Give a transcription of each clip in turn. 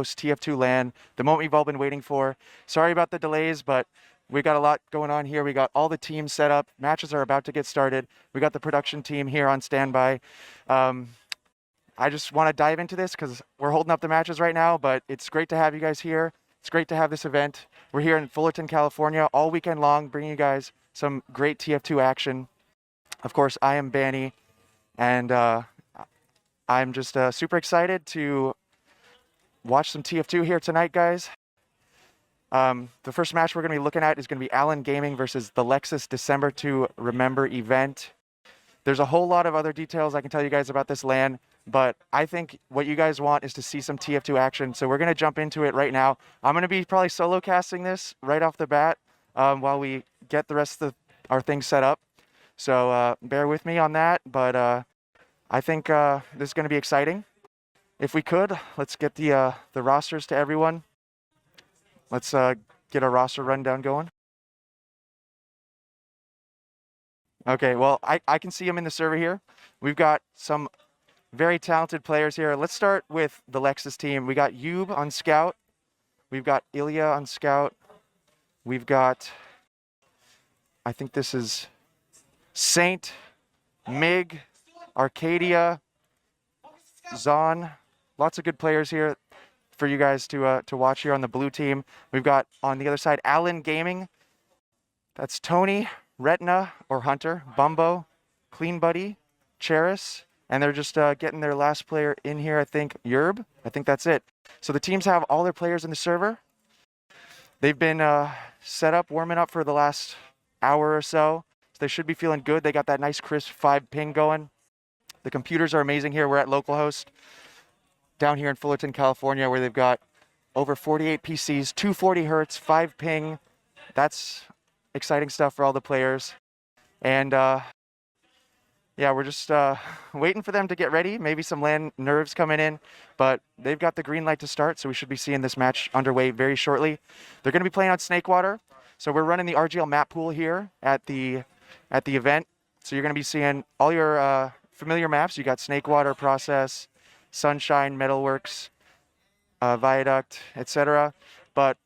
Localhost TF2 LAN, the moment we've all been waiting for. Sorry about the delays, but we got a lot going on here. We got all the teams set up. Matches are about to get started. We got the production team here on standby. I just want to dive into this because we're holding up the matches right now, but it's great to have you guys here. It's great to have this event. We're here in Fullerton, California, all weekend long, bringing you guys some great TF2 action. Of course, I am Banny, and I'm just super excited to watch some TF2 here tonight, guys. The first match we're going to be looking at is going to be LAN Gaming versus the Lexus December to Remember event. There's a whole lot of other details I can tell you guys about this LAN, but I think what you guys want is to see some TF2 action, so we're going to jump into it right now. I'm going to be probably solo casting this right off the bat while we get the rest of our things set up. So bear with me on that, but I think this is going to be exciting. If we could, let's get the rosters to everyone. Let's get our roster rundown going. Okay, well, I can see them in the server here. We've got some very talented players here. Let's start with the Lexus team. We got Yub on Scout. We've got Ilya on Scout. We've got, I think this is Saint, Mig, Arcadia, Zon. Lots of good players here for you guys to watch here on the blue team. We've got on the other side LAN Gaming. That's Tony, Retina or Hunter, Bumbo, Clean Buddy, Cheris, and they're just getting their last player in here, I think, Yerb. I think that's it. So the teams have all their players in the server. They've been set up, warming up for the last hour or so. So they should be feeling good. They got that nice crisp 5 ping going. The computers are amazing here. We're at Localhost down here in Fullerton, California, where they've got over 48 PCs, 240 hertz, 5 ping. That's exciting stuff for all the players. And yeah, we're just waiting for them to get ready. Maybe some LAN nerves coming in, but they've got the green light to start, so we should be seeing this match underway very shortly. They're going to be playing on Snakewater, so we're running the RGL map pool here at the event. So you're going to be seeing all your familiar maps. You got Snakewater, Process, Sunshine, Metalworks, Viaduct, etc. But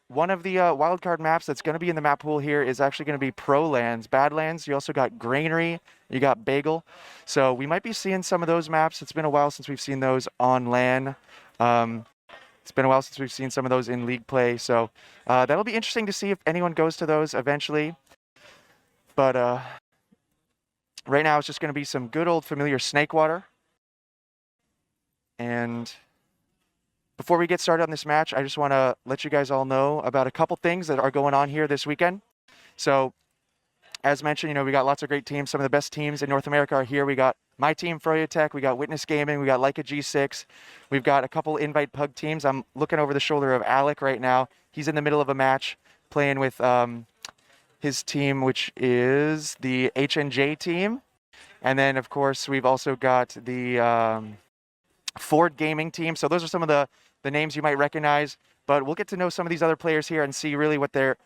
one of the wildcard maps that's going to be in the map pool here is actually going to be Pro Lands, Badlands. You also got Granary, you got Bagel. So we might be seeing some of those maps. It's been a while since we've seen those on LAN. It's been a while since we've seen some of those in League play. So that'll be interesting to see if anyone goes to those eventually. But right now it's just going to be some good old familiar Snakewater. And before we get started on this match, I just want to let you guys all know about a couple things that are going on here this weekend. So, as mentioned, we got lots of great teams. Some of the best teams in North America are here. We got my team, Froyo Tech. We got Witness Gaming. We got Leica G6. We've got a couple Invite Pug teams. I'm looking over the shoulder of Alec right now. He's in the middle of a match playing with his team, which is the HNJ team. And then, of course, we've also got the Ford Gaming team. So those are some of the names you might recognize, but we'll get to know some of these other players here and see really what they're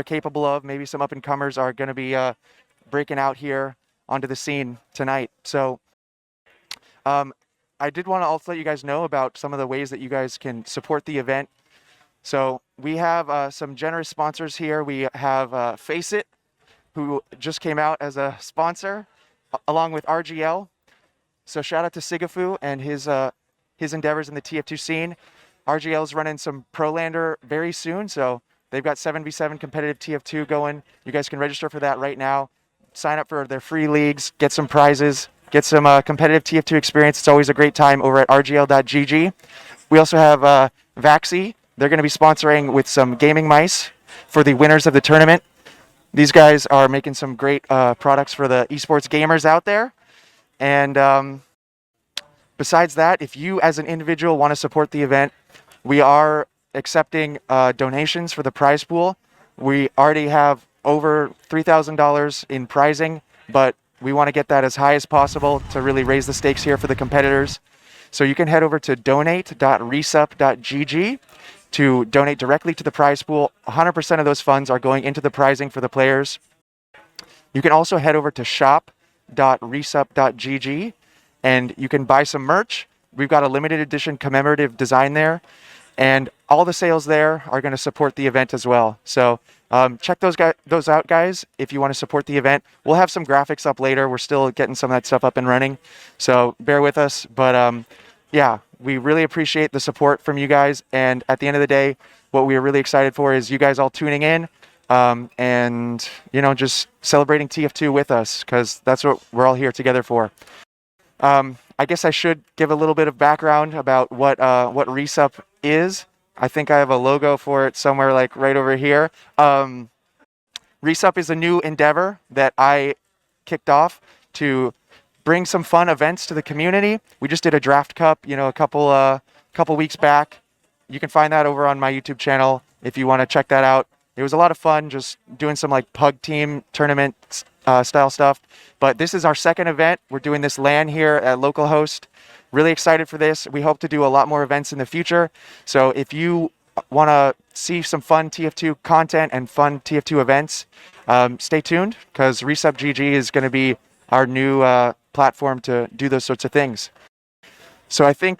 capable of. Maybe some up-and-comers are going to be breaking out here onto the scene tonight. So I did want to also let you guys know about some of the ways that you guys can support the event. So we have some generous sponsors here. We have Face It, who just came out as a sponsor, along with RGL. So shout out to Sigafu and his endeavors in the TF2 scene. RGL is running some Pro-Lander very soon, so they've got 7v7 competitive TF2 going. You guys can register for that right now. Sign up for their free leagues, get some prizes, get some competitive TF2 experience. It's always a great time over at rgl.gg. We also have Vaxi. They're going to be sponsoring with some gaming mice for the winners of the tournament. These guys are making some great products for the esports gamers out there. And besides that, if you as an individual want to support the event, we are accepting donations for the prize pool. We already have over $3,000 in prizing, but we want to get that as high as possible to really raise the stakes here for the competitors. So you can head over to donate.resup.gg to donate directly to the prize pool. 100% of those funds are going into the prizing for the players. You can also head over to shop.resup.gg and you can buy some merch. We've got a limited edition commemorative design there. and all the sales there are going to support the event as well. So check those out, guys, if you want to support the event. We'll have some graphics up later. We're still getting some of that stuff up and running, so bear with us. But yeah, we really appreciate the support from you guys. And at the end of the day, what we're really excited for is you guys all tuning in and, you know, just celebrating TF2 with us, because that's what we're all here together for. I guess I should give a little bit of background about what RESUP is. I think I have a logo for it somewhere, like right over here. RESUP is a new endeavor that I kicked off to bring some fun events to the community. We just did a draft cup, you know, a couple weeks back. You can find that over on my YouTube channel if you want to check that out. It was a lot of fun, just doing some like pug team tournament style stuff. But this is our second event. We're doing this LAN here at Localhost. Really excited for this. We hope to do a lot more events in the future. So if you want to see some fun TF2 content and fun TF2 events, stay tuned, because RESUP GG is going to be our new platform to do those sorts of things. So I think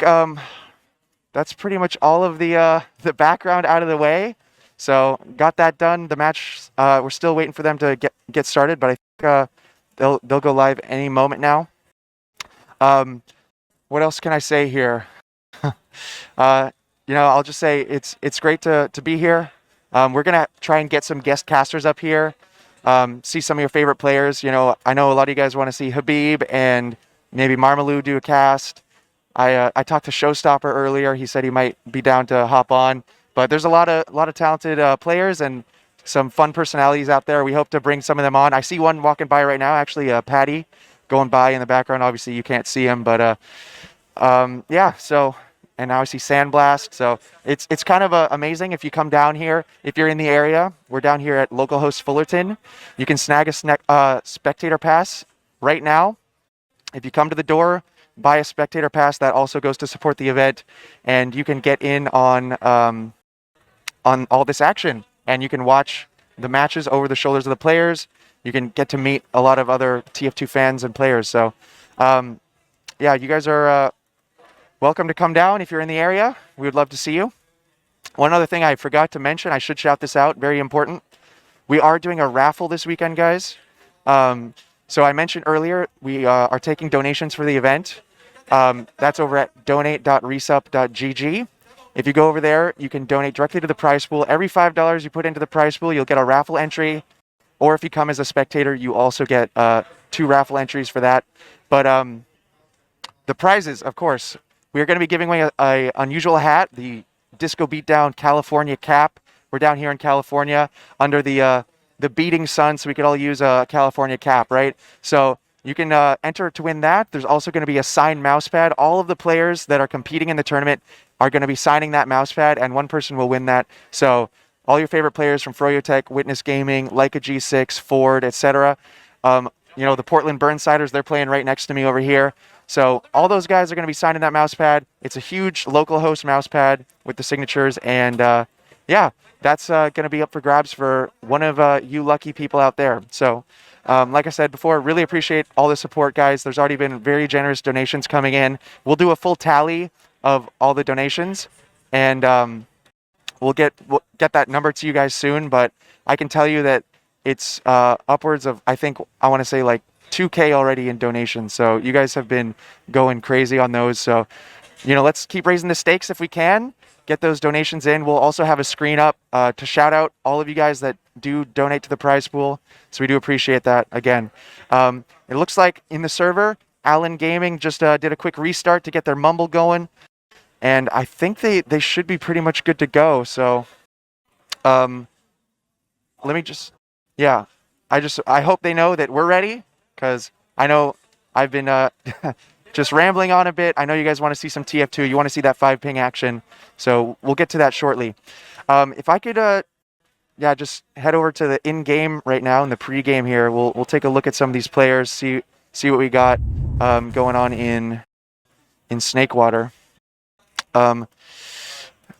that's pretty much all of the background out of the way. So got that done. The match, we're still waiting for them to get started, but I think they'll go live any moment now. What else can I say here? You know, I'll just say it's great to be here. We're gonna try and get some guest casters up here. See some of your favorite players. You know, I know a lot of you guys want to see Habib and maybe Marmalou do a cast. I talked to Showstopper earlier. He said he might be down to hop on. But there's a lot of talented players and some fun personalities out there. We hope to bring some of them on. I see one walking by right now, actually, Patty, going by in the background. Obviously, you can't see him, but yeah. So, and now I see Sandblast. So it's kind of amazing if you come down here. If you're in the area, we're down here at Localhost Fullerton. You can snag a spectator pass right now. If you come to the door, buy a spectator pass. That also goes to support the event, and you can get in on all this action, and you can watch the matches over the shoulders of the players. You can get to meet a lot of other TF2 fans and players. So yeah, you guys are welcome to come down if you're in the area. We would love to see you. One other thing I forgot to mention, I should shout this out, very important. We are doing a raffle this weekend, guys. So I mentioned earlier, we are taking donations for the event. That's over at donate.resup.gg. If you go over there, you can donate directly to the prize pool. Every $5 you put into the prize pool, you'll get a raffle entry. Or if you come as a spectator, you also get 2 raffle entries for that. But the prizes, of course, we are going to be giving away a unusual hat, the Disco Beatdown California cap. We're down here in California under the beating sun, so we could all use a California cap, right? So you can enter to win that. There's also going to be a signed mousepad. All of the players that are competing in the tournament are going to be signing that mousepad, and one person will win that. So all your favorite players from Froyo Tech, Witness Gaming, Leica G6, Ford, etc. You know, the Portland Burnsiders, they're playing right next to me over here. So all those guys are going to be signing that mousepad. It's a huge Localhost mousepad with the signatures, and yeah, that's going to be up for grabs for one of you lucky people out there. So like I said before, really appreciate all the support, guys. There's already been very generous donations coming in. We'll do a full tally of all the donations, and we'll get that number to you guys soon. But I can tell you that it's upwards of, I think, I want to say like 2K already in donations. So you guys have been going crazy on those. So, you know, let's keep raising the stakes if we can. Get those donations in. We'll also have a screen up to shout out all of you guys that do donate to the prize pool. So we do appreciate that again. It looks like in the server, Allen Gaming just did a quick restart to get their mumble going. And I think they should be pretty much good to go. So let me just, yeah, I hope they know that we're ready, because I know I've been just rambling on a bit. I know you guys want to see some TF2. You want to see that 5-ping action. So we'll get to that shortly. If I could, yeah, just head over to the in-game right now in the pre-game here. We'll take a look at some of these players, see what we got going on in Snakewater. I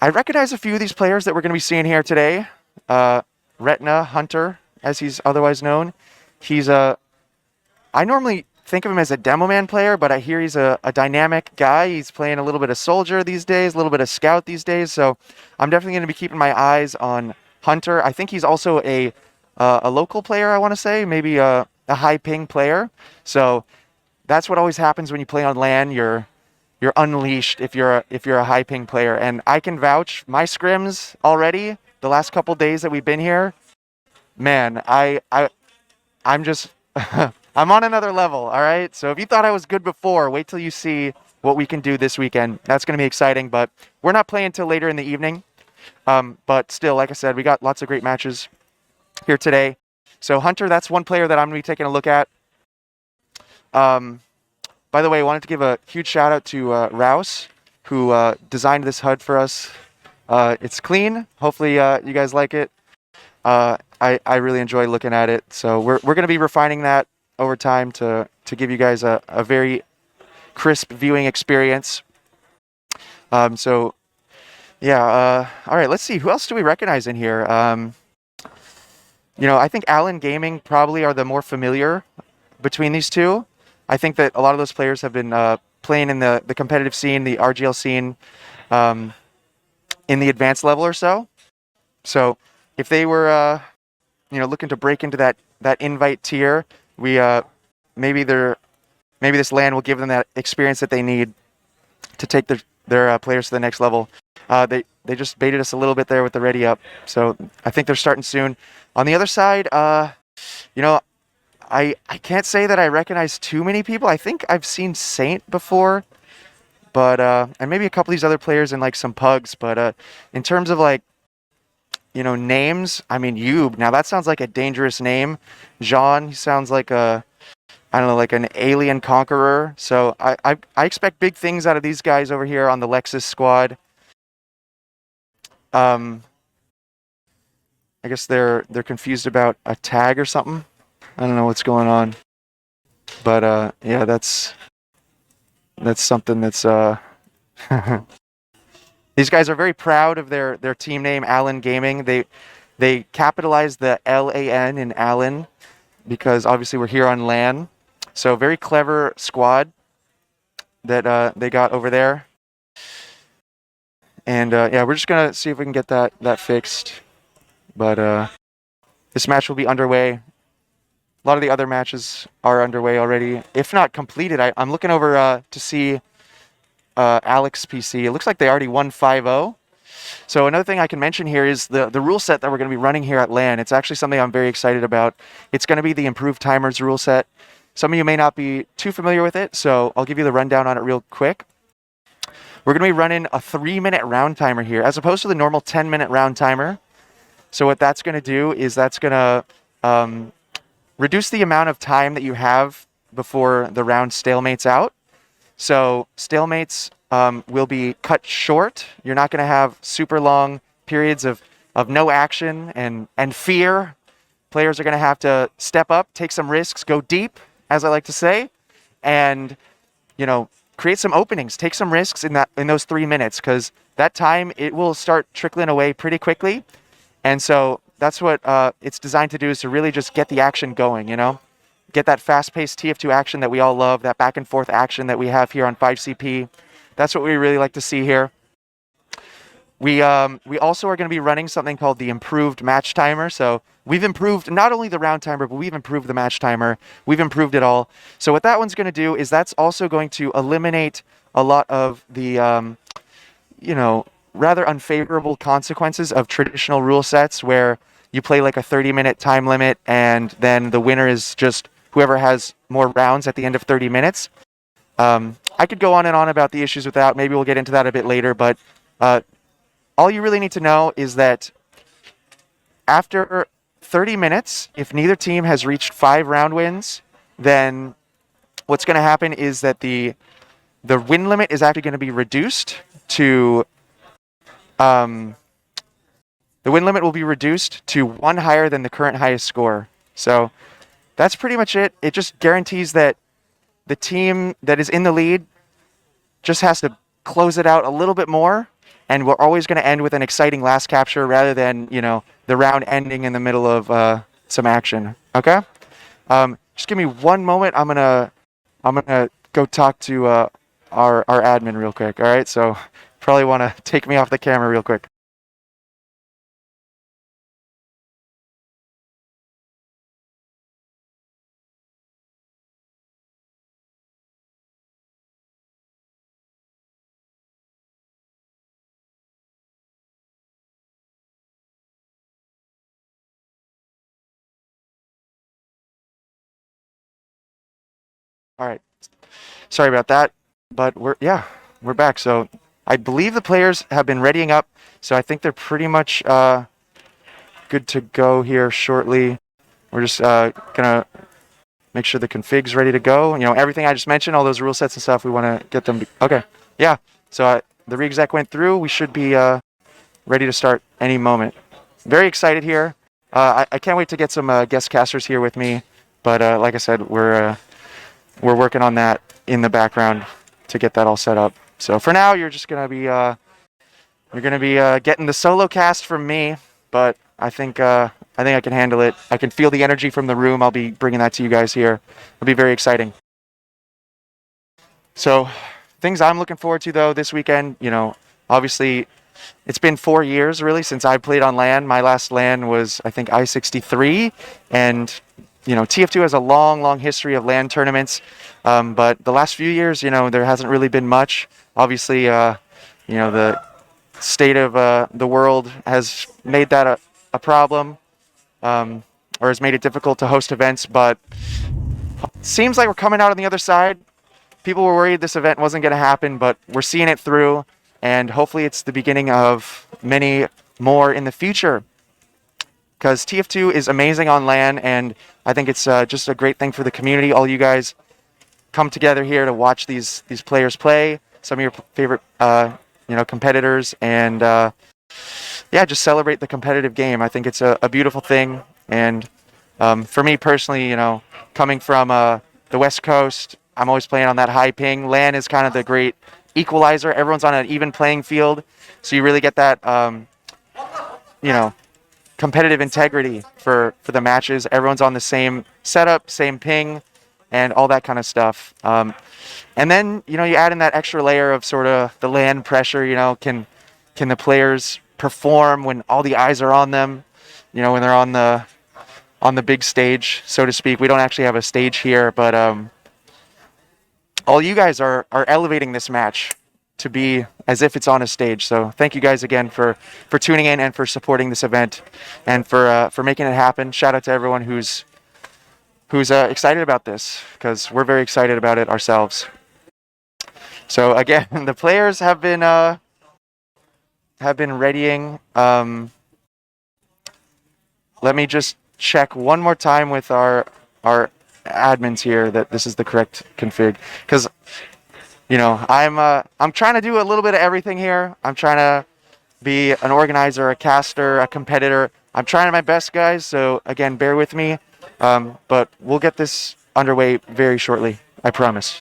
recognize a few of these players that we're going to be seeing here today. Retina Hunter, as he's otherwise known. He's I normally think of him as a demo man player, but I hear he's a dynamic guy. He's playing a little bit of soldier these days, a little bit of scout these days. So I'm definitely going to be keeping my eyes on Hunter. I think he's also a local player, I want to say, maybe a high ping player. So that's what always happens when you play on LAN. You're unleashed if you're a high ping player. And I can vouch, my scrims already, the last couple days that we've been here, man, I'm just I'm on another level, all right? So if you thought I was good before, wait till you see what we can do this weekend. That's going to be exciting, but we're not playing until later in the evening. But still, like I said, we got lots of great matches here today. So Hunter, that's one player that I'm going to be taking a look at. By the way, I wanted to give a huge shout out to Rouse, who designed this HUD for us. It's clean. Hopefully you guys like it. I really enjoy looking at it. So we're going to be refining that over time to give you guys a very crisp viewing experience. So yeah, all right, let's see. Who else do we recognize in here? I think LAN Gaming probably are the more familiar between these two. I think that a lot of those players have been playing in the competitive scene, the RGL scene, in the advanced level or so. So if they were, looking to break into that invite tier, we maybe this LAN will give them that experience that they need to take their players to the next level. They just baited us a little bit there with the ready up, so I think they're starting soon. On the other side, I can't say that I recognize too many people. I think I've seen Saint before, but and maybe a couple of these other players in like some pugs. But in terms of like, names, I mean, Yub. Now that sounds like a dangerous name. Jean, he sounds like like an alien conqueror. So I expect big things out of these guys over here on the Lexus squad. I guess they're confused about a tag or something. I don't know what's going on, but yeah, that's something that's these guys are very proud of their team name, LAN Gaming. They capitalized the LAN in LAN because obviously we're here on LAN. So very clever squad that they got over there. And yeah, we're just gonna see if we can get that fixed. But this match will be underway. A lot of the other matches are underway already, if not completed. I'm looking over to see Alex PC. It looks like they already won 5-0. So another thing I can mention here is the rule set that we're going to be running here at LAN. It's actually something I'm very excited about. It's going to be the improved timers rule set. Some of you may not be too familiar with it, so I'll give you the rundown on it real quick. We're going to be running a 3-minute round timer here, as opposed to the normal 10-minute round timer. So what that's going to do is that's going to reduce the amount of time that you have before the round stalemates out. So stalemates will be cut short. You're not going to have super long periods of no action and fear. Players are going to have to step up, take some risks, go deep, as I like to say, and create some openings, take some risks in those 3 minutes, because that time it will start trickling away pretty quickly. And so that's what it's designed to do, is to really just get the action going, get that fast-paced TF2 action that we all love, that back-and-forth action that we have here on 5CP. That's what we really like to see here. We also are going to be running something called the improved match timer. So we've improved not only the round timer, but we've improved the match timer. We've improved it all. So what that one's going to do is that's also going to eliminate a lot of the, rather unfavorable consequences of traditional rule sets where you play like a 30-minute time limit and then the winner is just whoever has more rounds at the end of 30 minutes. I could go on and on about the issues with that. Maybe we'll get into that a bit later, but all you really need to know is that after 30 minutes, if neither team has reached 5 round wins, then what's going to happen is that the win limit is actually going to be reduced to the win limit will be reduced to 1 higher than the current highest score. So that's pretty much it. It just guarantees that the team that is in the lead just has to close it out a little bit more, and we're always going to end with an exciting last capture rather than, the round ending in the middle of some action. Okay? Just give me one moment. I'm going to I'm gonna go talk to our admin real quick. All right, so probably want to take me off the camera real quick. All right, sorry about that, but we're back. So I believe the players have been readying up, so I think they're pretty much good to go here shortly. We're just gonna make sure the config's ready to go. You know, everything I just mentioned, all those rule sets and stuff, we want to get them. Okay, yeah. So the re-exec went through. We should be ready to start any moment. Very excited here. I can't wait to get some guest casters here with me. But like I said, we're working on that in the background to get that all set up. So for now, you're just gonna be getting the solo cast from me. But I think I can handle it. I can feel the energy from the room. I'll be bringing that to you guys here. It'll be very exciting. So things I'm looking forward to though this weekend, you know, obviously it's been 4 years really since I played on LAN. My last LAN was I think I-63, and you know TF2 has a long history of LAN tournaments, but the last few years, you know, there hasn't really been much. Obviously, you know, the state of the world has made that a problem, or has made it difficult to host events, but seems like we're coming out on the other side. People were worried this event wasn't going to happen, but we're seeing it through, and hopefully it's the beginning of many more in the future. Because TF2 is amazing on LAN, and I think it's just a great thing for the community. All you guys come together here to watch these players play, some of your favorite you know, competitors, and yeah, just celebrate the competitive game. I think it's a beautiful thing, and for me personally, you know, coming from the West Coast, I'm always playing on that high ping. LAN is kind of the great equalizer. Everyone's on an even playing field, so you really get that, you know, competitive integrity for the matches. Everyone's on the same setup, same ping, and all that kind of stuff. And then, you know, you add in that extra layer of sort of the LAN pressure. You know, can the players perform when all the eyes are on them? You know, when they're on the big stage, so to speak. We don't actually have a stage here, but all you guys are elevating this match to be as if it's on a stage. So thank you guys again for tuning in and for supporting this event and for making it happen. Shout out to everyone who's excited about this, because we're very excited about it ourselves. So again, the players have been readying. Let me just check one more time with our admins here that this is the correct config, because you know I'm trying to do a little bit of everything here. I'm trying to be an organizer, a caster, a competitor. I'm trying my best, guys. So again, bear with me, but we'll get this underway very shortly. I promise.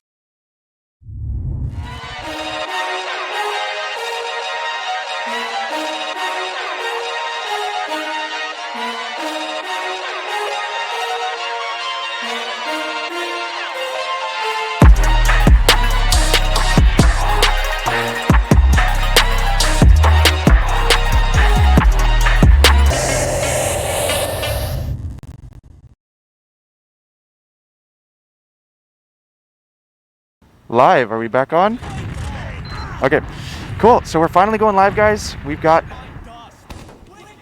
Live, are we back on? Okay, cool. So we're finally going live, guys. We've got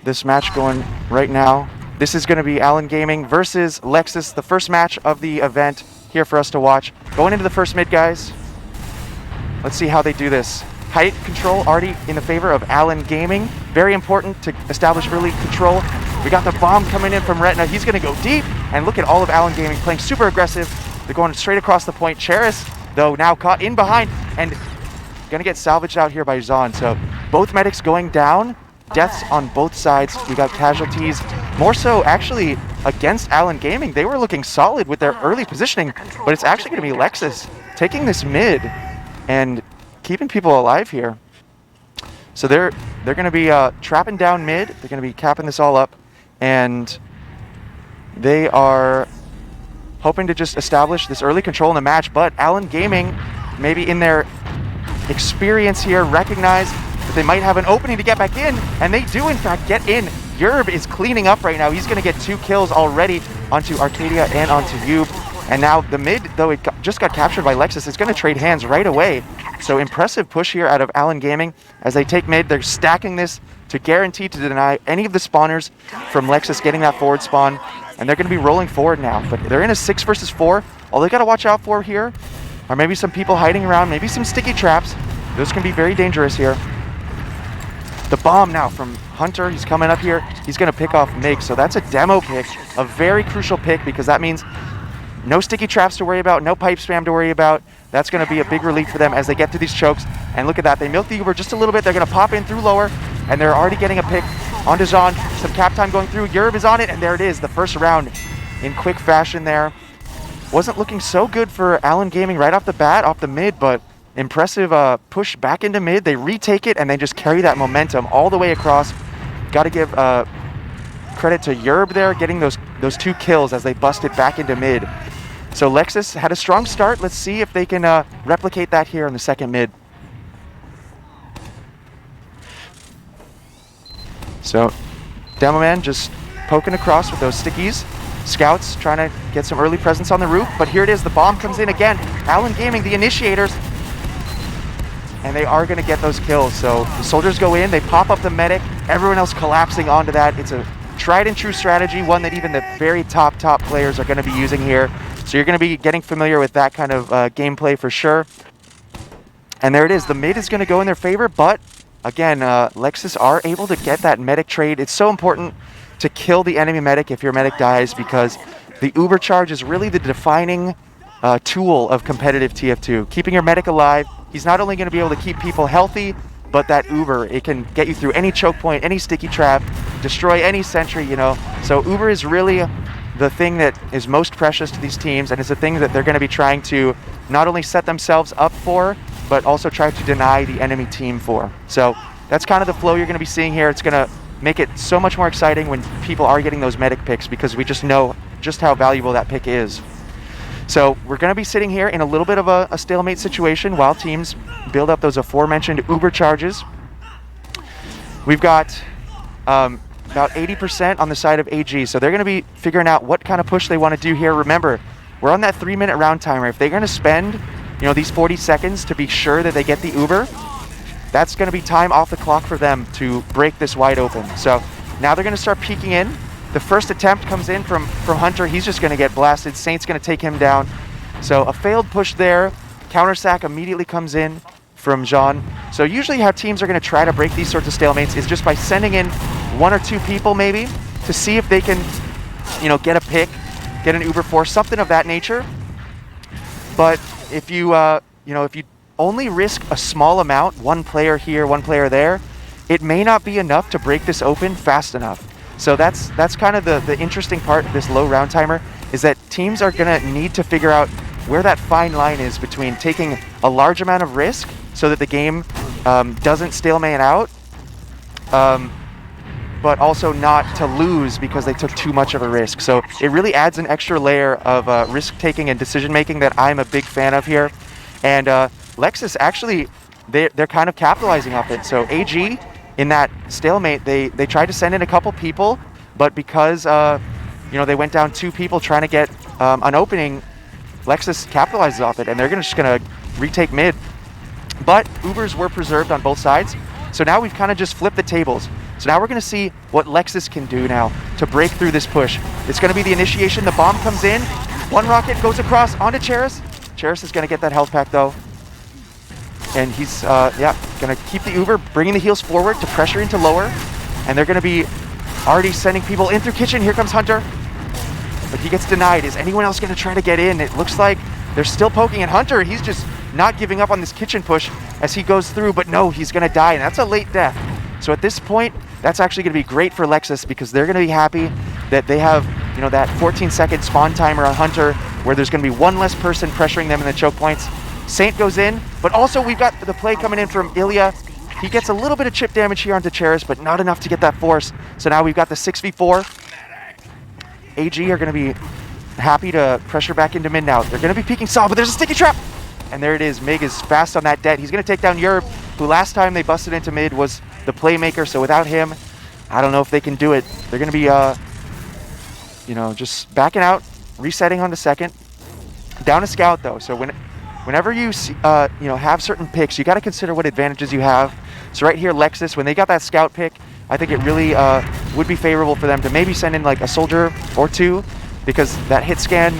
this match going right now. This is going to be Allen Gaming versus Lexus, the first match of the event here for us to watch. Going into the first mid, guys. Let's see how they do this. Height control already in the favor of Allen Gaming. Very important to establish early control. We got the bomb coming in from Retina. He's going to go deep, and look at all of Allen Gaming playing super aggressive. They're going straight across the point. Cheris, though, now caught in behind and going to get salvaged out here by Zahn. So both medics going down. Deaths on both sides. We got casualties. More so actually against Allen Gaming. They were looking solid with their early positioning, but it's actually going to be Lexus taking this mid and keeping people alive here. So they're going to be trapping down mid. They're going to be capping this all up, and they are hoping to just establish this early control in the match, but Allen Gaming, maybe in their experience here, recognize that they might have an opening to get back in, and they do in fact get in. Yerb is cleaning up right now. He's going to get 2 kills already onto Arcadia and onto Yub. And now the mid, though it just got captured by Lexus, is going to trade hands right away. So impressive push here out of Allen Gaming. As they take mid, they're stacking this to guarantee to deny any of the spawners from Lexus getting that forward spawn. And they're going to be rolling forward now. But they're in a 6 versus 4. All they got to watch out for here are maybe some people hiding around, maybe some sticky traps. Those can be very dangerous here. The bomb now from Hunter. He's coming up here. He's going to pick off Mig. So that's a demo pick, a very crucial pick, because that means no sticky traps to worry about, no pipe spam to worry about. That's going to be a big relief for them as they get through these chokes. And look at that. They milk the Uber just a little bit. They're going to pop in through lower, and they're already getting a pick onto Jean. Some cap time going through. Yerb is on it, and there it is. The first round in quick fashion there. Wasn't looking so good for Allen Gaming right off the bat, off the mid, but impressive push back into mid. They retake it, and they just carry that momentum all the way across. Got to give credit to Yerb there, getting those 2 kills as they busted back into mid. So Lexus had a strong start. Let's see if they can replicate that here in the second mid. So Demo Man just poking across with those stickies. Scouts trying to get some early presence on the roof, but here it is. The bomb comes in again. Allen Gaming, the initiators, and they are going to get those kills. So the soldiers go in, they pop up the medic, everyone else collapsing onto that. It's a tried and true strategy, one that even the very top players are going to be using here. So you're going to be getting familiar with that kind of gameplay for sure. And there it is. The mid is going to go in their favor, but again, Lexus are able to get that medic trade. It's so important to kill the enemy medic if your medic dies, because the Uber charge is really the defining tool of competitive TF2. Keeping your medic alive, he's not only going to be able to keep people healthy, but that Uber, it can get you through any choke point, any sticky trap, destroy any sentry, you know. So Uber is really the thing that is most precious to these teams, and it's the thing that they're going to be trying to not only set themselves up for, but also try to deny the enemy team for. So that's kind of the flow you're going to be seeing here. It's going to make it so much more exciting when people are getting those medic picks, because we just know just how valuable that pick is. So we're going to be sitting here in a little bit of a stalemate situation while teams build up those aforementioned Uber charges. We've got about 80% on the side of AG, so they're going to be figuring out what kind of push they want to do here. Remember, we're on that 3-minute round timer. If they're going to spend, these 40 seconds to be sure that they get the Uber, that's going to be time off the clock for them to break this wide open. So now they're going to start peeking in. The first attempt comes in from Hunter. He's just going to get blasted. Saint's going to take him down. So a failed push there. Counter sack immediately comes in from Jean. So usually how teams are going to try to break these sorts of stalemates is just by sending in 1 or 2 people maybe to see if they can, get a pick, get an Uber force, something of that nature. But if you, if you only risk a small amount, 1 player here, 1 player there, it may not be enough to break this open fast enough. So that's kind of the interesting part of this low round timer, is that teams are going to need to figure out where that fine line is between taking a large amount of risk so that the game doesn't stalemate out, but also not to lose because they took too much of a risk. So it really adds an extra layer of risk-taking and decision-making that I'm a big fan of here. And Lexus, actually, they're kind of capitalizing off it. So AG, in that stalemate, they tried to send in a couple people, but because they went down 2 people trying to get an opening, Lexus capitalizes off it, and they're just gonna retake mid. But Ubers were preserved on both sides, so now we've kind of just flipped the tables. So now we're gonna see what Lexus can do now to break through this push. It's gonna be the initiation. The bomb comes in. 1 rocket goes across onto Cheris. Cheris is gonna get that health pack though. And he's, gonna keep the Uber, bringing the heals forward to pressure into lower. And they're gonna be already sending people in through kitchen. Here comes Hunter. But he gets denied. Is anyone else gonna try to get in? It looks like they're still poking at Hunter. He's just not giving up on this kitchen push as he goes through, but no, he's gonna die, and that's a late death. So at this point, that's actually gonna be great for Lexus, because they're gonna be happy that they have, that 14-second spawn timer on Hunter, where there's gonna be 1 less person pressuring them in the choke points. Saint goes in, but also we've got the play coming in from Ilya. He gets a little bit of chip damage here onto Cheris, but not enough to get that force. So now we've got the 6v4. AG are going to be happy to pressure back into mid now. They're going to be peeking Saw, but there's a sticky trap. And there it is. Mig is fast on that dead. He's going to take down Yerb, who last time they busted into mid was the playmaker. So without him, I don't know if they can do it. They're going to be, just backing out, resetting on the second. Down a scout though. So whenever you see, have certain picks, you got to consider what advantages you have. So right here, Lexus, when they got that scout pick, I think it really would be favorable for them to maybe send in like a soldier or two, because that hit scan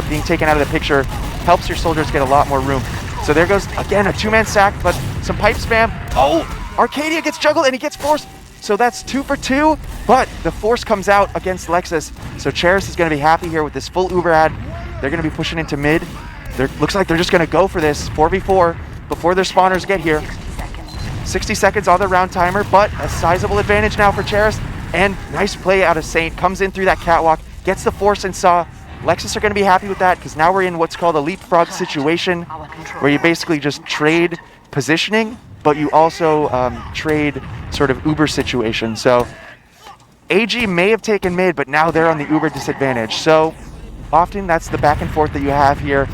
being taken out of the picture helps your soldiers get a lot more room. So there goes, again, a two-man sack, but some pipe spam. Oh, Arcadia gets juggled and he gets forced. So that's 2 for 2, but the force comes out against Lexus. So Cheris is going to be happy here with this full Uber ad. They're going to be pushing into mid. Looks like they're just going to go for this 4v4 before their spawners get here. 60 seconds on the round timer, but a sizable advantage now for Cheris. And nice play out of Saint. Comes in through that catwalk, gets the force and Saw. Lexus are going to be happy with that, because now we're in what's called a leapfrog situation, where you basically just trade positioning, but you also trade sort of Uber situation. So AG may have taken mid, but now they're on the Uber disadvantage. So often that's the back and forth that you have here.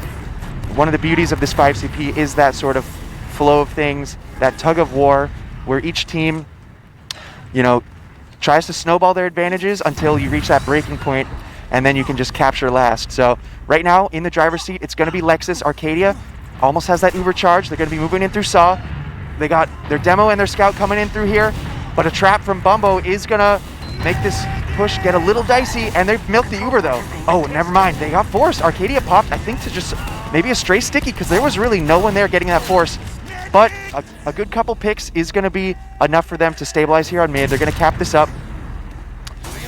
One of the beauties of this 5CP is that sort of flow of things, that tug of war, where each team, tries to snowball their advantages until you reach that breaking point, and then you can just capture last. So right now in the driver's seat, it's going to be Lexus. Arcadia almost has that Uber charge. They're going to be moving in through Saw. They got their demo and their scout coming in through here, but a trap from Bumbo is going to make this push get a little dicey, and they've milked the Uber though. Oh, never mind. They got forced. Arcadia popped, I think, to just maybe a stray sticky, because there was really no one there getting that force. But a good couple picks is going to be enough for them to stabilize here on mid. They're going to cap this up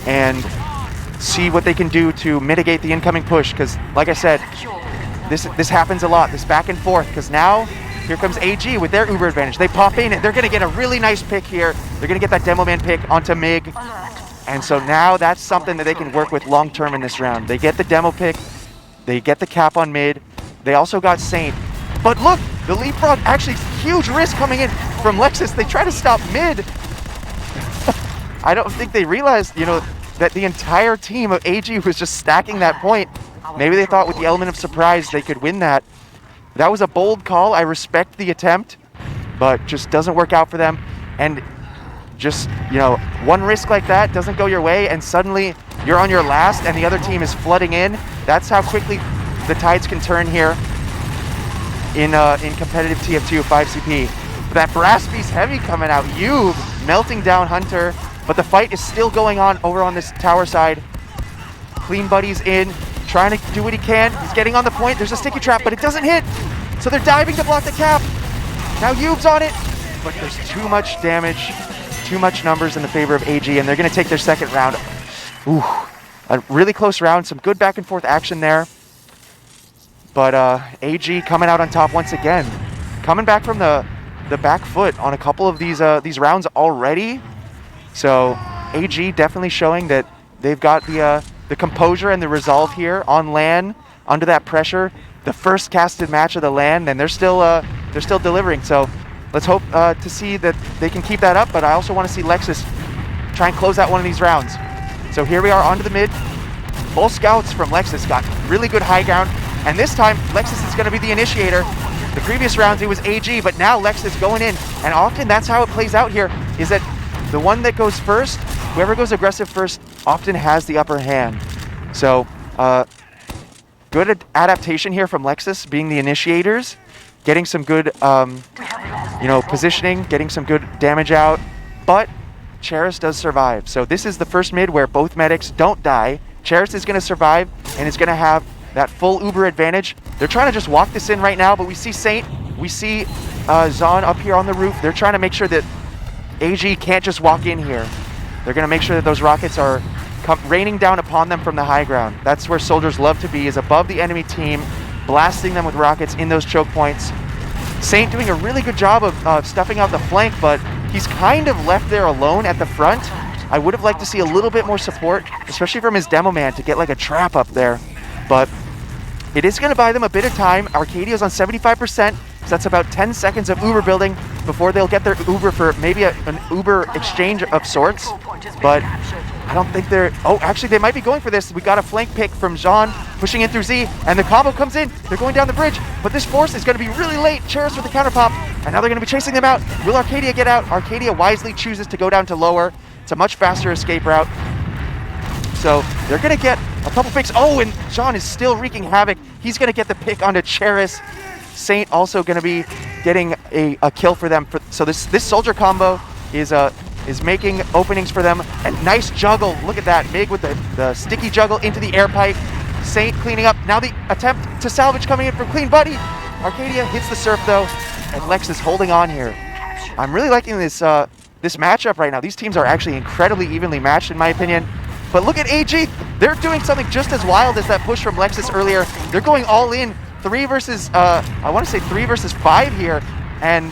and see what they can do to mitigate the incoming push, because like I said, this happens a lot, this back and forth, because now here comes AG with their Uber advantage. They pop in and they're going to get a really nice pick here. They're going to get that demo man pick onto Mig, and so now that's something that they can work with long term in this round. They get the demo pick, they get the cap on mid, they also got Saint. But look, the leapfrog, actually huge risk coming in from Lexus. They try to stop mid. I don't think they realized, that the entire team of AG was just stacking that point. Maybe they thought with the element of surprise they could win that. That was a bold call. I respect the attempt, but just doesn't work out for them. And just, one risk like that doesn't go your way, and suddenly you're on your last and the other team is flooding in. That's how quickly the tides can turn here in competitive TF2 5CP. But that brass piece heavy coming out. Yube melting down Hunter, but the fight is still going on over on this tower side. Clean Buddy's in, trying to do what he can. He's getting on the point. There's a sticky trap, but it doesn't hit. So they're diving to block the cap. Now Yube's on it, but there's too much damage, too much numbers in the favor of AG, and they're going to take their second round. Ooh, a really close round. Some good back and forth action there. But AG coming out on top once again. Coming back from the back foot on a couple of these rounds already. So AG definitely showing that they've got the composure and the resolve here on LAN under that pressure. The first casted match of the LAN, and they're still delivering. So let's hope to see that they can keep that up. But I also want to see Lexus try and close out one of these rounds. So here we are onto the mid. Both scouts from Lexus got really good high ground, and this time Lexus is going to be the initiator. The previous rounds it was AG, but now Lexus going in, and often that's how it plays out here, is that the one that goes first, whoever goes aggressive first, often has the upper hand. So good adaptation here from Lexus, being the initiators, getting some good positioning, getting some good damage out, but Cheris does survive. So this is the first mid where both medics don't die. Cheris is going to survive and is going to have that full Uber advantage. They're trying to just walk this in right now, but we see Saint, we see Zon up here on the roof. They're trying to make sure that AG can't just walk in here. They're going to make sure that those rockets are raining down upon them from the high ground. That's where soldiers love to be, is above the enemy team, blasting them with rockets in those choke points. Saint doing a really good job of stuffing out the flank, but he's kind of left there alone at the front. I would have liked to see a little bit more support, especially from his demo man, to get like a trap up there. But it is going to buy them a bit of time. Arcadia's on 75%, so that's about 10 seconds of Uber building before they'll get their Uber for maybe an Uber exchange of sorts. But I don't think they're... Oh, actually, they might be going for this. We got a flank pick from Jean, pushing in through Z, and the combo comes in. They're going down the bridge, but this force is going to be really late. Cheris with the counter pop, and now they're going to be chasing them out. Will Arcadia get out? Arcadia wisely chooses to go down to lower. It's a much faster escape route. So they're going to get a couple picks. Oh, and Jean is still wreaking havoc. He's going to get the pick onto Cheris. Saint also going to be getting a kill for them. So this soldier combo is making openings for them. And nice juggle. Look at that. Mig with the sticky juggle into the air pipe. Saint cleaning up. Now the attempt to salvage coming in from Clean Buddy. Arcadia hits the surf though, and Lexus holding on here. I'm really liking this this matchup right now. These teams are actually incredibly evenly matched in my opinion. But look at AG. They're doing something just as wild as that push from Lexus earlier. They're going all in. 3 versus, I want to say 3 versus 5 here. And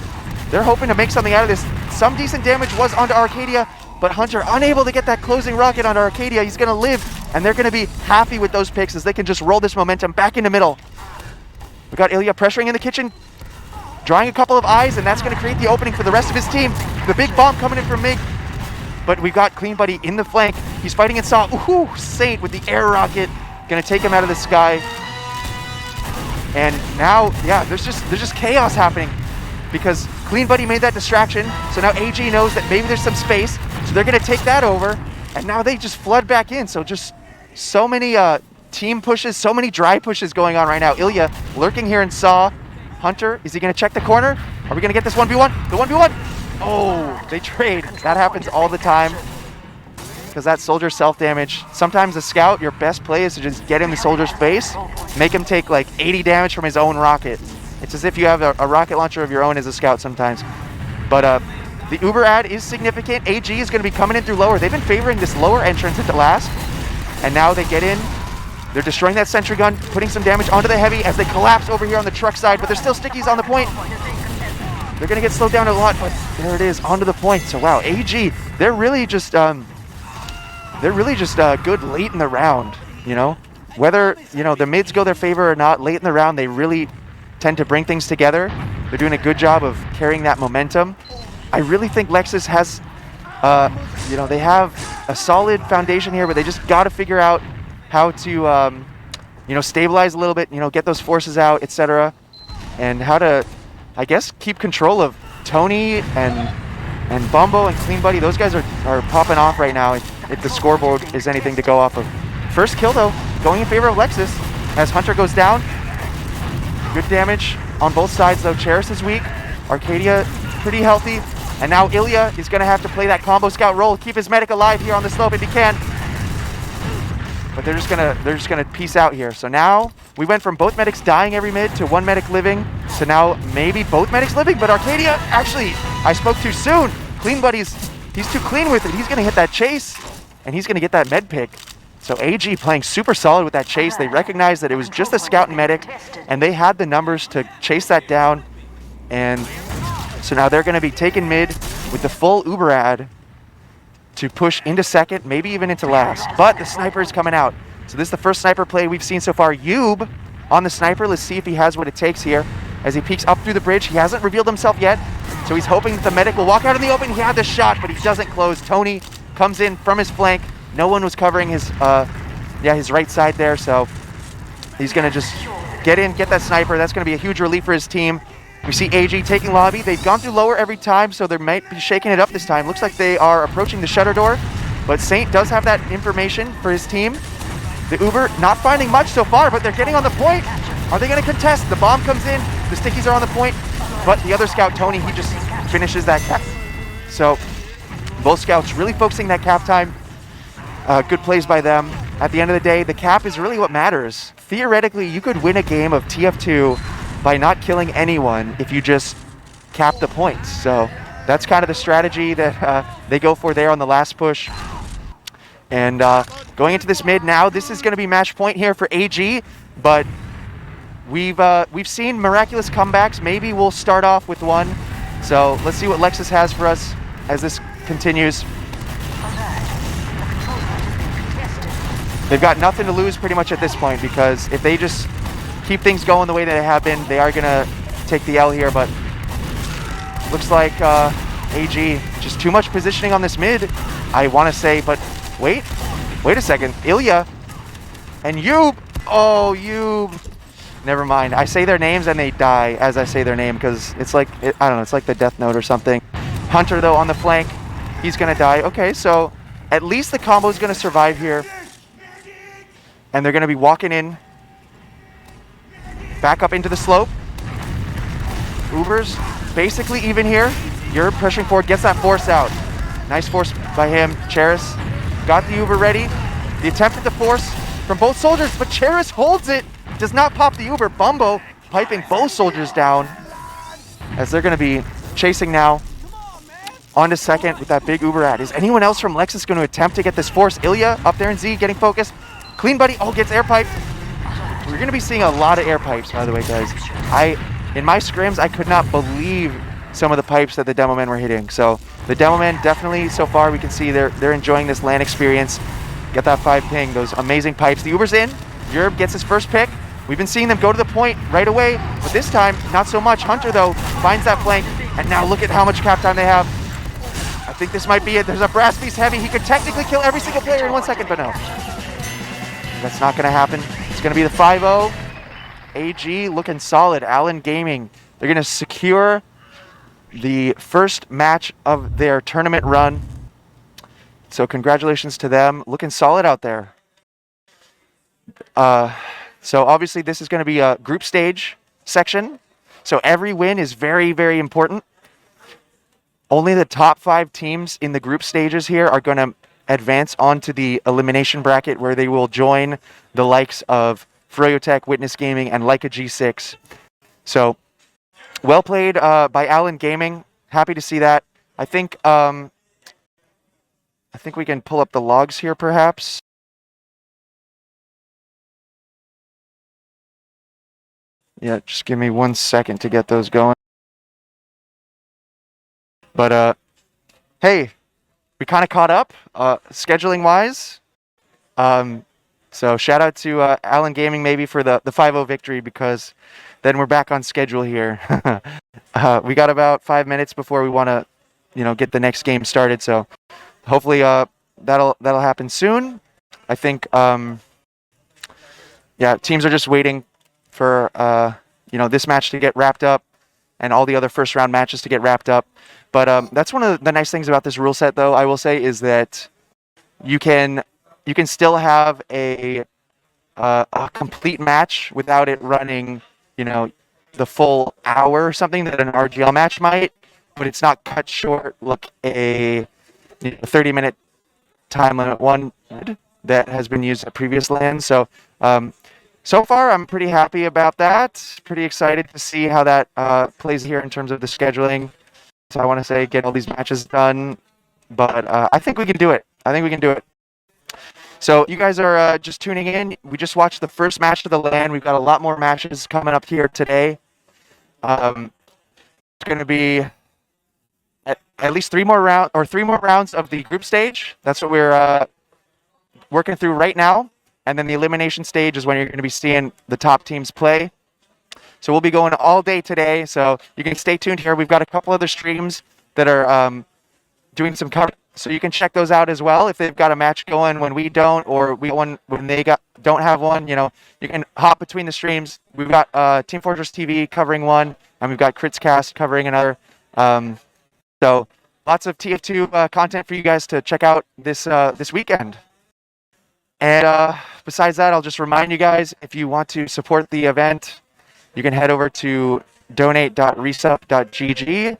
they're hoping to make something out of this. Some decent damage was onto Arcadia, but Hunter unable to get that closing rocket onto Arcadia. He's going to live, and they're going to be happy with those picks as they can just roll this momentum back into middle. We got Ilya pressuring in the kitchen, drawing a couple of eyes, and that's going to create the opening for the rest of his team. The big bomb coming in from Mig. But we've got Clean Buddy in the flank. He's fighting in Saw. Ooh, Saint with the air rocket. Gonna take him out of the sky. And now, yeah, there's just chaos happening because Clean Buddy made that distraction. So now AG knows that maybe there's some space. So they're gonna take that over. And now they just flood back in. So just so many team pushes, so many dry pushes going on right now. Ilya lurking here in Saw. Hunter, is he gonna check the corner? Are we gonna get this 1v1? The 1v1? Oh, they trade. That happens all the time because that soldier self-damage. Sometimes a scout, your best play is to just get in the soldier's face, make him take like 80 damage from his own rocket. It's as if you have a rocket launcher of your own as a scout sometimes. But the Uber ad is significant. AG is going to be coming in through lower. They've been favoring this lower entrance at the last, and now they get in. They're destroying that sentry gun, putting some damage onto the heavy as they collapse over here on the truck side, but there's still stickies on the point. They're going to get slowed down a lot, but there it is, onto the point. So wow, AG, they're really just good late in the round, you know? Whether, you know, the mids go their favor or not, late in the round, they really tend to bring things together. They're doing a good job of carrying that momentum. I really think Lexus has, you know, they have a solid foundation here, but they just got to figure out how to, you know, stabilize a little bit, you know, get those forces out, etc. And how to, I guess, keep control of Tony and Bumbo and Clean Buddy. Those guys are popping off right now if the scoreboard is anything to go off of. First kill, though, going in favor of Lexus as Hunter goes down. Good damage on both sides, though. Cheris is weak. Arcadia pretty healthy. And now Ilya is going to have to play that combo scout role, keep his medic alive here on the slope if he can. But they're just gonna peace out here. So now we went from both medics dying every mid to one medic living to now maybe both medics living. But Arcadia, actually, I spoke too soon. Clean Buddy's, he's too clean with it. He's gonna hit that chase, and he's gonna get that med pick. So AG playing super solid with that chase. They recognized that it was just a scout and medic, and they had the numbers to chase that down. And so now they're gonna be taking mid with the full Uber ad to push into second, maybe even into last. But the sniper is coming out. So this is the first sniper play we've seen so far. Yub on the sniper. Let's see if he has what it takes here as he peeks up through the bridge. He hasn't revealed himself yet, so he's hoping that the medic will walk out in the open. He had the shot, but he doesn't close. Tony comes in from his flank. No one was covering his right side there, so he's gonna just get in, get that sniper. That's gonna be a huge relief for his team. We see AG taking lobby. They've gone through lower every time, so they might be shaking it up this time. Looks like they are approaching the shutter door, but Saint does have that information for his team. The Uber not finding much so far, but they're getting on the point. Are they going to contest? The bomb comes in, the stickies are on the point, but the other scout, Tony, he just finishes that cap. So both scouts really focusing that cap time. Good plays by them. At the end of the day, the cap is really what matters. Theoretically, you could win a game of TF2 by not killing anyone if you just cap the points. So that's kind of the strategy that they go for there on the last push. And going into this mid now, this is going to be match point here for AG, but we've seen miraculous comebacks. Maybe we'll start off with one. So let's see what Lexus has for us as this continues. They've got nothing to lose pretty much at this point, because if they just keep things going the way that they have been, they are going to take the L here, but looks like AG, just too much positioning on this mid, I want to say, but Wait a second. Ilya and Yub. Oh, Yub. Never mind. I say their names and they die as I say their name because it's like, I don't know, it's like the Death Note or something. Hunter, though, on the flank. He's going to die. Okay, so at least the combo is going to survive here. And they're going to be walking in. Back up into the slope. Uber's basically even here. You're pressuring forward, gets that force out. Nice force by him. Cheris got the Uber ready. The attempt at the force from both soldiers, but Cheris holds it. Does not pop the Uber. Bumbo piping both soldiers down as they're going to be chasing now. On to second with that big Uber ad. Is anyone else from Lexus going to attempt to get this force? Ilya up there in Z getting focused. Clean buddy. Oh, gets air piped. We're going to be seeing a lot of air pipes, by the way, guys. In my scrims, I could not believe some of the pipes that the demo men were hitting. So the demo men definitely, so far, we can see they're enjoying this LAN experience. Get that 5 ping, those amazing pipes. The Uber's in. Europe gets his first pick. We've been seeing them go to the point right away, but this time, not so much. Hunter, though, finds that flank, and now look at how much cap time they have. I think this might be it. There's a brass piece heavy. He could technically kill every single player in 1 second, but no. That's not going to happen. It's going to be the 5-0. AG looking solid. Allen Gaming. They're going to secure the first match of their tournament run. So congratulations to them. Looking solid out there. So obviously this is going to be a group stage section. So every win is very, very important. Only the top 5 teams in the group stages here are going to advance onto the elimination bracket where they will join the likes of Froyo Tech, Witness Gaming, and Leica G6. So well played by Allen Gaming. Happy to see that. I think we can pull up the logs here perhaps. Yeah, just give me 1 second to get those going. But hey, we kind of caught up scheduling wise. So shout out to Allen Gaming maybe for the 5-0 victory, because then we're back on schedule here. We got about 5 minutes before we want to, get the next game started. So hopefully that'll happen soon. I think teams are just waiting for this match to get wrapped up and all the other first round matches to get wrapped up. But that's one of the nice things about this rule set, though, I will say, is that you can still have a complete match without it running, the full hour or something that an RGL match might, but it's not cut short like a 30-minute time limit one that has been used at previous LANs. So so far, I'm pretty happy about that. Pretty excited to see how that plays here in terms of the scheduling. So I want to say get all these matches done, but I think we can do it. So you guys are just tuning in. We just watched the first match of the LAN. We've got a lot more matches coming up here today. It's going to be at least 3 more rounds of the group stage. That's what we're working through right now. And then the elimination stage is when you're going to be seeing the top teams play. So we'll be going all day today. So you can stay tuned here. We've got a couple other streams that are doing some cover. So you can check those out as well. If they've got a match going when we don't, or we when they don't have one, you can hop between the streams. We've got Team Fortress TV covering one, and we've got Critscast covering another. So lots of TF2 content for you guys to check out this weekend. And besides that, I'll just remind you guys, if you want to support the event, you can head over to donate.resup.gg,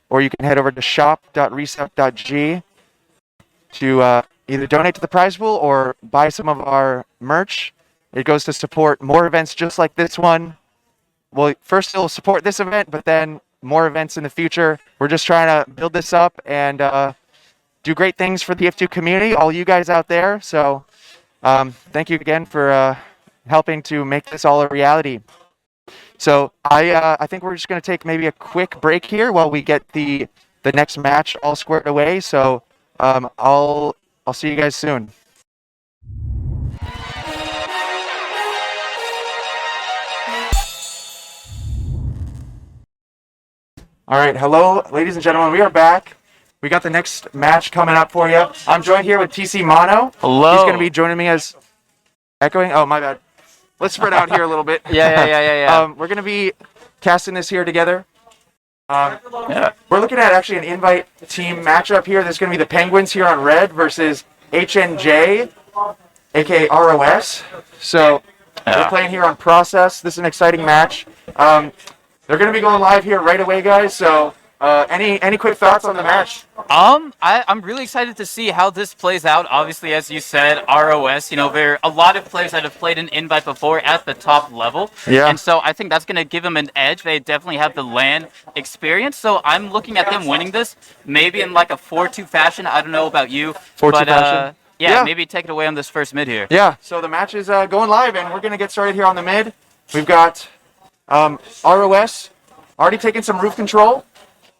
or you can head over to shop.resup.g to either donate to the prize pool or buy some of our merch. It goes to support more events just like this one. Well, first it'll support this event, but then more events in the future. We're just trying to build this up and do great things for the TF2 community, all you guys out there. So thank you again for helping to make this all a reality. So I think we're just going to take maybe a quick break here while we get the next match all squared away. So I'll see you guys soon. All right, hello, ladies and gentlemen. We are back. We got the next match coming up for you. I'm joined here with TC Mono. Hello. He's going to be joining me as echoing. Oh, my bad. Let's spread out here a little bit. Yeah. We're going to be casting this here together. Yeah. We're looking at actually an invite team matchup here. There's going to be the Penguins here on red versus HNJ, aka ROS. So we're playing here on Process. This is an exciting match. They're going to be going live here right away, guys. So any quick thoughts on the match? I'm really excited to see how this plays out. Obviously, as you said, ROS, there are a lot of players that have played an invite before at the top level. Yeah. And so I think that's going to give them an edge. They definitely have the LAN experience. So I'm looking at them winning this, maybe in like a 4-2 fashion. I don't know about you. 4-2 fashion? Yeah, maybe take it away on this first mid here. Yeah, so the match is going live, and we're going to get started here on the mid. We've got ROS already taking some roof control.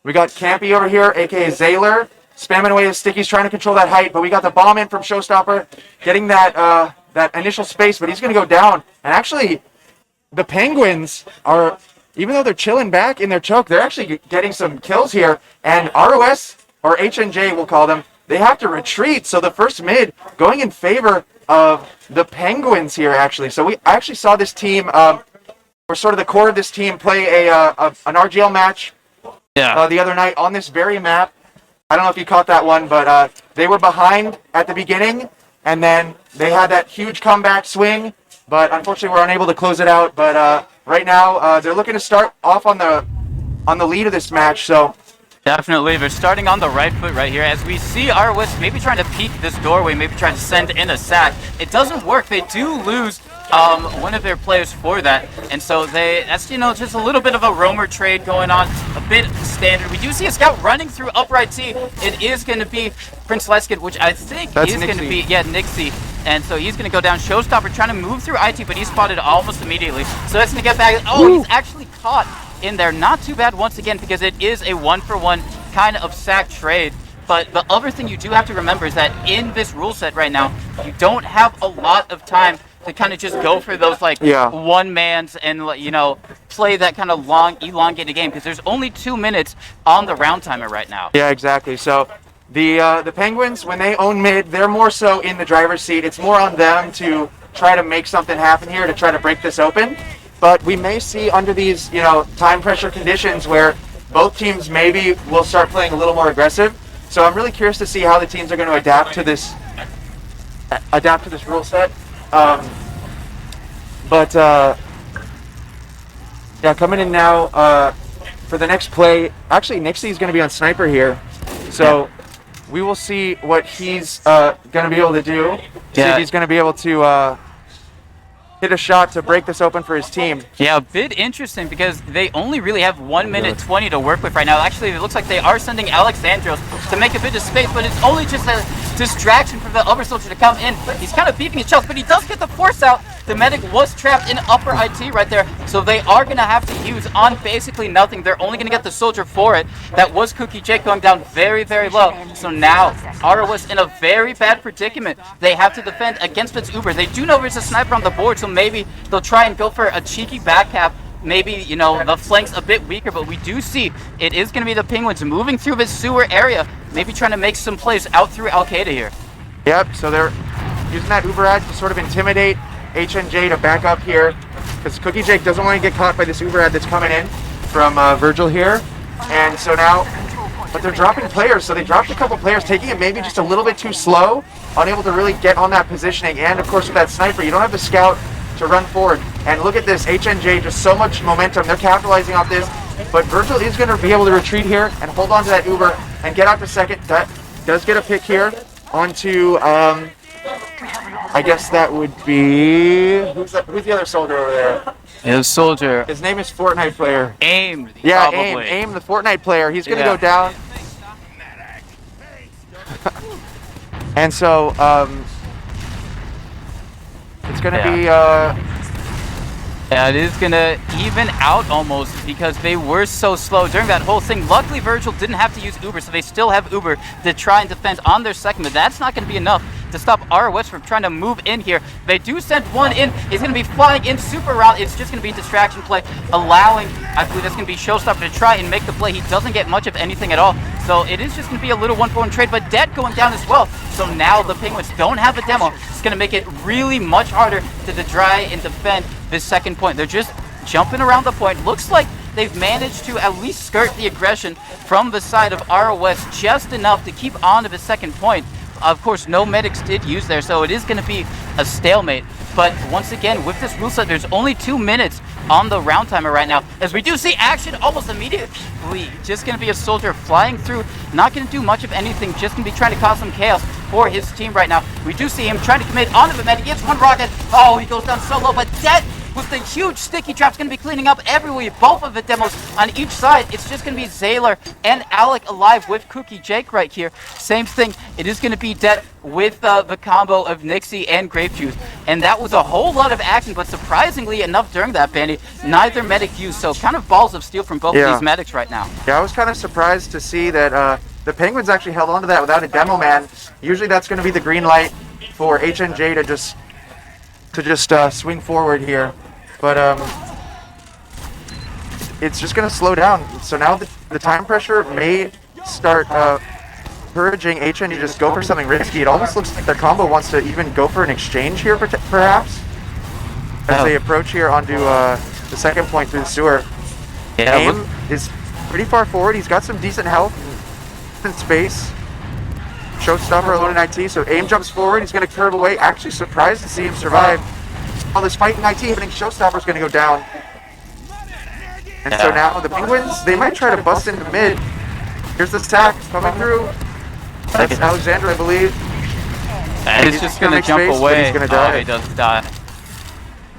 We got Campy over here, a.k.a. Zayler, spamming away his stickies, trying to control that height. But we got the bomb in from Showstopper, getting that initial space, but he's going to go down. And actually, the Penguins are, even though they're chilling back in their choke, they're actually getting some kills here. And ROS, or HNJ we'll call them, they have to retreat. So the first mid going in favor of the Penguins here, actually. So I actually saw this team, or sort of the core of this team, play an RGL match the other night on this very map. I don't know if you caught that one, but they were behind at the beginning, and then they had that huge comeback swing, but unfortunately we're unable to close it out. But right now they're looking to start off on the lead of this match. So definitely, they're starting on the right foot right here. As we see ROS maybe trying to peek this doorway, maybe trying to send in a sack. It doesn't work. They do lose one of their players for that, and so that's just a little bit of a roamer trade going on, a bit standard. We do see a scout running through upright T. It is going to be Prince Leskid, which I think is going to be Nixie, and so he's going to go down. Showstopper trying to move through IT, but he's spotted almost immediately. So that's going to get back. Oh, he's actually caught in there. Not too bad once again, because it is a 1-for-1 kind of sack trade. But the other thing you do have to remember is that in this rule set right now, you don't have a lot of time to kind of just go for those one-mans and play that kind of long, elongated game, because there's only 2 minutes on the round timer right now. yeah, exactly. So the Penguins, when they own mid, they're more so in the driver's seat. It's more on them to try to make something happen here, to try to break this open. But we may see under these time pressure conditions where both teams maybe will start playing a little more aggressive. So I'm really curious to see how the teams are going to adapt to this rule set. Coming in now for the next play. Actually, Nixie is going to be on sniper here, so we will see what he's going to be able to do. See if he's going to be able to hit a shot to break this open for his team. Yeah, a bit interesting, because they only really have 1 minute 20 to work with right now. Actually, it looks like they are sending Alexandros to make a bit of space, but it's only just a distraction for the upper soldier to come in. He's kind of beefing his chest, but he does get the force out. The medic was trapped in upper IT right there, so they are going to have to use on basically nothing. They're only going to get the soldier for it. That was Cookie Jake going down very, very low. So now ROS in a very bad predicament. They have to defend against its Uber. They do know there's a sniper on the board, so maybe they'll try and go for a cheeky back cap. Maybe, the flank's a bit weaker, but we do see it is going to be the Penguins moving through this sewer area, maybe trying to make some plays out through Al-Qaeda here. Yep, so they're using that Uber ad to sort of intimidate HNJ to back up here, because Cookie Jake doesn't want to get caught by this Uber ad that's coming in from Virgil here. And so now, but they're dropping players, so they dropped a couple players, taking it maybe just a little bit too slow, unable to really get on that positioning. And of course with that sniper, you don't have the scout to run forward. And look at this, HNJ, just so much momentum. They're capitalizing off this, but Virgil is going to be able to retreat here and hold on to that Uber and get out to second. That does get a pick here onto, I guess that would be, who's the other soldier over there? His soldier. His name is Fortnite player. Aim. Yeah, probably. Aim, the Fortnite player. He's going to go down. And so, it's going to be... Yeah, it is going to even out almost, because they were so slow during that whole thing. Luckily, Virgil didn't have to use Uber, so they still have Uber to try and defend on their second, but that's not going to be enough to stop ROS from trying to move in here. They do send one in. He's going to be flying in super around. It's just going to be a distraction play, allowing, I believe that's going to be Showstopper to try and make the play. He doesn't get much of anything at all. So it is just going to be a little 1-for-1 trade, but Dead going down as well. So now the Penguins don't have a demo. It's going to make it really much harder to try and defend this second point. They're just jumping around the point. Looks like they've managed to at least skirt the aggression from the side of ROS just enough to keep on to the second point. Of course, no medics did use there, so it is going to be a stalemate. But once again, with this rule set, there's only 2 minutes on the round timer right now, as we do see action almost immediately. Just going to be a soldier flying through, not going to do much of anything, just going to be trying to cause some chaos for his team right now. We do see him trying to commit onto the medic. He gets one rocket. Oh, he goes down solo, but Dead with the huge sticky trap's going to be cleaning up everywhere. Both of the demos on each side. It's just going to be Zaylor and Alec alive with Cookie Jake right here. Same thing. It is going to be Dead with the combo of Nixie and Grape Juice. And that was a whole lot of action, but surprisingly enough during that, Bandy, neither medic used. So kind of balls of steel from both of these medics right now. Yeah, I was kind of surprised to see that the Penguins actually held on to that without a demo man. Usually that's going to be the green light for HNJ to just swing forward here. But it's just going to slow down. So now the time pressure may start encouraging HN to just go for something risky. It almost looks like their combo wants to even go for an exchange here, perhaps, as they approach here onto the second point through the sewer. Yeah, Aim is pretty far forward. He's got some decent health and space. Showstopper alone in IT, so Aim jumps forward. He's going to curve away. Actually surprised to see him survive. All this fight in IT, I think Showstopper's going to go down. And so now the Penguins, they might try to bust into mid. Here's the stack coming through. That's Alexander, I believe. And he's just going to jump space, away. He's going to die. Oh, he does die.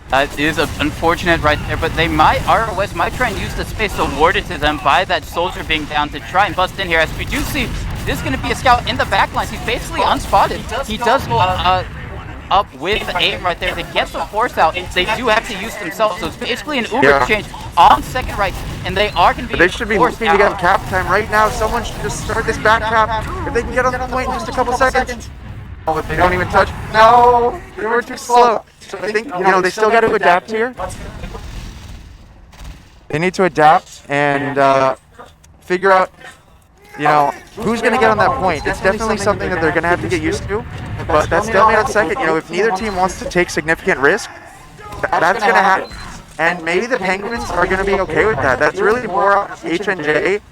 That is unfortunate right there, but they might, ROS might try and use the space awarded to them by that soldier being down to try and bust in here. As we do see, this is going to be a scout in the backlines. He's basically unspotted. He does up with Aim right there to get the force out. They do have to use themselves, so it's basically an Uber exchange on second right, and they are going to be They should be looking to get cap time right now. Someone should just start this back cap. If they can get on the point in just a couple seconds. Oh, but they don't even touch. No, they were too slow. So I think, they still got to adapt here. They need to adapt and figure out, who's going to get on that point. It's definitely something that they're going to have to get used to. But that's stalemate on second. If neither team wants to take significant risk, that's going to happen. And maybe the Penguins are going to be okay with that. That's really more on HNJ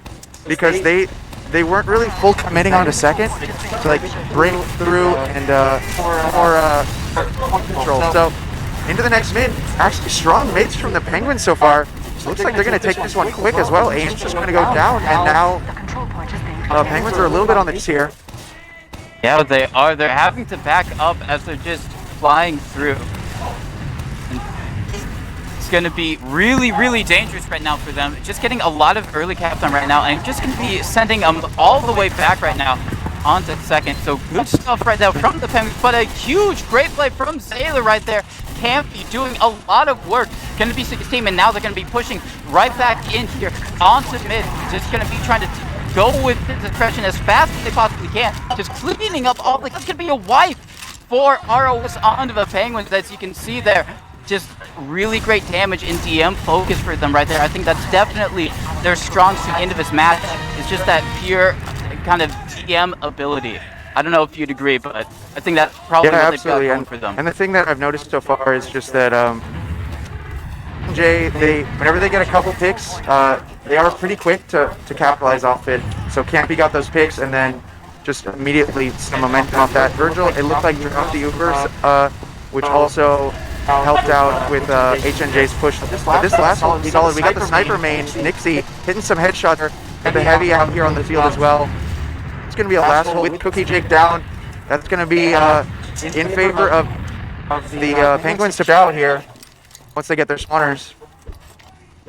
because they weren't really full committing on to second to break through and more control. So into the next mid, actually strong mids from the Penguins so far. So looks like they're going to take this one quick as well. Aim's just going to go down, and now Penguins are a little bit on the tier. Yeah, they are. They're having to back up as they're just flying through. And it's going to be really, really dangerous right now for them. Just getting a lot of early cap time right now, and just going to be sending them all the way back right now onto second. So good stuff right now from the Penguins, but a huge, great play from Zaylor right there. Campy doing a lot of work. Going to be 16, and now they're going to be pushing right back in here onto mid. Just going to be trying to go with discretion as fast as they possibly can. Just cleaning up all the... That's going to be a wipe for ROS onto the Penguins, as you can see there. Just really great damage in DM focus for them right there. I think that's definitely their strong suit into this match. It's just that pure kind of DM ability. I don't know if you'd agree, but I think that's probably what they've got going for them. And the thing that I've noticed so far is just that whenever they get a couple picks, they are pretty quick to capitalize off it. So Campy got those picks and then just immediately some momentum off that. Virgil, it looked like he dropped the Ubers, which also helped out with HNJ's push. But this last one was solid. We got the sniper main, Nixie, hitting some headshots, and the heavy out here on the field as well. It's going to be a last hole with Cookie Jake down. That's going to be in favor of the Penguins to out here once they get their spawners.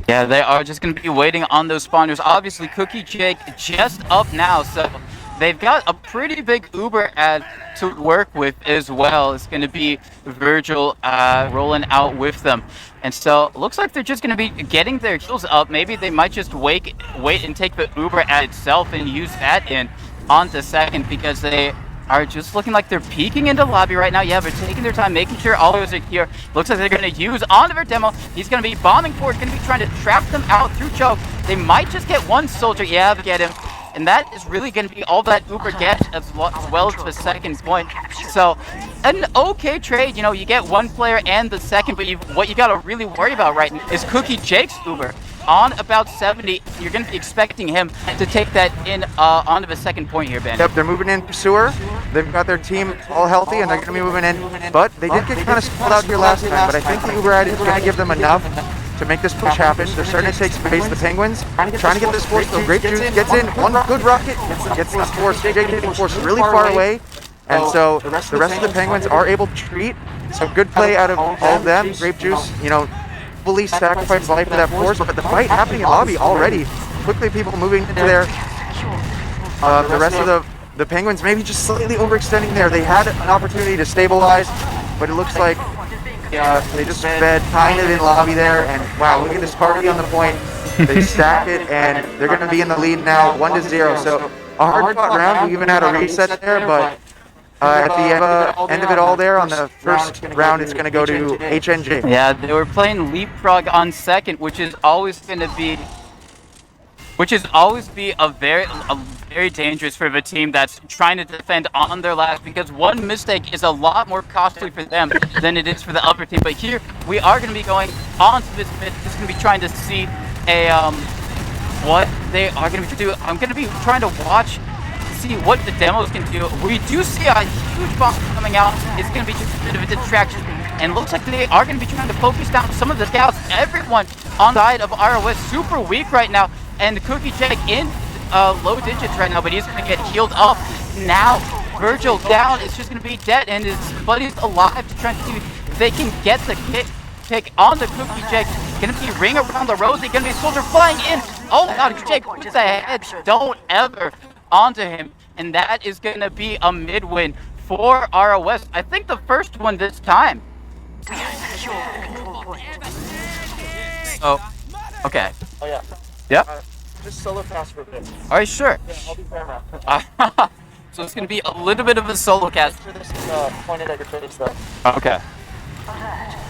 Yeah, they are just going to be waiting on those spawners. Obviously, Cookie Jake just up now, so they've got a pretty big Uber ad to work with as well. It's going to be Virgil rolling out with them. And so looks like they're just going to be getting their heals up. Maybe they might just wait and take the Uber ad itself and use that in onto second, because they are just looking like they're peeking into lobby right now. Yeah, they're taking their time, making sure all those are here. Looks like they're going to use Oliver Demo. He's going to be bombing forward, going to be trying to trap them out through choke. They might just get one soldier. Yeah, they get him. And that is really going to be all that Uber gets as well to the second point. So, an okay trade. You know, you get one player and the second, but what you got to really worry about right now is Cookie Jake's Uber. On about 70, you're going to be expecting him to take that in onto the second point here, Ben. Yep, they're moving in sewer. They've got their team all healthy, and they're going to be moving in. But they did get kind of split out here last time, but I think the Uber ID is going to give them enough to make this push happen. They're starting to take space. The Penguins trying to get this force. So Grape Juice gets in. One good rocket gets this force. Jake getting force really far away. And so the rest of the Penguins are able to treat. So good play out of all of them. Grape Juice, you know, fully sacrificed life for that force. But the fight happening in lobby already. Quickly people moving into there. The rest of the Penguins maybe just slightly overextending there. They had an opportunity to stabilize, but it looks like they just fed kind of in lobby there, and wow, look at this party on the point. They stack it, and they're going to be in the lead now, 1-0. So a hard-fought round. We even had a reset there, but at the end of it all there, on the first round, it's going to go to HNJ. Yeah, they were playing leapfrog on second, which is always going to be a very dangerous for the team that's trying to defend on their last, because one mistake is a lot more costly for them than it is for the other team. But here we are going to be going on to this mid. Just going to be trying to see what they are going to do. I'm going to be trying to watch, see what the demos can do. We do see a huge bomb coming out. It's going to be just a bit of a distraction, and looks like they are going to be trying to focus down some of the scouts. Everyone on the side of ROS super weak right now, and Cookie Jack in low digits right now, but he's going to get healed up. Now Virgil down. It's just going to be dead, and his buddy's alive to try to see if they can get the pick on the Cookie Jack. Going to be ring around the rosy. Going to be soldier flying in. Oh my God, Jake with the head. Don't ever onto him, and that is going to be a mid win for ROS. I think the first one this time. Oh, okay. Oh yeah. Yep. Just solo cast for a bit. All right, sure. Yeah, I'll be paramount. So it's going to be a little bit of a solo cast. This is pointed at your face though. Okay.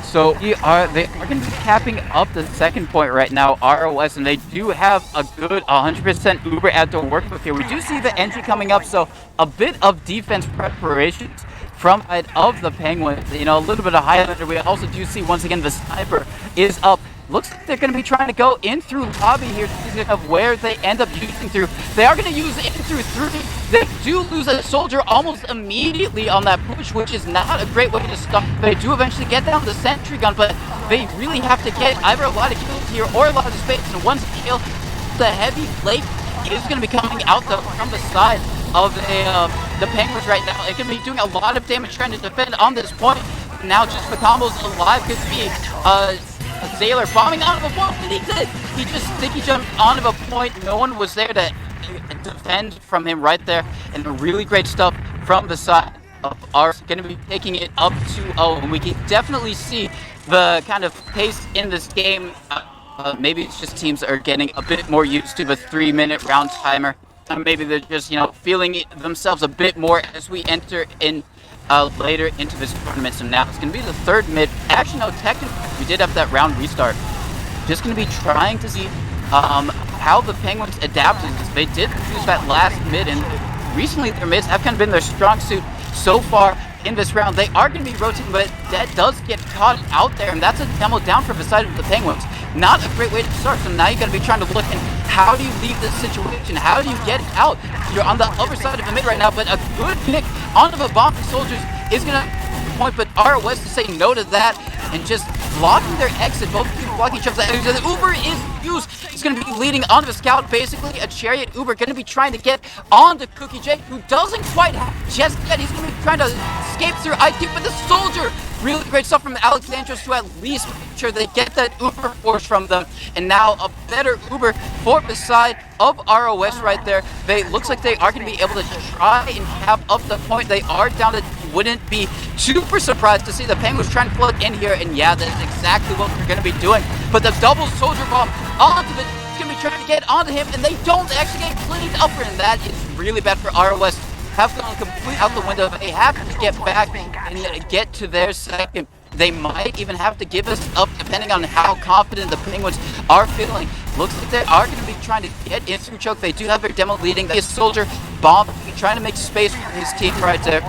So they are going to be capping up the second point right now, ROS, and they do have a good 100% Uber ad to work with here. We do see the entry coming up, so a bit of defense preparations from side of the Penguins. You know, a little bit of Highlander. We also do see once again the sniper is up. Looks like they're going to be trying to go in through lobby here of where they end up using through. They are going to use in through 3. They do lose a soldier almost immediately on that push, which is not a great way to start. They do eventually get down the sentry gun, but they really have to get either a lot of kills here or a lot of space. And once kill, the heavy flake is going to be coming out from the side of the Penguins right now. It's going to be doing a lot of damage trying to defend on this point. Now just the combos alive could be Sailor bombing out of a point, and he did. He just sticky jumped onto a point. No one was there to defend from him right there. And really great stuff from the side of ours. Going to be taking it up 2-0. And we can definitely see the kind of pace in this game. Maybe it's just teams are getting a bit more used to the 3-minute round timer. Maybe they're just, feeling themselves a bit more as we enter in later into this tournament. So now it's going to be the third mid. Actually, no, technically, we did have that round restart. Just going to be trying to see how the Penguins adapted. They did use that last mid, and recently their mids have kind of been their strong suit so far in this round. They are going to be rotating, but that does get caught out there, and that's a demo down from the side of the Penguins. Not a great way to start, so now you got to be trying to look at how do you leave this situation? How do you get out? You're on the other side of the mid right now, but a good pick onto the bomb for soldiers is going to point, but ROS to say no to that and just blocking their exit. Both people blocking each other's exit. The Uber is used. He's going to be leading onto the scout, basically a chariot Uber, going to be trying to get onto Cookie Jake, who doesn't quite have just yet. He's going to be trying to escape through IQ, but the soldier, really great stuff from Alexandros to at least make sure they get that Uber force from them. And now a better Uber for the side of ROS right there. Looks like they are going to be able to try and cap up the point. They are down to, wouldn't be super surprised to see the Penguins trying to plug in here. And yeah, that's exactly what they're going to be doing. But the double soldier bomb onto the, it's going to be trying to get onto him, and they don't actually get cleaned up, and that is really bad for ROS. have gone completely out the window. They have to get back and get to their second. They might even have to give us up depending on how confident the Penguins are feeling. Looks like they are going to be trying to get in through choke. They do have their demo leading. They soldier bomb, trying to make space for his team right there.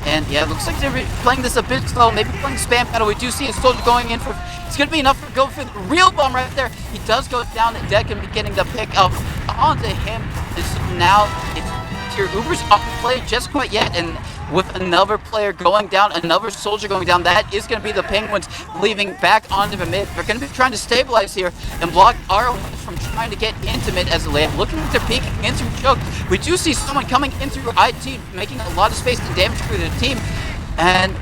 And yeah, it looks like they're playing this a bit slow, maybe playing spam battle. We do see a soldier going in for, it's going to be enough to go for the real bomb right there. He does go down the deck and be getting the pick up onto him. And so now it's your Ubers off the play just quite yet. And with another player going down, another soldier going down, that is going to be the Penguins leaving back onto the mid. They're going to be trying to stabilize here and block ROS from trying to get into mid as a LAN. Looking at their peeking in through choke. We do see someone coming in through IT, making a lot of space and damage for the team. And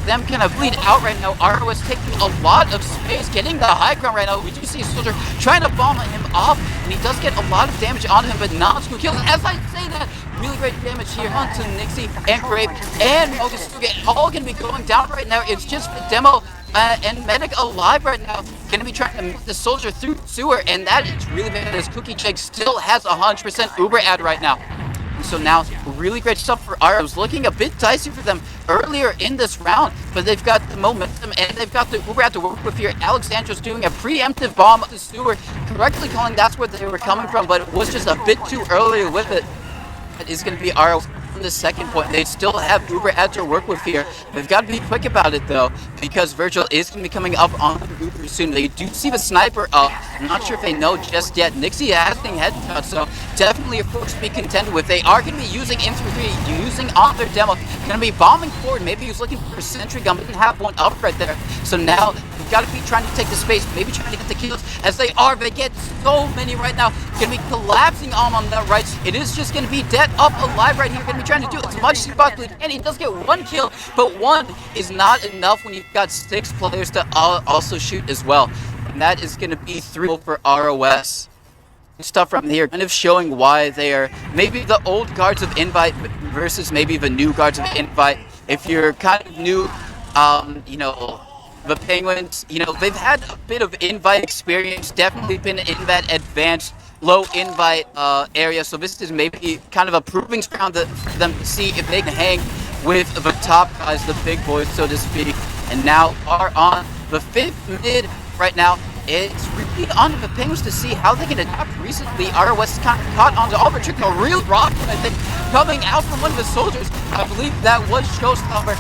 them kind of bleed out right now. ROS taking a lot of space, getting the high ground right now. We do see a soldier trying to bomb him off, and he does get a lot of damage on him, but not to kill. As I say that, really great damage here onto Nixie and Grape and Mogustuga, all going to be going down right now. It's just the demo and Medic alive right now. Going to be trying to make the soldier through sewer, and that is really bad as Cookie Check still has 100% Uber ad right now. So now, really great stuff for ROS. It was looking a bit dicey for them earlier in this round, but they've got the momentum and they've got the Uber out to work with here. Alexandro's doing a preemptive bomb to sewer, correctly calling that's where they were coming from, but it was just a bit too early with it. It is going to be ROS on the second point. They still have Uber out to work with here. They've got to be quick about it though, because Virgil is going to be coming up on Uber soon. They do see the sniper up. I'm not sure if they know just yet. Nixie has been headshot, so definitely a force to be contended with. They are going to be using in through 3, using on their demo. Going to be bombing forward. Maybe he's looking for a sentry gun, but didn't have one up right there. So now they've got to be trying to take the space, maybe trying to get the kills as they are. They get so many right now. Going to be collapsing on the right. It is just going to be dead up alive right here. Going to be trying to do as much as he possibly can. He does get one kill, but one is not enough when you've got 6 players to also shoot as well. And that is going to be 3 for ROS. Stuff from here, kind of showing why they are maybe the old guards of Invite versus maybe the new guards of Invite. If you're kind of new, you know, the Penguins, you know, they've had a bit of Invite experience, definitely been in that advanced low Invite area, so this is maybe kind of a proving ground for them to see if they can hang with the top guys, the big boys, so to speak. And now are on the 5th mid right now. It's really on the Penguins to see how they can adapt. Recently, ROS kind of caught onto Albert Trick, a real rock, I think, coming out from one of the soldiers. I believe that was Showstopper.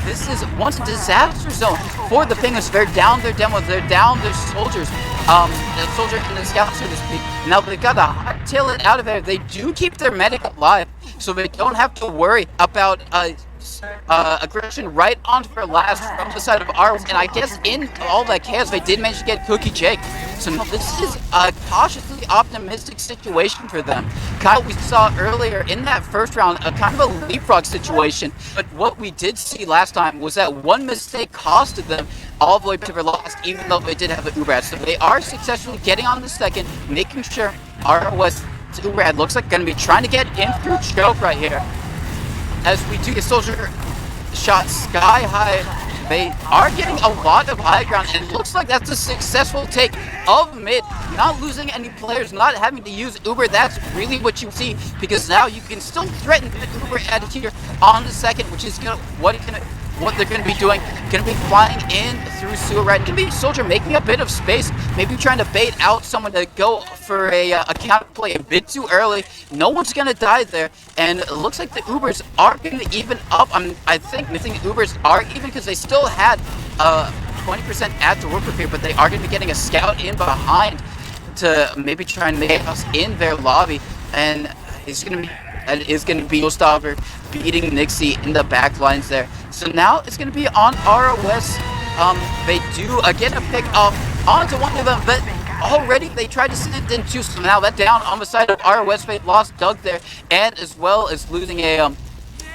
This is once a disaster zone for the Penguins. They're down their demo, they're down their soldiers. The soldier and the scout, so to speak. Now they've got to hightail it out of there. They do keep their medic alive, so they don't have to worry about aggression right onto their last from the side of ROS. And I guess in all that chaos, they did manage to get Cookie Jake. So now this is a cautiously optimistic situation for them. Kind of what we saw earlier in that first round, a kind of a leapfrog situation. But what we did see last time was that one mistake costed them all the way to their last, even though they did have the Uber ad. So they are successfully getting on the second, making sure ROS Uber ad looks like going to be trying to get in through choke right here. As we do get soldier shot sky high, they are getting a lot of high ground, and it looks like that's a successful take of mid. Not losing any players, not having to use Uber. That's really what you see, because now you can still threaten the Uber ad here on the second, which is what they're going to be doing. Going to be flying in through sewer right. Going to be soldier making a bit of space, maybe trying to bait out someone to go for a counter play a bit too early. No one's going to die there, and it looks like the Ubers are going to even up. I think Ubers are even because they still had 20% ad to work with here, but they are going to be getting a scout in behind to maybe try and make us in their lobby, and it's going to be Ostauber beating Nixie in the back lines there. So now it's going to be on ROS. They do again a pick up onto one of them, but already they tried to send in 2, so now that down on the side of ROS. They lost Doug there, and as well as losing a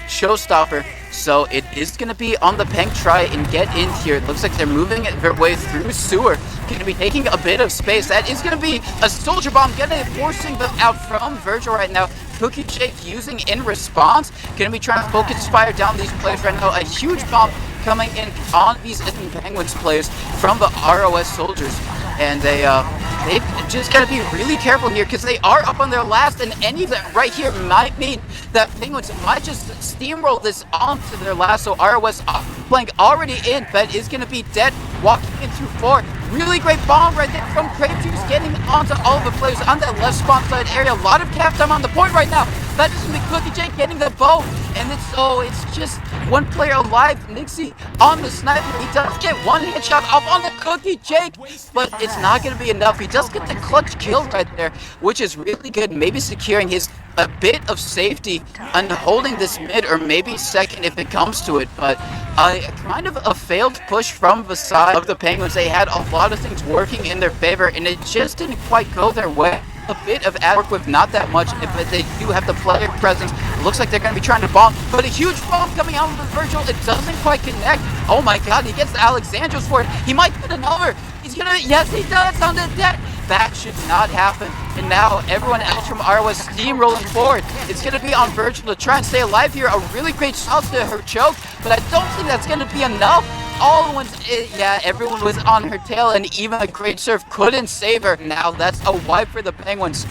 showstopper. So it is going to be on the Peng try and get in here. It looks like they're moving their way through sewer. Going to be taking a bit of space. That is going to be a soldier bomb. Going to be forcing them out from Virgil right now. Cookie Jake using in response. Going to be trying to focus fire down these players right now. A huge bomb coming in on these Penguins players from the ROS soldiers. and they've just got to be really careful here because they are up on their last, and any of that right here might mean that Penguins might just steamroll this onto their last. So ROS flank already in, but is going to be dead walking in through 4. Really great bomb right there from Crave2, getting onto all of the players on that left spawn side area. A lot of cap time on the point right now. That is going to be Cookie Jake getting the bow, and it's just one player alive. Nixie on the sniper. He does get one headshot off on the Cookie Jake, but it's not going to be enough. He does get the clutch kill right there, which is really good. Maybe securing his a bit of safety and holding this mid, or maybe second if it comes to it. But kind of a failed push from the side of the Penguins. They had a lot of things working in their favor, and it just didn't quite go their way. A bit of ad work with not that much, but they do have the player presence. It looks like they're going to be trying to bomb, but a huge bomb coming out of the virtual. It doesn't quite connect. Oh my god, he gets the Alexandros for it. He might get another. He's gonna, yes he does, on the deck. That should not happen. And now everyone else from ROS steamrolling forward. It's going to be on Virgil to try and stay alive here. A really great shot to her choke, but I don't think that's going to be enough. All the ones, yeah, everyone was on her tail, and even a great serve couldn't save her. Now that's a wipe for the Penguins.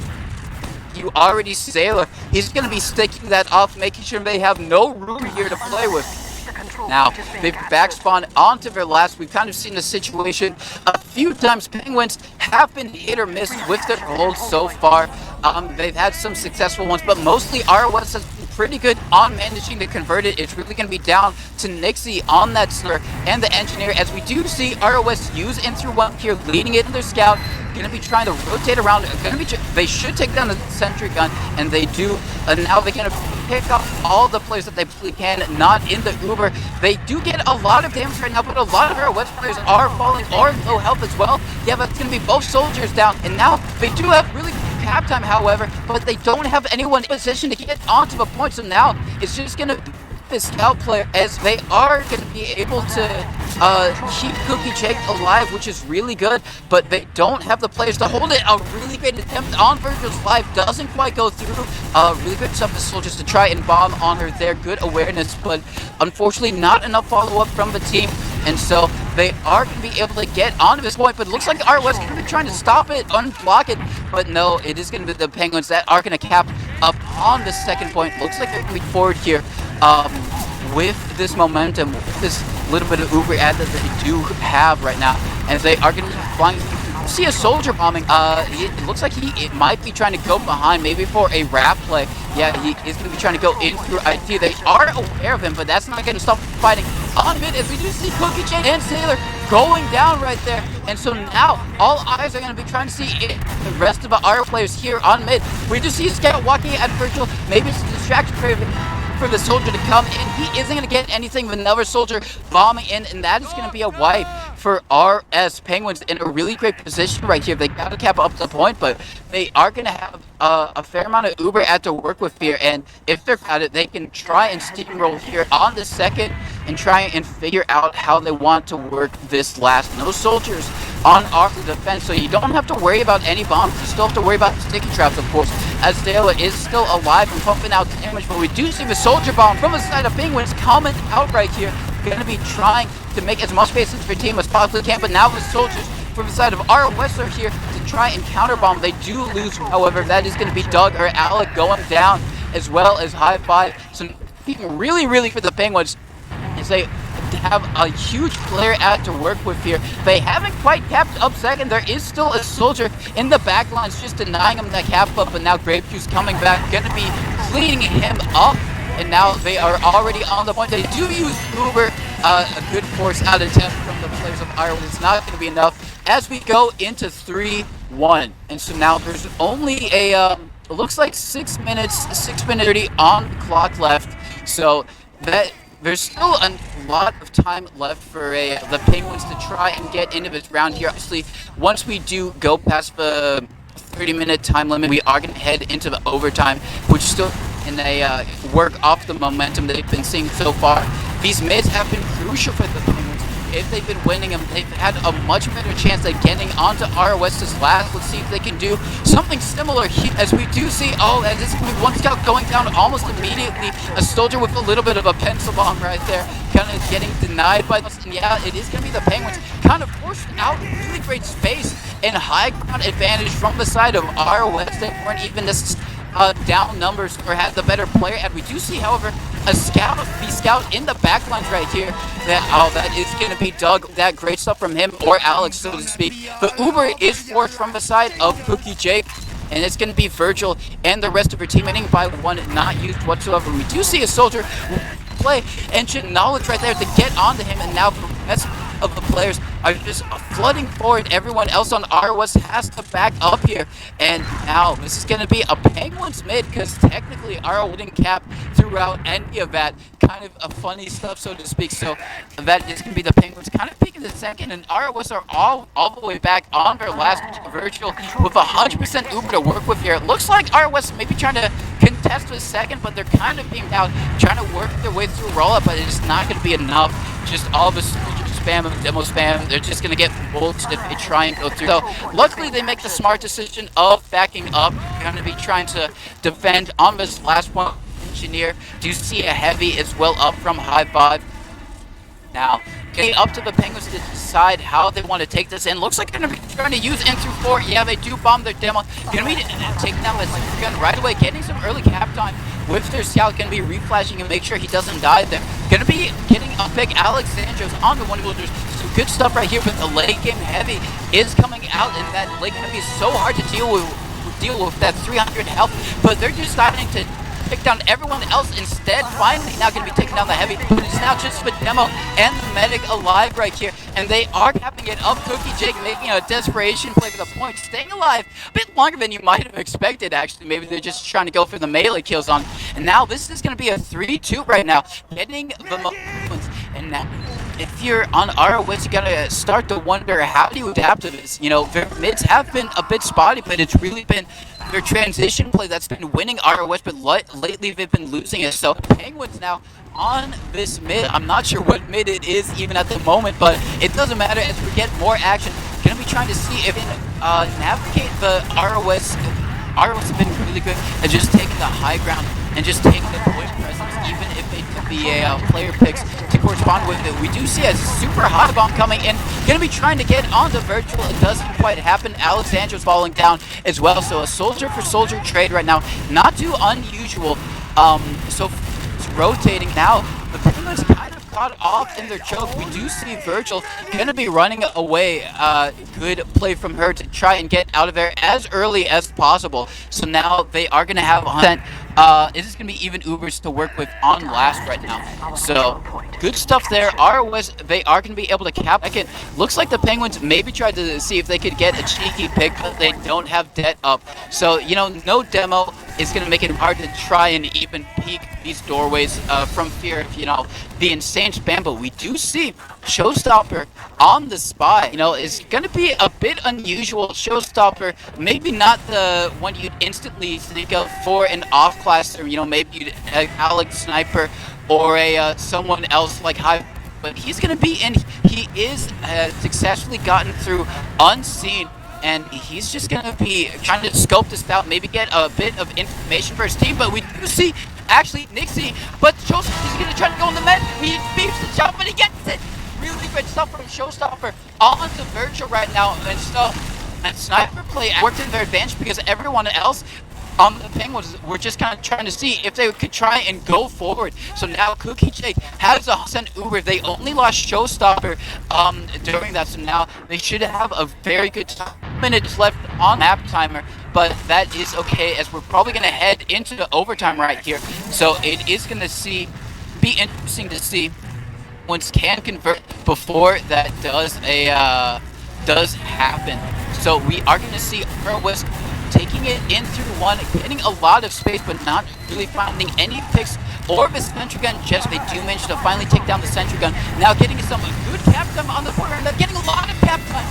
You already see Sailor. He's going to be sticking that off, making sure they have no room here to play with. Now, they've backspawned onto their last. We've kind of seen the situation a few times. Penguins have been hit or miss with their holds so far. They've had some successful ones, but mostly ROS has been pretty good on managing to convert it. It's really going to be down to Nixie on that slur and the engineer, as we do see ROS use in through 1 here, leading it in their scout. Going to be trying to rotate around. They should take down the sentry gun, and they do. And now they're going to pick up all the players that they can, not in the Uber. They do get a lot of damage right now, but a lot of ROS players are falling or low health as well. Yeah, but it's going to be both soldiers down, and now they do have really cap time, however, but they don't have anyone in position to get onto the point. So now it's just going to be the scout player, as they are going to be able to keep Cookie Jake alive, which is really good, but they don't have the players to hold it. A really great attempt on Virgil's life, doesn't quite go through. Really good stuff for soldiers to try and bomb on her there. Good awareness, but unfortunately not enough follow-up from the team, and so they are going to be able to get onto this point, but it looks like ROS is going to be trying to stop it, unblock it, but no, it is going to be the Penguins that are going to cap up on the second point. Looks like they're going to be forward here. With this momentum, with this little bit of Uber ad that they do have right now, and they are going to be flying. See a soldier bombing. It looks like it might be trying to go behind, maybe for a wrap play. Yeah, he is going to be trying to go in through IT. They are aware of him, but that's not going to stop fighting on mid, as we do see Cookie Jake and Sailor going down right there. And so now all eyes are going to be trying to see the rest of the RO players here on mid. We do see Scout walking at Virgil. Maybe it's a distraction for the soldier to come in. He isn't going to get anything with another soldier bombing in, and that is going to be a wipe for RS. Penguins in a really great position right here. They got to cap up the point, but they are going to have a fair amount of Uber at to work with here, and if they're at it, they can try and steamroll here on the second and try and figure out how they want to work this last. No soldiers on our defense, so you don't have to worry about any bombs. You still have to worry about the sticky traps, of course, as Dela is still alive and pumping out damage, but we do see the soldier bomb from the side of Penguins coming out right here. Going to be trying to make as much space into their team as possibly can, but now the soldiers from the side of ROS are here to try and counterbomb. They do lose, however. That is going to be Doug or Alec going down, as well as High Five. So really, really for the Penguins, is they have a huge player out to work with here. They haven't quite capped up second. There is still a soldier in the back lines just denying him that cap up, but now Grapejuice coming back, going to be cleaning him up. And now they are already on the point. They do use Uber, a good force out attempt from the players of Ireland. It's not going to be enough as we go into 3-1. And so now there's only a, it looks like 6 minutes, 6 minutes 30 on the clock left. So that there's still a lot of time left for the Penguins to try and get into this round here. Obviously, once we do go past the 30-minute time limit, we are going to head into the overtime, which still and they work off the momentum they've been seeing so far. These mids have been crucial for the Penguins. if they've been winning them, they've had a much better chance at getting onto ROS's last. Let's see if they can do something similar here, as we do see, as this is one scout going down almost immediately. A soldier with a little bit of a pencil bomb right there, kind of getting denied by this. And yeah, it is going to be the Penguins kind of forced out really great space and high ground advantage from the side of ROS. They weren't even this down numbers or had the better player. And we do see, however, the scout in the back lines right here. That is going to be Doug. That great stuff from him, or Alex, so to speak. The Uber is forced from the side of Cookie Jake, and it's going to be Virgil and the rest of her team, winning by one, not used whatsoever. We do see a soldier play engine knowledge right there to get onto him, and now the rest of the players are just flooding forward. Everyone else on ROS has to back up here, and now this is going to be a Penguins mid, because technically ROS didn't cap throughout any of that. Kind of a funny stuff, so to speak. So that is going to be the Penguins kind of peeking the second, and ROS are all the way back on their last Virtual with 100% Uber to work with here. It looks like ROS maybe trying to contest the second, but they're kind of being out, trying to work their way through roll-up, but it's not going to be enough. Just all of a spam and demo spam. They're just going to get bolted if they try and go through. So luckily they make the smart decision of backing up. They're going to be trying to defend on this last one. Engineer. Do you see a heavy as well up from high five? Now, getting up to the Penguins to decide how they want to take this in. Looks like they're going to be trying to use in through 4. Yeah, they do bomb their demo. Going to be taking down this gun right away, getting some early cap time with their scout. Going to be reflashing and make sure he doesn't die there. Going to be getting a big Alexandros on the one who there's some good stuff right here, but the late game heavy is coming out, and that late going to be so hard to deal with that 300 health, but they're just starting to pick down everyone else instead. Finally now going to be taking down the heavy, but it's now just the demo and the medic alive right here, and they are capping it up. Cookie Jake making a desperation play for the point, staying alive a bit longer than you might have expected. Actually, maybe they're just trying to go for the melee kills on, and now this is going to be a 3-2 right now, getting the moments. And now if you're on ROS, you gotta start to wonder, how do you adapt to this? You know, their mids have been a bit spotty, but it's really been their transition play that's been winning ROS, but lately they've been losing it. So Penguins now on this mid. I'm not sure what mid it is even at the moment, but it doesn't matter as we get more action. Gonna be trying to see if we can navigate the ROS. ROS have been really good at just taking the high ground and just taking the voice presence, even if they took the player picks to correspond with it. We do see a super hot bomb coming in. Gonna be trying to get onto Virtual. It doesn't quite happen. Alexandro's falling down as well. So a soldier for soldier trade right now. Not too unusual. So it's rotating now. The Penguins kind of got off in their choke. We do see Virgil gonna be running away. Good play from her to try and get out of there as early as possible. So now they are gonna have it is going to be even Ubers to work with on last right now. So, good stuff there. ROS, they are going to be able to cap it. Looks like the Penguins maybe tried to see if they could get a cheeky pick, but they don't have debt up. So, you know, no demo is going to make it hard to try and even peek these doorways from fear of, you know, the insane spam. But we do see Showstopper on the spot. You know, is going to be a bit unusual. Showstopper, maybe not the one you'd instantly think of for an off-class, or, you know, maybe you'd Alex Sniper or a someone else like High. But he's going to be in. He is successfully gotten through unseen, and he's just going to be trying to scope this out, maybe get a bit of information for his team. But we do see, actually, Nixie, but Showstopper is going to try to go on the med. He beeps the jump, but he gets it. Really good stuff from Showstopper on the Virtual right now. And so, that Sniper play worked in their advantage, because everyone else on the Penguins were just kind of trying to see if they could try and go forward. So now Cookie Jake has a sent Uber. They only lost Showstopper during that, so now they should have a very good time. Minutes left on map timer, but that is okay, as we're probably going to head into the overtime right here. So it is going to be interesting to see once can convert before that does happen. So we are going to see ROS taking it in through one, getting a lot of space, but not really finding any picks or the sentry gun. Just they do manage to finally take down the sentry gun. Now getting some good cap time on the corner, and they're getting a lot of cap time.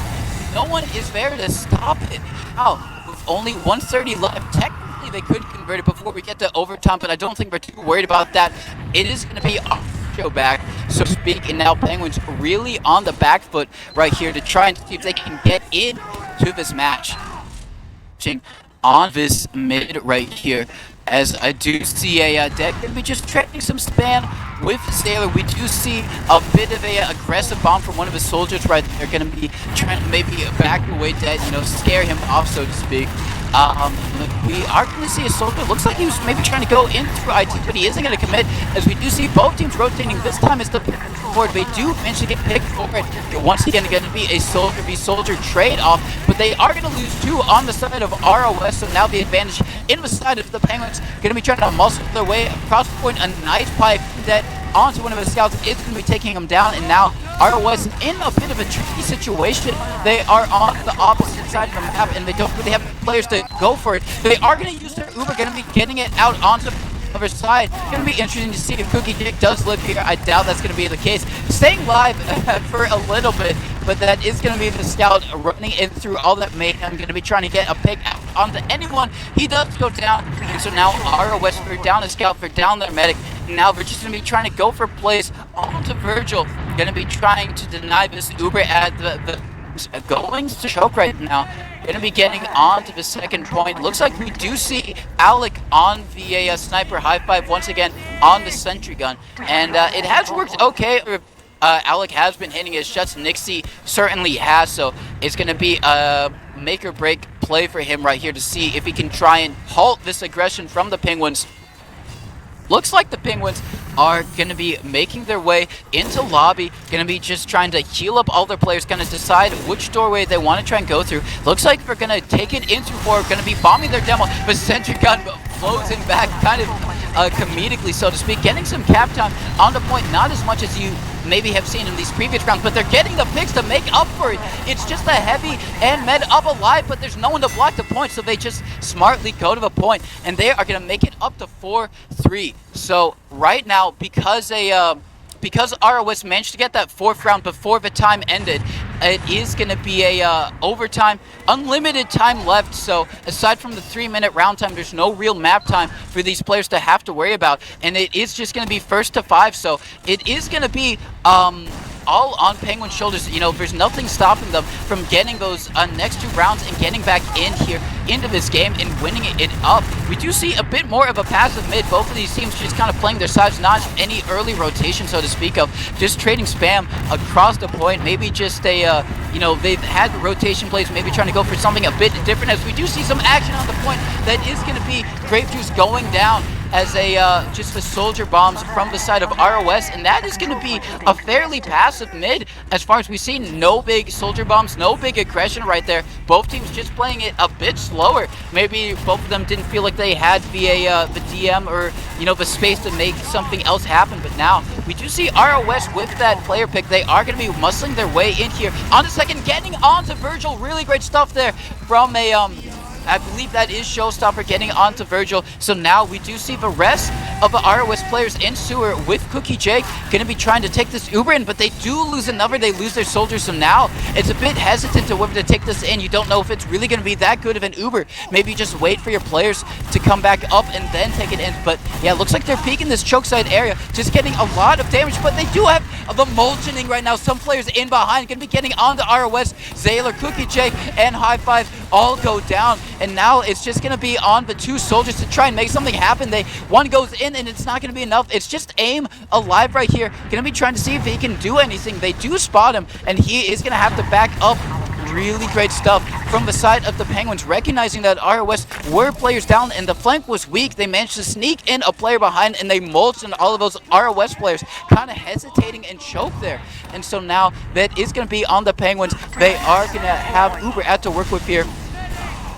No one is there to stop it. Now, with only 130 left, technically they could convert it before we get to overtime, but I don't think we're too worried about that. It is going to be a mojo back, so to speak, and now Penguins really on the back foot right here to try and see if they can get into this match. On this mid right here, as I do see a deck going to be just trading some spam with Sailor. We do see a bit of a aggressive bomb from one of his soldiers right there. Going to be trying to maybe back away dead, you know, scare him off, so to speak. We are going to see a soldier. Looks like he was maybe trying to go in through IT, but he isn't going to commit, as we do see both teams rotating. This time it's the pick forward. They do manage to get picked forward. Once again, going to be a soldier v soldier trade off, but they are going to lose two on the side of ROS. So now the advantage in the side of the Penguins, going to be trying to muscle their way across the point. A nice pipe that onto one of the scouts is going to be taking him down, and now ROS in a bit of a tricky situation. They are on the opposite side of the map, and they don't really have players to go for it. They are going to use their Uber, going to be getting it out onto the other side. Going to be interesting to see if Cookie Dick does live here. I doubt that's going to be the case. Staying live for a little bit, but that is going to be the scout running in through all that mayhem. Going to be trying to get a pick out onto anyone. He does go down, and so now ROS for down a scout, for down their medic. Now we're just going to be trying to go for plays onto Virgil. Going to be trying to deny this Uber at the going to choke right now. Going to be getting on to the second point. Looks like we do see Alec on the sniper high five once again on the sentry gun. And it has worked okay. Alec has been hitting his shots. Nixie certainly has. So it's going to be a make or break play for him right here to see if he can try and halt this aggression from the Penguins. Looks like the Penguins are going to be making their way into lobby, going to be just trying to heal up all their players, going to decide which doorway they want to try and go through. Looks like they're going to take it into forward, going to be bombing their demo, but sentry gun flows in back kind of comedically, so to speak, getting some cap time on the point, not as much as you maybe have seen in these previous rounds, but they're getting the picks to make up for it. It's just a heavy and med up alive, but there's no one to block the point, so they just smartly go to the point, and they are going to make it up to 4-3. So right now, because ROS managed to get that fourth round before the time ended, it is going to be a overtime, unlimited time left. So aside from the 3-minute round time, there's no real map time for these players to have to worry about, and it is just going to be 1st to 5. So it is going to be all on Penguin's shoulders. You know, there's nothing stopping them from getting those next 2 rounds and getting back in here into this game and winning it up. We do see a bit more of a passive mid. Both of these teams just kind of playing their sides, not any early rotation, so to speak, of just trading spam across the point. Maybe just a, you know, they've had the rotation plays, maybe trying to go for something a bit different, as we do see some action on the point. That is going to be Grape Juice going down as a just the soldier bombs from the side of ROS, and that is going to be a fairly passive mid as far as we see. No big soldier bombs, no big aggression right there. Both teams just playing it a bit slower. Maybe both of them didn't feel like they had the DM or, you know, the space to make something else happen, but now we do see ROS with that player pick. They are going to be muscling their way in here on the second, getting onto Virgil. Really great stuff there from a I believe that is Showstopper getting onto Virgil. So now we do see the rest of the ROS players in sewer with Cookie Jake going to be trying to take this Uber in, but they do lose another. They lose their soldiers, so now it's a bit hesitant to whether to take this in. You don't know if it's really going to be that good of an Uber. Maybe just wait for your players to come back up and then take it in. But yeah, looks like they're peeking this choke side area, just getting a lot of damage, but they do have the mulching right now. Some players in behind going to be getting onto ROS. Zaylor, Cookie Jake, and High Five all go down. And now it's just going to be on the 2 soldiers to try and make something happen. One goes in, and it's not going to be enough. It's just AIM alive right here. Going to be trying to see if he can do anything. They do spot him, and he is going to have to back up. Really great stuff from the side of the Penguins, recognizing that ROS were players down and the flank was weak. They managed to sneak in a player behind, and they mulched on all of those ROS players, kind of hesitating and choke there. And so now that is going to be on the Penguins. They are going to have Uber at to work with here.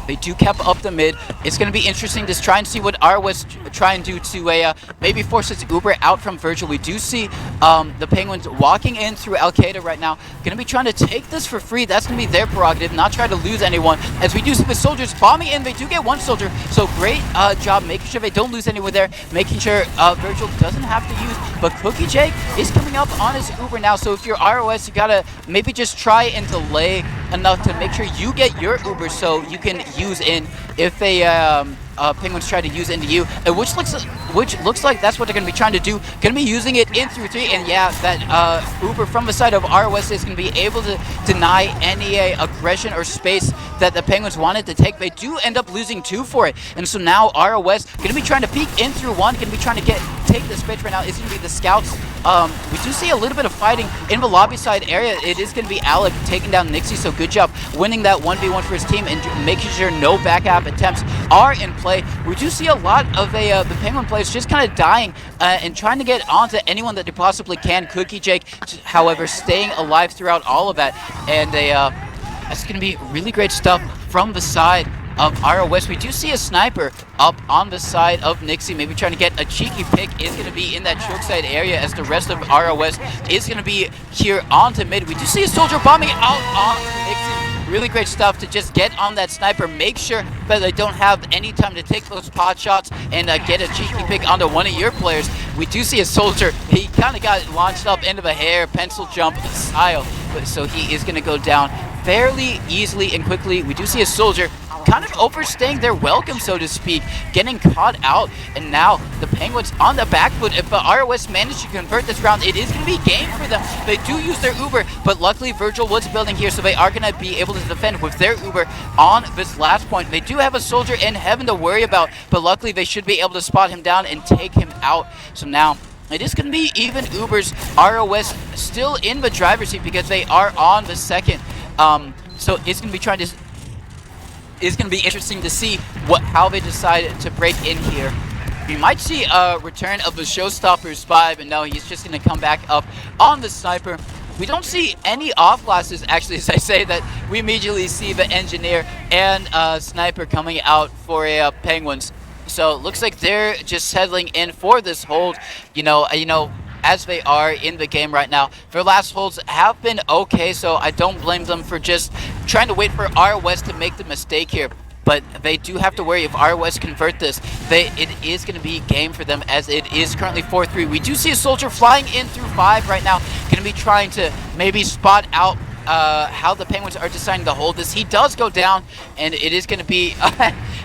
They do cap up the mid. It's going to be interesting to try and see what ROS try and do to maybe force its Uber out from Virgil. We do see the Penguins walking in through Al-Qaeda right now. Going to be trying to take this for free. That's going to be their prerogative, not try to lose anyone. As we do see the soldiers bombing in, they do get 1 soldier. So great job making sure they don't lose anyone there, making sure Virgil doesn't have to use. But Cookie Jake is coming up on his Uber now. So if you're ROS, you got to maybe just try and delay enough to make sure you get your Uber so you can use in if they Penguins try to use into you, which which looks like that's what they're going to be trying to do. Going to be using it in through 3, and yeah, that Uber from the side of ROS is going to be able to deny any aggression or space that the Penguins wanted to take. They do end up losing 2 for it, and so now ROS going to be trying to peek in through 1, going to be trying to take the space right now. It's going to be the scouts. We do see a little bit of fighting in the lobby side area. It is going to be Alec taking down Nixie, so good job winning that 1v1 for his team and making sure no backup attempts are in play. We do see a lot of the Penguin players just kind of dying and trying to get onto anyone that they possibly can. Cookie Jake, however, staying alive throughout all of that, and that's going to be really great stuff from the side of ROS. We do see a sniper up on the side of Nixie, maybe trying to get a cheeky pick. Is going to be in that choke side area as the rest of ROS is going to be here onto mid. We do see a soldier bombing out on Nixie. Really great stuff to just get on that sniper, make sure that they don't have any time to take those pot shots and get a cheeky pick onto one of your players. We do see a soldier. He kind of got launched up into the hair, pencil jump style, so he is going to go down fairly easily and quickly. We do see a soldier kind of overstaying their welcome, so to speak, getting caught out, and now the Penguins on the back foot. If the ROS manage to convert this round, it is going to be game for them. They do use their Uber, but luckily Virgil Wood's building here, so they are going to be able to defend with their Uber on this last point. They do have a soldier in heaven to worry about, but luckily they should be able to spot him down and take him out. So now it is going to be even Ubers. ROS still in the driver's seat because they are on the second. So it's going to be trying to... It's going to be interesting to see how they decide to break in here. We might see a return of the Showstopper spy, but no, he's just going to come back up on the sniper. We don't see any off glasses, actually, as I say that. We immediately see the engineer and sniper coming out for a Penguins. So it looks like they're just settling in for this hold. You know, as they are in the game right now. Their last holds have been okay, so I don't blame them for just trying to wait for ROS to make the mistake here. But they do have to worry if ROS convert this. It is going to be game for them, as it is currently 4-3. We do see a soldier flying in through 5 right now. Going to be trying to maybe spot out how the Penguins are deciding to hold this. He does go down, and it is going to be...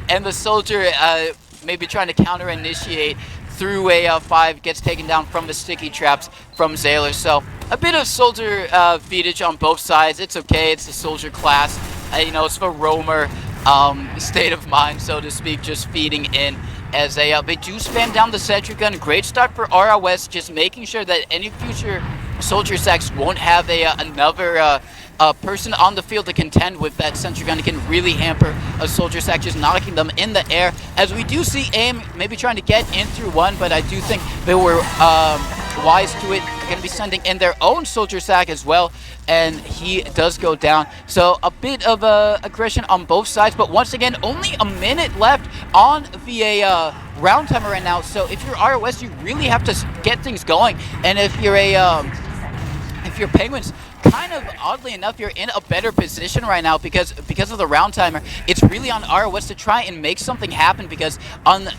and the soldier maybe trying to counter-initiate through a 5, gets taken down from the sticky traps from Zaylor. So a bit of soldier feedage on both sides. It's okay. It's the soldier class. It's the roamer state of mind, so to speak, just feeding in as they do spam down the sentry gun. Great start for ROS, just making sure that any future soldier sacks won't have another person on the field to contend with. That sentry gun can really hamper a soldier sack, just knocking them in the air. As we do see AIM maybe trying to get in through 1, but I do think they were wise to it. They're going to be sending in their own soldier sack as well, and he does go down. So a bit of aggression on both sides, but once again, only a minute left on the round timer right now. So if you're ROS, you really have to get things going, and if you're Penguins, kind of oddly enough, you're in a better position right now because of the round timer. It's really on ROS to try and make something happen, because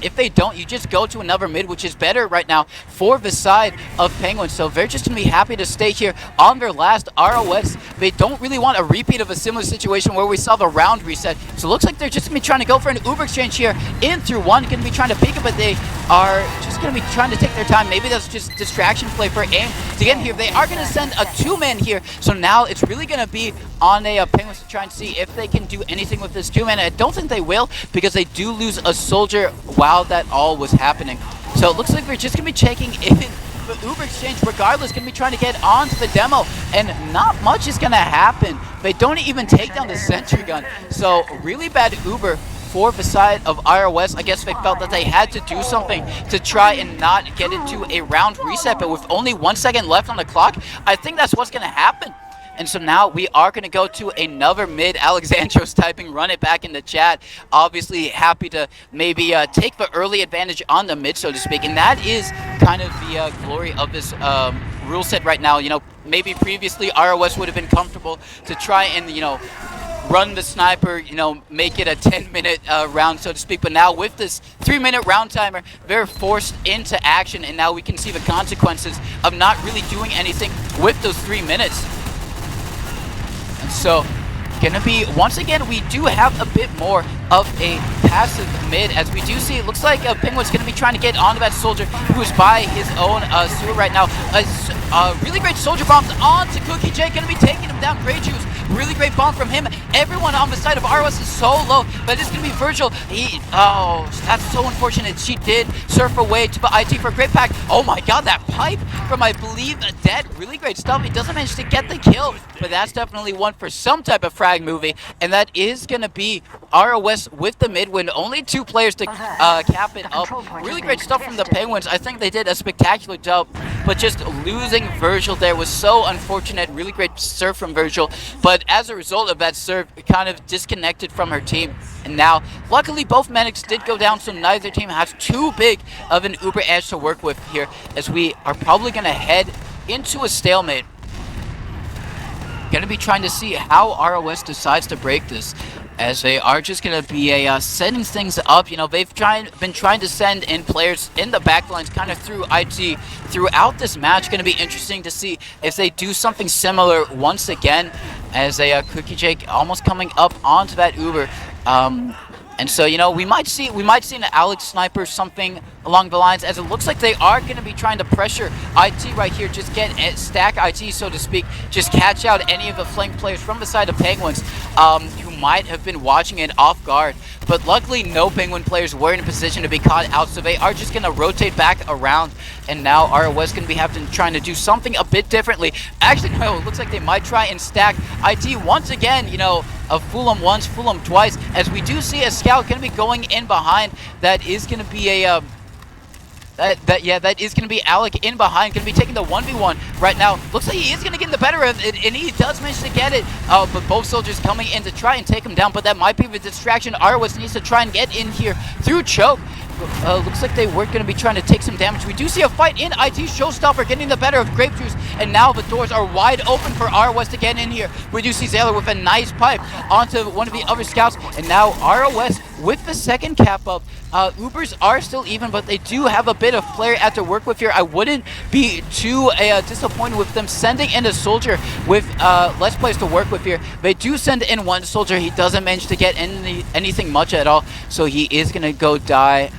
if they don't, you just go to another mid, which is better right now for the side of Penguins. So they're just going to be happy to stay here on their last. ROS, they don't really want a repeat of a similar situation where we saw the round reset. So it looks like they're just going to be trying to go for an Uber exchange here in through 1. Going to be trying to peek it, but they are just going to be trying to take their time. Maybe that's just distraction play for AIM to get in here. They are going to send a 2-man here. So now it's really going to be on a Penguins to try and see if they can do anything with this 2-man. I don't think they will, because they do lose a soldier while that all was happening. So it looks like we're just going to be checking in the Uber exchange regardless. Going to be trying to get onto the demo, and not much is going to happen. They don't even take down the sentry gun. So really bad Uber for the side of ROS. I guess they felt that they had to do something to try and not get into a round reset, but with only 1 second left on the clock, I think that's what's going to happen. And so now we are going to go to another mid. Alexandros typing, run it back in the chat. Obviously happy to maybe take the early advantage on the mid, so to speak. And that is kind of the glory of this rule set right now. Maybe previously ROS would have been comfortable to try and, run the sniper, make it a 10-minute round, so to speak. But now with this 3-minute round timer, they're forced into action, and now we can see the consequences of not really doing anything with those 3 minutes. And so gonna be, once again, we do have a bit more of a passive mid, as we do see, it looks like Penguin's gonna be trying to get onto that soldier who is by his own sewer right now. Really great soldier bombs onto Cookie J, gonna be taking him down. Grey Juice, really great bomb from him. Everyone on the side of ROS is so low, but it's gonna be Virgil. Oh, that's so unfortunate. She did surf away to the IT for a great pack. Oh my god, that pipe from, I believe, Dead. Really great stuff. He doesn't manage to get the kill, but that's definitely one for some type of frag movie, and that is gonna be ROS with the mid win. Only 2 players to cap it up. Really great stuff from the Penguins. I think they did a spectacular job, but just losing Virgil there was so unfortunate. Really great serve from Virgil, but as a result of that serve, kind of disconnected from her team. And now, luckily, both medics did go down, so neither team has too big of an uber edge to work with here, as we are probably going to head into a stalemate. Going to be trying to see how ROS decides to break this, as they are just going to be setting things up. You know, they've been trying to send in players in the backlines kind of through IT throughout this match. Going to be interesting to see if they do something similar once again, as a Cookie Jake almost coming up onto that Uber. And so, you know, we might see an Alex sniper, something along the lines, as it looks like they are going to be trying to pressure IT right here, just get stack IT, so to speak, just catch out any of the flank players from the side of Penguins who might have been watching it off guard. But luckily, no Penguin players were in a position to be caught out, so they are just going to rotate back around. And now ROS going to be trying to do something a bit differently. Actually, no, it looks like they might try and stack IT once again, you know, fool them once, fool them twice, as we do see a scout going to be going in behind. That is going to be a that is going to be Alec in behind, going to be taking the 1v1 right now. Looks like he is going to get the better of it, and he does manage to get it. But both soldiers coming in to try and take him down, but that might be the distraction. ROS needs to try and get in here through choke. Looks like they were going to be trying to take some damage. We do see a fight in IT. Showstopper getting the better of Grape Juice, and now the doors are wide open for ROS to get in here. We do see Zaylor with a nice pipe onto one of the other scouts, and now ROS with the second cap up. Ubers are still even, but they do have a bit of player at to work with here. I wouldn't be too disappointed with them sending in a soldier with less players to work with here. They do send in one soldier. He doesn't manage to get anything much at all, so he is going to go die.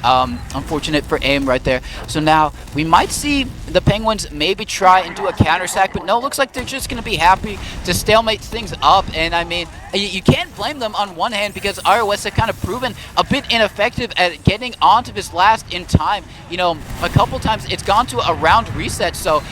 Unfortunate for aim right there. So now we might see the Penguins maybe try and do a counter sack, but no, looks like they're just going to be happy to stalemate things up. And I mean, you can't blame them on one hand, because ROS have kind of proven a bit ineffective at getting onto this last in time. You know, a couple times it's gone to a round reset, so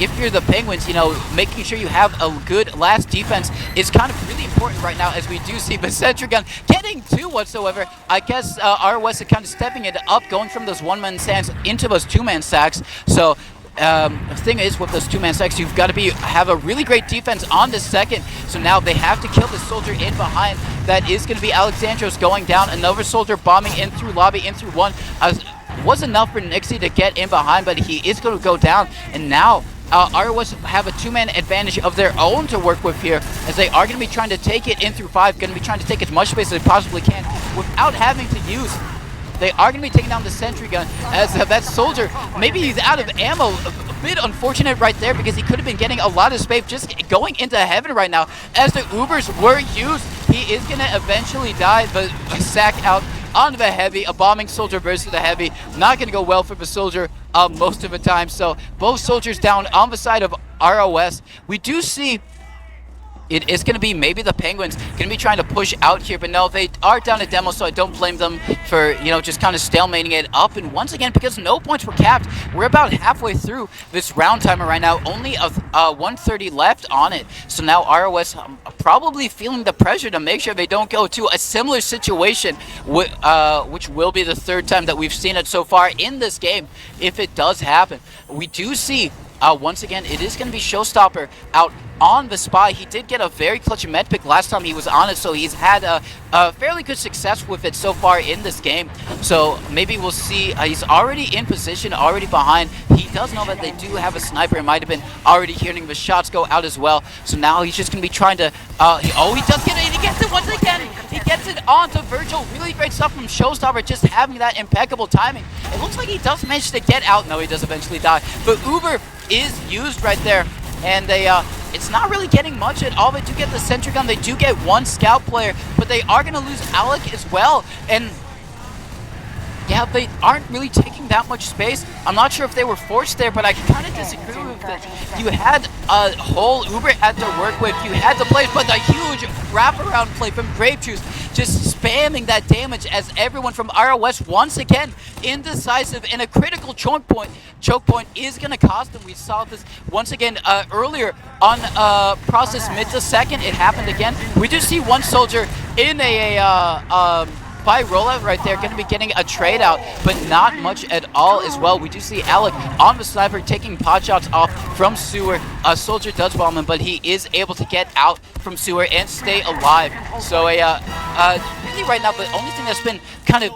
if you're the Penguins, you know, making sure you have a good last defense is kind of really important right now, as we do see the sentry gun getting 2 whatsoever. I guess ROS are kind of stepping it up, going from those 1-man stacks into those 2-man stacks. So the thing is, with those 2-man stacks, you've got to have a really great defense on the second. So now they have to kill the soldier in behind. That is going to be Alexandros going down. Another soldier bombing in through lobby, in through one. Was enough for Nixie to get in behind, but he is going to go down. And now ROS have a 2-man advantage of their own to work with here, as they are going to be trying to take it in through 5, going to be trying to take as much space as they possibly can without having to use. They are going to be taking down the sentry gun, as that soldier, maybe he's out of ammo. A bit unfortunate right there, because he could have been getting a lot of space just going into heaven right now. As the Ubers were used, he is going to eventually die, but a sack out onto the heavy. A bombing soldier versus the heavy. Not going to go well for the soldier most of the time. So both soldiers down on the side of ROS. We do see it is going to be maybe the Penguins going to be trying to push out here, but no, they are down a demo, so I don't blame them for, you know, just kind of stalemating it up. And once again, because no points were capped, we're about halfway through this round timer right now, only 130 left on it. So now ROS probably feeling the pressure to make sure they don't go to a similar situation, which will be the 3rd time that we've seen it so far in this game, if it does happen. We do see once again, it is going to be Showstopper out on the spy. He did get a very clutch med pick last time he was on it, so he's had a fairly good success with it so far in this game. So maybe we'll see. He's already in position, already behind. He does know that they do have a sniper. It might have been already hearing the shots go out as well. So now he's just going to be trying to... he does get it. He gets it once again. He gets it onto Virgil. Really great stuff from Showstopper, just having that impeccable timing. It looks like he does manage to get out. No, he does eventually die. But Uber is used right there, and they it's not really getting much at all. They do get the sentry gun, they do get one scout player, but they are going to lose Alec as well. And yeah, they aren't really taking that much space. I'm not sure if they were forced there, but I kind of disagree with that. You had a whole Uber had to work with. You had the plays, but the huge wraparound play from Grape Juice, just spamming that damage as everyone from ROS once again indecisive, and a critical choke point is going to cost them. We saw this once again earlier on process mid to second. It happened again. We do see one soldier in a by rollout right there, going to be getting a trade out, but not much at all as well. We do see Alec on the sniper taking pot shots off from Sewer. A soldier does bomb him, but he is able to get out from Sewer and stay alive. So really right now, the only thing that's been kind of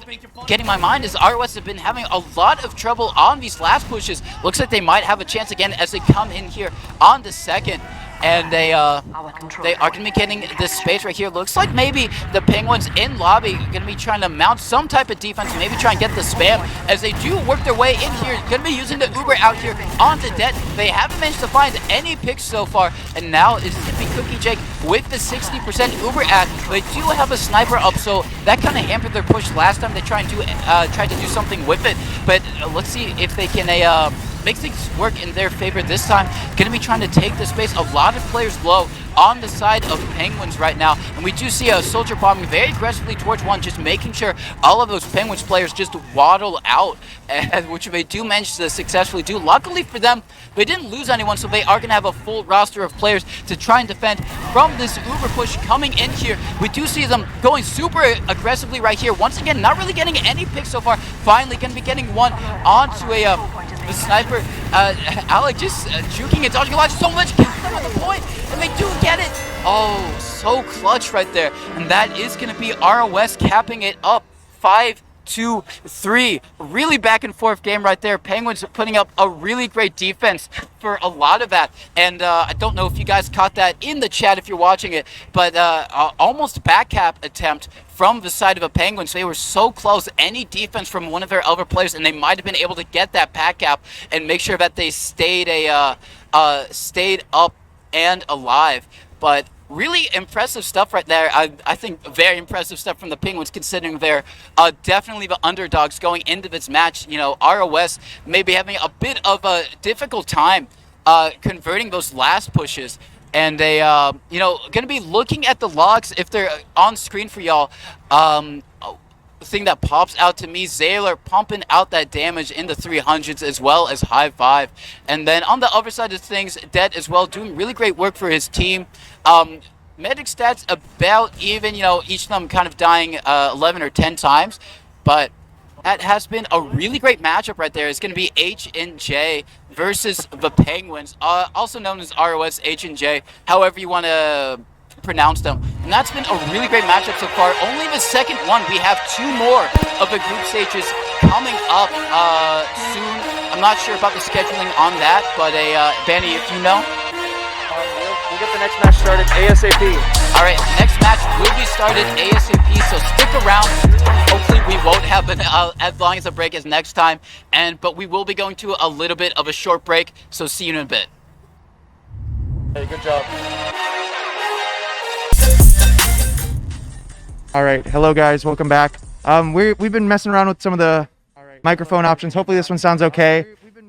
getting my mind is ROS have been having a lot of trouble on these last pushes. Looks like they might have a chance again as they come in here on the second. And they are going to be getting this space right here. Looks like maybe the Penguins in lobby are going to be trying to mount some type of defense, maybe try and get the spam as they do work their way in here. Going to be using the Uber out here onto Det. They haven't managed to find any picks so far, and now it's going to be Cookie Jake with the 60% Uber ad. They do have a sniper up, so that kind of hampered their push last time they tried to do something with it. But let's see if they can make things work in their favor this time. Going to be trying to take the space. A lot of players low on the side of Penguins right now, and we do see a soldier bombing very aggressively towards one, just making sure all of those Penguins players just waddle out, which they do manage to successfully do. Luckily for them, they didn't lose anyone, so they are going to have a full roster of players to try and defend from this Uber push coming in here. We do see them going super aggressively right here. Once again, not really getting any picks so far. Finally going to be getting one onto the sniper. Alec just juking and dodging a lot so much, killing them at the point, and they do get it. Oh, so clutch right there. And that is going to be ROS capping it up 5-2-3. Really back and forth game right there. Penguins are putting up a really great defense for a lot of that. And I don't know if you guys caught that in the chat if you're watching it, but almost back cap attempt from the side of a Penguins. They were so close. Any defense from one of their other players, and they might have been able to get that pack cap and make sure that they stayed up and alive. But really impressive stuff right there. I think very impressive stuff from the Penguins, considering they're definitely the underdogs going into this match. You know, ROS may be having a bit of a difficult time converting those last pushes. And they, you know, going to be looking at the logs if they're on screen for y'all. The thing that pops out to me, Zaylor pumping out that damage in the 300s as well as high five. And then on the other side of things, Det as well, doing really great work for his team. Medic stats about even, you know, each of them kind of dying 11 or 10 times. But that has been a really great matchup right there. It's going to be H&J versus the Penguins, also known as ROS H&J, however you want to pronounce them. And that's been a really great matchup so far. Only the second one. We have two more of the group stages coming up soon. I'm not sure about the scheduling on that, but Benny, if you know. We'll get the next match started ASAP. All right, next match will be started ASAP, so stick around. Hopefully we won't have as long as a break as next time, but we will be going to a little bit of a short break, so see you in a bit. Hey, good job. All right, hello guys, welcome back. We've been messing around with some of the microphone options. Hopefully this one sounds okay.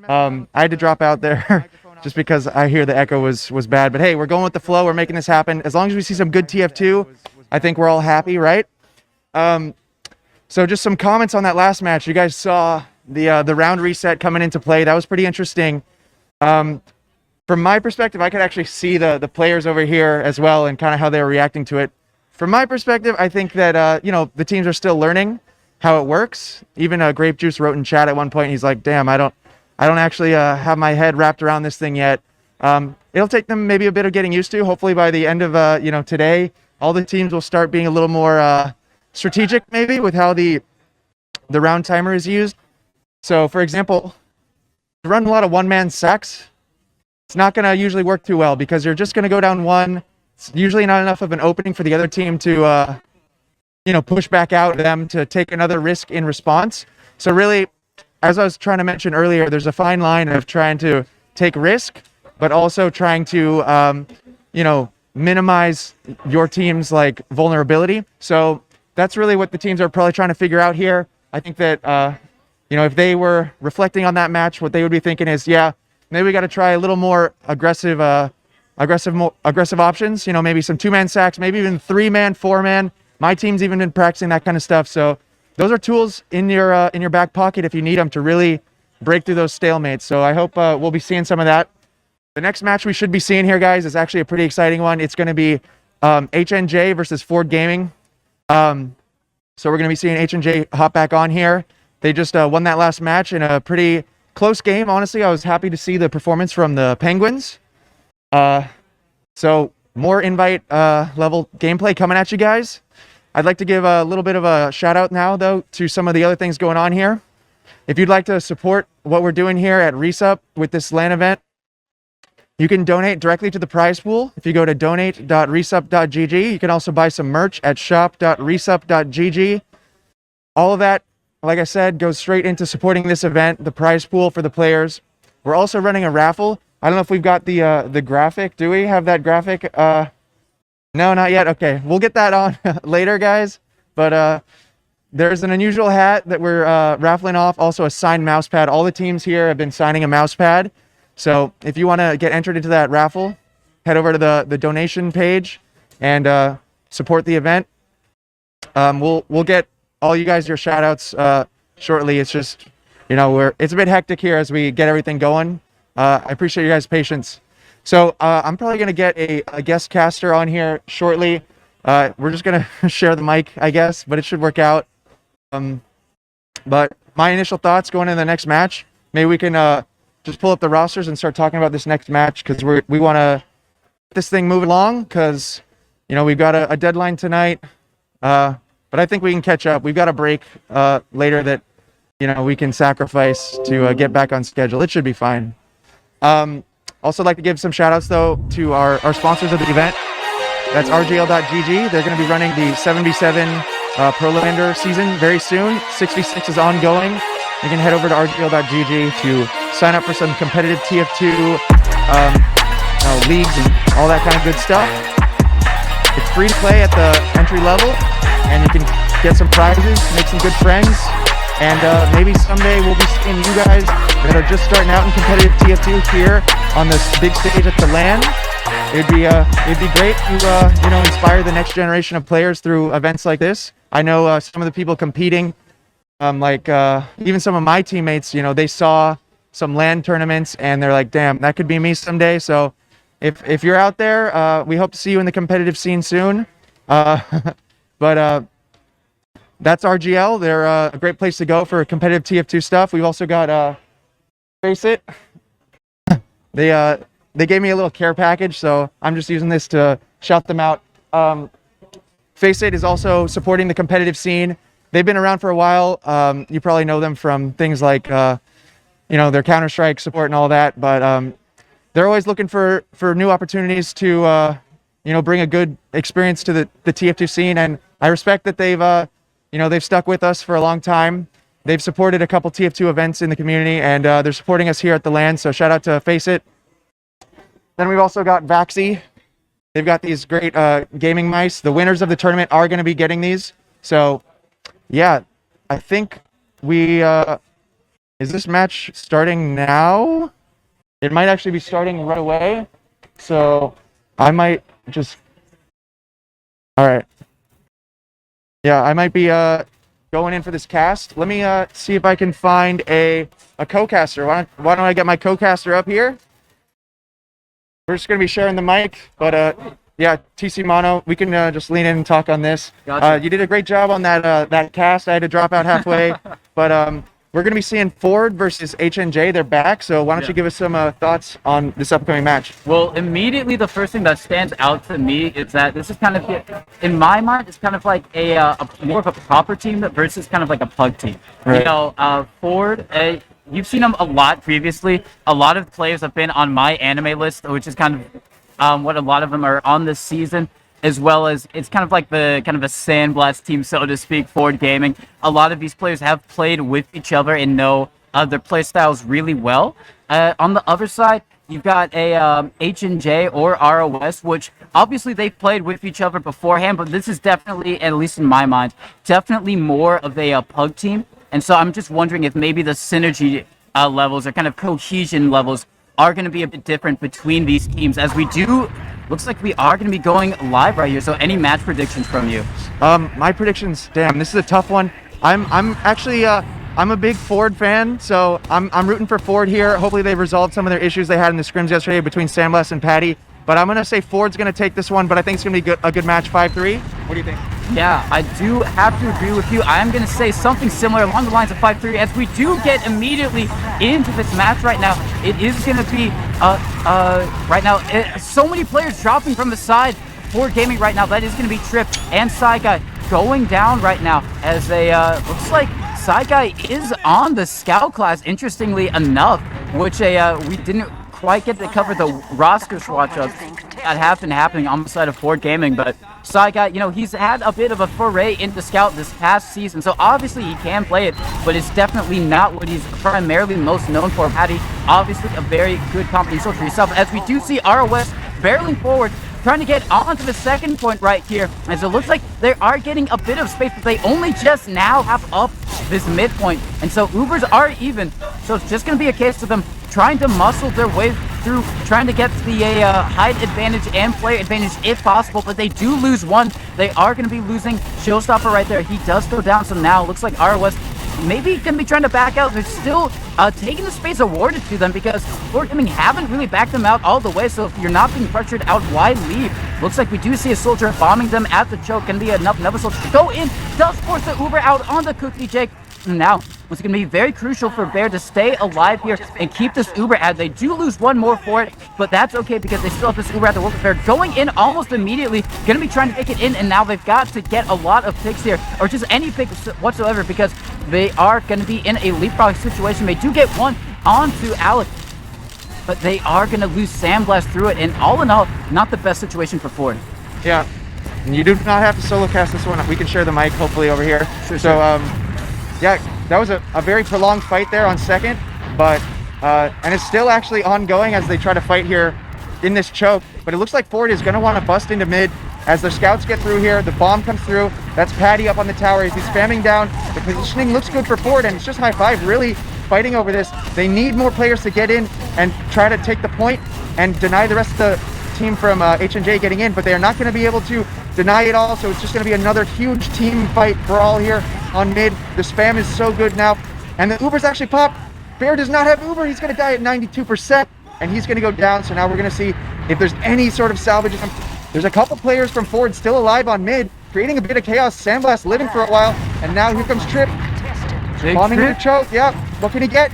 I had to drop out there just because I hear the echo was bad. But hey, we're going with the flow. We're making this happen. As long as we see some good TF2, I think we're all happy, right? So just some comments on that last match. You guys saw the round reset coming into play. That was pretty interesting. From my perspective, I could actually see the players over here as well and kind of how they were reacting to it. From my perspective, I think that, you know, the teams are still learning how it works. Even Grape Juice wrote in chat at one point, he's like, damn, I don't actually have my head wrapped around this thing yet. It'll take them maybe a bit of getting used to. Hopefully by the end of, you know, today, all the teams will start being a little more strategic maybe with how the round timer is used. So, for example, to run a lot of one-man sacks, it's not going to usually work too well because you're just going to go down one. It's usually not enough of an opening for the other team to, you know, push back out them to take another risk in response. So really, as I was trying to mention earlier, there's a fine line of trying to take risk but also trying to, minimize your team's like vulnerability. So that's really what the teams are probably trying to figure out here. I think that, if they were reflecting on that match, what they would be thinking is, yeah, maybe we got to try a little more aggressive options. Maybe some 2-man sacks, maybe even 3-man, 4-man. My team's even been practicing that kind of stuff. So those are tools in your back pocket if you need them to really break through those stalemates. So I hope we'll be seeing some of that. The next match we should be seeing here, guys, is actually a pretty exciting one. It's going to be HNJ versus Ford Gaming. So we're going to be seeing HNJ hop back on here. They just won that last match in a pretty close game. Honestly, I was happy to see the performance from the Penguins. So more invite level gameplay coming at you guys. I'd like to give a little bit of a shout out now, though, to some of the other things going on here. If you'd like to support what we're doing here at RESUP with this LAN event, you can donate directly to the prize pool. If you go to donate.resup.gg, you can also buy some merch at shop.resup.gg. All of that, like I said, goes straight into supporting this event, the prize pool for the players. We're also running a raffle. I don't know if we've got the graphic. Do we have that graphic? No, not yet. Okay, we'll get that on later, guys. But there's an unusual hat that we're raffling off. Also a signed mouse pad. All the teams here have been signing a mouse pad. So if you want to get entered into that raffle, head over to the donation page and support the event. We'll get all you guys your shout outs shortly. It's just, it's a bit hectic here as we get everything going. I appreciate you guys' patience. So I'm probably going to get a guest caster on here shortly. We're just going to share the mic, I guess, but it should work out. But my initial thoughts going into the next match, maybe we can just pull up the rosters and start talking about this next match because we want to get this thing moving along because, we've got a deadline tonight. But I think we can catch up. We've got a break later that, we can sacrifice to get back on schedule. It should be fine. Also like to give some shout outs though to our sponsors of the event. That's RGL.gg. They're going to be running the 7v7 Pro Lander season very soon. 6v6 is ongoing. You can head over to RGL.gg to sign up for some competitive TF2 leagues and all that kind of good stuff. It's free to play at the entry level, and you can get some prizes, make some good friends, and maybe someday we'll be seeing you guys that are just starting out in competitive TF2 here on this big stage at the LAN. It'd be great to inspire the next generation of players through events like this. I know some of the people competing, even some of my teammates, they saw some LAN tournaments and they're like, damn, that could be me someday. So if you're out there, we hope to see you in the competitive scene soon. But that's RGL. They're a great place to go for competitive TF2 stuff. We've also got Face It. They gave me a little care package, so I'm just using this to shout them out. Face It is also supporting the competitive scene. They've been around for a while. You probably know them from things like, their Counter-Strike support and all that. But they're always looking for new opportunities to, bring a good experience to the TF2 scene. And I respect that they've stuck with us for a long time. They've supported a couple TF2 events in the community, and they're supporting us here at the LAN. So shout out to Face It. Then we've also got Vaxi. They've got these great gaming mice. The winners of the tournament are going to be getting these. So, yeah, I think is this match starting now? It might actually be starting right away. So I might just, all right. Yeah, I might be going in for this cast. Let me see if I can find a co-caster. Why don't I get my co-caster up here? We're just going to be sharing the mic, but yeah, TC Mono, we can just lean in and talk on this. Gotcha. You did a great job on that cast. I had to drop out halfway, but we're going to be seeing Ford versus HNJ. They're back, so why don't you give us some thoughts on this upcoming match? Well, immediately the first thing that stands out to me is that this is kind of, in my mind, it's kind of like a more of a proper team versus kind of like a plug team. Right. Ford. You've seen them a lot previously. A lot of players have been on my anime list, which is kind of what a lot of them are on this season, as well as it's kind of like the kind of a sandblast team, so to speak, Ford Gaming. A lot of these players have played with each other and know their play styles really well. On the other side, you've got a H&J or ROS, which obviously they've played with each other beforehand, but this is definitely, at least in my mind, definitely more of a pug team. And so I'm just wondering if maybe the synergy levels or kind of cohesion levels are going to be a bit different between these teams, as we do. Looks like we are going to be going live right here. So any match predictions from you? My predictions, damn, this is a tough one. I'm actually I'm a big Ford fan, so I'm rooting for Ford here. Hopefully they've resolved some of their issues they had in the scrims yesterday between Sandblast and Patty. But I'm gonna say Ford's gonna take this one, but I think it's gonna be a good match, 5-3. What do you think? Yeah, I do have to agree with you. I'm going to say something similar along the lines of 5-3, as we do get immediately into this match right now. It is going to be, right now, so many players dropping from the side for Gaming right now. That is going to be Trip and Saigai going down right now, as looks like Saigai is on the Scout class, interestingly enough, which we didn't quite get to cover the roster swatch of that happening on the side of Ford Gaming, but Saigai, you know, he's had a bit of a foray into Scout this past season, so obviously he can play it, but it's definitely not what he's primarily most known for. Patty, obviously a very good company soldier himself, as we do see ROS barreling forward, trying to get onto the second point right here, as it looks like they are getting a bit of space, but they only just now have up this midpoint, and so Ubers are even, so it's just going to be a case of them trying to muscle their way through, trying to get to the height advantage and player advantage if possible, but they do lose one. They are going to be losing Showstopper right there. He does go down, so now it looks like ROS maybe going to be trying to back out. They're still taking the space awarded to them, because Ford Gaming haven't really backed them out all the way, so if you're not being pressured out, why leave? Looks like we do see a soldier bombing them at the choke. Can be enough another soldier to go in, does force the Uber out on the Cookie Jake. And now it's going to be very crucial for Bear to stay alive here and keep this Uber ad. They do lose one more for it, but that's okay because they still have this Uber ad to work with. Bear going in almost immediately, going to be trying to take it in, and now they've got to get a lot of picks here, or just any pick whatsoever, because they are going to be in a leapfrog situation. They do get one onto Alex, but they are going to lose Sandblast through it, and all in all, not the best situation for Ford. Yeah, and you do not have to solo cast this one. We can share the mic hopefully over here. Sure. Yeah, that was a very prolonged fight there on second, but and it's still actually ongoing as they try to fight here in this choke. But it looks like Ford is going to want to bust into mid as their scouts get through here. The bomb comes through. That's Patty up on the tower. He's spamming down. The positioning looks good for Ford, and it's just high five really fighting over this. They need more players to get in and try to take the point and deny the rest of the team from H&J getting in, but they are not going to be able to deny it all, so it's just going to be another huge team fight brawl here on mid. The spam is so good now, and the Uber's actually popped. Bear does not have Uber. He's going to die at 92%, and he's going to go down, so now we're going to see if there's any sort of salvage. There's a couple players from Ford still alive on mid, creating a bit of chaos. Sandblast living for a while, and now here comes Trip. Bombing the choke, yeah. What can he get?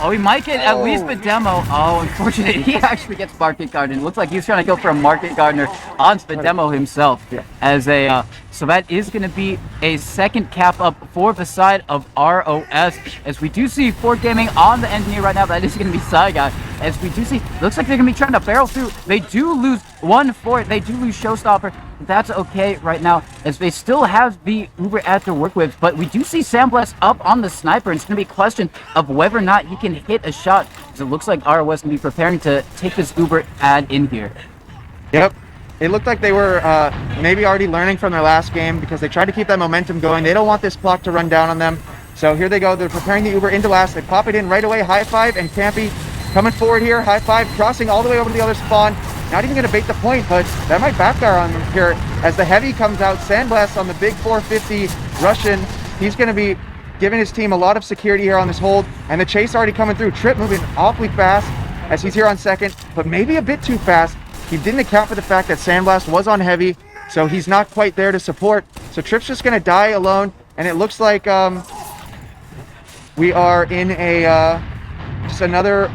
Oh, he might get at least the demo. Oh, unfortunately, he actually gets Market Gardener. Looks like he's trying to go for a Market Gardener onto the demo himself. Yeah. As a, so that is going to be a second cap up for the side of ROS. As we do see Ford Gaming on the engineer right now, that is going to be Saigai. As we do see, looks like they're going to be trying to barrel through. They do lose one for it. They do lose Showstopper. That's okay right now, as they still have the Uber ad to work with, but we do see Sandblast up on the sniper, and it's going to be a question of whether or not he can hit a shot, because it looks like ROS can be preparing to take this Uber ad in here. Yep. It looked like they were maybe already learning from their last game, because they tried to keep that momentum going. They don't want this clock to run down on them. So here they go. They're preparing the Uber into last. They pop it in right away. High five, and Campy coming forward here. High five, crossing all the way over to the other spawn. Not even going to bait the point, but that might backfire on them here as the heavy comes out. Sandblast on the big 450 Russian. He's going to be giving his team a lot of security here on this hold, and the chase already coming through. Trip moving awfully fast as he's here on second, but maybe a bit too fast. He didn't account for the fact that Sandblast was on heavy, so he's not quite there to support. So Trip's just going to die alone, and it looks like we are in a just another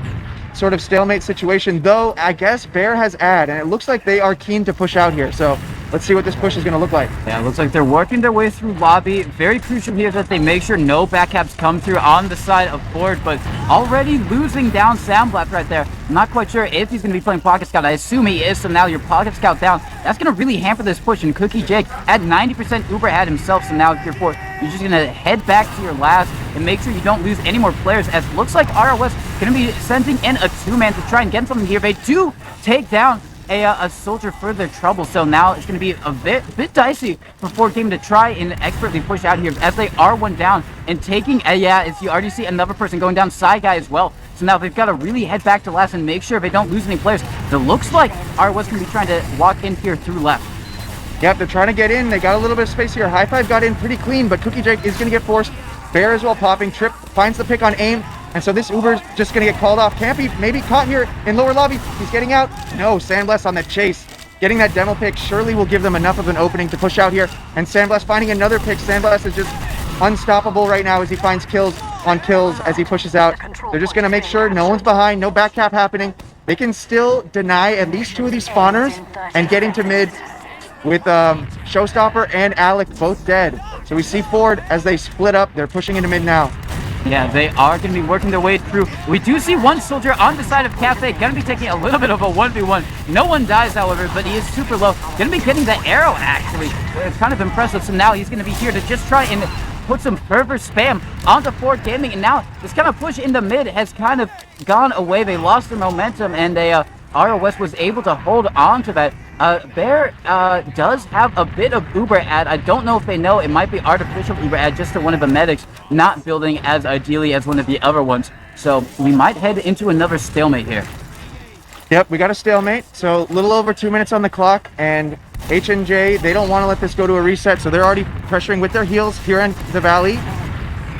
sort of stalemate situation, though I guess Bear has ad, and it looks like they are keen to push out here. So Let's see what this push is going to look like. Yeah, it looks like they're working their way through lobby. Very crucial here that they make sure no backcaps come through on the side of Ford, but already losing down Sandblast right there. I'm not quite sure if he's going to be playing Pocket Scout. I assume he is, so now your Pocket Scout down. That's going to really hamper this push, and Cookie Jake at 90% Uber had himself, so now if you're Ford, you're just going to head back to your last and make sure you don't lose any more players, as it looks like ROS going to be sending in a two-man to try and get something here. They do take down a soldier for their trouble, so now it's going to be a bit dicey for Ford Game to try and expertly push out here as they are one down and taking as you already see another person going down, Side Guy as well. So now they've got to really head back to last and make sure they don't lose any players. It looks like ROS going to be trying to walk in here through left. Yep, they're trying to get in. They got a little bit of space here. High Five got in pretty clean, but Cookie Jake is going to get forced. Bear as well popping. Trip finds the pick on aim. And so this Uber's just going to get called off. Campy maybe caught here in lower lobby. He's getting out. No, Sandblast on the chase. Getting that demo pick surely will give them enough of an opening to push out here. And Sandblast finding another pick. Sandblast is just unstoppable right now as he finds kills on kills as he pushes out. They're just going to make sure no one's behind, no backcap happening. They can still deny at least two of these spawners and get into mid with Showstopper and Alec both dead. So we see Ford as they split up. They're pushing into mid now. Yeah, they are going to be working their way through. We do see one soldier on the side of Cafe, going to be taking a little bit of a 1v1. No one dies, however, but he is super low. Going to be getting the arrow, actually. It's kind of impressive. So now he's going to be here to just try and put some fervor spam onto Ford Gaming. And now this kind of push into mid has kind of gone away. They lost their momentum, and ROS was able to hold on to that. Bear does have a bit of Uber ad. I don't know if they know. It might be artificial Uber ad just to one of the medics, not building as ideally as one of the other ones. So we might head into another stalemate here. Yep, we got a stalemate. So a little over 2 minutes on the clock, and H&J, they don't want to let this go to a reset, so they're already pressuring with their heels here in the valley,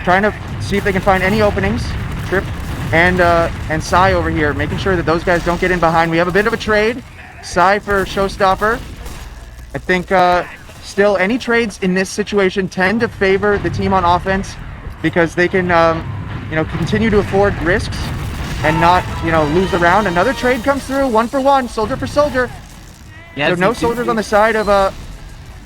trying to see if they can find any openings. Trip and Sai over here, making sure that those guys don't get in behind. We have a bit of a trade. Sai for Showstopper. I think still any trades in this situation tend to favor the team on offense because they can continue to afford risks and not lose the round. Another trade comes through, 1 for 1, soldier for soldier. Yeah, so no soldiers on the side of the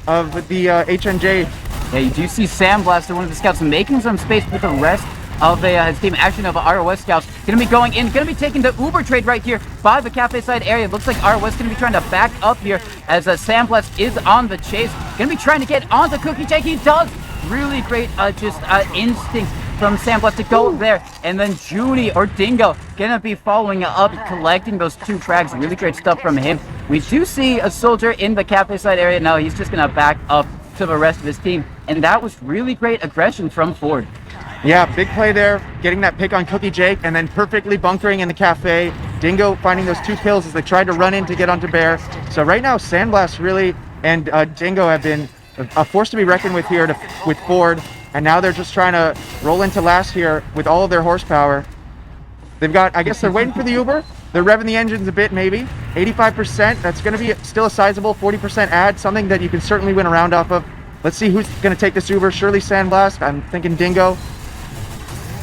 HNJ. Yeah, you do see Sandblaster, one of the scouts, making some space with the rest of his team. Action of ROS scouts going to be going in, going to be taking the Uber trade right here by the cafe side area. It looks like ROS going to be trying to back up here as Sandblast is on the chase. Going to be trying to get onto Cookie Jake. He does. Really great instinct from Sandblast to go there. And then Judy or Dingo going to be following up, collecting those 2 frags. Really great stuff from him. We do see a soldier in the cafe side area. No, he's just going to back up to the rest of his team. And that was really great aggression from Ford. Yeah, big play there, getting that pick on Cookie Jake, and then perfectly bunkering in the cafe. Dingo finding those 2 kills as they tried to run in to get onto Bear. So right now, Sandblast really and Dingo have been a force to be reckoned with here with Ford, and now they're just trying to roll into last here with all of their horsepower. They've got, I guess they're waiting for the Uber. They're revving the engines a bit, maybe. 85%, that's going to be still a sizable 40% ad, something that you can certainly win a round off of. Let's see who's going to take this Uber. Surely Sandblast. I'm thinking Dingo.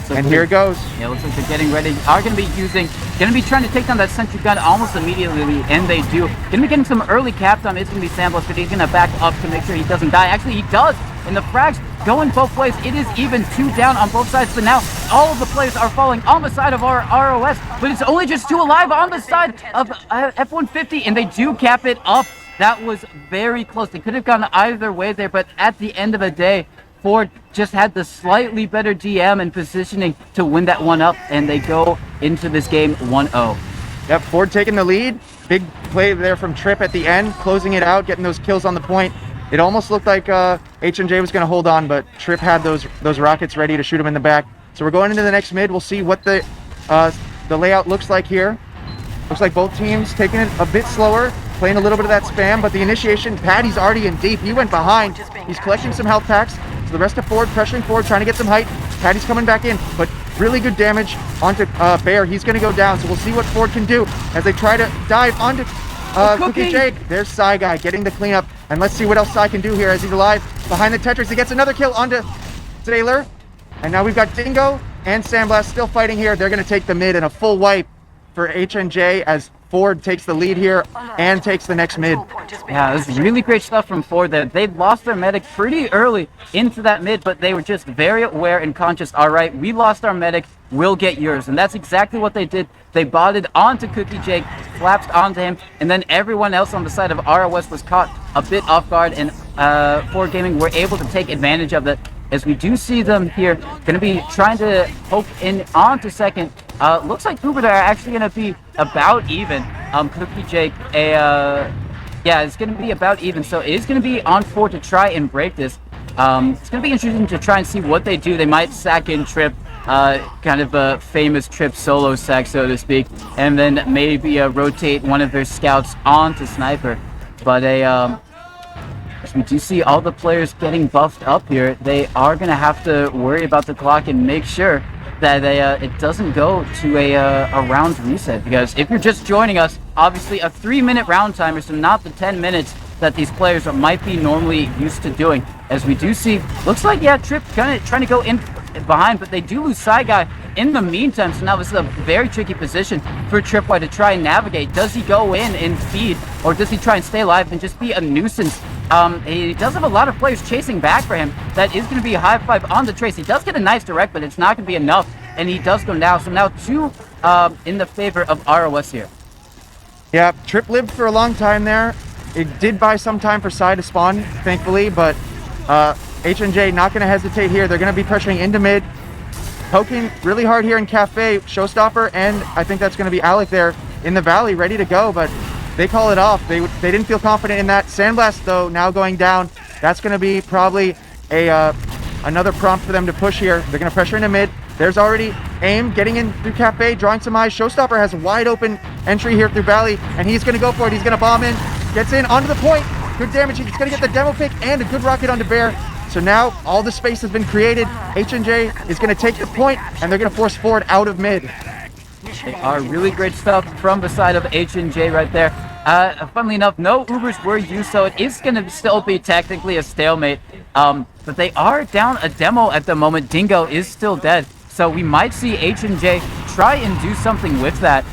And here it goes. Yeah, looks like they're getting ready. Are going to be trying to take down that sentry gun almost immediately, and they do. Going to be getting some early cap time. It's going to be Sandblast, but he's going to back up to make sure he doesn't die. Actually, he does. And the frags going both ways. It is even 2 down on both sides, but now all of the players are falling on the side of our ROS, but it's only just 2 alive on the side of F-150, and they do cap it up. That was very close. They could have gone either way there, but at the end of the day, Ford just had the slightly better DM and positioning to win that one up, and they go into this game 1-0. Yep, Ford taking the lead. Big play there from Trip at the end, closing it out, getting those kills on the point. It almost looked like H&J was going to hold on, but Trip had those rockets ready to shoot him in the back. So we're going into the next mid. We'll see what the layout looks like here. Looks like both teams taking it a bit slower, playing a little bit of that spam, but the initiation, Patty's already in deep. He went behind. He's collecting some health packs. So the rest of Ford pressuring forward, trying to get some height. Patty's coming back in, but really good damage onto Bear. He's going to go down, so we'll see what Ford can do as they try to dive onto Cookie Jake. There's Sai Guy getting the cleanup, and let's see what else Sai can do here as he's alive. Behind the Tetris, he gets another kill onto Sailor, and now we've got Dingo and Sandblast still fighting here. They're going to take the mid and a full wipe for H&J as Ford takes the lead here and takes the next mid. Yeah, it was really great stuff from Ford there. They lost their medic pretty early into that mid, but they were just very aware and conscious. All right, we lost our medic, we'll get yours. And that's exactly what they did. They botted onto Cookie Jake, collapsed onto him, and then everyone else on the side of ROS was caught a bit off guard, and Ford Gaming were able to take advantage of that. As we do see them here, going to be trying to poke in onto second. Looks like Uber are actually going to be about even. Cookie Jake, yeah, it's going to be about even. So it is going to be on Ford to try and break this. It's going to be interesting to try and see what they do. They might sack in Trip, kind of a famous Trip solo sack, so to speak, and then maybe rotate one of their scouts onto Sniper. But as we do see all the players getting buffed up here, they are going to have to worry about the clock and make sure that it doesn't go to a round reset. Because if you're just joining us, obviously a 3-minute round timer, so not the 10 minutes that these players might be normally used to doing. As we do see, looks like, yeah, Trip kind of trying to go in behind, but they do lose Side Guy in the meantime. So now this is a very tricky position for Tripwire to try and navigate. Does he go in and feed, or does he try and stay alive and just be a nuisance? He does have a lot of players chasing back for him. That is going to be a high five on the Trace. He does get a nice direct, but it's not going to be enough, and he does go down. So now 2 in the favor of ROS here. Yeah, Trip lived for a long time there. It did buy some time for Side to spawn, thankfully, but HNJ not going to hesitate here. They're going to be pressuring into mid, poking really hard here in Cafe. Showstopper, and I think that's going to be Alec there in the valley, ready to go, but they call it off. They didn't feel confident in that. Sandblast, though, now going down. That's going to be probably another prompt for them to push here. They're going to pressure into mid. There's already AIM getting in through Cafe, drawing some eyes. Showstopper has a wide open entry here through Valley, and he's going to go for it. He's going to bomb in, gets in onto the point. Good damage. He's going to get the demo pick and a good rocket onto Bear. So now all the space has been created. HNJ is going to take the point, and they're going to force Ford out of mid. They are really great stuff from the side of HNJ right there. Funnily enough, no Ubers were used, so it is going to still be technically a stalemate. But they are down a demo at the moment. Dingo is still dead. So we might see HNJ try and do something with that.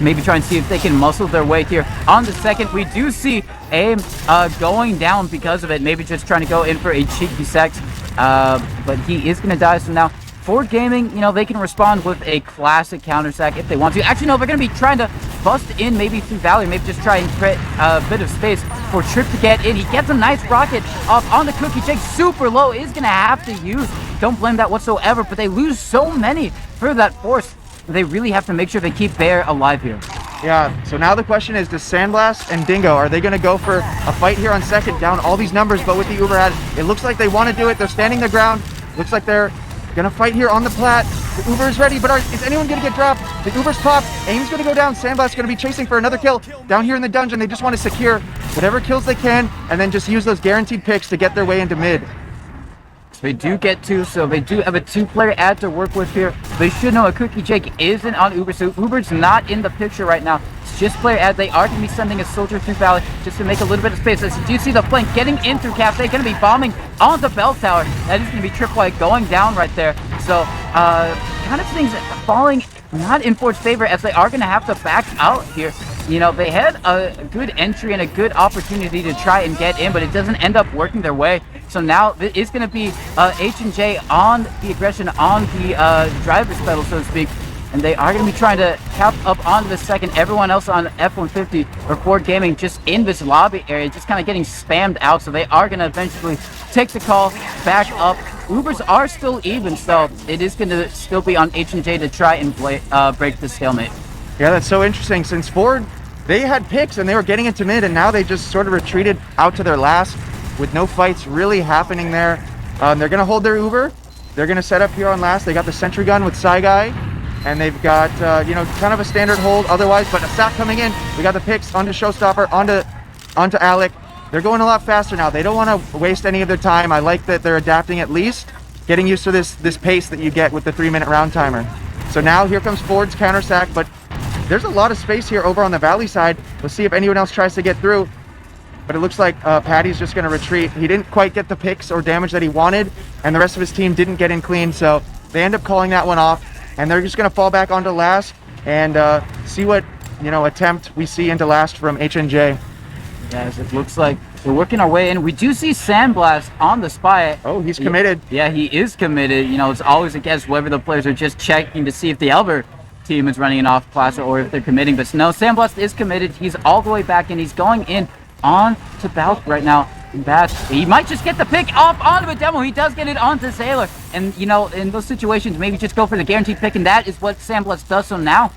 Maybe try and see if they can muscle their way here. On the second, we do see AIM going down because of it. Maybe just trying to go in for a cheeky sex. But he is going to die. So now Ford Gaming, you know, they can respond with a classic counter sack if they want to. Actually, no, they're going to be trying to bust in maybe through Valley, maybe just try and create a bit of space for Trip to get in. He gets a nice rocket off on the Cookie Jake, super low, is going to have to use. Don't blame that whatsoever, but they lose so many for that force. They really have to make sure they keep Bear alive here. Yeah, so now the question is, does Sandblast and Dingo, are they going to go for a fight here on second, down all these numbers, but with the Uber ad? It looks like they want to do it. They're standing their ground. Looks like they're going to fight here on the plat. The Uber is ready, but is anyone going to get dropped? The Uber's popped. AIM's going to go down. Sandblast's going to be chasing for another kill. Down here in the dungeon, they just want to secure whatever kills they can and then just use those guaranteed picks to get their way into mid. They do get 2, so they do have a 2-player ad to work with here. They should know a Cookie Jake isn't on Uber, so Uber's not in the picture right now. It's just player ad. They are going to be sending a soldier through Valley just to make a little bit of space. As you do see the flank getting in through Cafe, going to be bombing on the bell tower. That is going to be Tripwire going down right there. So, kind of things falling not in Ford's favor, as they are going to have to back out here. You know, they had a good entry and a good opportunity to try and get in, but it doesn't end up working their way. So now it is going to be H&J on the aggression, on the driver's pedal, so to speak. And they are going to be trying to cap up onto the second. Everyone else on F-150 or Ford Gaming just in this lobby area, just kind of getting spammed out. So they are going to eventually take the call back up. Ubers are still even, so it is going to still be on H&J to try and break the stalemate. Yeah, that's so interesting. Since Ford, they had picks and they were getting into mid, and now they just sort of retreated out to their last with no fights really happening there. They're going to hold their Uber. They're going to set up here on last. They got the sentry gun with Psy Guy, and they've got, you know, kind of a standard hold otherwise, but a sack coming in. We got the picks onto Showstopper, onto Alec. They're going a lot faster now. They don't want to waste any of their time. I like that they're adapting at least, getting used to this pace that you get with the 3-minute round timer. So now here comes Ford's counter sack, but there's a lot of space here over on the Valley side. Let's see if anyone else tries to get through. But it looks like Patty's just going to retreat. He didn't quite get the picks or damage that he wanted, and the rest of his team didn't get in clean, so they end up calling that one off, and they're just going to fall back onto last. and see what attempt we see into last from HNJ. Yes, it looks like we're working our way in. We do see Sandblast on the spy. Oh, he's committed. Yeah, he is committed. It's always a guess whether the players are just checking to see if the Elber team is running an off class or if they're committing. But no, Sandblast is committed. He's all the way back in. He's going in on to Balk right now. He might just get the pick up onto a demo. He does get it onto Sailor. And, in those situations, maybe just go for the guaranteed pick. And that is what Sandblast does. So now,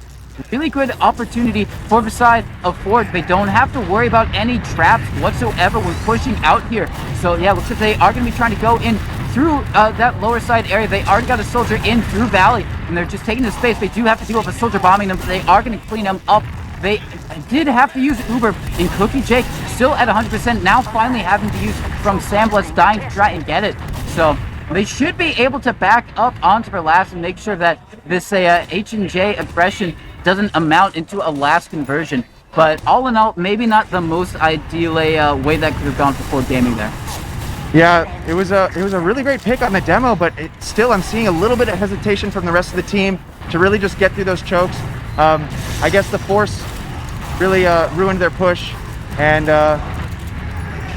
really good opportunity for the side of Ford. They don't have to worry about any traps whatsoever when pushing out here. So, yeah, looks like they are going to be trying to go in through that lower side area. They already got a soldier in through Valley, and they're just taking the space. They do have to deal with a soldier bombing them, but they are going to clean them up. They did have to use Uber in Cookie Jake, still at 100%, now finally having to use from Sandblast dying to try and get it. So they should be able to back up onto their last and make sure that this H&J aggression doesn't amount into a last conversion. But all in all, maybe not the most ideal way that could have gone for Ford Gaming there. Yeah, it was a really great pick on the demo, but still I'm seeing a little bit of hesitation from the rest of the team to really just get through those chokes. I guess the force really ruined their push, and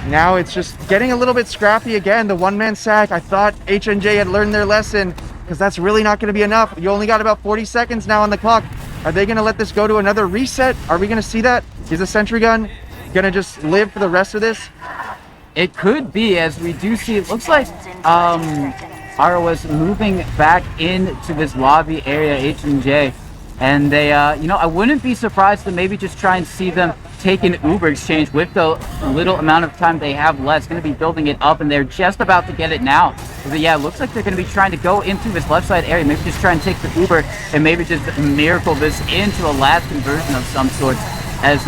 now it's just getting a little bit scrappy again. The one-man sack, I thought HNJ had learned their lesson, because that's really not going to be enough. You only got about 40 seconds now on the clock. Are they going to let this go to another reset? Are we going to see that? Is the sentry gun going to just live for the rest of this? It could be, as we do see, it looks like ROS moving back into this lobby area, H&J. And they, I wouldn't be surprised to maybe just try and see them take an Uber exchange with the little amount of time they have left. It's going to be building it up, and they're just about to get it now. But yeah, it looks like they're going to be trying to go into this left side area, maybe just try and take the Uber, and maybe just miracle this into a last conversion of some sort. As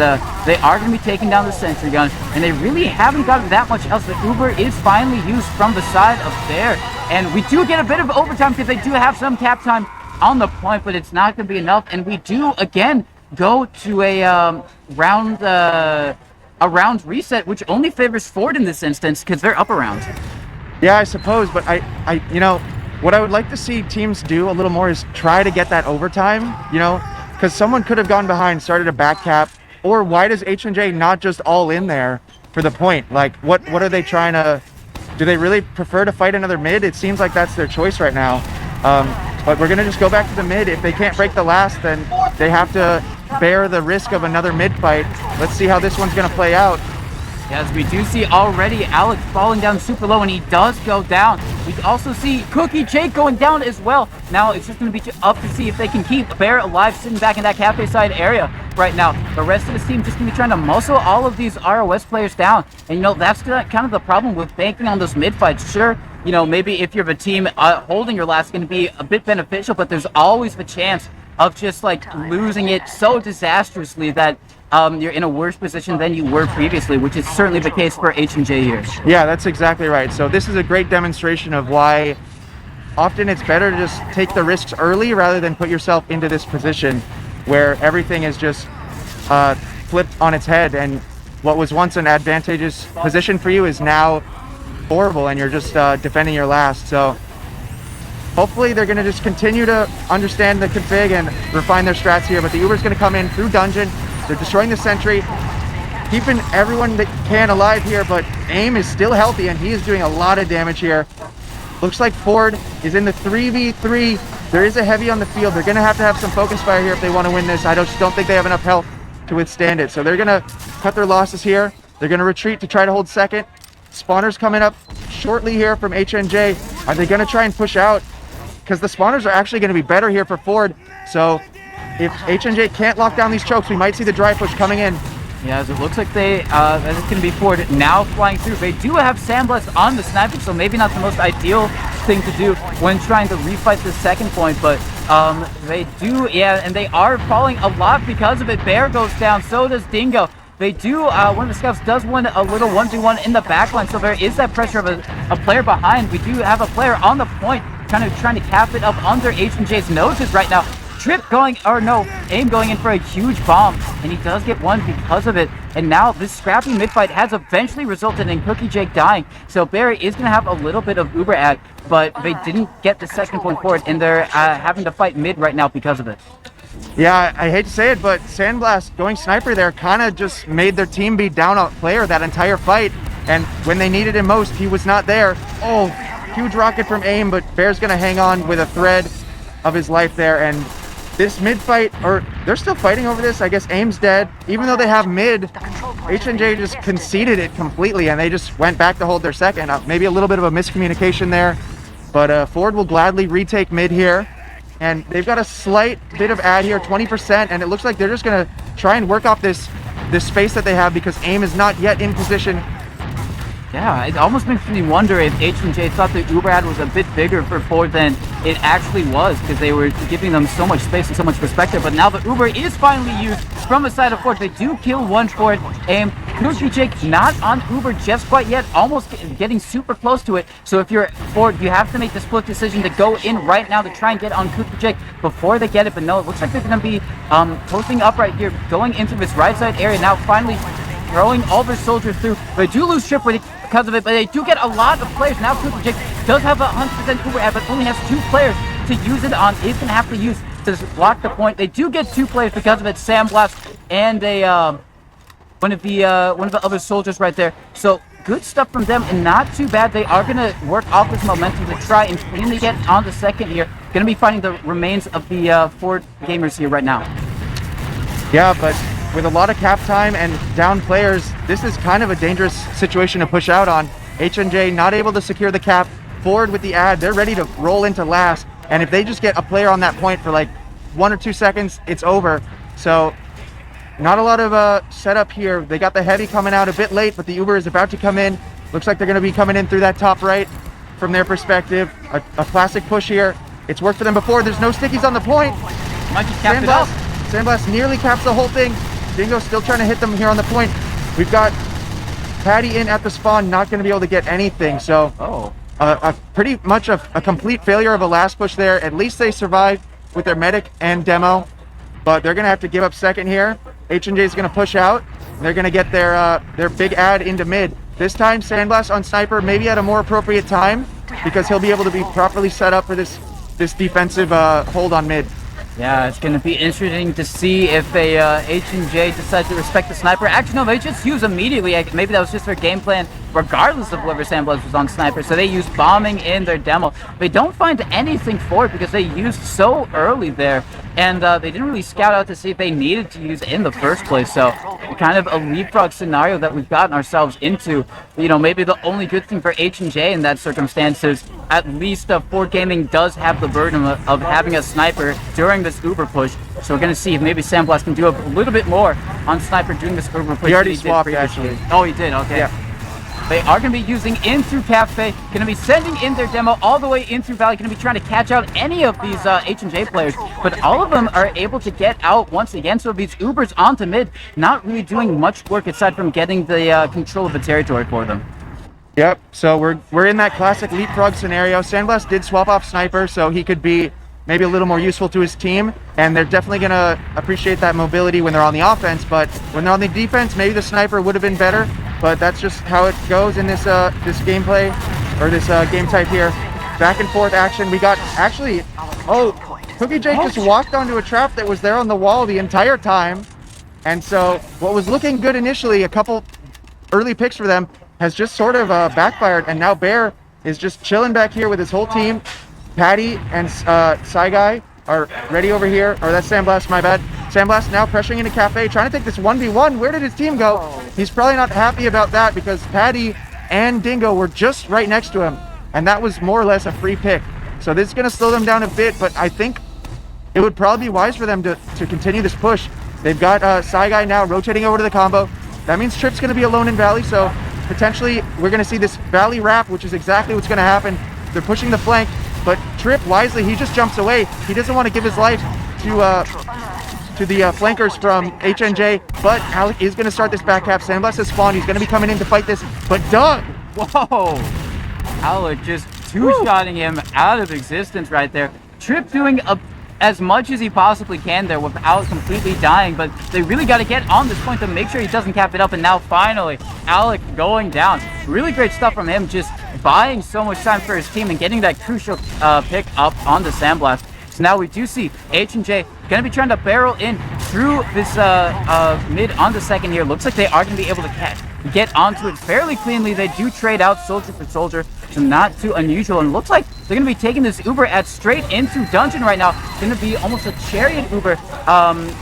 they are going to be taking down the sentry gun, and they really haven't gotten that much else. The Uber is finally used from the side of there, and we do get a bit of overtime because they do have some cap time on the point, but it's not going to be enough. And we do again go to a round reset, which only favors Ford in this instance because they're up a round. Yeah, I suppose, but I what I would like to see teams do a little more is try to get that overtime, because someone could have gone behind, started a back cap, or why does H&J not just all in there for the point? Like, what are they trying to, do they really prefer to fight another mid? It seems like that's their choice right now. But we're going to just go back to the mid. If they can't break the last, then they have to bear the risk of another mid fight. Let's see how this one's going to play out. As we do see already Alex falling down super low, and he does go down. We also see Cookie Jake going down as well. Now it's just going to be up to see if they can keep Bear alive sitting back in that cafe side area right now. The rest of the team just going to be trying to muscle all of these ROS players down. And that's kind of the problem with banking on those mid fights. Sure, maybe if you're the team holding your last, going to be a bit beneficial, but there's always the chance of just like losing it so disastrously that you're in a worse position than you were previously, which is certainly the case for H&J here. Yeah, that's exactly right. So this is a great demonstration of why often it's better to just take the risks early rather than put yourself into this position where everything is just flipped on its head, and what was once an advantageous position for you is now horrible, and you're just defending your last. So hopefully they're going to just continue to understand the config and refine their strats here, but the Uber's going to come in through dungeon. They're destroying the sentry, keeping everyone that can alive here, but AIM is still healthy, and he is doing a lot of damage here. Looks like Ford is in the 3v3. There is a heavy on the field. They're going to have some focus fire here if they want to win this. I just don't think they have enough health to withstand it. So they're going to cut their losses here. They're going to retreat to try to hold second. Spawners coming up shortly here from HNJ. Are they going to try and push out? Because the spawners are actually going to be better here for Ford. So if HNJ can't lock down these chokes, we might see the dry push coming in. Yeah, as it looks like that it's going to be Ford now flying through. They do have Sandblast on the sniper, so maybe not the most ideal thing to do when trying to refight the second point, but they do, yeah, and they are falling a lot because of it. Bear goes down, so does Dingo. They do, one of the scouts does win a little 1v1 in the backline, so there is that pressure of a player behind. We do have a player on the point trying to cap it up under H&J's noses right now. Trip going, or no, AIM going in for a huge bomb, and he does get one because of it. And now this scrappy mid-fight has eventually resulted in Cookie Jake dying. So Barry is going to have a little bit of Uber ag, but they didn't get the second point forward, and they're having to fight mid right now because of it. Yeah, I hate to say it, but Sandblast going sniper there kind of just made their team be down a player that entire fight. And when they needed him most, he was not there. Oh, huge rocket from AIM, but Bear's going to hang on with a thread of his life there. And this mid fight, or they're still fighting over this. I guess AIM's dead. Even though they have mid, H&J just conceded it completely, and they just went back to hold their second. Maybe a little bit of a miscommunication there. But Ford will gladly retake mid here. And they've got a slight bit of ad here, 20%, and it looks like they're just going to try and work off this space that they have because AIM is not yet in position. Yeah, it almost makes me wonder if H&J thought the Uber ad was a bit bigger for Ford than it actually was, because they were giving them so much space and so much perspective. But now the Uber is finally used from the side of Ford. They do kill one Ford, and Jake not on Uber just quite yet, almost getting super close to it. So if you're Ford, you have to make the split decision to go in right now to try and get on Jake before they get it. But no, it looks like they're going to be posting up right here, going into this right side area now, finally throwing all their soldiers through. They do lose Trip because of it, but they do get a lot of players. Now Jake does have a 100% Uber ad, but only has 2 players to use it on. He's going to have to use to block the point. They do get 2 players because of it, Sandblast and one of the other soldiers right there. So good stuff from them, and not too bad. They are going to work off this momentum to try and cleanly get on the second here. Going to be finding the remains of the Ford gamers here right now. Yeah, but with a lot of cap time and down players, this is kind of a dangerous situation to push out on. H&J not able to secure the cap. Ford with the ad, they're ready to roll into last. And if they just get a player on that point for like 1 or 2 seconds, it's over. So not a lot of setup here. They got the heavy coming out a bit late, but the Uber is about to come in. Looks like they're going to be coming in through that top right from their perspective. A classic push here. It's worked for them before. There's no stickies on the point. Sandblast nearly caps the whole thing. Dingo still trying to hit them here on the point. We've got Patty in at the spawn, not going to be able to get anything. So pretty much a complete failure of a last push there. At least they survived with their medic and demo, but they're going to have to give up second here. H&J is going to push out. They're going to get their big ad into mid. This time Sandblast on sniper, maybe at a more appropriate time, because he'll be able to be properly set up for this defensive hold on mid. Yeah, it's going to be interesting to see if H&J decide to respect the sniper. Actually, no, they just use immediately. Maybe that was just their game plan, regardless of whether Sandblast was on sniper. So they use bombing in their demo. They don't find anything for it because they used so early there. And they didn't really scout out to see if they needed to use in the first place. So kind of a leapfrog scenario that we've gotten ourselves into. You know, maybe the only good thing for H&J in that circumstance is at least Ford Gaming does have the burden of having a sniper during this Uber push. So we're going to see if maybe Sandblast can do a little bit more on sniper during this Uber push. He already swapped, actually. Oh, he did? Okay. Yeah. They are going to be using in through Cafe, going to be sending in their demo all the way in through Valley, going to be trying to catch out any of these H&J players, but all of them are able to get out once again. So these Ubers onto mid, not really doing much work aside from getting the control of the territory for them. Yep, so we're in that classic leapfrog scenario. Sandblast did swap off sniper, so he could be maybe a little more useful to his team, and they're definitely going to appreciate that mobility when they're on the offense, but when they're on the defense, maybe the sniper would have been better, but that's just how it goes in this this gameplay, or this game type here. Back and forth action. We got, actually, Cookie Jake just walked onto a trap that was there on the wall the entire time, and so what was looking good initially, a couple early picks for them, has just sort of backfired, and now Bear is just chilling back here with his whole team. Patty and Psy Guy are ready over here, or that's Sandblast, my bad. Sandblast now pressuring into Cafe, trying to take this 1v1. Where did his team go? He's probably not happy about that because Patty and Dingo were just right next to him, and that was more or less a free pick. So this is going to slow them down a bit, but I think it would probably be wise for them to continue this push. They've got Psy Guy now rotating over to the combo. That means Trip's going to be alone in Valley, so potentially we're going to see this Valley wrap, which is exactly what's going to happen. They're pushing the flank, but Trip, wisely, he just jumps away. He doesn't want to give his life to the flankers from H&J, but Alec is going to start this back half. Sandblast has spawned. He's going to be coming in to fight this, but Doug! Whoa! Alec just two-shotting him out of existence right there. Trip doing as much as he possibly can there without completely dying, but they really got to get on this point to make sure he doesn't cap it up, and now finally Alec going down. Really great stuff from him, just buying so much time for his team and getting that crucial pick up on the Sandblast. So now we do see H&J Going to be trying to barrel in through this mid on the second here. Looks like they are going to be able to get onto it fairly cleanly. They do trade out soldier for soldier, so not too unusual. And it looks like they're going to be taking this Uber at straight into dungeon right now. It's going to be almost a chariot Uber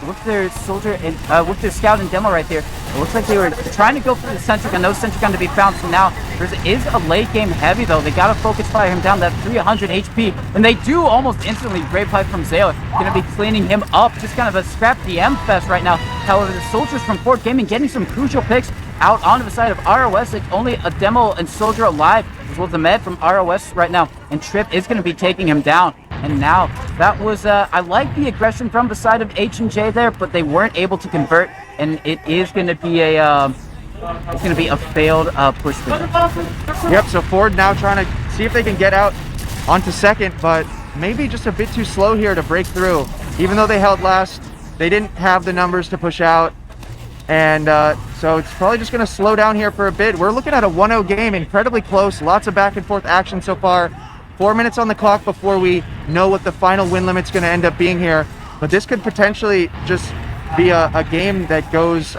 with their soldier and with their scout and demo right there. It looks like they were trying to go for the Sentry Gun. No Sentry Gun to be found. So now there is a late game heavy though. They got to focus fire him down that 300 HP. And they do almost instantly. Great play from Zale. Going to be cleaning him up. Just kind of a scrap DM fest right now. However, the soldiers from Fort Gaming getting some crucial picks out onto the side of ROS. It's only a demo and soldier alive, as well as the med from ROS right now. And Trip is going to be taking him down. And now that was, I like the aggression from the side of H&J there, but they weren't able to convert. And it is going to be a failed push for them. Yep, so Ford now trying to see if they can get out onto second, but maybe just a bit too slow here to break through. Even though they held last, they didn't have the numbers to push out. And so it's probably just going to slow down here for a bit. We're looking at a 1-0 game, incredibly close. Lots of back and forth action so far. 4 minutes on the clock before we know what the final win limit's going to end up being here. But this could potentially just be a game that goes,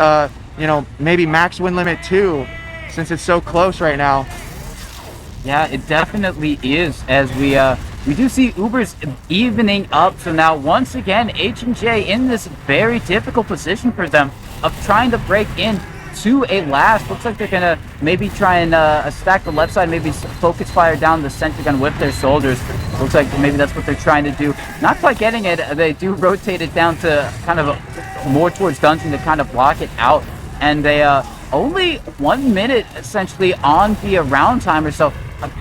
you know, maybe max win limit 2, since it's so close right now. Yeah, it definitely is, as we do see Ubers evening up. So now once again, H&J in this very difficult position for them of trying to break in to a last. Looks like they're gonna maybe try and stack the left side, maybe focus fire down the Sentry Gun with their soldiers. Looks like maybe that's what they're trying to do. Not quite getting it. They do rotate it down to kind of more towards dungeon to kind of block it out. And they only 1 minute essentially on the round time or so.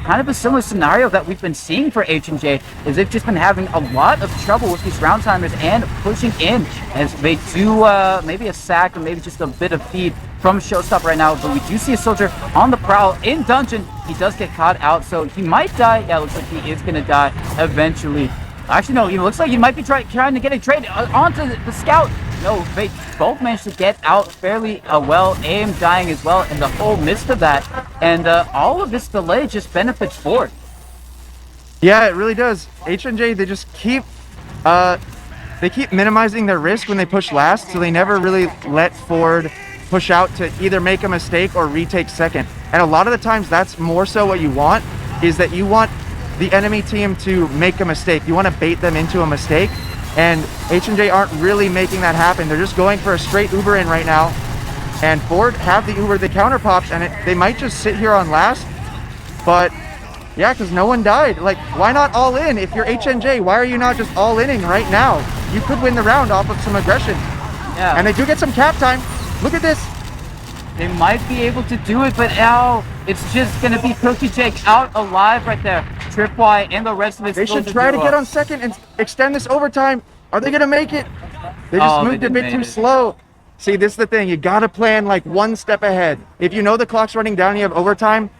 Kind of a similar scenario that we've been seeing for H&J is they've just been having a lot of trouble with these round timers and pushing in, as they do maybe a sack or maybe just a bit of feed from Showstop right now. But we do see a soldier on the prowl in dungeon. He does get caught out, so he might die. Yeah, it looks like he is going to die eventually. Actually, no, it looks like he might be trying to get a trade onto the scout. No, they both managed to get out fairly well. Aim dying as well in the whole midst of that. And all of this delay just benefits Ford. Yeah, it really does. H&J, they just keep minimizing their risk when they push last, so they never really let Ford push out to either make a mistake or retake second. And a lot of the times that's more so what you want, is that you want the enemy team to make a mistake. You want to bait them into a mistake. And H&J aren't really making that happen. They're just going for a straight Uber in right now. And Ford have the Uber, the counter pops, and they might just sit here on last. But yeah, because no one died. Like, why not all in? If you're H&J, why are you not just all inning right now? You could win the round off of some aggression. Yeah. And they do get some cap time. Look at this. They might be able to do it, but now it's just going to be Cookie Jake out alive right there. Tripwire and the rest of his They should try to get on second and extend this overtime. Are they going to make it? They just moved a bit too slow. See, this is the thing. You got to plan like one step ahead. If you know the clock's running down, you have overtime,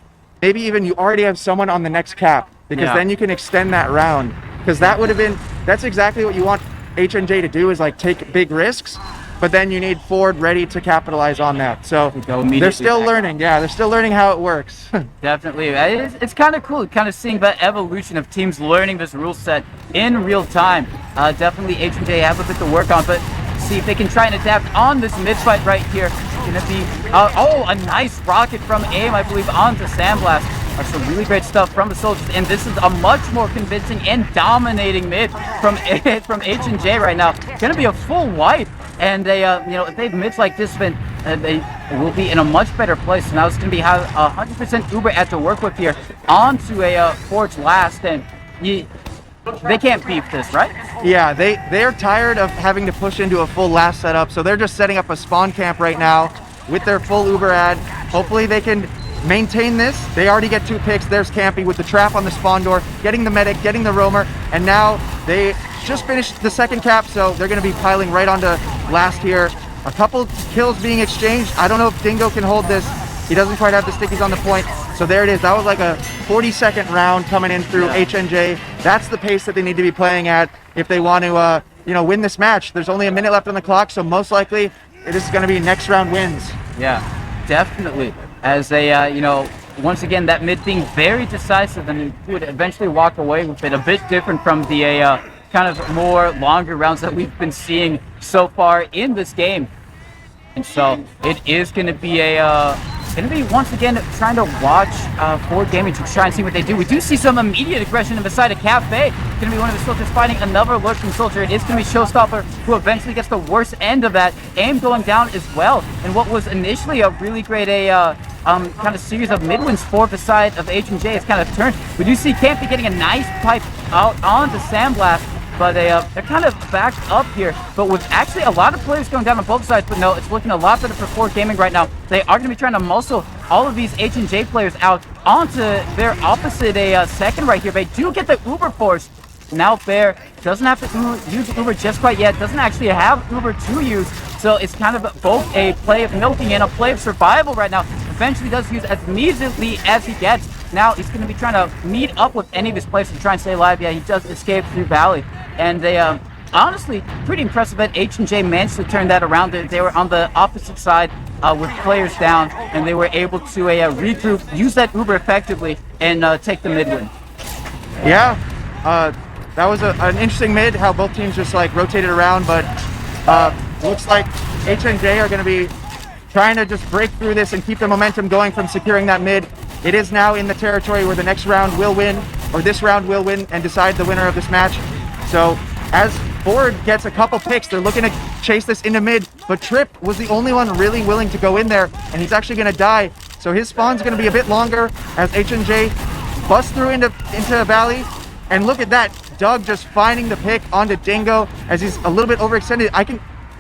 maybe even you already have someone on the next cap, because then you can extend that round. Because that would have been, that's exactly what you want H&J to do, is like take big risks. But then you need Ford ready to capitalize on that. So they're still learning. Yeah, they're still learning how it works. Definitely. It's kind of cool, kind of seeing the evolution of teams learning this rule set in real time. Definitely H&J have a bit to work on, but see if they can try and adapt on this mid fight right here. It's going to be, a nice rocket from AIM, I believe, onto Sandblast. Some really great stuff from the soldiers, and this is a much more convincing and dominating mid from H&J right now. It's going to be a full wipe. And they, if they have mids like this, then they will be in a much better place. So now it's going to be 100% Uber at to work with here onto a Forge last, and they can't beef this, right? Yeah, they're tired of having to push into a full last setup, so they're just setting up a spawn camp right now with their full Uber ad. Hopefully they can maintain this. They already get 2 picks. There's Campy with the trap on the spawn door, getting the medic, getting the roamer, and now they just finished the second cap, so they're going to be piling right onto last here. A couple kills being exchanged. I don't know if Dingo can hold this. He doesn't quite have the stickies on the point. So there it is. That was like a 40-second round coming in through H&J. That's the pace that they need to be playing at if they want to, win this match. There's only a minute left on the clock, so most likely this is going to be next round wins. Yeah, definitely. As they, once again, that mid being very decisive, and he would eventually walk away with it. A bit different from the kind of more longer rounds that we've been seeing so far in this game. And so it is going to be once again trying to watch Ford Gaming to try and see what they do. We do see some immediate aggression beside a cafe. It's going to be one of the soldiers fighting another lurking soldier. It is going to be Showstopper who eventually gets the worst end of that. Aim going down as well. And what was initially a really great kind of series of mid-wins for the side of H&J has kind of turned. We do see Campy getting a nice pipe out onto Sandblast. But they're kind of backed up here. But with actually a lot of players going down on both sides, but no, it's looking a lot better for Ford Gaming right now. They are going to be trying to muscle all of these H&J players out onto their opposite second right here. They do get the Uber force. Now Bear doesn't have to use Uber just quite yet. Doesn't actually have Uber to use. So it's kind of both a play of milking and a play of survival right now. Eventually does use as immediately as he gets. Now he's going to be trying to meet up with any of his players to try and stay alive. Yeah, he does escape through Valley. And they, honestly, pretty impressive that H&J managed to turn that around. They were on the opposite side with players down, and they were able to regroup, use that Uber effectively, and take the mid-win. Yeah, that was an interesting mid, how both teams just like rotated around, but looks like H&J are going to be trying to just break through this and keep the momentum going from securing that mid. It is now in the territory where the next round will win, or this round will win and decide the winner of this match. So as Ford gets a couple picks, they're looking to chase this into mid, but Trip was the only one really willing to go in there, and he's actually going to die. So his spawn's going to be a bit longer as H&J bust through into Valley. And look at that, Doug just finding the pick onto Dingo as he's a little bit overextended.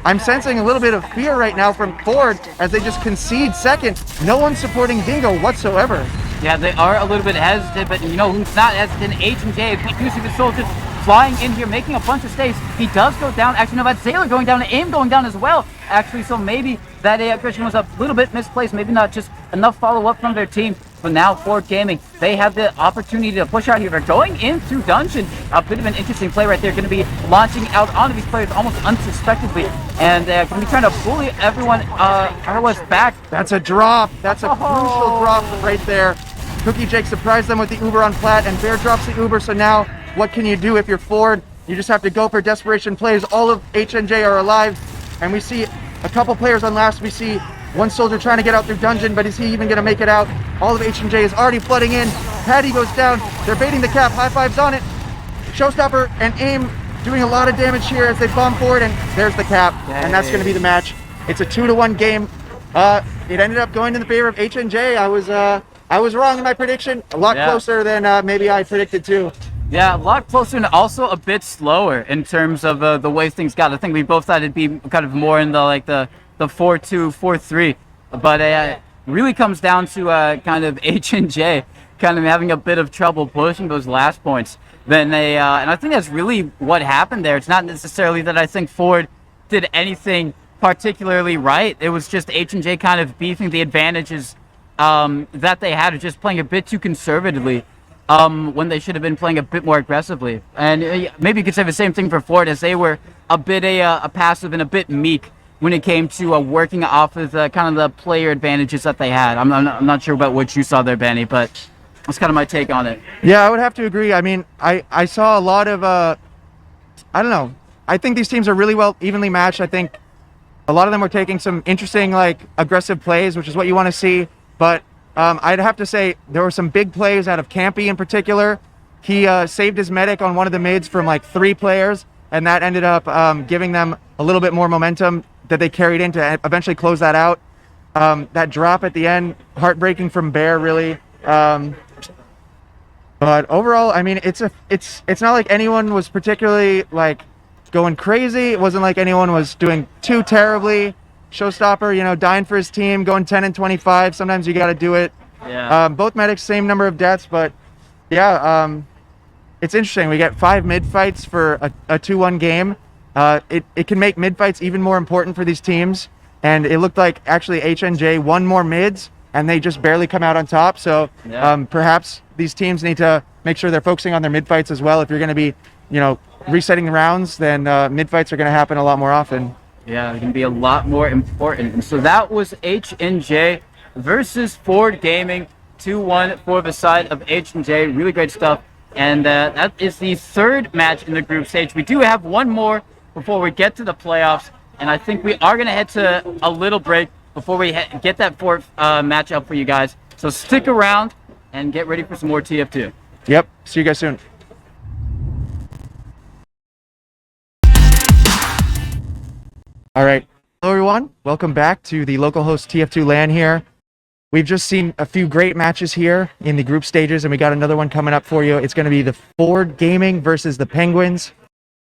I'm sensing a little bit of fear right now from Ford as they just concede second. No one's supporting Dingo whatsoever. Yeah, they are a little bit hesitant, but you know who's not hesitant? H&J. We do see the soldiers flying in here, making a bunch of stays. He does go down. Actually, no, that's Sailor going down and Aim going down as well. Actually, so maybe that aggression was a little bit misplaced. Maybe not just enough follow-up from their team. But now Ford Gaming, they have the opportunity to push out here. They're going into Dungeon. A bit of an interesting play right there. Going to be launching out onto these players almost unsuspectedly. And they're going to be trying to bully everyone ROS back. That's a drop. That's a crucial drop right there. Cookie Jake surprised them with the Uber on plat, and Bear drops the Uber. So now what can you do if you're Ford? You just have to go for desperation plays. All of H&J are alive, and we see a couple players on last. We see one soldier trying to get out through Dungeon, but is he even going to make it out? All of H&J is already flooding in. Patty goes down. They're baiting the cap. High fives on it. Showstopper and Aim doing a lot of damage here as they bomb forward, and there's the cap. And that's going to be the match. It's a 2-1 game. It ended up going in the favor of H&J. I was wrong in my prediction. A lot closer than maybe I predicted too. Yeah, a lot closer and also a bit slower in terms of the way things got. I think we both thought it'd be kind of more in the 4-2, 4-3, but it really comes down to kind of H&J kind of having a bit of trouble pushing those last points. Then and I think that's really what happened there. It's not necessarily that I think Ford did anything particularly right. It was just H&J kind of beefing the advantages that they had, of just playing a bit too conservatively when they should have been playing a bit more aggressively. And maybe you could say the same thing for Ford, as they were a bit a passive and a bit meek when it came to working off of kind of the player advantages that they had. I'm not sure about what you saw there, Benny, but that's kind of my take on it. Yeah, I would have to agree. I mean, I saw a lot of, I don't know. I think these teams are really well evenly matched. I think a lot of them were taking some interesting, like, aggressive plays, which is what you want to see. But I'd have to say there were some big plays out of Campy in particular. He saved his medic on one of the mids from like 3 players, and that ended up giving them a little bit more momentum that they carried in to eventually close that out. That drop at the end, heartbreaking from Bear, really. But overall, I mean, it's not like anyone was particularly like going crazy. It wasn't like anyone was doing too terribly. Showstopper, you know, dying for his team, going 10-25. Sometimes you got to do it. Yeah. Both medics, same number of deaths, but yeah, it's interesting. We get 5 mid fights for a 2-1 game. It can make mid fights even more important for these teams. And it looked like actually H&J won more mids, and they just barely come out on top. So perhaps these teams need to make sure they're focusing on their mid fights as well. If you're going to be, you know, resetting the rounds, then mid fights are going to happen a lot more often. Yeah, it can be a lot more important. And so that was H&J versus Ford Gaming, 2-1 for the side of H&J. Really great stuff. And that is the third match in the group stage. We do have one more before we get to the playoffs, and I think we are going to head to a little break before we get that fourth match up for you guys. So stick around and get ready for some more TF2. Yep. See you guys soon. All right. Hello, everyone. Welcome back to the Localhost TF2 LAN here. We've just seen a few great matches here in the group stages, and we got another one coming up for you. It's going to be the Ford Gaming versus the Penguins.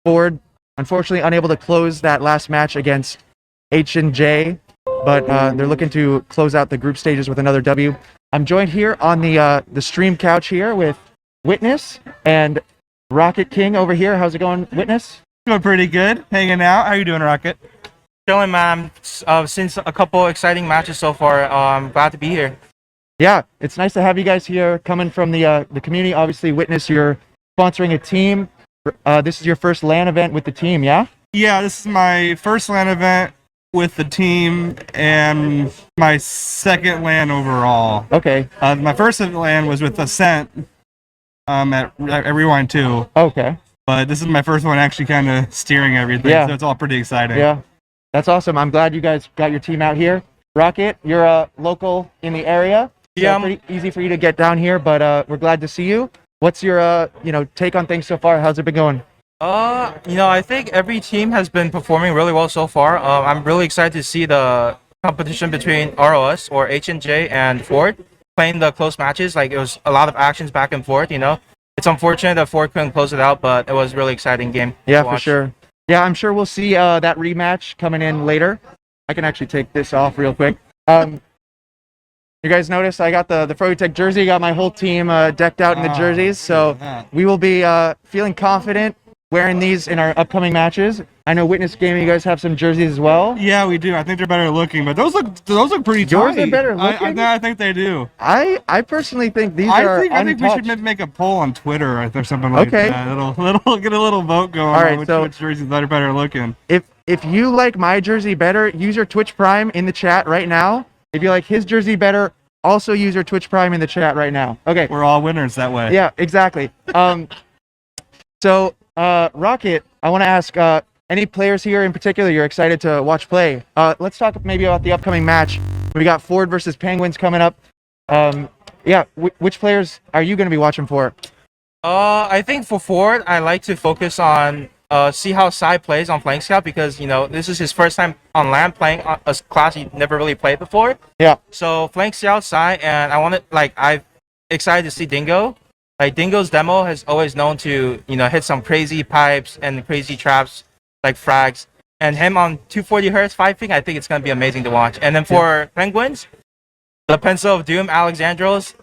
Ford, unfortunately, unable to close that last match against H&J, but they're looking to close out the group stages with another W. I'm joined here on the stream couch here with Witness and Rocket King over here. How's it going, Witness? Doing pretty good. Hanging out. How you doing, Rocket? Chilling, man. Since a couple exciting matches so far, I'm glad to be here. Yeah, it's nice to have you guys here coming from the community. Obviously, Witness, you're sponsoring a team. This is your first LAN event with the team, yeah? Yeah, this is my first LAN event with the team and my second LAN overall. Okay. My first LAN was with Ascent at Rewind 2. Okay. But this is my first one actually kind of steering everything, Yeah. so it's all pretty exciting. Yeah, that's awesome. I'm glad you guys got your team out here. Rocket, you're a local in the area. So Yeah. pretty easy for you to get down here, but we're glad to see you. What's your take on things so far? How's it been going? I think every team has been performing really well so far. I'm really excited to see the competition between ROS or H&J and Ford playing the close matches. Like, it was a lot of actions back and forth, It's unfortunate that Ford couldn't close it out, but it was a really exciting game. Yeah, to for watch. sure. Yeah, I'm sure we'll see that rematch coming in later. I can actually take this off real quick. You guys notice I got the Froyo Tech jersey, got my whole team decked out in the jerseys, so we will be feeling confident wearing these in our upcoming matches. I know Witness Gaming, you guys have some jerseys as well. Yeah, we do. I think they're better looking, but those look pretty Yours tight. are better looking? I think they do. I personally think these are I think we untouched. should make a poll on Twitter or something like Okay. that. It'll get a little vote going All right, on which jerseys that are better looking. If you like my jersey better, use your Twitch Prime in the chat right now. If you like his jersey better, also use your Twitch Prime in the chat right now. Okay. We're all winners that way. Yeah, exactly. So, Rocket, I want to ask any players here in particular you're excited to watch play. Let's talk maybe about the upcoming match. We got Ford versus Penguins coming up. Which players are you going to be watching for? I think for Ford, I like to focus on see how Sai plays on Flank Scout because this is his first time on LAN playing a class he never really played before. Yeah. So Flank Scout, Sai, and I'm excited to see Dingo. Like, Dingo's demo has always known to hit some crazy pipes and crazy traps like frags, and him on 240 hertz 5 ping, I think it's gonna be amazing to watch. And then for Penguins, the Pencil of Doom, Alexandros,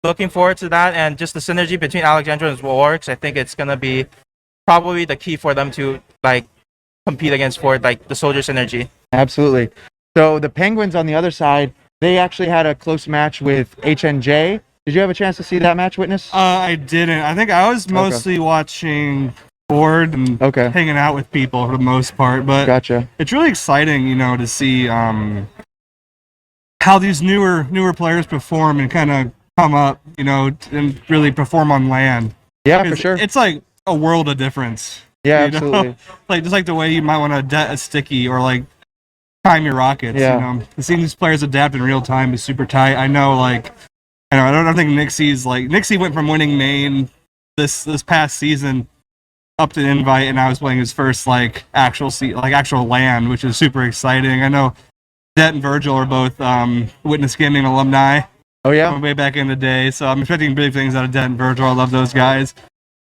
looking forward to that, and just the synergy between Alexandros and Warwick's, I think it's gonna be probably the key for them to compete against Ford, like the soldier synergy. Absolutely. So the Penguins on the other side, they actually had a close match with HNJ. Did you have a chance to see that match, Witness? I didn't. I think I was mostly watching Ford and hanging out with people for the most part, but Gotcha. It's really exciting, to see how these newer players perform and kind of come up, and really perform on LAN. Yeah, for sure. It's like a world of difference. Yeah, absolutely. Just like the way you might want to det a sticky or time your rockets. Yeah. Seeing these players adapt in real time is super tight. I don't think Nixie went from winning main this past season up to invite, and I was playing his first actual LAN, which is super exciting. I know Det and Virgil are both Witness Gaming alumni. Oh yeah, from way back in the day. So I'm expecting big things out of Det and Virgil. I love those guys.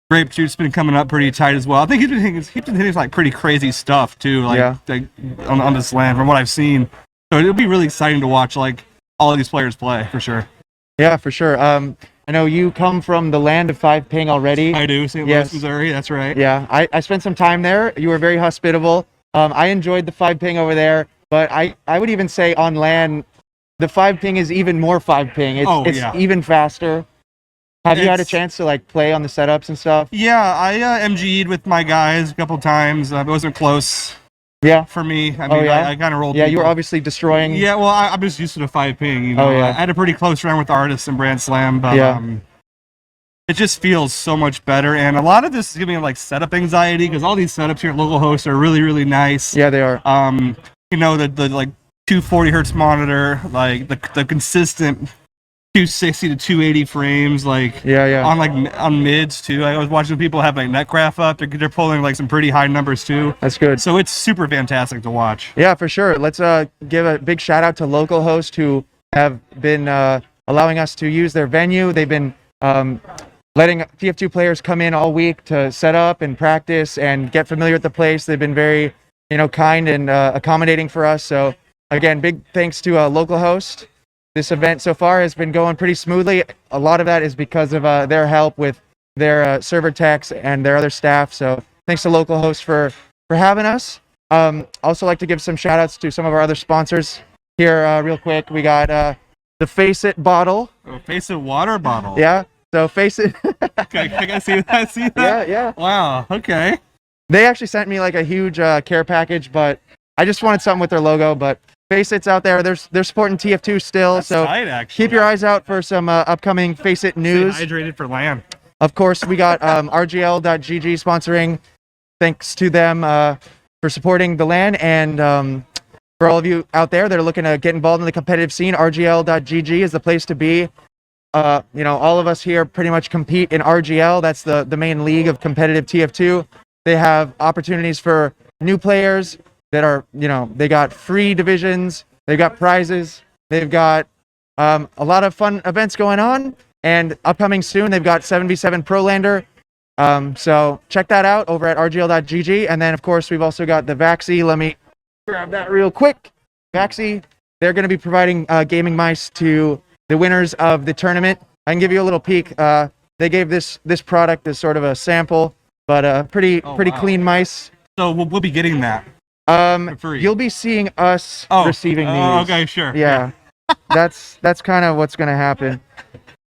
Grape Jute's been coming up pretty tight as well. I think he's been hitting pretty crazy stuff too, on this LAN from what I've seen. So it'll be really exciting to watch all of these players play for sure. Yeah, for sure. I know you come from the land of 5 ping already. I do, St. Louis, Missouri. That's right. Yeah, I spent some time there. You were very hospitable. I enjoyed the 5 ping over there, but I would even say on LAN, the 5 ping is even more 5 ping. It's even faster. Have you had a chance to play on the setups and stuff? Yeah, I MG'd with my guys a couple times. It wasn't close. Yeah. For me, I kind of rolled. Yeah, you were obviously destroying. Yeah, well, I'm just used to the 5 ping. I had a pretty close round with Artists and Brand Slam, but it just feels so much better. And a lot of this is giving me like setup anxiety because all these setups here at Localhost are really, really nice. Yeah, they are. You know, the like 240 hertz monitor, like the consistent 260 to 280 frames, like Yeah. on mids too. I was watching people have like Netcraft up. They're pulling like some pretty high numbers too. That's good. So it's super fantastic to watch. Yeah, for sure. Let's give a big shout out to Localhost, who have been allowing us to use their venue. They've been letting TF2 players come in all week to set up and practice and get familiar with the place. They've been very, kind and accommodating for us. So again, big thanks to Localhost. This event so far has been going pretty smoothly. A lot of that is because of their help with their server techs and their other staff. So thanks to Localhost for having us. Also like to give some shout outs to some of our other sponsors here real quick. We got the Face It bottle. Oh, Face It water bottle. Yeah. So Face It. Okay, I can see that. See that? Yeah. Wow. Okay. They actually sent me like a huge care package, but I just wanted something with their logo. But Face It's out there. They're supporting TF2 still. That's so tight, actually. keep your eyes out for some upcoming Face It news. Stay hydrated for LAN. Of course, we got RGL.GG sponsoring. Thanks to them for supporting the LAN. And for all of you out there that are looking to get involved in the competitive scene, RGL.GG is the place to be. All of us here pretty much compete in RGL. That's the main league of competitive TF2. They have opportunities for new players that are, they got free divisions, they've got prizes, they've got a lot of fun events going on, and upcoming soon, they've got 7v7 Pro Lander. So check that out over at rgl.gg. And then, of course, we've also got the Vaxi. Let me grab that real quick. Vaxi, they're going to be providing gaming mice to the winners of the tournament. I can give you a little peek. They gave this product as sort of a sample, but pretty clean mice. So we'll be getting that. For free. You'll be seeing us receiving these. Oh, okay, sure. Yeah, that's kind of what's gonna happen.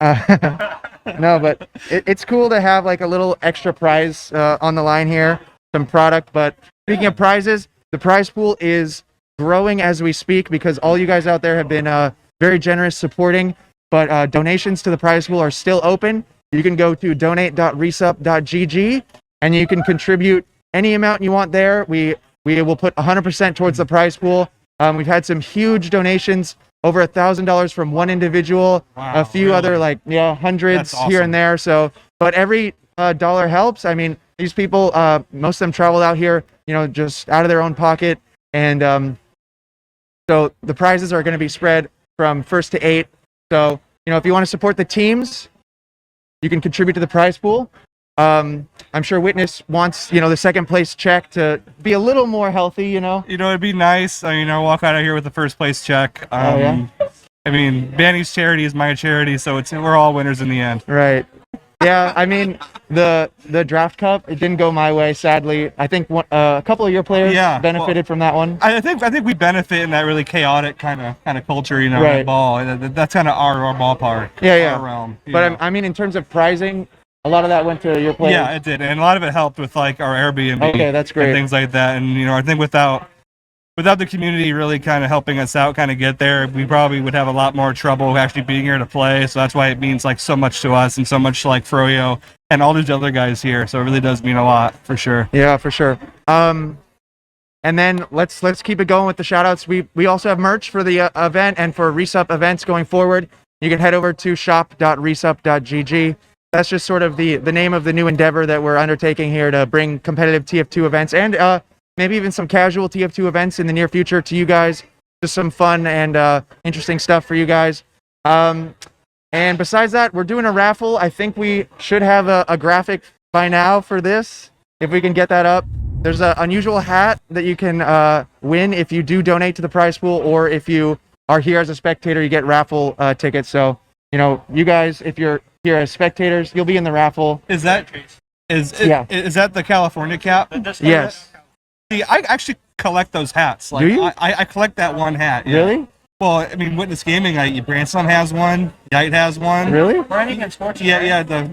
No, but it's cool to have like a little extra prize on the line here, some product. But speaking of prizes, the prize pool is growing as we speak because all you guys out there have been very generous supporting. But donations to the prize pool are still open. You can go to donate.resup.gg and you can contribute any amount you want there. We will put 100% towards the prize pool. We've had some huge donations, over $1,000 from one individual, a few other hundreds here and there. So, but every dollar helps. I mean, these people, most of them traveled out here, just out of their own pocket. And so the prizes are going to be spread from 1st to 8th. So, if you want to support the teams, you can contribute to the prize pool. I'm sure Witness wants, the second place check to be a little more healthy, It'd be nice. Walk out of here with the first place check. Yeah. I mean, Banny's charity is my charity, so we're all winners in the end. Right. Yeah, I mean, the draft cup, it didn't go my way, sadly. I think a couple of your players benefited from that one. I think we benefit in that really chaotic kind of culture, right. That ball. That's kind of our ballpark. Yeah. Our realm. But I mean, in terms of prizing, a lot of that went to your players. Yeah, it did, and a lot of it helped with like our Airbnb. Okay, that's great. And things like that, and I think without the community really kind of helping us out, kind of get there, we probably would have a lot more trouble actually being here to play. So that's why it means like so much to us and so much to like Froyo and all these other guys here. So it really does mean a lot for sure. Yeah, for sure. And then let's keep it going with the shout outs. We also have merch for the event and for RESUP events going forward. You can head over to shop.resup.gg. That's just sort of the name of the new endeavor that we're undertaking here to bring competitive TF2 events and maybe even some casual TF2 events in the near future to you guys. Just some fun and interesting stuff for you guys. And besides that, we're doing a raffle. I think we should have a graphic by now for this, if we can get that up. There's an unusual hat that you can win if you do donate to the prize pool, or if you are here as a spectator, you get raffle tickets. So, you guys, if you're here as spectators, you'll be in the raffle. Is that the California cap? Yes. See, I actually collect those hats. Like, do you? I collect that one hat. Yeah. Really? Well, I mean, Witness Gaming, Branson has one. Yite has one. Really? Burning and Sports. Yeah. The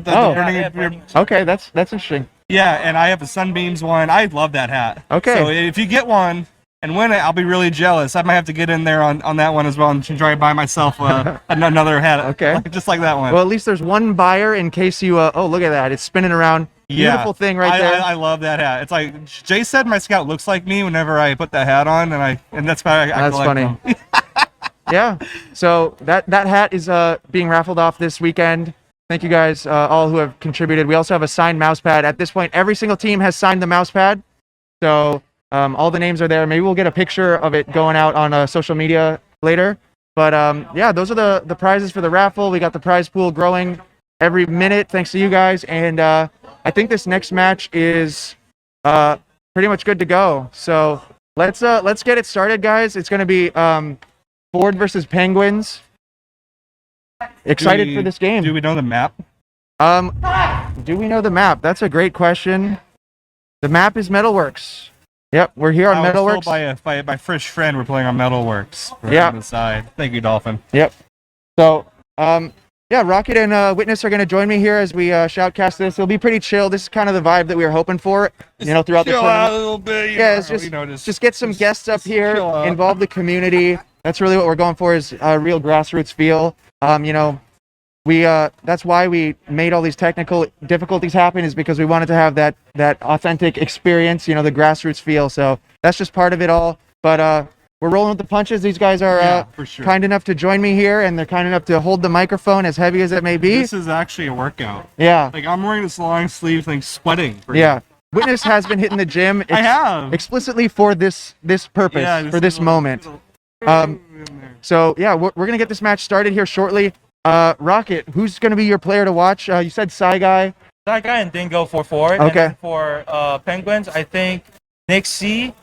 burning. Okay, that's interesting. Yeah, and I have a Sunbeams one. I love that hat. Okay. So if you get one and win it, I'll be really jealous. I might have to get in there on that one as well and try to buy myself another hat. Okay. Just like that one. Well, at least there's one buyer in case you. Oh, look at that! It's spinning around. Beautiful thing right there. I love that hat. It's like Jay said, my scout looks like me whenever I put that hat on, and that's why I That's collect funny. them. Yeah. So that hat is being raffled off this weekend. Thank you guys all who have contributed. We also have a signed mouse pad. At this point, every single team has signed the mouse pad. So all the names are there. Maybe we'll get a picture of it going out on social media later. But yeah, those are the prizes for the raffle. We got the prize pool growing every minute thanks to you guys. And I think this next match is pretty much good to go. So let's get it started, guys. It's going to be Ford versus Penguins. Excited for this game. Do we know the map? Do we know the map? That's a great question. The map is Metalworks. Yep, we're here on I was Metalworks. told by my fresh friend we're playing on Metalworks. Right Yeah. on the side. Thank you, Dolphin. Yep. So, yeah, Rocket and Witness are going to join me here as we shoutcast this. It'll be pretty chill. This is kind of the vibe that we were hoping for, throughout the Chill out a tournament. little bit. Yeah, it's just get some guests up here, chill out. involve the community. That's really what we're going for, is a real grassroots feel. That's why we made all these technical difficulties happen, is because we wanted to have that authentic experience, the grassroots feel. So that's just part of it all. But we're rolling with the punches. These guys are for sure. kind enough to join me here, and they're kind enough to hold the microphone, as heavy as it may be. This is actually a workout. Yeah. Like, I'm wearing this long sleeve thing, sweating. Yeah. Witness has been hitting the gym I have. explicitly for this purpose, Yeah, for this moment. So yeah, we're gonna get this match started here shortly. Rocket, who's gonna be your player to watch? You said Psy Guy. That guy and Dingo for Ford. Okay. And then for Penguins, I think Nick C,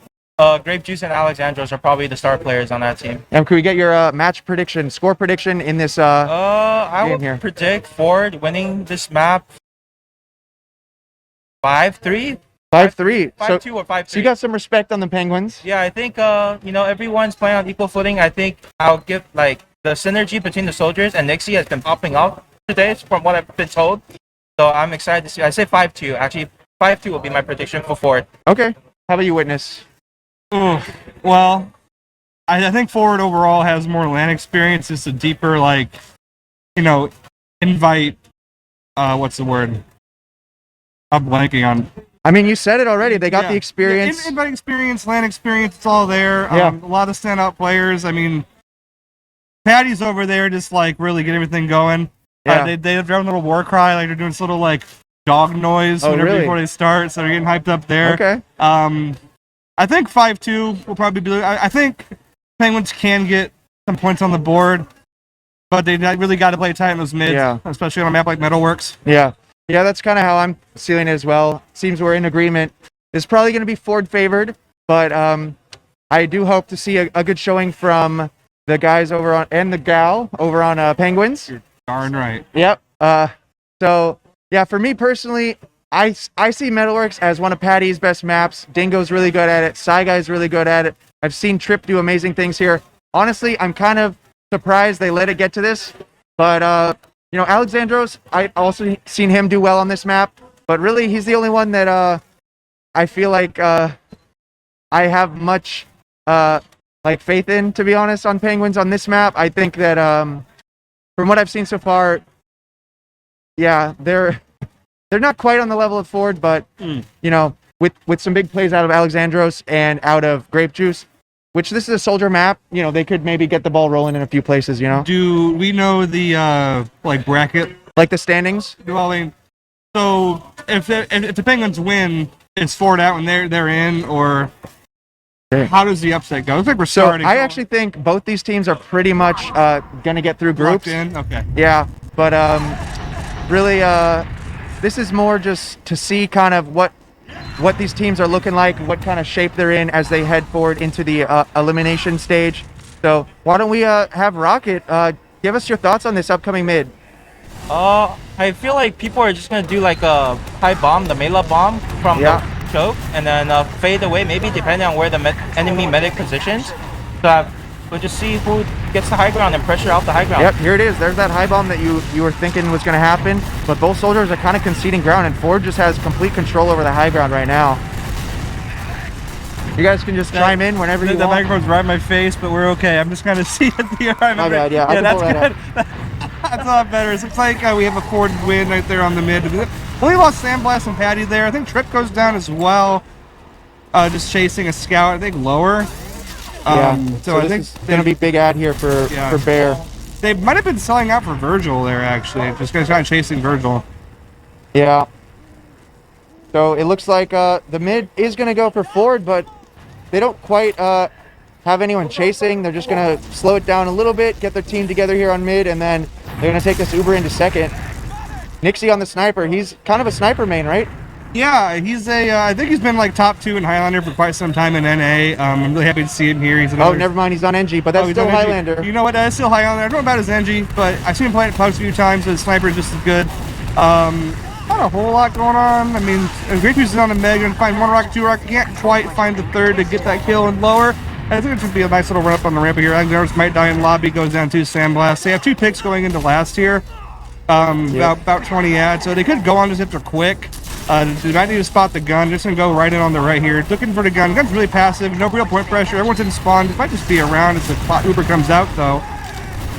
Grape Juice, and Alexandros are probably the star players on that team. And can we get your match prediction, score prediction in this? I game would here. predict Ford winning this map 5-3, 5-3. 5-2 or 5-3. So you got some respect on the Penguins. Yeah, I think everyone's playing on equal footing. I think I'll give the synergy between the soldiers and Nixie has been popping up today, from what I've been told. So I'm excited to see. I say 5-2. Actually, 5-2 will be my prediction for Ford. Okay. How about you, Witness? Well, I think Forward overall has more LAN experience. It's a deeper, invite. What's the word? I'm blanking on. I mean, you said it already. They got Yeah. the experience. Yeah, invite experience, LAN experience. It's all there. Yeah. A lot of standout players. I mean, Patty's over there, just really get everything going. Yeah. They have their own little war cry. They're doing this little dog noise Oh, really? before they start, so they're getting hyped up there. Okay. I think 5-2 will probably be. I think Penguins can get some points on the board, but they really got to play tight in those mids, Yeah. especially on a map like Metalworks. Yeah. Yeah, that's kind of how I'm seeing it as well. Seems we're in agreement. It's probably going to be Ford favored, but I do hope to see a good showing from the guys over on, and the gal over on Penguins. You're darn right. Yep. So yeah, for me personally, I see Metalworks as one of Patty's best maps. Dingo's really good at it. Psy Guy's really good at it. I've seen Trip do amazing things here. Honestly, I'm kind of surprised they let it get to this. But Alexandros, I also seen him do well on this map. But really, he's the only one that I feel like I have much faith in, to be honest, on Penguins on this map. I think that from what I've seen so far, yeah, they're not quite on the level of Ford, but with some big plays out of Alexandros and out of Grape Juice, which this is a soldier map, they could maybe get the ball rolling in a few places, Do we know the bracket? like the standings. Well, so if the Penguins win, is Ford out and they're in, or how does the upset go? Looks like we're So starting. I actually think both these teams are pretty much gonna get through locked groups. in. Okay. Yeah, but really, this is more just to see kind of what these teams are looking like, what kind of shape they're in as they head forward into the elimination stage. So why don't we have Rocket give us your thoughts on this upcoming mid? I feel like people are just gonna do a high bomb, the Mela bomb from Yeah. the choke, and then fade away, maybe depending on where the enemy medic positions. So we'll just see who gets the high ground and pressure out the high ground. Yep, here it is. There's that high bomb that you were thinking was going to happen, but both soldiers are kind of conceding ground, and Ford just has complete control over the high ground right now. You guys can just chime in whenever you The want. microphone's right in my face, but we're okay. I'm just kind of seeing it here. My bad, yeah, I can that's pull that good. That's a lot better. It looks like we have a Ford win right there on the mid. We lost Sandblast and Patty there. I think Trip goes down as well. Just chasing a scout, I think lower. So I think it's gonna be big ad here for Bear. They might have been selling out for Virgil there actually. Just kind of chasing Virgil. Yeah. So it looks like the mid is gonna go for Ford, but they don't quite have anyone chasing. They're just gonna slow it down a little bit, get their team together here on mid, and then they're gonna take this Uber into second. Nixie on the sniper. He's kind of a sniper main, right? Yeah, he's I think he's been like top 2 in Highlander for quite some time in NA. I'm really happy to see him here. He's Oh, never mind. He's on NG, but that's he's still on NG. Highlander. You know what? That's still Highlander. I don't know about his NG, but I've seen him play it a few times. So the sniper is just as good. Not a whole lot going on. I mean, Great Goose is on the Meg. Gonna find 1 rocket, 2 rocket. Can't quite find the 3rd to get that kill and lower. I think it should be a nice little run up on the ramp here. Alexander's might die in lobby. Goes down 2 Sandblast. They have 2 picks going into last here. About 20 ads. So they could go on just after quick. They might need to spot the gun. Just gonna go right in on the right here. Looking for the gun. Gun's really passive. No real point pressure. Everyone's in spawn. It might just be around as the Uber comes out though.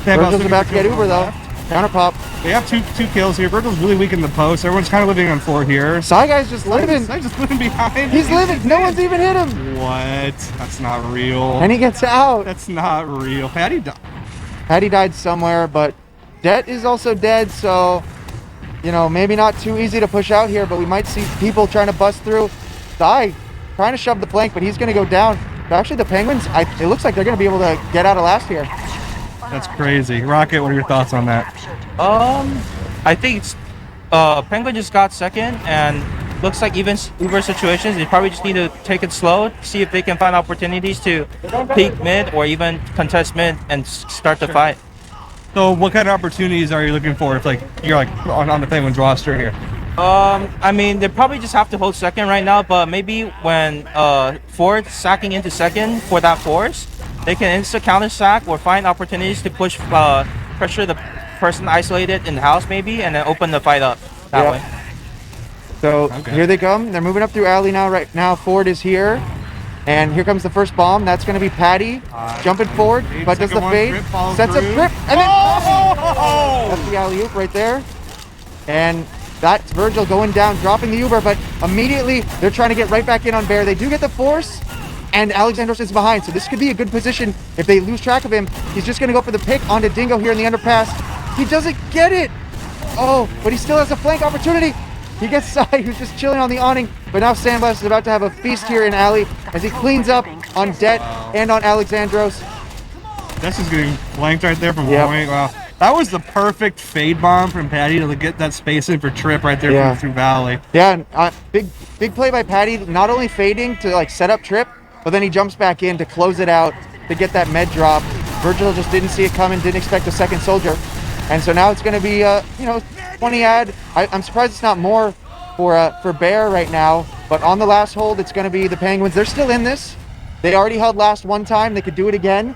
Virgil's about to get Uber though. Counter pop. They have two kills here. Virgil's really weak in the post. Everyone's kind of living on 4 here. Side guy's just living. He's just living behind. He's living. No one's even hit him. What? That's not real. And he gets out. That's not real. Patty died. Patty died somewhere, but Det is also dead, so you know, maybe not too easy to push out here, but we might see people trying to bust through. Die, trying to shove the flank, but he's going to go down. But actually, the Penguins, it looks like they're going to be able to get out of last here. That's crazy. Rocket, what are your thoughts on that? I think it's Penguin just got second, and looks like even Uber situations, they probably just need to take it slow, see if they can find opportunities to peek mid or even contest mid and start the fight. So what kind of opportunities are you looking for if like you're like on the Penguins roster here? I mean, they probably just have to hold second right now, but maybe when Ford's sacking into second for that force, they can insta counter sack or find opportunities to push pressure the person isolated in the house maybe, and then open the fight up that way. So here they come. They're moving up through alley now. Right now, Ford is here. And here comes the first bomb. That's going to be Patty jumping forward, but does the fade. Sets up grip, and then that's the alley-oop right there. And that's Virgil going down, dropping the Uber, but immediately they're trying to get right back in on Bear. They do get the force, and Alexandros is behind, so this could be a good position. If they lose track of him, he's just going to go for the pick onto Dingo here in the underpass. He doesn't get it. Oh, but he still has a flank opportunity. He gets Sai, who's just chilling on the awning, but now Sandblast is about to have a feast here in alley as he cleans up on Det and on Alexandros. That's just getting blanked right there from point. Wow. That was the perfect fade bomb from Patty to get that space in for Trip right there through Valley. Yeah, and, big play by Patty, not only fading to like set up Trip, but then he jumps back in to close it out to get that med drop. Virgil just didn't see it coming, didn't expect a second soldier. And so now it's going to be, 20 ad. I'm surprised it's not more for Bear right now, but on the last hold, it's going to be the Penguins. They're still in this. They already held last one time. They could do it again,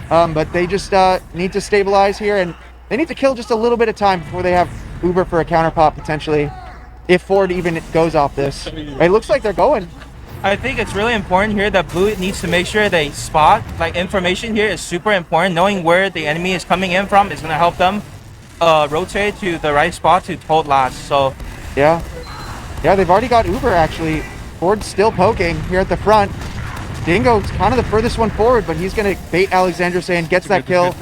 but they just need to stabilize here, and they need to kill just a little bit of time before they have Uber for a counter pop potentially, if Ford even goes off this. It looks like they're going. I think it's really important here that Blue needs to make sure they spot, like information here is super important. Knowing where the enemy is coming in from is going to help them rotate to the right spot to hold last. So yeah, they've already got Uber actually. Ford's still poking here at the front. Dingo's kind of the furthest one forward, but he's going to bait Alexander saying gets that kill.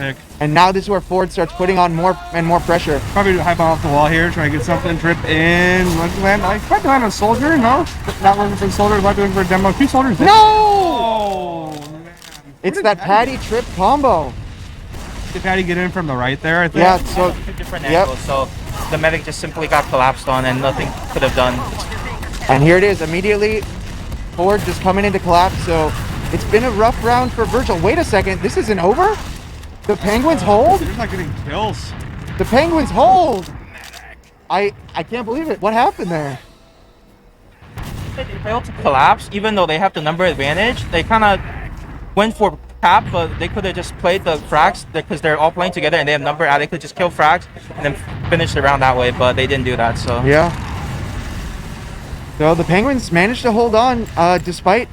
And now this is where Ford starts putting on more and more pressure. Probably high bomb off the wall here, trying to get something. Trip in. Land. I tried to land on a soldier. No, not looking for a soldier. Might be looking for a demo. 2 soldiers. No! Oh, man. It's that Patty Trip combo. Did Patty get in from the right there? I think. Yeah. So 2 different angles. So the medic just simply got collapsed on, and nothing could have done. And here it is immediately. Ford just coming into collapse. So it's been a rough round for Virgil. Wait a second. This isn't over. The Penguins hold? They're not getting kills. The Penguins hold. I can't believe it. What happened there? They failed to collapse, even though they have the number advantage. They kind of went for cap, but they could have just played the frags because they're all playing together and they have number. They could just kill frags and then finish the round that way, but they didn't do that. So yeah. So the Penguins managed to hold on, despite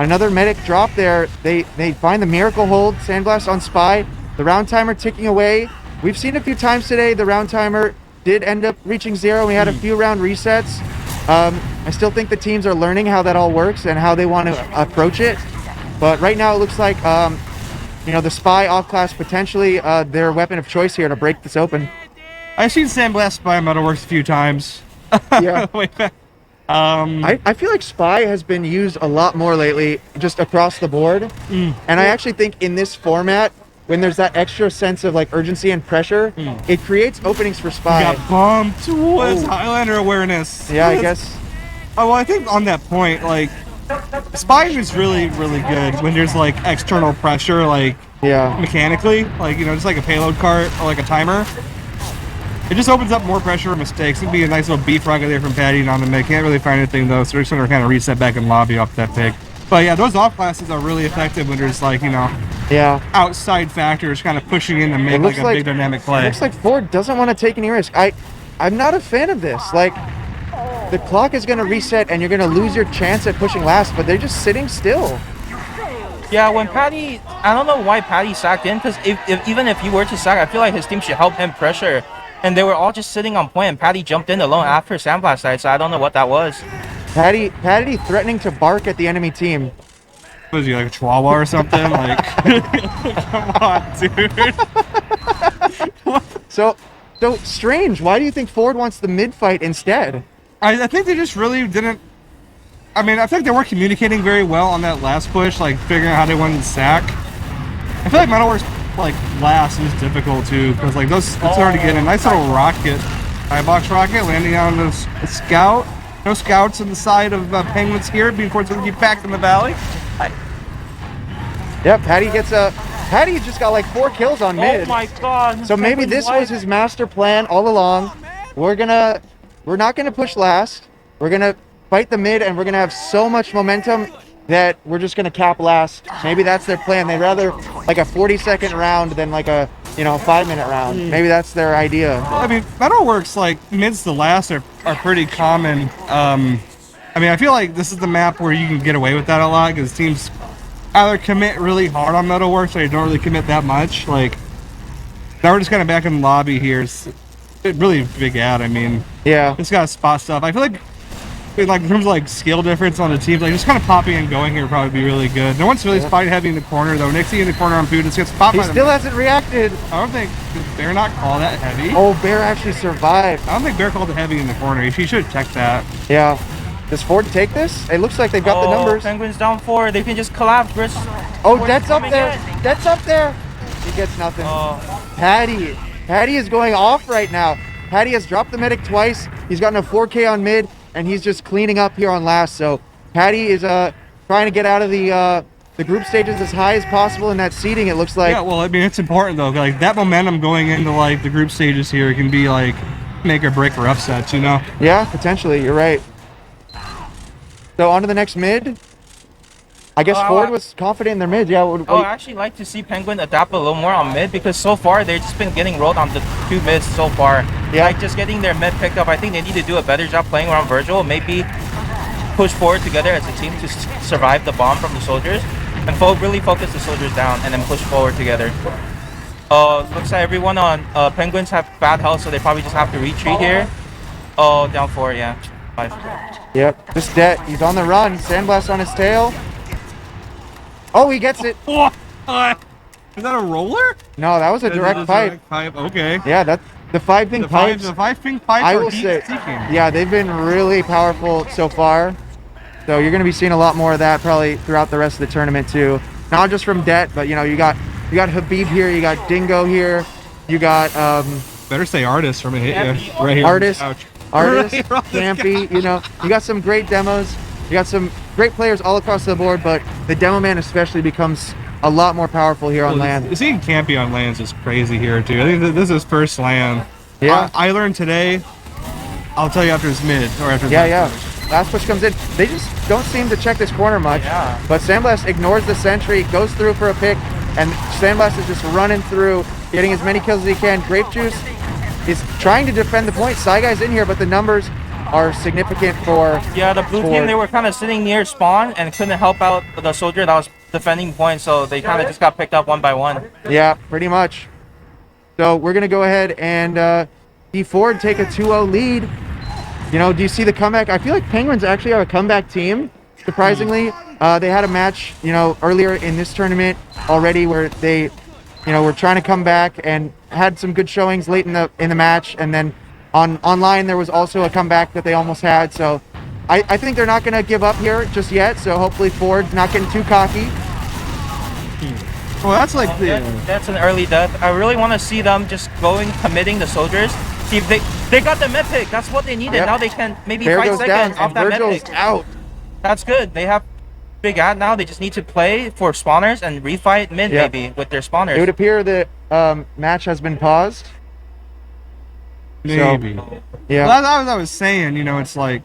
Another medic drop there. They find the miracle hold. Sandblast on Spy. The round timer ticking away. We've seen a few times today the round timer did end up reaching 0. We had a few round resets. I still think the teams are learning how that all works and how they want to approach it. But right now it looks like you know, the Spy off class potentially their weapon of choice here to break this open. I've seen Sandblast Spy Metalworks a few times. Yeah. I feel like Spy has been used a lot more lately, just across the board. And I actually think in this format, when there's that extra sense of like urgency and pressure, it creates openings for Spy. Got bumped. What is Highlander awareness? Yeah, I guess. Oh, well, I think on that point, like, Spy is really, really good when there's like external pressure, like mechanically, like, you know, just like a payload cart or like a timer. It just opens up more pressure or mistakes. It'd be a nice little beef rocket there from Patty and on the mid. Can't really find anything though, so we're just gonna kind of reset back in lobby off that pick. But yeah, those off classes are really effective when there's like, you know, outside factors kind of pushing in to make like a big dynamic play. It looks like Ford doesn't want to take any risk. I'm not a fan of this. Like, the clock is gonna reset and you're gonna lose your chance at pushing last, but they're just sitting still. Yeah, when Patty, I don't know why Patty sacked in, because even if he were to sack, I feel like his team should help him pressure. And they were all just sitting on point, and Patty jumped in alone after Sandblast died, so I don't know what that was. Patty threatening to bark at the enemy team. Was he like a chihuahua or something? Like, come on, dude. So strange. Why do you think Ford wants the mid fight instead? I think they just really didn't. I mean, I think they weren't communicating very well on that last push, like figuring out how they wanted to sack. I feel like Metalworks like last is difficult too, because like those, it's hard to get a nice little rocket, high box rocket landing on the scout. No scouts on the side of Penguins here, being forced to keep back in the valley. Yep, Patty just got like 4 kills on mid. Oh my god. So maybe this was his master plan all along. We're not gonna push last. We're gonna fight the mid, and we're gonna have so much momentum that we're just gonna cap last. Maybe that's their plan. They'd rather like a 40-second round than like a, you know, 5-minute round. Maybe that's their idea. I mean, Metalworks like mids to last are pretty common. I mean, I feel like this is the map where you can get away with that a lot, because teams either commit really hard on Metalworks or they don't really commit that much. Like, now we're just kind of back in the lobby here. It's really big ad. I mean, just got to spot stuff. I feel like in terms of like skill difference on the teams, like just kind of popping and going here would probably be really good. No one's really spotting heavy in the corner though. Nixie in the corner on Poo just gets popped. He still hasn't reacted. I don't think, did Bear not call that heavy? Oh, Bear actually survived. I don't think Bear called it heavy in the corner. He should have checked that. Yeah. Does Ford take this? It looks like they've got the numbers. Penguins down 4. They can just collapse. Oh, Dead's up there. Dead's up there. He gets nothing. Patty is going off right now. Patty has dropped the medic twice. He's gotten a 4K on mid, and he's just cleaning up here on last. So Patty is trying to get out of the group stages as high as possible in that seeding, it looks like. Yeah, well, I mean, it's important though. Like that momentum going into like the group stages here can be like make or break for upsets, you know? Yeah, potentially. You're right. So on to the next mid. I guess Ford was confident in their mid. Yeah. I actually like to see Penguin adapt a little more on mid, because so far they've just been getting rolled on the 2 mids so far. Yeah. Like just getting their mid picked up. I think they need to do a better job playing around Virgil. Maybe push forward together as a team to survive the bomb from the soldiers, and really focus the soldiers down and then push forward together. Looks like everyone on Penguins have bad health, so they probably just have to retreat here. Oh, down 4, yeah. 5. Yep. This Det, he's on the run. Sandblast on his tail. Oh, he gets it. Is that a roller? No, that was a direct pipe. Okay. Yeah, that's the 5 ping pipes. The 5 ping pipes I are will say, heat-seeking. yeah, they've been really powerful so far. So you're going to be seeing a lot more of that probably throughout the rest of the tournament too. Not just from Det, but you know, you got Habib here, you got Dingo here, you got better say artist from a hit right here. Artist, Right Campy, you know, you got some great demos. You got some great players all across the board, but the demo man especially becomes a lot more powerful here on LAN. Seeing Campy on LANs is crazy here too. I think this is his first LAN. Yeah. I learned today. I'll tell you after his mid or after his last push comes in. They just don't seem to check this corner much. Yeah. But Sandblast ignores the sentry, goes through for a pick, and Sandblast is just running through, getting as many kills as he can. Grape Juice is trying to defend the point. Sai's in here, but the numbers are significant for. Yeah, the blue team, they were kind of sitting near spawn and couldn't help out the soldier that was defending point, so they kind of just got picked up one by one. Yeah, pretty much. So we're going to go ahead and see Ford take a 2-0 lead. You know, do you see the comeback? I feel like Penguins actually are a comeback team, surprisingly. They had a match, you know, earlier in this tournament already where they, you know, were trying to come back and had some good showings late in the match. And then online there was also a comeback that they almost had. So I think they're not going to give up here just yet. So hopefully Ford's not getting too cocky. Well, that's like That's an early death. I really want to see them just committing the soldiers. See if they got the mid pick. That's what they needed. Yep. Now they can maybe Bear 5 goes seconds down off and that mid Virgil's pick. out. That's good. They have big ad now. They just need to play for spawners and refight mid Yep. maybe with their spawners. It would appear that match has been paused. maybe. Yeah. Well, that's what I was saying. You know, it's like,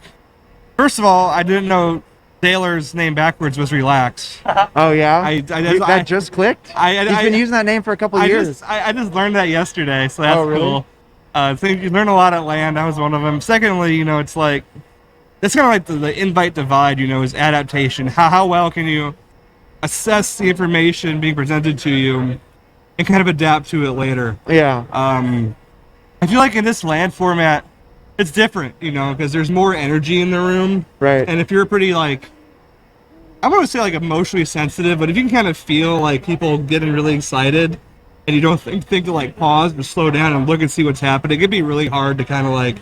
first of all, I didn't know Taylor's name backwards was Relax. Oh yeah. I just clicked. I He's been using that name for a couple of years. I just learned that yesterday, so that's Oh, really? cool. So you learn a lot at LAN. That was one of them. Secondly, you know, it's like it's kind of like the invite divide. You know, is adaptation. How well can you assess the information being presented to you and kind of adapt to it later? Yeah. I feel like in this LAN format, it's different. You know, because there's more energy in the room. Right. And if you're pretty like, I wouldn't say like emotionally sensitive, but if you can kind of feel like people getting really excited and you don't think to like pause and slow down and look and see what's happening, it could be really hard to kind of like,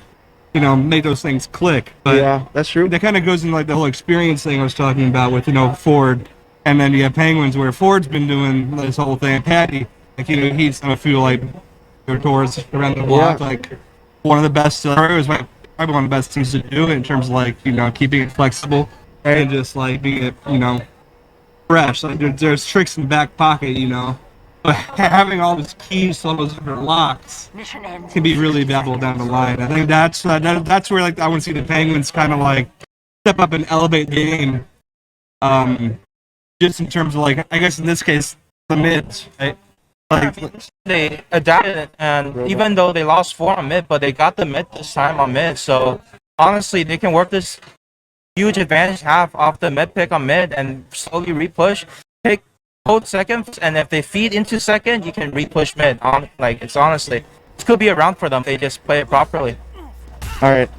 you know, make those things click. But Yeah, that's true. that kind of goes into like the whole experience thing I was talking about with, you know, Ford. And then you have Penguins where Ford's been doing this whole thing. Patty, like, you know, he's gonna feel like their tours around the block, Yeah. like one of the best. It was probably one of the best things to do in terms of like, you know, keeping it flexible and just like being it, you know, fresh. Like there's tricks in the back pocket, you know, but having all these keys to all those different locks can be really valuable down the line. I think that's where like I want to see the Penguins kind of like step up and elevate the game. Just in terms of like, I guess in this case, the mids, right? Like, They adapted, and even though they lost 4 on mid, but they got the mid this time on mid. So honestly, they can work this huge advantage half off the mid pick on mid and slowly repush, hold seconds, and if they feed into second, you can repush mid. Like, it's honestly, this could be a round for them if they just play it properly. All right.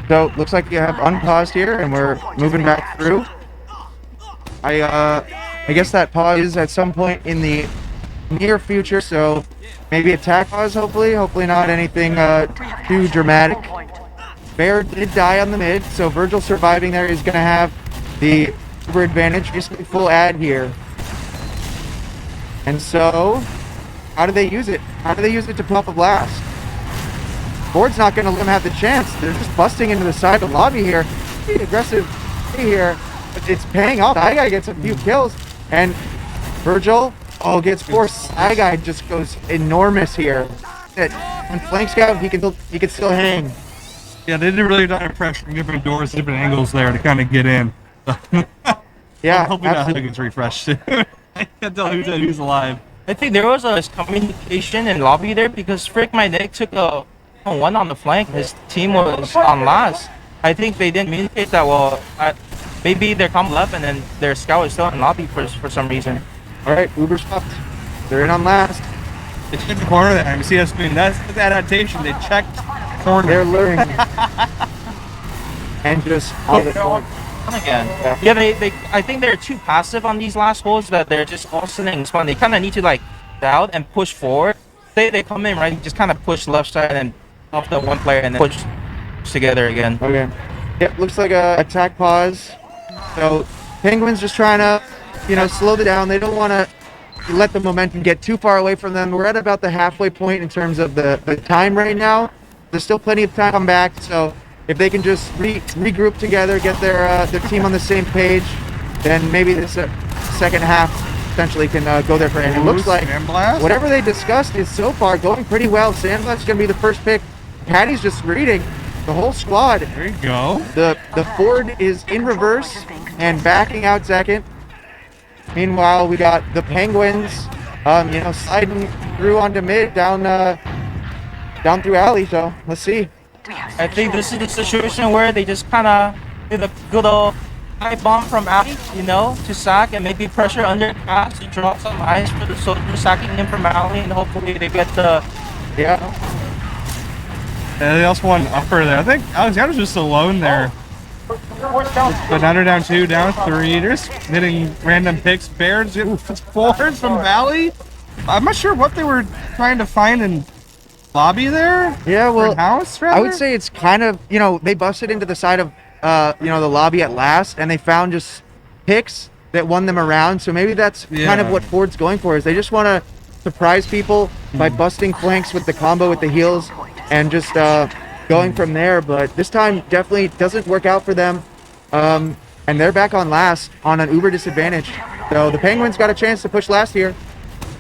So looks like you have unpaused here, and we're moving back through. I guess that pause is at some point in the near future, so maybe attack pause. Hopefully not anything too dramatic. Bear did die on the mid, so Virgil surviving there is going to have the super advantage. Basically full ad here. And so, how do they use it? How do they use it to pop a blast? Ford's not going to let them have the chance. They're just busting into the side of the lobby here. Pretty aggressive here, but it's paying off. Side Guy gets a few kills, and Virgil gets forced. Side Guy just goes enormous here. On flank scout, he can still hang. yeah, they did really done pressure from different doors, different angles there to kind of get in. Yeah, I'm hoping that absolutely. gets refreshed too. I can't tell who's alive. I think there was a miscommunication in lobby there because Frick my Nick took a 1 on the flank. His team was on last. I think they didn't communicate that well. Maybe their comm left and then their scout is still in lobby for some reason. All right, Uber's popped. They're in on last. They checked the corner there. You see us doing that's adaptation. They checked corner. They're learning. And just all the Again. Yeah, they I think they're too passive on these last holes that they're just all sitting spawn. They kind of need to like out and push forward. Say they come in right, just kind of push left side and off the one player and then push together again. Okay. Yep, looks like a attack pause. So Penguins just trying to, you know, slow it down. They don't want to let the momentum get too far away from them. We're at about the halfway point in terms of the time right now. There's still plenty of time to come back. So if they can just regroup together, get their team on the same page, then maybe this second half potentially can go there for it. It looks like Sandblast? whatever they discussed is so far going pretty well. Sandblast is going to be the first pick. Patty's just reading the whole squad. There you go. The Ford is in reverse and backing out second. Meanwhile, we got the Penguins, you know, sliding through onto mid down through alley. So let's see. I think this is the situation where they just kind of did a good old high bomb from alley, you know, to sack and maybe pressure under pass to draw some ice for the soldier sacking in from alley, and hopefully they get the Yeah. And they also want an upper there. I think Alexander's just alone there. But now they're down 2, down 3. They're just hitting random picks. Bears getting 4s from Valley. I'm not sure what they were trying to find in lobby there. Yeah, well, Or house, I rather? would say it's kind of, you know, they busted into the side of, you know, the lobby at last, and they found just picks that won them around. So maybe that's kind of Yeah. what Ford's going for, is they just want to surprise people by busting flanks with the combo with the heals and just going from there. But this time definitely doesn't work out for them. And they're back on last on an uber disadvantage. So the Penguins got a chance to push last here.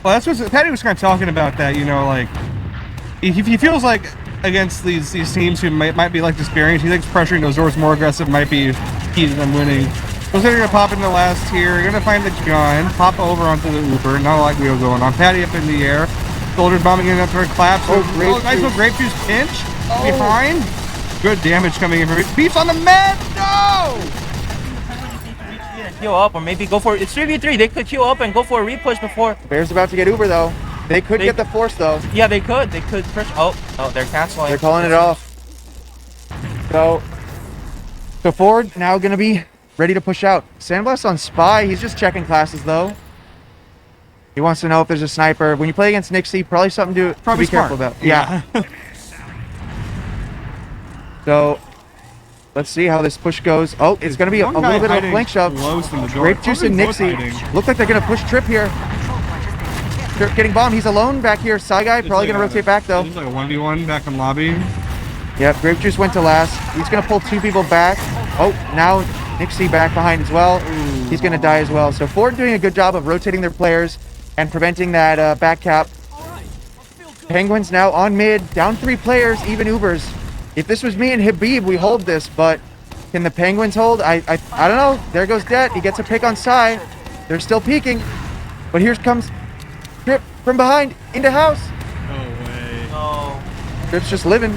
Well, that's what Patty was kind of talking about. That, you know, like he feels like against these teams who might be like experienced, he thinks pressuring those doors more aggressive might be key to them winning. So they're gonna pop in the last tier. You're gonna find the gun, pop over onto the Uber. Not a lot wheel going on. Patty up in the air. Soldiers bombing in up for a clap. So nice little grape juice pinch behind. Good damage coming in. Beefs on the med. No. heal up, or maybe go for it's 3v3. They could heal up and go for a repush before. Bears about to get uber though. They could get the force though. Yeah, they could push. Oh, they're canceling. They're calling it off. So Ford now gonna be ready to push out. Sandblast on Spy. He's just checking classes though. He wants to know if there's a sniper. When you play against Nixie, probably something to Probably be careful smart. about. Yeah. So let's see how this push goes. Oh, it's gonna be a One little guy bit of a hiding flank shove. close in the door. Grape Juice and Probably Nixie both hiding. look like they're gonna push Trip here. Trip getting bombed. He's alone back here. Side guy probably gonna rotate back though. It's like a 1v1 back in lobby. Yep, Grape Juice went to last. He's gonna pull 2 people back. Oh, now Nixie back behind as well. He's gonna die as well. So Ford doing a good job of rotating their players and preventing that back cap. Penguins now on mid, down 3 players, even Ubers. If this was me and Habib, we hold this, but can the Penguins hold? I don't know. There goes Det. He gets a pick on Sai. They're still peeking, but here comes Trip from behind into house. Oh, Trip's just living.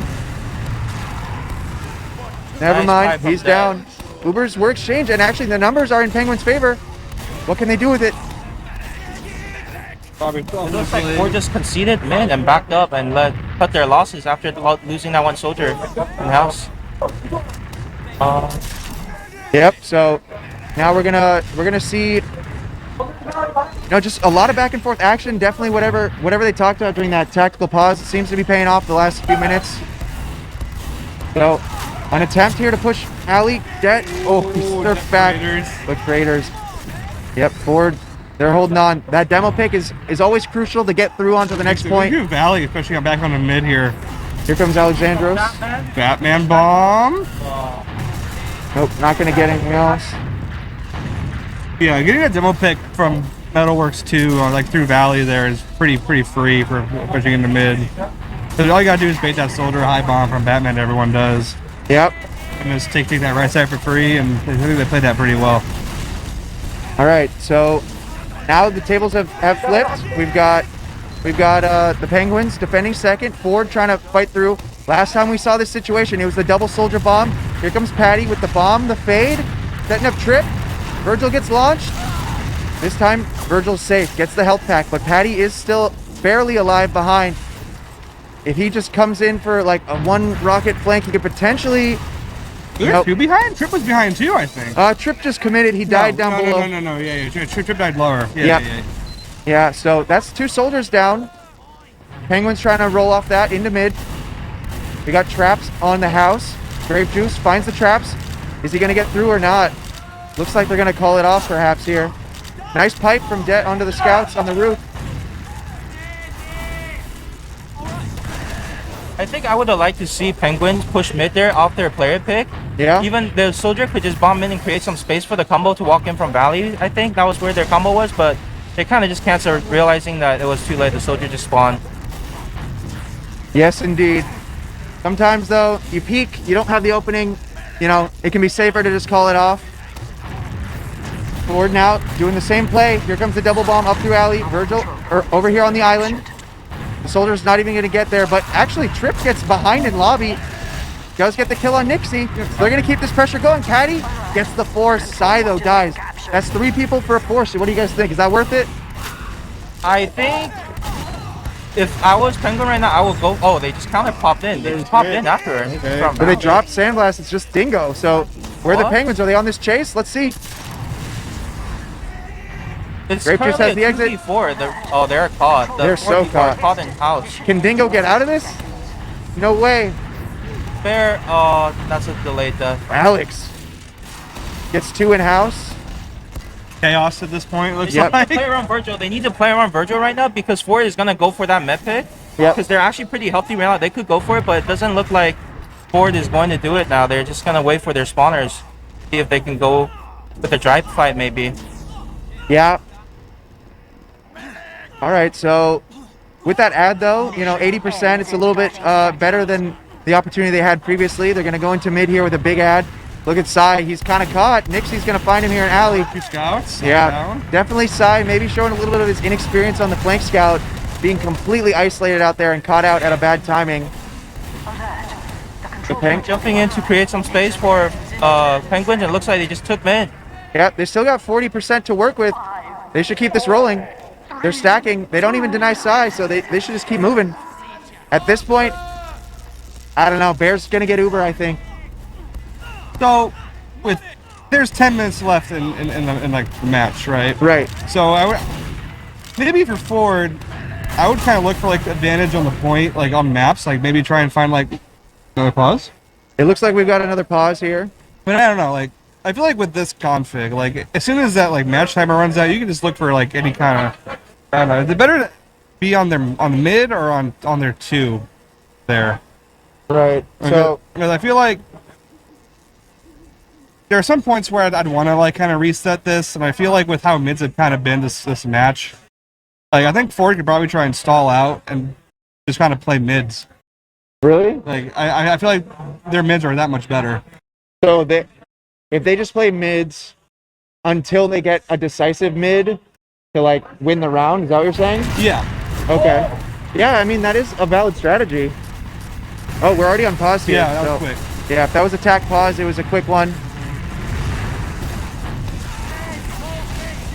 Never Nice mind, pipe from he's Det. down. Ubers were exchanged, and actually the numbers are in Penguins' favor. What can they do with it? it looks like Ford just conceded mid and backed up and cut their losses after losing that one soldier in house. Yep. So now we're gonna see, just a lot of back and forth action. Definitely whatever they talked about during that tactical pause, it seems to be paying off the last few minutes. So an attempt here to push Ali. Det. Oh, he surfed back. Raiders. But Raiders. Yep. Ford. They're holding on. That demo pick is always crucial to get through onto the next point. Look at Valley, especially on back on the mid here. Here comes Alexandros. Batman bomb. Nope, not gonna get anything else. Yeah, getting a demo pick from Metalworks 2 or like through Valley there is pretty free for pushing in the mid. So all you gotta do is bait that soldier high bomb from Batman. Everyone does, Yep. and just take that right side for free. And I think they played that pretty well. All right, so now the tables have flipped. We've got the Penguins defending second. Ford trying to fight through. Last time we saw this situation, it was the double soldier bomb. Here comes Patty with the bomb, the fade, setting up Trip. Virgil gets launched. This time Virgil's safe, gets the health pack, but Patty is still barely alive behind. If he just comes in for like a 1 rocket flank, he could potentially. There's Nope. 2 behind. Trip was behind too, I think. Trip just committed. He died down below. No. Yeah. Trip died lower. Yep. Yeah. Yeah, so that's 2 soldiers down. Penguins trying to roll off that into mid. We got traps on the house. Grape Juice finds the traps. Is he going to get through or not? Looks like they're going to call it off perhaps here. Nice pipe from Det onto the scouts on the roof. I think I would have liked to see Penguins push mid there off their player pick. Yeah. Even the soldier could just bomb in and create some space for the combo to walk in from Valley. I think that was where their combo was, but they kind of just canceled, realizing that it was too late. The soldier just spawned. Yes, indeed. Sometimes though, you peek, you don't have the opening. It can be safer to just call it off. Ford now doing the same play. Here comes the double bomb up through alley. Virgil over here on the island. The soldier's not even going to get there, but actually Trip gets behind in lobby. does get the kill on Nixie. They're going to keep this pressure going. Patty gets the force. Sai, though, dies. That's 3 people for a force. What do you guys think? Is that worth it? I think if I was Penguin right now, I would go. Oh, they just counter popped in. They just popped in after. But they dropped Sandblast. It's just Dingo. So where are the What? Penguins? Are they on this chase? Let's see. It's Grape Juice has currently the a exit. 2v4. They're caught. The They're 4 so people are caught. caught in house. Can Dingo get out of this? No way. Fair. That's a delayed death. Alex gets 2 in house. Chaos at this point, looks Yep. like. Play around Virgil. They need to play around Virgil right now because Ford is gonna go for that med pick. Yep. Because they're actually pretty healthy right now. They could go for it, but it doesn't look like Ford is going to do it now. They're just gonna wait for their spawners, see if they can go with a drive fight maybe. Yeah. All right, so with that ad though, you know, 80%, it's a little bit better than the opportunity they had previously. They're going to go into mid here with a big ad. Look at Sai, he's kind of caught. Nixie's going to find him here in alley. 2 scouts. Yeah, Down. definitely Sai, maybe showing a little bit of his inexperience on the flank scout, being completely isolated out there and caught out at a bad timing. The Peng, Jumping in to create some space for Penguins, and it looks like they just took mid. yeah, they still got 40% to work with. They should keep this rolling. They're stacking. They don't even deny Sai, so they should just keep moving. At this point, I don't know. Bear's gonna get Uber, I think. So, there's 10 minutes left in like the match, right? Right. So I would maybe for Ford, I would kind of look for like advantage on the point, like on maps, like maybe try and find like another pause. It looks like we've got another pause here. But I don't know, like I feel like with this config, like as soon as that like match timer runs out, you can just look for like any kind of. I don't know. Is it better to be on mid or on their 2 there? Right. So Because I feel like there are some points where I'd want to like kind of reset this, and I feel like with how mids have kind of been this match, like I think Ford could probably try and stall out and just kind of play mids. really? Like I feel like their mids are that much better. So if they just play mids until they get a decisive mid to like win the round, is that what you're saying? Yeah. Okay. Yeah, I mean that is a valid strategy. Oh, we're already on pause here. Yeah, that was so- quick. Yeah, if that was attack pause, it was a quick one.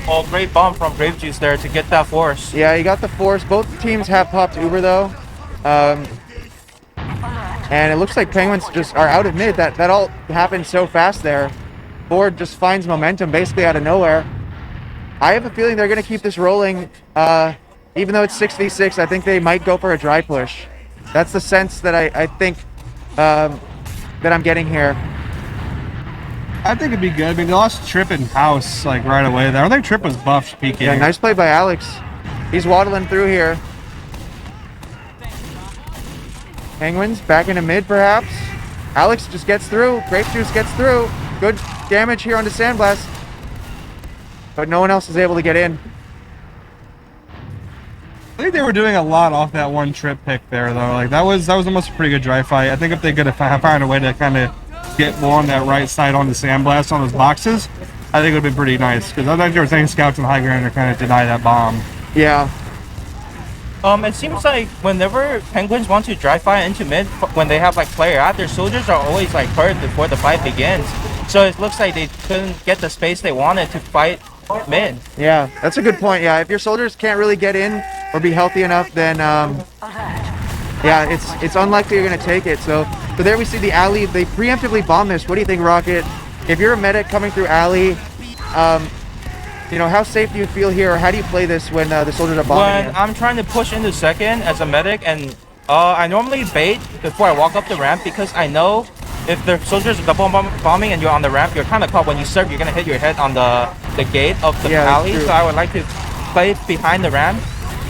Oh, great bomb from Grape Juice there to get that force. Yeah, you got the force. Both teams have popped Uber though. And it looks like Penguins just are out of mid. That all happened so fast there. Ford just finds momentum basically out of nowhere. I have a feeling they're going to keep this rolling. Even though it's 6v6, I think they might go for a dry push. That's the sense that I think that I'm getting here. I think it'd be good. I mean, they lost Trip in house like right away there. I think Trip was buffed peeking. Yeah, nice play by Alex. He's waddling through here. Penguins back into mid perhaps. Alex just gets through. Grape Juice gets through. Good damage here onto Sandblast. But no one else is able to get in. I think they were doing a lot off that one Trip pick there though. Like that was almost a pretty good dry fight. I think if they could have found a way to kind of get more on that right side on the Sandblast on those boxes, I think it would have been pretty nice. Because I think there were saying scouts and high ground are kind of deny that bomb. Yeah. It seems like whenever Penguins want to dry fire into mid, when they have like player out, their soldiers are always like hurt before the fight begins. So it looks like they couldn't get the space they wanted to fight mid. Yeah, that's a good point. Yeah, if your soldiers can't really get in or be healthy enough, then yeah, it's unlikely you're gonna take it. So there we see the alley. They preemptively bomb this. What do you think, Rocket? If you're a medic coming through alley, you know, how safe do you feel here, or how do you play this when the soldiers are bombing When you? I'm trying to push into second as a medic, and I normally bait before I walk up the ramp because I know if the soldiers are double bombing and you're on the ramp, you're kind of caught. When you serve, you're gonna hit your head on the gate of the Yeah, that's alley. true. So I would like to play behind the ramp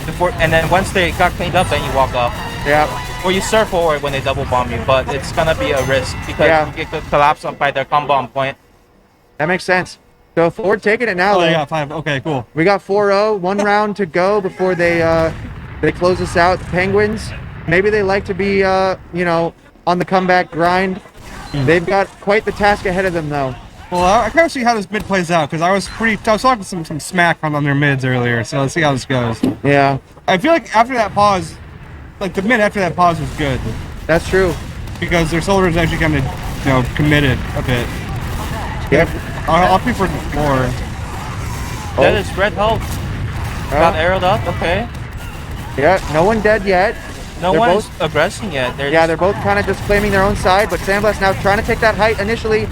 before, and then once they got cleaned up, then you walk up. Yeah, Or you serve forward when they double bomb you, but it's gonna be a risk because Yeah. you could collapse up by their combo on point. that makes sense. So Ford taking it now. Oh, though. they got 5. Okay, cool. We got 4-0, one round to go before they close this out. The Penguins, maybe they like to be you know, on the comeback grind. They've got quite the task ahead of them though. Well, I kind of see how this mid plays out because I was talking some smack on their mids earlier. So let's see how this goes. Yeah, I feel like after that pause, like the mid after that pause was good. that's true. because their soldier is actually kind of, committed a bit. Yep. I'll prefer the floor. That is red health. Got arrowed up. Okay. Yeah, no one dead yet. No They're one's both- aggressing yet. They're both kind of just claiming their own side, but Sandblast now trying to take that height initially.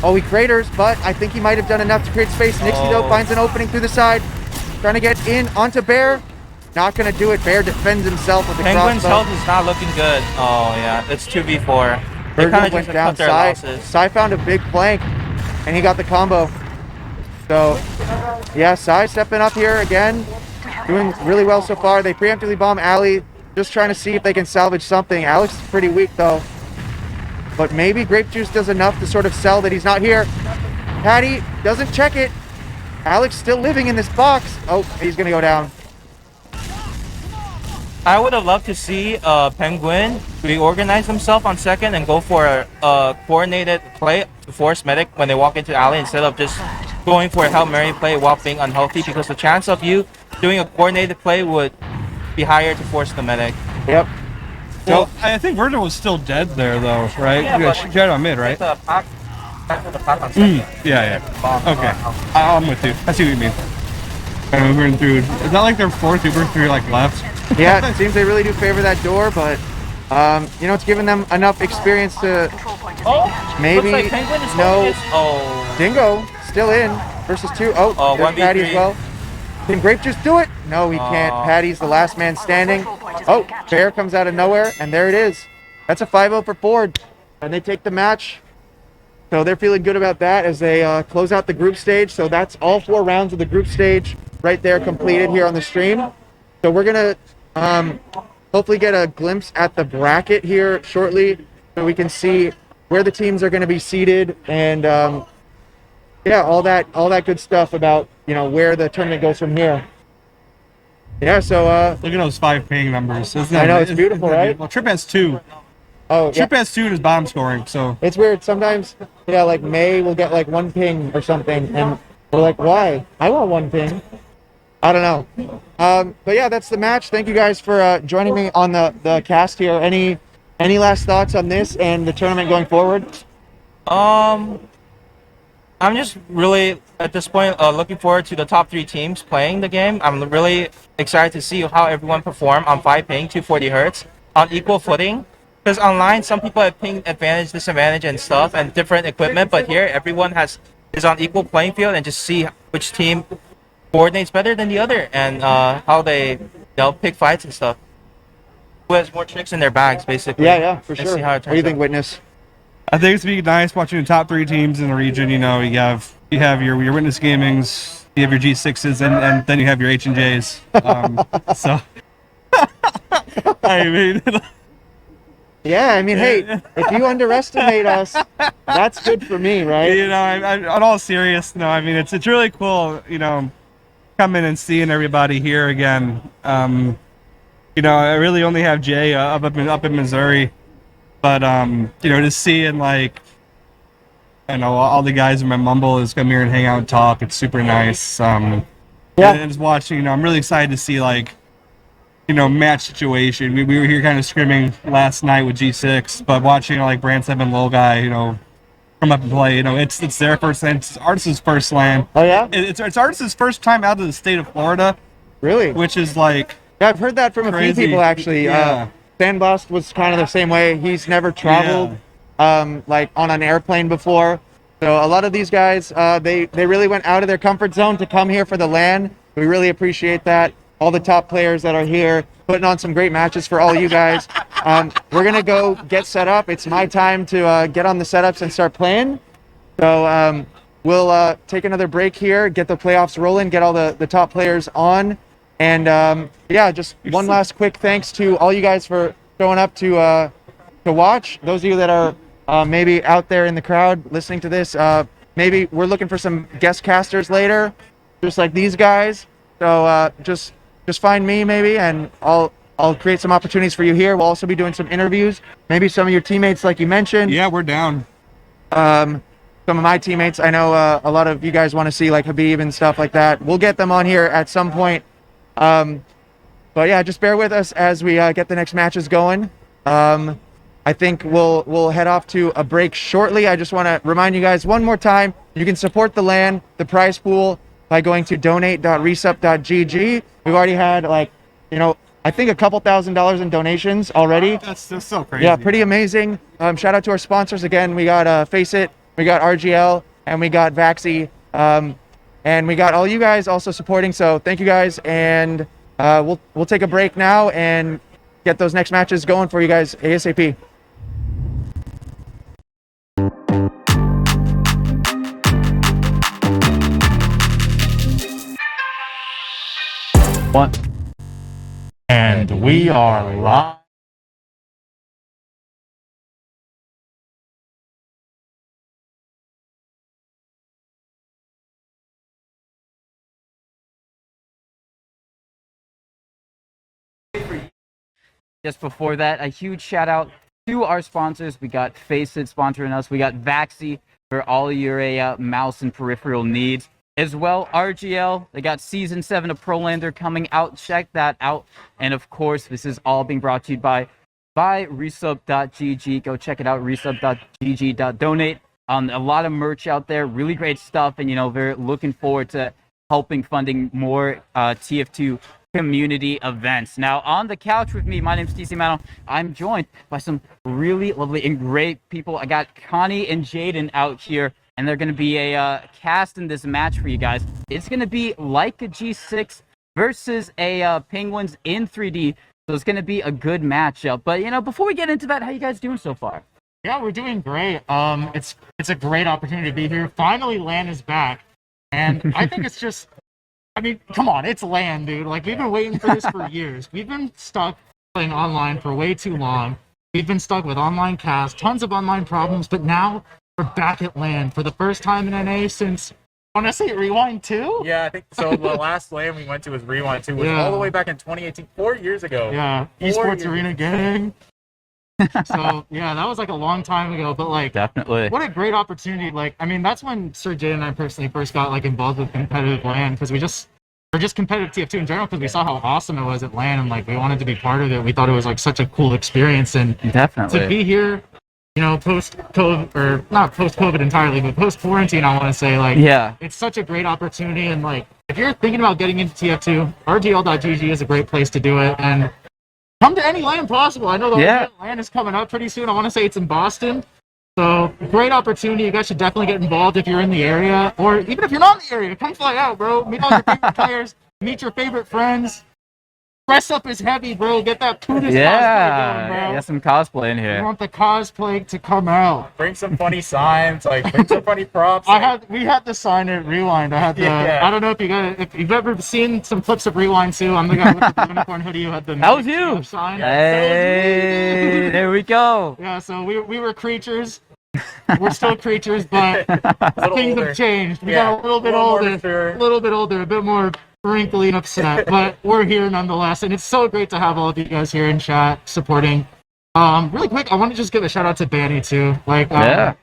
Oh, he craters, but I think he might have done enough to create space. Nixie, though, finds an opening through the side. Trying to get in onto Bear. Not going to do it. Bear defends himself with the Penguin's crossbow. health is not looking good. Oh yeah, it's 2v4. They Virgil kind of went just down. cut their Sai, losses. Sai found a big flank, and he got the combo. So, yeah, Sai stepping up here again. Doing really well so far. They preemptively bomb Alley. Just trying to see if they can salvage something. Alex is pretty weak, though. But maybe Grape Juice does enough to sort of sell that he's not here. Patty doesn't check it. Alex still living in this box. Oh, he's going to go down. I would have loved to see Penguin reorganize himself on second and go for a coordinated play to force medic when they walk into alley instead of just going for a Hail Mary play while being unhealthy, because the chance of you doing a coordinated play would be higher to force the medic. Yep. Well, I think Virgil was still dead there, though, right? Yeah, she died on mid, right? The pack on second. Yeah. Okay. I'm with you. I see what you mean. And we're going through. It's not like they're fourth, we're through like left. Yeah, it seems they really do favor that door, but it's given them enough experience to maybe Looks like Penguin is no. holding his- Oh. Dingo still in versus 2. Oh, there's 1v3. Patty as well. Can Grape Juice do it? No, he can't. Patty's the last man standing. Oh, Bear comes out of nowhere, and there it is. That's a 5-0 for Ford, and they take the match. So they're feeling good about that as they close out the group stage. So that's all 4 rounds of the group stage right there completed here on the stream. So we're going to hopefully get a glimpse at the bracket here shortly so we can see where the teams are going to be seated and all that good stuff about where the tournament goes from here. Yeah, so Look at those 5 ping numbers. I know, it's beautiful, right? Well, Trip has 2. oh yeah, Trip has 2 in his bottom scoring, so. it's weird. Sometimes like May will get like 1 ping or something, and we're like, why? I want 1 ping. I don't know. But yeah, that's the match. Thank you guys for joining me on the cast here. Any last thoughts on this and the tournament going forward? I'm just really at this point looking forward to the top 3 teams playing the game. I'm really excited to see how everyone perform on 5 ping, 240 hertz on equal footing. Because online, some people have ping advantage, disadvantage, and stuff, and different equipment. But here, everyone is on equal playing field, and just see which team coordinates better than the other, and how they pick fights and stuff. Who has more tricks in their bags, basically. Yeah, for And sure. see how it What do you turns think, out. Witness? I think it's be nice watching the top 3 teams in the region. You have your Witness Gamings, you have your G6s, and then you have your H&Js. So, I mean, Yeah, I mean, hey, if you underestimate us, that's good for me, right? on all serious, no, I mean, it's really cool, coming and seeing everybody here again. I really only have Jay up in Missouri, but just seeing all the guys in my mumble is come here and hang out and talk. It's super nice. And just watching, I'm really excited to see match situation. We were here kind of scrimming last night with G6, but watching Brand 7 Lil Guy, come up and play. It's their first LAN. It's Artis's first LAN. Oh yeah, It's Artis's first time out of the state of Florida, really? which is Yeah, I've heard that from a few crazy. people actually. Yeah. Sandblast was kind of the same way. He's never traveled on an airplane before. So a lot of these guys, they really went out of their comfort zone to come here for the LAN. We really appreciate that. All the top players that are here, putting on some great matches for all you guys. We're gonna go get set up. It's my time to get on the setups and start playing. So we'll take another break here, get the playoffs rolling, get all the top players on. And just one last quick thanks to all you guys for showing up to watch. Those of you that are maybe out there in the crowd listening to this, maybe we're looking for some guest casters later, just like these guys. So just find me maybe, and I'll create some opportunities for you here. We'll also be doing some interviews. Maybe some of your teammates, like you mentioned. Yeah, we're down. Some of my teammates, I know a lot of you guys want to see like Habib and stuff like that. We'll get them on here at some point. But yeah, just bear with us as we get the next matches going. I think we'll head off to a break shortly. I just want to remind you guys one more time, you can support the LAN, the prize pool, by going to donate.resup.gg. We've already had I think a couple $1,000s in donations already. That's so crazy. Yeah, pretty amazing. Shout out to our sponsors again. We got Face It, we got RGL, and we got Vaxi. And we got all you guys also supporting. So thank you guys, and we'll take a break now and get those next matches going for you guys ASAP. One. And we are live. Just before that, a huge shout out to our sponsors. We got Face It sponsoring us. We got Vaxi for all your mouse and peripheral needs. As well, RGL, they got Season 7 of ProLander coming out. Check that out. And of course, this is all being brought to you by RESUP.gg. Go check it out, RESUP.gg.donate. A lot of merch out there, really great stuff. And, we're looking forward to helping funding more TF2 community events. Now, on the couch with me, my name's TC Mano. I'm joined by some really lovely and great people. I got Connie and Jaden out here, and they're going to be a cast in this match for you guys. It's going to be Leica G6 versus a Penguins in 3D, so it's going to be a good matchup. But, before we get into that, how you guys doing so far? Yeah, we're doing great. It's a great opportunity to be here. Finally, LAN is back, and I think it's just, come on, it's LAN, dude. Like, we've been waiting for this for years. We've been stuck playing online for way too long. We've been stuck with online casts, tons of online problems, but now we're back at LAN for the first time in NA since, I want to say Rewind 2? Yeah, I think so. The last LAN we went to was Rewind 2, which was all the way back in 2018, 4 years ago. Yeah, Esports Arena Gang. So, yeah, that was like a long time ago, but like, Definitely. what a great opportunity. Like, that's when Sir Jay and I personally first got like involved with competitive LAN, because we're just competitive TF2 in general, because we saw how awesome it was at LAN, and like we wanted to be part of it. We thought it was like such a cool experience, and Definitely. to be here, post-COVID, or not post-COVID entirely, but post-quarantine, I want to say, like, Yeah. it's such a great opportunity. And like, if you're thinking about getting into TF2, RGL.gg is a great place to do it, and come to any LAN possible. I know the LAN is coming up pretty soon. I want to say it's in Boston. So, great opportunity. You guys should definitely get involved if you're in the area, or even if you're not in the area, come fly out, bro. Meet all your favorite players, meet your favorite friends. Dress up is heavy, bro. Get that Putis cosplay going, bro. Get some cosplay in We here. want the cosplay to come out. Bring some funny signs, bring some funny props. We had to sign it. Rewind. I don't know if you've ever seen some clips of Rewind 2. I'm the guy with the unicorn hoodie who had the That was you. sign. Hey, there we go. Yeah, so we were creatures. We're still creatures, but things have changed. We got a little bit older, a bit more wrinkly and upset, but we're here nonetheless, and it's so great to have all of you guys here in chat supporting. Really quick, I want to just give a shout out to Banny too. I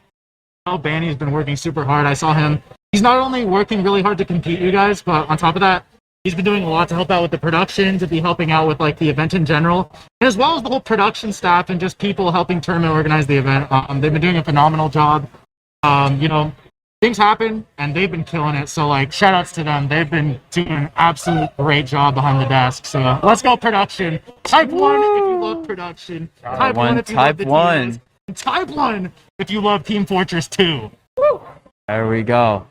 know Banny's been working super hard. I saw him. He's not only working really hard to compete, you guys, but on top of that, he's been doing a lot to help out with the production, to be helping out with like the event in general, and as well as the whole production staff and just people helping tournament organize the event. They've been doing a phenomenal job. Things happen, and they've been killing it. So, like, shout outs to them. They've been doing an absolute great job behind the desk. So, let's go production. Type 1 if you love production. Type 1 if you love the TOs. And Type 1 if you love Team Fortress 2. Woo! There we go.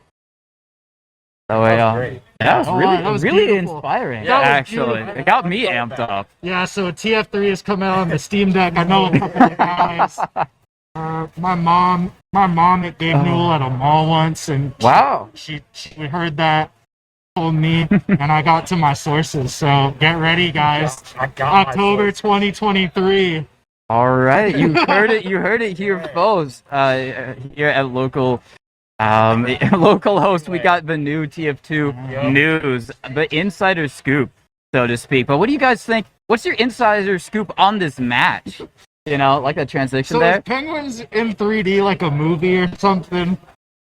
That way, that was really beautiful. inspiring. That was Actually, beautiful. it got me amped up. Yeah, so TF3 has come out on the Steam Deck. I know a couple of guys. My mom at Gabe Newell at a mall once, and she heard that, told me, and I got to my sources. So get ready, guys. October 2023. All right, you heard it. You heard it here, folks. Here at Localhost, we got the new TF2 news, the insider scoop, so to speak. But what do you guys think? What's your insider scoop on this match? Like that transition so there. Is Penguins in 3D like a movie or something?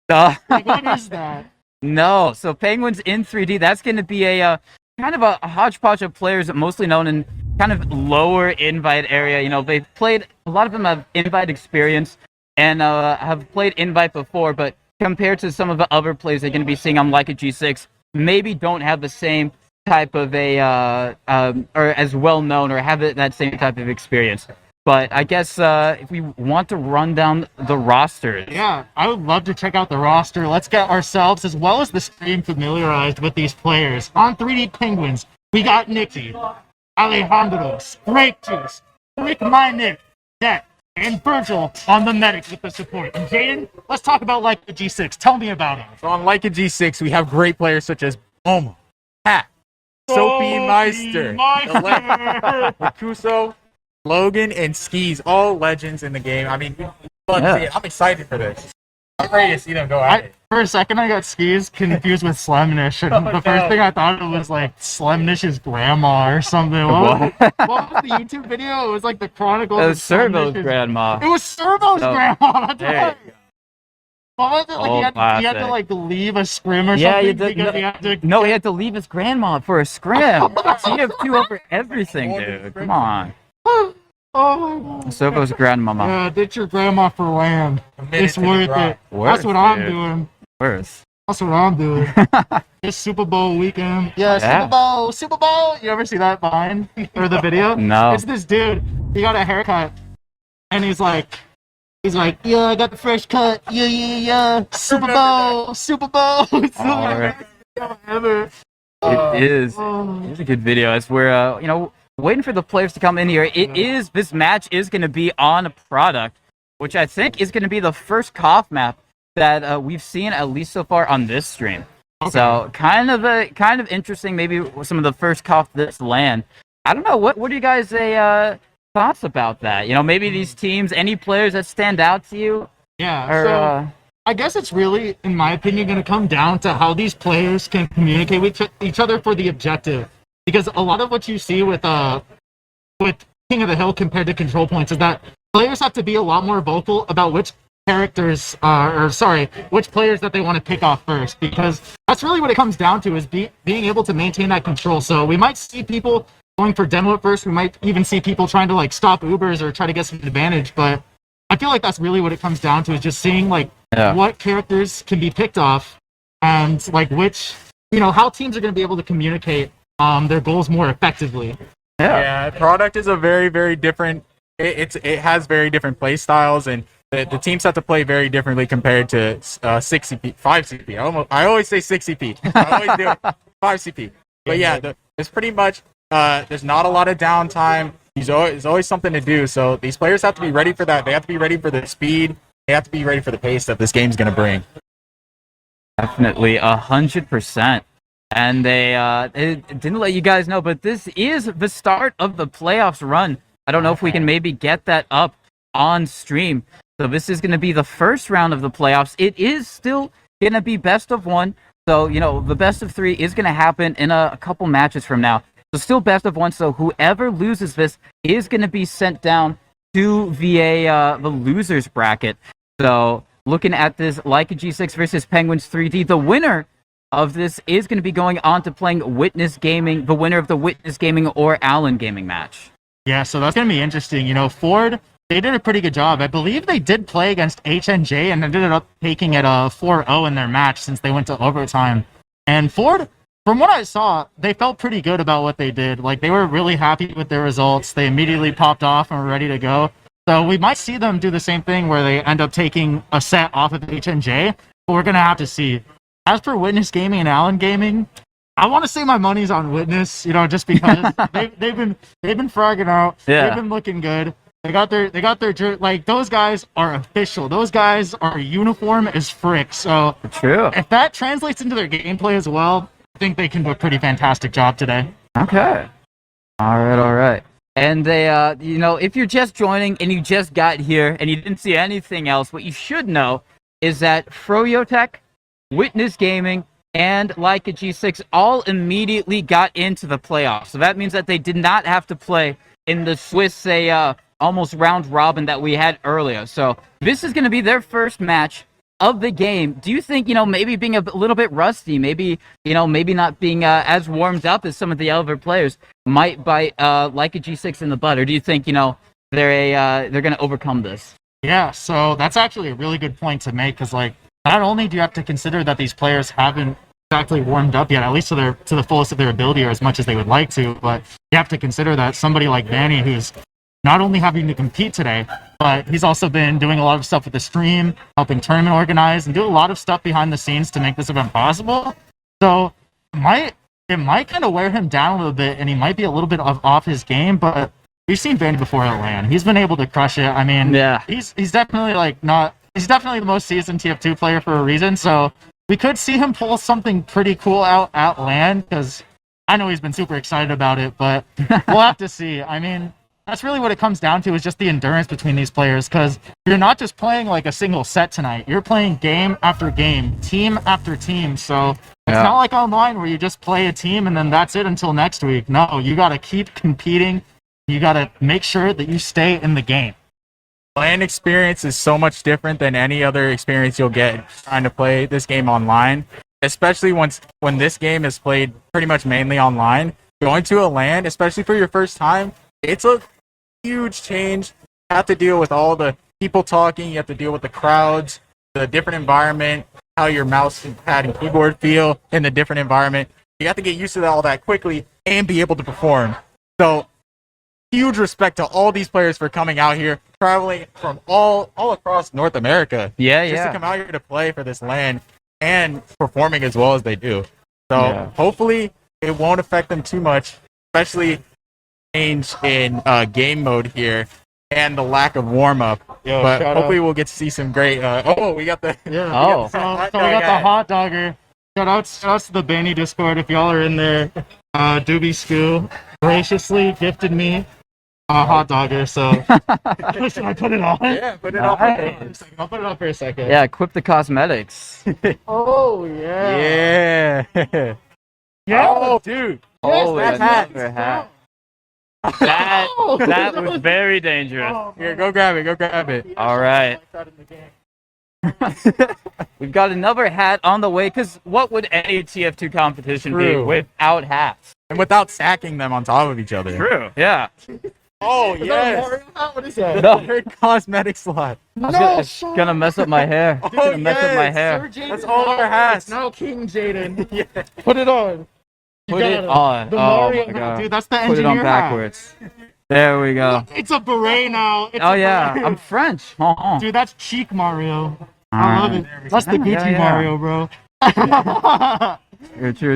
Like, what is that? No. So Penguins in 3D, that's going to be a kind of a hodgepodge of players, mostly known in kind of lower invite area. You know, they've played, a lot of them have invite experience and have played invite before, but compared to some of the other players they're going to be seeing on Leica G6, maybe don't have the same type of a, or as well known, or have that same type of experience. But I guess if we want to run down the rosters. Yeah, I would love to check out the roster. Let's get ourselves, as well as the stream, familiarized with these players. On 3D Penguins, we got Nikki, Alejandro, Straight Juice, Rick My Nick, Deck, and Virgil on the medic with the support. And Jaden, let's talk about Leica G6. Tell me about him. So on Leica G6, we have great players such as Momo, Pat, Sophie Meister, Kuso, Logan, and Skis, all legends in the game. I mean, I'm excited for this. I'm ready to see them go at it. For a second, I got Skis confused with Slemnish, and the first thing I thought it was like Slemnish's grandma or something. What was the YouTube video? It was like the Chronicles It of was Servo's Slemnish's- grandma. It was Servo's grandma. That's There right. What was it? Like he had to classic. like leave a scrim or Yeah, something you did, because he had to. no, he had to leave his grandma for a scrim. TF2 over everything, dude. Come on. Oh my god. Servo's grandmama. Yeah, ditch your grandma for land. Committed It's to the worth grind. it. Worth, That's what I'm dude. doing. Worse. That's what I'm doing. It's Super Bowl weekend. Yeah, Yeah. Super Bowl, Super Bowl. You ever see that Vine or the video? No. It's this dude. He got a haircut, and he's like, yeah, I got the fresh cut. Yeah. Super Bowl, Super Bowl. It's the Alright. best video ever. It is. Oh. It's a good video. As we're, waiting for the players to come in here. This match is going to be on product, which I think is going to be the first cough map that we've seen, at least so far on this stream. Okay. So kind of interesting. Maybe some of the first cough this LAN. I don't know. What do you guys thoughts about that? Maybe these teams, any players that stand out to you? Yeah. Or, So I guess it's really, in my opinion, going to come down to how these players can communicate with each other for the objective. Because a lot of what you see with King of the Hill compared to Control Points is that players have to be a lot more vocal about which which players that they want to pick off first, because that's really what it comes down to, is being able to maintain that control. So we might see people going for demo at first, we might even see people trying to like stop Ubers or try to get some advantage, but I feel like that's really what it comes down to, is just seeing like what characters can be picked off, and like which, how teams are going to be able to communicate their goals more effectively. Yeah, product is a very, very different. It has very different play styles, and the teams have to play very differently compared to 6CP, 5CP. I always say 6CP. I always do it. 5CP. But yeah, there's pretty much there's not a lot of downtime. There's always something to do. So these players have to be ready for that. They have to be ready for the speed. They have to be ready for the pace that this game's gonna bring. Definitely 100%. And they didn't let you guys know, but this is the start of the playoffs run. I don't know if we can maybe get that up on stream. So this is going to be the first round of the playoffs. It is still going to be best of one. So, the best of three is going to happen in a couple matches from now. So still best of one. So whoever loses this is going to be sent down to the losers bracket. So looking at this Leica G6 versus Penguins 3D, the winner of this is going to be going on to playing Witness Gaming, the winner of the Witness Gaming or Allen Gaming match. Yeah, so that's going to be interesting. Ford, they did a pretty good job. I believe they did play against HNJ and ended up taking it 4-0 in their match since they went to overtime. And Ford, from what I saw, they felt pretty good about what they did. Like, they were really happy with their results. They immediately popped off and were ready to go. So we might see them do the same thing where they end up taking a set off of HNJ, but we're going to have to see. As for Witness Gaming and Allen Gaming, I want to say my money's on Witness, just because they've been fragging out. Yeah. They've been looking good. They got their like, those guys are official. Those guys are uniform as frick. So True. if that translates into their gameplay as well, I think they can do a pretty fantastic job today. Okay. All right. And they, if you're just joining and you just got here and you didn't see anything else, what you should know is that Froyo Tech, Witness Gaming, and Leica G6 all immediately got into the playoffs. So that means that they did not have to play in the Swiss almost round robin that we had earlier. So this is going to be their first match of the game, do you think, maybe being a little bit rusty, maybe, maybe not being as warmed up as some of the other players might bite like a G6 in the butt? Or do you think, they're going to overcome this? Yeah, so that's actually a really good point to make because, like, not only do you have to consider that these players haven't exactly warmed up yet, at least to the fullest of their ability or as much as they would like to, but you have to consider that somebody like Vanny, who's not only having to compete today, but he's also been doing a lot of stuff with the stream, helping tournament organize, and do a lot of stuff behind the scenes to make this event possible. So it might kind of wear him down a little bit, and he might be a little bit off his game, but we've seen Vanny before at LAN. He's been able to crush it. I mean, yeah, he's definitely he's definitely the most seasoned TF2 player for a reason. So we could see him pull something pretty cool out at LAN because I know he's been super excited about it, but we'll have to see. I mean, that's really what it comes down to is just the endurance between these players because you're not just playing like a single set tonight. You're playing game after game, team after team. So it's not like online where you just play a team and then that's it until next week. No, you got to keep competing. You got to make sure that you stay in the game. LAN experience is so much different than any other experience you'll get trying to play this game online, especially when this game is played pretty much mainly online. Going to a LAN, especially for your first time, it's a huge change. You have to deal with all the people talking, you have to deal with the crowds, the different environment, how your mouse and pad and keyboard feel in the different environment. You have to get used to all that quickly and be able to perform. So huge respect to all these players for coming out here, traveling from all across North America. Just to come out here to play for this LAN and performing as well as they do. So hopefully it won't affect them too much, especially change in game mode here and the lack of warm up. But hopefully we'll get to see some great. We got the we got the hot dogger. Shout outs to the Banny Discord if y'all are in there. Doobie Scoo graciously gifted me a hot dogger, so should I put it on? Yeah, put it on. I'll put it on for a second. Yeah, equip the cosmetics. Oh yeah. Yeah. Oh, dude. Oh, Yes, another hat. That was very dangerous. Here, go grab it. All right. We've got another hat on the way, because what would any TF2 competition be without hats? And without stacking them on top of each other. True, yeah. Oh, yes. What is that? No. Third cosmetic slot. It's gonna mess up my hair. It's gonna mess up my hair. That's all our hats. Now King Jaden. Yeah. Put it on. Put it on. The Oh Mario my god. dude, that's the Put engineer it on hat. backwards. There we go. It's a beret now. It's Oh a yeah, beret. I'm French. Oh. Dude, that's cheek Mario. I love it. That's the Gucci yeah. Mario, bro.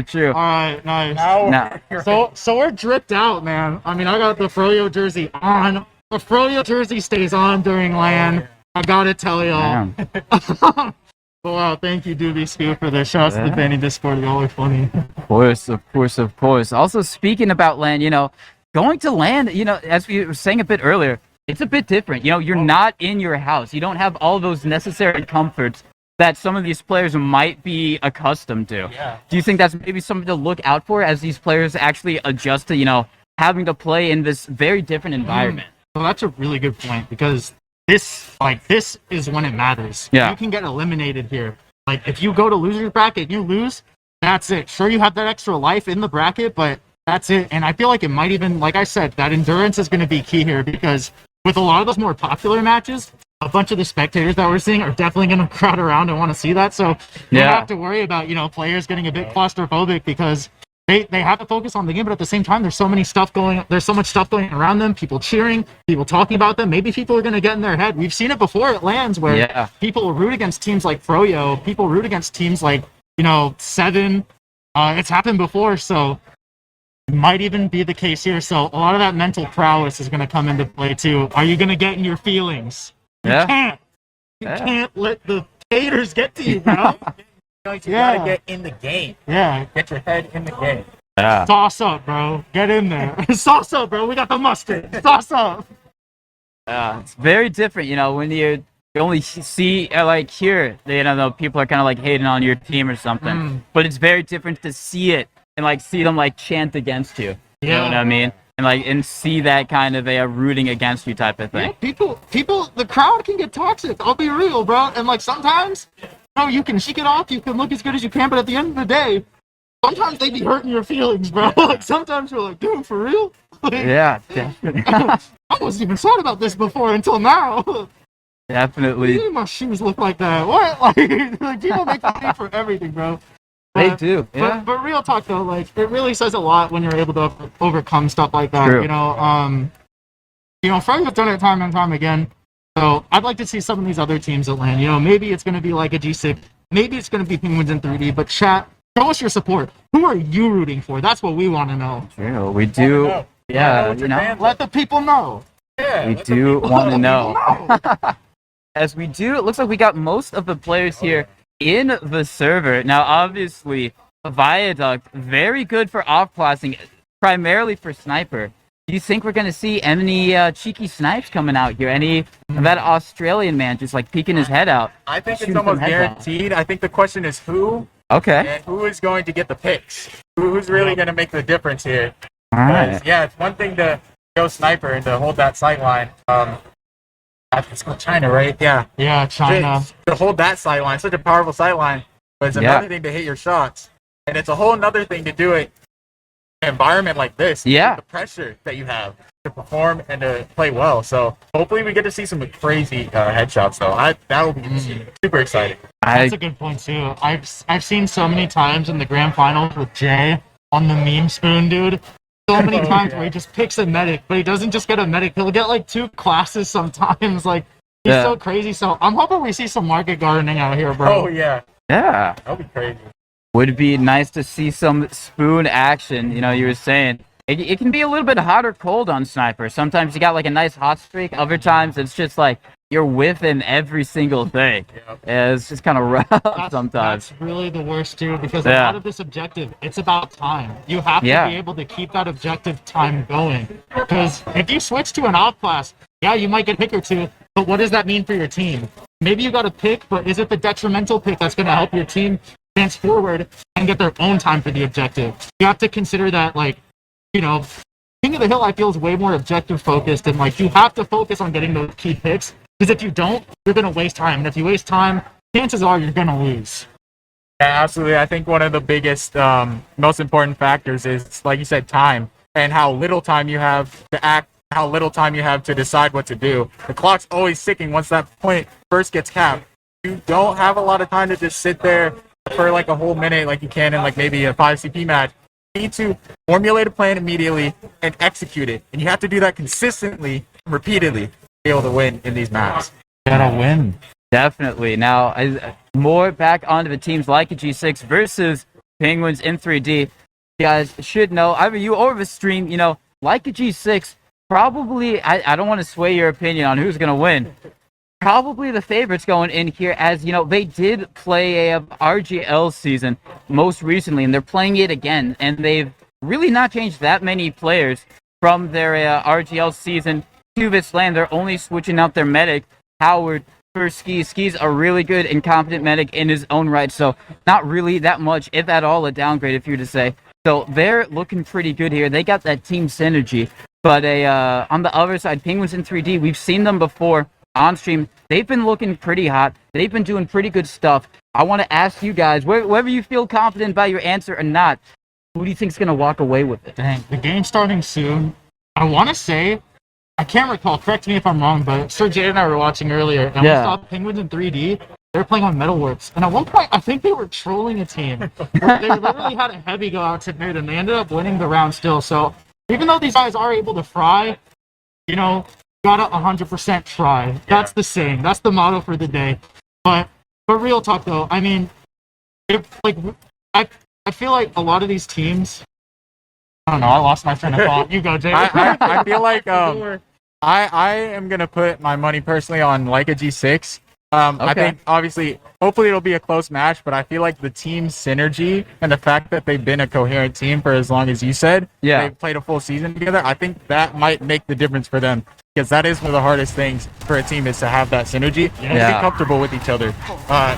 True. All right, nice. Now, So we're dripped out, man. I mean, I got the Froyo jersey on. The Froyo jersey stays on during LAN. I gotta tell y'all. damn. Wow, thank you, Doobie Scoo, for the shots to the Benny Discord. Y'all are funny. Of course. Also, speaking about LAN, going to LAN, as we were saying a bit earlier, it's a bit different. You're not in your house. You don't have all those necessary comforts that some of these players might be accustomed to. Yeah. Do you think that's maybe something to look out for as these players actually adjust to, having to play in this very different environment? Well, that's a really good point because this is when it matters. Yeah. You can get eliminated here. Like, if you go to loser's bracket and you lose, that's it. Sure, you have that extra life in the bracket, but that's it. And I feel like it might even, like I said, that endurance is going to be key here because with a lot of those more popular matches, a bunch of the spectators that we're seeing are definitely going to crowd around and want to see that. So you don't have to worry about, players getting a bit claustrophobic because they have to focus on the game, but at the same time, there's so much stuff going around them, people cheering, people talking about them. Maybe people are going to get in their head. We've seen it before at LANs where people root against teams like Froyo, people root against teams like, Seven. It's happened before, so it might even be the case here. So a lot of that mental prowess is going to come into play too. Are you going to get in your feelings? You can't. You can't let the haters get to you, bro. You gotta get in the game. Yeah. Get your head in the game. Yeah. Sauce up, bro. Get in there. Sauce up, bro. We got the mustard. Sauce up. Yeah. It's very different, when you only see, here, people are kind of hating on your team or something. But it's very different to see it and see them chant against you. You know what I mean? and see that kind of a rooting against you type of thing. Yeah, people, the crowd can get toxic. I'll be real, bro. And like sometimes, you can shake it off, you can look as good as you can, but at the end of the day, sometimes they be hurting your feelings, bro. Like sometimes you're like, dude, for real? Like, Yeah, definitely. I wasn't even thought about this before until now. Definitely. My shoes look like that. What? Like people make fun for everything, bro. They But- do. Yeah. But real talk though, like it really says a lot when you're able to overcome stuff like that. True. Froyo's done it time and time again. So I'd like to see some of these other teams that land. Maybe it's going to be like a G6. Maybe it's going to be Penguins in 3D. But chat, show us your support. Who are you rooting for? That's what we want to know. True. We do. Yeah. Let the people know. We do want to know. As we do, it looks like we got most of the players here in the server. Now, obviously, Viaduct, very good for off-classing, primarily for sniper. Do you think we're going to see any cheeky snipes coming out here? Any of that Australian man just like peeking his head out? I think shooting it's almost some heads off? guaranteed. I think the question is who Okay. and who is going to get the picks. Who's really going to make the difference here? All right. Because, yeah, it's one thing to go sniper and to hold that sight line. It's called China, right? Yeah. Yeah, China. To hold that sight line, such a powerful sight line. But it's another thing to hit your shots. And it's a whole another thing to do it in an environment like this. Yeah. The pressure that you have to perform and to play well. So hopefully we get to see some crazy headshots, though. That will be super exciting. That's a good point too. I've seen so many times in the grand finals with Jay on the meme spoon, dude. So many times where he just picks a medic, but he doesn't just get a medic. He'll get like 2 classes sometimes. Like he's so crazy. So I'm hoping we see some market gardening out here, bro. Oh yeah. Yeah. That'll be crazy. Would be nice to see some spoon action. You were saying it can be a little bit hot or cold on sniper. Sometimes you got like a nice hot streak. Other times it's just like you're whiffing every single thing. Yeah, it's just kind of rough sometimes. That's really the worst too, because a lot of this objective, it's about time. You have to be able to keep that objective time going. Because if you switch to an off class, you might get a pick or 2, but what does that mean for your team? Maybe you got a pick, but is it the detrimental pick that's going to help your team advance forward and get their own time for the objective? You have to consider that, like, King of the Hill, I feel, is way more objective focused, and like you have to focus on getting those key picks. Because if you don't, you're going to waste time. And if you waste time, chances are you're going to lose. Yeah, absolutely. I think one of the biggest, most important factors is, like you said, time. And how little time you have to act, how little time you have to decide what to do. The clock's always ticking once that point first gets capped. You don't have a lot of time to just sit there for like a whole minute like you can in like maybe a 5 CP match. You need to formulate a plan immediately and execute it. And you have to do that consistently, repeatedly. Be able to win in these maps. Gotta win. Definitely. Now, more back onto the teams like a G6 versus Penguins in 3D. You guys should know, either you or the stream, like a G6, probably, I don't want to sway your opinion on who's going to win. Probably the favorites going in here, as, they did play a RGL season most recently, and they're playing it again. And they've really not changed that many players from their RGL season to this LAN. They're only switching out their medic, Howard, for Skis. Skis a really good and competent medic in his own right, so not really that much, if at all, a downgrade, if you were to say. So they're looking pretty good here. They got that team synergy. But on the other side, Penguins in 3D, we've seen them before on stream. They've been looking pretty hot. They've been doing pretty good stuff. I want to ask you guys, whether you feel confident about your answer or not, who do you think is going to walk away with it? Dang, the game's starting soon. I want to say, I can't recall, correct me if I'm wrong, but Sir Jade and I were watching earlier, and we saw Penguins in 3D. They were playing on Metalworks, and at one point, I think they were trolling a team. They literally had a heavy go out to mid, and they ended up winning the round still. So even though these guys are able to fry, gotta 100% try. That's the saying. That's the motto for the day. But real talk, though, I mean, I feel like a lot of these teams. I don't know. I lost my train of thought. You go, Jay. I feel like I am gonna put my money personally on Leica G6. I think obviously, hopefully it'll be a close match, but I feel like the team synergy and the fact that they've been a coherent team for as long as you said, they've played a full season together. I think that might make the difference for them, because that is one of the hardest things for a team, is to have that synergy and be comfortable with each other.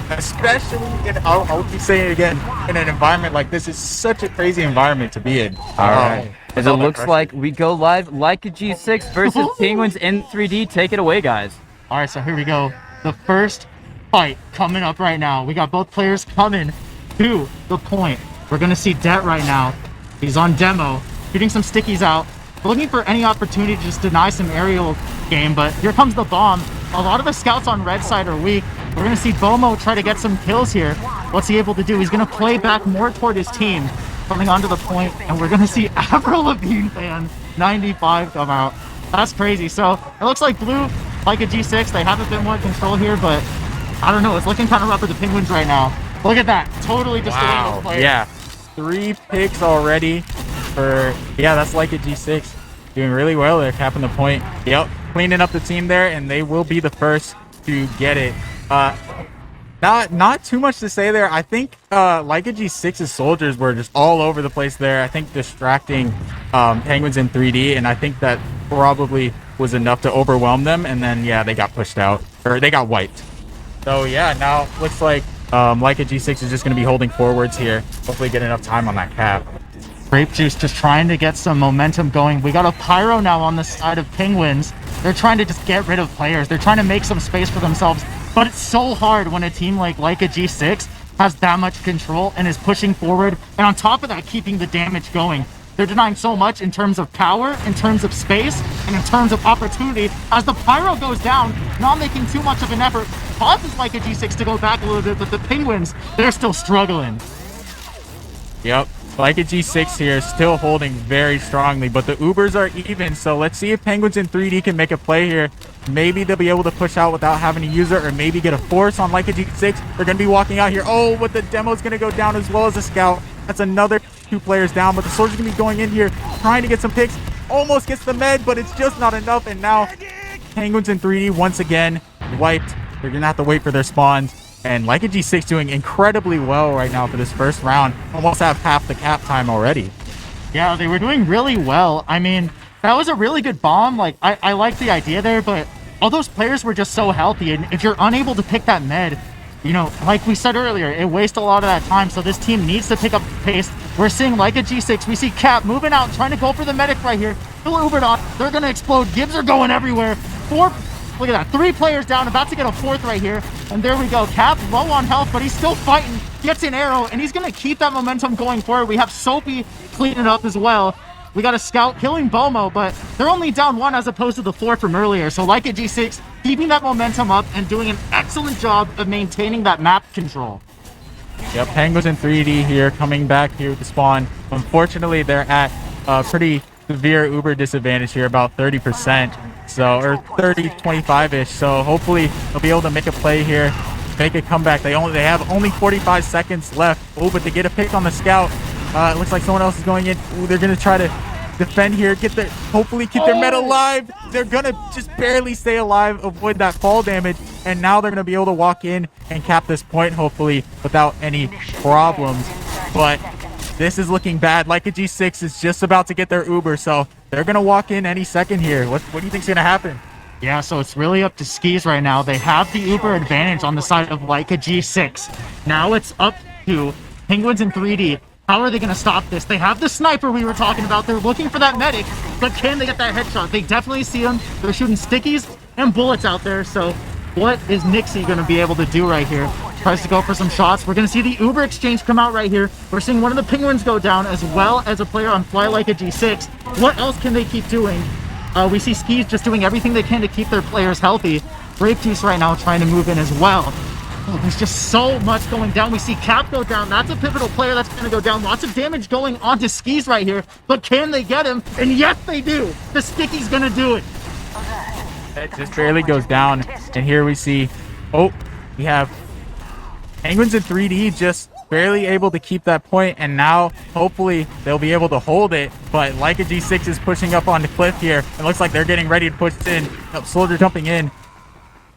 Especially, I'll keep saying it again, in an environment like this. Is such a crazy environment to be in. All right. As it looks like we go live. Leica G6 versus Penguins in 3D. Take it away, guys. All right, so here we go. The first fight coming up right now. We got both players coming to the point. We're going to see Det right now. He's on demo, shooting some stickies out, looking for any opportunity to just deny some aerial game, but here comes the bomb. A lot of the scouts on red side are weak. We're going to see Bomo try to get some kills here. What's he able to do? He's going to play back more toward his team, coming onto the point, and we're going to see Avril Lavigne fan 95 come out. That's crazy. So it looks like blue, like a G6, they haven't been more in control here, but I don't know. It's looking kind of rough for the Penguins right now. Look at that. Totally destroying this player. Yeah. 3 picks already for, yeah, that's like a G6. Doing really well there, capping the point. Yep, cleaning up the team there, and they will be the first to get it. Not too much to say there. I think like a G6's soldiers were just all over the place there. I think distracting Penguins in 3D, and I think that probably was enough to overwhelm them, and then, yeah, they got pushed out, or they got wiped. So, yeah, now looks like like a G6 is just going to be holding forwards here. Hopefully get enough time on that cap. Grape Juice just trying to get some momentum going. We got a Pyro now on the side of Penguins. They're trying to just get rid of players. They're trying to make some space for themselves. But it's so hard when a team like a G6 has that much control and is pushing forward. And on top of that, keeping the damage going. They're denying so much in terms of power, in terms of space, and in terms of opportunity. As the Pyro goes down, not making too much of an effort, causes like a G6 to go back a little bit, but the Penguins, they're still struggling. Yep. Like a G6 here, still holding very strongly, but the Ubers are even, so let's see if Penguins in 3D can make a play here. Maybe they'll be able to push out without having to use it, or maybe get a force on like a G6. They're going to be walking out here. Oh, but the demo's going to go down as well as the scout. That's another 2 players down, but the soldier's going to be going in here, trying to get some picks. Almost gets the med, but it's just not enough, and now Penguins in 3D once again wiped. They're going to have to wait for their spawns. And like a G6 doing incredibly well right now for this first round. Almost have half the cap time already. Yeah, they were doing really well. I mean, that was a really good bomb. Like, I like the idea there, but all those players were just so healthy. And if you're unable to pick that med, you know, like we said earlier, it wastes a lot of that time. So this team needs to pick up the pace. We're seeing like a G6. We see Cap moving out, trying to go for the medic right here. Still Ubered on. They're going to explode. Gibbs are going everywhere. Look at that, 3 players down, about to get a 4th right here. And there we go, Cap low on health, but he's still fighting, gets an arrow, and he's gonna keep that momentum going forward. We have Soapy cleaning up as well. We got a scout killing Bomo, but they're only down 1 as opposed to the 4 from earlier. So like a G6, keeping that momentum up and doing an excellent job of maintaining that map control. Yep, Penguins in 3D here, coming back here with the spawn. Unfortunately, they're at a pretty severe Uber disadvantage here, about 30%. So, or 30-25-ish. So hopefully they'll be able to make a play here, make a comeback. They have only 45 seconds left. Oh, but they get a pick on the scout. It looks like someone else is going in. Ooh, they're gonna try to defend here, hopefully keep their med alive. They're gonna just barely stay alive, avoid that fall damage, and now they're gonna be able to walk in and cap this point, hopefully without any problems. But this is looking bad. Like a G6 is just about to get their Uber, so they're going to walk in any second here. What do you think's going to happen? Yeah, so it's really up to Skis right now. They have the Uber advantage on the side of like a G6. Now it's up to Penguins in 3D. How are they going to stop this? They have the sniper we were talking about. They're looking for that medic, but can they get that headshot? They definitely see him. They're shooting stickies and bullets out there, so what is Nixie going to be able to do right here? Tries to go for some shots. We're going to see the Uber exchange come out right here. We're seeing one of the Penguins go down, as well as a player on Fly like a G6. What else can they keep doing? We see Skis just doing everything they can to keep their players healthy. Grape Juice right now trying to move in as well. Oh, there's just so much going down. We see Cap go down. That's a pivotal player that's going to go down. Lots of damage going onto Skis right here. But can they get him? And yes, they do. The Sticky's going to do it. It just barely goes down. And here we see, we have Penguins in 3D just barely able to keep that point, and now hopefully they'll be able to hold it. But like a G6 is pushing up on the cliff here. It looks like they're getting ready to push in. Soldier jumping in.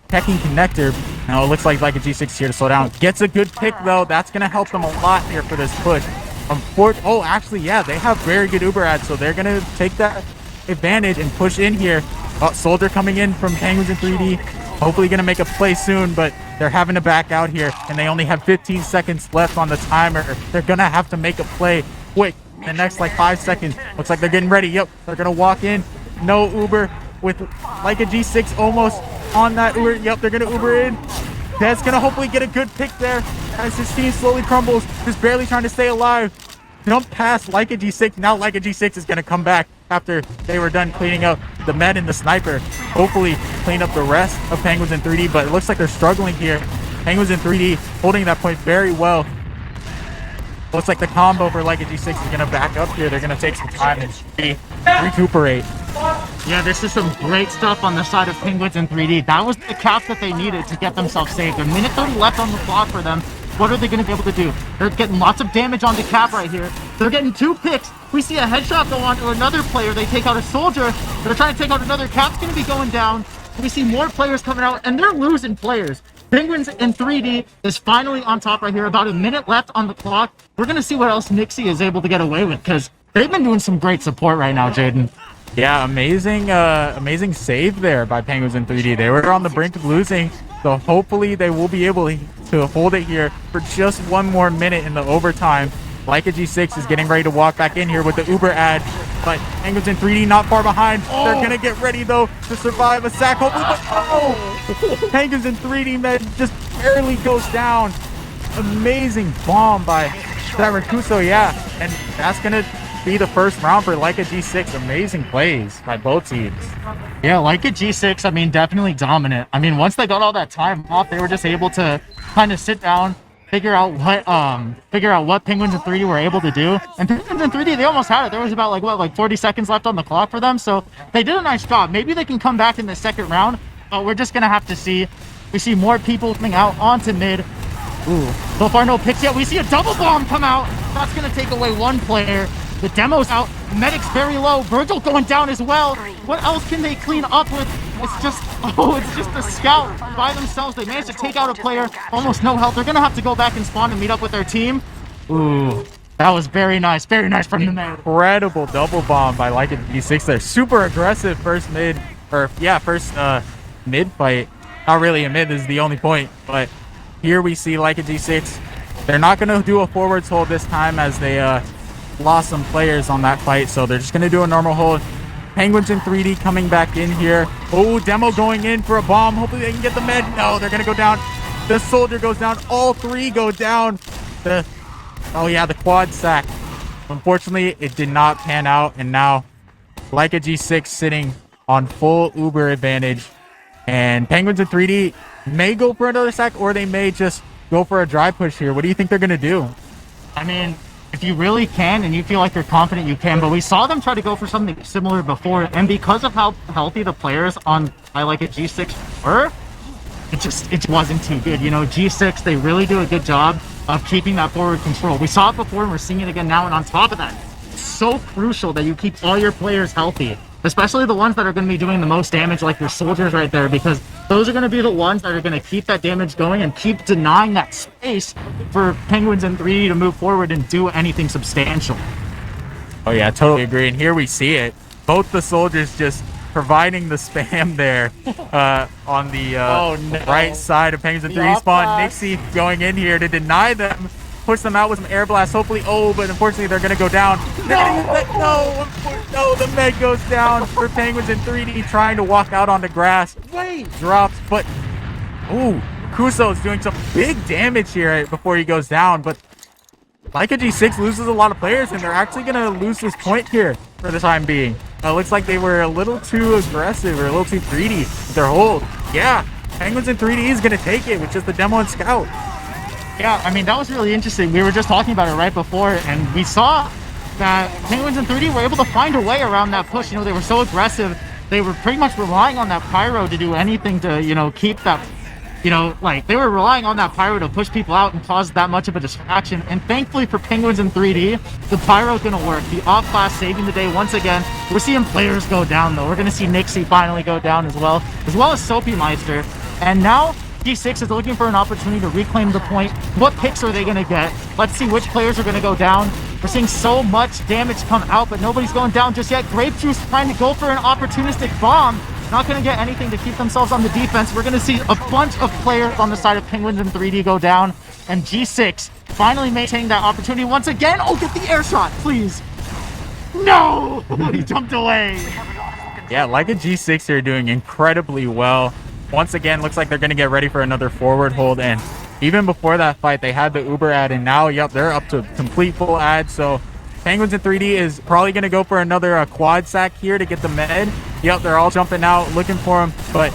Teching connector. Now it looks like a G6 here to slow down. Gets a good pick though. That's going to help them a lot here for this push. Actually, yeah, they have very good Uber ads, so they're going to take that advantage and push in here. Soldier coming in from Penguins in 3D. Hopefully going to make a play soon, but they're having to back out here, and they only have 15 seconds left on the timer. They're going to have to make a play quick. in the next like 5 seconds. Looks like they're getting ready. Yep, they're gonna walk in. No Uber with Leica G6 almost on that Uber. Yep, they're gonna Uber in. That's gonna hopefully get a good pick there as his team slowly crumbles. Just barely trying to stay alive. Jump past Leica G6. Now Leica G6 is gonna come back after they were done cleaning up the med and the sniper. Hopefully clean up the rest of Penguins in 3D, but it looks like they're struggling here. Penguins in 3D holding that point very well. Looks like the combo for Leica G6 is gonna back up here. They're gonna take some time and recuperate. Yeah, this is some great stuff on the side of Penguins in 3D. That was the cap that they needed to get themselves saved. A minute 30 left on the clock for them. What are they going to be able to do? They're getting lots of damage on the cap right here. They're getting 2 picks. We see a headshot go on to another player. They take out a soldier. They're trying to take out another. Cap's going to be going down. We see more players coming out, and they're losing players. Penguins in 3D is finally on top right here. About a minute left on the clock. We're going to see what else Nixie is able to get away with, because they've been doing some great support right now, Jaden. Yeah, amazing save there by Penguins in 3D. They were on the brink of losing, so hopefully they will be able to hold it here for just 1 more minute in the overtime. Leica G6 is getting ready to walk back in here with the Uber ad, but Penguins in 3D not far behind. They're gonna get ready though to survive a sack, hopefully, but Penguins in 3D man just barely goes down. Amazing bomb by Saracuso, yeah, and that's gonna be the first round for Leica G6. Amazing plays by both teams. Yeah, Leica G6, I mean, definitely dominant. I mean, once they got all that time off, they were just able to kind of sit down, figure out what Penguins in 3D were able to do. And Penguins in 3D, they almost had it. There was about like 40 seconds left on the clock for them, so they did a nice job. Maybe they can come back in the second round, but we're just gonna have to see. We see more people coming out onto mid. Ooh, so far no picks yet. We see a double bomb come out. That's gonna take away 1 player. The demo's out. Medic's very low. Virgil going down as well. What else can they clean up with? It's just a scout by themselves. They managed to take out a player. Almost no health. They're going to have to go back and spawn and meet up with their team. Ooh, that was very nice. Very nice from the man. Incredible double bomb by Leica G6 there. Super aggressive first mid fight. Not really a mid, this is the only point. But here we see Leica G6. They're not going to do a forwards hold this time as they lost some players on that fight, so they're just gonna do a normal hold. Penguins in 3D coming back in here. Oh, demo going in for a bomb. Hopefully they can get the med. No, they're gonna go down. The soldier goes down. All 3 go down. The quad sack. Unfortunately, it did not pan out, and now Leica G6 sitting on full Uber advantage. And Penguins in 3D may go for another sack, or they may just go for a dry push here. What do you think they're gonna do? I mean, if you really can and you feel like you're confident, you can, but we saw them try to go for something similar before, and because of how healthy the players on Leica G6 were, it just wasn't too good. You know, G6, they really do a good job of keeping that forward control. We saw it before and we're seeing it again now, and on top of that, it's so crucial that you keep all your players healthy, especially the ones that are going to be doing the most damage, like your soldiers right there, because those are going to be the ones that are going to keep that damage going and keep denying that space for Penguins in 3D to move forward and do anything substantial. Oh yeah, totally agree. And here we see it. Both the soldiers just providing the spam there on the right side of Penguins in 3D spawn. Nixie going in here to deny them, push them out with some air blast. Hopefully, but unfortunately they're gonna go down. No, the med goes down for Penguins in 3D, trying to walk out on the grass. Drops, but Kuso is doing some big damage here before he goes down. But Leica G6 loses a lot of players, and they're actually gonna lose this point here for the time being. Looks like they were a little too aggressive or a little too greedy with their hold. Yeah, Penguins in 3D is gonna take it with just the demo and scout. Yeah, I mean, that was really interesting. We were just talking about it right before, and we saw that Penguins in 3D were able to find a way around that push. You know, they were so aggressive. They were pretty much relying on that pyro to do anything to, you know, keep that, you know, like, they were relying on that pyro to push people out and cause that much of a distraction. And thankfully for Penguins in 3D, the pyro's gonna work. The off-class saving the day once again. We're seeing players go down, though. We're gonna see Nixie finally go down as well as Soapy Meister. And now G6 is looking for an opportunity to reclaim the point. What picks are they going to get? Let's see which players are going to go down. We're seeing so much damage come out, but nobody's going down just yet. Grape Juice trying to go for an opportunistic bomb. Not going to get anything to keep themselves on the defense. We're going to see a bunch of players on the side of Penguins in 3D go down. And G6 finally maintaining that opportunity once again. Oh, get the air shot, please. No! He jumped away. Yeah, Leica G6 here doing incredibly well. Once again, looks like they're going to get ready for another forward hold. And even before that fight, they had the Uber ad, and now, yep, they're up to complete full ad. So Penguins in 3D is probably going to go for another quad sack here to get the med. Yep, they're all jumping out looking for him, but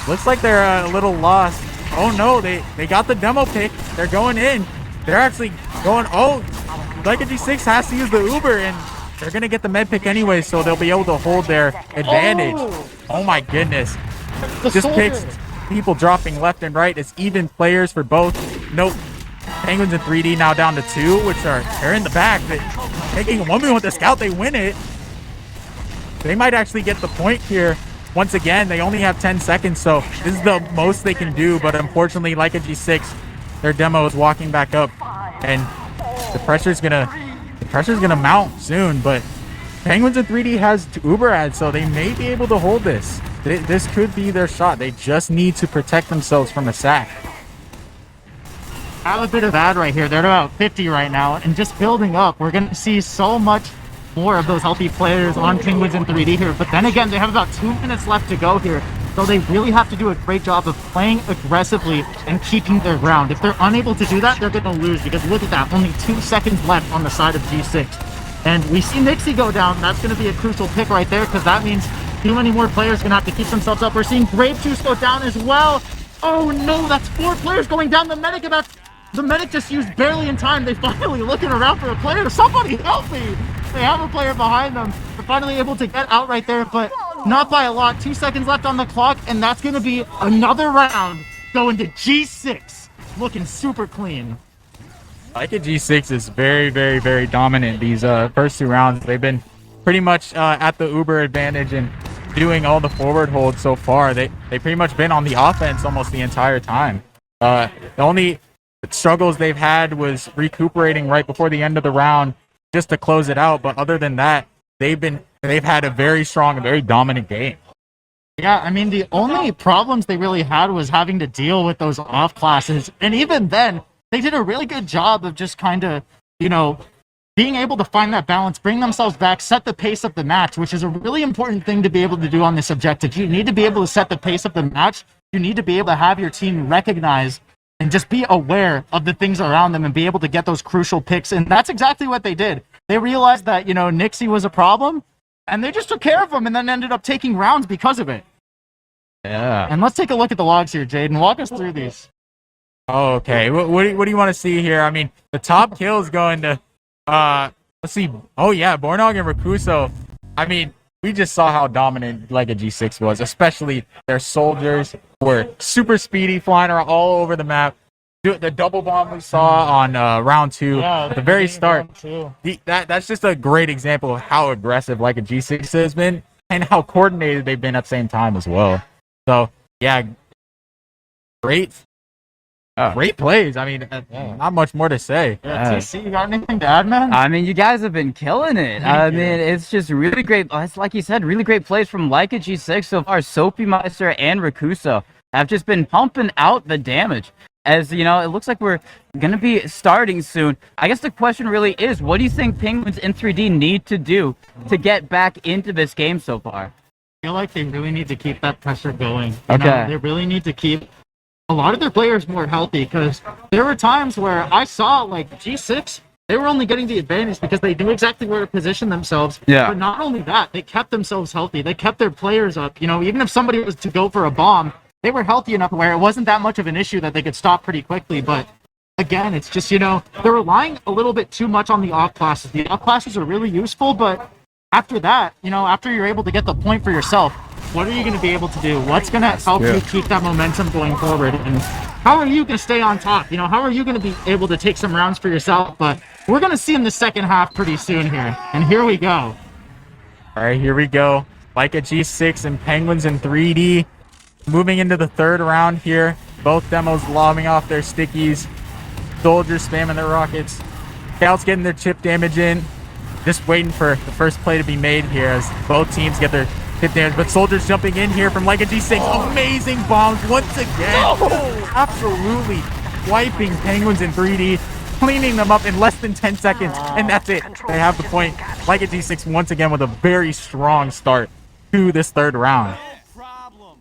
looks like they're a little lost. Oh no, they got the demo pick. They're going in. They're actually going, oh, Leica G6 has to use the Uber, and they're going to get the med pick anyway, so they'll be able to hold their advantage. Oh my goodness. Just picks people dropping left and right. It's even players for both. Nope. Penguins in 3D now down to 2, which they're in the back. Taking a 1v1 with the scout, they win it. They might actually get the point here. Once again, they only have 10 seconds, so this is the most they can do. But unfortunately, Leica G6, their demo is walking back up, and the pressure's gonna mount soon. But Penguins in 3D has Uber ads, so they may be able to hold this. This could be their shot. They just need to protect themselves from a sack. I have a bit of ad right here. They're at about 50 right now, and just building up, we're going to see so much more of those healthy players on Penguins in 3D here. But then again, they have about 2 minutes left to go here, so they really have to do a great job of playing aggressively and keeping their ground. If they're unable to do that, they're going to lose, because look at that, only 2 seconds left on the side of G6. And we see Nixie go down. That's going to be a crucial pick right there, because that means too many more players are going to have to keep themselves up. We're seeing Brave Juice go down as well. Oh no, that's 4 players going down. The medic just used barely in time. They finally looking around for a player. Somebody help me! They have a player behind them. They're finally able to get out right there, but not by a lot. 2 seconds left on the clock, and that's going to be another round going to G6. Looking super clean. Leica G6 is very, very, very dominant these first 2 rounds. They've been pretty much at the Uber advantage and doing all the forward holds so far. They pretty much been on the offense almost the entire time. The only struggles they've had was recuperating right before the end of the round just to close it out. But other than that, they've had a very strong and very dominant game. Yeah, I mean, the only problems they really had was having to deal with those off classes. And even then, they did a really good job of just kind of, being able to find that balance, bring themselves back, set the pace of the match, which is a really important thing to be able to do on this objective. You need to be able to set the pace of the match. You need to be able to have your team recognize and just be aware of the things around them and be able to get those crucial picks. And that's exactly what they did. They realized that, Nixie was a problem, and they just took care of him and then ended up taking rounds because of it. Yeah. And let's take a look at the logs here, Jaden. Walk us through these. Okay. What do you want to see here? I mean, the top kill is going to, let's see. Oh, yeah, Bornog and Rakuso. I mean, we just saw how dominant Leica G6 was, especially their soldiers were super speedy, flying around all over the map. The double bomb we saw on round 2, at the very start. That's just a great example of how aggressive Leica G6 has been and how coordinated they've been at the same time as well. So, yeah, great plays. I mean, not much more to say. Yeah, TC, you got anything to add, man? I mean, you guys have been killing it. I mean, it's just really great. It's like you said, really great plays from Leica G6 so far. Soapy Meister and Rakuso have just been pumping out the damage. As it looks like we're going to be starting soon. I guess the question really is, what do you think Penguins in 3D need to do to get back into this game so far? I feel like they really need to keep that pressure going. Okay. They really need to keep a lot of their players more healthy, because there were times where I saw, like, G6, they were only getting the advantage because they knew exactly where to position themselves. Yeah. But not only that, they kept themselves healthy. They kept their players up. Even if somebody was to go for a bomb, they were healthy enough where it wasn't that much of an issue that they could stop pretty quickly. But again, it's just, they're relying a little bit too much on the off classes. The off classes are really useful, but after that, after you're able to get the point for yourself, what are you going to be able to do? What's going to help you keep that momentum going forward? And how are you going to stay on top? How are you going to be able to take some rounds for yourself? But we're going to see in the second half pretty soon here. And here we go. All right, here we go. Leica G6 and Penguins in 3D. Moving into the third round here. Both demos lobbing off their stickies. Soldiers spamming their rockets. Scouts getting their chip damage in. Just waiting for the first play to be made here as both teams get their chip damage. But Soldiers jumping in here from Leica G6. Amazing bombs once again. Absolutely wiping Penguins in 3D. cleaning them up in less than 10 seconds, and that's it. They have the point. Leica G6 once again with a very strong start to this third round.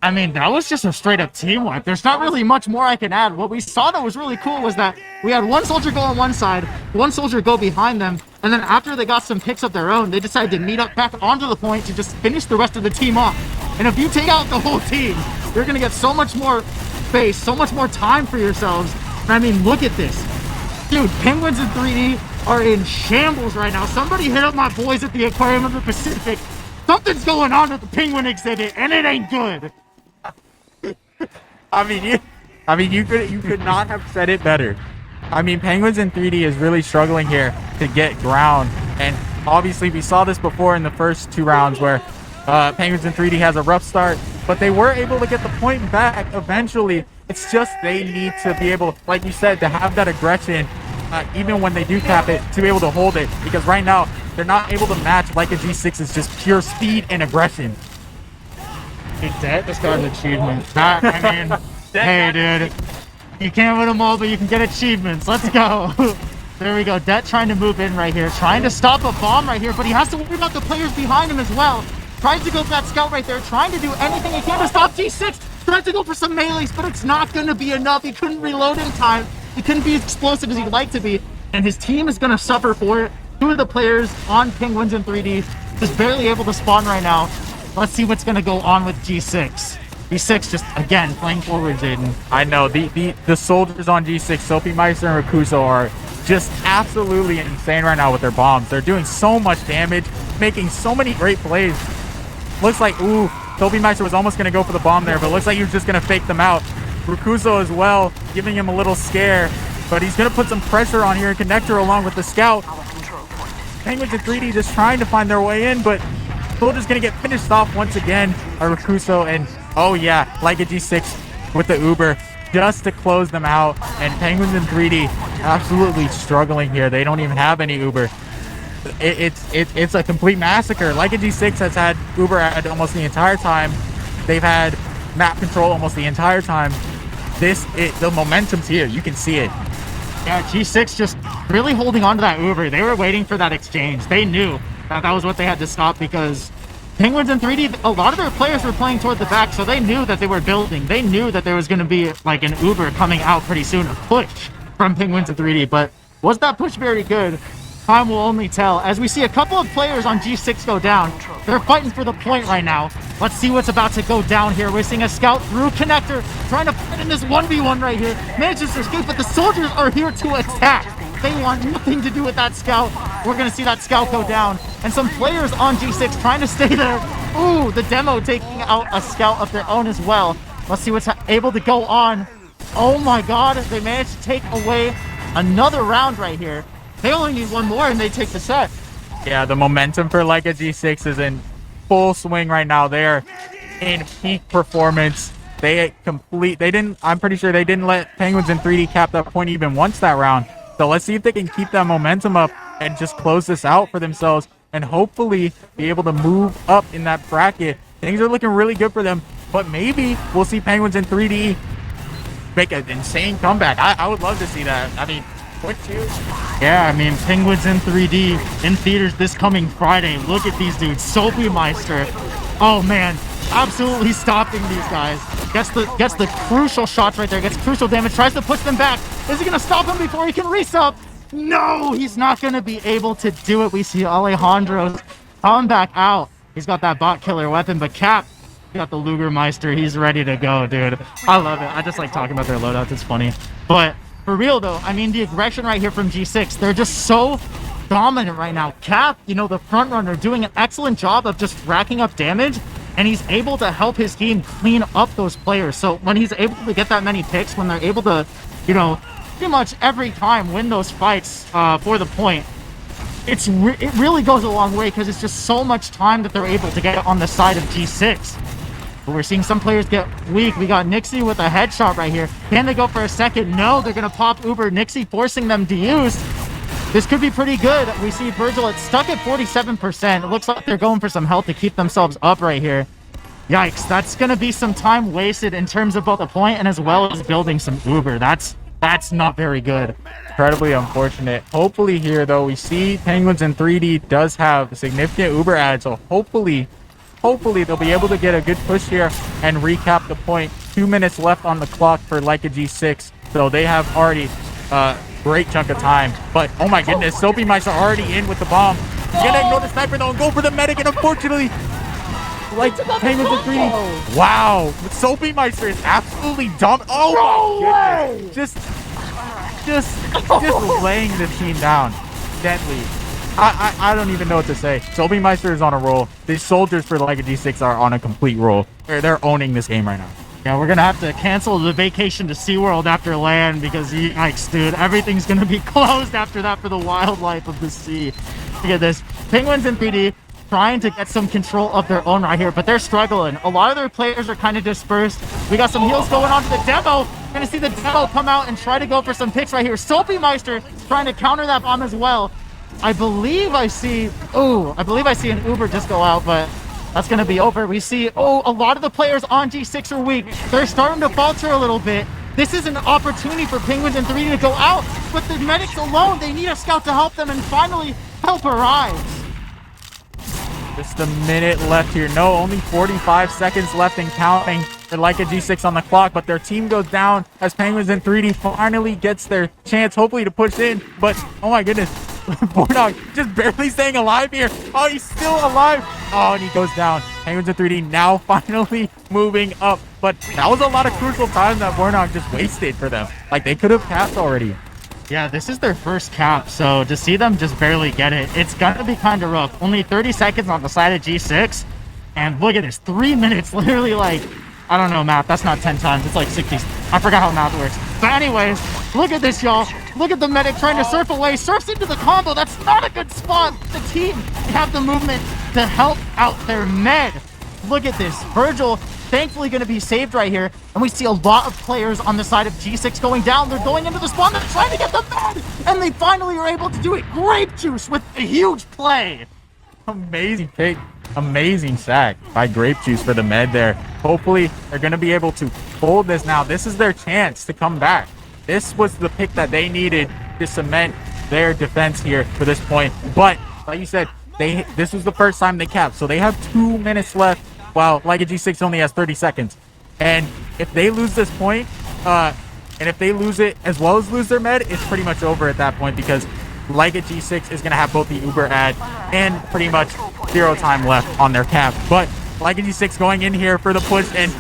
I mean, that was just a straight up team wipe. There's not really much more I can add. What we saw that was really cool was that we had one soldier go on one side, one soldier go behind them, and then after they got some picks of their own, they decided to meet up back onto the point to just finish the rest of the team off. And if you take out the whole team, you're going to get so much more space, so much more time for yourselves. And I mean, look at this. Dude, Penguins in 3D are in shambles right now. Somebody hit up my boys at the Aquarium of the Pacific. Something's going on at the Penguin exhibit, and it ain't good. I mean, you could not have said it better. I mean, Penguins in 3D is really struggling here to get ground, and obviously we saw this before in the first 2 rounds where Penguins in 3D has a rough start, but they were able to get the point back eventually. It's just they need to be able, like you said, to have that aggression, even when they do cap it, to be able to hold it, because right now they're not able to match Leica G6's just pure speed and aggression. Dude, that just got an achievement. That, I mean, hey, dude. You can't win them all, but you can get achievements. Let's go. There we go. Det trying to move in right here. Trying to stop a bomb right here, but he has to worry about the players behind him as well. Tries to go for that scout right there. Trying to do anything he can to stop G6. Tries to go for some melees, but it's not going to be enough. He couldn't reload in time. He couldn't be as explosive as he'd like to be. And his team is going to suffer for it. 2 of the players on Penguins in 3D just barely able to spawn right now. Let's see what's going to go on with G6. G6 just, again, playing forward, Jaden. I know, the soldiers on G6, Sophie Meister and Rakuso, are just absolutely insane right now with their bombs. They're doing so much damage, making so many great plays. Looks like, ooh, Sophie Meister was almost going to go for the bomb there, but looks like he was just going to fake them out. Rakuso as well, giving him a little scare, but he's going to put some pressure on here and Connector along with the scout. Penguins in 3D just trying to find their way in, but Soldier's going to get finished off once again by Rakuso, and oh yeah, Leica G6 with the Uber just to close them out, and Penguins in 3D absolutely struggling here. They don't even have any Uber. It's a complete massacre. Leica G6 has had Uber at almost the entire time. They've had map control almost the entire time. The momentum's here. You can see it. Yeah, G6 just really holding on to that Uber. They were waiting for that exchange. They knew that was what they had to stop, because Penguins in 3D, a lot of their players were playing toward the back, so they knew that they were building. They knew that there was going to be like an Uber coming out pretty soon, a push from Penguins in 3D, but was that push very good? Time will only tell. As we see a couple of players on G6 go down, they're fighting for the point right now. Let's see what's about to go down here. We're seeing a scout through Connector, trying to fight in this 1v1 right here. Manages to escape, but the soldiers are here to attack. They want nothing to do with that scout. We're going to see that scout go down. And some players on G6 trying to stay there. Ooh, the demo taking out a scout of their own as well. Let's see what's able to go on. Oh my god, they managed to take away another round right here. They only need one more and they take the set. Yeah, the momentum for Leica G6 is in full swing right now. They're in peak performance. I'm pretty sure they didn't let Penguins in 3D cap that point even once that round. So let's see if they can keep that momentum up and just close this out for themselves and hopefully be able to move up in that bracket. Things are looking really good for them, but maybe we'll see Penguins in 3D make an insane comeback. I would love to see that. I mean, would you? Yeah, I mean, Penguins in 3D in theaters this coming Friday. Look at these dudes. Sophie Meister. Oh man, absolutely stopping these guys. Gets the crucial shots right there. Gets crucial damage. Tries to push them back. Is he gonna stop him before he can resup? No, he's not gonna be able to do it. We see Alejandro's coming back out. He's got that bot killer weapon, but Cap got the Lugermeister. He's ready to go, dude. I love it. I just like talking about their loadouts. It's funny. But for real though, I mean, the aggression right here from G6, they're just so dominant right now. Cap, you know, the front runner, doing an excellent job of just racking up damage, and he's able to help his team clean up those players. So when he's able to get that many picks, when they're able to, you know, pretty much every time win those fights for the point, it really goes a long way, because it's just so much time that they're able to get on the side of G6. But we're seeing some players get weak. We got Nixie with a headshot right here. Can they go for a second? No, they're going to pop Uber. Nixie forcing them to use. This could be pretty good. We see Virgil, it's stuck at 47%. It looks like they're going for some health to keep themselves up right here. Yikes, that's going to be some time wasted in terms of both the point and as well as building some Uber. That's That's not very good. Incredibly unfortunate. Hopefully here, though, we see Penguins in 3D does have significant Uber ads, so hopefully they'll be able to get a good push here and recap the point. 2 minutes left on the clock for Leica G6, so they have already great chunk of time. But oh my goodness, Soapy Mice are already in with the bomb. He's gonna ignore the sniper though and go for the medic, and unfortunately, like Penguins in 3D. Wow, Soapy Meister is absolutely dumb. Oh my goodness, just laying the team down gently. I don't even know what to say. Soapy Meister is on a roll. These soldiers for Leica G6 are on a complete roll. They're owning this game right now. Yeah, we're gonna have to cancel the vacation to SeaWorld after LAN because yikes, dude, everything's gonna be closed after that for the wildlife of the sea. Look at this. Penguins in 3D trying to get some control of their own right here, but they're struggling. A lot of their players are kind of dispersed. We got some heals going on to the demo. We're gonna see the demo come out and try to go for some picks right here. Soapy Meister trying to counter that bomb as well. I believe I see an Uber just go out, but that's going to be over. We see, a lot of the players on G6 are weak. They're starting to falter a little bit. This is an opportunity for Penguins in 3D to go out, but the medics alone, they need a scout to help them and finally help arrive. Just a minute left here. No, only 45 seconds left and counting for Leica G6 on the clock, but their team goes down as Penguins in 3D finally gets their chance, hopefully to push in, but oh my goodness. Bornog just barely staying alive here. Oh, he's still alive. Oh, and he goes down. Penguins in 3D now finally moving up. But that was a lot of crucial time that Bornog just wasted for them. Like, they could have capped already. Yeah, this is their first cap, so to see them just barely get it, it's gonna be kind of rough. Only 30 seconds on the side of G6, and look at this, 3 minutes, literally like, I don't know math, that's not 10 times, it's like 60. I forgot how math works. But anyways, look at this, y'all. Look at the medic trying to surf away, surfs into the combo. That's not a good spot. The team have the movement to help out their med. Look at this. Virgil thankfully going to be saved right here. And we see a lot of players on the side of G6 going down. They're going into the spawn. They're trying to get the med. And they finally are able to do it. Grape Juice with a huge play. Amazing pick. Amazing sack by Grape Juice for the med there. Hopefully, they're going to be able to hold this now. This is their chance to come back. This was the pick that they needed to cement their defense here for this point. But, like you said, this was the first time they capped. So they have 2 minutes left while Leica G6 only has 30 seconds. And if they lose this point, and if they lose it as well as lose their med, it's pretty much over at that point because Leica G6 is going to have both the Uber ad and pretty much 0 time left on their cap. But Leica G6 going in here for the push, and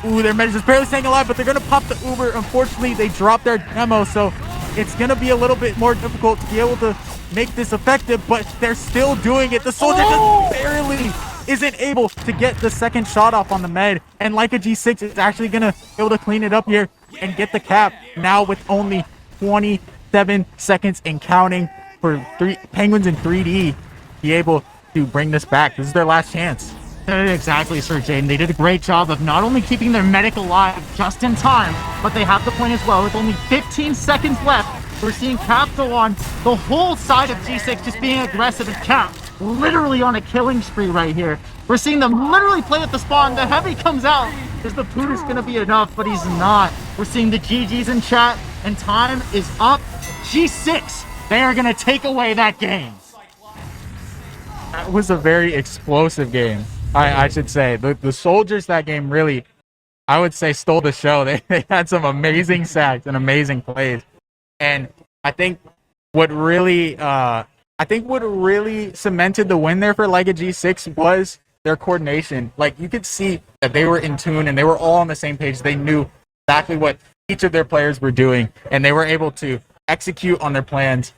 their med is just barely staying alive, but they're going to pop the Uber. Unfortunately, they dropped their demo, so it's going to be a little bit more difficult to be able to make this effective, but they're still doing it. The soldier just barely isn't able to get the second shot off on the med, and Leica G6 is actually going to be able to clean it up here and get the cap now with only 27 seconds and counting for Penguins in 3D be able to bring this back. This is their last chance. Exactly, Sir Jaden. They did a great job of not only keeping their medic alive just in time, but they have the point as well. With only 15 seconds left, we're seeing Cap go on the whole side of G6 just being aggressive, and Cap literally on a killing spree right here. We're seeing them literally play at the spawn. The heavy comes out. Is the poot is going to be enough, but he's not. We're seeing the GGs in chat, and time is up. G6, they are going to take away that game. That was a very explosive game. I should say the soldiers that game really, I would say, stole the show. They had some amazing sacks and amazing plays, and I think what really cemented the win there for Leica G6 was their coordination. Like, you could see that they were in tune and they were all on the same page. They knew exactly what each of their players were doing, and they were able to execute on their plans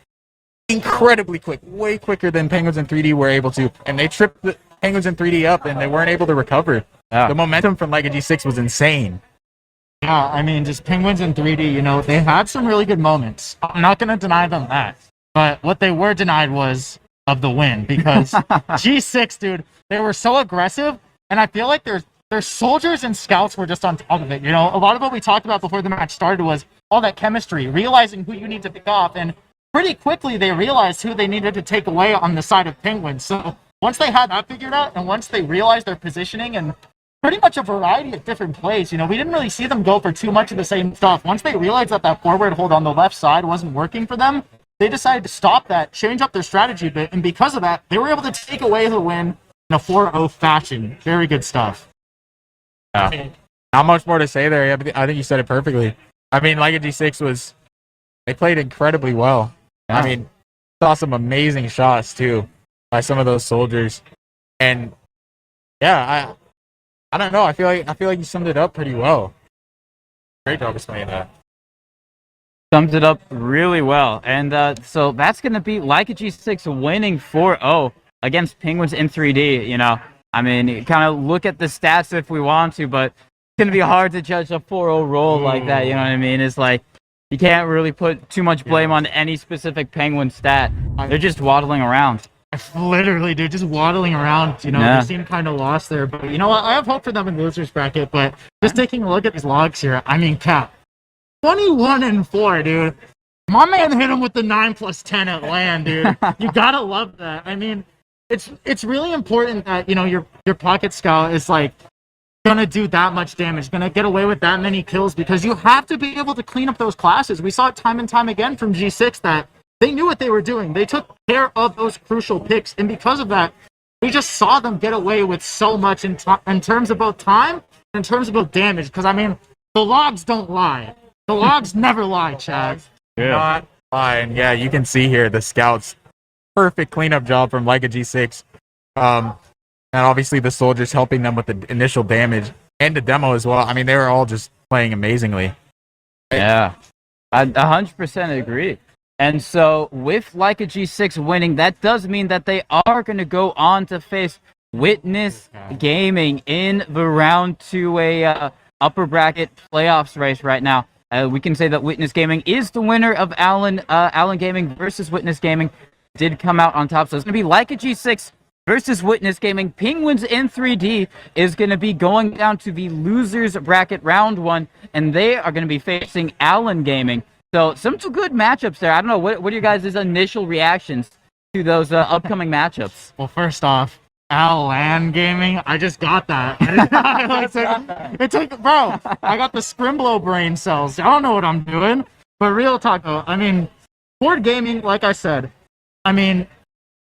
incredibly quick, way quicker than Penguins in 3D were able to, and they tripped the Penguins in 3D up, and they weren't able to recover. Yeah. The momentum from Leica G6 was insane. Yeah, I mean, just Penguins in 3D, you know, they had some really good moments. I'm not going to deny them that. But what they were denied was of the win, because G6, dude, they were so aggressive, and I feel like their soldiers and scouts were just on top of it. You know, a lot of what we talked about before the match started was all that chemistry, realizing who you need to pick off, and pretty quickly they realized who they needed to take away on the side of Penguins. So once they had that figured out, and once they realized their positioning and pretty much a variety of different plays. You know, we didn't really see them go for too much of the same stuff. Once they realized that that forward hold on the left side wasn't working for them, they decided to stop that, change up their strategy a bit, and because of that, they were able to take away the win in a 4-0 fashion. Very good stuff. Yeah. Not much more to say there. I think you said it perfectly. I mean, Leica G6 they played incredibly well. Yeah. I mean, saw some amazing shots too by some of those soldiers. And yeah, I don't know. I feel like you summed it up pretty well. Great job explaining that. Sums it up really well. And so that's going to be Leica G6 winning 4-0 against Penguins in 3D. You know, I mean, kind of look at the stats if we want to, but it's going to be hard to judge a 4-0 roll like that. You know what I mean? It's like you can't really put too much blame on any specific Penguin stat. They're just waddling around. Literally, dude, just waddling around. You know, Yeah. they seem kind of lost there. But you know what? I have hope for them in the losers bracket. But just taking a look at these logs here, I mean, Cap, 21-4, dude. My man hit him with the 9+10 at LAN, dude. You gotta love that. I mean, it's really important that, you know, your pocket scout is like gonna do that much damage, gonna get away with that many kills, because you have to be able to clean up those classes. We saw it time and time again from G6 that they knew what they were doing. They took care of those crucial picks, and because of that, we just saw them get away with so much in terms of both time and in terms of both damage. Because I mean, the logs don't lie. The logs never lie, Chad. Not lying. Yeah, you can see here the scouts. Perfect cleanup job from Leica G6. And obviously the soldiers helping them with the initial damage and the demo as well. I mean, they were all just playing amazingly. Yeah, I 100% agree. And so with Leica G6 winning, that does mean that they are going to go on to face Witness Gaming in the round 2A upper bracket playoffs race right now. We can say that Witness Gaming is the winner of Allen Gaming versus Witness Gaming. Did come out on top, so it's going to be Leica G6 versus Witness Gaming. Penguins in 3D is going to be going down to the losers bracket round 1, and they are going to be facing Allen Gaming. So some good matchups there. I don't know, what are your guys' initial reactions to those upcoming matchups? Well, first off, LAN Gaming, I just got that. It took, bro, I got the Scrimblow brain cells. I don't know what I'm doing. But real talk, though, I mean, Ford Gaming, like I said, I mean,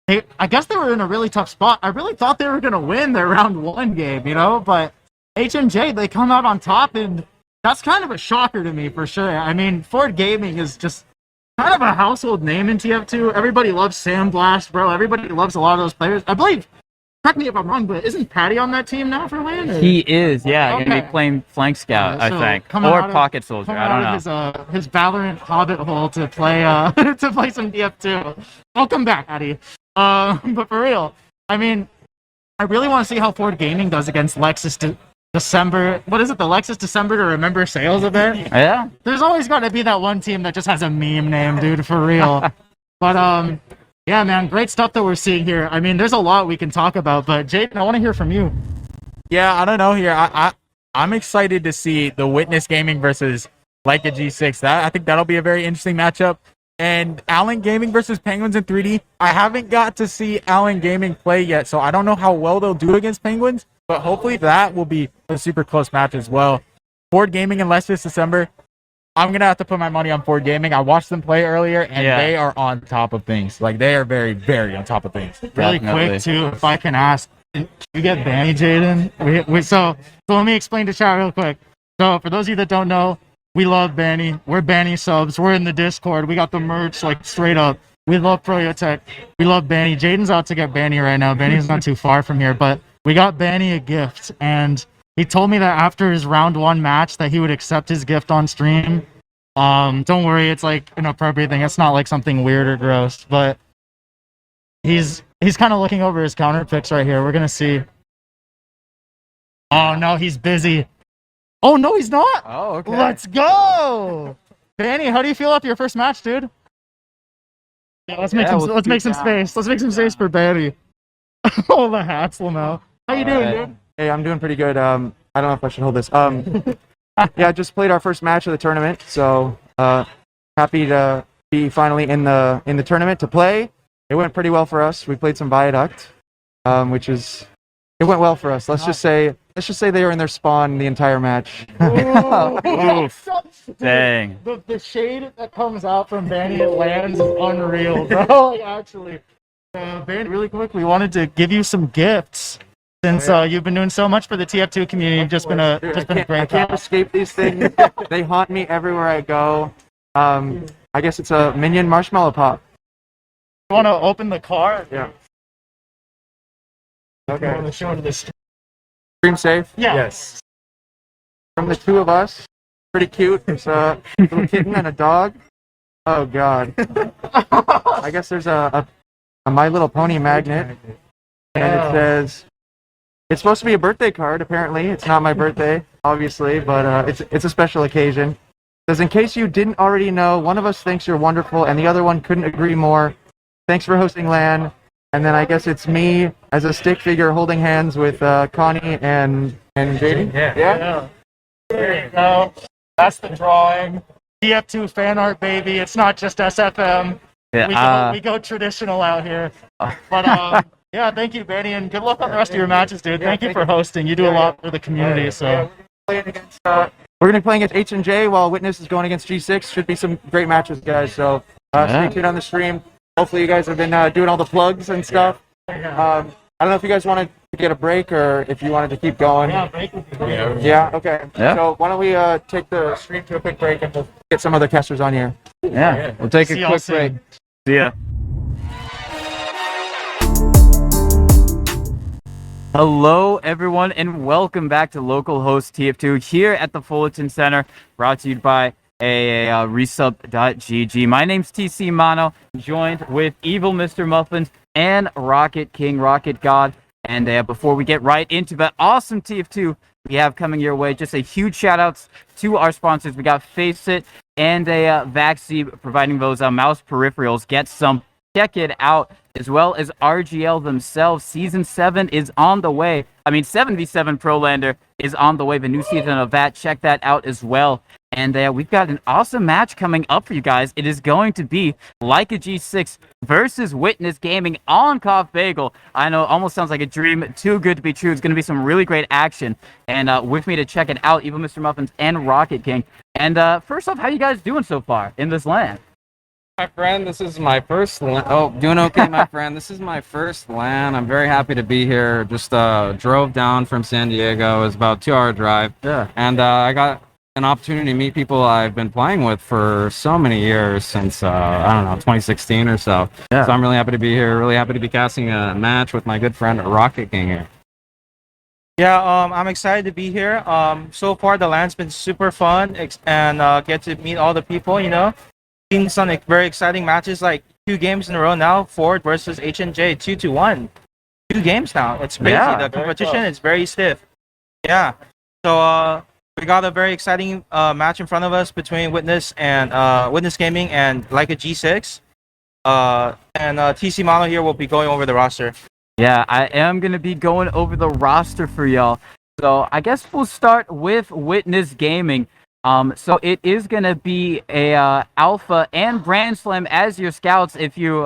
I guess they were in a really tough spot. I really thought they were going to win their round 1 game, you know? But HMJ, they come out on top, and that's kind of a shocker to me, for sure. I mean, Ford Gaming is just kind of a household name in TF2. Everybody loves Sandblast, bro. Everybody loves a lot of those players. I believe, correct me if I'm wrong, but isn't Patty on that team now for LAN? He is, yeah. Okay. Going to be playing flank scout, I so think. coming Or out of- pocket soldier, I don't know. Coming out of his Valorant Hobbit hole to play to play some TF2. Welcome back, Patty. But for real, I mean, I really want to see how Ford Gaming does against Lexus December. What is it? The Lexus December to Remember sales event? Yeah. There's always got to be that one team that just has a meme name, dude, for real. But yeah, man, great stuff that we're seeing here. I mean, there's a lot we can talk about, but Jaden, I want to hear from you. Yeah, I don't know here. I'm excited to see the Witness Gaming versus Leica G6. I think that'll be a very interesting matchup. And Allen Gaming versus Penguins in 3D. I haven't got to see Allen Gaming play yet, so I don't know how well they'll do against Penguins, but hopefully that will be a super close match as well. Ford Gaming and Lexus December. I'm going to have to put my money on Ford Gaming. I watched them play earlier, and they are on top of things. Like, they are very, very on top of things. Really quick, too, if I can ask, did you get Banny, Jaden? So let me explain to chat real quick. So for those of you that don't know, we love Banny. We're Banny subs. We're in the Discord. We got the merch, like, straight up. We love Froyo Tech. We love Banny. Jaden's out to get Banny right now. Banny's not too far from here, but we got Banny a gift, and he told me that after his round 1 match that he would accept his gift on stream. Don't worry, it's like an appropriate thing. It's not like something weird or gross, but he's kind of looking over his counter picks right here. We're gonna see. Oh no, he's busy. Oh no, he's not. Oh, okay. Let's go, Banny. How do you feel after your first match, dude? Yeah, let's make some space. Let's make some space for Banny. Oh, the hats, Lamel. How you doing, dude? Hey, I'm doing pretty good. I don't know if I should hold this. Yeah, just played our first match of the tournament, so happy to be finally in the tournament to play. It went pretty well for us. We played some Viaduct, it went well for us. Let's just say let's just say they were in their spawn the entire match. Dang. The shade that comes out from Banny and lands is unreal, bro. Like, actually. Banny, really quick, we wanted to give you some gifts. Since you've been doing so much for the TF2 community, you've just been a great I can't escape these things. They haunt me everywhere I go. I guess it's a minion marshmallow pop. You want to open the car? Yeah. Okay. You want to show it to the Stream safe. Yeah. Yes. From the two of us. Pretty cute. It's a little kitten and a dog. Oh God. I guess there's a My Little Pony magnet, and it says it's supposed to be a birthday card. Apparently, it's not my birthday, obviously, but it's a special occasion. It says, in case you didn't already know, one of us thinks you're wonderful, and the other one couldn't agree more. Thanks for hosting LAN. And then I guess it's me as a stick figure holding hands with Connie and JD. Yeah. There you go. That's the drawing. TF2 fan art, baby. It's not just SFM. Yeah, we go traditional out here. But yeah, thank you, Benny, and good luck on the rest of your matches, dude. Thank you for hosting. You do a lot for the community. So We're going to be playing against H&J while Witness is going against G6. Should be some great matches, guys. So stay tuned on the stream. Hopefully you guys have been doing all the plugs and stuff. I don't know if you guys wanted to get a break or if you wanted to keep going. Yeah, okay. Yeah. So why don't we take the stream to a quick break and we'll get some other casters on here. Yeah, we'll take See a y'all quick soon. break. See ya. Hello, everyone, and welcome back to Localhost TF2 here at the Fullerton Center, brought to you by RESUP.GG. My name's TC Mono, joined with Evil Mr. Muffins and Rocket King, Rocket God. And before we get right into that awesome TF2 we have coming your way, just a huge shout outs to our sponsors. We got Faceit and Vaxi providing those mouse peripherals. Get some, check it out, as well as RGL themselves. Season 7 is on the way. 7v7 Prolander is on the way. The new season of that, check that out as well. And we've got an awesome match coming up for you guys. It is going to be Leica G6 versus Witness Gaming on Cough Bagel. I know, almost sounds like a dream. Too good to be true. It's going to be some really great action. And with me to check it out, Evil Mr. Muffins and Rocket King. And first off, how you guys doing so far in this LAN? My friend, this is my first LAN. Oh, doing okay, my friend. This is my first LAN. I'm very happy to be here. Just drove down from San Diego. It was about a 2-hour drive. Yeah. And I got an opportunity to meet people I've been playing with for so many years, since, 2016 or so. Yeah. So I'm really happy to be here. Really happy to be casting a match with my good friend Rocket King here. Yeah, I'm excited to be here. So far the LAN's been super fun and get to meet all the people, Seen some very exciting matches, like 2 games in a row now. Ford versus H&J, 2-1. 2 games now. It's crazy. Yeah, The competition is very stiff. Yeah. So we got a very exciting match in front of us between Witness Gaming and Leica G6. And TC Mono here will be going over the roster. Yeah, I am going to be going over the roster for y'all. So I guess we'll start with Witness Gaming. So it is going to be a Alpha and Brand Slam as your scouts. If you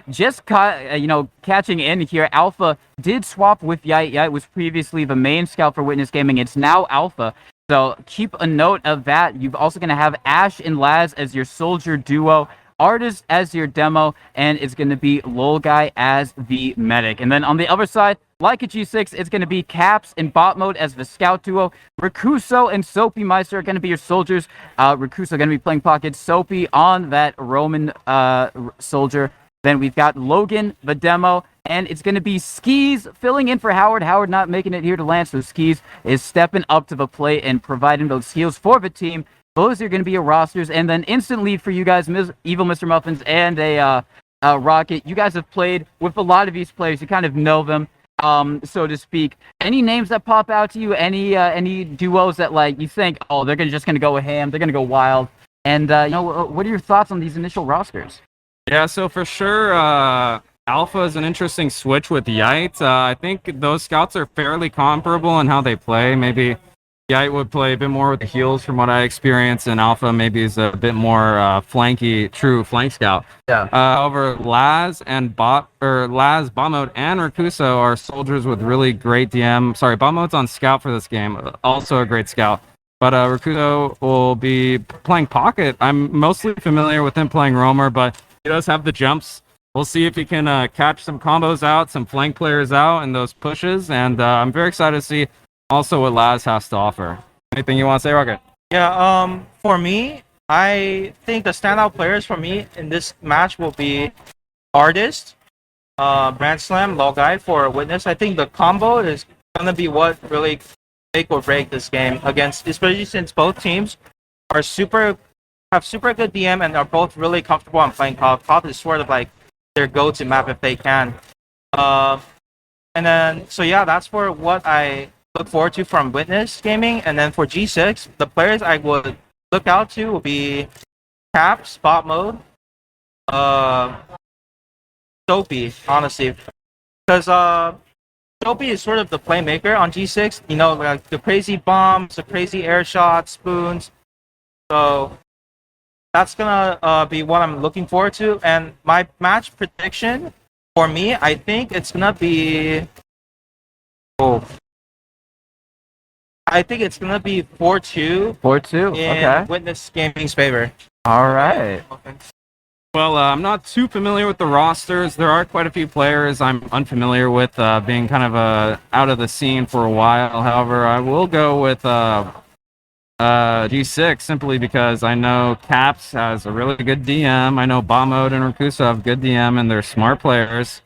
just catching in here, Alpha did swap with Yite. Yite was previously the main scout for Witness Gaming. It's now Alpha. So keep a note of that. You're also going to have Ash and Laz as your soldier duo, Artist as your demo, and it's going to be Lol Guy as the medic. And then on the other side, Leica G6, it's going to be Caps in bot mode as the scout duo. Rakuso and Soapy Meister are going to be your soldiers. Rakuso going to be playing pocket. Soapy on that Roman soldier. Then we've got Logan, the demo, and it's going to be Skis filling in for Howard. Howard not making it here to land, so Skis is stepping up to the plate and providing those heals for the team. Those are going to be your rosters. And then instant lead for you guys, Evil Mr. Muffins and a Rocket. You guys have played with a lot of these players. You kind of know them, so to speak. Any names that pop out to you? Any duos that you think, oh, they're just going to go ham, they're going to go wild? And what are your thoughts on these initial rosters? Yeah, so for sure, Alpha is an interesting switch with Yite. I think those scouts are fairly comparable in how they play. Maybe Yite would play a bit more with the heels from what I experienced, and Alpha maybe is a bit more flanky, true flank scout. Yeah. However, Laz, Bomb Mode, and Rakuso are soldiers with really great DM. Sorry, Bomb Mode's on scout for this game, also a great scout. But Rakuso will be playing pocket. I'm mostly familiar with him playing roamer, but he does have the jumps. We'll see if he can catch some combos out, some flank players out in those pushes, and I'm very excited to see also what Laz has to offer. Anything you want to say, Rocket? Yeah, for me, I think the standout players for me in this match will be Artist, Brand Slam, Logai for Witness. I think the combo is gonna be what really make or break this game against, especially since both teams are have super good DM and are both really comfortable on playing Cop. Cop is sort of like their go-to map if they can. And then so yeah, that's for what I look forward to from Witness Gaming. And then for G6, the players I would look out to will be Cap, Spot Mode, Soapy, honestly. Because Soapy is sort of the playmaker on G6. You know, like the crazy bombs, the crazy air shots, spoons. So that's gonna be what I'm looking forward to. And my match prediction for me, I think it's gonna be I think it's gonna be 4-2. 4-2. In Okay. Witness Gaming's favor. All right. Well, I'm not too familiar with the rosters. There are quite a few players I'm unfamiliar with, being kind of out of the scene for a while. However, I will go with G6 simply because I know Caps has a really good DM. I know Bomb-Mode and Rakusa have good DM, and they're smart players.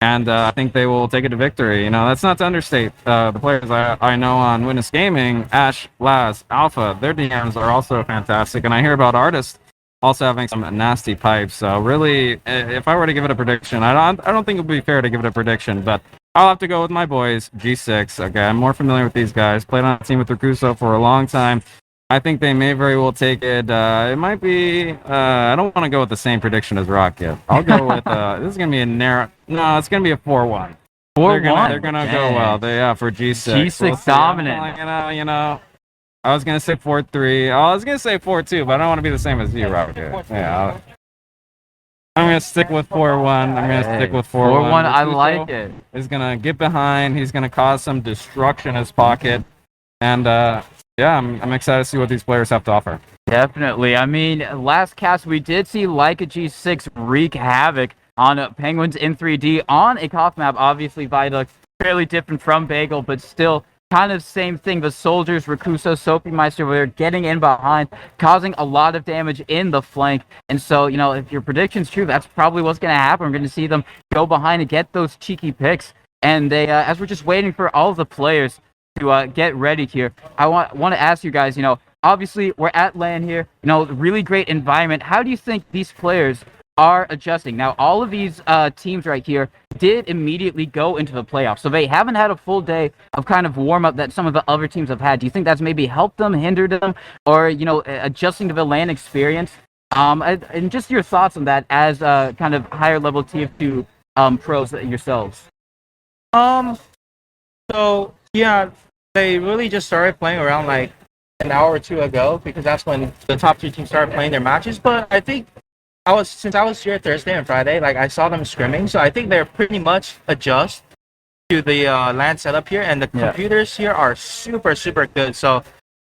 And I think they will take it to victory. You know, that's not to understate the players I know on Witness Gaming, Ash, Laz, Alpha. Their DMs are also fantastic. And I hear about Artists also having some nasty pipes. So really, if I were to give it a prediction, I don't think it would be fair to give it a prediction, but I'll have to go with my boys, G6. Okay, I'm more familiar with these guys. Played on a team with Rakuso for a long time. I think they may very well take it. It might be. I don't want to go with the same prediction as Rocket. I'll go with. This is gonna be a narrow. No, it's gonna be a 4-1. 4-1. They're gonna go well. For G6. G6 dominant. You know. I was gonna say 4-3. I was gonna say 4-2, but I don't want to be the same as you, Rocket. Yeah. I'm gonna stick with 4-1. I'm gonna stick with 4-1. 4-1. I like it. Is gonna get behind. He's gonna cause some destruction in his pocket, and yeah, I'm excited to see what these players have to offer. Definitely. I mean, last cast we did see Leica G6 wreak havoc on Penguins in 3D on a Koth map. Obviously, Viaduct fairly different from Bagel, but still kind of same thing. The soldiers, Rakuso, Soapy Meister, were getting in behind, causing a lot of damage in the flank. And so, you know, if your prediction's true, that's probably what's going to happen. We're going to see them go behind and get those cheeky picks. And they, as we're just waiting for all of the players to get ready here, I want to ask you guys, you know, obviously we're at LAN here, you know, really great environment. How do you think these players are adjusting? Now, all of these teams right here did immediately go into the playoffs, so they haven't had a full day of kind of warm-up that some of the other teams have had. Do you think that's maybe helped them, hindered them, or, you know, adjusting to the LAN experience? And just your thoughts on that as kind of higher-level TF2 pros yourselves. So yeah, they really just started playing around like an hour or two ago because that's when the top two teams started playing their matches. But I think since I was here Thursday and Friday, like I saw them scrimming, so I think they're pretty much adjust to the LAN setup here, and the computers here are super good. So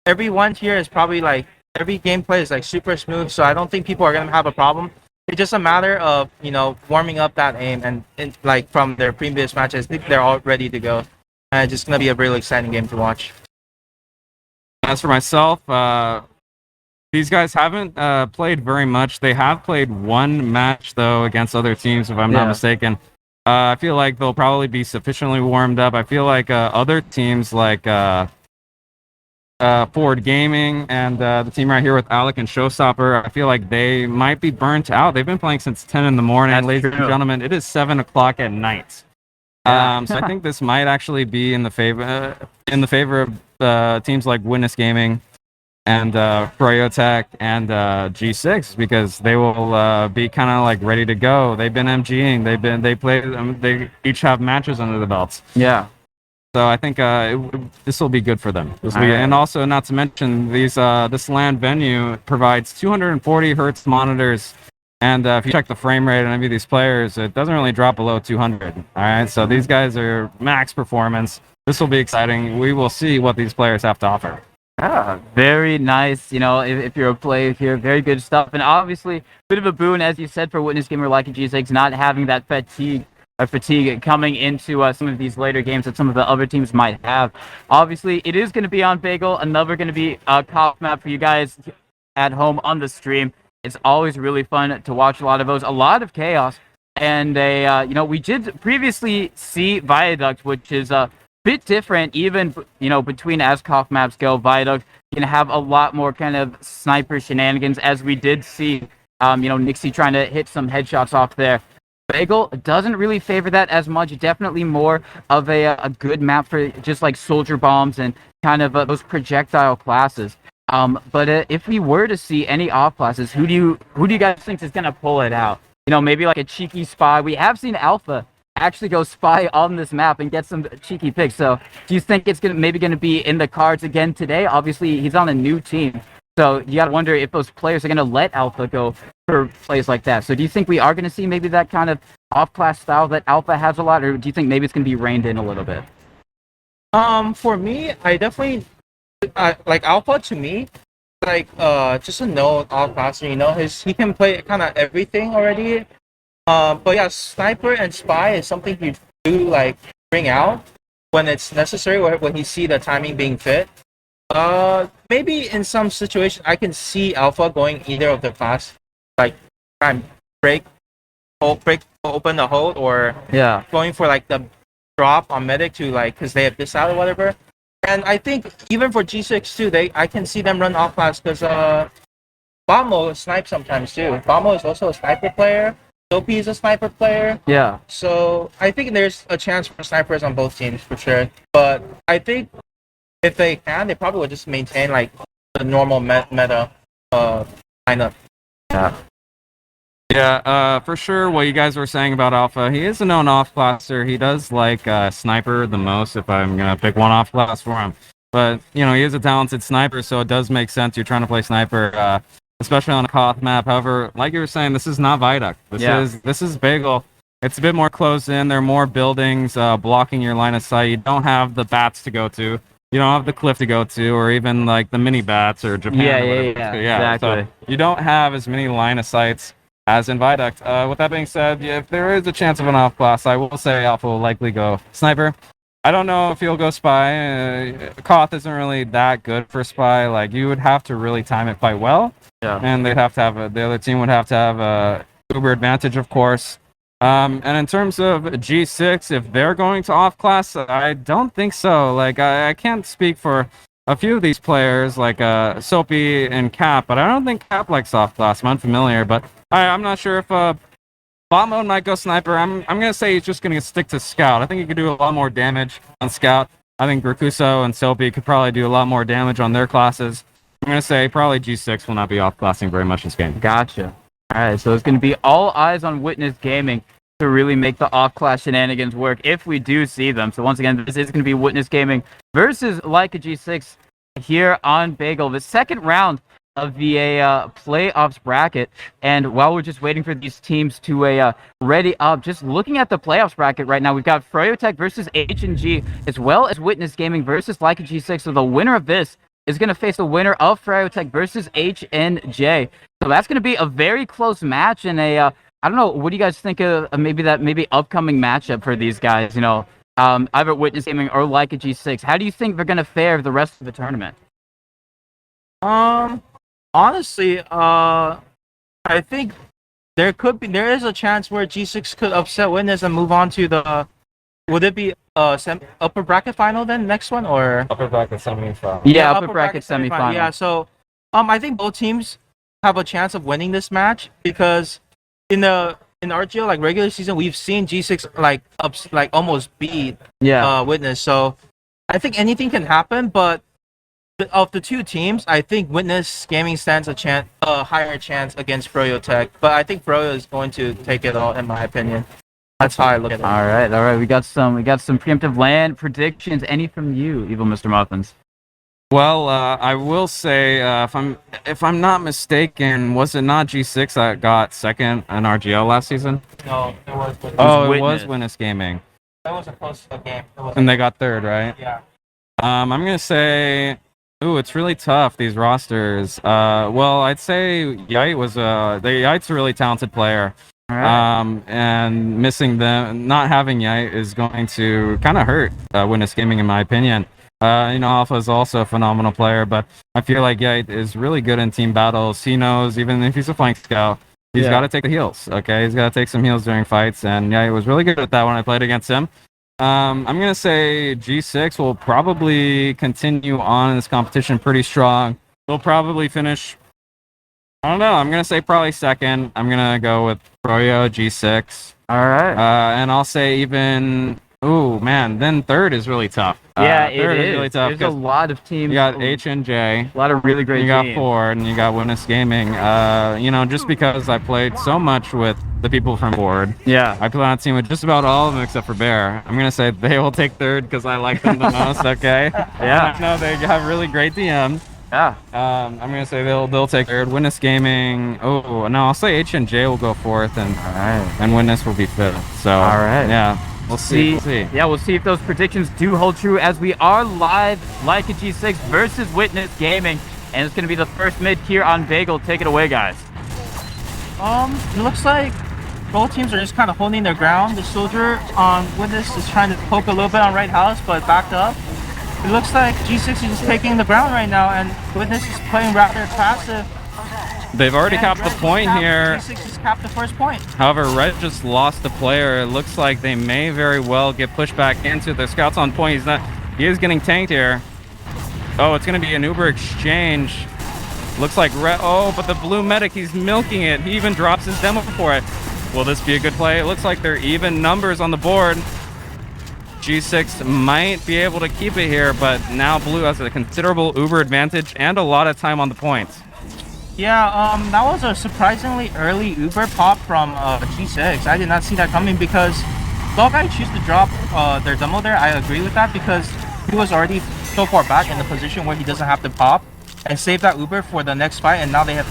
everyone here is probably like every gameplay is like super smooth. So I don't think people are gonna have a problem. It's just a matter of, you know, warming up that aim and like from their previous matches, I think they're all ready to go. And it's just gonna be a really exciting game to watch. As for myself, these guys haven't played very much. They have played one match though against other teams, if I'm not mistaken. I feel like they'll probably be sufficiently warmed up. I feel like other teams like Forward Gaming and the team right here with Alec and Showstopper, I feel like they might be burnt out. They've been playing since 10 in the morning. That's Ladies true. and gentlemen, it is 7 o'clock at night. So I think this might actually be in the favor of teams like Witness Gaming and Froyo Tech and G6, because they will be kind of like ready to go. They've been MGing. They each have matches under the belts. Yeah. So I think this will be good for them. And also, not to mention, this LAN venue provides 240 hertz monitors. And if you check the frame rate on any of these players, it doesn't really drop below 200. All right, so these guys are max performance. This will be exciting. We will see what these players have to offer. Yeah, very nice. You know, if you're a player here, very good stuff. And obviously, a bit of a boon, as you said, for Witness Gamer like a G6, not having that fatigue coming into some of these later games that some of the other teams might have. Obviously, it is going to be on Bagel, another going to be a cop map for you guys at home on the stream. It's always really fun to watch a lot of those, a lot of chaos. And we did previously see Viaduct, which is a bit different, even between as COF maps go. Viaduct can have a lot more kind of sniper shenanigans, as we did see. Nixie trying to hit some headshots off there. Bagel doesn't really favor that as much. Definitely more of a good map for just like soldier bombs and kind of those projectile classes. But if we were to see any off classes, who do you guys think is gonna pull it out? Maybe like a cheeky spy. We have seen Alpha actually go spy on this map and get some cheeky picks. So do you think it's maybe gonna be in the cards again today? Obviously, he's on a new team, so you gotta wonder if those players are gonna let Alpha go for plays like that. So do you think we are gonna see maybe that kind of off-class style that Alpha has a lot, or do you think maybe it's gonna be reined in a little bit? For me, I definitely like Alpha. To me, like just a known off-classer. He can play kind of everything already. But yeah, sniper and spy is something you do like bring out when it's necessary, or when you see the timing being fit. Maybe in some situation I can see Alpha going either of the class, like try and break open the hold, or going for like the drop on medic to like, because they have this out or whatever. And I think even for G6 too, I can see them run off class, because Bamo snipes sometimes too. Bamo is also a sniper player. Soapy is a sniper player. Yeah. So I think there's a chance for snipers on both teams for sure. But I think if they can, they probably would just maintain like the normal meta lineup. Yeah, for sure. What you guys were saying about Alpha, he is a known off-classer. He does like sniper the most, if I'm gonna pick one off-class for him. But he is a talented sniper, so it does make sense. You're trying to play sniper, especially on a COF map. However, like you were saying, this is not Viaduct. This is Bagel. It's a bit more closed in. There are more buildings blocking your line of sight. You don't have the bats to go to. You don't have the cliff to go to, or even like the mini bats or Japan. Yeah, exactly. So you don't have as many line of sights as in Viaduct. With that being said, if there is a chance of an off class, I will say Alpha will likely go sniper. I don't know if he'll go spy. Koth isn't really that good for spy. Like, you would have to really time it quite well. Yeah. And they'd have to have the other team would have to have a uber advantage, of course. And in terms of G6, if they're going to off class, I don't think so. Like, I can't speak for a few of these players, like Soapy and Cap, but I don't think Cap likes off class. I'm unfamiliar, but I'm not sure if bot mode might go sniper. I'm gonna say he's just gonna stick to scout. I think he could do a lot more damage on scout. I think Rakuso and Soapy could probably do a lot more damage on their classes. I'm gonna say probably G6 will not be off classing very much this game. Gotcha. All right, so it's going to be all eyes on Witness Gaming to really make the off-class shenanigans work if we do see them. So once again, this is going to be Witness Gaming versus Leica G6 here on Bagel, the second round of the playoffs bracket. And while we're just waiting for these teams to ready up, just looking at the playoffs bracket right now, we've got Froyo Tech versus H&G, as well as Witness Gaming versus Leica G6. So the winner of this is going to face the winner of Froyo Tech versus HNJ. So that's going to be a very close match, and I don't know, what do you guys think of maybe upcoming matchup for these guys? Either Witness Gaming or Leica G6. How do you think they're going to fare the rest of the tournament? Honestly, I think there is a chance where G6 could upset Witness and move on to the. Would it be upper bracket final then, next one, or Upper bracket semifinal. Yeah, upper bracket semifinal. Yeah, so I think both teams have a chance of winning this match, because in RGO, like regular season, we've seen G6 almost beat Witness. So I think anything can happen, but of the two teams, I think Witness Gaming stands a higher chance against Froyo Tech. But I think Froyo is going to take it all, in my opinion. That's how I look at it. All right. We got some preemptive LAN predictions. Any from you, Evil Mr. Muffins? Well, I will say, if I'm not mistaken, was it not G6 that got second in RGL last season? No, it was. Oh, it Witness. was Witness Gaming, That was a close game. and they got third, right? Yeah. I'm gonna say, ooh, it's really tough, these rosters. Well, I'd say Yite's a really talented player. All right. And missing them, not having Yite is going to kind of hurt Witness Gaming, in my opinion. Alpha is also a phenomenal player, but I feel like Yite is really good in team battles. He knows, even if he's a flank scout, he's got to take the heals, okay? He's got to take some heals during fights, and Yite was really good at that when I played against him. I'm going to say G6 will probably continue on in this competition pretty strong. They'll probably finish, I don't know, I'm going to say probably second. I'm going to go with Froyo, G6. All right. And I'll say even, ooh, man, then third is really tough. Yeah, third it is. Really tough. There's a lot of teams. You got H and J. A lot of really great You got teams. Ford, and you got Witness Gaming. Just because I played so much with the people from Ford, Yeah. I play on a team with just about all of them except for Bear. I'm gonna say they will take third because I like them the most. Okay. Yeah. I know they have really great DMs. Yeah. I'm gonna say they'll take third. Witness Gaming. Oh no, I'll say H and J will go fourth, and All right. and Witness will be fifth. So All right. yeah, we'll see. We'll see. Yeah, we'll see if those predictions do hold true as we are live, Leica G6 versus Witness Gaming, and it's going to be the first mid here on Bagel. Take it away, guys. It looks like both teams are just kind of holding their ground. The soldier on Witness is trying to poke a little bit on right house, but backed up. It looks like G6 is just taking the ground right now, and Witness is playing rather passive. They've already And capped the Red point here. G6 just capped the first point. However, Red just lost the player. It looks like they may very well get pushed back into the scouts on point. He is getting tanked here. Oh, it's going to be an Uber exchange. Looks like Red. Oh, but the blue medic, he's milking it. He even drops his demo for it. Will this be a good play? It looks like they're even numbers on the board. G6 might be able to keep it here, but now Blue has a considerable Uber advantage and a lot of time on the points. Yeah, that was a surprisingly early Uber pop from G6. I did not see that coming because Localhost choose to drop their demo there. I agree with that because he was already so far back in the position where he doesn't have to pop and save that Uber for the next fight, and now they have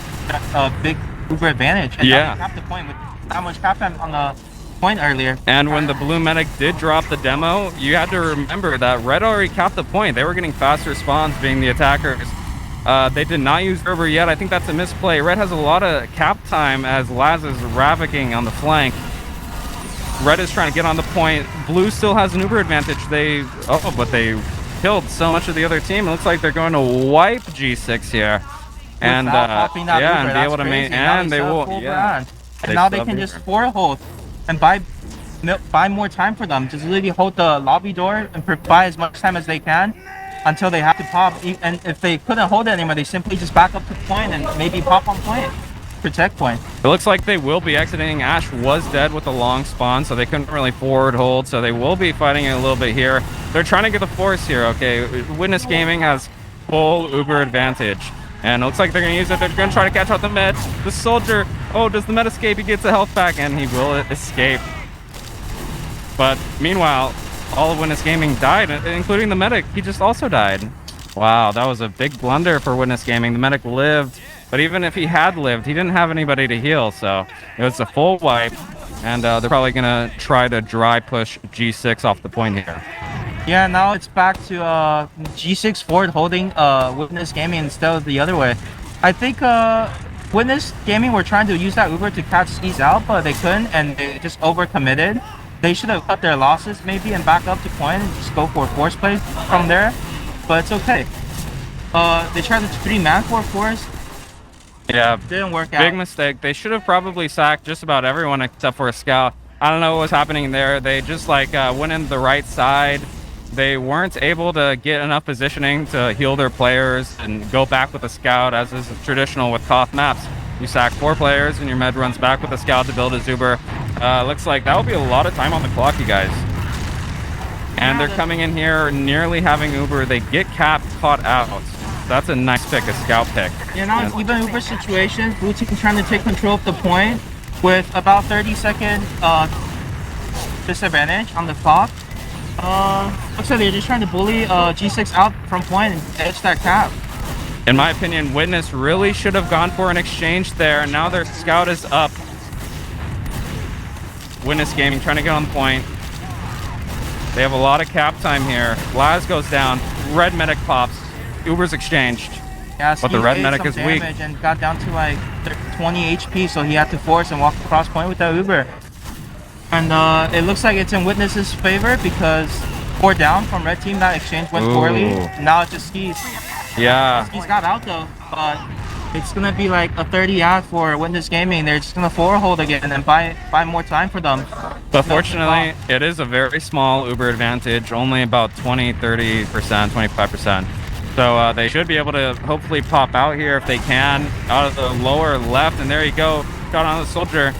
a big Uber advantage. And now they cap the point with that much cap on the point earlier. And when the blue medic did drop the demo, you had to remember that Red already capped the point. They were getting fast response being the attackers. They did not use Uber yet. I think that's a misplay. Red has a lot of cap time as Laz is ravaging on the flank. Red is trying to get on the point. Blue still has an Uber advantage. But they killed so much of the other team. It looks like they're going to wipe G6 here. And popping that Uber, and be able to crazy. and they will And now they can just forward hold and buy more time for them. Just literally hold the lobby door and buy as much time as they can until they have to pop. And if they couldn't hold it anymore, they simply just back up to point and maybe pop on point. Protect point. It looks like they will be exiting. Ash was dead with a long spawn, so they couldn't really forward hold, so they will be fighting it a little bit here. They're trying to get the force here, okay? Witness Gaming has full Uber advantage. And it looks like they're going to use it. They're going to try to catch out the med. The soldier, oh, does the med escape? He gets a health back, and he will escape. But meanwhile, all of Witness Gaming died, including the medic. He just also died. Wow, that was a big blunder for Witness Gaming. The medic lived, but even if he had lived, he didn't have anybody to heal, so it was a full wipe. And they're probably going to try to dry push G6 off the point here. Yeah, now it's back to G6 forward holding Witness Gaming instead of the other way. I think Witness Gaming were trying to use that Uber to catch Skis out, but they couldn't, and they just overcommitted. They should have cut their losses maybe and back up to point and just go for a force play from there, but it's okay. They tried to 3-man for force. Yeah, Didn't work out. big mistake. They should have probably sacked just about everyone except for a scout. I don't know what was happening there. They just went in the right side. They weren't able to get enough positioning to heal their players and go back with a scout, as is traditional with Koth maps. You sack 4 players and your med runs back with a scout to build a Zuber. Looks like that will be a lot of time on the clock, you guys. And they're coming in here nearly having Uber. They get capped, caught out. That's a nice pick, a scout pick. Yeah, now it's even Uber situations. Blue team trying to take control of the point with about 30-second disadvantage on the clock. Looks like they're just trying to bully G6 out from point and edge that cap. In my opinion, Witness really should have gone for an exchange there. And now their scout is up. Witness Gaming trying to get on the point. They have a lot of cap time here. Laz goes down. Red Medic pops. Uber's exchanged. Yeah, But the red medic is weak. And got down to like 20 HP, so he had to force and walk across point with that Uber. And it looks like it's in Witness's favor because 4 down from red team. That exchange went poorly. Now it's just Skis. Yeah. Skis got out though, but it's gonna be like a 30 out for Witness Gaming. They're just gonna 4-hold again and buy more time for them. But fortunately, it is a very small Uber advantage, only about 20, 30%, 25%. So they should be able to hopefully pop out here if they can, out of the lower left. And there you go, got on the soldier.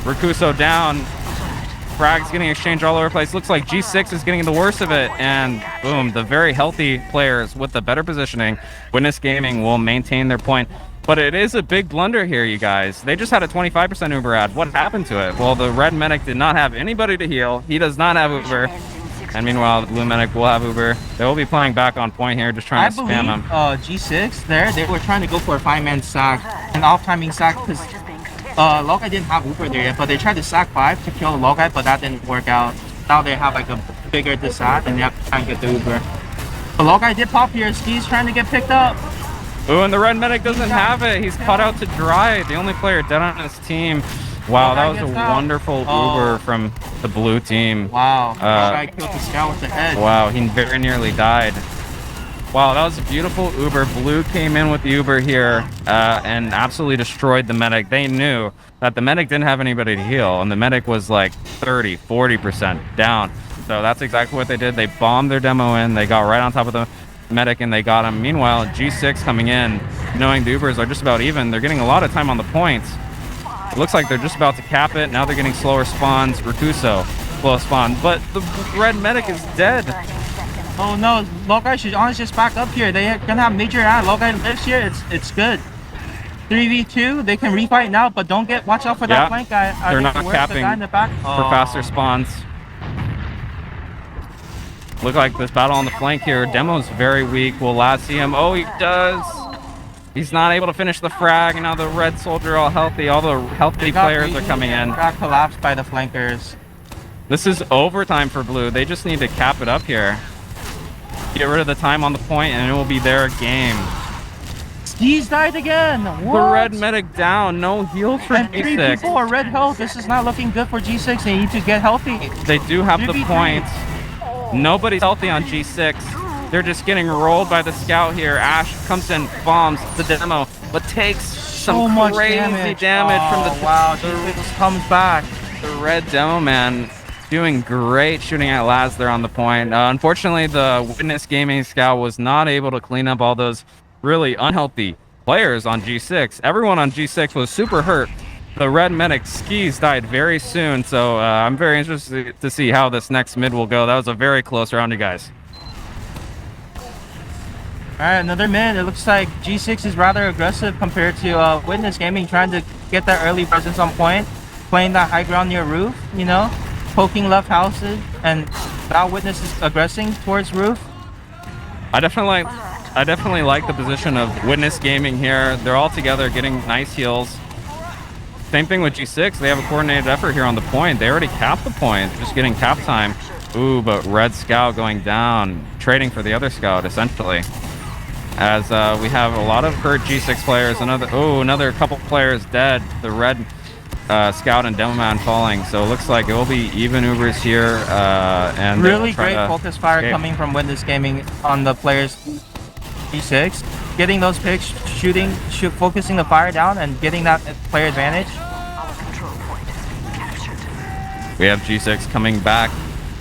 Rakuso down. Frag's getting exchanged all over the place. Looks like G6 is getting the worst of it. And boom, the very healthy players with the better positioning, Witness Gaming, will maintain their point. But it is a big blunder here, you guys. They just had a 25% Uber ad. What happened to it? Well, the red medic did not have anybody to heal. He does not have Uber. And meanwhile, the blue medic will have Uber. They will be playing back on point here, just trying to spam him. G6 there, they were trying to go for a 5-man sack, an off-timing sack, because Logai didn't have Uber there yet, but they tried to sack 5 to kill Logai, but that didn't work out. Now they have like a bigger disat, and they have to try and get the Uber. But Logai did pop here. Ski's trying to get picked up. Ooh, and the red medic doesn't have it. He's caught out to dry. The only player dead on his team. Wow, that was a wonderful Uber from the blue team. Wow, Logai killed the scout with the head. Wow, he very nearly died. Wow, that was a beautiful Uber. Blue came in with the Uber here and absolutely destroyed the medic. They knew that the medic didn't have anybody to heal, and the medic was like 30, 40% down. So that's exactly what they did. They bombed their demo in. They got right on top of the medic, and they got him. Meanwhile, G6 coming in, knowing the Ubers are just about even. They're getting a lot of time on the points. It looks like they're just about to cap it. Now they're getting slower spawns. Rakuso, slow spawn. But the red medic is dead. Oh no, Logai should honestly just back up here. They're gonna have major ad. Logai lives here, it's good. 3v2, they can refight now, but don't watch out for that flank guy. They're not capping in the back? for faster spawns. Look like this battle on the flank here. Demo's very weak. Will Laz see him? Oh, he does. He's not able to finish the frag, and now the red soldier all healthy. All the healthy players are coming in. Got collapsed by the flankers. This is overtime for blue. They just need to cap it up here. Get rid of the time on the point, and it will be their game. Skis died again. What? The red medic down. No heals for and G6. 3 people are red health. This is not looking good for G6. They need to get healthy. They do have the 3v3. points. Nobody's healthy on G6. They're just getting rolled by the scout here. Ash comes in, bombs the demo, but takes some much crazy damage from the wow. G6 comes back. The red demo man doing great shooting at Laz there on the point. Unfortunately, the Witness Gaming scout was not able to clean up all those really unhealthy players on G6. Everyone on G6 was super hurt. The red medic Skis died very soon, so I'm very interested to see how this next mid will go. That was a very close round, you guys. Alright, another mid. It looks like G6 is rather aggressive compared to Witness Gaming, trying to get that early presence on point, playing that high ground near roof, you know, poking left houses, and now Witness is aggressing towards roof. I definitely like the position of Witness Gaming here. They're all together getting nice heals. Same thing with G6. They have a coordinated effort here on the point. They already capped the point, just getting cap time. Ooh, but red scout going down, trading for the other scout essentially. As we have a lot of hurt G6 players. Another couple players dead. The red scout and demo man falling. So it looks like it will be even Ubers here. And really great focus fire coming from Witness Gaming on the players G6. Getting those picks, focusing the fire down and getting that player advantage. We have G6 coming back,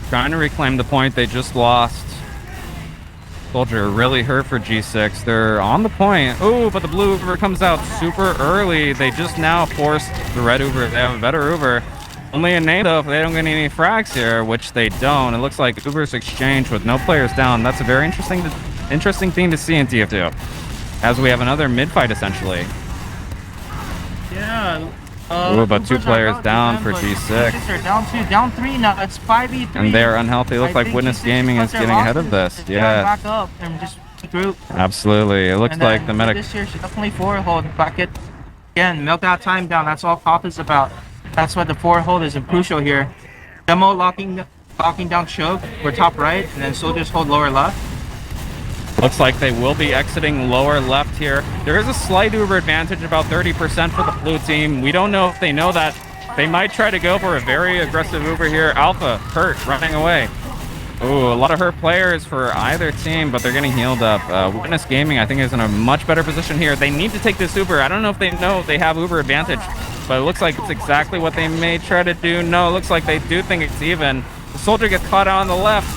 trying to reclaim the point they just lost. Soldier really hurt for G6. They're on the point. Oh, but the blue Uber comes out super early. They just now forced the red Uber. They have a better Uber. Only a nade though if they don't get any frags here, which they don't. It looks like Uber's exchange with no players down. That's a very interesting thing to see in TF2. As we have another mid fight essentially. Yeah, Ooh, but two Ubers are players out, down man, for but G6. G6 are down 2, down 3 now. It's 5v3. And they're unhealthy. It looks like think Witness G6 Gaming cut is their getting ahead of losses this. and Yeah, back up and just group. absolutely. It looks And like then the medic. this year should definitely forward hold back it again. Milk that time down. That's all Cop is about. That's what the forward hold is crucial here. Demo locking down choke. We're top right, and then soldiers hold lower left. Looks like they will be exiting lower left here. There is a slight Uber advantage, about 30% for the blue team. We don't know if they know that. They might try to go for a very aggressive Uber here. Alpha, hurt, running away. Ooh, a lot of hurt players for either team, but they're getting healed up. Witness Gaming, I think, is in a much better position here. They need to take this Uber. I don't know if they know they have Uber advantage, but it looks like it's exactly what they may try to do. No, it looks like they do think it's even. The soldier gets caught out on the left.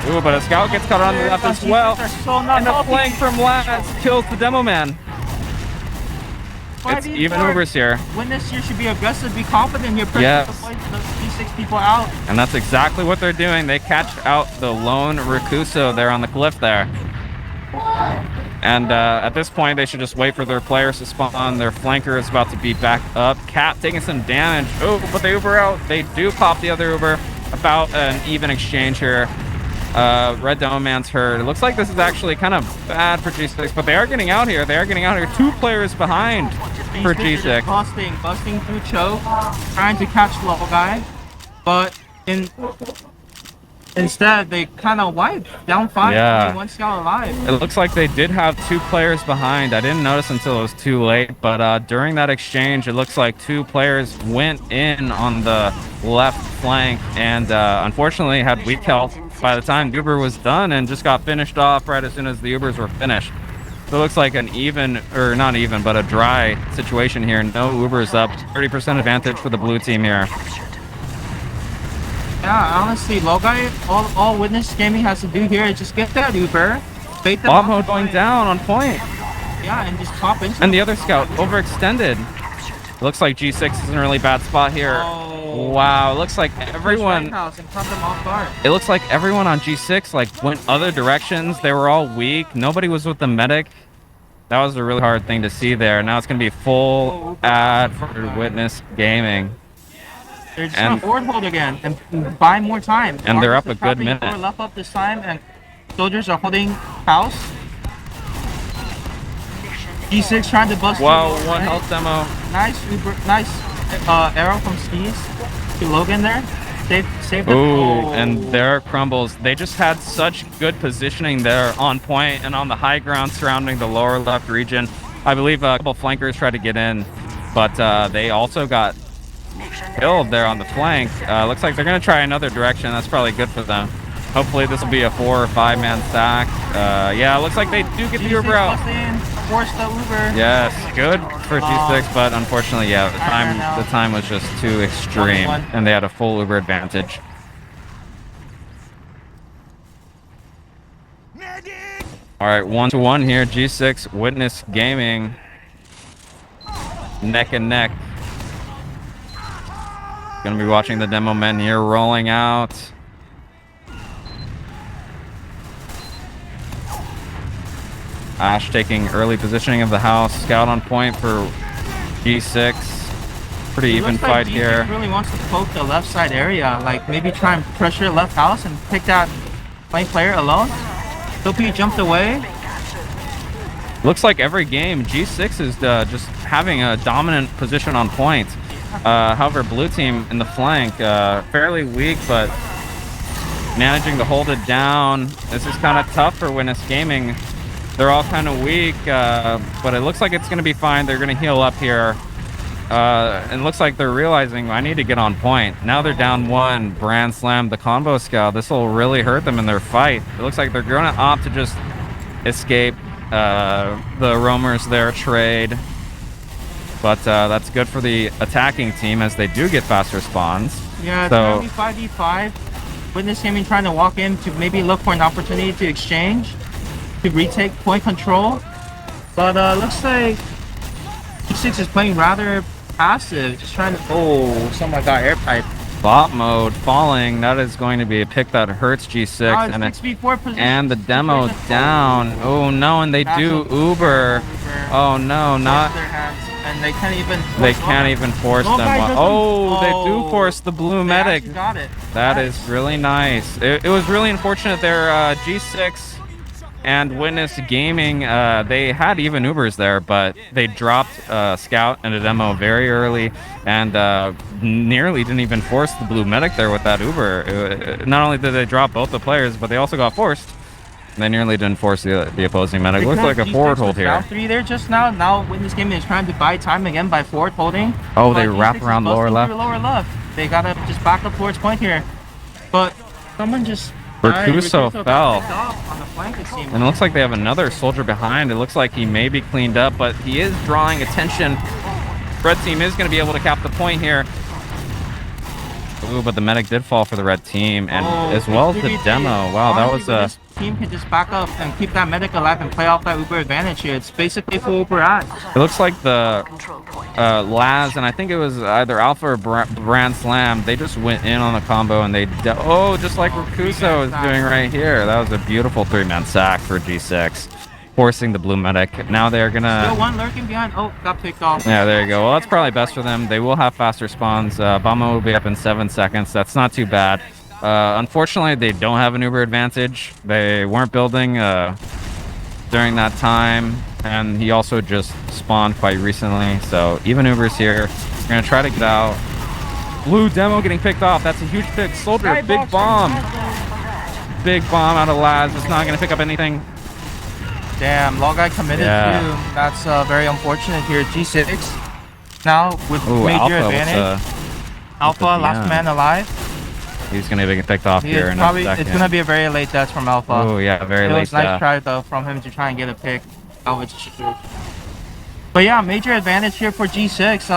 Ooh, but a scout gets caught on the left as well. And the flank from Laz kills the demo man. It's even Ubers here. Witness here should be aggressive, be confident here. Yes. The D6 people out. And that's exactly what they're doing. They catch out the lone Rakuso there on the cliff there. And at this point, they should just wait for their players to spawn. Their flanker is about to be back up. Cap taking some damage. Oh, but they Uber out. They do pop the other Uber. About an even exchange here. Red Dome Man's hurt. It looks like this is actually kind of bad for G6, but they are getting out here. They are getting out here. 2 players behind for G6. Busting through choke, trying to catch low guy, but instead they kind of wiped down 5. Yeah. Only 1 scout alive. It looks like they did have 2 players behind. I didn't notice until it was too late, but during that exchange, it looks like 2 players went in on the left flank and unfortunately had weak health by the time Uber was done and just got finished off right as soon as the Ubers were finished. So it looks like an even, or not even, but a dry situation here. No Ubers up. 30% advantage for the blue team here. Yeah, honestly, low guy, all Witness Gaming has to do here is just get that Uber, bait them Bomb off mode the going point. down on point. Yeah, and just pop into And the other scout overextended. Looks like G6 is in a really bad spot here. Oh. Wow, it looks like everyone. House and caught them off guard. It looks like everyone on G6 like went other directions. They were all weak. Nobody was with the medic. That was a really hard thing to see there. Now it's gonna be full ad for Witness Gaming. They're just gonna forward hold again and buy more time. And they're up Artists a are good trapping minute. forward left up this time, and soldiers are holding house. G6 trying to bust. Wow, through, one right? health demo. Nice arrow from Skis to Logan there. Save the Ooh, and there crumbles. They just had such good positioning there on point and on the high ground surrounding the lower left region. I believe a couple flankers tried to get in, but they also got killed there on the flank. Looks like they're going to try another direction. That's probably good for them. Hopefully this will be a 4 or 5 man stack. Yeah, it looks like they do get the Uber out. Force the Uber. Yes, good for G6, but unfortunately, yeah, the time was just too extreme, and they had a full Uber advantage. All right, 1-1 here. G6 Witness Gaming, neck and neck. Gonna be watching the demo men here rolling out. Ash taking early positioning of the house. Scout on point for G6. Pretty even Looks like fight G6 here. really wants to poke the left side area, like maybe try and pressure left house and pick that flank player alone. Soapy jumped away. Looks like every game G6 is just having a dominant position on point. However, blue team in the flank fairly weak, but managing to hold it down. This is kind of tough for Witness Gaming. They're all kind of weak, but it looks like it's going to be fine. They're going to heal up here. And it looks like they're realizing, I need to get on point. Now they're down 1. Brand Slam, the combo scout. This will really hurt them in their fight. It looks like they're going to opt to just escape the roamers there trade. But that's good for the attacking team as they do get faster spawns. Yeah, it's So- gonna be 5v5. Witness Gaming trying to walk in to maybe look for an opportunity to exchange, to retake point control. But looks like G6 is playing rather passive, just trying to. Oh, someone got air pipe. Bot mode falling. That is going to be a pick that hurts G6. Oh, it's and 6v4 position. and the demo Situation. down. Oh no, and they do Massive Uber. Oh no, not. Their hands. and they can't even. They can't even force them. Oh, they do force the blue medic. They got it. That is really nice. It was really unfortunate there. G6 and Witness Gaming, they had even Ubers there, but they dropped Scout and a demo very early and nearly didn't even force the blue medic there with that Uber. Not only did they drop both the players, but they also got forced. They nearly didn't force the opposing medic. Looks like a forward hold here. Down 3 there just now. Now Witness Gaming is trying to buy time again by forward holding. Oh, they But wrap G6 around is lower busting left. through lower left. They gotta just back up towards point here. But someone just Rakuso got fell. picked off on the flank, it seems. And it looks like they have another soldier behind. It looks like he may be cleaned up, but he is drawing attention. Red team is going to be able to cap the point here. Ooh, but the medic did fall for the red team, and as well as the demo. Wow, that was a... This team can just back up and keep that medic alive and play off that Uber advantage here. It's basically full Uber at. It looks like the Laz, and I think it was either Alpha or Brand Slam, they just went in on the combo, and they... Oh, just like Rakuso is doing right here. That was a beautiful 3-man sack for G6. Forcing the blue medic. Now they're gonna... Still one lurking behind. Oh, got picked off. Yeah, there you go. Well, that's probably best for them. They will have faster spawns. Bama will be up in 7 seconds. That's not too bad. Unfortunately, they don't have an Uber advantage. They weren't building during that time, and he also just spawned quite recently. So even Uber's here. We're gonna try to get out. Blue demo getting picked off. That's a huge pick. Soldier, big bomb. Big bomb out of Laz. It's not gonna pick up anything. Damn, Logai committed too. That's very unfortunate here. G6 now with major advantage. Alpha, last man alive. He's gonna get picked off here in a second. It's gonna be a very late death from Alpha. Oh yeah, very late. It was nice try though from him to try and get a pick. But yeah, major advantage here for G6.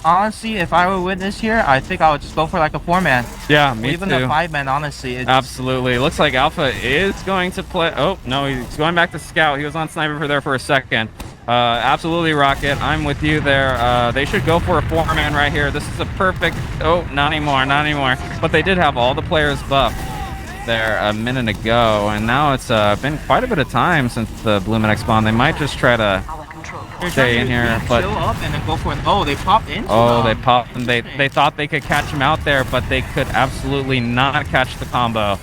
Honestly, if I were Witness here, I think I would just go for like a 4-man. Yeah, me even too. a 5-man, honestly. Absolutely. Looks like Alpha is going to play. Oh, no, he's going back to Scout. He was on Sniper for there for a second. Absolutely, Rocket. I'm with you there. They should go for a 4-man right here. This is a perfect... Oh, not anymore, not anymore. But they did have all the players buffed there a minute ago, and now it's been quite a bit of time since the Blue Medic spawn. They might just try to stay in here, but up and then go for it. Oh, they popped in. Oh, they popped, and they thought they could catch him out there, but they could absolutely not catch the combo.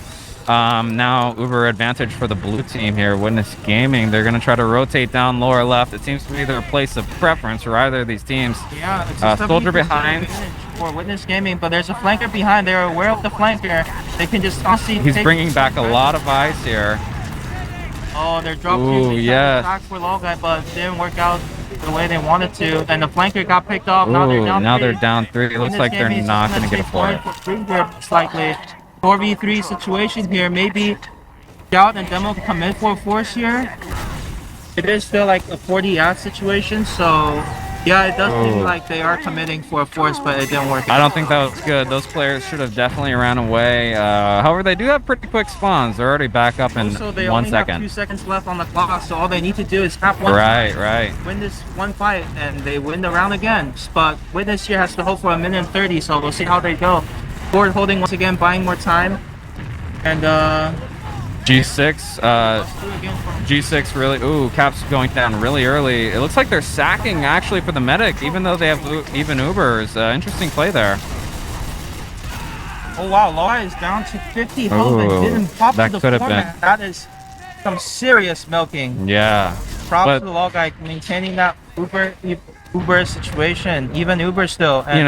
Now Uber advantage for the blue team here. Witness Gaming, they're gonna try to rotate down lower left. It seems to be their place of preference for either of these teams. Yeah, it's Soldier behind for Witness Gaming, but there's a flanker behind. They're aware of the flanker. They can just constantly. He's bringing back a lot of ice here. Oh, they're dropping. Ooh, yes. Back for Logai, but it didn't work out the way they wanted to, and the flanker got picked off. Now they're down. They're down 3. It looks like they're not gonna get a 4. It's likely 4v3 situation here. Maybe Scout and Demo can come in for a force here. It is still like a 40-out situation, so yeah, it does seem like they are committing for a force, but it didn't work out. I don't think that was good. Those players should have definitely ran away. However, they do have pretty quick spawns. They're already back up in also, they 1 only second. have 2 seconds left on the clock, so all they need to do is have one win this one fight, and they win the round again. But Witness here has to hold for 1:30, so we'll see how they go. Forward holding once again, buying more time, and G6, G6 really, Cap's going down really early. It looks like they're sacking actually for the medic, even though they have even Ubers. Interesting play there. Oh wow, Logai is down to 50 health and didn't pop that to the could have format. been. That is some serious milking. Props to the Logai maintaining that Uber situation, even Uber still. And,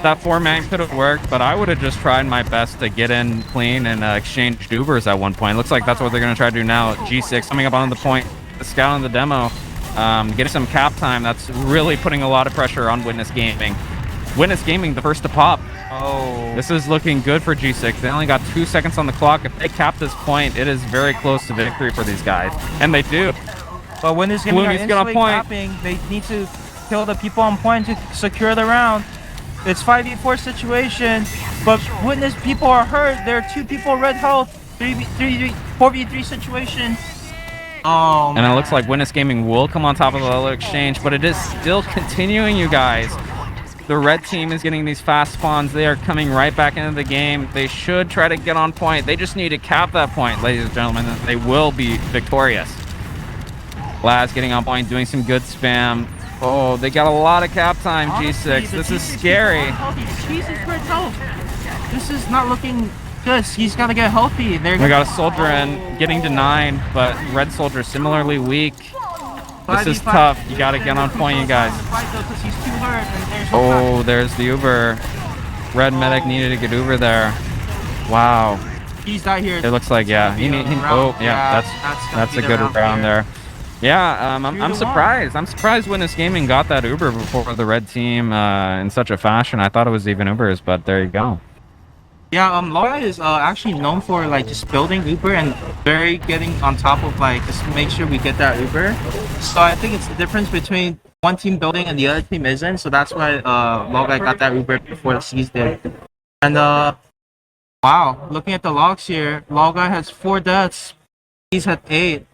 that 4-man could have worked, but I would have just tried my best to get in clean and exchanged Ubers at one point. Looks like that's what they're going to try to do now. G6 coming up on the point, the Scout on the demo, getting some cap time. That's really putting a lot of pressure on Witness Gaming. Witness Gaming, the first to pop. Oh. This is looking good for G6. They only got 2 seconds on the clock. If they cap this point, it is very close to victory for these guys, and they do. But Witness Gaming are instantly capping. They need to kill the people on point to secure the round. It's 5v4 situation, but Witness people are hurt. There are 2 people red health. 4v3 situation. Oh, and it looks like Witness Gaming will come on top of the little exchange, but it is still continuing, you guys. The red team is getting these fast spawns. They are coming right back into the game. They should try to get on point. They just need to cap that point, ladies and gentlemen. They will be victorious. Laz getting on point, doing some good spam. Oh, they got a lot of cap time, Honestly, G6. the This is G6 scary. Jesus Red health. This is not looking good. He's got to get healthy. They're We got a soldier in, getting to 9, but red soldier similarly weak. This is tough. You got to get on point, you guys. Oh, there's the Uber. Red medic needed to get Uber there. Wow. He's not here. It looks like, yeah. Oh, yeah. That's a good round there. Yeah, I'm surprised. I'm surprised Witness Gaming got that Uber before the red team in such a fashion. I thought it was even Ubers, but there you go. Yeah, Laura is actually known for like just building Uber and very getting on top of like just make sure we get that Uber. So I think it's the difference between one team building and the other team isn't. So that's why Laura got that Uber before the C's did. And wow, looking at the logs here, Laura has 4 deaths. He's at 8.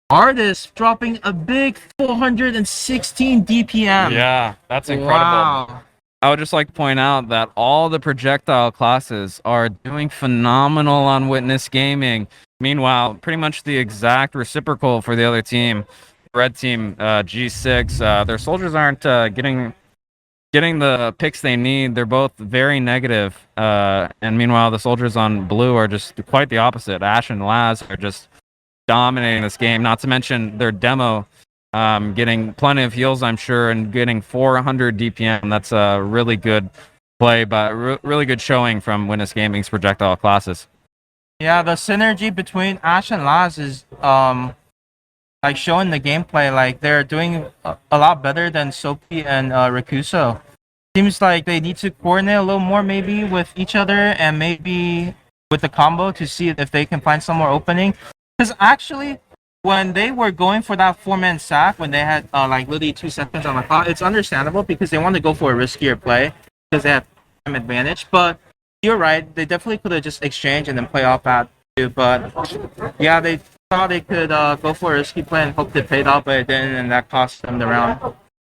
Artist dropping a big 416 DPM. Yeah, that's incredible. Wow. I would just like to point out that all the projectile classes are doing phenomenal on Witness Gaming. Meanwhile, pretty much the exact reciprocal for the other team, red team G6. Their soldiers aren't getting the picks they need. They're both very negative. And meanwhile, the soldiers on blue are just quite the opposite. Ash and Laz are just dominating this game. Not to mention their demo. Getting plenty of heals, I'm sure, and getting 400 DPM. That's a really good play, but really good showing from Witness Gaming's projectile classes. Yeah, the synergy between Ash and Laz is like showing the gameplay. Like they're doing a lot better than Sophie and Rikuso. Seems like they need to coordinate a little more, maybe with each other and maybe with the combo to see if they can find some more opening. Because actually, when they were going for that 4-man sack, when they had like literally 2 seconds on the clock, it's understandable because they want to go for a riskier play because they have time advantage. But you're right, they definitely could have just exchanged and then play off that too. But yeah, they thought they could go for a risky play and hope it paid off, but it didn't, and that cost them the round.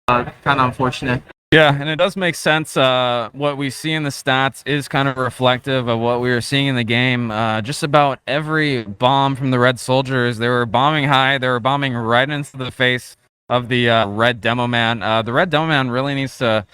Kind of unfortunate. Yeah, and it does make sense. What we see in the stats is kind of reflective of what we were seeing in the game. Just about every bomb from the red soldiers, they were bombing high. They were bombing right into the face of the red demo man. The red demo man really needs to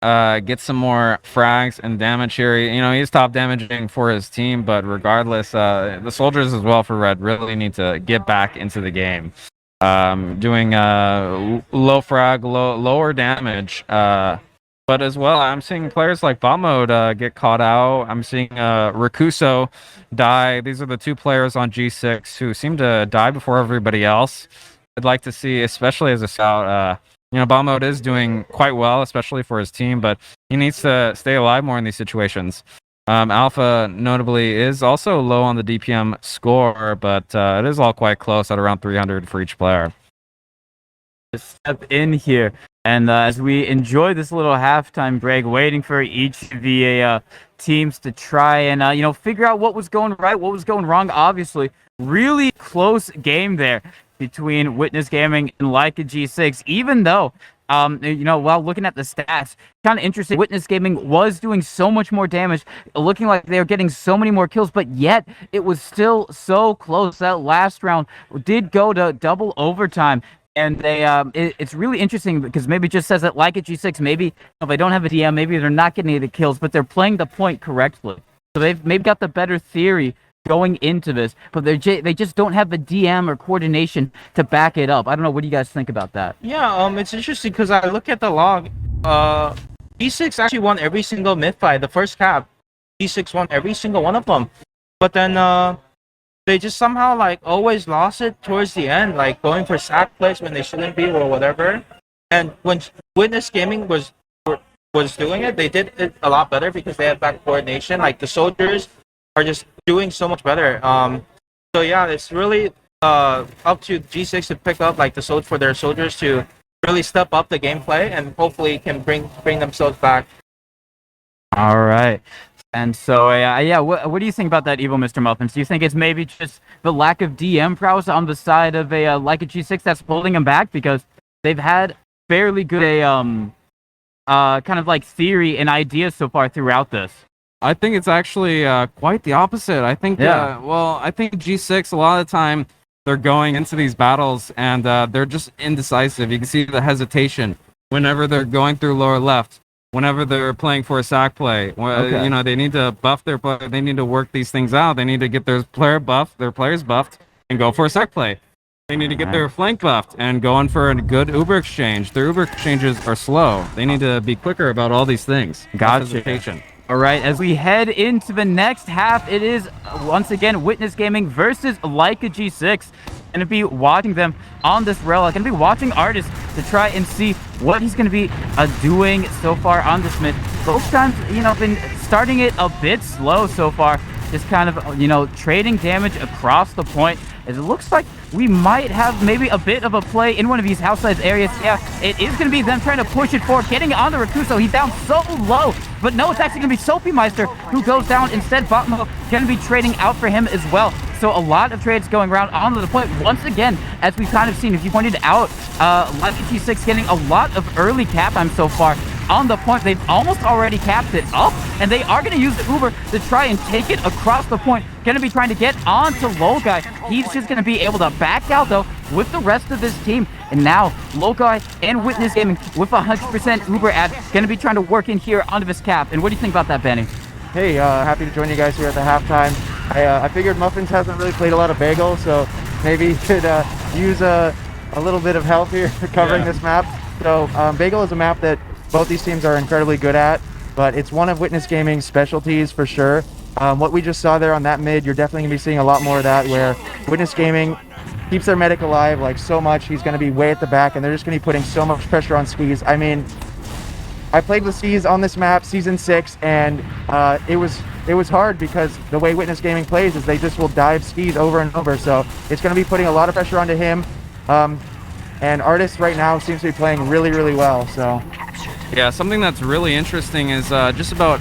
get some more frags and damage here. You know, he's top damaging for his team, but regardless, the soldiers as well for red really need to get back into the game. Doing low frag, lower damage. But as well, I'm seeing players like Bomb Mode get caught out. I'm seeing Rikuso die. These are the 2 players on G6 who seem to die before everybody else. I'd like to see, especially as a scout, you know, Bomb Mode is doing quite well, especially for his team, but he needs to stay alive more in these situations. Alpha, notably, is also low on the DPM score, but it is all quite close at around 300 for each player. Step in here, and as we enjoy this little halftime break, waiting for each of the teams to try and you know, figure out what was going right, what was going wrong. Obviously, really close game there between Witness Gaming and Leica G6, even though you know, while looking at the stats, kind of interesting. Witness Gaming was doing so much more damage, looking like they were getting so many more kills, but yet it was still so close. That last round did go to double overtime. And they, it's really interesting because maybe it just says that like at G6, maybe if they don't have a DM, maybe they're not getting any of the kills, but they're playing the point correctly. So they've maybe got the better theory going into this, but they just don't have the DM or coordination to back it up. I don't know. What do you guys think about that? Yeah, it's interesting because I look at the log. G6 actually won every single mid fight. The first cap, G6 won every single one of them. But then they just somehow like always lost it towards the end, like going for sack plays when they shouldn't be or whatever. And when Witness Gaming was doing it, they did it a lot better because they had back coordination. Like the soldiers are just doing so much better. So yeah, it's really up to G6 to pick up like for their soldiers to really step up the gameplay and hopefully can bring themselves back. All right. And so, yeah, what do you think about that, Evil Mr. Muffins? Do you think it's maybe just the lack of DM prowess on the side of a like a G6 that's holding them back, because they've had fairly good kind of like theory and ideas so far throughout this? I think it's actually quite the opposite. I think, Yeah. I think G6 a lot of the time they're going into these battles and they're just indecisive. You can see the hesitation whenever they're going through lower left, whenever they're playing for a sack play. Okay. You know, they need to buff their play. They need to work these things out. They need to get their players buffed and go for a sack play. They need to get their flank buffed and go in for a good Uber exchange. Their Uber exchanges are slow. They need to be quicker about all these things. Gotcha. Hesitation. All right, as we head into the next half, it is once again Witness Gaming versus Leica G6. Gonna be watching them on this relic. Gonna be watching Artist to try and see what he's gonna be doing so far on this mid. Both times, you know, been starting it a bit slow so far. Just kind of, you know, trading damage across the point. As it looks like we might have maybe a bit of a play in one of these house size areas. Yeah, it is going to be them trying to push it forward, getting onto Rakuso. He's down so low, but no, it's actually going to be Soapy Meister who goes down instead. Botmo going to be trading out for him as well. So a lot of trades going around onto the point. Once again, as we've kind of seen, if you pointed out, Leica G6 getting a lot of early cap time so far. On the point, they've almost already capped it up, and they are going to use the Uber to try and take it across the point. Going to be trying to get onto Lokai. He's just going to be able to back out, though, with the rest of this team. And now, Lokai and Witness Gaming with 100% Uber ad, going to be trying to work in here onto this cap. And what do you think about that, Benny? Hey, happy to join you guys here at the halftime. I figured Muffins hasn't really played a lot of Bagel, so maybe he could use a little bit of help here covering this map. So Bagel is a map that both these teams are incredibly good at, but it's one of Witness Gaming's specialties for sure. What we just saw there on that mid, you're definitely gonna be seeing a lot more of that, where Witness Gaming keeps their medic alive like so much. He's gonna be way at the back, and they're just gonna be putting so much pressure on Skis. I mean, I played with Skis on this map, Season 6, and it was hard because the way Witness Gaming plays is they just will dive Skis over and over. So it's gonna be putting a lot of pressure onto him. And Artist right now seems to be playing really, really well. So. Yeah, something that's really interesting is just about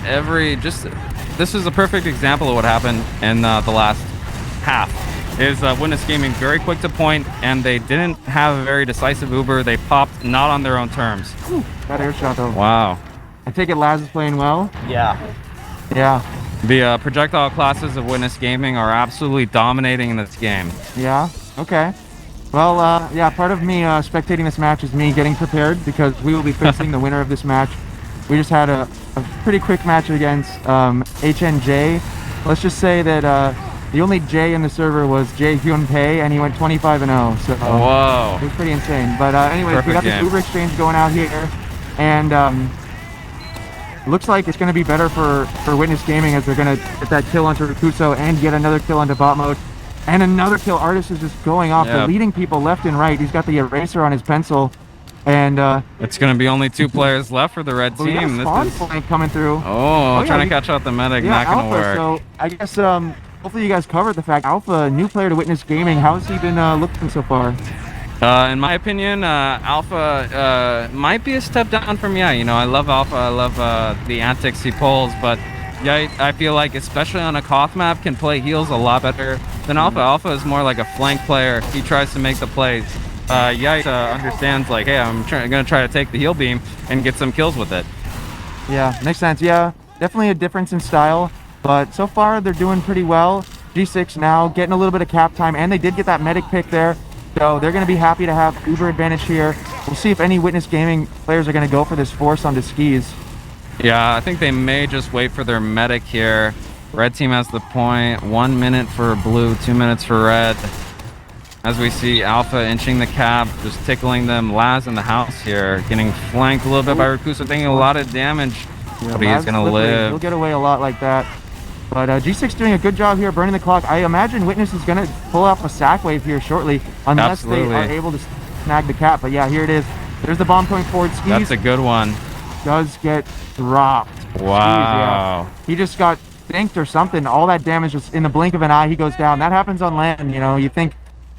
this is a perfect example of what happened in the last half. Is Witness Gaming very quick to point, and they didn't have a very decisive Uber. They popped not on their own terms. Whew, that air shot though. Wow. I take it Laz is playing well. Yeah. Yeah. The projectile classes of Witness Gaming are absolutely dominating in this game. Yeah. Okay. Well, yeah, part of me spectating this match is me getting prepared because we will be facing the winner of this match. We just had a pretty quick match against HNJ. Let's just say that the only J in the server was Jae Hyun Pei, and he went 25-0. So Whoa. it was pretty insane. But anyways, we got this Uber exchange going out here, and looks like it's going to be better for Witness Gaming as they're going to get that kill onto Rakuso and get another kill onto bot mode. And another kill. Artist is just going off. They're leading people left and right. He's got the eraser on his pencil. And it's going to be only 2 players left for the red team. We got a spawn flank coming through. Trying to catch out the medic. Yeah, not going to Alpha, work. so I guess hopefully you guys covered the fact. Alpha, new player to Witness Gaming. How's he been looking so far? In my opinion, Alpha might be a step down from Yai. You know, I love Alpha. I love the antics he pulls, but Yai, I feel like, especially on a Koth map, can play heals a lot better than Alpha. Alpha is more like a flank player. He tries to make the plays. Yai understands, like, hey, I'm gonna try to take the heal beam and get some kills with it. Yeah, makes sense. Yeah, definitely a difference in style, but so far they're doing pretty well. G6 now getting a little bit of cap time, and they did get that medic pick there. So they're going to be happy to have Uber advantage here. We'll see if any Witness Gaming players are going to go for this force onto Skis. Yeah, I think they may just wait for their medic here. Red team has the point. 1 minute for blue, 2 minutes for red. As we see Alpha inching the cap, just tickling them. Laz in the house here, getting flanked a little bit by Rakuso, taking a lot of damage. Yeah, but he is going to live. He'll get away a lot like that. But G6 doing a good job here, burning the clock. I imagine Witness is going to pull off a sack wave here shortly, unless they are able to snag the cap. But yeah, here it is. There's the bomb going forward. Skis. That's a good one. Does get dropped. Wow. Skis, yeah. He just got thinked or something. All that damage just in the blink of an eye, he goes down. That happens on LAN. You know, you think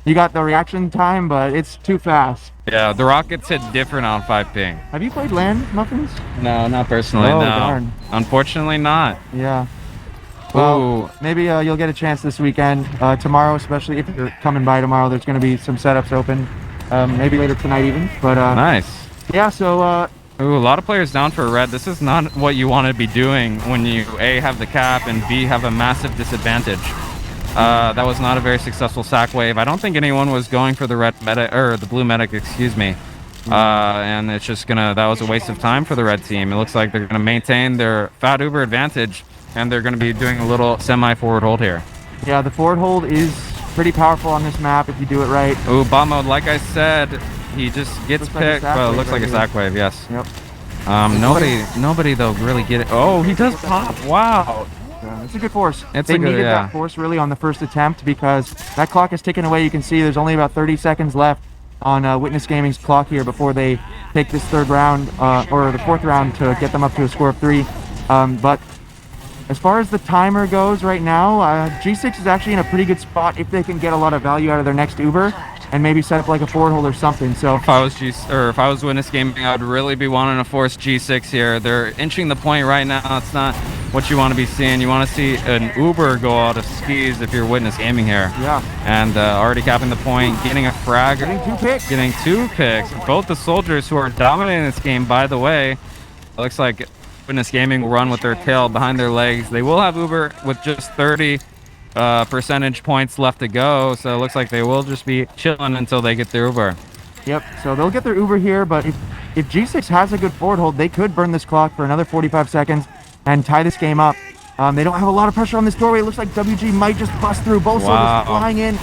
you got the reaction time, but it's too fast. Yeah, the rockets hit different on 5 ping. Have you played LAN, Muffins? No, not personally, oh, no. Darn. Unfortunately not. Yeah. Well, Ooh. maybe you'll get a chance this weekend. Tomorrow, especially if you're coming by tomorrow, there's going to be some setups open. Maybe later tonight even. But nice. Yeah, so ooh, a lot of players down for red. This is not what you want to be doing when you A, have the cap, and B, have a massive disadvantage. That was not a very successful sack wave. I don't think anyone was going for the red medic or the blue medic, excuse me. And it's just that was a waste of time for the red team. It looks like they're gonna maintain their fat Uber advantage, and they're gonna be doing a little semi-forward hold here. Yeah, the forward hold is pretty powerful on this map if you do it right. Ooh, bot mode, like I said, he just gets Looks like a picked, sack but it wave looks like right a here. sack wave, yes. Yep. Nobody though really get it. Oh, he does pop. Wow. It's a good force. It's they a good, needed yeah. that force really on the first attempt because that clock is ticking away. You can see there's only about 30 seconds left on Witness Gaming's clock here before they take this third round or the fourth round to get them up to a score of 3. But as far as the timer goes right now, G6 is actually in a pretty good spot if they can get a lot of value out of their next Uber and maybe set up like a forward hold or something. So If I was Witness Gaming, I would really be wanting to force G6 here. They're inching the point right now. It's not what you want to be seeing. You want to see an Uber go out of skis if you're Witness Gaming here. yeah, And already capping the point, getting a frag, getting 2 picks. getting 2 picks. Both the soldiers who are dominating this game, by the way. It looks like Witness Gaming will run with their tail behind their legs. They will have Uber with just 30 percentage points left to go, so it looks like they will just be chilling until they get their Uber. Yep, so they'll get their Uber here, but if G6 has a good forward hold, they could burn this clock for another 45 seconds and tie this game up. They don't have a lot of pressure on this doorway. It looks like WG might just bust through. Both soldiers flying in.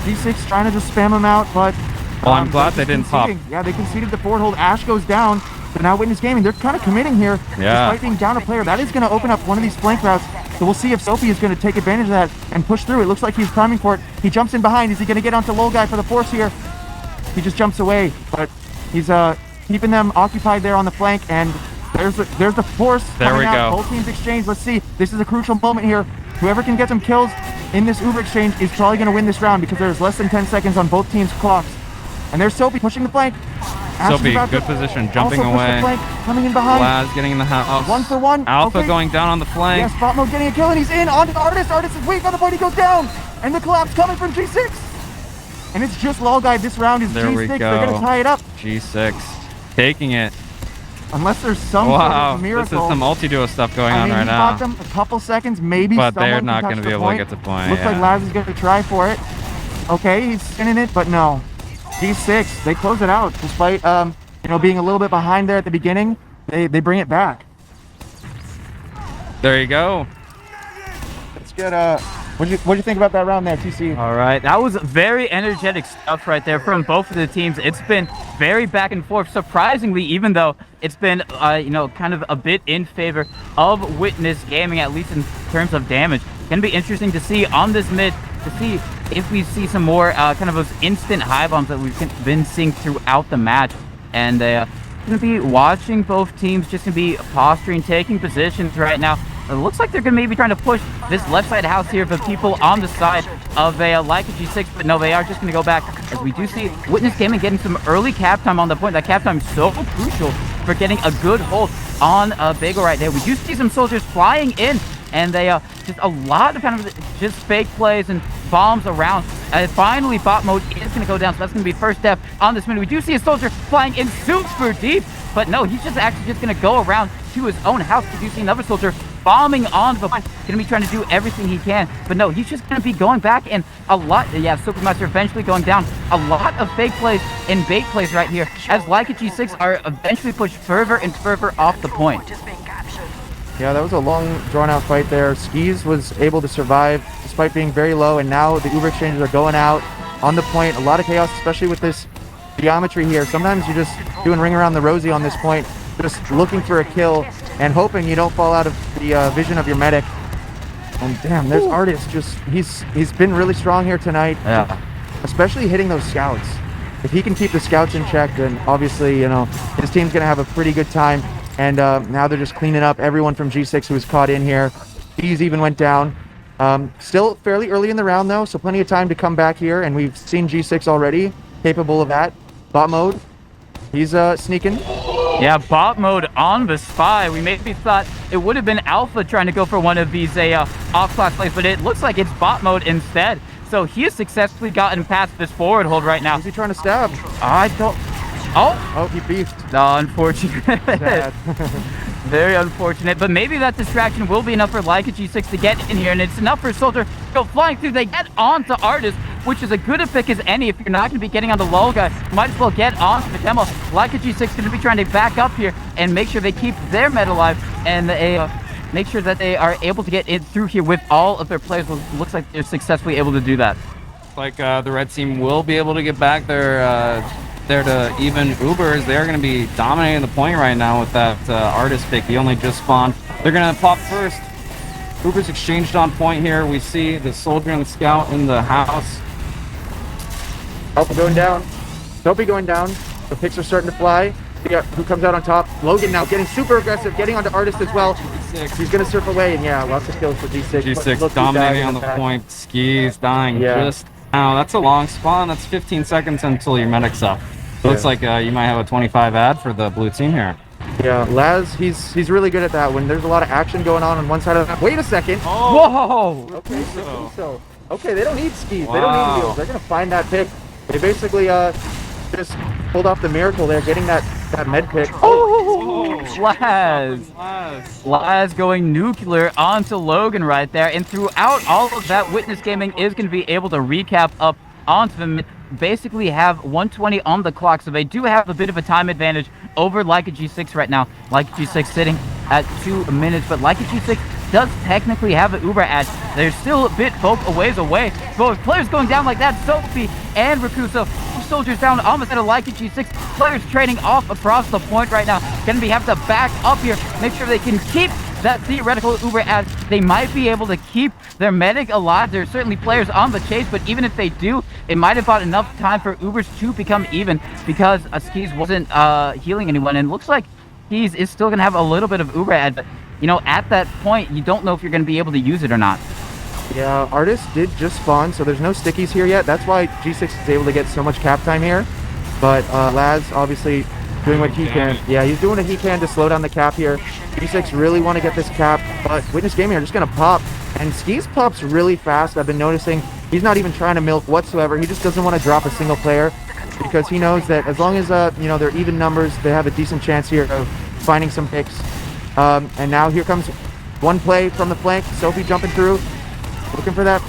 G6 trying to just spam them out, but... Well, I'm glad they didn't pop. Yeah, they conceded the forward hold. Ash goes down, but now Witness Gaming, they're kind of committing here. Yeah. Despite being down a player, that is going to open up one of these flank routes. So we'll see if Sophie is going to take advantage of that and push through. It looks like he's priming for it. He jumps in behind. Is he going to get onto Lol Guy for the force here? He just jumps away, but he's keeping them occupied there on the flank, and there's the force There coming we out. go. Both teams exchange. Let's see. This is a crucial moment here. Whoever can get some kills in this Uber exchange is probably going to win this round because there's less than 10 seconds on both teams' clocks. And there's Sophie pushing the flank. Ash is Sophie, about good to position, jumping also push the away. flank, coming in behind. Laz getting in the house. 1 for 1. Alpha Okay. going down on the flank. Yes, bot mode getting a kill, and he's in onto the Artist. Artist is waiting on the point. He goes down, and the collapse coming from G6. And it's just Lol Guy. This round is There G6. we They're gonna go. tie it up, G6 taking it. unless there's some sort Wow, of this is miracle. some multi-duo stuff going I on mean, right he bought now. them a couple seconds, maybe. But someone they're can not touch going to the be able point. to get the point. Looks like Yeah. Laz is going to try for it. Okay, he's spinning it, but no. G6, they close it out despite being a little bit behind there at the beginning. They bring it back. There you go. Let's get What'd you think about that round there, TC? All right, that was very energetic stuff right there from both of the teams. It's been very back and forth, surprisingly, even though it's been, kind of a bit in favor of Witness Gaming, at least in terms of damage. Gonna be interesting to see on this mid, to see if we see some more kind of those instant high bombs that we've been seeing throughout the match. And gonna be watching both teams, just gonna be posturing, taking positions right now. It looks like they're gonna maybe trying to push this left side house here for people on the side of a Leica G6, but no, they are just gonna go back, as we do see Witness Gaming getting some early cap time on the point. That cap time is so crucial for getting a good hold on Bagel right there. We do see some soldiers flying in, and they just a lot of kind of just fake plays and bombs around. Finally, bot mode is going to go down, so that's going to be first death on this minute. We do see a soldier flying in super deep, but no, he's just actually just going to go around to his own house. We do see another soldier bombing on the point, going to be trying to do everything he can, but no, he's just going to be going back, and a lot, yeah, Supermaster eventually going down. A lot of fake plays and bait plays right here, as Leica G6 are eventually pushed further and further off the point. Yeah, that was a long, drawn-out fight there. Skis was able to survive despite being very low, and now the Uber exchanges are going out on the point. A lot of chaos, especially with this geometry here. Sometimes you're just doing ring around the rosy on this point, just looking for a kill and hoping you don't fall out of the vision of your medic. And damn, there's Artist. Just he's been really strong here tonight. Yeah. Especially hitting those scouts. If he can keep the scouts in check, then obviously, his team's gonna have a pretty good time. And now they're just cleaning up everyone from G6 who was caught in here. These even went down. Still fairly early in the round though, so plenty of time to come back here, and we've seen G6 already capable of that. Bot mode, he's sneaking. Yeah, bot mode on the spy. We maybe thought it would have been Alpha trying to go for one of these off-class plays, but it looks like it's bot mode instead. So he has successfully gotten past this forward hold right now. Who's he trying to stab? I don't... Oh! Oh, he beefed. No, unfortunate. Sad. Very unfortunate, but maybe that distraction will be enough for Leica G6 to get in here, and it's enough for Soldier to go flying through. They get onto Artist, which is a good a pick as any. If you're not going to be getting on the lull guy, might as well get onto the demo. Leica G6 going to be trying to back up here and make sure they keep their med alive, and they make sure that they are able to get in through here with all of their players. Well, looks like they're successfully able to do that. Like the red team will be able to get back their there to even Ubers. They're going to be dominating the point right now with that Artist pick. He only just spawned. They're going to pop first. Ubers exchanged on point here. We see the Soldier and the Scout in the house. Alpha going down. Soapy going down. The picks are starting to fly. Yeah, who comes out on top? Logan now getting super aggressive, getting onto Artist as well. He's going to surf away, and yeah, lots of kills for G6. G6 dominating on the point. Skis dying just now. That's a long spawn. That's 15 seconds until your medic's up. Looks like you might have a 25 ad for the blue team here. Yeah, Laz, he's really good at that when there's a lot of action going on one side of the map. Wait a second. Oh. Whoa! Okay, so okay, they don't need skis. They don't need wheels. They're gonna find that pick. They basically just pulled off the miracle there, getting that med pick. Laz going nuclear onto Logan right there, and throughout all of that, Witness Gaming is going to be able to recap up onto them. Basically have 120 on the clock, so they do have a bit of a time advantage over Leica G6 right now. Leica G6 sitting at 2 minutes, but Leica G6 does technically have an Uber ad. They're still a bit a ways away. Both players going down like that, Sophie and Rakuso. Soldiers down almost at a Leica G6. Players trading off across the point right now. Gonna have to back up here, make sure they can keep that theoretical Uber ad. They might be able to keep their medic alive. There's certainly players on the chase, but even if they do, it might have bought enough time for Ubers to become even, because Skis wasn't healing anyone, and it looks like Skis is still gonna have a little bit of Uber ad, but you know, at that point, you don't know if you're gonna be able to use it or not. Yeah, Artist did just spawn, so there's no stickies here yet. That's why G6 is able to get so much cap time here. But Laz obviously doing what he can. Yeah, he's doing what he can to slow down the cap here. G6 really want to get this cap, but Witness Gaming are just going to pop. And Skis pops really fast. I've been noticing he's not even trying to milk whatsoever. He just doesn't want to drop a single player, because he knows that as long as you know, they're even numbers, they have a decent chance here of finding some picks. And now here comes one play from the flank. Sophie jumping through, looking for that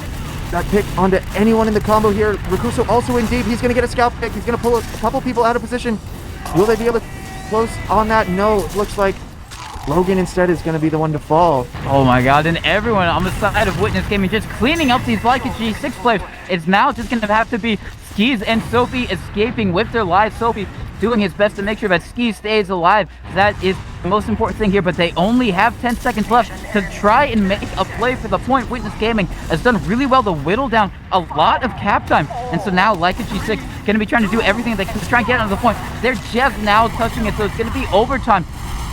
pick onto anyone in the combo here. Rakuso also in deep. He's going to get a scout pick. He's going to pull a couple people out of position. Will they be able to close on that? No, it looks like Logan instead is going to be the one to fall. Oh my god, and everyone on the side of Witness Gaming just cleaning up these Leica G6 players. It's now just going to have to be Skis and Sophie escaping with their lives. Sophie doing his best to make sure that Skis stays alive. That is the most important thing here, but they only have 10 seconds left to try and make a play for the point. Witness Gaming has done really well to whittle down a lot of cap time, and so now Leica G6 going to be trying to do everything they can to try and get on the point. They're just now touching it, so it's going to be overtime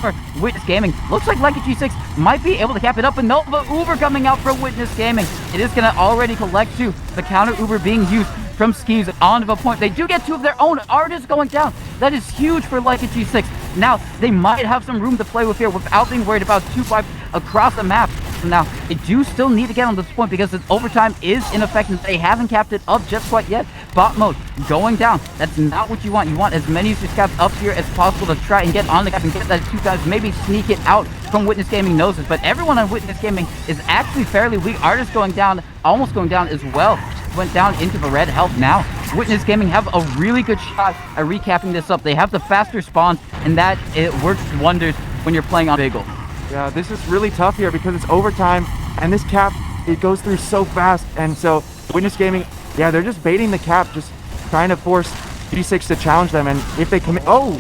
for Witness Gaming. Looks like Leica G6 might be able to cap it up, and Nova Uber coming out for Witness Gaming. It is going to already collect two. The counter Uber being used from Skis onto the point. They do get two of their own. Artists going down. That is huge for Leica G6. Now, they might have some room to play with here without being worried about 2-5 across the map. So now, they do still need to get on this point because the overtime is in effect and they haven't capped it up just quite yet. Bot mode going down. That's not what you want. You want as many of your scouts up here as possible to try and get on the cap and get that 2 times, maybe sneak it out from Witness Gaming noses. But everyone on Witness Gaming is actually fairly weak. Artists going down, almost going down as well. Went down into the red health now. Witness Gaming have a really good shot at recapping this up. They have the faster spawns, and that it works wonders when you're playing on Bagel. Yeah, this is really tough here because it's overtime, and this cap, it goes through so fast. And so Witness Gaming, yeah, they're just baiting the cap, just trying to force G6 to challenge them. And if they commit, oh,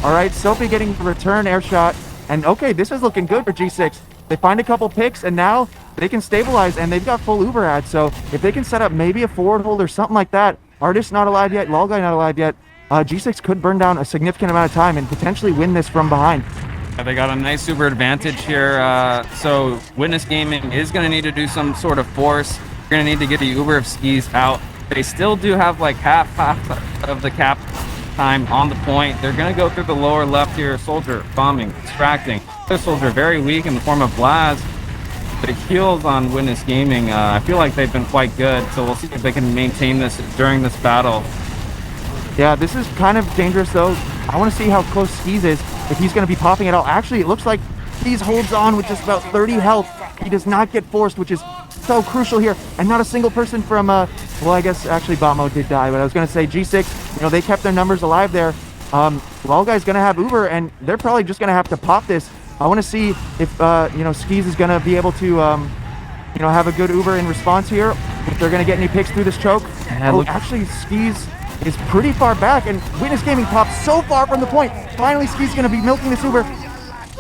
all right, Sophie getting the return air shot. And okay, this is looking good for G6. They find a couple picks, and now they can stabilize, and they've got full Uber ad. So if they can set up maybe a forward hold or something like that, Artist not alive yet, Lol guy not alive yet, G6 could burn down a significant amount of time and potentially win this from behind. Yeah, they got a nice super advantage here. So Witness Gaming is going to need to do some sort of force. You're going to need to get the Uber of Skis out. They still do have like half of the cap time on the point. They're going to go through the lower left here. Soldier bombing, distracting. This Soldier very weak in the form of Blaz. The heals on Witness Gaming, I feel like they've been quite good, so we'll see if they can maintain this during this battle. Yeah, this is kind of dangerous though. I want to see how close Skis is, if he's going to be popping at all. Actually, it looks like Skis holds on with just about 30 health. He does not get forced, which is so crucial here. And not a single person from, well, I guess actually Bamo did die, but I was going to say G6, you know, they kept their numbers alive there. Lol Guy's going to have Uber, and they're probably just going to have to pop this. I want to see if, you know, Skis is going to be able to, you know, have a good Uber in response here. If they're going to get any picks through this choke. Actually, Skis is pretty far back, and Witness Gaming popped so far from the point. Finally, Skis going to be milking this Uber.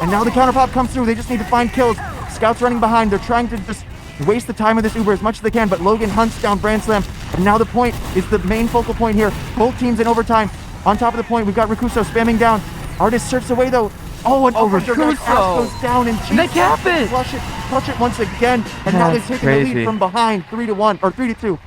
And now the counter pop comes through. They just need to find kills. Scouts running behind. They're trying to just waste the time of this Uber as much as they can, but Logan hunts down Brand Slam. And now the point is the main focal point here. Both teams in overtime. On top of the point, we've got Rakuso spamming down. Artist surfs away though. Oh, and Rakuso goes down, and they cap it. Clutch it once again. And now they've taken the lead from behind, 3-1 or 3-2.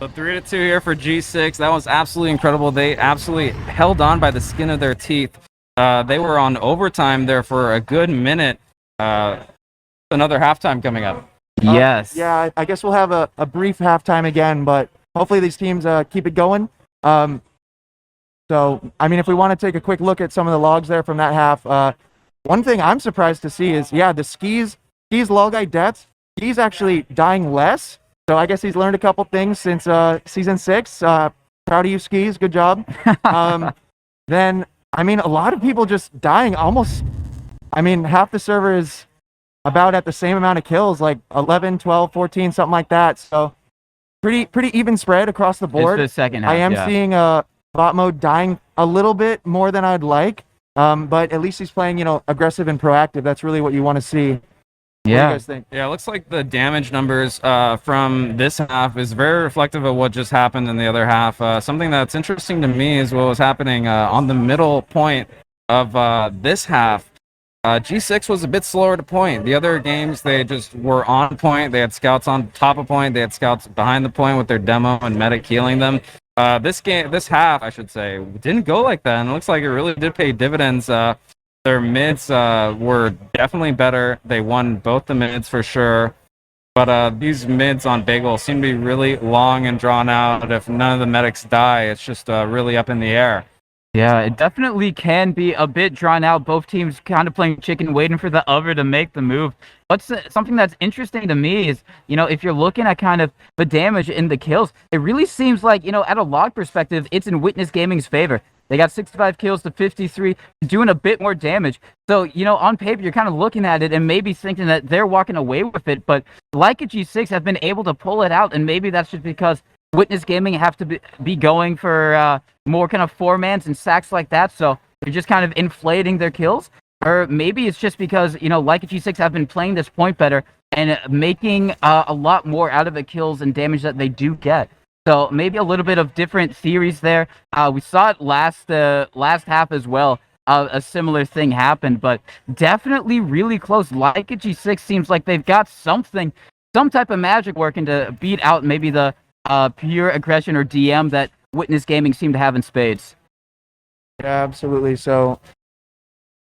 So 3-2 here for G6. That was absolutely incredible. They absolutely held on by the skin of their teeth. They were on overtime there for a good minute. Another halftime coming up. Yes. Yeah, I guess we'll have a brief halftime again, but hopefully these teams keep it going. So, I mean, if we want to take a quick look at some of the logs there from that half, one thing I'm surprised to see is, yeah, the Skis Lol Guy deaths, he's actually dying less. So I guess he's learned a couple things since season 6. Proud of you, Skis. Good job. Then, I mean, a lot of people just dying almost. I mean, half the server is about at the same amount of kills, like 11, 12, 14, something like that. So pretty even spread across the board. It's the second half, I am yeah. seeing bot mode dying a little bit more than I'd like. But at least he's playing, you know, aggressive and proactive. That's really what you want to see. What do you guys think? Yeah, it looks like the damage numbers from this half is very reflective of what just happened in the other half. Something that's interesting to me is what was happening on the middle point of this half. G6 was a bit slower to point. The other games, they just were on point. They had scouts on top of point. They had scouts behind the point with their demo and medic healing them. This half, I should say, didn't go like that, and it looks like it really did pay dividends. Their mids were definitely better. They won both the mids for sure. But these mids on Bagel seem to be really long and drawn out. If none of the medics die, it's just really up in the air. Yeah, it definitely can be a bit drawn out. Both teams kind of playing chicken, waiting for the other to make the move. But something that's interesting to me is, you know, if you're looking at kind of the damage in the kills, it really seems like, you know, at a log perspective, it's in Witness Gaming's favor. They got 65 kills to 53, doing a bit more damage. So, you know, on paper, you're kind of looking at it and maybe thinking that they're walking away with it. But Leica G6 have been able to pull it out, and maybe that's just because Witness Gaming have to be going for more kind of four-mans and sacks like that, so they're just kind of inflating their kills. Or maybe it's just because, you know, Leica G6 have been playing this point better and making a lot more out of the kills and damage that they do get. So maybe a little bit of different theories there. We saw it last half as well. A similar thing happened, but definitely really close. Leica G6 seems like they've got some type of magic working to beat out maybe the pure aggression or DM that Witness Gaming seem to have in spades. Yeah, absolutely. So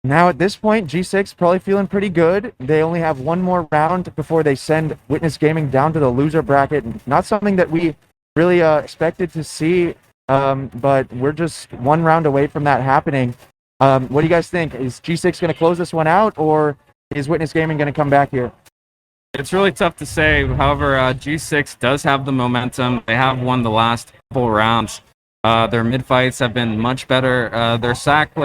now at this point, G6 probably feeling pretty good. They only have one more round before they send Witness Gaming down to the loser bracket. Not something that we really expected to see, but we're just one round away from that happening. What do you guys think? Is G6 going to close this one out, or is Witness Gaming going to come back here? It's really tough to say. However, G6 does have the momentum. They have won the last couple rounds. Their mid fights have been much better. The sack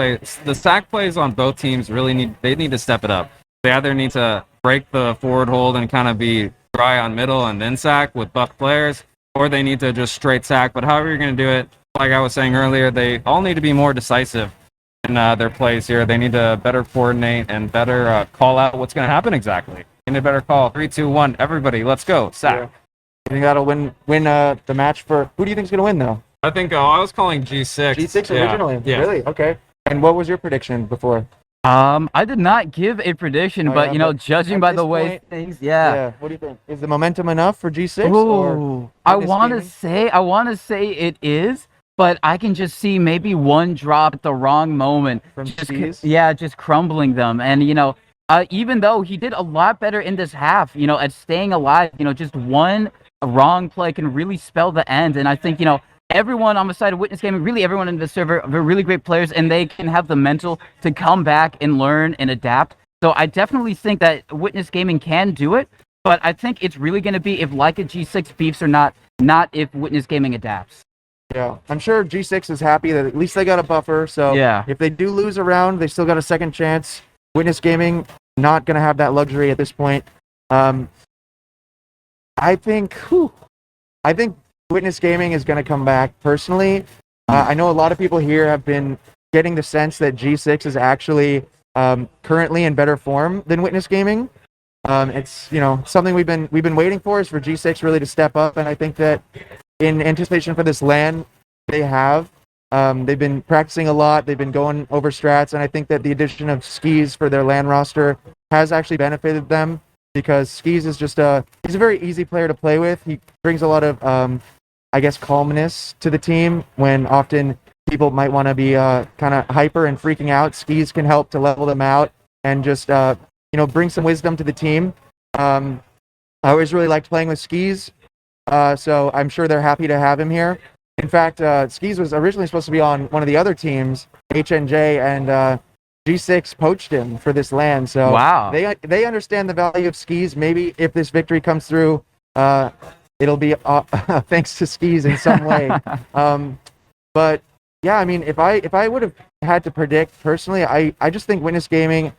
plays on both teams really need to step it up. They either need to break the forward hold and kind of be dry on middle and then sack with buff players, or they need to just straight sack. But however you're going to do it, like I was saying earlier, they all need to be more decisive in their plays here. They need to better coordinate and better call out what's going to happen exactly. Need a better call. 3, 2, 1. Everybody, let's go. Sack. Yeah. You think that'll win the match for? Who do you think is going to win though? I think I was calling G6. G6 originally. Yeah. Really? Okay. And what was your prediction before? I did not give a prediction, but you know, judging by the way things, Yeah. What do you think? Is the momentum enough for G6? Ooh, I want to say it is, but I can just see maybe one drop at the wrong moment. From just, just crumbling them. And you know, even though he did a lot better in this half, you know, at staying alive, you know, just one wrong play can really spell the end. And I think, you know, everyone on the side of Witness Gaming, really everyone in the server, they're really great players, and they can have the mental to come back and learn and adapt. So I definitely think that Witness Gaming can do it, but I think it's really going to be if Leica G6 beefs or not if Witness Gaming adapts. Yeah, I'm sure G6 is happy that at least they got a buffer. So Yeah. if they do lose a round, they still got a second chance. Witness Gaming not gonna have that luxury at this point. I think Witness Gaming is gonna come back. Personally, I know a lot of people here have been getting the sense that G6 is actually currently in better form than Witness Gaming. It's something we've been waiting for is for G6 really to step up, and I think that in anticipation for this LAN, they have. They've been practicing a lot. They've been going over strats, and I think that the addition of Skis for their LAN roster has actually benefited them because Skis is he's a very easy player to play with. He brings a lot of, I guess, calmness to the team when often people might want to be kind of hyper and freaking out. Skis can help to level them out and just bring some wisdom to the team. I always really liked playing with Skis. So I'm sure they're happy to have him here. In fact, Skis was originally supposed to be on one of the other teams, HNJ, and G6 poached him for this LAN. So Wow. they understand the value of Skis. Maybe if this victory comes through, it'll be thanks to Skis in some way. But yeah, I mean, if I would have had to predict personally, I just think Witness Gaming,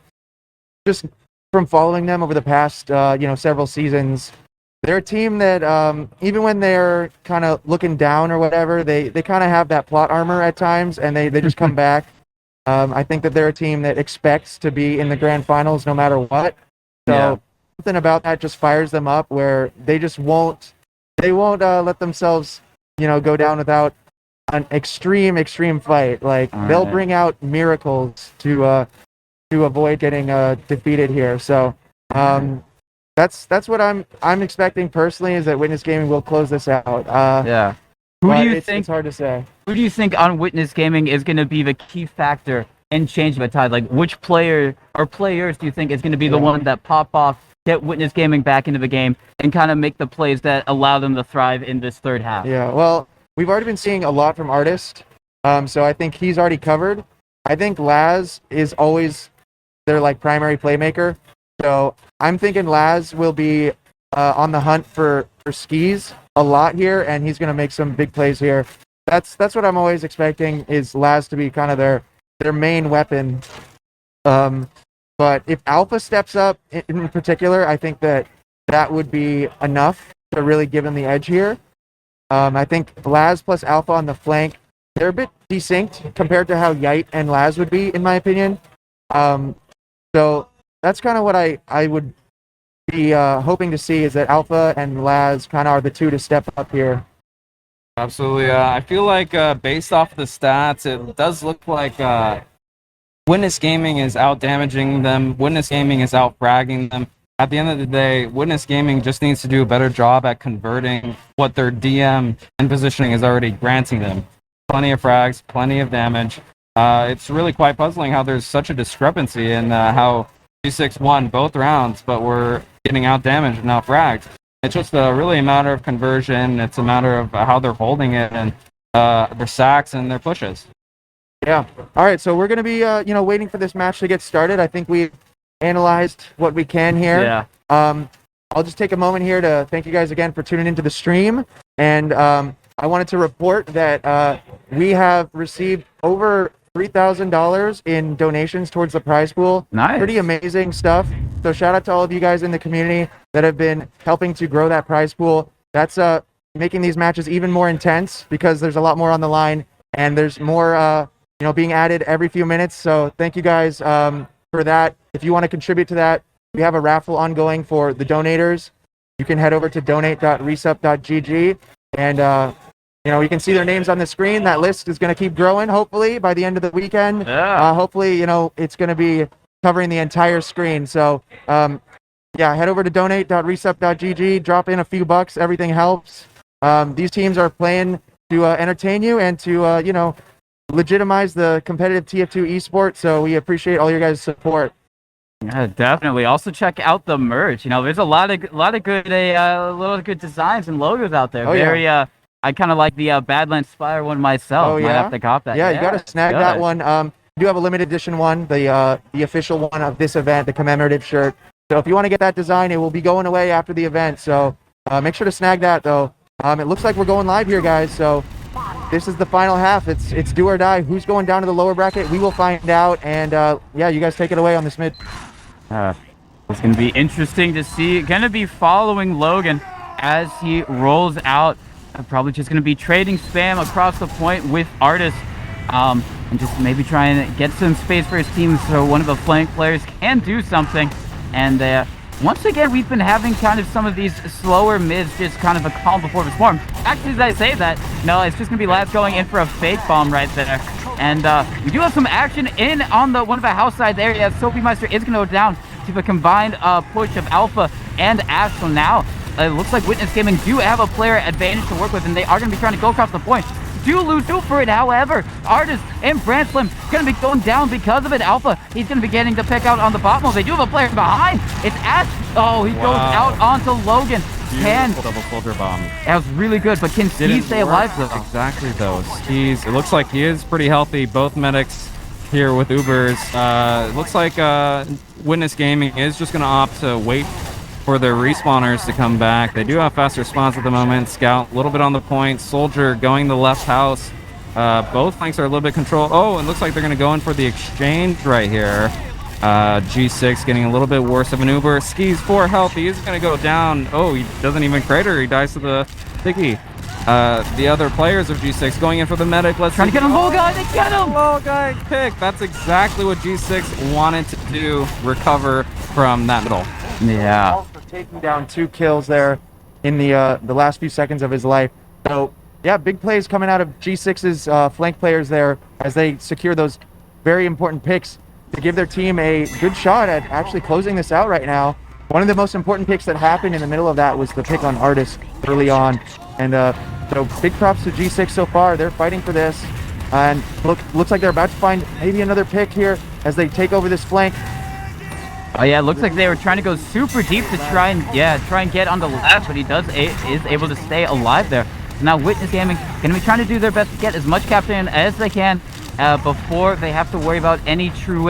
just from following them over the past several seasons, they're a team that even when they're kind of looking down or whatever, they kind of have that plot armor at times, and they just come back. I think that they're a team that expects to be in the grand finals no matter what. So something about that just fires them up, where they just won't let themselves go down without an extreme fight. Like they'll bring out miracles to avoid getting defeated here. So. That's what I'm expecting personally, is that Witness Gaming will close this out. Yeah. Who do you think? It's hard to say. Who do you think on Witness Gaming is going to be the key factor in changing the tide? Like, which player or players do you think is going to be the one that pop off, get Witness Gaming back into the game, and kind of make the plays that allow them to thrive in this third half? Yeah. Well, we've already been seeing a lot from Artist, so I think he's already covered. I think Laz is always their primary playmaker. So I'm thinking Laz will be on the hunt for Skis a lot here, and he's going to make some big plays here. That's what I'm always expecting, is Laz to be kind of their main weapon. But if Alpha steps up in particular, I think that would be enough to really give him the edge here. I think Laz plus Alpha on the flank, they're a bit desynced compared to how Yite and Laz would be, in my opinion. So that's kind of what I would be hoping to see, is that Alpha and Laz kind of are the two to step up here. Absolutely. I feel like based off the stats, it does look like Witness Gaming is out damaging them. Witness Gaming is out fragging them. At the end of the day, Witness Gaming just needs to do a better job at converting what their DM and positioning is already granting them. Plenty of frags, plenty of damage. It's really quite puzzling how there's such a discrepancy in how G6 won both rounds, but we're getting out damaged and out fragged. It's just really a matter of conversion. It's a matter of how they're holding it and their sacks and their pushes. Yeah. All right. So we're gonna be waiting for this match to get started. I think we've analyzed what we can here. Yeah. I'll just take a moment here to thank you guys again for tuning into the stream, and I wanted to report that we have received over $3,000 in donations towards the prize pool. Nice. Pretty amazing stuff. So shout out to all of you guys in the community that have been helping to grow that prize pool. That's making these matches even more intense, because there's a lot more on the line, and there's more being added every few minutes. So thank you guys for that. If you want to contribute to that, we have a raffle ongoing for the donators. You can head over to donate.resup.gg, and you can see their names on the screen. That list is going to keep growing, hopefully, by the end of the weekend. Yeah. Hopefully, it's going to be covering the entire screen. So, head over to donate.resup.gg, drop in a few bucks. Everything helps. These teams are playing to entertain you and to, legitimize the competitive TF2 esport. So we appreciate all your guys' support. Yeah, definitely. Also check out the merch. There's a lot of good designs and logos out there. Oh, Very I kind of like the Badlands Spire one myself. Oh, Might yeah? have to cop that. Yeah, you got to snag that one. We do have a limited edition one, the official one of this event, the commemorative shirt. So if you want to get that design, it will be going away after the event. So make sure to snag that though. It looks like we're going live here, guys. So this is the final half. It's do or die. Who's going down to the lower bracket? We will find out. And yeah, you guys take it away on this mid. It's going to be interesting to see. Going to be following Logan as he rolls out. Probably just going to be trading spam across the point with Artis. And just maybe trying to get some space for his team so one of the flank players can do something. And once again, we've been having kind of some of these slower mids, just kind of a calm before the storm. Actually, as I say that, no, it's just going to be Laz going in for a fake bomb right there. And we do have some action in on one of the house side areas. Soapy Meister is going to go down to the combined push of Alpha and Ash. So now it looks like Witness Gaming do have a player advantage to work with, and they are going to be trying to go across the point. Do lose two for it, however. Artist and Branslim going to be going down because of it. Alpha, he's going to be getting the pick out on the bottom. They do have a player behind. It's Ash. Oh, he goes out onto Logan. Beautiful double soldier bomb. That was really good, but can Skis stay alive though? Exactly though. Skis, it looks like he is pretty healthy. Both medics here with Ubers. It looks like Witness Gaming is just going to opt to wait for their respawners to come back. They do have fast response at the moment. Scout a little bit on the point. Soldier going the left house. Both flanks are a little bit controlled. Oh, it looks like they're going to go in for the exchange right here. G6 getting a little bit worse of an Uber. Skis 4 health. He is going to go down. Oh, he doesn't even crater. He dies to the sticky. The other players of G6 going in for the medic. Let's trying to get him, low guy. They get him. Low guy pick. That's exactly what G6 wanted to do. Recover from that middle. Yeah. Also taking down 2 kills there in the last few seconds of his life. So yeah, big plays coming out of G6's flank players there as they secure those very important picks to give their team a good shot at actually closing this out right now. One of the most important picks that happened in the middle of that was the pick on Artis early on. And so big props to G6 so far. They're fighting for this. And looks like they're about to find maybe another pick here as they take over this flank. Oh yeah, it looks like they were trying to go super deep to try and get on the left, but he is able to stay alive there. So now Witness Gaming going to be trying to do their best to get as much captain as they can before they have to worry about any true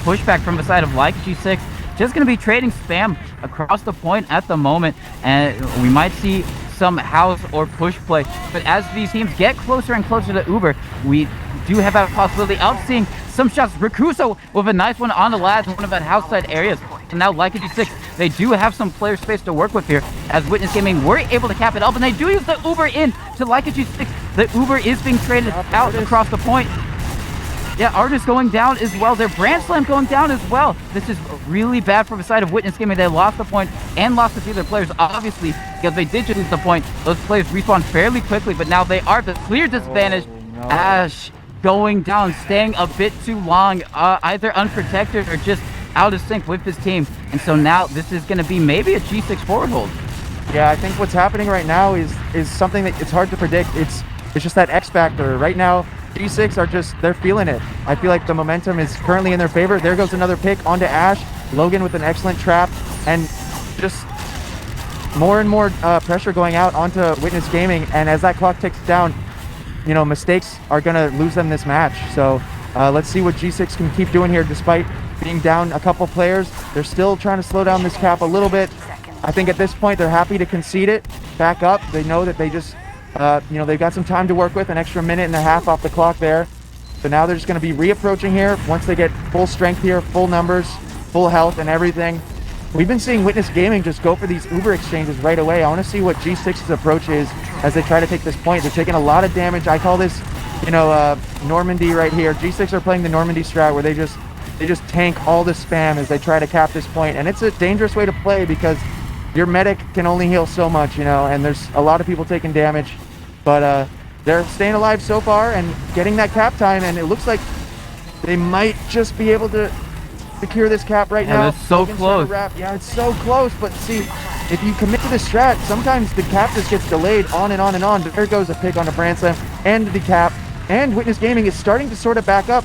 pushback from the side of Leica G6. Just going to be trading spam across the point at the moment, and we might see some house or push play. But as these teams get closer and closer to Uber, we do have a possibility of seeing some shots. Rakuso with a nice one on the Laz in one of that house side areas. So now Leica G6, they do have some player space to work with here as Witness Gaming were able to cap it up, and they do use the Uber in to Leica G6. The Uber is being traded out across the point. Yeah, Artist going down as well. Their Brand Slam going down as well. This is really bad for the side of Witness Gaming. They lost the point and lost a few of their players, obviously, because they did just lose the point. Those players respawn fairly quickly, but now they are at the clear disadvantage. Oh, no. Ash going down, staying a bit too long, either unprotected or just out of sync with his team. And so now this is going to be maybe a G6 forward hold. Yeah, I think what's happening right now is something that it's hard to predict. It's just that X factor. Right now, G6 they're feeling it. I feel like the momentum is currently in their favor. There goes another pick onto Ash. Logan with an excellent trap, and just more and more pressure going out onto Witness Gaming. And as that clock ticks down, you know, mistakes are gonna lose them this match. So let's see what G6 can keep doing here despite being down a couple players. They're still trying to slow down this cap a little bit. I think at this point they're happy to concede it, back up. They know that they just you know, they've got some time to work with, an extra minute and a half off the clock there. So now they're just going to be reapproaching here once they get full strength here, full numbers, full health and everything. We've been seeing Witness Gaming just go for these Uber exchanges right away. I want to see what G6's approach is as they try to take this point. They're taking a lot of damage. I call this, you know, Normandy right here. G6 are playing the Normandy strat where they just tank all the spam as they try to cap this point. And it's a dangerous way to play because your medic can only heal so much, you know, and there's a lot of people taking damage. But they're staying alive so far and getting that cap time, and it looks like they might just be able to secure this cap right now. It's so close. Yeah, it's so close, but see, if you commit to the strat, sometimes the cap just gets delayed on and on and on. There goes a pick on the Brand Slam and the cap, and Witness Gaming is starting to sort of back up.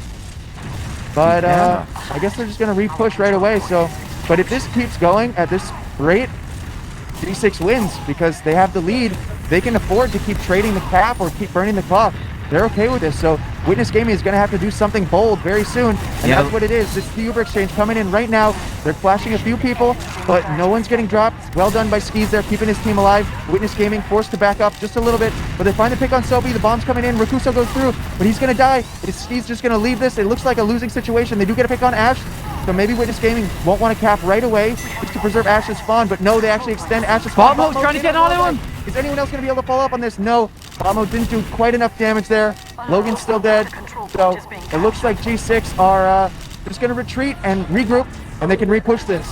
But I guess they're just going to re-push right away. So, but if this keeps going at this rate, G6 wins because they have the lead. They can afford to keep trading the cap or keep burning the clock. they're okay with this. So Witness Gaming is going to have to do something bold very soon, and Yeah. that's what it is. This is the Uber exchange coming in right now. They're flashing a few people, but no one's getting dropped. Well done by Skis there, keeping his team alive. Witness Gaming forced to back up just a little bit, but they find the pick on Soapy. The bomb's coming in. Rakuso goes through, but he's going to die. Is Skis just going to leave this? It looks like a losing situation. They do get a pick on Ash, so maybe Witness Gaming won't want to cap right away just to preserve Ash's spawn, but no, they actually extend Ash's spawn. Bomo's trying to get onto him. Is anyone else going to be able to follow up on this? No. Bomo didn't do quite enough damage there. Logan's still dead. So it looks like G6 are just going to retreat and regroup, and they can repush this.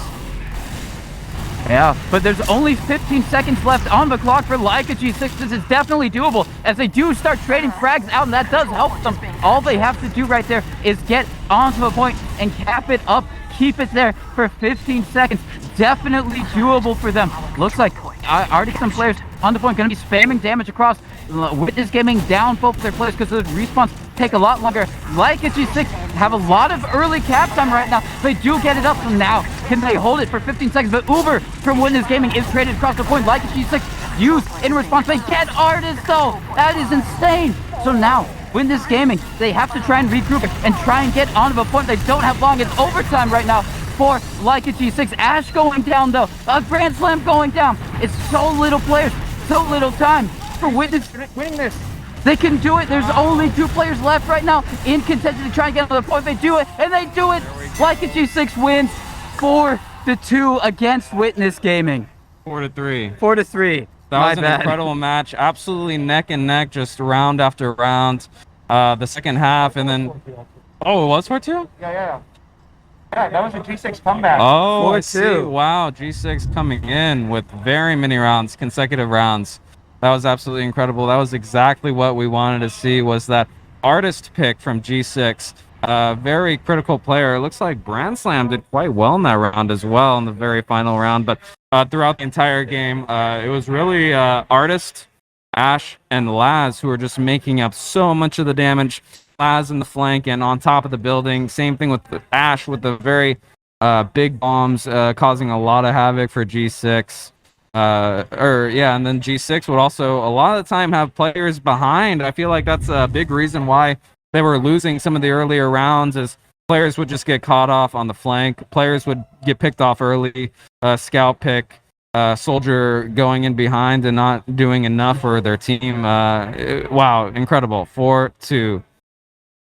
Yeah, but there's only 15 seconds left on the clock for Leica G6. This is definitely doable as they do start trading frags out, and that does help them. All they have to do right there is get onto a point and cap it up, keep it there for 15 seconds. Definitely doable for them. Looks like already some players on the point going to be spamming damage across. Witness Gaming down both of their players because the respawns take a lot longer. Leica G6 have a lot of early cap time right now. They do get it up from now. Can they hold it for 15 seconds? But Uber from Witness Gaming is traded across the point. Leica G6 used in response. They get Artist though. That is insane. So now Witness Gaming, they have to try and regroup and try and get onto a point. They don't have long. It's overtime right now for Leica G6. Ash going down though. A Grand Slam going down. It's so little players, so little time for Witness winning this. They can do it. There's only 2 players left right now in contention to try and get to the point. They do it, and they do it. Leica G6 wins 4-2 against Witness Gaming. 4-3. 4-3. That was an incredible match. Absolutely neck and neck, just round after round. The second half, and then... Oh, it was 4-2? Yeah, that was a G6 comeback. Oh, I see. 4-2. Wow, G6 coming in with very many rounds, consecutive rounds. That was absolutely incredible. That was exactly what we wanted to see, was that Artist pick from G6. Very critical player. It looks like Grand Slam did quite well in that round as well, in the very final round. But throughout the entire game, it was really Artist, Ash, and Laz who were just making up so much of the damage. Laz in the flank and on top of the building. Same thing with Ash with the very big bombs causing a lot of havoc for G6. And then G6 would also a lot of the time have players behind. I feel like that's a big reason why they were losing some of the earlier rounds, is players would just get caught off on the flank. Players would get picked off early. Scout pick, Soldier going in behind and not doing enough for their team. Wow, incredible. 4-2.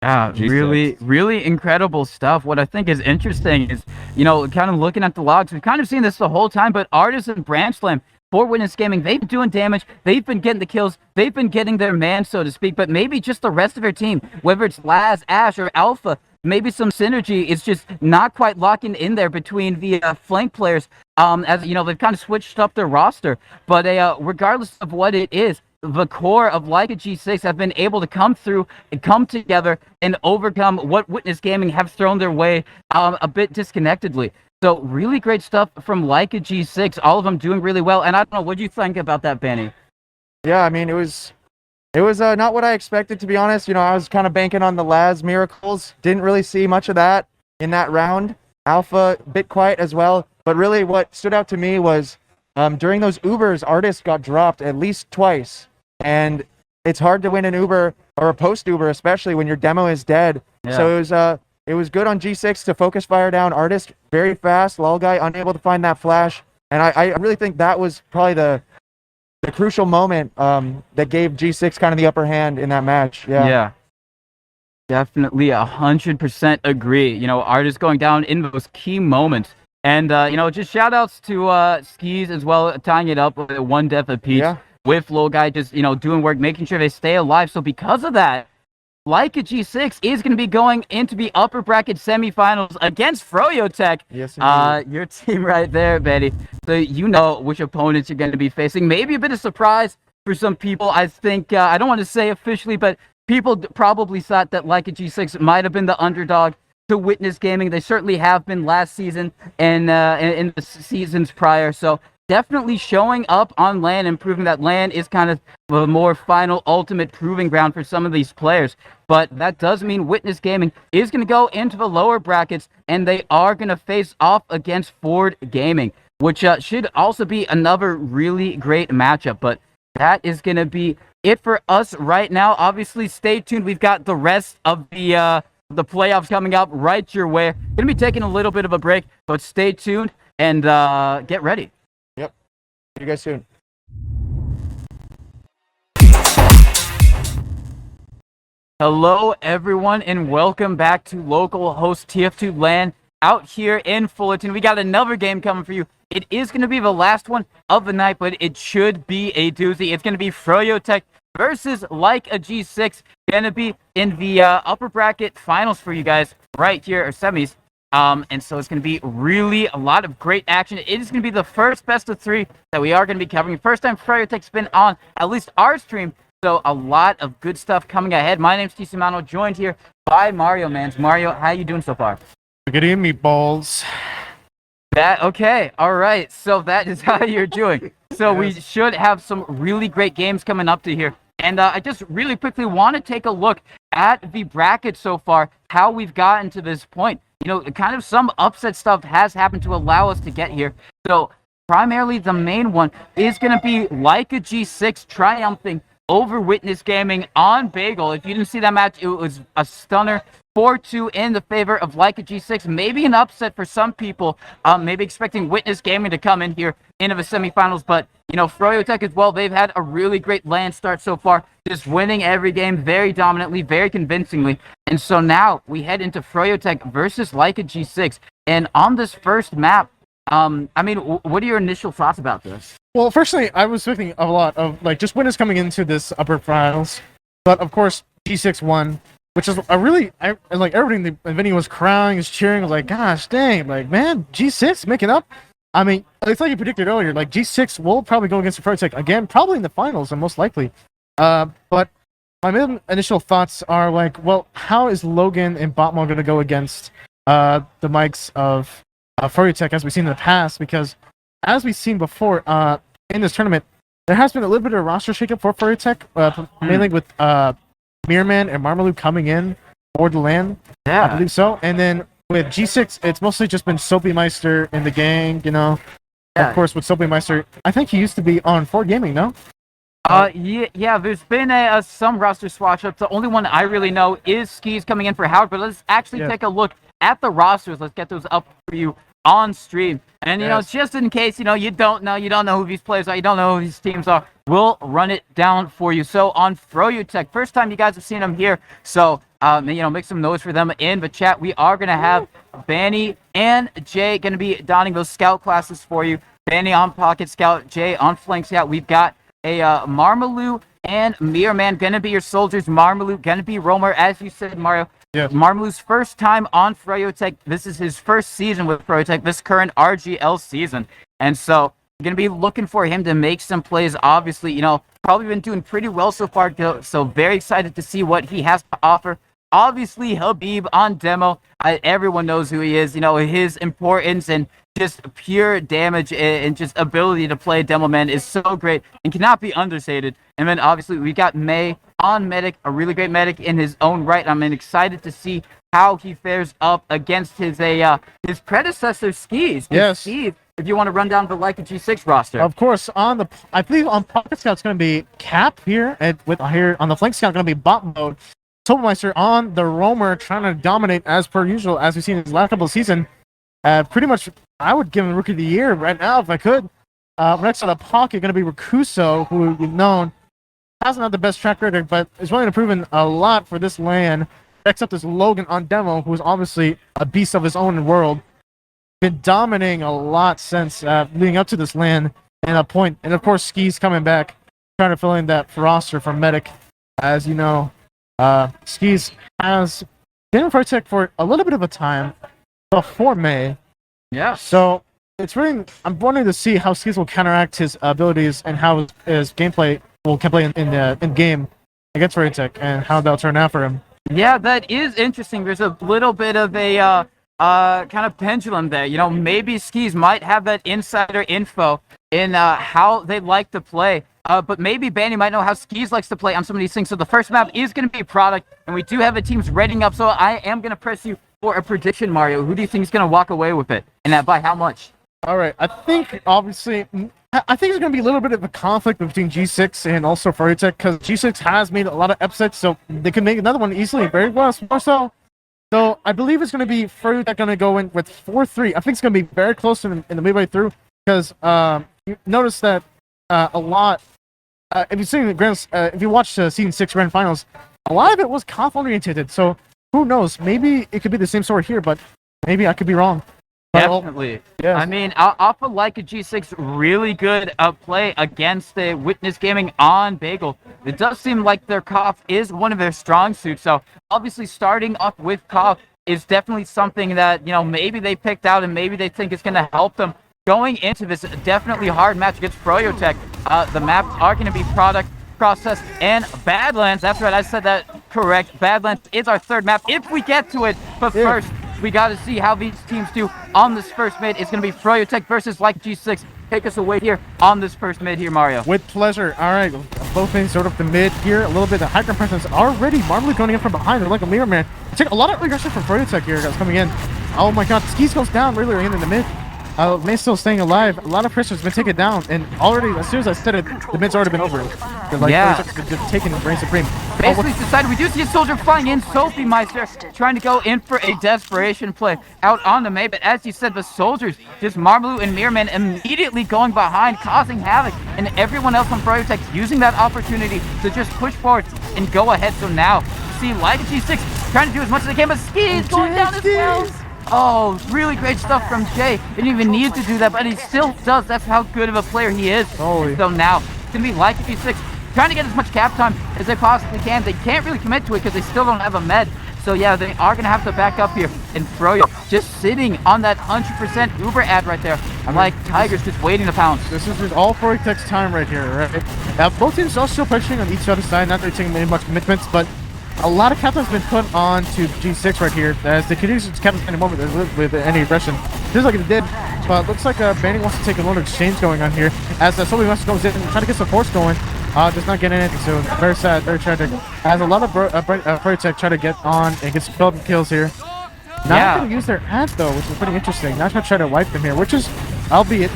Yeah, G6. really incredible stuff. What I think is interesting is, kind of looking at the logs, we've kind of seen this the whole time, but Artist and Branch Slam for Witness Gaming, they've been doing damage, they've been getting the kills, they've been getting their man, so to speak, but maybe just the rest of their team, whether it's Laz, Ash, or Alpha, maybe some synergy is just not quite locking in there between the flank players, as, they've kind of switched up their roster, but regardless of what it is, the core of Leica G6 have been able to come through and come together and overcome what Witness Gaming have thrown their way a bit disconnectedly. So really great stuff from Leica G6. All of them doing really well. And I don't know, what do you think about that, Benny? Yeah, I mean, it was not what I expected, to be honest. I was kind of banking on the Laz miracles. Didn't really see much of that in that round. Alpha, a bit quiet as well. But really what stood out to me was during those Ubers, Artist got dropped at least twice. And it's hard to win an Uber or a post Uber, especially when your demo is dead. Yeah. So it was good on G6 to focus fire down Artist very fast. Lol guy unable to find that flash. And I really think that was probably the crucial moment that gave G6 kind of the upper hand in that match. Yeah. Definitely 100% agree. Artist going down in those key moments. And, just shout outs to Skis as well, tying it up with one death apiece. Yeah. With Lil Guy just, doing work, making sure they stay alive. So because of that, Leica G6 is going to be going into the upper bracket semifinals against Froyo Tech. Yes, indeed. Your team right there, Betty. So you know which opponents you're going to be facing. Maybe a bit of surprise for some people. I think, I don't want to say officially, but people probably thought that Leica G6 might have been the underdog to Witness Gaming. They certainly have been last season and in the seasons prior. So definitely showing up on LAN and proving that LAN is kind of the more final ultimate proving ground for some of these players. But that does mean Witness Gaming is going to go into the lower brackets, and they are going to face off against Ford Gaming, which should also be another really great matchup. But that is going to be it for us right now. Obviously, stay tuned. We've got the rest of the playoffs coming up right your way. Going to be taking a little bit of a break, but stay tuned and get ready. Yep. See you guys soon. Hello, everyone, and welcome back to Localhost TF2 LAN out here in Fullerton. We got another game coming for you. It is going to be the last one of the night, but it should be a doozy. It's going to be Froyo Tech versus Leica G6. Going to be in the upper bracket finals for you guys right here, or semis. And so it's going to be really a lot of great action. It is going to be the first best of 3 that we are going to be covering. First time Froyo Tech's been on at least our stream. So a lot of good stuff coming ahead. My name's TC Mano, joined here by Mario Mans. Mario, how you doing so far? Good evening, meatballs. Okay, all right. So that is how you're doing. So we should have some really great games coming up to here. And I just really quickly want to take a look at the bracket so far, how we've gotten to this point. You know, kind of some upset stuff has happened to allow us to get here. So primarily the main one is going to be Leica G6 triumphing over Witness Gaming on Bagel. If you didn't see that match, it was a stunner. 4-2 in the favor of Leica G6. Maybe an upset for some people. Maybe expecting Witness Gaming to come in here into the semifinals. But, you know, Froyo Tech as well, they've had a really great LAN start so far. Just winning every game very dominantly, very convincingly. And so now we head into Froyo Tech versus Leica G6. And on this first map, I mean, what are your initial thoughts about this? Well, firstly, I was thinking a lot of like just winners coming into this upper finals, but of course G6 won, which is a really and like everything. The venue was crying, was cheering, was like, gosh dang, like man, G6 making up. I mean, it's like you predicted earlier, like G6 will probably go against the Froyo Tech again, probably in the finals, and most likely. But my main initial thoughts are like, well, how is Logan and Botmo going to go against the mics of Froyo Tech as we've seen in the past? Because as we've seen before in this tournament, there has been a little bit of a roster shakeup for Froyo Tech, mainly with Mirman and Marmalou coming in for the LAN. Yeah. I believe so. And then with G6, it's mostly just been Soapy Meister in the gang, you know. Yeah. Of course, with Soapy Meister, I think he used to be on 4 Gaming, no? Yeah, there's been some roster swatch ups. The only one I really know is Skis coming in for Howard, but let's actually take a look at the rosters. Let's get those up for you on stream. And, you know, just in case, you know, you don't know who these players are, you don't know who these teams are, we'll run it down for you. So on Froyo Tech, first time you guys have seen them here, so, you know, make some noise for them in the chat. We are going to have Banny and Jay going to be donning those scout classes for you. Banny on Pocket Scout, Jay on Flank Scout. We've got a Marmalou and Mirman going to be your soldiers. Marmalou going to be Roamer, as you said, Mario. Yeah. Marmalou's first time on Froyo Tech. This is his first season with Froyo Tech, this current RGL season. And so, going to be looking for him to make some plays. Obviously, you know, probably been doing pretty well so far. So, very excited to see what he has to offer. Obviously, Habib on demo. Everyone knows who he is. You know, his importance and just pure damage and just ability to play Demo Man is so great and cannot be understated. And then obviously we got May on Medic, a really great Medic in his own right. I'm excited to see how he fares up against his predecessor Skis. Yes. Steve, if you want to run down the Leica G6 roster. Of course, I believe on Pocket Scout it's going to be Cap here, and with here on the Flank Scout going to be Bot Mode. Soapmeister on the Roamer trying to dominate as per usual, as we've seen in his last couple of seasons. Pretty much, I would give him Rookie of the Year right now if I could. Next on the Pocket going to be Rakuso, who you've known hasn't had the best track record, but is willing to prove a lot for this LAN. Next up is Logan on demo, who is obviously a beast of his own world. Been dominating a lot since leading up to this LAN and a point. And of course, Ski's coming back, trying to fill in that roster for Medic. As you know, Skis has been in Froyo Tech for a little bit of a time before May. Yeah. So it's really, I'm wanting to see how Skis will counteract his abilities and how his gameplay will play in game against Froyo Tech and how that'll turn out for him. Yeah, that is interesting. There's a little bit of a kind of pendulum there. You know, maybe Skis might have that insider info in how they like to play. But maybe Banny might know how Skis likes to play on some of these things. So the first map is going to be Product, and we do have the teams readying up. So I am going to press you for a prediction, Mario. Who do you think is going to walk away with it? And by how much? All right. I think, obviously, I think there's going to be a little bit of a conflict between G6 and also Froyo because G6 has made a lot of upsets, so they could make another one easily, very well. So I believe it's going to be Froyo going to go in with 4-3. I think it's going to be very close in the midway through because you notice that a lot. If you've seen if you watched Season 6 Grand Finals, a lot of it was conf oriented. So who knows? Maybe it could be the same story here, but maybe I could be wrong. Definitely. Yes. I mean, off of Leica G6, really good play against the Witness Gaming on Bagel. It does seem like their KOF is one of their strong suits. So obviously starting off with KOF is definitely something that, maybe they picked out and maybe they think it's going to help them going into this definitely hard match against Froyotech. The maps are going to be Product, Process, and Badlands. That's right, I said that correct. Badlands is our third map if we get to it. But first, we got to see how these teams do on this first mid. It's going to be Froyotech versus Leica G6. Take us away here on this first mid here, Mario. With pleasure. All right, both ends sort of the mid here. A little bit of hyper presence already. Marmalade going in from behind. They're like a mirror man. Take a lot of aggression from Froyotech here, guys, coming in. Oh my God, Skis goes down really early in the mid. May still staying alive. A lot of pressure has been taken down, and already as soon as I said it, the mid's already been over. They're like, just taking reign supreme. Basically decided we do see a soldier flying in. Sophie Meister trying to go in for a desperation play out on the May, but as you said, the soldiers, just Marmaloo and Mirrorman immediately going behind, causing havoc, and everyone else on Froyotech using that opportunity to just push forward and go ahead. So now, see Leica G6 trying to do as much as they can, but Skis going down as well. Oh, really great stuff from Jay. Didn't even need to do that, but he still does. That's how good of a player he is. Holy. So now, it's going to be Leica G6 trying to get as much cap time as they possibly can. They can't really commit to it because they still don't have a med. So yeah, they are going to have to back up here. And Froyo just sitting on that 100% Uber ad right there. Like Tigers just waiting to pounce. This is just all Froyotech's time right here, right? Now, both teams are still pushing on each other's side, not really taking any much commitments, but a lot of cap has been put on to G6 right here as they could use its cap in a moment with any aggression. Just like it did, but looks like Banning wants to take a little exchange going on here as Sophie Meister goes in and trying to get some force going. Does not get anything, so very sad, very tragic. As a lot of Froyotech try to get on and get some kills here. Not going to use their ads though, which is pretty interesting. Not going to try to wipe them here, which is, albeit,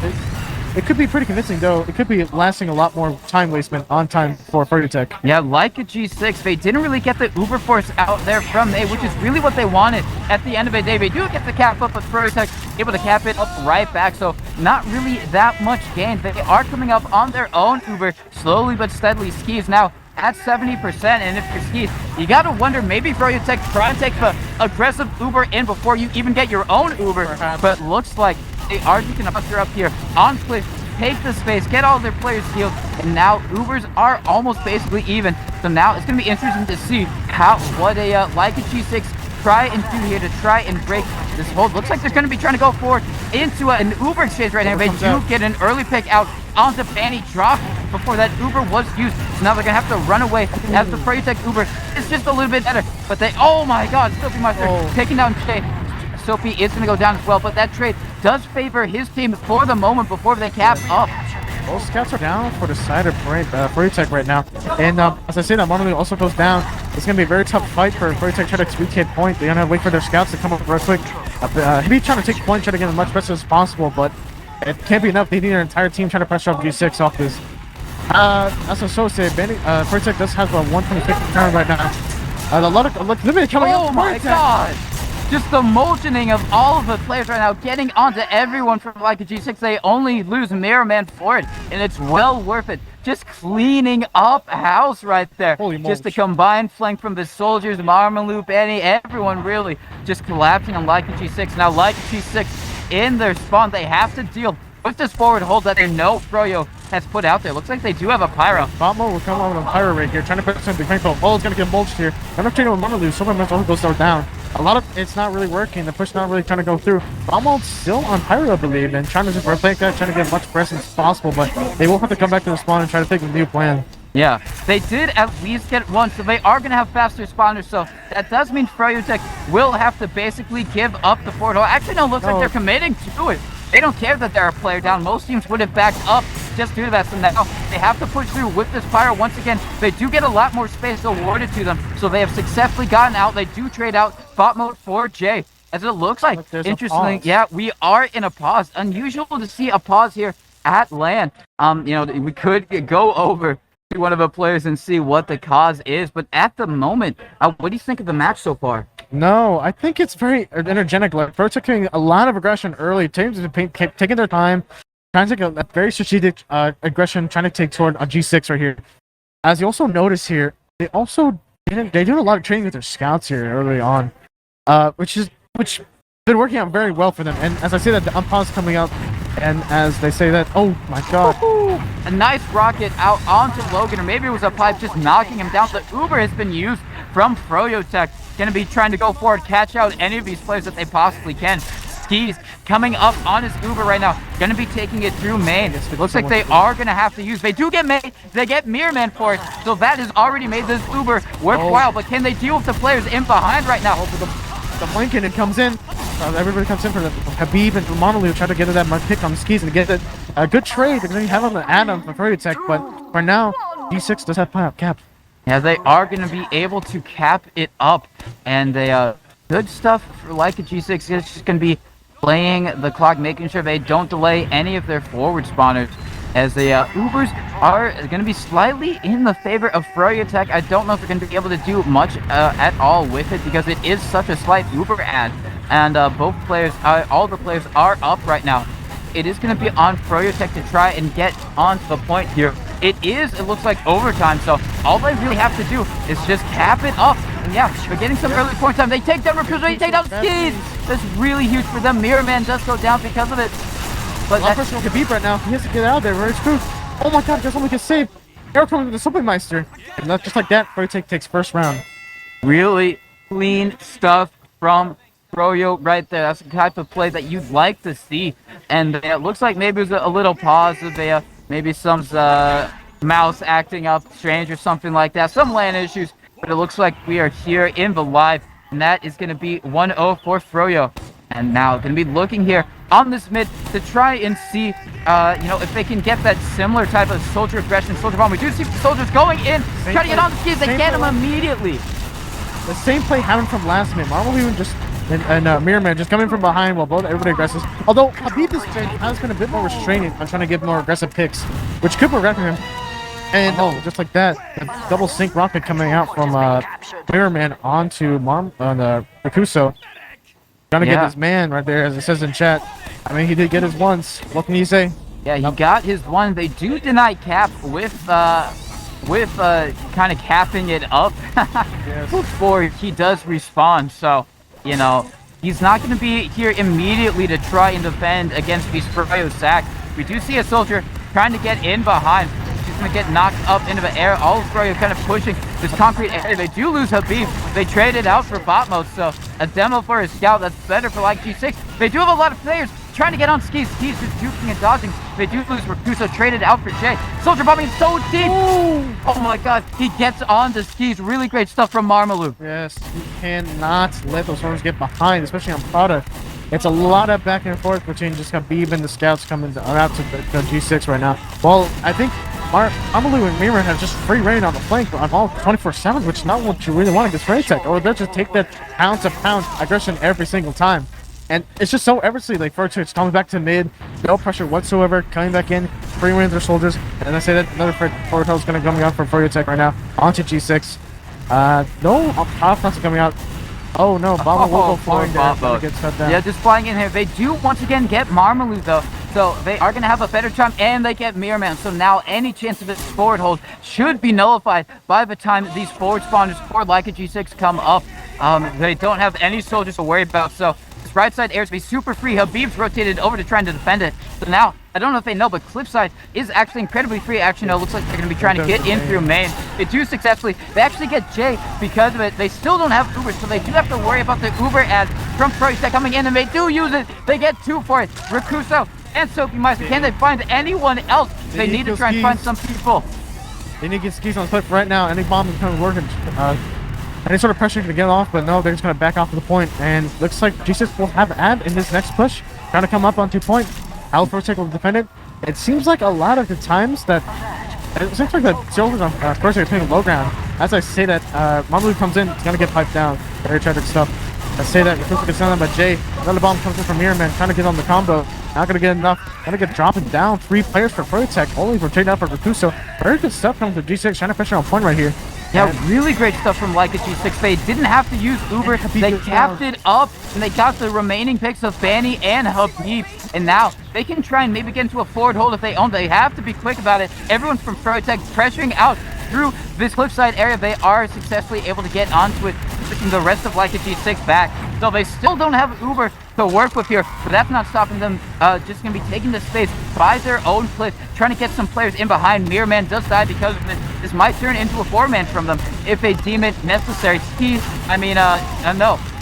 it could be pretty convincing though. It could be lasting a lot more time wastement on time for Froyotech. Yeah, like a G6, they didn't really get the Uber Force out there from A, which is really what they wanted at the end of the day. They do get the cap up, but Froyotech able to cap it up right back, so not really that much gain. They are coming up on their own Uber, slowly but steadily. Skis now at 70%, and if you're Skis, you gotta wonder, maybe Froyotech try and take the aggressive Uber in before you even get your own Uber, but looks like they are just gonna muster up here on Cliff, take the space, get all their players healed, and now Ubers are almost basically even. So now it's gonna be interesting to see what a Leica G6 try and do here to try and break this hold. Looks like they're gonna be trying to go forward into an Uber exchange right now. They do get an early pick out onto Fanny, drop before that Uber was used. So now they're gonna have to run away as the Froyotech Uber is just a little bit better. But oh my God, Sophie Meister taking down Jay. Sophie is going to go down as well, but that trade does favor his team for the moment before they cap up. Both scouts are down for the side of Froyotech right now. And as I said, that Marmalade also goes down. It's going to be a very tough fight for Froyotech trying to retake point. They're going to wait for their scouts to come up real quick. He'll be trying to take point, try to get as much pressure as possible, but it can't be enough. They need their entire team trying to pressure up G6 off this. As I so said, Froyotech does have a 126 turn right now. A lot of limited coming up. Oh my God! Just the mulching of all of the players right now, getting onto everyone from Leica G6. They only lose Mirror Man for it, and it's well worth it. Just cleaning up house right there. Holy just the mulch. combined flank from the soldiers, Marmaloo, Benny, everyone really just collapsing on Leica G6. Now Leica G6 in their spawn, they have to deal with this forward hold that they know Froyo has put out there. Looks like they do have a pyro. Botmo will come on with a pyro right here, trying to put something big paintball. Oh, it's gonna get mulched here. I'm trading with Marmaloo. So many also goes down. A lot of it's not really working. The push not really trying to go through. Botmo's still on pyro, I believe, and trying to just replace that, trying to get as much presence as possible. But they will have to come back to the spawn and try to take a new plan. Yeah, they did at least get one, so they are going to have faster spawners, so that does mean Froyotech will have to basically give up the forward hold. Actually, no, looks like they're committing to it. They don't care that they're a player down. Most teams would have backed up just due to that, so now they have to push through with this pyro. Once again, they do get a lot more space awarded to them, so they have successfully gotten out. They do trade out bot mode for Jay, as it looks like. Look, interestingly, yeah, we are in a pause. Unusual to see a pause here at LAN. We could go over to one of the players and see what the cause is, but at the moment, what do you think of the match so far? No, I think it's very energetic. Like, Froyo taking a lot of aggression early, taking their time, trying to take a very strategic aggression, trying to take toward a G6 right here. As you also notice here, they do a lot of training with their scouts here early on, which been working out very well for them. And as I say that, the umpires coming out, and as they say that, oh my god. A nice rocket out onto Logan, or maybe it was a pipe just knocking him down. The Uber has been used from Froyo Tech. Going to be trying to go forward, catch out any of these players that they possibly can. Skis coming up on his Uber right now. Going to be taking it through main. Looks like they are going to have to use. They do get main. They get Mirror Man for it. So that has already made this Uber worthwhile. But can they deal with the players in behind right now? The Blinken, it comes in. Everybody comes in for the Habib and Monalu try to get to that pick on skis and get a good trade because you have on the Adam for Froyo Tech. But for now, G6 does have cap. Yeah, they are going to be able to cap it up. And they good stuff for Leica G6. It's just going to be playing the clock, making sure they don't delay any of their forward spawners. As the Ubers are going to be slightly in the favor of Froyo Tech. I don't know if they're going to be able to do much at all with it because it is such a slight Uber ad. And all the players are up right now. It is going to be on Froyo Tech to try and get onto the point here. It looks like overtime, so all they really have to do is just cap it up. And yeah, they're getting some early point time. They take down Recruiter, they take down Skis. That's really huge for them. Mirror Man does go down because of it. But one person can beat right now. He has to get out of there. Very screwed. Oh my god, there's only a save. They're coming to the Supermeister. And that's just like that. Froyo Tech takes first round. Really clean stuff from Froyo right there. That's the type of play that you'd like to see. And it looks like maybe it was a little pause of maybe some mouse acting up strange or something like that. Some LAN issues. But it looks like we are here in the live. And that is going to be 1-0 for Froyo. And now going to be looking here on this mid to try and see, if they can get that similar type of soldier aggression, soldier bomb. We do see the soldiers going in, trying to get on the skis. They get them immediately. The same play happened from last minute. Marvel even just and Mirror Man just coming from behind while everybody aggresses. Although Habib has been a bit more restraining on trying to get more aggressive picks, which could prevent him. And just like that, a double sync rocket coming out from Mirror Man onto Rakuso. Trying to get his man right there, as it says in chat. I mean, he did get his once. What can you say? Yeah, he got his one. They do deny cap with kind of capping it up before he does respawn. So, he's not going to be here immediately to try and defend against these Froyo sacks. We do see a soldier trying to get in behind. He's going to get knocked up into the air. All of Froyo kind of pushing this concrete area. They do lose Habib. They traded out for bot mode, so a demo for a scout. That's better for like G6. They do have a lot of players trying to get on skis. Skis just juking and dodging. They do lose Rakuso, traded out for Jay. Soldier bombing so deep. Oh my god, he gets on the skis. Really great stuff from Marmalou. Yes, you cannot let those soldiers get behind, especially on Prada. It's a lot of back and forth between just Habib and the scouts coming out to the G6 right now. Well, I think Marmalou and Mirror have just free reign on the flank on all 24/7, which is not what you really want against Froyo Tech. Or they'll just take that pound-to-pound aggression every single time. And it's just so effortlessly, like Froyo Tech comes back to mid, no pressure whatsoever, coming back in, free reign their soldiers. And I say that another forward is going to come out from Froyo Tech right now onto G6. No offense coming out. Oh no, Bomber will go flying there. Get shut down. Yeah, just flying in here. They do once again get Marmalou though. So they are going to have a better time, and they get Mirror Man. So now any chance of this forward hold should be nullified by the time these forward spawners for Leica G6 come up. They don't have any soldiers to worry about. So this right side airs be super free. Habib's rotated over to trying to defend it. So now, I don't know if they know, but Cliffside is actually incredibly free action. It looks like they're going to be trying to get in through main. They do successfully. They actually get Jay because of it. They still don't have Ubers, so they do have to worry about the Uber ad from Froyo Tech coming in, and they do use it. They get two for it. Rakuso and Sophie Meister. Can they find anyone else? They need to try and find some people. They need to get skis on cliff right now. Any bomb is kind of working. Any sort of pressure to get off, but no, they're just going to back off to the point. And looks like G6 will have ad in this next push. Trying to come up on 2 point. Froyo Tech will defend it. It seems like a lot of the times that it seems like the soldiers on Froyo Tech are playing low ground. As I say that, Marmalou comes in, it's going to get piped down. Very tragic stuff. I say that, Rakuso gets down by Jay. Another bomb comes in from Mirror Man, trying to get on the combo. Not gonna get enough. Gonna get dropping down 3 players for Froyo, only for taking out for Rakuso. Very good stuff from the G6, trying to pressure on point right here. Yeah, really great stuff from Leica G6. They didn't have to use Uber. They capped it up, and they got the remaining picks of Fanny and Habib. And now they can try and maybe get into a forward hold if they own. They have to be quick about it. Everyone from Froyo pressuring out through this cliffside area. They are successfully able to get onto it, pushing the rest of Leica G6 back. So they still don't have Uber to work with here, but that's not stopping them. Just going to be taking the space by their own cliff, trying to get some players in behind. Mirrorman does die because of this. This might turn into a 4-man from them if they deem it necessary.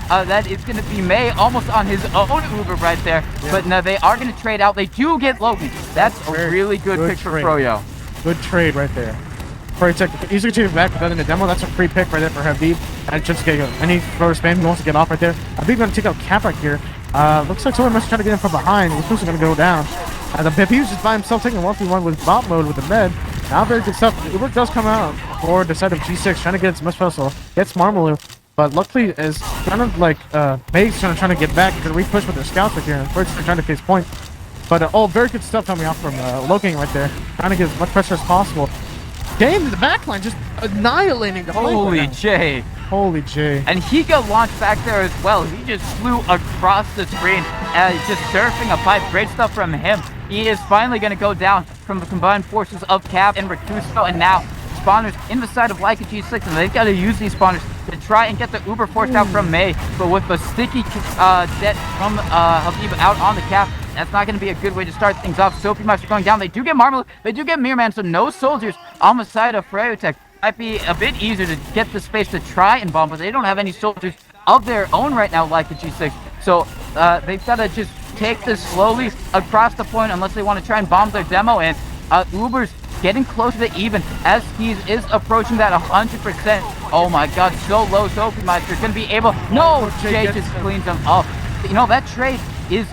That is going to be May almost on his own Uber right there. Yeah. But no, they are going to trade out. They do get Logan. That's a really good pick for Froyo. Good trade right there. Froyo easily taking back without in the demo. That's a free pick right there for Habib. And just get any thrower spam he wants to get off right there. Habib going to take out Cap right here. Looks like someone must try to get him from behind. Looks going to go down. Habib's just by himself taking 1v1 with bot mode with the med. Now very good stuff. Uber does come out for the side of G6, trying to get as much possible. Gets Marmaloo. But luckily, is kind of like May's trying to get back, going to re-push with their scouts right here. And Birds trying to face point. But very good stuff coming out from Loking right there. Trying to get as much pressure as possible. Game in the backline, just annihilating the Holy Jay. Holy Jay. And he got launched back there as well. He just flew across the screen, just surfing a pipe. Great stuff from him. He is finally going to go down from the combined forces of Cap and Rakuso, and now spawners in the side of Leica G6, and they've got to use these spawners to try and get the Uber forced out from May. But with the sticky debt from Habib out on the Cap, that's not going to be a good way to start things off. Soapy Meister going down. They do get Marmalade. They do get Mirrorman, so no soldiers on the side of Froyo. Might be a bit easier to get the space to try and bomb, but they don't have any soldiers of their own right now like the G6. So they've got to just take this slowly across the point unless they want to try and bomb their demo. And Uber's getting close to even as he is approaching that 100%. Oh my god, so low. Soapy Meister going to be able... No! Jay just cleans them up. You know, that trade is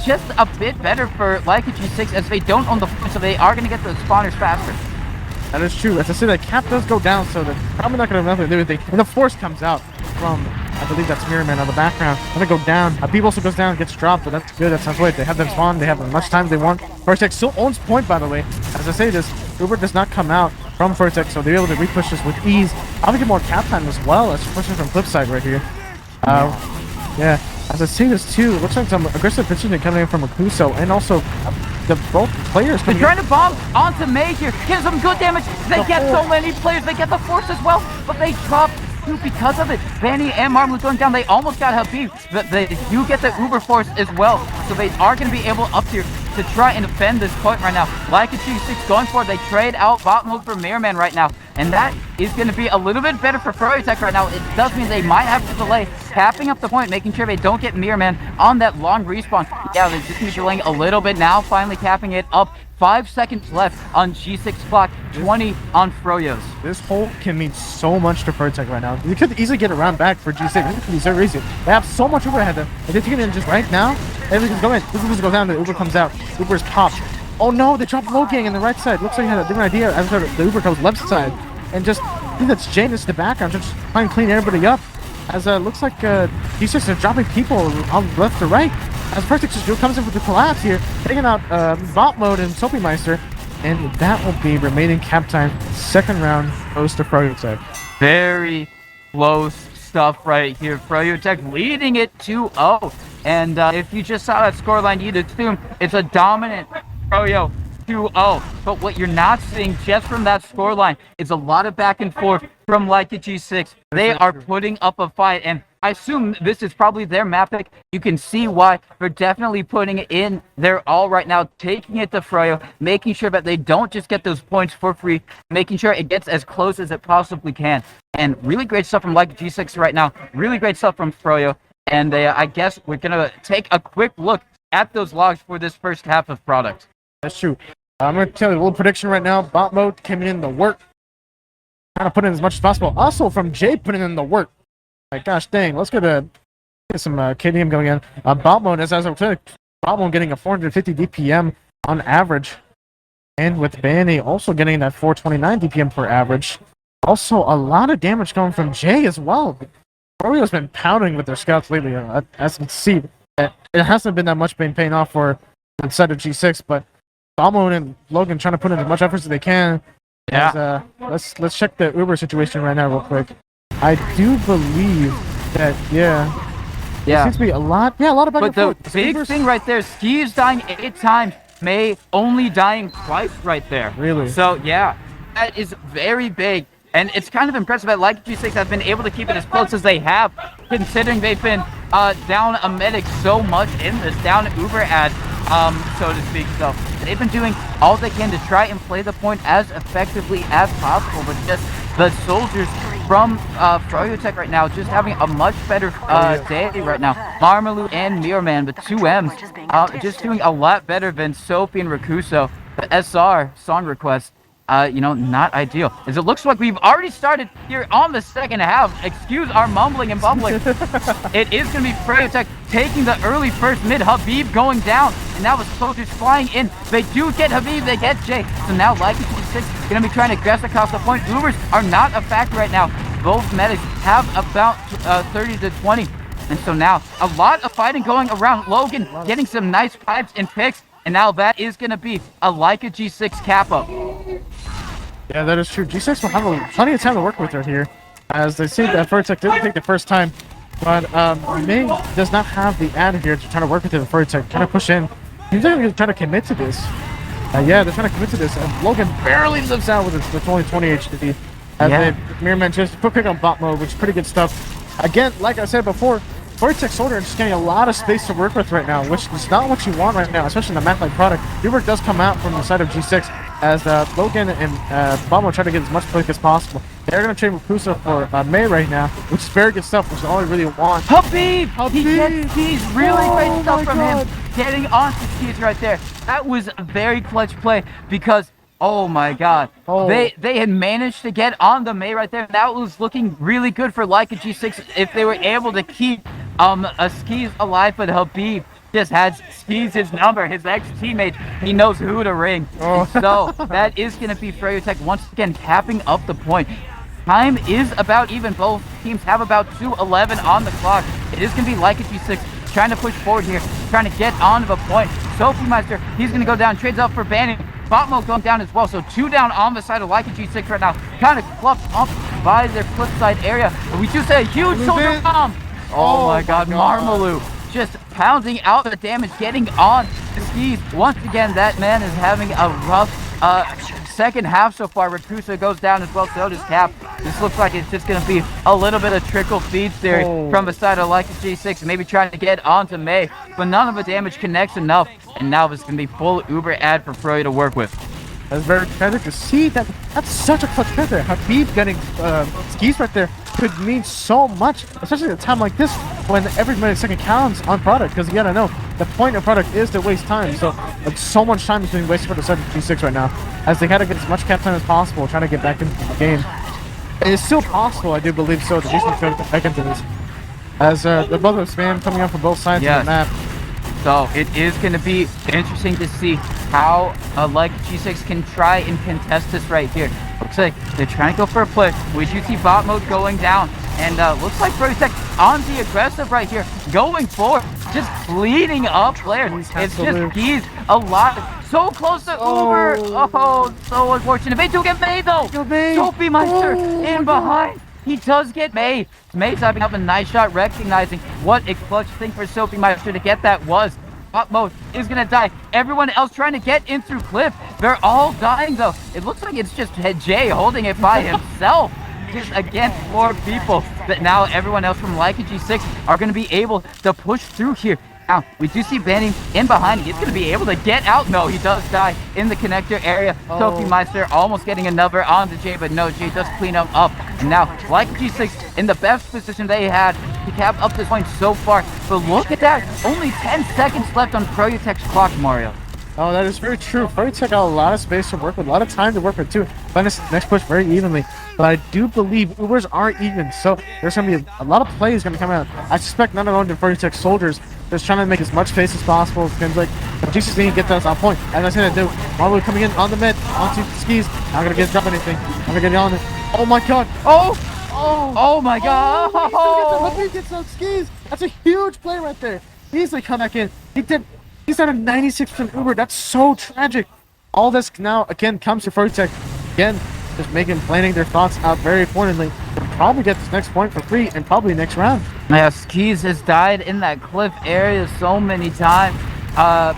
just a bit better for Leica G6 as they don't own the point, so they are going to get the spawners faster. That is true. As I say, that Cap does go down, so they're probably not going to have nothing to do with it. And the force comes out from, I believe that's Mirrorman on the background. Gonna go down. Habib also goes down, gets dropped, but that's good. That sounds great. They have them spawn. They have as much time as they want. Froyo still owns point, by the way. As I say this, Uber does not come out from Froyo, so they're able to re-push this with ease. Probably get more cap time as well as pushing from Flipside right here. Yeah. As I say this too, it looks like some aggressive pitching coming in from Rakuso, and also the both players coming in. They're trying to bomb onto May here. Gives them good damage. They get so many players. They get the force as well, but they drop two because of it. Vanny and Marmalade going down. They almost got Habib, but they do get the Uber force as well. So they are going to be able up here to try and defend this point right now. Leica G6 going for it. They trade out bot mode for Mirrorman right now. And that is going to be a little bit better for Froyo right now. It does mean they might have to delay, capping up the point, making sure they don't get Mirrorman on that long respawn. Yeah, they're just going to be delaying a little bit now, finally capping it up. 5 seconds left on G6 clock, 20 on Froyo's. This hold can mean so much to Froyo right now. You could easily get around back for G6. This could be so easy. They have so much overhead there. If they take it in just right now, everything's going. Uber just goes down, the Uber comes out. Uber's popped. Oh no, they dropped Low Gang in the right side. Looks like he had a different idea after the Uber comes left side. And just, I think that's Janus in the background, just trying to clean everybody up. As looks like G6 are dropping people on left to right. As Perfect just comes in with the collapse here, taking out bot mode and Soapy Meister. And that will be remaining cap time. Second round goes to Froyo. Very close stuff right here. Froyo leading it 2-0. And if you just saw that scoreline, you'd assume it's a dominant Froyo 2-0. But what you're not seeing just from that scoreline is a lot of back and forth from Leica G6. They are putting up a fight, and I assume this is probably their map pick. You can see why they're definitely putting it in their all right now, taking it to Froyo, making sure that they don't just get those points for free, making sure it gets as close as it possibly can. And really great stuff from Leica G6 right now. Really great stuff from Froyo. And I guess we're going to take a quick look at those logs for this first half of product. That's true. I'm going to tell you a little prediction right now. Bot mode came in the work. Trying to put in as much as possible. Also from Jay putting in the work. Like, gosh dang, let's get some KDM going in. Bot mode, as I was saying, bot mode getting a 450 DPM on average. And with Banny also getting that 429 DPM per average. Also, a lot of damage coming from Jay as well. Froyo's been pounding with their scouts lately. As you can see, it hasn't been that much been paying off for inside of G6, but Bamo and Logan trying to put in as much effort as they can. Yeah. Let's check the Uber situation right now real quick. I do believe that there seems to be a lot of back But and the forth. big Uber's- thing right there, Ski's dying 8 times, May only dying twice right there. Really? So yeah, that is very big. And it's kind of impressive that like G6 have been able to keep it as close as they have, considering they've been down a medic so much in this, down Uber ad, so to speak. So they've been doing all they can to try and play the point as effectively as possible, but just the soldiers from Froyo Tech right now just having a much better day right now. Marmalu and Mirrorman, the 2 M's, just doing a lot better than Sophie and Rakuso. The SR song request, not ideal. As it looks like we've already started here on the second half. Excuse our mumbling and bumbling. It is going to be Froyo Tech taking the early first mid. Habib going down, and now the soldiers flying in. They do get Habib, they get Jay. So now Leica G6 going to be trying to aggress across the point. Ubers are not a factor right now. Both medics have about 30 to 20. And so now a lot of fighting going around. Logan getting some nice pipes and picks. And now that is going to be a Leica G6 cap-up. Yeah, that is true. G6 will have plenty of time to work with her here. As they see that Froyo Tech didn't take the first time. But May does not have the ad here to try to work with the Froyo Tech, trying to push in. He's trying to commit to this. Yeah, they're trying to commit to this. And Logan barely lives out with it with only 20 HP. As they Mirrorman just put pick on bot mode, which is pretty good stuff. Again, like I said before, Froyo Tech Soldier is just getting a lot of space to work with right now, which is not what you want right now, especially in the map-like product. Uber does come out from the side of G6 as Logan and Bamo try to get as much play as possible. They're going to trade with Kusa for May right now, which is very good stuff, which is all we really want. Habib! He gets skis. Really great stuff from him. Getting onto skis right there. That was a very clutch play because, oh my god. They had managed to get on the May right there. That was looking really good for Leica G6 if they were able to keep skis alive, but Habib just has skis his number, his ex-teammate. He knows who to ring. So that is going to be Froyo Tech once again capping up the point. Time is about even. Both teams have about 2:11 on the clock. It is going to be Leica G6 trying to push forward here, trying to get onto the point. Sophie Meister, he's going to go down, trades up for banning. Botmo going down as well, so 2 down on the side of Leica G6 right now. Kind of fluffed up by their flip side area. But we do say a huge soldier bomb. Oh my god, Marmalu just pounding out the damage, getting on the skis. Once again, that man is having a rough second half so far. Rakusa goes down as well, so does Cap. This looks like it's just going to be a little bit of trickle feed theory from the side of Leica G6, maybe trying to get onto May, but none of the damage connects enough. And now this is going to be full Uber ad for Froyo to work with. That's very tragic to see. That's such a clutch play there. Habib getting skis right there could mean so much, especially at a time like this when every second counts on product. Because you gotta know, the point of product is to waste time. So so much time is being wasted for the side of G6 right now, as they gotta get as much cap time as possible, trying to get back into the game. And it's still possible, I do believe so, that G6 can get back into this. As the brother spam coming out from both sides of the map. So it is going to be interesting to see how like G6 can try and contest this right here. Looks like they're trying to go for a push. We do see bot mode going down. And looks like Froyo Tech on the aggressive right here. Going forward. Just bleeding up players. It's just Geese a lot. So close to Uber. Oh, so unfortunate. They do get May though. Sophie Meister in behind. He does get May. May's having up a nice shot, recognizing what a clutch thing for Sophie Meister to get that was. Bot mode is going to die. Everyone else trying to get in through Cliff. They're all dying, though. It looks like it's just Jay holding it by himself. Just against 4 people. But now everyone else from Leica G6 are going to be able to push through here. Now, we do see Banning in behind. He's going to be able to get out. No, he does die in the connector area. Sophie Meister almost getting another onto Jay, but no, Jay does clean him up. And now, Leica G6 in the best position they had to cap up this point so far. But look at that. Only 10 seconds left on Froyo Tech's clock, Mario. Oh, that is very true. Froyo Tech got a lot of space to work with, a lot of time to work with too. Find this next push very evenly. But I do believe Ubers aren't even, so there's going to be a lot of plays going to come out. I suspect not alone to Froyo Tech soldiers, just trying to make as much space as possible. Seems like Jesus didn't get us on point. As I said, to do. Marvel coming in on the mid, onto the skis. Not going to get drop anything. Not going to get on it. Oh my god. Oh my god. He gets those skis. That's a huge play right there. Easily come back in. He He's at a 96% Uber. That's so tragic. All this now again comes to Froyo. Again, just planning their thoughts out very importantly. They'll probably get this next point for free and probably next round. Yeah, Skis has died in that cliff area so many times.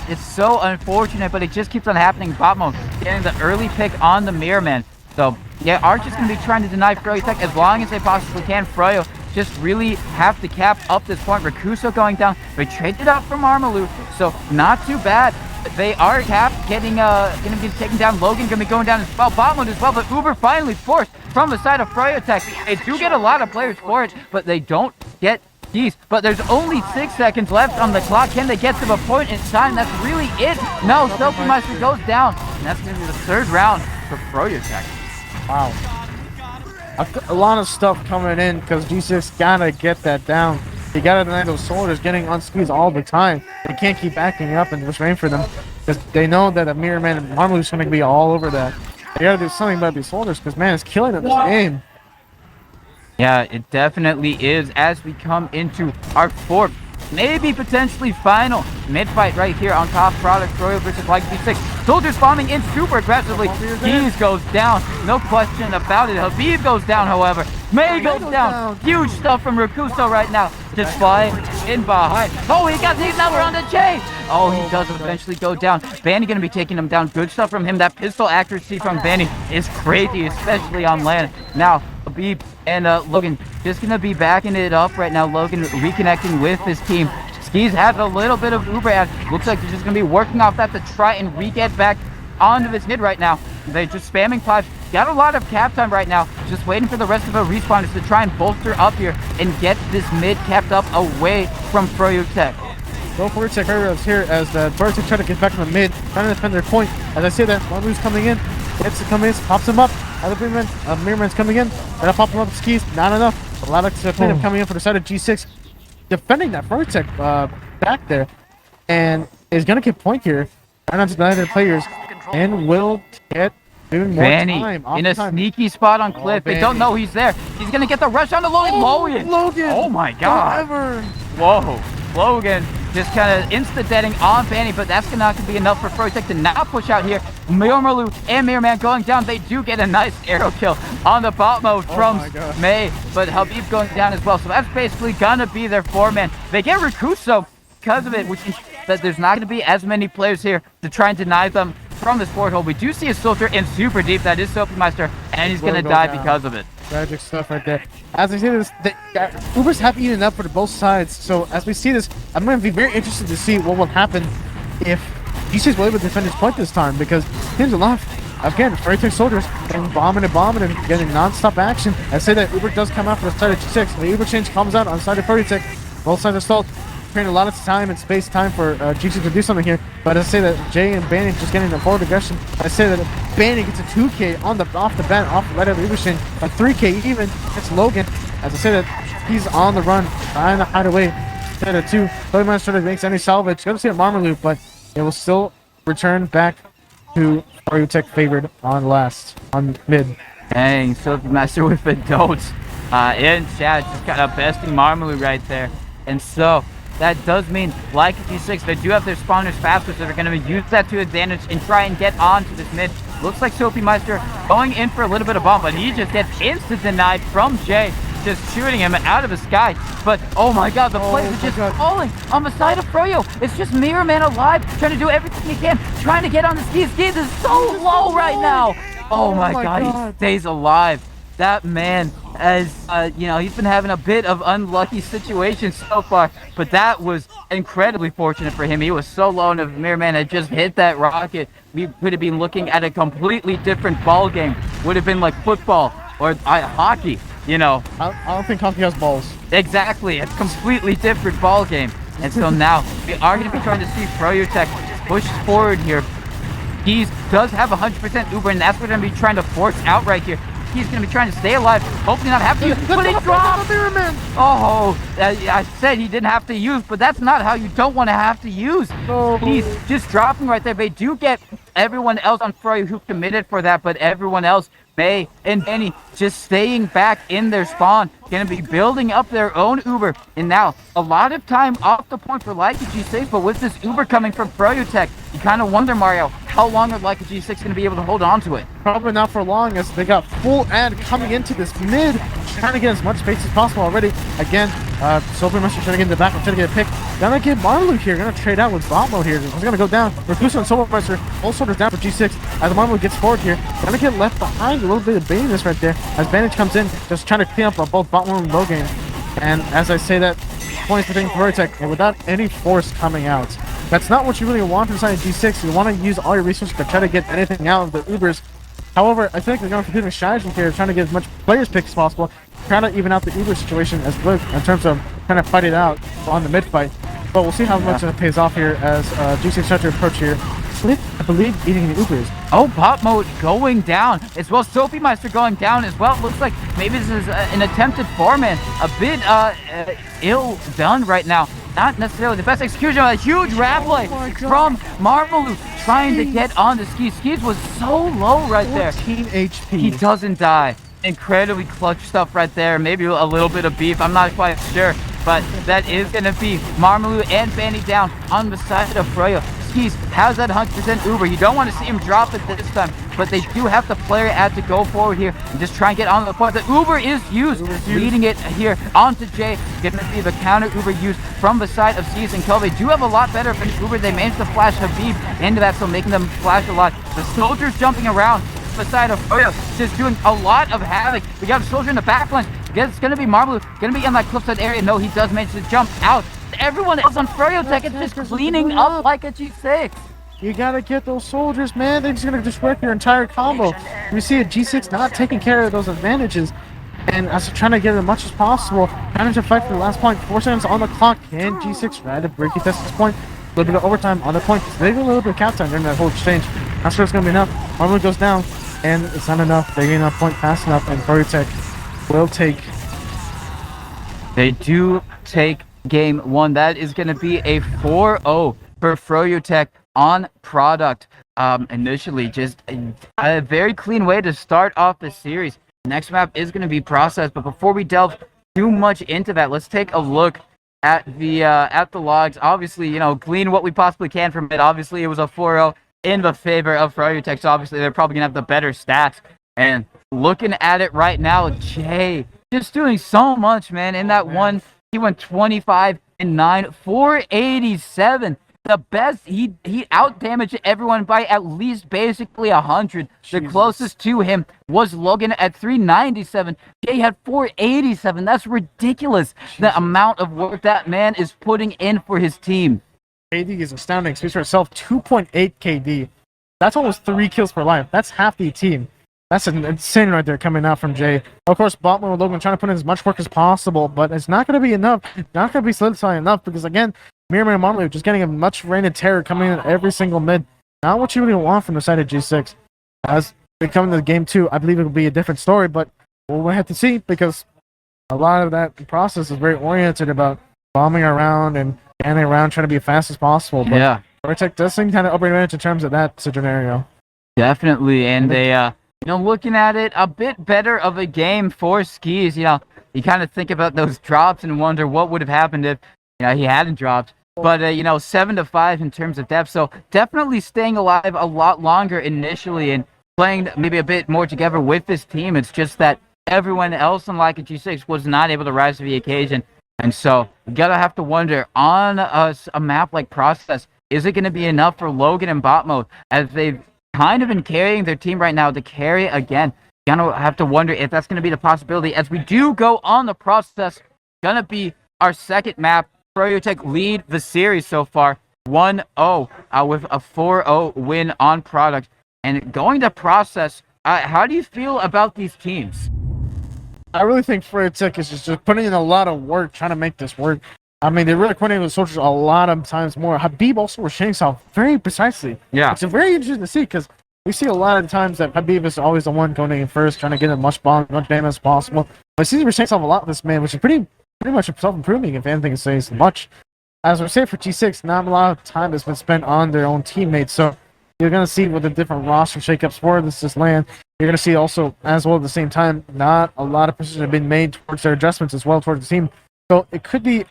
It's so unfortunate, but it just keeps on happening. Botmo getting the early pick on the Mirror Man. So yeah, Arch is going to be trying to deny Froyo Tech as long as they possibly can. Froyo just really have to cap up this point. Rakuso going down. They traded up from Armalu, so not too bad. They are capped, gonna be taking down Logan, gonna be going down as well, Botmode as well, but Uber finally forced from the side of Froyo Tech. They do get a lot of players for it, but they don't get keys. But there's only 6 seconds left on the clock. Can they get to the point in time? That's really it. No, Selfie goes down, and that's gonna be the 3rd round for Froyo Tech. Wow. A lot of stuff coming in because G6 gotta get that down. You gotta deny those soldiers getting unsqueezed all the time. They can't keep backing up and just waiting for them because they know that a Mirror Man and Marmalu is gonna be all over that. They gotta do something about these soldiers because man, it's killing them this game. Yeah, it definitely is as we come into our 4th, maybe potentially final mid-fight right here on top product. Froyo versus Like B6. Soldiers bombing in super aggressively. Keys goes down, no question about it. Habib goes down, however. May goes down. Huge stuff from Rakuso right now. Just flying in behind. Oh, he got these number on the chain. Oh, he does eventually go down. Banny gonna be taking him down. Good stuff from him. That pistol accuracy from Banny is crazy, especially on LAN. Now, Habib and Logan just gonna be backing it up right now. Logan reconnecting with his team. Skis has a little bit of Uber ad. Looks like he's just gonna be working off that to try and re-get back onto his mid right now. They're just spamming pipes. Got a lot of cap time right now. Just waiting for the rest of the respawners to try and bolster up here and get this mid capped up away from Froyo Tech. Go for Tech Heroes here as the Froyo Tech try to get back in the mid, trying to defend their point. As I say that, Marmalu's coming in, gets to come in, pops him up. Other Mirror Man's coming in, gonna pop him up with skis. Not enough. A lot of cleanup coming in for the side of G6, defending that Froyo Tech back there, and is gonna get point here. Trying not to deny their players, and will get even more Banny time. in a sneaky spot on Cliff. They don't know he's there. He's gonna get the rush on the Logan. Logan! Oh my god. Whoa. Logan just kind of insta-deading on Banny, but that's not going to be enough for Froyo Tech to now push out here. Mirmalu and Mirror Man going down. They do get a nice arrow kill on the bot mode from May, but Habib going down as well. So that's basically going to be their 4-man. They get Rakuso because of it, which means that there's not going to be as many players here to try and deny them from this porthole. We do see a soldier in super deep. That is Soapmeister, and he's going to die because of it. Tragic stuff right there. As we see this, Ubers have eaten up for both sides. So as we see this, I'm going to be very interested to see what will happen if G6 will able to defend his point this time, because here's a lot. Again, Froyo Tech soldiers getting bombing and getting non-stop action. I say that Uber does come out for the side of G6. The Uber change comes out on the side of Froyo Tech. Both sides are stalled. Creating a lot of time and space time for G6 to do something here. But I say that Jay and Banning just getting the forward aggression. I say that Banning gets a 2K off the bat, off the right of the Uber chain. A 3K even. It's Logan. As I say that he's on the run, trying to hide away. Instead of 2. Pokemon makes any salvage. Gonna see a Marmalu, but it will still return back to Froyo Tech favored on mid. Dang, Silkmaster with a dote. In chat, just kind of besting Marmalu right there. And so, that does mean, like G6, they do have their spawners faster, so they're going to use that to advantage and try and get onto this mid. Looks like Soapmeister going in for a little bit of bomb, but he just gets instant denied from Jay, just shooting him out of the sky. But, oh my god, the plays are just falling on the side of Froyo. It's just Mirror Man alive, trying to do everything he can, trying to get on the skis. Skis is so low right now. Oh my god, he stays alive. That man, as he's been having a bit of unlucky situations so far, but that was incredibly fortunate for him. He was so low, and if Mirror Man had just hit that rocket, we could have been looking at a completely different ball game. Would have been like football or hockey, I don't think hockey has balls. Exactly, it's a completely different ball game. And so now we are going to be trying to see Froyo Tech push forward here. He does have 100% Uber, and that's what we're going to be trying to force out right here. He's going to be trying to stay alive, hopefully not have to use, but he dropped! Oh, I said he didn't have to use, but that's not how you don't want to have to use. He's just dropping right there. They do get everyone else on Froyo who committed for that, but everyone else May and Benny just staying back in their spawn, gonna be building up their own Uber. And now a lot of time off the point for Leica G6, but with this Uber coming from Froyo, you kind of wonder, Mario, how long are Leica G6 gonna be able to hold on to it? Probably not for long, as they got full ad coming into this mid, trying to get as much space as possible already. Again, Silver Master trying to get in the back, trying to get a pick. Gonna get Marlu here, gonna trade out with bot mode here. It's gonna go down. Rakusa and Silver Master, both soldiers down for G6 as Marlu gets forward here. Gonna get left behind, a little bit of baitiness right there as Bandage comes in, just trying to clean up both bot mode and low game. And as I say that, points for Vertec, and without any force coming out. That's not what you really want inside G6. You want to use all your resources to try to get anything out of the Ubers. However, I think they're going for different strategy here, trying to get as much players pick as possible, trying to even out the Uber situation as well in terms of trying to fight it out on the mid fight. But we'll see how much it pays off here as G6 start to approach here. I believe eating the Ubers. Oh, bot mode going down as well. Sophie Meister going down as well. Looks like maybe this is an attempted 4-man. A bit ill done right now. Not necessarily the best execution. A huge rap play from Marmalou trying to get on the Skis. Skis was so low right there. 14 HP. He doesn't die. Incredibly clutch stuff right there. Maybe a little bit of beef. I'm not quite sure. But that is going to be Marmalou and Fanny down on the side of Froyo. Skis has that 100% Uber. You don't want to see him drop it this time, but they do have the player ad to go forward here and just try and get on the point. The Uber is used, leading it here onto Jay. Going to be the counter Uber used from the side of Skis and Kel. They do have a lot better of an Uber. They managed to flash Habib into that, so making them flash a lot. The soldiers jumping around the side of Froyo, just doing a lot of havoc. We got a soldier in the back line. It's going to be Marmalou, going to be in that cliffside area. No, he does manage to jump out. Everyone else on Froyo Tech is just cleaning up like a G6. You gotta get those soldiers, man. They're just gonna disrupt your entire combo. We see a G6 not taking care of those advantages, and as they're trying to get as much as possible, trying to fight for the last point. 4 seconds on the clock. Can G6 try to break it this point? A little bit of overtime on the point. They get a little bit of countdown during that whole exchange. Not sure it's gonna be enough. Marmalou goes down, and it's not enough. They're getting enough point fast enough, and Froyo Tech will take. They do take game 1. That is going to be a 4-0 for Froyo Tech on product. Initially, just a very clean way to start off the series. Next map is going to be processed, but before we delve too much into that, let's take a look at the logs. Obviously, glean what we possibly can from it. Obviously, it was a 4-0 in the favor of Froyo Tech, so obviously they're probably going to have the better stats. And looking at it right now, Jay just doing so much, man. In that one, he went 25 and 9, 487. The best. He out damaged everyone by at least basically 100. The closest to him was Logan at 397. Jay had 487. That's ridiculous. The amount of work that man is putting in for his team. KD is astounding. Speaks for itself. 2.8 KD. That's almost 3 kills per life. That's half the team. That's insane right there coming out from Jay. Of course, Botman with Logan trying to put in as much work as possible, but it's not going to be enough. Not going to be solidifying enough because, again, Miriam and Marmalou just getting a much rain of terror coming in every single mid. Not what you really want from the side of G6. As we come into game 2, I believe it will be a different story, but we'll have to see because a lot of that process is very oriented about bombing around and panning around, trying to be as fast as possible. But yeah, Vortec does seem kind of upper advantage in terms of that scenario. Definitely, and they, looking at it, a bit better of a game for Skis. You kind of think about those drops and wonder what would have happened if, he hadn't dropped. But, 7-5 in terms of depth. So definitely staying alive a lot longer initially and playing maybe a bit more together with this team. It's just that everyone else in Leica G6 was not able to rise to the occasion. And so you gotta have to wonder on a map like Process, is it going to be enough for Logan and bot mode as they've kind of been carrying their team right now to carry again? Gonna have to wonder if that's going to be the possibility as we do go on the Process. Gonna be our second map. Froyo Tech lead the series so far 1-0 with a 4-0 win on product. And going to Process, how do you feel about these teams? I really think Froyo Tech is just putting in a lot of work trying to make this work. I mean, they're really coordinating with soldiers a lot of times more. Habib also was shooting himself very precisely. Yeah. It's very interesting to see because we see a lot of times that Habib is always the one going in first, trying to get as much bomb, as much damage as possible. But he seems to be shooting himself a lot, this man, which is pretty much self-improving, if anything says much. As we say for G6, not a lot of time has been spent on their own teammates. So you're going to see with the different roster shakeups for this LAN, you're going to see also, as well at the same time, not a lot of precision have been made towards their adjustments as well towards the team. So it could be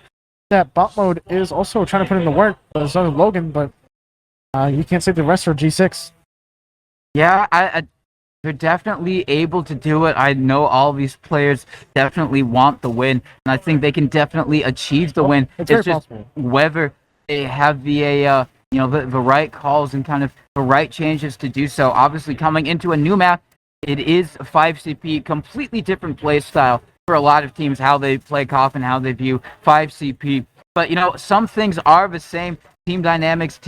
that bot mode is also trying to put in the work, so is Logan, but you can't say the rest are G6. Yeah, they're definitely able to do it. I know all these players definitely want the win, and I think they can definitely achieve the win. It's very just possible. whether they have the the right calls and kind of the right changes to do so. Obviously, coming into a new map, it is a 5CP, completely different play style for a lot of teams, how they play KOF and how they view 5CP. But some things are the same. Team dynamics,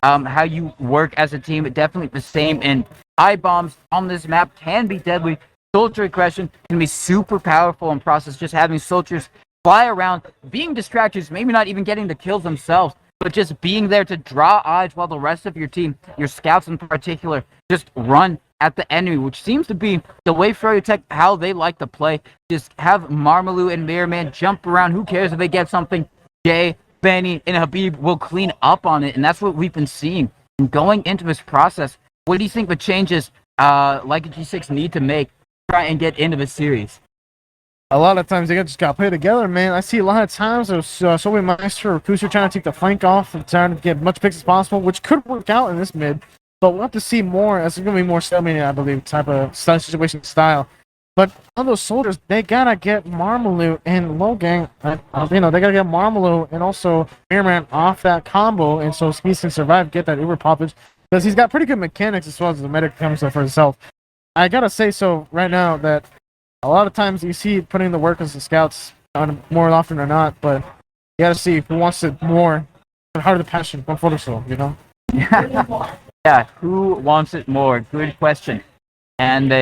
how you work as a team, definitely the same. And eye bombs on this map can be deadly. Soldier aggression can be super powerful in process. Just having soldiers fly around, being distractors, maybe not even getting the kills themselves, but just being there to draw eyes while the rest of your team, your scouts in particular, just run at the enemy, which seems to be the way Froyo Tech, how they like to play. Just have Marmalou and Mirrorman jump around. Who cares if they get something? Jay, Benny, and Habib will clean up on it, and that's what we've been seeing. And going into this process, what do you think the changes like a G6 need to make to try and get into the series? A lot of times they just got to play together, man. I see a lot of times there's Sobe Meister or Kusu trying to take the flank off and trying to get much picks as possible, which could work out in this mid. But we'll have to see more, as it's going to be more stalemate, I believe, type of situation style. But on those soldiers, they gotta get Marmalou and Logang. They gotta get Marmalou and also Airman off that combo, and so he can survive, get that Uber poppage, because he's got pretty good mechanics as well as the medic comes for himself. I gotta say so right now that a lot of times you see putting the work as the scouts more often or not, but you gotta see who wants it more, and harder the passion, more photo Yeah, who wants it more? Good question. And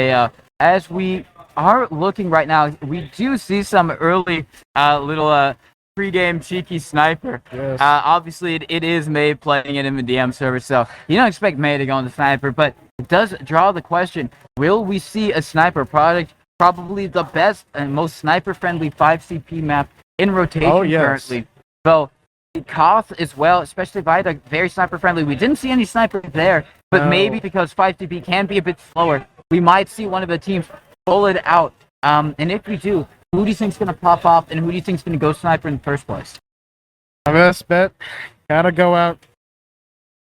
as we are looking right now, we do see some early little pre-game cheeky sniper. Yes. Obviously, it is May playing it in the DM server, so you don't expect May to go on the sniper, but it does draw the question, will we see a sniper product? Probably the best and most sniper-friendly 5CP map in rotation currently. So, KOF as well, especially by the very sniper-friendly. We didn't see any sniper there, but maybe because 5CP can be a bit slower, we might see one of the teams pull it out. And if we do, who do you think is going to pop off, and who do you think is going to go sniper in the first place? My best bet, gotta go out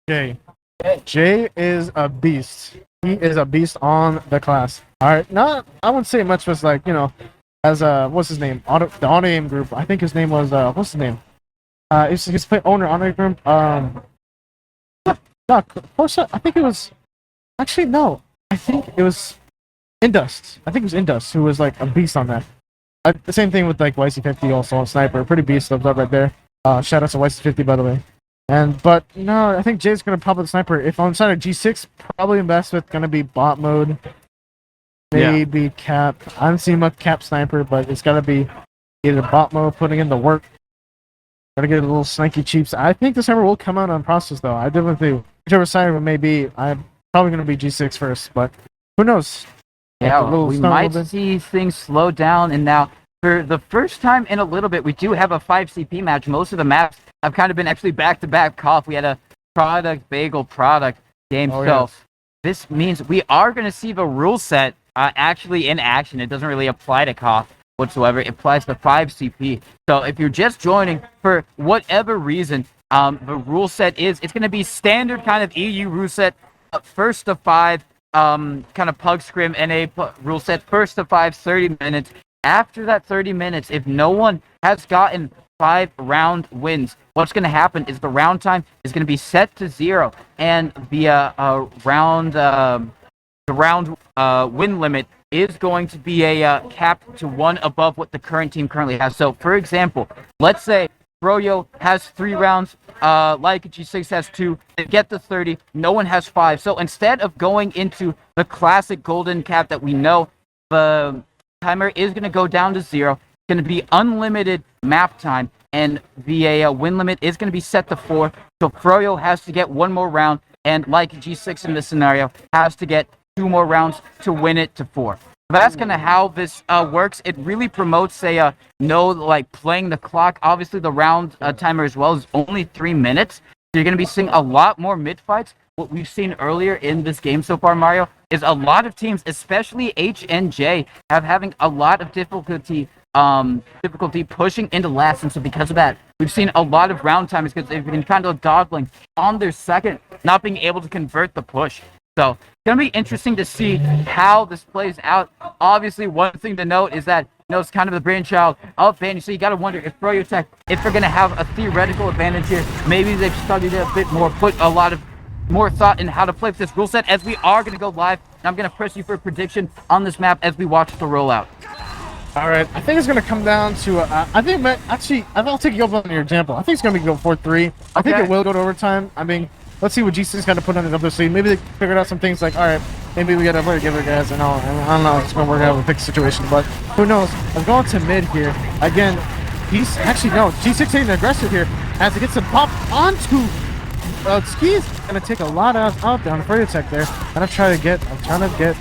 Jay. Jay is a beast. He is a beast on the class. Alright, I wouldn't say much was like, as what's his name? The Auto Aim group. I think his name was, what's his name? His play owner, Auto Group. I think it was, actually, no. I think it was Indust. I think it was Indust who was like a beast on that. The same thing with like YC50 also on Sniper. Pretty beast thumbs up right there. Shout out to YC50 by the way. But no, I think Jay's gonna pop up the Sniper. If on side of G6, probably best with gonna be bot mode. Maybe cap. I haven't seen much cap Sniper, but it's gotta be either bot mode, putting in the work. Gotta get a little snaky cheaps. I think the Sniper will come out on process though. I definitely think whichever side it may be, I'm probably gonna be G6 first, but who knows? Yeah, we might see things slow down, and now for the first time in a little bit, we do have a 5CP match. Most of the maps have kind of been actually back-to-back KOF. We had a bagel product game, this means we are going to see the rule set actually in action. It doesn't really apply to KOF whatsoever. It applies to 5CP. So if you're just joining for whatever reason, the rule set it's going to be standard kind of EU rule set, first to 5. Kind of pug scrim NA rule set, first to 5, 30 minutes. After that 30 minutes, if no one has gotten 5 round wins, what's going to happen is the round time is going to be set to 0, and the round win limit is going to be a cap to 1 above what the current team currently has. So, for example, let's say Froyo has 3 rounds, Leica G6 has 2, they get the 30, no one has 5. So instead of going into the classic golden cap that we know, the timer is going to go down to 0. It's going to be unlimited map time, and the win limit is going to be set to 4. So Froyo has to get 1 more round, and Leica G6 in this scenario has to get 2 more rounds to win it to 4. That's kind of how this works. It really promotes playing the clock. Obviously, the round timer as well is only 3 minutes. You're going to be seeing a lot more mid fights. What we've seen earlier in this game so far, Mario, is a lot of teams, especially H and J, having a lot of difficulty pushing into last. And so because of that, we've seen a lot of round times because they've been kind of dawdling on their second, not being able to convert the push. So it's going to be interesting to see how this plays out. Obviously, one thing to note is that it's kind of the brainchild of Banny. So you got to wonder if Froyo Tech, if they're going to have a theoretical advantage here, maybe they've studied it a bit more, put a lot of more thought in how to play with this rule set, as we are going to go live. And I'm going to press you for a prediction on this map as we watch the rollout. All right, I think it's going to come down to, I'll take you up on your example. I think it's going to go 4-3. I think it will go to overtime. I mean, let's see what G6 got to put on the WC. Maybe they figured out some things like, all right, maybe we got to play together, guys. I don't know if it's going to work out with the situation, but who knows? I'm going to mid here. Again, G6 ain't aggressive here as it gets a pop onto Ski's gonna take a lot out down Froyo Tech there. I'm trying to get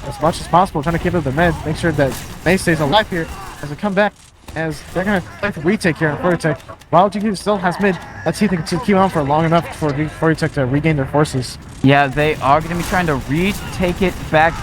as much as possible, trying to keep up the med, make sure that May stays alive here as we come back, as they're gonna try to retake here on Froyo Tech. While GQ still has mid, let's see if they can keep on for long enough for Froyo Tech to regain their forces. Yeah, they are gonna be trying to retake it back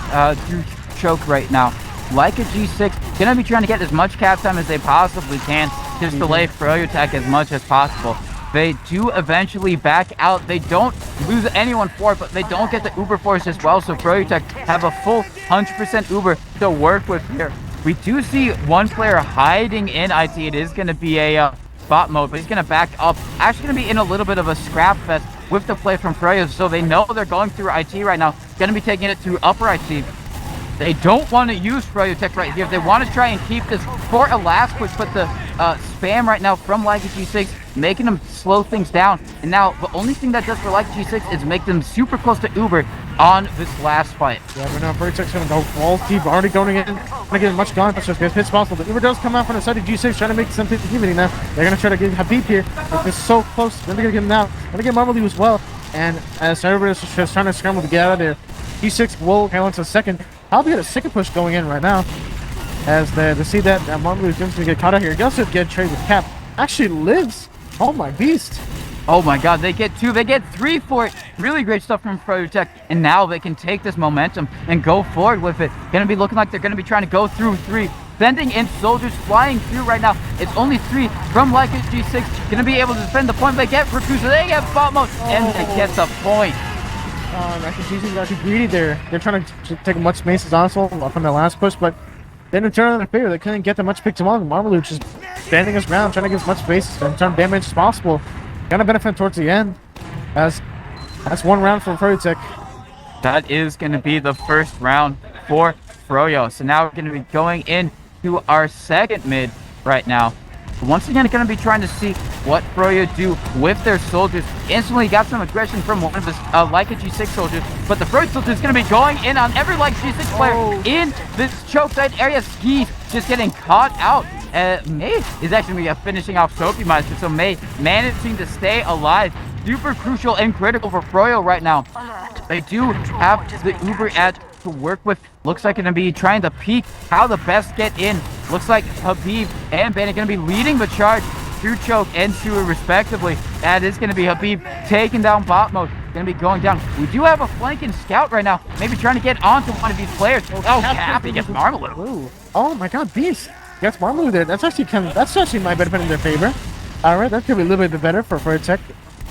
through choke right now. Like a G6, gonna be trying to get as much cap time as they possibly can, just delay Froyo Tech as much as possible. They do eventually back out. They don't lose anyone for it, but they don't get the Uber force as well. So Froyo Tech have a full 100% Uber to work with here. We do see one player hiding in IT. It is going to be a bot mode, but he's going to back up. Actually going to be in a little bit of a scrap fest with the play from Froyo. So they know they're going through IT right now. Going to be taking it through upper IT. They don't want to use Froyo Tech right here. They want to try and keep this for a last push, but the spam right now from Leica G6 making them slow things down. And now the only thing that does for Leica G6 is make them super close to Uber on this last fight. Yeah, but now Froyo Tech's going to go full deep, already going in, going to get as much gone as hits possible. The Uber does come out from the side of G6, trying to make some activity now. They're going to try to get Habib here. It's so close. They're going to get him now. Going to get Marmalade as well. And as everybody's just trying to scramble to get out of there, G6 will go into second. I'll be at a second push going in right now. As they see that Marmalade is going to get caught out here. He also get trade with Cap. Actually lives. Oh my beast. Oh my god, they get 2, they get 3 for it. Really great stuff from Froyo Tech. And now they can take this momentum and go forward with it. Gonna be looking like they're gonna be trying to go through 3. Sending in soldiers flying through right now. It's only 3 from Leica G6. Gonna be able to defend the point. They get Rakusa, they get bot mode, and they get the point. Actually, G6 is actually greedy there. They're trying to take much space as possible from the last push, but then in turn on their favor, they couldn't get that much pick to one. Marmalade just standing his ground, trying to get as much space and turn damage as possible. Gonna benefit towards the end, as that's one round for Froyo Tech. That is gonna be the first round for Froyo. So now we're gonna be going into our second mid right now. Once again, going to be trying to see what Froyo do with their soldiers. Instantly got some aggression from one of his Leica G6 soldiers, but the Froyo soldier is going to be going in on every Leica G6 player in this choke side area. Ski just getting caught out. May is actually going to be finishing off Sophie Meister, so May managing to stay alive. Super crucial and critical for Froyo right now. They do have the Uber ad to work with. Looks like going to be trying to peek how the best get in. Looks like Habib and Bandit going to be leading the charge through choke and sewer respectively. That is going to be Habib taking down bot mode. Going to be going down. We do have a flanking scout right now. Maybe trying to get onto one of these players. Oh, Cappy gets Marmalade. Ooh. Oh my god, Beast gets Marmalade there. That's actually my benefit in their favor. Alright, that could be a little bit better for Froyo Tech,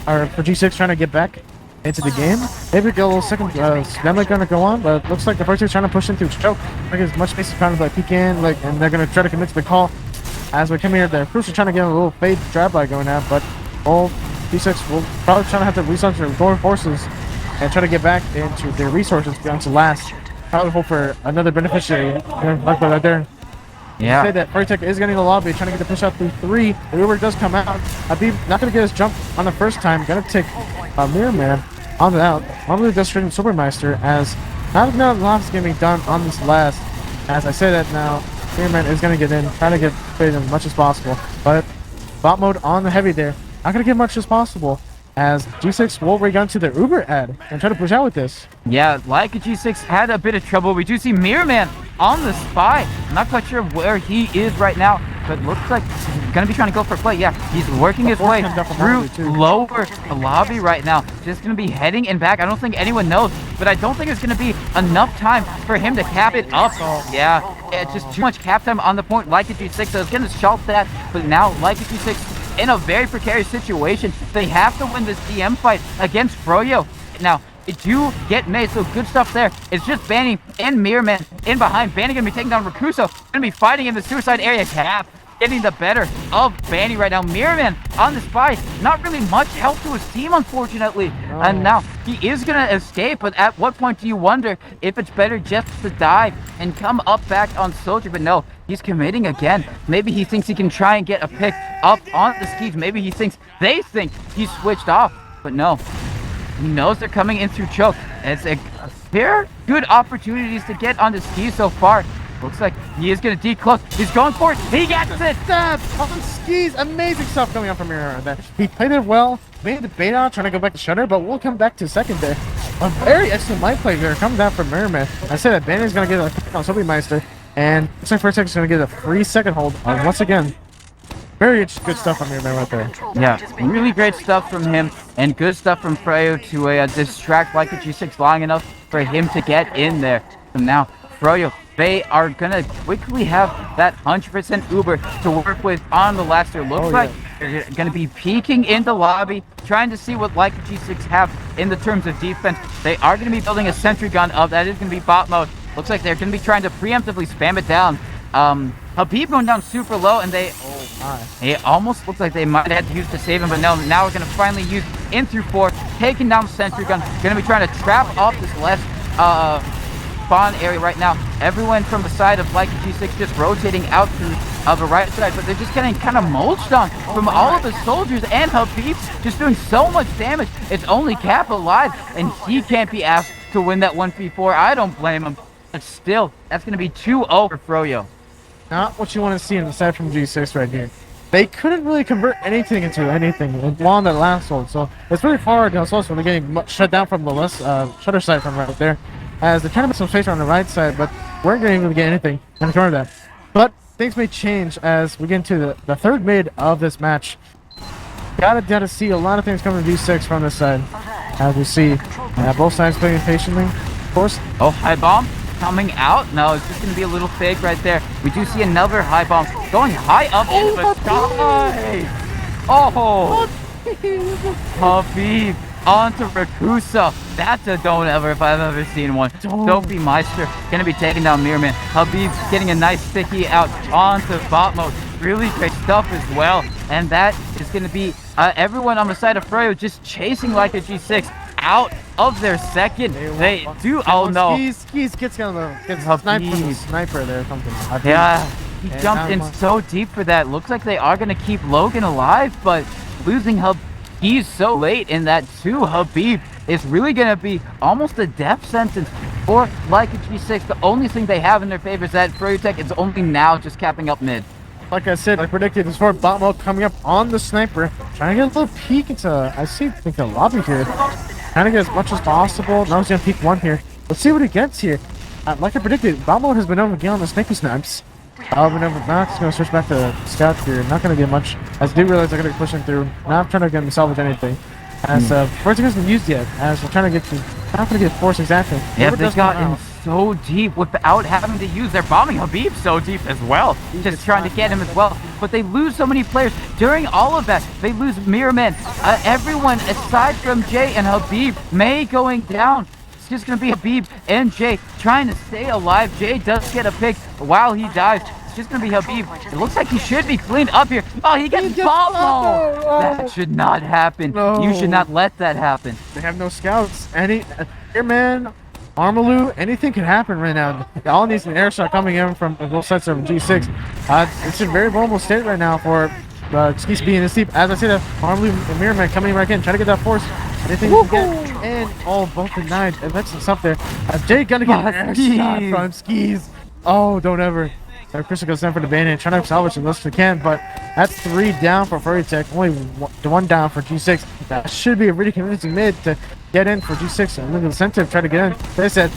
or for G6 trying to get back into the game. Maybe get a little second Slamlight gonna go on, but it looks like the Froyo Tech trying to push into choke. Like as much space to kind of like peek in, and they're gonna try to commit to the call. As we come here, they're crucial trying to get a little fade drive-by going out, but G6 will probably trying to have to resource their core forces and try to get back into their resources down to last. Probably hope for another beneficiary. Like right there. Yeah. Say that Froyo Tech is getting the lobby, trying to get the push out through 3. The Uber does come out. Habib not gonna get his jump on the first time. Gonna take Mirror Man on the out. Normally does straight Supermeister, as not enough lots gonna be done on this last. As I say that now, Mirror Man is gonna get in, trying to get faded as much as possible. But bot mode on the heavy there, not gonna get much as possible. As G6 will rig to their Uber ad and try to push out with this. Yeah, Leica G6 had a bit of trouble. We do see Mirror Man on the spy. I'm not quite sure where he is right now. but looks like he's gonna be trying to go for a play. Yeah, he's working his way through lower lobby right now. Just gonna be heading in back. I don't think anyone knows, but I don't think it's gonna be enough time for him to cap it up. Yeah, it's just too much cap time on the point. Leica G6, so it's gonna shalt that, but now Leica G6 in a very precarious situation. They have to win this DM fight against Froyo. Now, it do get made, so good stuff there. It's just Banny and Mirrorman in behind. Banny gonna be taking down Rakuso. Gonna be fighting in the suicide area. Cap getting the better of Banny right now. Mirrorman on the spy. Not really much help to his team, unfortunately. And now he is gonna escape, but at what point do you wonder if it's better just to die and come up back on Soldier? But no, he's committing again. Maybe he thinks he can try and get a pick up on the skis. Maybe he thinks they think he's switched off, but no. He knows they're coming in through choke. It's a fair good opportunities to get on the skis so far. Looks like he is going to decloak. He's going for it. He gets it. Stab on skis. Amazing stuff coming out from Mirror there. He played it well. Made the bait out, trying to go back to Shutter, but we'll come back to second there. A very excellent light play there coming down from Mirrorman. I said that Bandit's going to get a pick on Soapymeister, and looks like First X is going to get a free second hold once again. Very good stuff from Mirrorman right there. Yeah, really great stuff from him, and good stuff from Froyo to distract Leica G6 long enough for him to get in there. And now, Froyo, they are going to quickly have that 100% Uber to work with on the last year. Looks like they're going to be peeking in the lobby, trying to see what Leica G6 have in the terms of defense. They are going to be building a sentry gun up. That is going to be bot mode. Looks like they're going to be trying to preemptively spam it down. Habib going down super low, and it almost looks like they might have to use to save him, but no, now we're going to finally use in through 4, taking down the sentry gun. Going to be trying to trap off this left spawn area right now. Everyone from the side of Leica G6 just rotating out to the right side, but they're just getting kind of mulched on from all of the soldiers, and Habib just doing so much damage. It's only Cap alive, and he can't be asked to win that 1v4. I don't blame him. But still, that's going to be 2-0 for Froyo. Not what you want to see aside from G6 right here. They couldn't really convert anything into anything along that last hold, so it's really hard also when they're getting shut down from the left shutter side from right there, as they're trying to make some space on the right side, but we're going to even get anything in front of that. But things may change as we get into the third mid of this match. Gotta see a lot of things coming to G6 from this side, as we see both sides playing patiently, of course. Oh, high bomb coming out. No, it's just going to be a little fake right there. We do see another high bomb going high up into the sky. Oh, Habib onto Rakusa. That's a don't ever if I've ever seen one. Soapymeister going to be taking down Mirrorman. Habib getting a nice sticky out onto bot mode. Really great stuff as well. And that is going to be everyone on the side of Froyo just chasing Leica G6 out of their second. They do. Oh no! Skis gets sniped from the sniper there or something. Yeah, he jumped in so deep for that. Looks like they are going to keep Logan alive, but losing Habib, he's so late in that too. Habib is really going to be almost a death sentence for Leica G6. The only thing they have in their favor is that Froyo Tech is only now just capping up mid. Like I said, I predicted this for bot mode coming up on the sniper. Trying to get a little peek into, I think the lobby here. Trying to get as much as possible. Now he's gonna peek one here. Let's see what he gets here. Like I predicted, bot mode has been able to get on the snipey snipes. Max gonna switch back to scout here. Not gonna get much. As they do realize they're gonna be pushing through. Not trying to get him salvage anything. As Force hasn't been used yet. As we're trying to get to, not gonna get Force exactly. Yeah, they got in so deep without having to use their bombing Habib so deep as well. Just trying to get him as well. But they lose so many players during all of that. They lose Mirrorman. Everyone aside from Jay and Habib May going down. It's just going to be Habib and Jay trying to stay alive. Jay does get a pick while he dies. It's just going to be Habib. It looks like he should be cleaned up here. Oh, he gets bombed. That should not happen. No. You should not let that happen. They have no scouts. Any Airman, Armaloo, anything can happen right now. All needs an air shot coming in from both sides of G6. It's a very vulnerable state right now for Skis being in sleep. As I said, Armaloo and Mirrorman coming right in, trying to get that Force. Anything you can get, and both denied. And that's up there. Jay gonna get an air shot from Skis. Oh, don't ever. Chris goes in for the bandit, trying to salvage the most they can, but that's 3 down for Froyo Tech, only 1 down for G6. That should be a really convincing mid to get in for G6. And look at the incentive, try to get in. They said,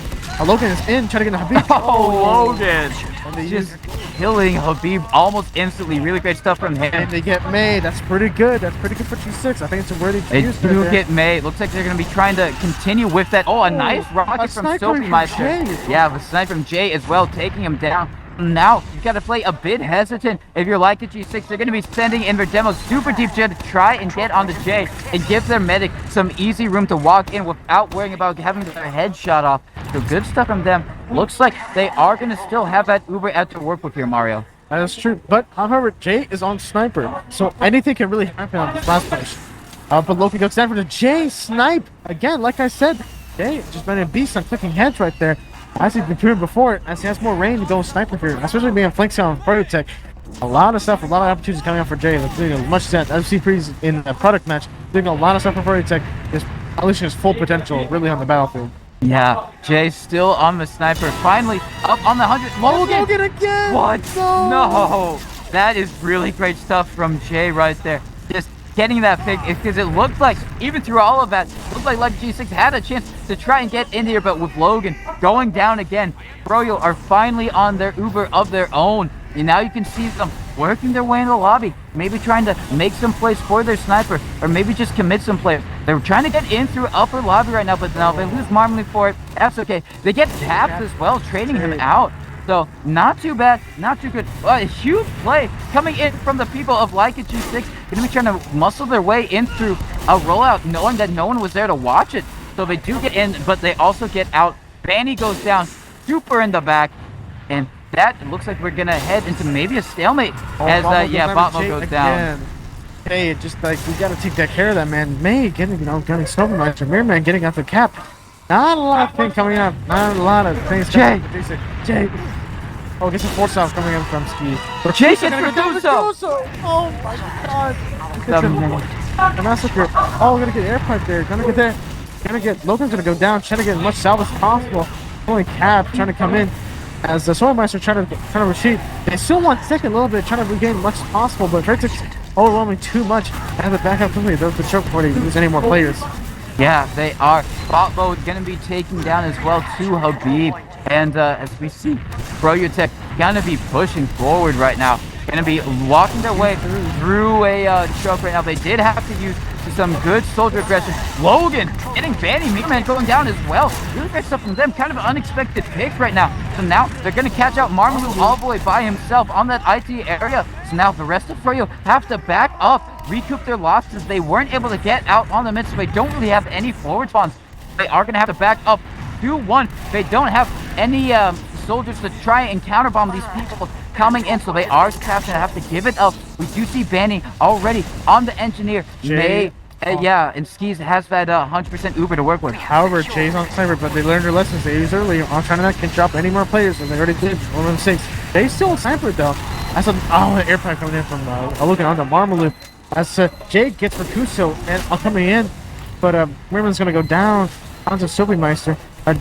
Logan is in, trying to get in Habib. Oh, Logan! And they Just killing Habib almost instantly. Really great stuff from him. And they get made. That's pretty good. That's pretty good for G6. I think it's a worthy They use do right get made. Looks like they're going to be trying to continue with that. Oh, a nice rocket from sniper Soapy from Meister. Jay. Yeah, the snipe from Jay as well, taking him down. Now, you've got to play a bit hesitant. If you're like the G6, they're going to be sending in their demo super deep jet to try and get on the J and give their medic some easy room to walk in without worrying about having their head shot off. So good stuff from them. Looks like they are going to still have that Uber out to work with here, Mario. That is true. But, however, Jay is on sniper. So anything can really happen on this last push. But Loki goes down for the Jay snipe. Again, like I said, Jay just been a beast on clicking heads right there. As he's been proven before, as he has more range to go sniper here, especially being flanking on Froyo Tech. A lot of stuff, a lot of opportunities coming out for Jay. Like, doing as much as that FC Freeze in a product match, doing a lot of stuff for Froyo Tech, is unleashing his full potential really on the battlefield. Yeah, Jay still on the sniper. Finally, up on the 100. Logan again! What? No! That is really great stuff from Jay right there. Just getting that pick, because it looked like, even through all of that, it looked like G6 had a chance to try and get in here, but with Logan going down again, Froyo are finally on their Uber of their own. And now you can see them working their way in the lobby, maybe trying to make some plays for their sniper, or maybe just commit some players. They're trying to get in through upper lobby right now, but now they lose Marmalade for it. That's okay. They get tapped as well, trading him out. So not too bad, not too good. A huge play coming in from the people of Leica G6. Going to be trying to muscle their way in through a rollout, knowing that no one was there to watch it. So they do get in, but they also get out. Banny goes down, super in the back, and that looks like we're gonna head into maybe a stalemate as Botmo goes down. Hey, just like we gotta take that care of that man. May getting getting Snowman, Mirrorman getting out the cap. Not a lot of things coming up. Not a lot of things coming up. Jay. Oh, get some force off coming in from Ski. Jay gets Raguso. Oh my god. The massacre. Oh, we're gonna get airpipe there. Gonna get there. Logan's gonna go down, trying to get as much salve as possible. Only Cap trying to come in as the Swordmeister trying to retreat. They still want second a little bit, trying to regain as much as possible, but Vertex overwhelming too much. And the backup quickly does the choke before they lose any more players. Yeah, they are. Bot mode gonna be taken down as well to Habib. And as we see, Froyo Tech gonna be pushing forward right now. Gonna be walking their way through a choke right now. They did have to use some good soldier aggression. Logan getting Banny, Meatman going down as well. Really great stuff from them. Kind of an unexpected pick right now. So now they're going to catch out Marmalou all the way by himself on that IT area. So now the rest of Froyo have to back up, recoup their losses. They weren't able to get out on the mid, so they don't really have any forward spawns. They are going to have to back up 2-1. They don't have any soldiers to try and counterbomb these people coming in, so they are going to have to give it up. We do see Banny already on the engineer. And Skis has that 100% Uber to work with. However, Jay's on sniper, but they learned their lessons. They used early. I'm trying to not can drop any more players, and they already did. 1 of 6. They still on sniper though. That's an air pack coming in from looking on the Marmalou. As Jay gets Rakuso and coming in, but Merman's gonna go down onto Soapymeister.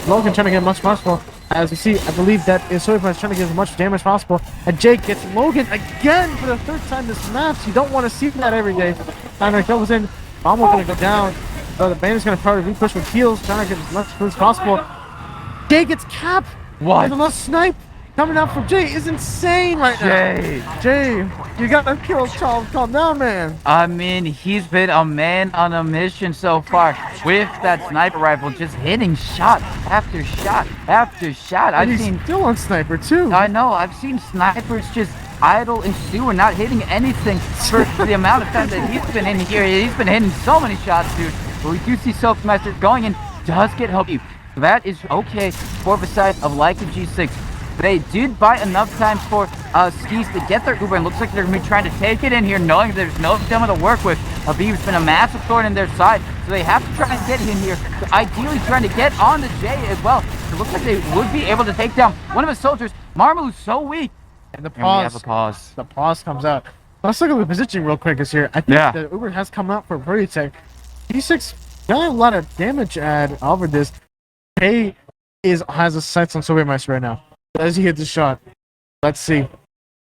Logan trying to get as much as possible. As we see, I believe that Soapymeister trying to get as much damage as possible. And Jake gets Logan again for the 3rd time this match. You don't want to see that every day. And goes in. Almost gonna go down. The bandit's gonna probably re-push with heals, trying to get as much as possible. Jay gets capped. What? And the last snipe coming out from Jay is insane right now. Jay, you gotta kill Charles. Calm down, man. I mean, he's been a man on a mission so far with that sniper rifle, just hitting shot after shot after shot. And he's still on sniper too. I know. I've seen snipers just idle and sewer, not hitting anything for the amount of time that he's been in here. He's been hitting so many shots, dude. But we do see Soapmaster going in, does get Habib. That is okay for the side of Leica G6. They did buy enough time for Skis to get their Uber, and looks like they're going to be trying to take it in here, knowing there's no demo to work with. Habib's been a massive thorn in their side, so they have to try and get in here. So ideally trying to get on the J as well. It looks like they would be able to take down one of his soldiers. Marmalou's so weak. And the pause. The pause comes out. Let's look at the positioning real quick this here. I think the Uber has come out for Froyo Tech. G6 got a lot of damage over this. Hay has a sights on Soapymeister right now. As he hits the shot. Let's see.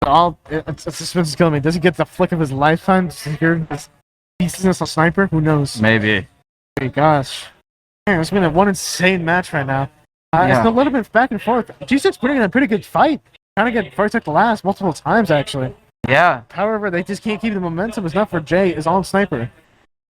It's suspense is killing me. Does he get the flick of his lifetime to secure this decentness of sniper? Who knows? Maybe. Hey, gosh. Man, it's been one insane match right now. Yeah. It's a little bit back and forth. G6 putting in a pretty good fight. Trying to get Froyo to last multiple times, actually. Yeah. However, they just can't keep the momentum. It's not for Jay. Is on sniper.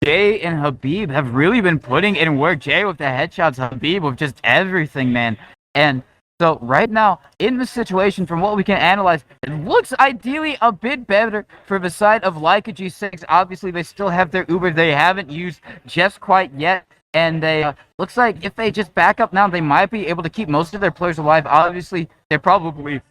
Jay and Habib have really been putting in work. Jay with the headshots, Habib with just everything, man. And so right now, in the situation, from what we can analyze, it looks ideally a bit better for the side of Leica G6. Obviously, they still have their Uber they haven't used just quite yet. And they looks like if they just back up now, they might be able to keep most of their players alive. Obviously, they're probably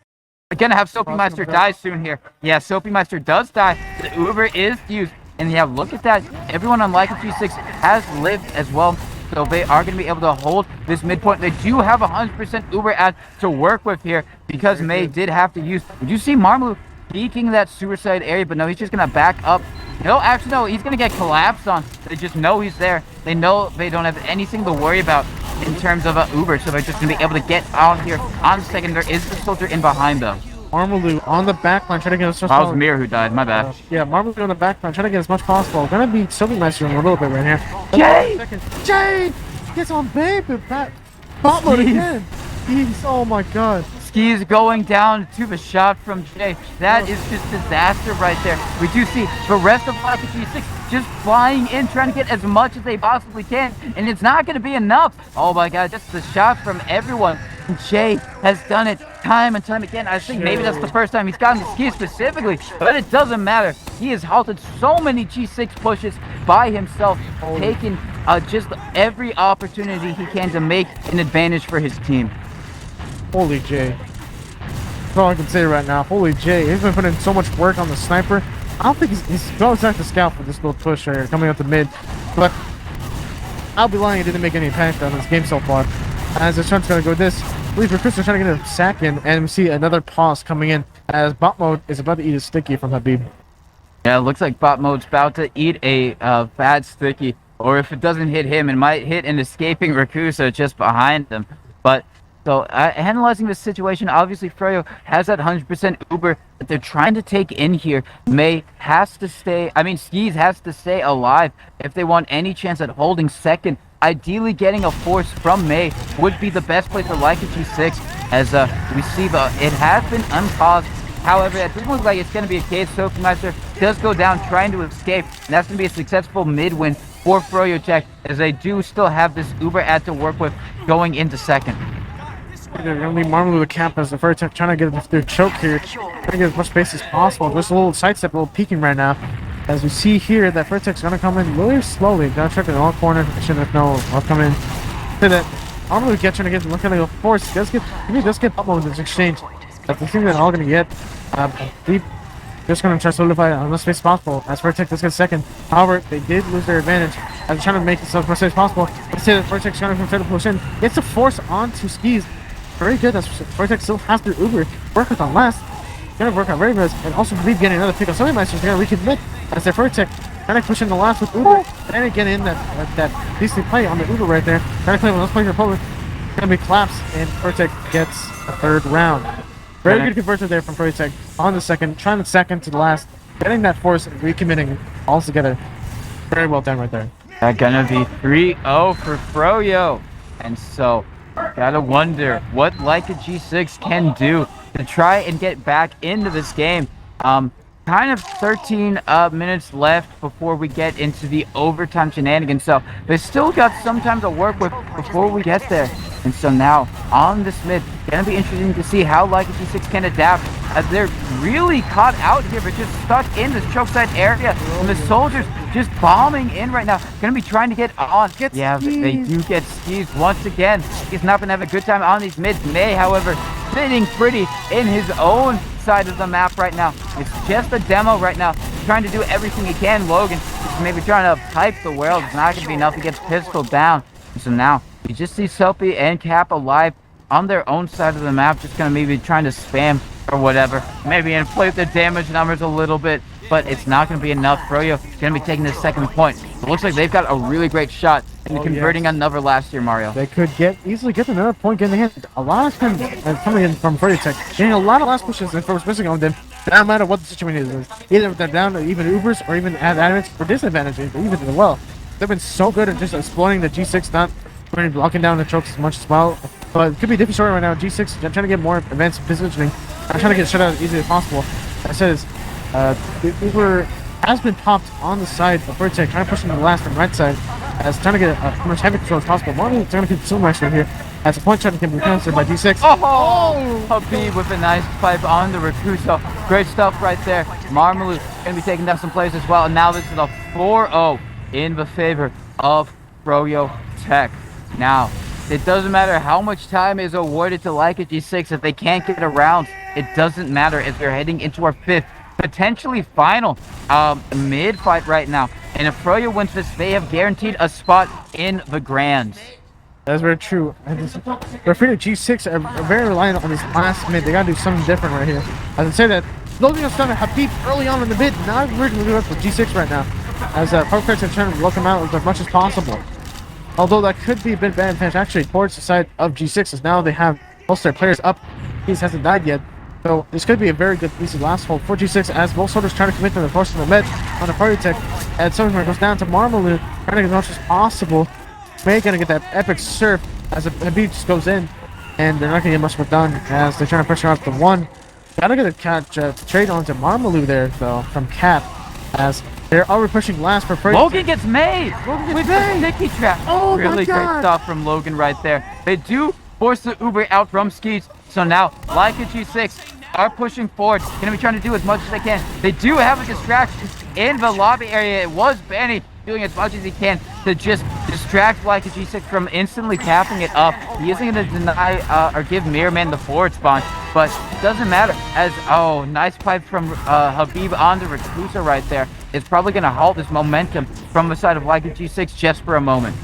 going to have Soapy Meister die soon here. Yeah, Soapy Meister does die. The Uber is used. And yeah, look at that. Everyone on Leica G6 has lived as well. So they are going to be able to hold this midpoint. They do have 100% Uber ad to work with here because May did have to use. Did you see Marmalu peeking that suicide area? But no, he's just going to back up. No, actually, no, he's going to get collapsed on. They just know he's there. They know they don't have anything to worry about in terms of Uber. So they're just going to be able to get on here on second. There is the soldier in behind them. Marmalu on the backline trying to get as much That was Mir who died, my bad. Yeah, Marmalu on the backline trying to get as much possible. Gonna be Soapy Meister in a little bit right here. Jay! Jay gets on baby back. Bot mode again. Oh my god. Skis going down to the shot from Jay. That is just disaster right there. We do see the rest of Leica G6 just flying in, trying to get as much as they possibly can, and it's not going to be enough. Oh my god, just the shot from everyone. And Jay has done it time and time again. I think maybe that's the first time he's gotten the ski specifically, but it doesn't matter. He has halted so many G6 pushes by himself, taking just every opportunity he can to make an advantage for his team. Holy Jay. That's all I can say right now. Holy Jay. He's been putting so much work on the sniper. I don't think he's going to the scout for this little push right here, coming up the mid. But I'll be lying, he didn't make any impact on this game so far. As the shot's going to go this. I believe Chris is trying to get a sack in, and we see another pause coming in as bot mode is about to eat a sticky from Habib. Yeah, it looks like bot mode's about to eat a bad sticky. Or if it doesn't hit him, it might hit an escaping Rakusa just behind him. But so analyzing this situation, obviously Froyo has that 100% Uber that they're trying to take in here. May has to stay, Skis has to stay alive if they want any chance at holding second. Ideally getting a force from May would be the best play for Leica G6 as we see it has been unpaused. However, it doesn't look like it's going to be a case. Soapy Meister does go down trying to escape, and that's going to be a successful mid-win for Froyo Tech as they do still have this Uber ad to work with going into second. They're going to leave Marmalu the camp as the Froyo Tech trying to get their choke here, trying to get as much space as possible. Just a little sidestep, a little peeking right now. As we see here, that Froyo Tech's going to come in really slowly. Going to check in the long corner. Shouldn't know. I'll come in. See that Marmalu gets trying to get look at the force. He does get up mode in this exchange. That's the thing that all going to get. Deep. Just going to try to solidify as much space as possible. As Froyo Tech does get second. However, they did lose their advantage. As they're trying to make as much space as possible. Let's say that Froyo Tech's trying to push in. Gets the force onto Skis. Very good. As Froyo Tech still has their Uber. Work with on last. Gonna work out very good. And also Habib getting another pick on Soapy Meister's gonna recommit as their Froyo Tech trying to push in the last with Uber. And again in that decent play on the Uber right there. Trying to play with those players opponent. Gonna be collapsed and Froyo Tech gets a third round. Very good converter there from Froyo Tech on the second, trying the second to the last, getting that force and recommitting all together. Very well done right there. That's gonna be 3-0 for Froyo. And so gotta wonder what Leica G6 can do to try and get back into this game. Kind of 13 minutes left before we get into the overtime shenanigans, so they still got some time to work with before we get there. And so now on this mid, gonna be interesting to see how Leica G6 can adapt as they're really caught out here, but just stuck in this choke side area, and the soldiers just bombing in right now. Gonna be trying to get on. They do get Skis once again. He's not gonna have a good time on these mids. May, however, sitting pretty in his own side of the map right now. It's just a demo right now. He's trying to do everything he can. Logan is maybe trying to pipe the world. It's not gonna be enough. He gets pistoled down. And so now you just see Soapy and Cap alive on their own side of the map, just gonna maybe trying to spam or whatever. Maybe inflate their damage numbers a little bit, but it's not gonna be enough. Froyo is gonna be taking the second point. It looks like they've got a really great shot converting another last year, Mario. They could easily get another point in the hand. A lot of time coming in from Froyo Tech, getting a lot of last pushes and folks missing on them. No matter what the situation is, either they're down to even Ubers or even at advantage or disadvantage, even as well. They've been so good at just exploiting the G6, not really blocking down the chokes as much as well. But it could be a different story right now. G6 trying to get more advanced positioning. I'm trying to get shut out as easy as possible. That says, the Uber has been popped on the side of Froyo Tech, trying to push him to the last from right side, as trying to get as much heavy control as possible. Marley trying to get so much right here. As a point trying to get recounted by D6. Oh! Habib with a nice pipe on the Rakuso. Great stuff right there. Marmalou going to be taking down some plays as well. And now this is a 4-0 in the favor of Froyo Tech. Now, it doesn't matter how much time is awarded to Leica G6. If they can't get around, it doesn't matter as they're heading into our 5th, potentially final mid-fight right now. And if Froyo wins this, they have guaranteed a spot in the Grands. That's very true. They're afraid of G6 are very reliant on this last mid. They gotta do something different right here. As I say that, loading us down to Habib early on in the mid, not really doing it for G6 right now. As Parkers are trying to look him out as much as possible. Although that could be a bit bad advantage actually towards the side of G6, as now they have most of their players up. He hasn't died yet. So this could be a very good easy last hold for G6 as both soldiers trying to commit to the force of the med on the Froyo Tech. And Silverman goes down to Marmalou, trying to get as much as possible. May gonna get that epic surf as Habib just goes in, and they're not gonna get much more done as they're trying to pressure out the one. Gotta get a catch trade onto Marmalou there though from Cap as they're already pushing last for Froyo. Logan gets made with the sticky trap. Oh really my great God. stuff from Logan right there. They do force the Uber out from Skeets, so now Leica G6 are pushing forward, gonna be trying to do as much as they can. They do have a distraction in the lobby area. It was Benny doing as much as he can to just distract Leica G6 from instantly tapping it up. He isn't going to deny or give Mirrorman the forward spawn, but it doesn't matter as, oh, nice pipe from Habib onto Rakusa right there. It's probably going to halt this momentum from the side of Leica G6 just for a moment.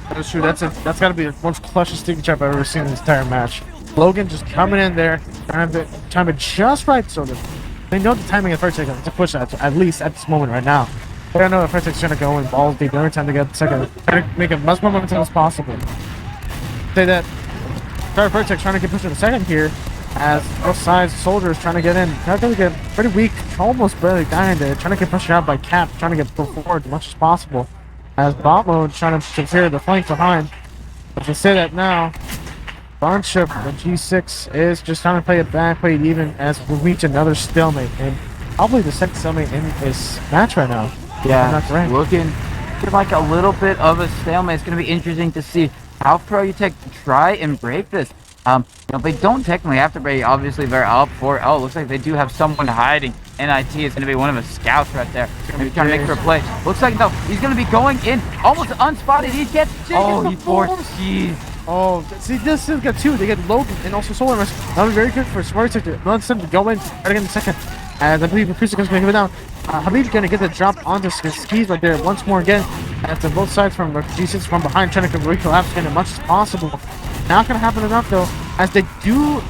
That's true. That's got to be the most clutchest sticky trap I've ever seen in this entire match. Logan just coming in there, trying to time it just right so that they know the timing of first second to push that at least at this moment right now. They don't know if first second's trying to go in balls deep every time they get the second. Trying to make it much more momentum as possible. Say that Vertex trying to get pushed to the second here as both sides soldiers trying to get in. They're going to get pretty weak, almost barely dying there. Trying to get pushed out by Cap, trying to get forward as much as possible. As Bot Mode trying to secure the flank behind. But to say that now, bunch of the G6 is just trying to play it back, play it even as we reach another stalemate. And probably the second stalemate in this match right now. Yeah, looking like a little bit of a stalemate. It's going to be interesting to see how Froyo Tech try and break this. They don't technically have to break. Obviously, they're up 4-0. Looks like they do have someone hiding. NIT is going to be one of the scouts right there. Going to be trying to make for a play. Looks like, no, he's going to be going in almost unspotted. He gets, he forced, jeez. Oh, see, this is got two. They get Logan and also Solar Mesh. That was very good for Smart Tech to run them to go in right again in the second. And I believe Rakusa is going to give it down. Habib's going to get the drop onto Skis right there once more again. After both sides from G6 from behind trying to collapse again as much as possible. Not going to happen enough though, as they do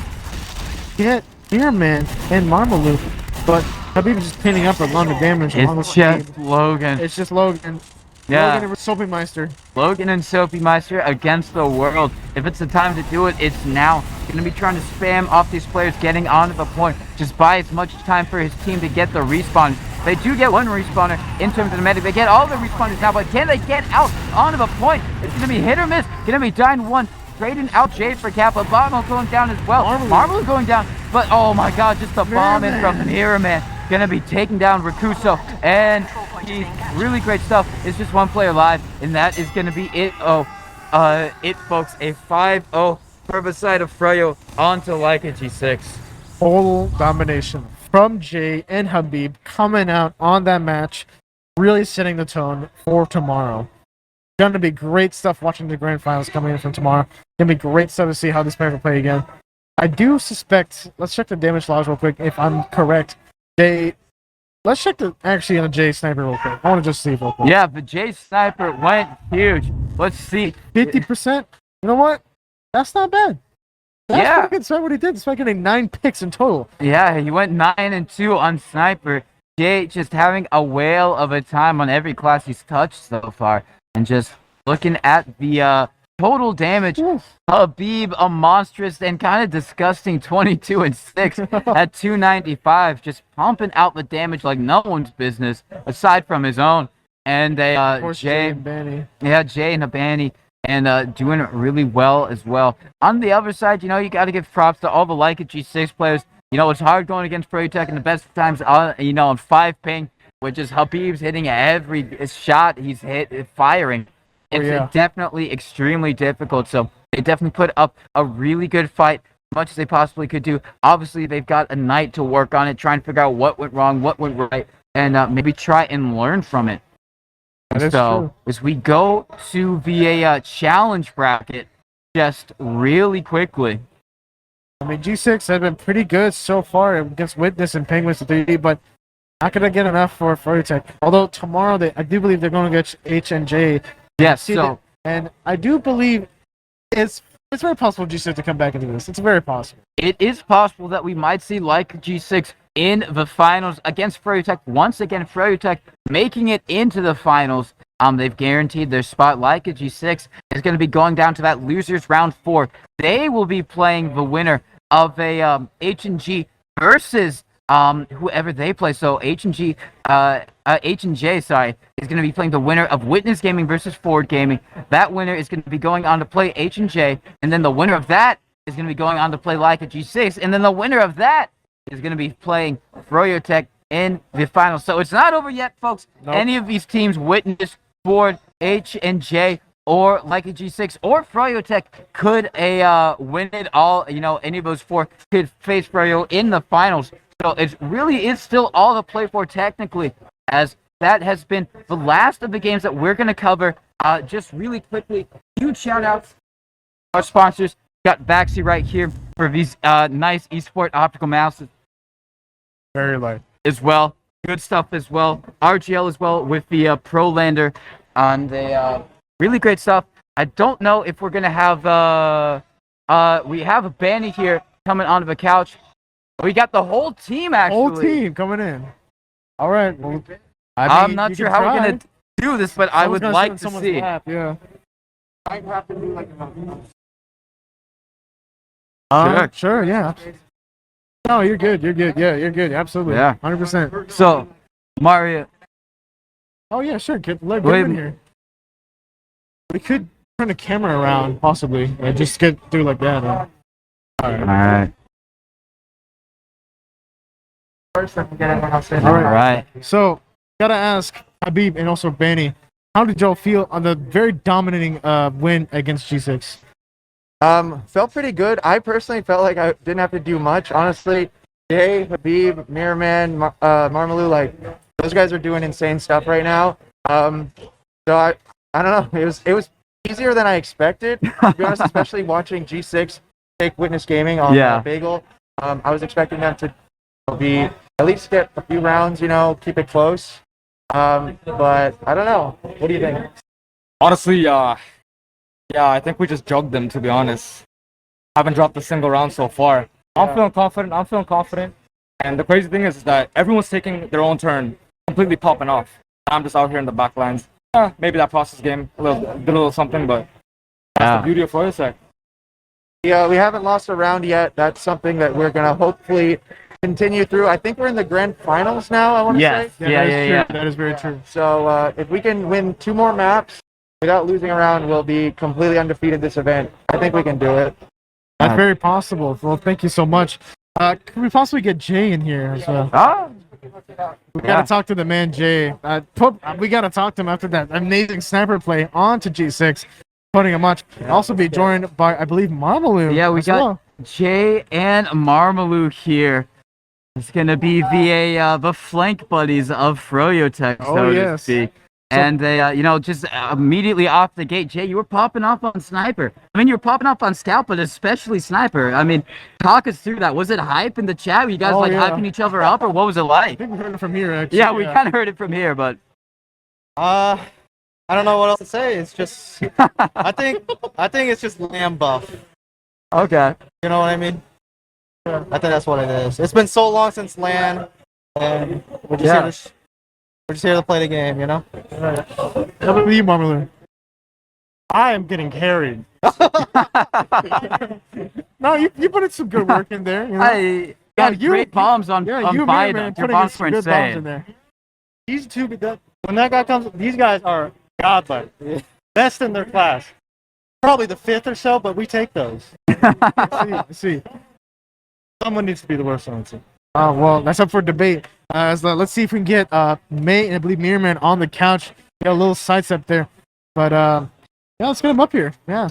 get Spearman and Marmalou. But Habib is just cleaning up a lot of damage. It's just Logan. It's just Logan. Yeah. Logan and Soapy Meister. Logan and Soapy Meister against the world. If it's the time to do it, it's now. Going to be trying to spam off these players getting onto the point. Just buy as much time for his team to get the respawn. They do get one respawner in terms of the medic. They get all the respawners now, but can they get out onto the point? It's going to be hit or miss. Going to be dying one. Trading out Jade for Kappa. Bono going down as well. Marvel going down. But oh my god, just the bomb in from Mirrorman. Going to be taking down Rakuso. And really great stuff. It's just one player live. And that is going to be it. It folks. A 5-0 for the side of Froyo onto Leica G6. Total domination from Jay and Habib coming out on that match. Really setting the tone for tomorrow. Gonna be great stuff watching the grand finals coming in from tomorrow. Gonna be great stuff to see how this pair will play again. I do suspect, let's check the damage logs real quick if I'm correct. Let's check actually on a J sniper real quick. I want to just see real quick. Yeah, the J sniper went huge. Let's see. 50%. You know what? That's not bad. That's pretty good. Despite what he did, despite getting 9 picks in total. Yeah, he went 9-2 on sniper. Jay just having a whale of a time on every class he's touched so far. And just looking at the total damage, Habib, a monstrous and kind of disgusting 22 and 6 at 295, just pumping out the damage like no one's business aside from his own. And Jay and Habani, and doing doing really well as well. On the other side, you got to give props to all the Leica G6 players. It's hard going against Froyo and the best times on 5 ping, which is Habib's hitting every shot he's firing. It's definitely extremely difficult. So they definitely put up a really good fight, as much as they possibly could do. Obviously, they've got a night to work on it, trying to figure out what went wrong, what went right, and maybe try and learn from it. So as we go to the challenge bracket, just really quickly. I mean, G6 have been pretty good so far against Witness and Penguins 3D, but not going to get enough for Froyo. Although tomorrow, I do believe they're going to get H and J. Yes, and I do believe it's very possible G6 to come back into this. It's very possible. It is possible that we might see like G6 in the finals against Froyo. Once again, Froyo making it into the finals. They've guaranteed their spot. Like G6 is going to be going down to that losers round 4. They will be playing the winner of a H&G versus whoever they play. So H&J, sorry, is going to be playing the winner of Witness Gaming versus Ford Gaming. That winner is going to be going on to play H&J, and then the winner of that is going to be going on to play Leica G6, and then the winner of that is going to be playing Froyo in the finals. So it's not over yet, folks. Nope. Any of these teams, Witness, Ford, H&J, or Leica G6 or Froyo could win it all. Any of those 4 could face Froyo in the finals. So it really is still all to play for technically, as that has been the last of the games that we're going to cover. Just really quickly, huge shout outs to our sponsors. Got Baxi right here for these nice eSport optical mouses. Very light. As well. Good stuff as well. RGL as well with the ProLander on the really great stuff. I don't know if we're going to have we have a Banny here coming onto the couch. We got the whole team, actually. Whole team coming in. All right. Well, I'm not sure how we're going to do this, but I would like to see. Lap, yeah. I have to do like Sure, yeah. No, you're good. You're good. Yeah, you're good. Absolutely. Yeah. 100%. So, Mario. Oh, yeah, sure. Get in here. We could turn the camera around, possibly. And just get through like that. All right. First, let me get everyone else in. All right. So, gotta ask Habib and also Banny, how did y'all feel on the very dominating win against G6? Felt pretty good. I personally felt like I didn't have to do much. Honestly, Jay, Habib, Mirrorman, Marmalou, like those guys are doing insane stuff right now. So I don't know. It was easier than I expected. To be honest, especially watching G6 take Witness Gaming on Bagel. I was expecting them to be at least get a few rounds, keep it close. But I don't know. What do you think? Honestly, yeah, I think we just jugged them, to be honest. Haven't dropped a single round so far. I'm feeling confident. And the crazy thing is that everyone's taking their own turn, completely popping off. I'm just out here in the back lines. Maybe that process game, did a little something, but that's the beauty of Froyo. Yeah, we haven't lost a round yet. That's something that we're going to hopefully continue through. I think we're in the grand finals now, I want to say. Yeah. That is very true. So if we can win 2 more maps without losing a round, we'll be completely undefeated this event. I think we can do it. That's very possible. Well, thank you so much. Can we possibly get Jay in here as well? We gotta talk to the man Jay. We gotta talk to him after that amazing sniper play on to G6, putting a much. Also be joined by, I believe, Marmalou. Yeah, we got Jay and Marmalou here. It's gonna be the flank buddies of Froyo so to speak. And they, just immediately off the gate, Jay, you were popping off on Sniper. I mean, you were popping off on Scout, but especially Sniper. I mean, talk us through that. Was it hype in the chat? Were you guys hyping each other up, or what was it like? I think we heard it from here, actually. Yeah, we kind of heard it from here, but. I don't know what else to say. It's just, I think it's just LAN buff. Okay. You know what I mean? I think that's what it is. It's been so long since LAN, and we're just here to play the game, How about you, Marmalou? I am getting carried. No, you put in some good work in there. You know? I got great bombs on you, on man, Biden. Your putting in bombs some were good bombs in insane. there. These two, when that guy comes, these guys are godlike, best in their class. Probably the 5th or so, but we take those. Let's see. Someone needs to be the worst on the team. Well, that's up for debate. Let's see if we can get May and I believe Mirrorman on the couch. Got a little sidestep there, but yeah, let's get him up here. Yeah.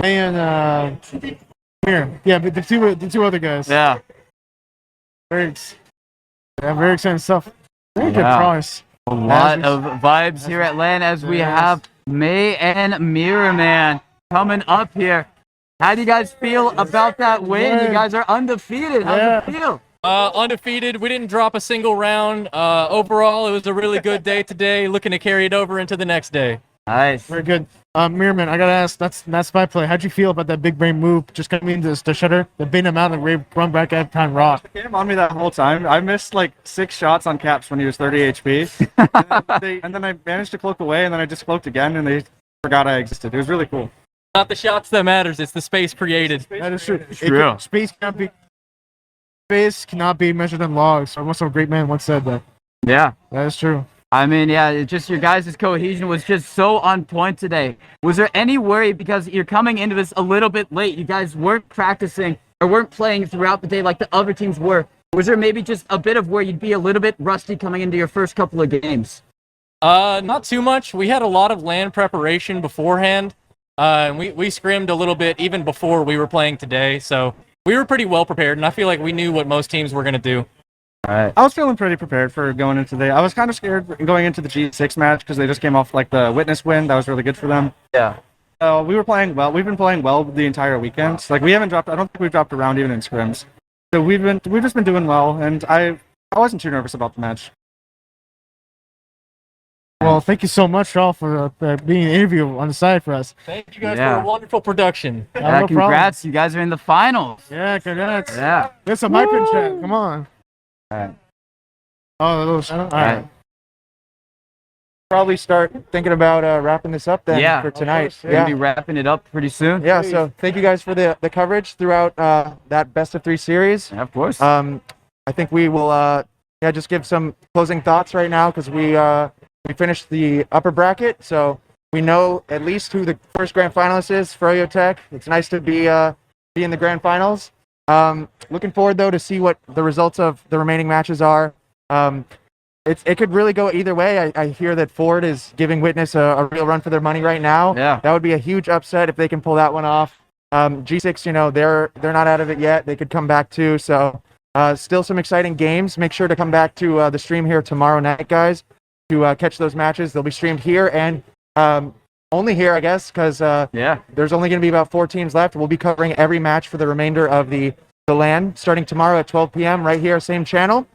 May and Mirror. Yeah, but the two other guys. Yeah. Very exciting stuff. Very good Yeah. price. A lot of vibes here at LAN as we have May and Mirrorman coming up here. How do you guys feel about that win? You guys are undefeated. How do you feel? Undefeated. We didn't drop a single round. Overall, it was a really good day today. Looking to carry it over into the next day. Nice. Very good. Mirrorman, I gotta ask, that's my play. How'd you feel about that big brain move? Just coming into the shutter, the bait him out and run back at time raw. He came on me that whole time. I missed like 6 shots on Caps when he was 30 HP. and then I managed to cloak away, and then I just cloaked again, and they forgot I existed. It was really cool. Not the shots that matters. It's the space created. That is true. True. Space cannot be measured in logs. Or some great man once said that. Yeah. That is true. I mean, yeah, it just your guys' cohesion was just so on point today. Was there any worry because you're coming into this a little bit late? You guys weren't practicing or weren't playing throughout the day like the other teams were. Was there maybe just a bit of where you'd be a little bit rusty coming into your first couple of games? Not too much. We had a lot of LAN preparation beforehand. And we scrimmed a little bit even before we were playing today. So we were pretty well prepared, and I feel like we knew what most teams were going to do. I was feeling pretty prepared for going into today. I was kind of scared going into the G6 match because they just came off like the Witness win. That was really good for them. Yeah. We were playing well. We've been playing well the entire weekend. Like we haven't dropped. I don't think we've dropped a round even in scrims. So we've just been doing well, and I wasn't too nervous about the match. Well, thank you so much, all, for being an interview on the side for us. Thank you guys for a wonderful production. Yeah, no congrats. You guys are in the finals. Yeah, congrats. Yeah. There's some hype in chat. Come on. All right. Oh, a little shadow. All right. Probably start thinking about wrapping this up then Yeah. for tonight. We're gonna be wrapping it up pretty soon. Yeah, so thank you guys for the coverage throughout that best of 3 series. Yeah, of course. I think we will just give some closing thoughts right now because we finished the upper bracket, so we know at least who the first grand finalist is, Froyo Tech. It's nice to be in the grand finals. Looking forward though to see what the results of the remaining matches are. It could really go either way. I hear that Ford is giving Witness a real run for their money right now. Yeah. That would be a huge upset if they can pull that one off. G6, they're not out of it yet. They could come back too. So still some exciting games. Make sure to come back to the stream here tomorrow night, guys, to catch those matches. They'll be streamed here and only here, I guess, because there's only going to be about 4 teams left. We'll be covering every match for the remainder of the LAN starting tomorrow at 12 p.m. right here, same channel.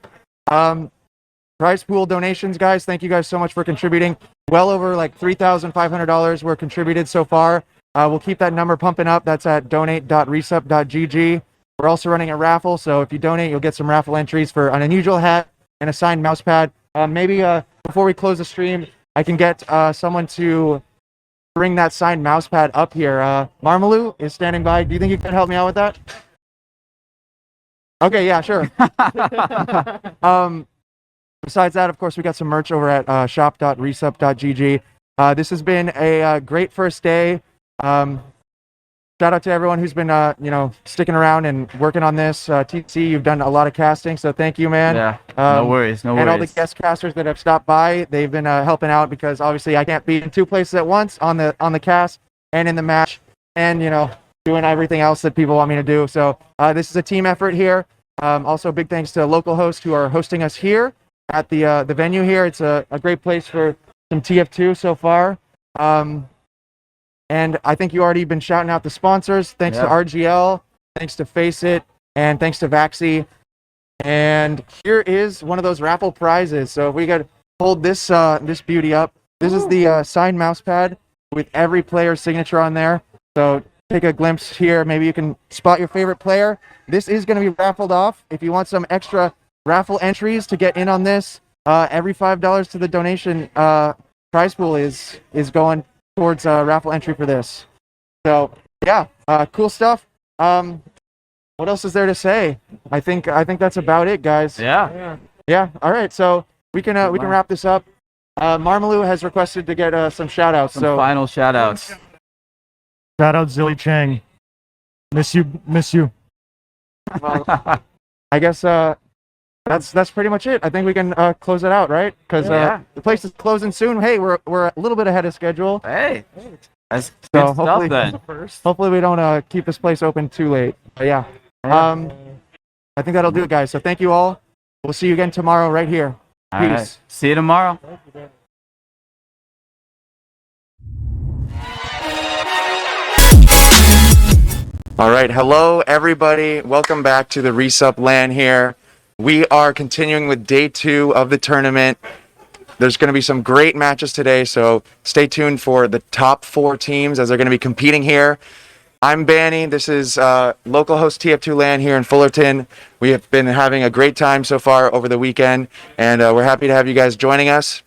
Prize pool donations, guys. Thank you guys so much for contributing. Well over like $3,500 were contributed so far. We'll keep that number pumping up. That's at donate.resup.gg. We're also running a raffle, so if you donate, you'll get some raffle entries for an unusual hat and a signed mouse pad. Maybe before we close the stream, I can get someone to bring that signed mouse pad up here. Marmalou is standing by. Do you think you can help me out with that? Okay, yeah, sure. Besides that, of course, we got some merch over at shop.resup.gg. This has been a great first day. Shout out to everyone who's been, sticking around and working on this. TC, you've done a lot of casting, so thank you, man. Yeah, no worries, no worries. And all the guest casters that have stopped by, they've been helping out because obviously I can't be in 2 places at once on the cast and in the match, and doing everything else that people want me to do. So this is a team effort here. Also, big thanks to Localhost who are hosting us here at the venue here. It's a great place for some TF2 so far. And I think you already been shouting out the sponsors. Thanks to RGL, thanks to Face It, and thanks to Vaxi. And here is one of those raffle prizes. So if we could hold this this beauty up. This is the signed mouse pad with every player's signature on there. So take a glimpse here. Maybe you can spot your favorite player. This is going to be raffled off. If you want some extra raffle entries to get in on this, every $5 to the donation prize pool is going towards raffle entry for this. So yeah, cool stuff. What else is there to say? I think that's about it, guys. Yeah. Yeah. All right. So we can wrap this up. Marmalou has requested to get some shout outs. Some final shout outs. Shout out Zilly Chang. Miss you. Well, I guess that's pretty much it. I think we can close it out, right? Because the place is closing soon. Hey, we're a little bit ahead of schedule. Hey. That's So good stuff hopefully, then. hopefully we don't keep this place open too late. But yeah. I think that'll do it, guys. So thank you all. We'll see you again tomorrow right here. All Peace. right. See you tomorrow. All right, hello everybody. Welcome back to the RESUP LAN here. We are continuing with day 2 of the tournament. There's going to be some great matches today, so stay tuned for the top 4 teams as they're going to be competing here. I'm Banny. This is Localhost TF2 LAN here in Fullerton. We have been having a great time so far over the weekend, and we're happy to have you guys joining us.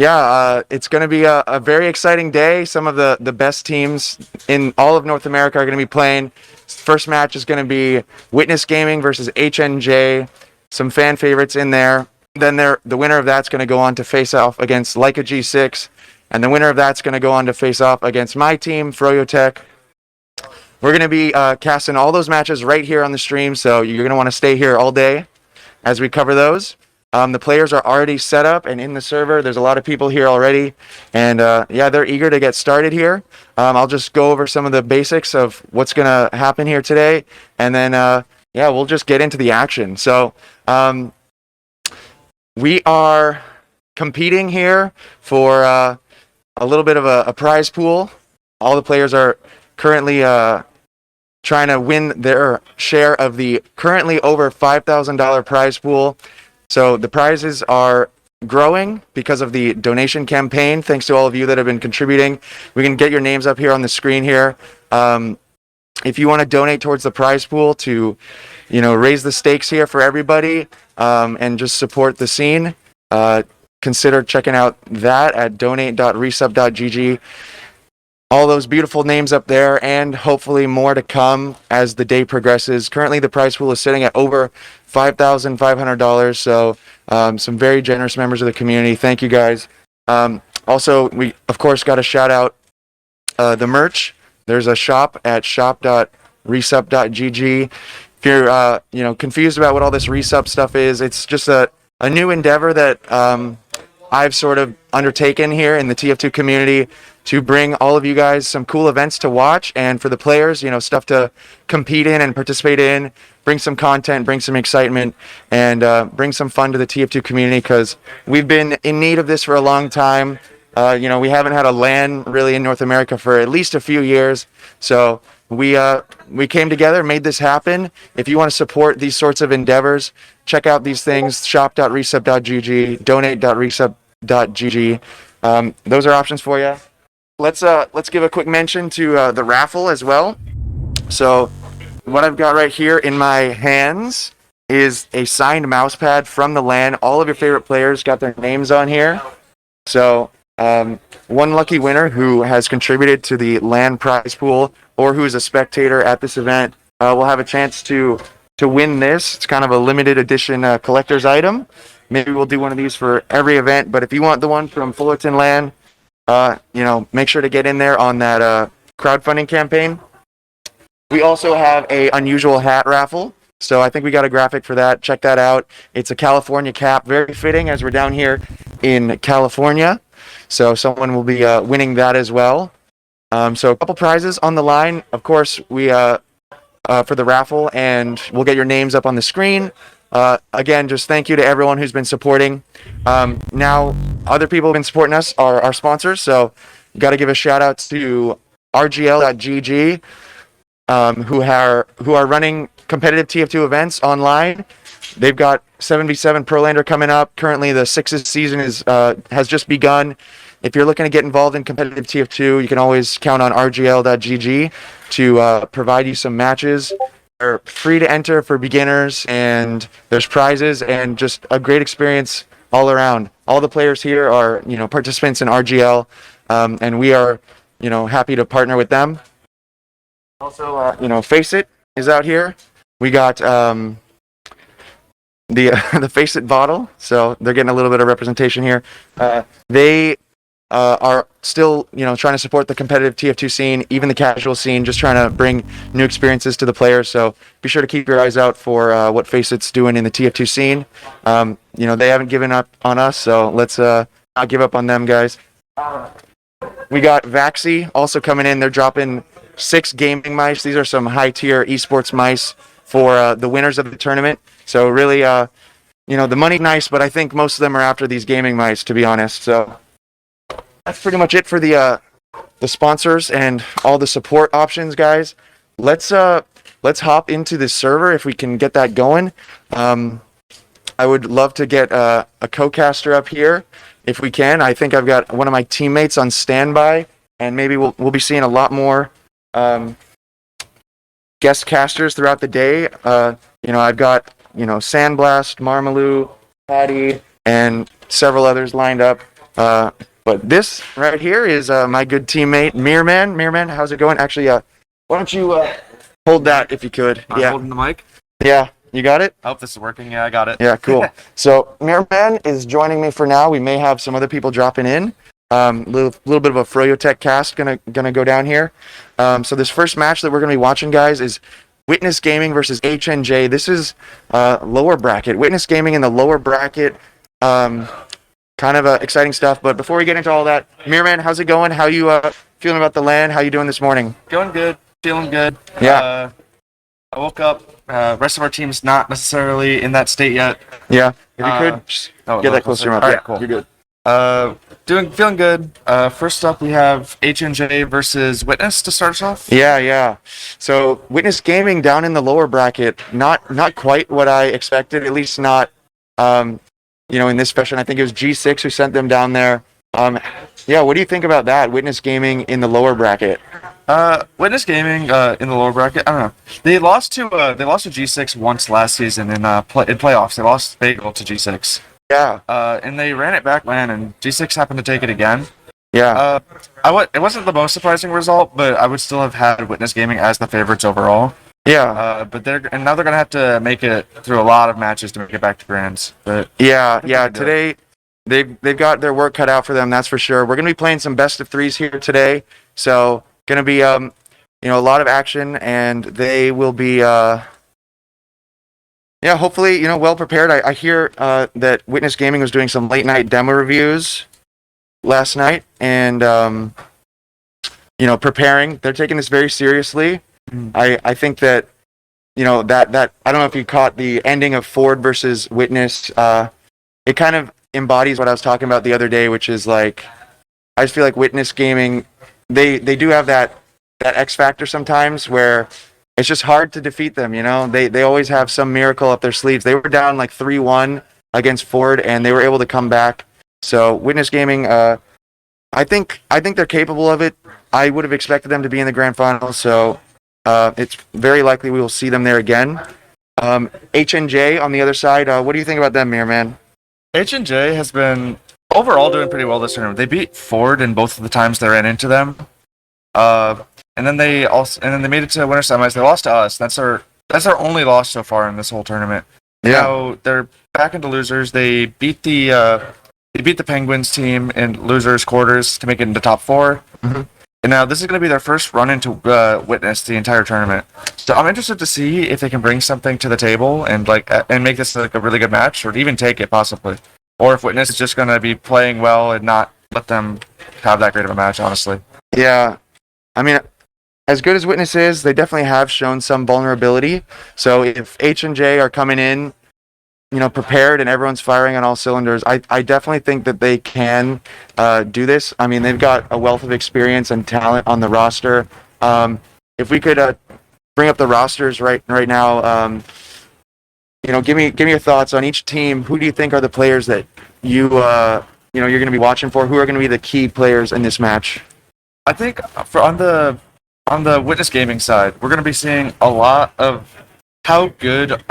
It's going to be a very exciting day. Some of the best teams in all of North America are going to be playing. First match is going to be Witness Gaming versus HNJ. Some fan favorites in there. Then the winner of that's going to go on to face off against Leica G6. And the winner of that's going to go on to face off against my team, Froyo Tech. We're going to be casting all those matches right here on the stream, so you're going to want to stay here all day as we cover those. The players are already set up and in the server. There's a lot of people here already, and they're eager to get started here. I'll just go over some of the basics of what's going to happen here today, and then we'll just get into the action. So we are competing here for a little bit of a prize pool. All the players are currently trying to win their share of the currently over $5,000 prize pool. So the prizes are growing because of the donation campaign. Thanks to all of you that have been contributing. We can get your names up here on the screen here. If you want to donate towards the prize pool to, raise the stakes here for everybody and just support the scene, consider checking out that at donate.resup.gg. All those beautiful names up there, and hopefully more to come as the day progresses. Currently, the prize pool is sitting at over $5,500, so some very generous members of the community. Thank you, guys. Also, we, of course, got to shout out the merch. There's a shop at shop.resup.gg. If you're confused about what all this RESUP stuff is, it's just a new endeavor that I've sort of undertaken here in the TF2 community to bring all of you guys some cool events to watch, and for the players, stuff to compete in and participate in, bring some content, bring some excitement, and bring some fun to the TF2 community, because we've been in need of this for a long time. We haven't had a LAN really in North America for at least a few years, so we came together, made this happen. If you want to support these sorts of endeavors, check out these things: shop.resup.gg, donate.resup.gg. Those are options for you. Let's give a quick mention to the raffle as well. So what I've got right here in my hands is a signed mouse pad from the LAN. All of your favorite players got their names on here. So one lucky winner who has contributed to the LAN prize pool, or who is a spectator at this event, will have a chance to win this. It's kind of a limited edition collector's item. Maybe we'll do one of these for every event, but if you want the one from Fullerton LAN, make sure to get in there on that crowdfunding campaign. We also have a unusual hat raffle, so I think we got a graphic for that. Check that out. It's a California cap, very fitting as we're down here in California. So someone will be winning that as well. So a couple prizes on the line. Of course, we for the raffle, and we'll get your names up on the screen. Again, just thank you to everyone who's been supporting. Now, other people who've been supporting us are our sponsors, so got to give a shout out to RGL.GG, who are running competitive TF2 events online. They've got 7v7 Pro-Lander coming up. Currently, the Sixes season has just begun. If you're looking to get involved in competitive TF2, you can always count on RGL.GG to provide you some matches. They're free to enter for beginners, and there's prizes and just a great experience all around. All the players here are, participants in RGL, and we are, happy to partner with them. Also, Face It is out here. We got the the Face It bottle, so they're getting a little bit of representation here. They are still, trying to support the competitive TF2 scene, even the casual scene, just trying to bring new experiences to the players. So be sure to keep your eyes out for what Face It's doing in the TF2 scene. They haven't given up on us, so let's not give up on them, guys. We got Vaxi also coming in. They're dropping 6 gaming mice. These are some high-tier esports mice for the winners of the tournament. So really, the money's nice, but I think most of them are after these gaming mice, to be honest. So that's pretty much it for the sponsors and all the support options, guys. Let's hop into this server if we can get that going. I would love to get a co-caster up here if we can. I think I've got one of my teammates on standby, and maybe we'll be seeing a lot more guest casters throughout the day. I've got Sandblast, Marmaloo, Patty, and several others lined up. But this right here is my good teammate, Mirman. Mirman, how's it going? Actually, why don't you hold that if you could? I'm holding the mic. Yeah, you got it? I hope this is working. Yeah, I got it. Yeah, cool. So Mirman is joining me for now. We may have some other people dropping in. Little bit of a Froyo Tech cast gonna go down here. So this first match that we're gonna be watching, guys, is Witness Gaming versus HNJ. This is lower bracket. Witness Gaming in the lower bracket. Kind of exciting stuff. But before we get into all that, Mirman, how's it going? How you feeling about the LAN? How you doing this morning? Going good. Feeling good. Yeah. I woke up. Rest of our team's not necessarily in that state yet. Yeah. If you could just get that closer to your mouth. All right, Yeah, cool. you're good. Feeling good. First up, we have HNJ versus Witness to start us off. Yeah. So Witness Gaming down in the lower bracket, not quite what I expected. At least not, in this fashion. I think it was G6 who sent them down there. Yeah. What do you think about that? Witness Gaming in the lower bracket. Witness Gaming in the lower bracket. I don't know. They lost to G6 once last season in playoffs. They lost Bagel to G6. Yeah. And they ran it back LAN, and G6 happened to take it again. Yeah. It wasn't the most surprising result, but I would still have had Witness Gaming as the favorites overall. Yeah. But now they're gonna have to make it through a lot of matches to make it back to grands. But yeah. Today, they've got their work cut out for them. That's for sure. We're gonna be playing some best of threes here today, so gonna be a lot of action, and they will be hopefully well prepared. I hear that Witness Gaming was doing some late night demo reviews last night, and preparing. They're taking this very seriously. I think that that I don't know if you caught the ending of Ford versus Witness. It kind of embodies what I was talking about the other day, which is like I just feel like Witness Gaming, they do have that X factor sometimes where it's just hard to defeat them. They always have some miracle up their sleeves. They were down like 3-1 against Ford, and they were able to come back. So Witness Gaming, I think they're capable of it. I would have expected them to be in the grand final, so it's very likely we will see them there again. HNJ on the other side, what do you think about them, Mirman? H&J has been overall doing pretty well this tournament. They beat Ford in both of the times they ran into them. And then they made it to winter semis. They lost to us. That's our only loss so far in this whole tournament. Yeah. Now they're back into losers. They beat the Penguins team in losers quarters to make it into top 4. Mm-hmm. And now this is going to be their first run into Witness the entire tournament. So I'm interested to see if they can bring something to the table and make this like a really good match, or even take it possibly, or if Witness is just going to be playing well and not let them have that great of a match. Honestly. Yeah, I mean, as good as Witness is, they definitely have shown some vulnerability. So if H&J are coming in, prepared and everyone's firing on all cylinders, I definitely think that they can do this. I mean, they've got a wealth of experience and talent on the roster. If we could bring up the rosters right now, give me your thoughts on each team. Who do you think are the players that you're going to be watching for? Who are going to be the key players in this match? I think on the Witness Gaming side, we're going to be seeing a lot of how good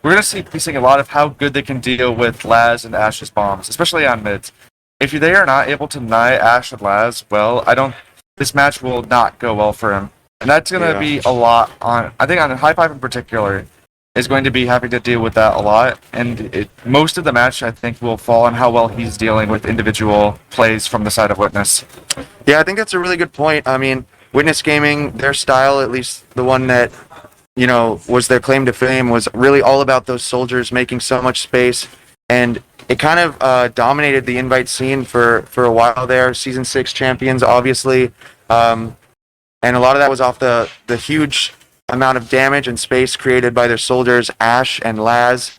we're going to be seeing a lot of how good they can deal with Laz and Ash's bombs, especially on mids. If they are not able to deny Ash and Laz, well, this match will not go well for him. And that's going to be a lot I think on High Five in particular, is going to be having to deal with that a lot. And most of the match, I think, will fall on how well he's dealing with individual plays from the side of Witness. Yeah, I think that's a really good point. I mean, Witness Gaming, their style, at least the one that, was their claim to fame, was really all about those soldiers making so much space. And it kind of dominated the invite scene for a while there. Season 6 champions, obviously. And a lot of that was off the huge amount of damage and space created by their soldiers, Ash and Laz.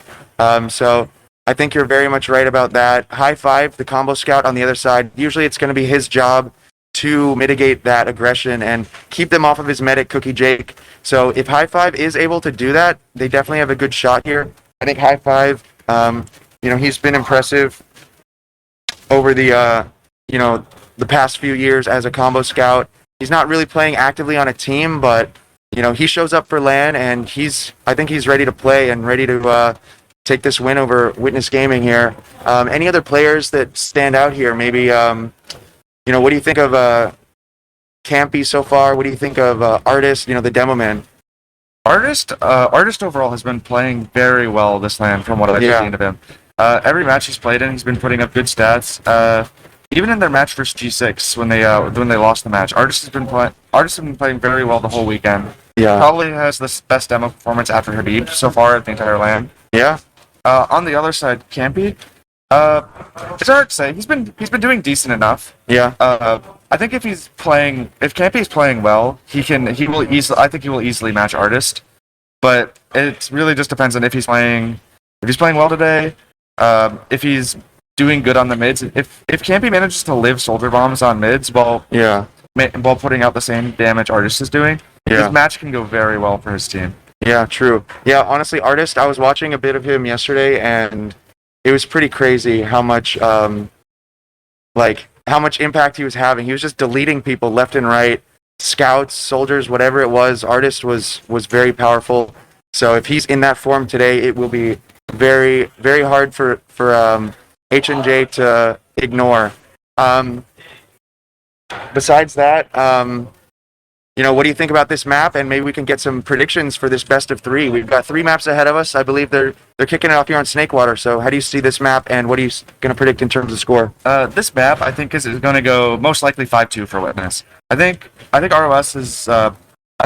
So I think you're very much right about that. High Five, the combo scout on the other side, usually it's going to be his job to mitigate that aggression and keep them off of his medic, Cookie Jake. So if High Five is able to do that, they definitely have a good shot here. I think High Five, he's been impressive over the past few years as a combo scout. He's not really playing actively on a team, but he shows up for LAN, and I think he's ready to play and ready to take this win over Witness Gaming here. Any other players that stand out here? Maybe, what do you think of Campy so far? What do you think of Artist, the demo man? Artist overall has been playing very well this LAN from what I've seen of him. Every match he's played in, he's been putting up good stats. Even in their match versus G6, when they lost the match, Artist has been playing very well the whole weekend. Yeah. Probably has the best demo performance after Habib so far at the entire LAN. Yeah. On the other side, Campy, it's hard to say. He's been doing decent enough. Yeah. I think if Campy's playing well, I think he will easily match Artist. But it really just depends on if he's playing well today, if he's doing good on the mids. If Campy manages to live soldier bombs on mids while putting out the same damage Artist is doing, his match can go very well for his team. Yeah, true. Yeah, honestly, Artist, I was watching a bit of him yesterday, and it was pretty crazy how much impact he was having. He was just deleting people left and right, scouts, soldiers, whatever it was. Artist was very powerful. So if he's in that form today, it will be very, very hard for H&J to ignore. Besides that, what do you think about this map? And maybe we can get some predictions for this best of 3. We've got 3 maps ahead of us. I believe they're kicking it off here on Snakewater. So how do you see this map, and what are you going to predict in terms of score? This map, I think, is going to go most likely 5-2 for Witness. I think ROS is. I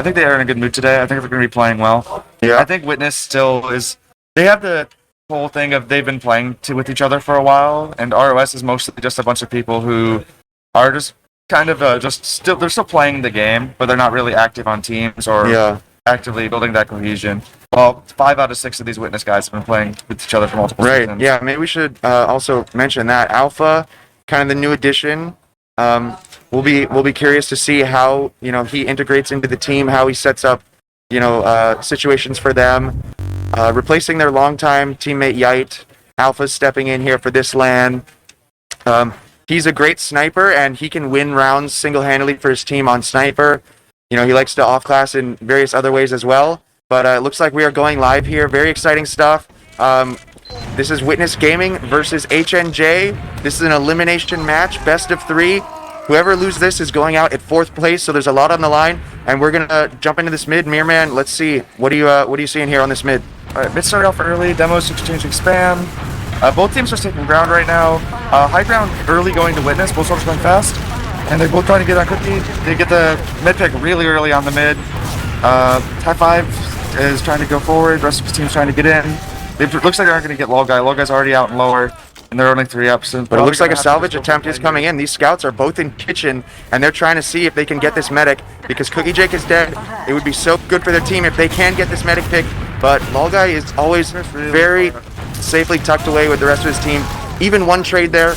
think they are in a good mood today. I think they're going to be playing well. Yeah. I think Witness still is. They have the whole thing of they've been playing with each other for a while, and ROS is mostly just a bunch of people who are just kind of they're still playing the game, but they're not really active on teams or actively building that cohesion. Well, 5 out of 6 of these Witness guys have been playing with each other for multiple seasons. Yeah, maybe we should also mention that Alpha, kind of the new addition. We'll be curious to see how he integrates into the team, how he sets up situations for them, replacing their longtime teammate Yite. Alpha's stepping in here for this LAN. He's a great sniper, and he can win rounds single-handedly for his team on sniper. He likes to off-class in various other ways as well. But it looks like we are going live here. Very exciting stuff. This is Witness Gaming versus HNJ. This is an elimination match, best of 3. Whoever loses this is going out at 4th place, so there's a lot on the line. And we're going to jump into this mid. Mirman, let's see. What are you seeing here on this mid? All right, mid started off early. Demos exchanging spam. Both teams are taking ground right now. High ground early going to Witness. Both soldiers going fast. And they're both trying to get on Cookie. They get the mid pick really early on the mid. High Five is trying to go forward. The rest of the team's trying to get in. It looks like they aren't going to get Low Guy. Low Guy's already out and lower. And they're only 3 up. So but it looks like a salvage attempt is coming in. These scouts are both in kitchen, and they're trying to see if they can get this medic, because Cookie Jake is dead. It would be so good for their team if they can get this medic pick, but Guy is always very safely tucked away with the rest of his team. Even one trade there,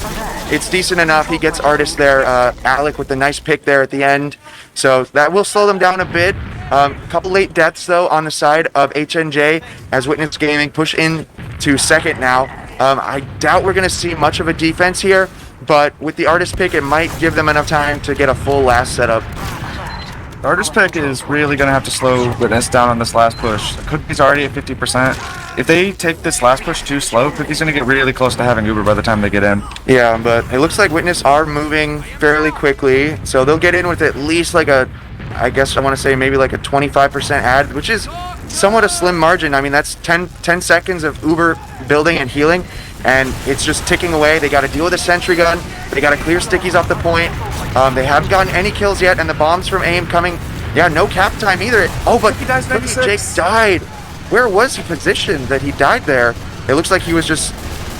it's decent enough. He gets Artist there. Alec with the nice pick there at the end. So that will slow them down a bit. A couple late deaths, though, on the side of HNJ as Witness Gaming push in to 2nd now. I doubt we're going to see much of a defense here, but with the Artist pick, it might give them enough time to get a full last setup. The Artist pick is really going to have to slow Witness down on this last push. Cookie's already at 50%. if they take this last push too slow, Cookie's gonna get really close to having Uber by the time they get in. Yeah, but it looks like Witness are moving fairly quickly, so they'll get in with at least like a, I guess I want to say maybe like a 25% ad, which is somewhat a slim margin. I mean, that's 10 seconds of Uber building and healing, and it's just ticking away. They got to deal with a sentry gun. They got to clear stickies off the point. They haven't gotten any kills yet, and the bombs from AIM coming. Yeah, no cap time either. Oh, but he dies 96. Jake died. Where was he positioned that he died there? It looks like he was just,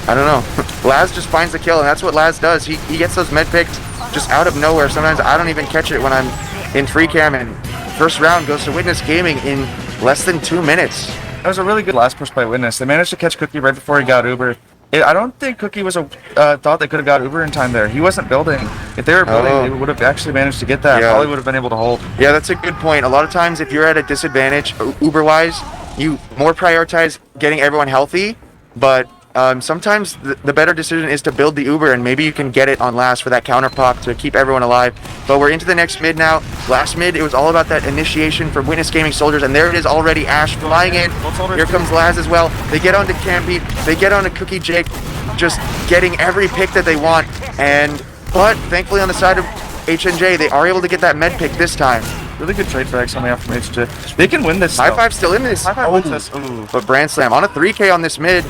I don't know. Laz just finds the kill, and that's what Laz does. He gets those med picks just out of nowhere. Sometimes I don't even catch it when I'm in free cam, and first round goes to Witness Gaming in less than 2 minutes. That was a really good last push by Witness. They managed to catch Cookie right before he got Uber. I don't think Cookie was thought they could have got Uber in time there. He wasn't building. If they were building, they would have actually managed to get that. Yeah. Probably would have been able to hold. Yeah, that's a good point. A lot of times if you're at a disadvantage Uber-wise, you more prioritize getting everyone healthy, but sometimes the better decision is to build the Uber, and maybe you can get it on last for that counter pop to keep everyone alive. But we're into the next mid now. Last mid, it was all about that initiation for Witness Gaming Soldiers, and there it is already. Ash flying in. Here comes Laz as well. They get onto Campy. They get onto Cookie Jake, just getting every pick that they want. But thankfully on the side of HNJ, they are able to get that med pick this time. Really good trade frags coming out from HJ. They can win this. High five still in this. High five wins this. Ooh. But Brand Slam on a 3K on this mid.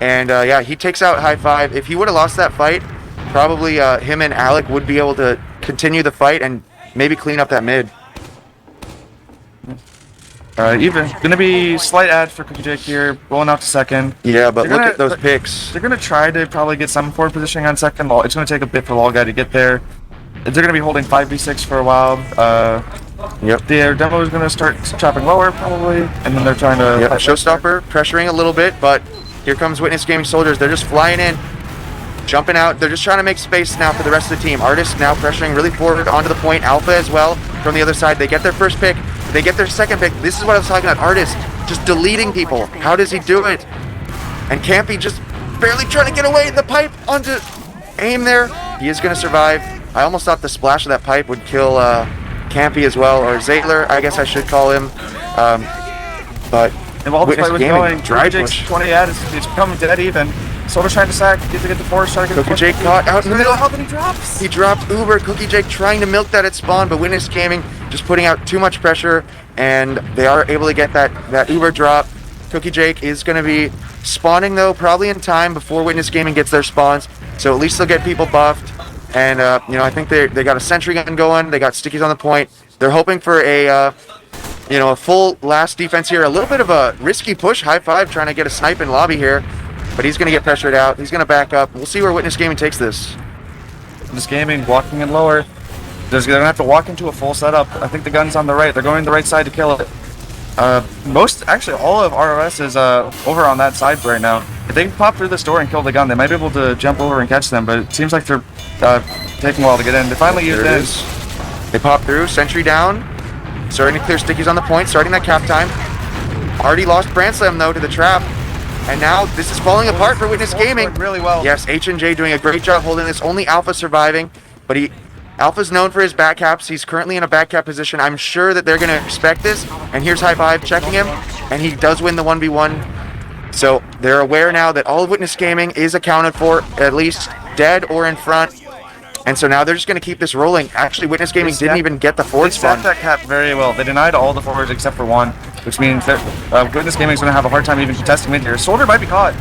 And yeah, he takes out High Five. If he would have lost that fight, probably him and Alec would be able to continue the fight and maybe clean up that mid. Even. Gonna be slight ad for Cookie Jake here, rolling out to second. Yeah, but look at those picks. They're gonna try to probably get some forward positioning on second. It's gonna take a bit for Lol Guy to get there. They're gonna be holding 5v6 for a while. Yep. Their demo is gonna start chopping lower probably, and then they're trying to. Yeah, Showstopper pressuring a little bit, but here comes Witness Gaming Soldiers. They're just flying in, jumping out. They're just trying to make space now for the rest of the team. Artist now pressuring really forward onto the point. Alpha as well from the other side. They get their first pick. They get their second pick. This is what I was talking about. Artist just deleting people. How does he do it? And Campy just barely trying to get away. The pipe onto AIM there. He is going to survive. I almost thought the splash of that pipe would kill Campy as well, or Zaytler, I guess I should call him. But and while this Witness fight was Gaming, going, dry Jake's push. 20 ad it's becoming dead even. Soldier trying to sack, get the force, trying to get the Cookie Jake caught out in the middle. How many drops? He dropped Uber. Cookie Jake trying to milk that at spawn, but Witness Gaming just putting out too much pressure, and they are able to get that Uber drop. Cookie Jake is going to be spawning though, probably in time before Witness Gaming gets their spawns, so at least they'll get people buffed. And you know, I think they got a sentry gun going. They got stickies on the point. They're hoping for a you know, a full last defense here. A little bit of a risky push. High Five trying to get a snipe in lobby here, but he's going to get pressured out. He's going to back up. We'll see where Witness Gaming takes this. Witness Gaming walking in lower. They're going to have to walk into a full setup. I think the gun's on the right. They're going the right side to kill it. Actually, all of ROS is over on that side right now. If they can pop through this door and kill the gun, they might be able to jump over and catch them, but it seems like they're taking a while to get in. They finally used this. They pop through, sentry down. Starting to clear stickies on the point, starting that cap time. Already lost Brand Slam though to the trap. And now this is falling apart for Witness Gaming. Really well. Yes, HNJ doing a great job holding this. Only Alpha surviving, but Alpha's known for his back caps. He's currently in a back cap position. I'm sure that they're going to expect this. And here's High Five checking him, and he does win the 1v1. So they're aware now that all of Witness Gaming is accounted for, at least dead or in front. And so now they're just going to keep this rolling. Actually, Witness Gaming didn't even get the forward spawn. They stacked that cap very well. They denied all the forwards except for one, which means that Witness Gaming is going to have a hard time even contesting mid here. Soldier might be caught.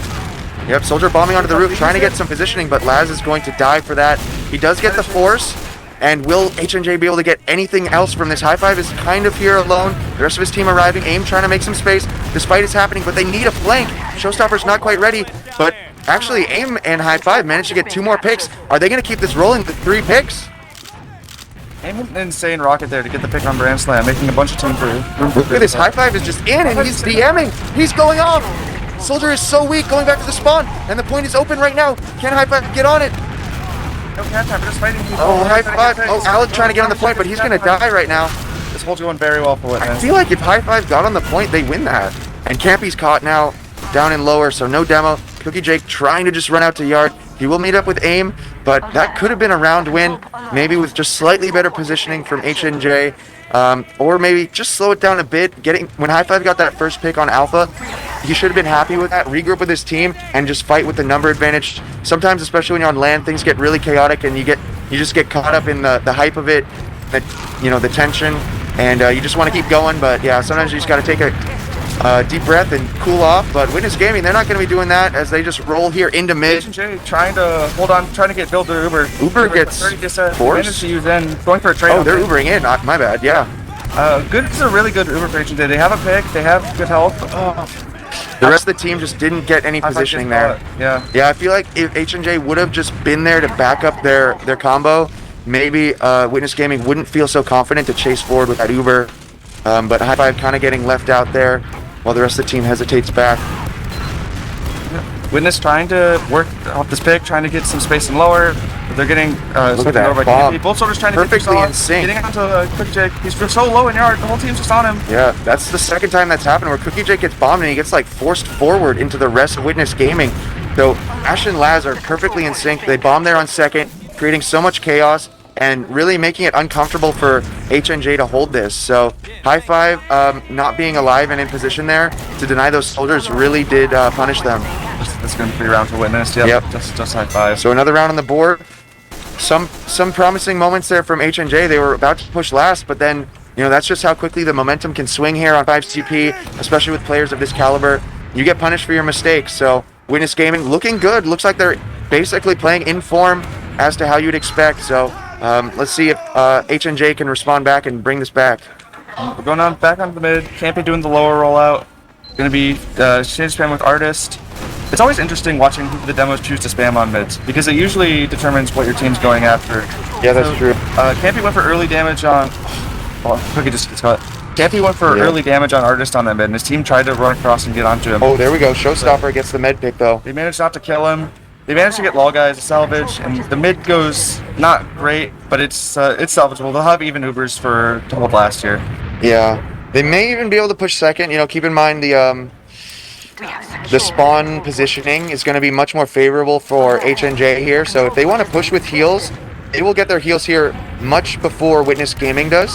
Yep, Soldier bombing onto the roof, trying to get some positioning, but Laz is going to die for that. He does get the force, and will HNJ be able to get anything else from this? High Five is kind of here alone. The rest of his team arriving. AIM trying to make some space. This fight is happening, but they need a flank. Showstopper's not quite ready, but actually AIM and High Five managed to get 2 more picks. Are they going to keep this rolling with 3 picks? AIM an insane rocket there to get the pick on Brand Slam, making a bunch of team for Look at this, High Five is just in, and he's DMing. He's going off. Soldier is so weak, going back to the spawn, and the point is open right now. Can High Five get on it? No cat time, just fighting people. Oh, High Five. Oh, Alec trying to get on the point, but he's going to die right now. This hold's going very well for Witness. I feel like if High Five got on the point, they win that. And Campy's caught now down in lower, so no demo. Cookie Jake trying to just run out to yard. He will meet up with aim, but that could have been a round win, maybe with just slightly better positioning from HNJ, or maybe just slow it down a bit. When High Five got that first pick on Alpha, he should have been happy with that, regroup with his team, and just fight with the number advantage. Sometimes, especially when you're on LAN, things get really chaotic, and you just get caught up in the hype of it, the tension, and you just want to keep going. But yeah, sometimes you just got to take a deep breath and cool off. But Witness Gaming, they're not going to be doing that as they just roll here into mid. H&J trying to hold on, trying to get Bill to Uber. Uber gets forced. To use in, going for a trade. Oh, they're Ubering in. My bad. Yeah. Good. This is a really good Uber for H&J. They have a pick. They have good health. The rest of the team just didn't get any positioning there. Yeah. Yeah, I feel like if H&J would have just been there to back up their combo, maybe Witness Gaming wouldn't feel so confident to chase forward with that Uber. But High Five kind of getting left out there while the rest of the team hesitates back. Witness trying to work off this pick, trying to get some space and lower. They're getting Look at that bomb. Both soldiers trying to perfectly get in sync. Getting onto Quick Jake. He's so low in yard. The whole team's just on him. Yeah, that's the second time that's happened where Cookie Jake gets bombed and he gets like forced forward into the rest of Witness Gaming. So Ash and Laz are perfectly in sync. They bomb there on second, creating so much chaos and really making it uncomfortable for HNJ to hold this. So High Five not being alive and in position there to deny those soldiers really did punish them. That's going to be a round for Witness. Yep. Just High Five. So another round on the board. Some promising moments there from HNJ. They were about to push last, but then that's just how quickly the momentum can swing here on 5CP, especially with players of this caliber. You get punished for your mistakes. So Witness Gaming looking good. Looks like they're basically playing in form as to how you'd expect. So let's see if HNJ can respond back and bring this back. We're going on back onto the mid. Can't be doing the lower rollout. Going to be shade spam with Artist. It's always interesting watching who the demos choose to spam on mids because it usually determines what your team's going after. Yeah, that's true. Campy went for early damage on. Cookie just gets caught. Campy went for early damage on Artist on that mid, and his team tried to run across and get onto him. Oh, there we go. Showstopper gets the med pick though. They managed not to kill him. They managed to get Lol guys a salvage, and the mid goes not great, but it's salvageable. They'll have even Ubers to hold last year. Yeah, they may even be able to push second. Keep in mind the spawn positioning is going to be much more favorable for HNJ here. So if they want to push with heals, they will get their heals here much before Witness Gaming does.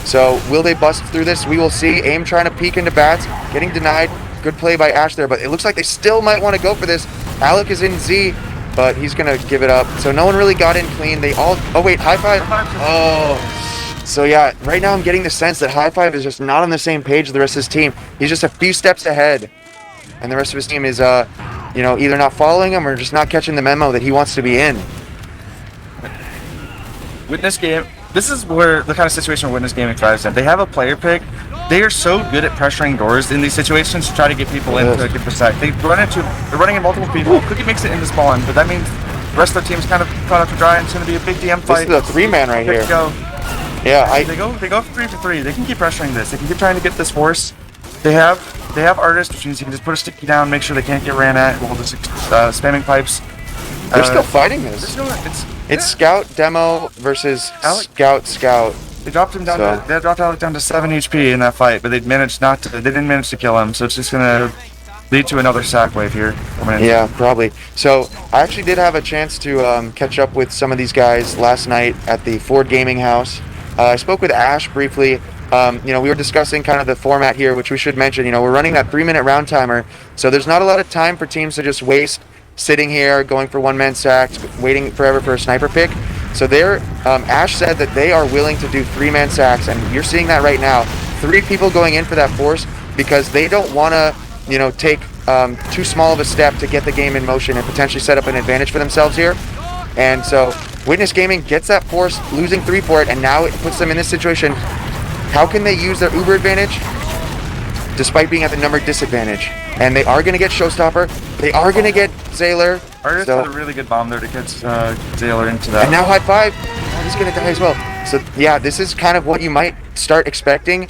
So will they bust through this? We will see. AIM trying to peek into bats, getting denied. Good play by Ash there, but it looks like they still might want to go for this. Alec is in Z, but he's going to give it up. So no one really got in clean. Oh wait, High Five. Oh. So yeah, right now I'm getting the sense that High Five is just not on the same page with the rest of his team. He's just a few steps ahead. And the rest of his team is, either not following him or just not catching the memo that he wants to be in. Witness Game. This is where the kind of situation where Witness Gaming thrives in. They have a player pick. They are so good at pressuring doors in these situations to try to get people in to get the sack. They're running in multiple people. Cookie makes it into spawn, but that means the rest of the team's kind of caught up to dry, and it's going to be a big DM fight. This is a 3-man right here. Yeah, they go for 3 for 3. They can keep pressuring this. They can keep trying to get this force. They have Artist, which means you can just put a sticky down, make sure they can't get ran at while just spamming pipes. They're still fighting this. It's Scout Demo versus Scout. They dropped him down. They dropped Alec down to 7 HP in that fight, but they didn't manage to kill him. So it's just gonna lead to another sack wave here. Yeah, probably. So I actually did have a chance to catch up with some of these guys last night at the Ford Gaming House. I spoke with Ash briefly. We were discussing kind of the format here, which we should mention. We're running that 3-minute round timer, so there's not a lot of time for teams to just waste sitting here, going for one-man sacks, waiting forever for a sniper pick. So Ash said that they are willing to do 3-man sacks, and you're seeing that right now. 3 people going in for that force because they don't want to, take too small of a step to get the game in motion and potentially set up an advantage for themselves here. And so Witness Gaming gets that force, losing 3 for it, and now it puts them in this situation. How can they use their Uber advantage despite being at the number disadvantage? And they are going to get Showstopper. They are going to get Zaylor. Artist had a really good bomb there to get Zaylor into that. And now High Five. Oh, he's going to die as well. So yeah, this is kind of what you might start expecting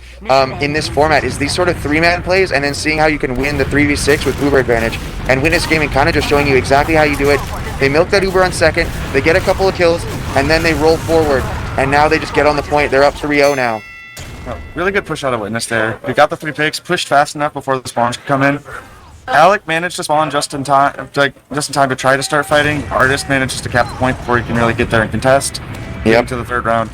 in this format, is these sort of 3-man plays and then seeing how you can win the 3v6 with Uber advantage. And Witness Gaming kind of just showing you exactly how you do it. They milk that Uber on second, they get a couple of kills, and then they roll forward. And now they just get on the point. They're up 3-0 now. Really good push out of Witness there. We got the 3 picks, pushed fast enough before the spawns could come in. Alec managed to spawn just in time, to try to start fighting. Artist manages to cap the point before he can really get there and contest. Yep. To the third round.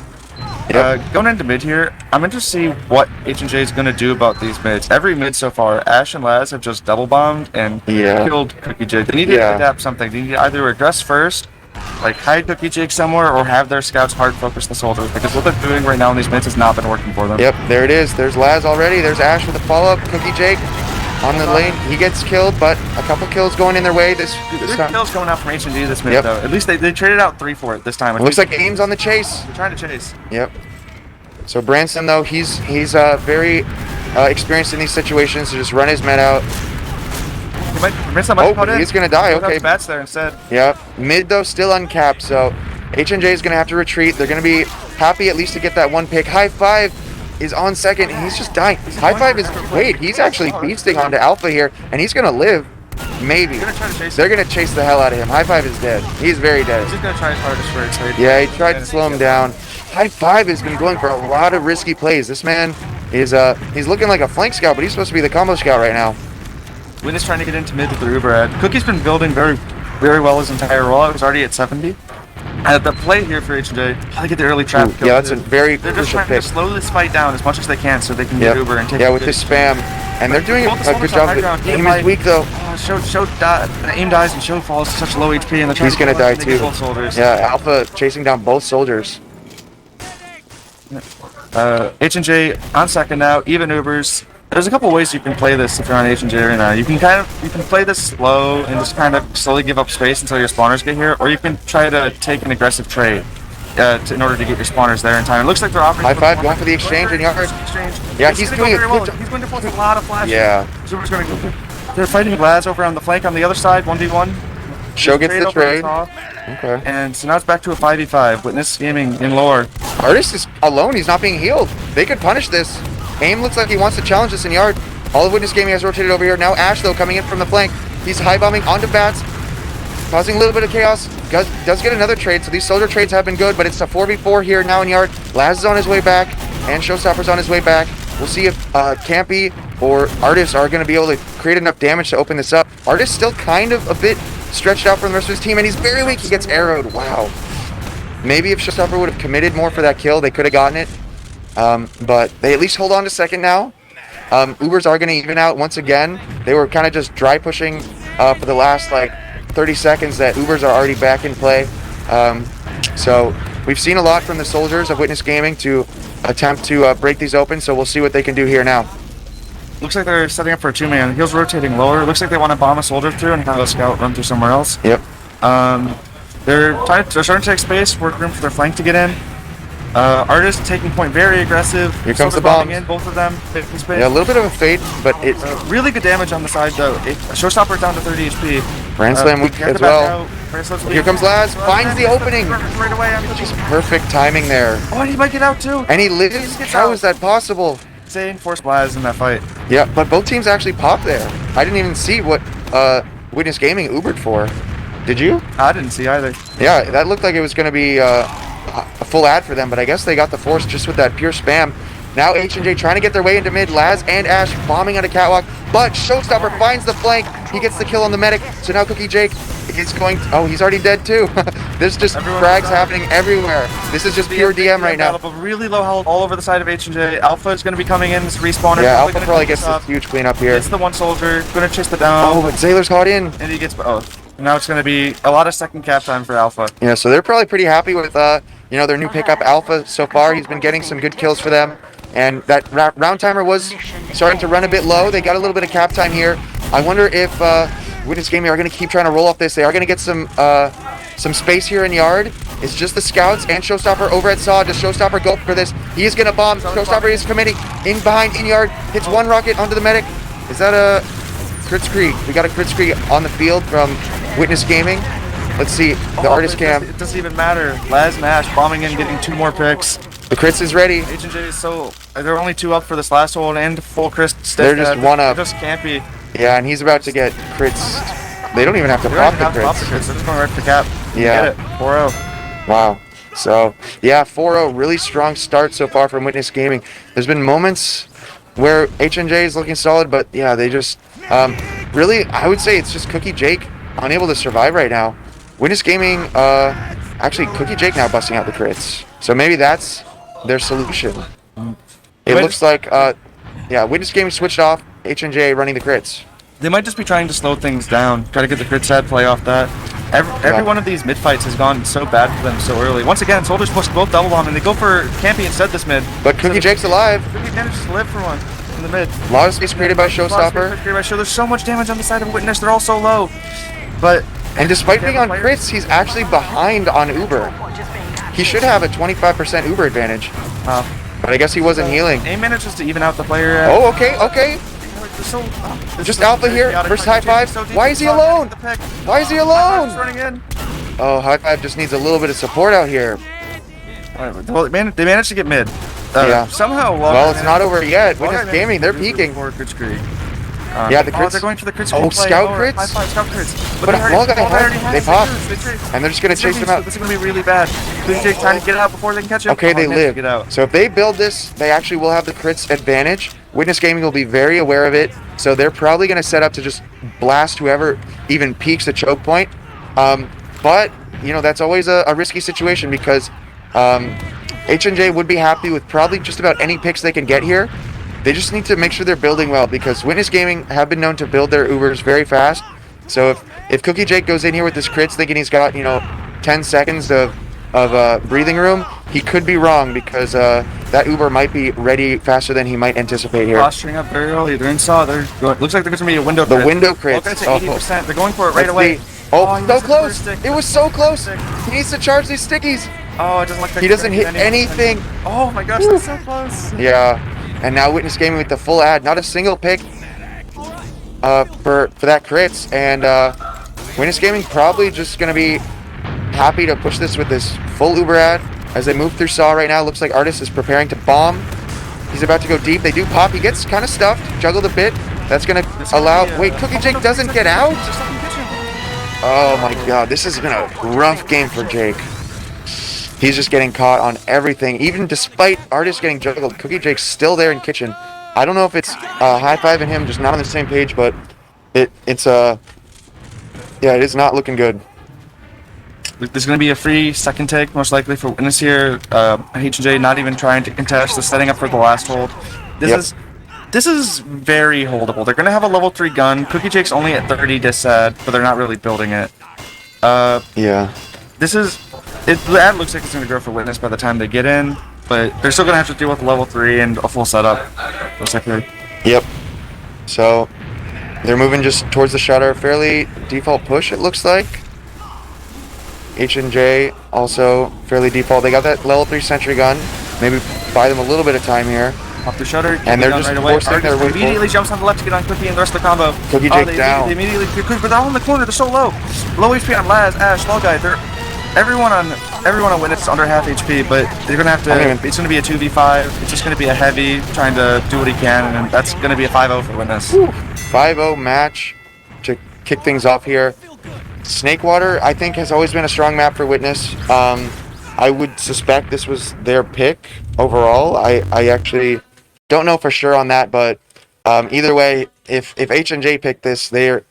Going into mid here, I'm interested to see what H&J is going to do about these mids. Every mid so far, Ash and Laz have just double bombed and killed Cookie Jake. They need to adapt something. They need to either aggress first, like hide Cookie Jake somewhere, or have their scouts hard focus the soldiers, because what they're doing right now in these mids has not been working for them. Yep, there it is. There's Laz already. There's Ash with a follow-up. Cookie Jake on the lane. He gets killed, but a couple kills going in their way this time. Kills coming out from H&G this mid, though. At least they traded out 3 for it this time. It looks like Aim's on the chase. They're trying to chase. Yep. So Branson, though, he's very experienced in these situations to just run his med out. He's gonna die. Okay. Bats there instead. Yep. Mid though still uncapped, so H&J is gonna have to retreat. They're gonna be happy at least to get that one pick. High Five is on second, and he's just dying. High Five is he's actually beasting onto Alpha here, and he's gonna live. Maybe. They're gonna chase the hell out of him. High Five is dead. He's very dead. He's gonna try his hardest for it. Yeah, he tried to slow him down. High Five has been going for a lot of risky plays. This man is he's looking like a flank scout, but he's supposed to be the combo scout right now. Win is trying to get into mid with the Uber ad. Cookie's been building very, very well his entire rollout. He's already at 70. The play here for H&J, how to get the early trap kill. Yeah, that's a very They're just crucial trying pick. to slow this fight down as much as they can so they can get Uber and take with this spam. And they're doing a good job with it. Aim is weak though. Aim dies and Show falls to such low HP, and he's gonna die too. Both soldiers. Yeah, Alpha chasing down both soldiers. H&J on second now, even Ubers. There's a couple ways you can play this if you're on H&J right now. You can play this slow and just kind of slowly give up space until your spawners get here, or you can try to take an aggressive trade in order to get your spawners there in time. It looks like they're offering. High Five going for the exchange in yard. Yeah, he's doing it. He's going to put a lot of flashes. Yeah. They're fighting Laz over on the flank on the other side, 1v1. Show gets the trade. Okay. And so now it's back to a 5v5. Witness Gaming in lower. Artist is alone. He's not being healed. They could punish this. Aim looks like he wants to challenge this in yard. All of Witness Gaming has rotated over here. Now Ash, though, coming in from the flank. He's high bombing onto Bats, causing a little bit of chaos. Does get another trade, so these soldier trades have been good, but it's a 4v4 here now in yard. Laz is on his way back, and Showstopper's on his way back. We'll see if Campy or Artist are going to be able to create enough damage to open this up. Artist still kind of a bit stretched out from the rest of his team, and he's very weak. He gets arrowed. Wow. Maybe if Showstopper would have committed more for that kill, they could have gotten it. But they at least hold on to second now. Ubers are going to even out once again. They were kind of just dry pushing for the last 30 seconds that Ubers are already back in play. So we've seen a lot from the soldiers of Witness Gaming to attempt to break these open, so we'll see what they can do here now. Looks like they're setting up for a 2-man. Heels rotating lower. Looks like they want to bomb a soldier through and have a scout run through somewhere else. Yep. They're starting to take space, work room for their flank to get in. Artist taking point very aggressive. Here comes the bomb. In, both of them taking space. Yeah, a little bit of a fade, but it's really good damage on the side though. Showstopper down to 30 HP. Grand Slam weak as well. Here comes Laz, finds the opening. Right away. Just perfect timing there. Oh, and he might get out too. And he lives. How is that possible? Insane force Laz in that fight. Yeah, but both teams actually popped there. I didn't even see what Witness Gaming Ubered for. Did you? I didn't see either. Yeah, that looked like it was going to be a full ad for them, but I guess they got the force just with that pure spam. Now H&J trying to get their way into mid. Laz and Ash bombing on a catwalk, but Showstopper finds the flank. He gets the kill on the medic. So now Cookie Jake is going to, he's already dead too. There's just frags happening everywhere. This is just pure DM right now. Really low health all over the side of H&J. Alpha is going to be coming in. This respawner. Yeah, Alpha probably gets this huge cleanup here. It's the one soldier. Going to chase the down. Oh, but Zayler's caught in. And he gets, now it's going to be a lot of second cap time for Alpha. Yeah, so they're probably pretty happy with their new pickup Alpha so far. He's been getting some good kills for them, and that round timer was starting to run a bit low. They got a little bit of cap time here. I wonder if Witness Gaming are going to keep trying to roll off this. They are going to get some space here in yard. It's just the scouts and Showstopper over at Saw. Does Showstopper go for this? He is going to bomb. Showstopper is committing in behind in yard. Hits one rocket onto the medic. Is that a crit scree? We got a crit scree on the field from Witness Gaming. Let's see, the artist cam. It doesn't even matter. Laz and Ash bombing in, getting 2 more picks. The crits is ready. H&J is they're only 2 up for this last hold and full crit. They're just 1 up. They're just campy. Yeah, and he's about to get crits. They don't even have to pop the crits. They're just going right for the cap. Yeah. Get it. 4-0. Wow. So, yeah, 4-0. Really strong start so far from Witness Gaming. There's been moments where H&J is looking solid, but yeah, they just really, I would say it's just Cookie Jake unable to survive right now. Witness Gaming, actually Cookie Jake now busting out the crits. So maybe that's their solution. It looks like, yeah, Witness Gaming switched off, H&J running the crits. They might just be trying to slow things down, try to get the crit set, play off that. Every one of these mid fights has gone so bad for them so early. Once again, Soldiers push both double bomb and they go for Campy instead this mid. But Cookie Jake's alive. Cookie manages to live for one in the mid. A lot of space created by Showstopper. There's so much damage on the side of Witness, they're all so low. But and despite being on crits, he's actually behind on Uber. He should have a 25% Uber advantage. But I guess he wasn't healing. A manages to even out the player. Oh, okay. Just Alpha here, first high five. Why is he alone? Why is he alone? Oh, high five just needs a little bit of support out here. Well, they managed to get mid. Yeah. Somehow. Well, it's not over yet. Witness Gaming, they're peeking. Yeah, the crits. They're going for the crits. Oh, scout crits. Scout crits. But a Fall Guy, they pop. And they're just going to chase them out. This is going to be really bad. Cookie Jake trying to get out before they can catch him. Okay, they live. So if they build this, they actually will have the crits advantage. Witness Gaming will be very aware of it. So they're probably going to set up to just blast whoever even peaks the choke point. But, you know, that's always a risky situation because H&J would be happy with probably just about any picks they can get here. They just need to make sure they're building well because Witness Gaming have been known to build their Ubers very fast. So if Cookie Jake goes in here with his crits thinking he's got, 10 seconds of breathing room, he could be wrong because that Uber might be ready faster than he might anticipate here. Posturing up very early. They're in saw. Looks like there's going to be a window crit. The window crits. Okay, 80%. They're going for it right away. So close. It was so close. He needs to charge these stickies. Oh, it doesn't look like he doesn't hit anything. Oh my gosh, that's so close. Yeah. And now Witness Gaming with the full ad. Not a single pick for that crits. And Witness Gaming probably just going to be happy to push this with this full Uber ad. As they move through Saw right now, looks like Artist is preparing to bomb. He's about to go deep. They do pop. He gets kind of stuffed, juggled a bit. That's going to allow... Wait, Cookie Jake doesn't get out? Oh my god, this has been a rough game for Jake. He's just getting caught on everything. Even despite Artist getting juggled, Cookie Jake's still there in kitchen. I don't know if it's high five and him just not on the same page, but it's yeah, it is not looking good. There's going to be a free second take, most likely, for Witness here. H&J not even trying to contest, just setting up for the last hold. This is very holdable. They're going to have a level 3 gun. Cookie Jake's only at 30 disad, but they're not really building it. Yeah. The ad looks like it's going to grow for Witness by the time they get in, but they're still going to have to deal with level 3 and a full setup. Looks like Yep. So they're moving just towards the shutter. Fairly default push, it looks like. H&J also fairly default. They got that level 3 sentry gun. Maybe buy them a little bit of time here. Off the shutter, and they're just forcing their way. Immediately jumps on the left to get on Cookie and the rest of the combo. Cookie Jake down. They immediately, but they're all in the corner. They're so low. Low HP on Laz, Ash, Low Guy. Everyone on Witness is under half HP, but they're gonna have to. It's gonna be a 2v5. It's just gonna be a heavy trying to do what he can, and that's gonna be a 5-0 for Witness. 5-0 match to kick things off here. Snakewater, I think, has always been a strong map for Witness. I would suspect this was their pick overall. I actually don't know for sure on that, but either way, if H&J picked this, they're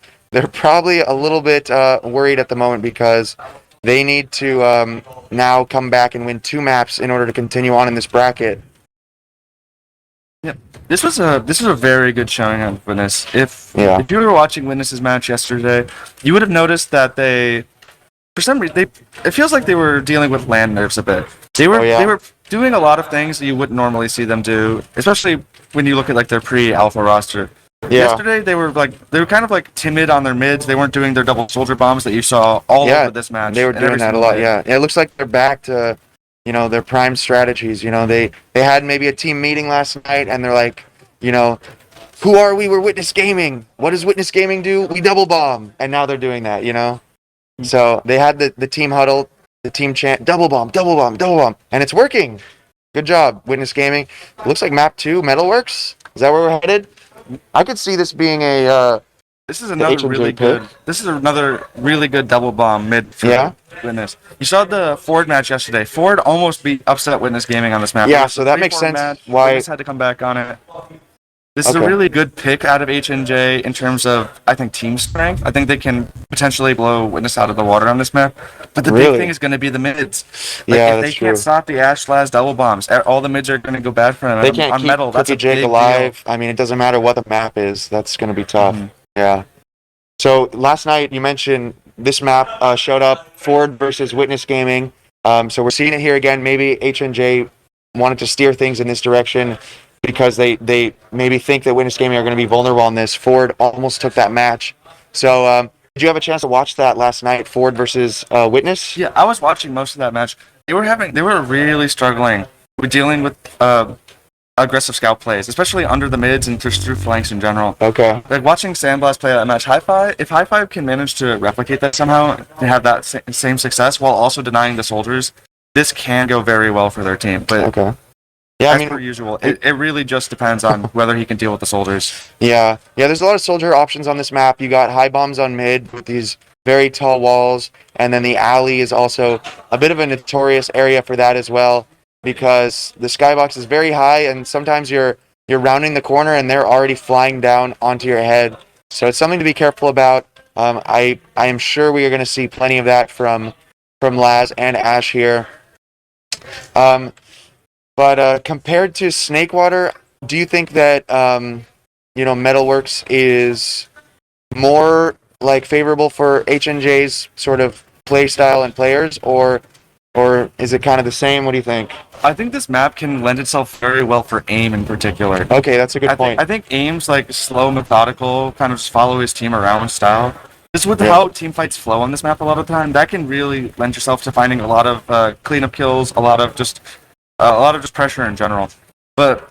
probably a little bit worried at the moment because they need to now come back and win 2 maps in order to continue on in this bracket. Yeah, this was a very good showing of Witness. If you were watching Witness's match yesterday, you would have noticed that for some reason, it feels like they were dealing with LAN nerves a bit. They were doing a lot of things that you wouldn't normally see them do, especially when you look at like their pre-alpha roster. Yeah. Yesterday they were kind of like timid on their mids. They weren't doing their double soldier bombs that you saw all over this match. They were doing that a lot. Yeah, it looks like they're back to their prime strategies. They had maybe a team meeting last night and they're like, who are we? We're Witness Gaming. What does Witness Gaming do? We double bomb. And now they're doing that. So they had the team huddle, the team chant, double bomb, double bomb, double bomb, and it's working. Good job, Witness Gaming. Looks like map 2, Metalworks. Is that where we're headed? I could see this being a. This is another really good double bomb mid for Witness. You saw the Ford match yesterday. Ford almost beat upset Witness Gaming on this map. Yeah, so that makes sense. Why Witness had to come back on it. This is a Okay. really good pick out of H&J in terms of, I think, team strength. I think they can potentially blow Witness out of the water on this map. But the big Really? thing is going to be the mids. Yeah, if that's they can't true. stop the Ash Slash double bombs, all the mids are going to go bad for them. They And can't on keep metal, that's Cookie a Jake big alive. I mean, it doesn't matter what the map is. That's going to be tough. Mhm. Yeah. So last night you mentioned this map showed up Ford versus Witness Gaming. So we're seeing it here again. Maybe H&J wanted to steer things in this direction because they maybe think that Witness Gaming are going to be vulnerable on this. Ford almost took that match. So did you have a chance to watch that last night, Ford versus Witness? Yeah, I was watching most of that match. They were really struggling with dealing with aggressive scout plays, especially under the mids and just through flanks in general. Okay. Like watching Sandblast play that match, if High Five can manage to replicate that somehow and have that same success while also denying the soldiers, this can go very well for their team. But Okay. Yeah, I as mean, per usual, it really just depends on whether he can deal with the soldiers. yeah. There's a lot of soldier options on this map. You got high bombs on mid with these very tall walls, and then the alley is also a bit of a notorious area for that as well, because the skybox is very high, and sometimes you're rounding the corner and they're already flying down onto your head. So it's something to be careful about. I am sure we are going to see plenty of that from Laz and Ash here. But compared to Snakewater, do you think that Metalworks is more like favorable for H&J's sort of play style and players, or is it kind of the same? What do you think? I think this map can lend itself very well for AIM in particular. Okay, that's a good point. I think AIM's like slow, methodical, kind of just follow his team around style. Just with Yeah. how team fights flow on this map a lot of the time, that can really lend yourself to finding a lot of cleanup kills, a lot of just pressure in general. But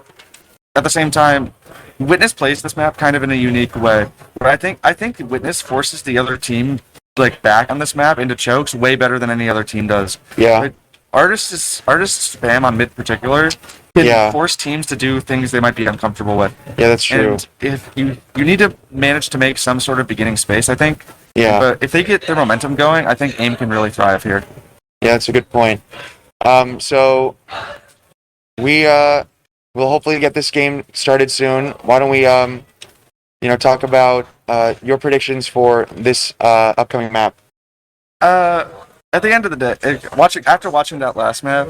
at the same time, Witness plays this map kind of in a unique way. Where I think Witness forces the other team like back on this map into chokes way better than any other team does. Yeah. But Artist's spam on mid particular can force teams to do things they might be uncomfortable with. Yeah, that's true. And if you need to manage to make some sort of beginning space, I think. Yeah. But if they get their momentum going, I think AIM can really thrive here. Yeah, that's a good point. So we will hopefully get this game started soon. Why don't we talk about your predictions for this upcoming map? At the end of the day, after watching that last map,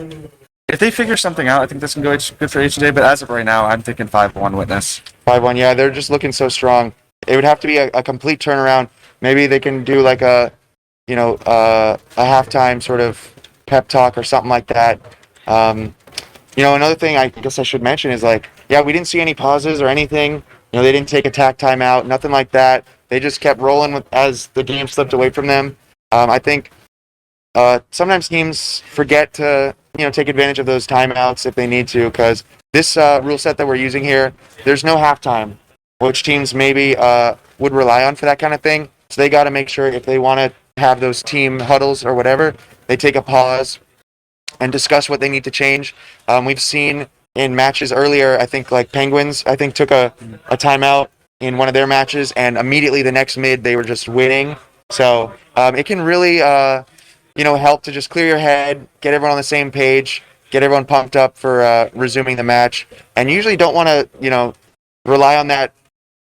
if they figure something out, I think this can go good for H&J. But as of right now, I'm thinking 5-1 Witness. 5-1, yeah, they're just looking so strong. It would have to be a complete turnaround. Maybe they can do like a halftime sort of pep talk or something like that. Another thing I guess I should mention is we didn't see any pauses or anything. They didn't take attack timeout, nothing like that. They just kept rolling as the game slipped away from them. I think sometimes teams forget to take advantage of those timeouts if they need to, because this rule set that we're using here, there's no halftime, which teams maybe would rely on for that kind of thing. So they got to make sure if they want to have those team huddles or whatever, they take a pause and discuss what they need to change. We've seen in matches earlier, I think Penguins, took a timeout in one of their matches, and immediately the next mid they were just winning. So it can really help to just clear your head, get everyone on the same page, get everyone pumped up for resuming the match. And you usually don't want to rely on that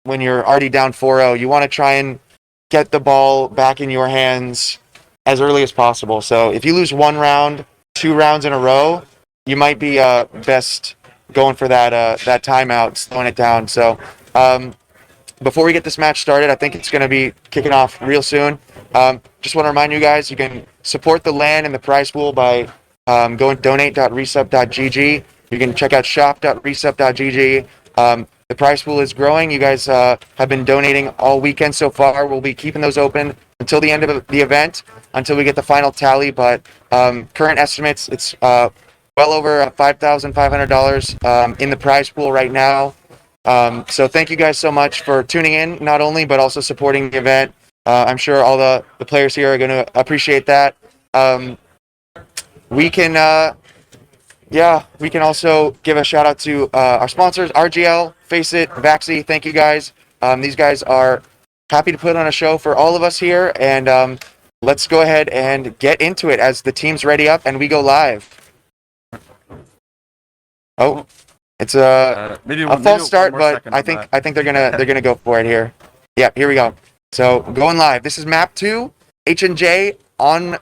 when you're already down 4-0. You want to try and get the ball back in your hands as early as possible. So if you lose one round, 2 rounds in a row, you might be best going for that timeout, slowing it down. So before we get this match started, I think it's going to be kicking off real soon. Just want to remind you guys, you can support the LAN and the prize pool by going donate.resup.gg. You can check out shop.resup.gg. The prize pool is growing. You guys have been donating all weekend so far. We'll be keeping those open until the end of the event, until we get the final tally. But current estimates, it's well over $5,500 in the prize pool right now. So thank you guys so much for tuning in, not only, but also supporting the event. I'm sure all the players here are going to appreciate that. We can also give a shout out to our sponsors, RGL, Face It, Vaxi. Thank you guys. These guys are happy to put on a show for all of us here, and let's go ahead and get into it as the team's ready up and we go live. Oh, It's a Maybe a false start, but I think they're gonna go for it here. Yeah, here we go. So going live. This is map 2. H&J on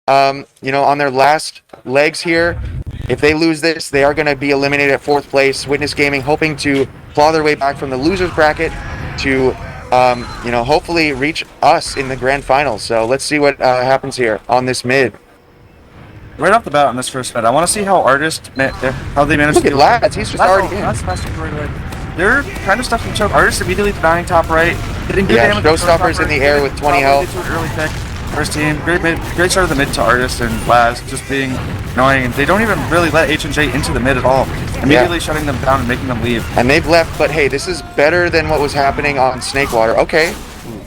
on their last legs here. If they lose this, they are gonna be eliminated at 4th place. Witness Gaming hoping to claw their way back from the losers bracket to hopefully reach us in the grand finals. So let's see what happens here on this mid. Right off the bat on this first mid, I want to see how how they managed Look to at Lads, he's just already in. That's right away. They're kind of stuck in choke. Artist immediately denying top right, hitting good damage. Showstoppers in the air with 20 health. Early pick. First team, great start of the mid to Artist and Laz, just being annoying. They don't even really let H&J into the mid at all. Immediately shutting them down and making them leave. And they've left, but hey, this is better than what was happening on Snakewater. Okay.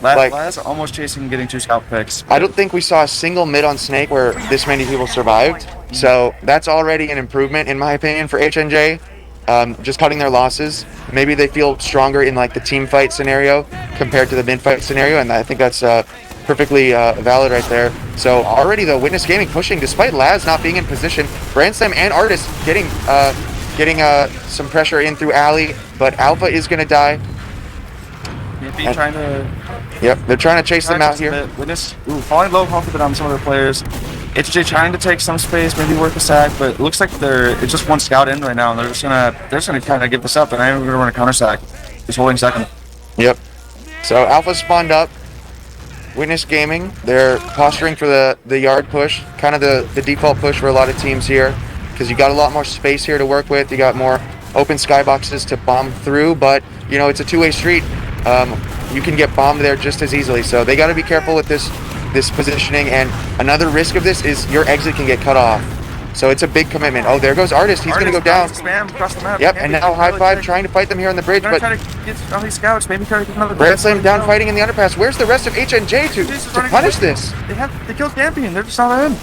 Laz almost chasing getting 2 scalp picks. I don't think we saw a single mid on Snake where this many people survived. So that's already an improvement in my opinion for H&J. Just cutting their losses. Maybe they feel stronger in like the team fight scenario compared to the mid fight scenario, and I think that's perfectly valid right there. So already though, Witness Gaming pushing despite Laz not being in position. Brandslam and Artist getting some pressure in through Alley, but Alpha is gonna die. Trying to. Yep, they're trying to chase them out here. Witness falling low confident on some of their players. HJ trying to take some space, maybe work a sack, but it looks like it's just one scout in right now, and they're just gonna kind of give this up, and I'm gonna run a counter sack. Just holding second. Yep. So Alpha spawned up. Witness Gaming, they're posturing for the yard push, kind of the default push for a lot of teams here, because you got a lot more space here to work with. You got more open skyboxes to bomb through, but it's a two-way street. You can get bombed there just as easily, so they got to be careful with this positioning. And another risk of this is your exit can get cut off, so it's a big commitment. Oh, there goes Artist. He's gonna go down. Spam across the map. Yep, and now High Five trying to fight them here on the bridge, but trying to get all these scouts. Maybe try to get another. Brandslam down fighting in the underpass. Where's the rest of H&J to punish this? They killed Champion. They're just not in.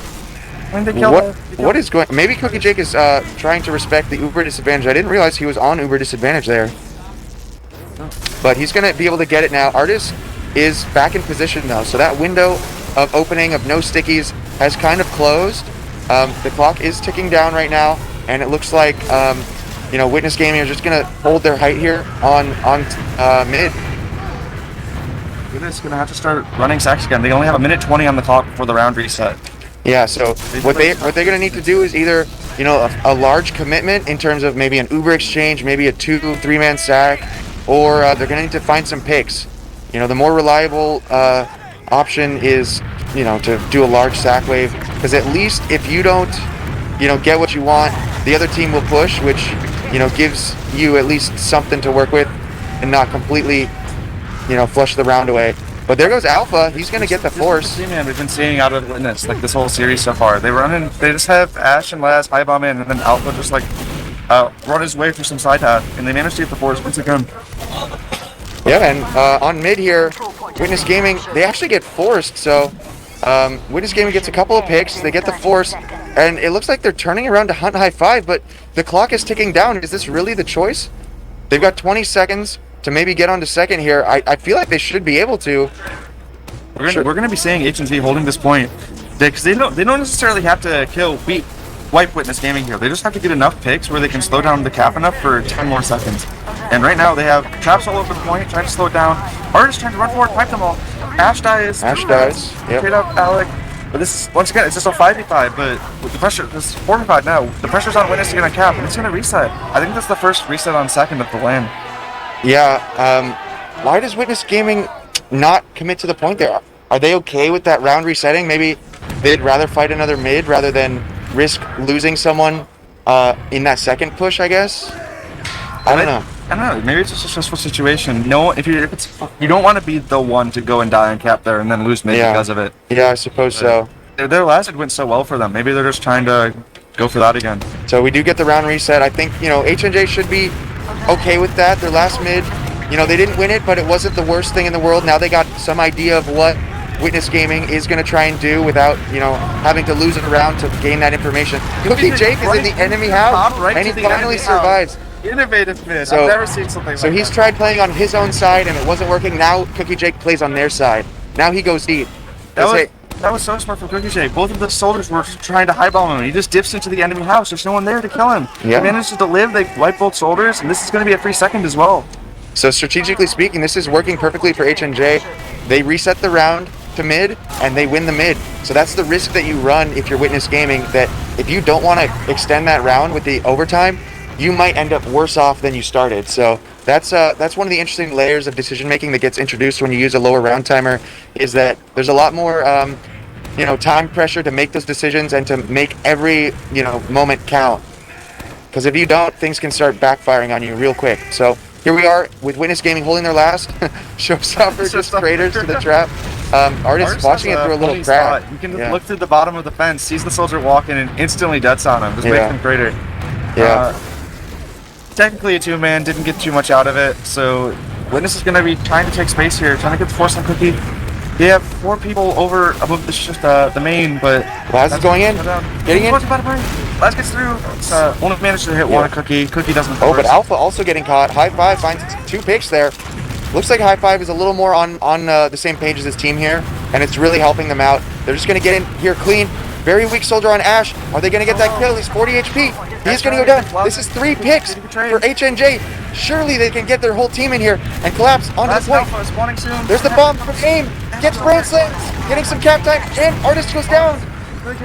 When they killed. What is going? Maybe Cookie Jake is trying to respect the Uber disadvantage. I didn't realize he was on Uber disadvantage there. But he's going to be able to get it now. Artist is back in position though, so that window of opening of no stickies has kind of closed. The clock is ticking down right now, and it looks like Witness Gaming are just going to hold their height here on mid. Witness going to have to start running sacks again. They only have 1:20 on the clock before the round reset. Yeah, so what they're going to need to do is either a large commitment in terms of maybe an Uber exchange, maybe a 2-3 man sack, or they're going to need to find some picks. The more reliable option is to do a large sack wave, because at least if you don't get what you want, the other team will push, which gives you at least something to work with and not completely flush the round away. But there goes Alpha. He's going to get the force. Man, we've been seeing out of Witness like this whole series so far. They just have Ash and Laz high bomb in, and then Alpha just run his way through some side path, and they managed to get the force once again. Yeah, and on mid here, Witness Gaming, they actually get forced. So Witness Gaming gets a couple of picks. They get the force, and it looks like they're turning around to hunt High Five, but the clock is ticking down. Is this really the choice? They've got 20 seconds to maybe get onto second here. I feel like they should be able to. We're gonna be seeing H&Z holding this point, because they don't necessarily have to wipe Witness Gaming here. They just have to get enough picks where they can slow down the cap enough for 10 more seconds. And right now they have traps all over the point, trying to slow it down. Artist trying to run forward, pipe them all. Ash dies. Yep. Straight up Alec. But this is, once again, it's just a 5v5, but with the pressure, this is 4v5 now. The pressure's on Witness to get on cap, and it's gonna reset. I think that's the first reset on second of the LAN. Yeah, why does Witness Gaming not commit to the point there? Are they okay with that round resetting? Maybe they'd rather fight another mid rather than risk losing someone in that second push, I guess? I don't know. Maybe it's just a stressful situation. No, if you don't want to be the one to go and die on cap there and then lose mid because of it. Yeah, I suppose so. Their last went so well for them. Maybe they're just trying to go for that again. So we do get the round reset. I think H&J should be okay with that. Their last mid, they didn't win it, but it wasn't the worst thing in the world. Now they got some idea of what Witness Gaming is going to try and do without, having to lose it around to gain that information. Cookie Jake is in the enemy house, and he finally survives. Innovative miss. So, I've never seen something like that. So he's tried playing on his own side, and it wasn't working. Now Cookie Jake plays on their side. Now he goes deep. That That was so smart from Cookie Jake. Both of the soldiers were trying to highball him. He just dips into the enemy house. There's no one there to kill him. Yeah. He manages to live. They wipe both soldiers, and this is going to be a free second as well. So strategically speaking, this is working perfectly for H&J. They reset the round to mid, and they win the mid. So that's the risk that you run if you're Witness Gaming, that if you don't want to extend that round with the overtime, you might end up worse off than you started. So that's one of the interesting layers of decision making that gets introduced when you use a lower round timer, is that there's a lot more time pressure to make those decisions and to make every moment count. Because if you don't, things can start backfiring on you real quick. So here we are with Witness Gaming holding their last. Showstopper just craters to the trap. Artist watching it through a little crack. You can look through the bottom of the fence, sees the soldier walking, and instantly deaths on him. Just makes him crater. Yeah. Technically a two-man, didn't get too much out of it, so Witness is going to be trying to take space here, trying to get the force on Cookie. They have 4 people over above the main, but Laz is going in, getting in. Laz gets through. Only managed to hit one Cookie. Cookie doesn't. Oh, but Alpha also getting caught. High Five finds 2 picks there. Looks like High Five is a little more on the same page as his team here, and it's really helping them out. They're just going to get in here clean. Very weak soldier on Ash. Are they going to get that kill? He's 40 HP. He's going to go down. This is 3 picks for H&J. Surely they can get their whole team in here and collapse onto the point. There's the bomb from AIM. Gets Brand Slams. Getting some cap time, and Artist goes down. Where's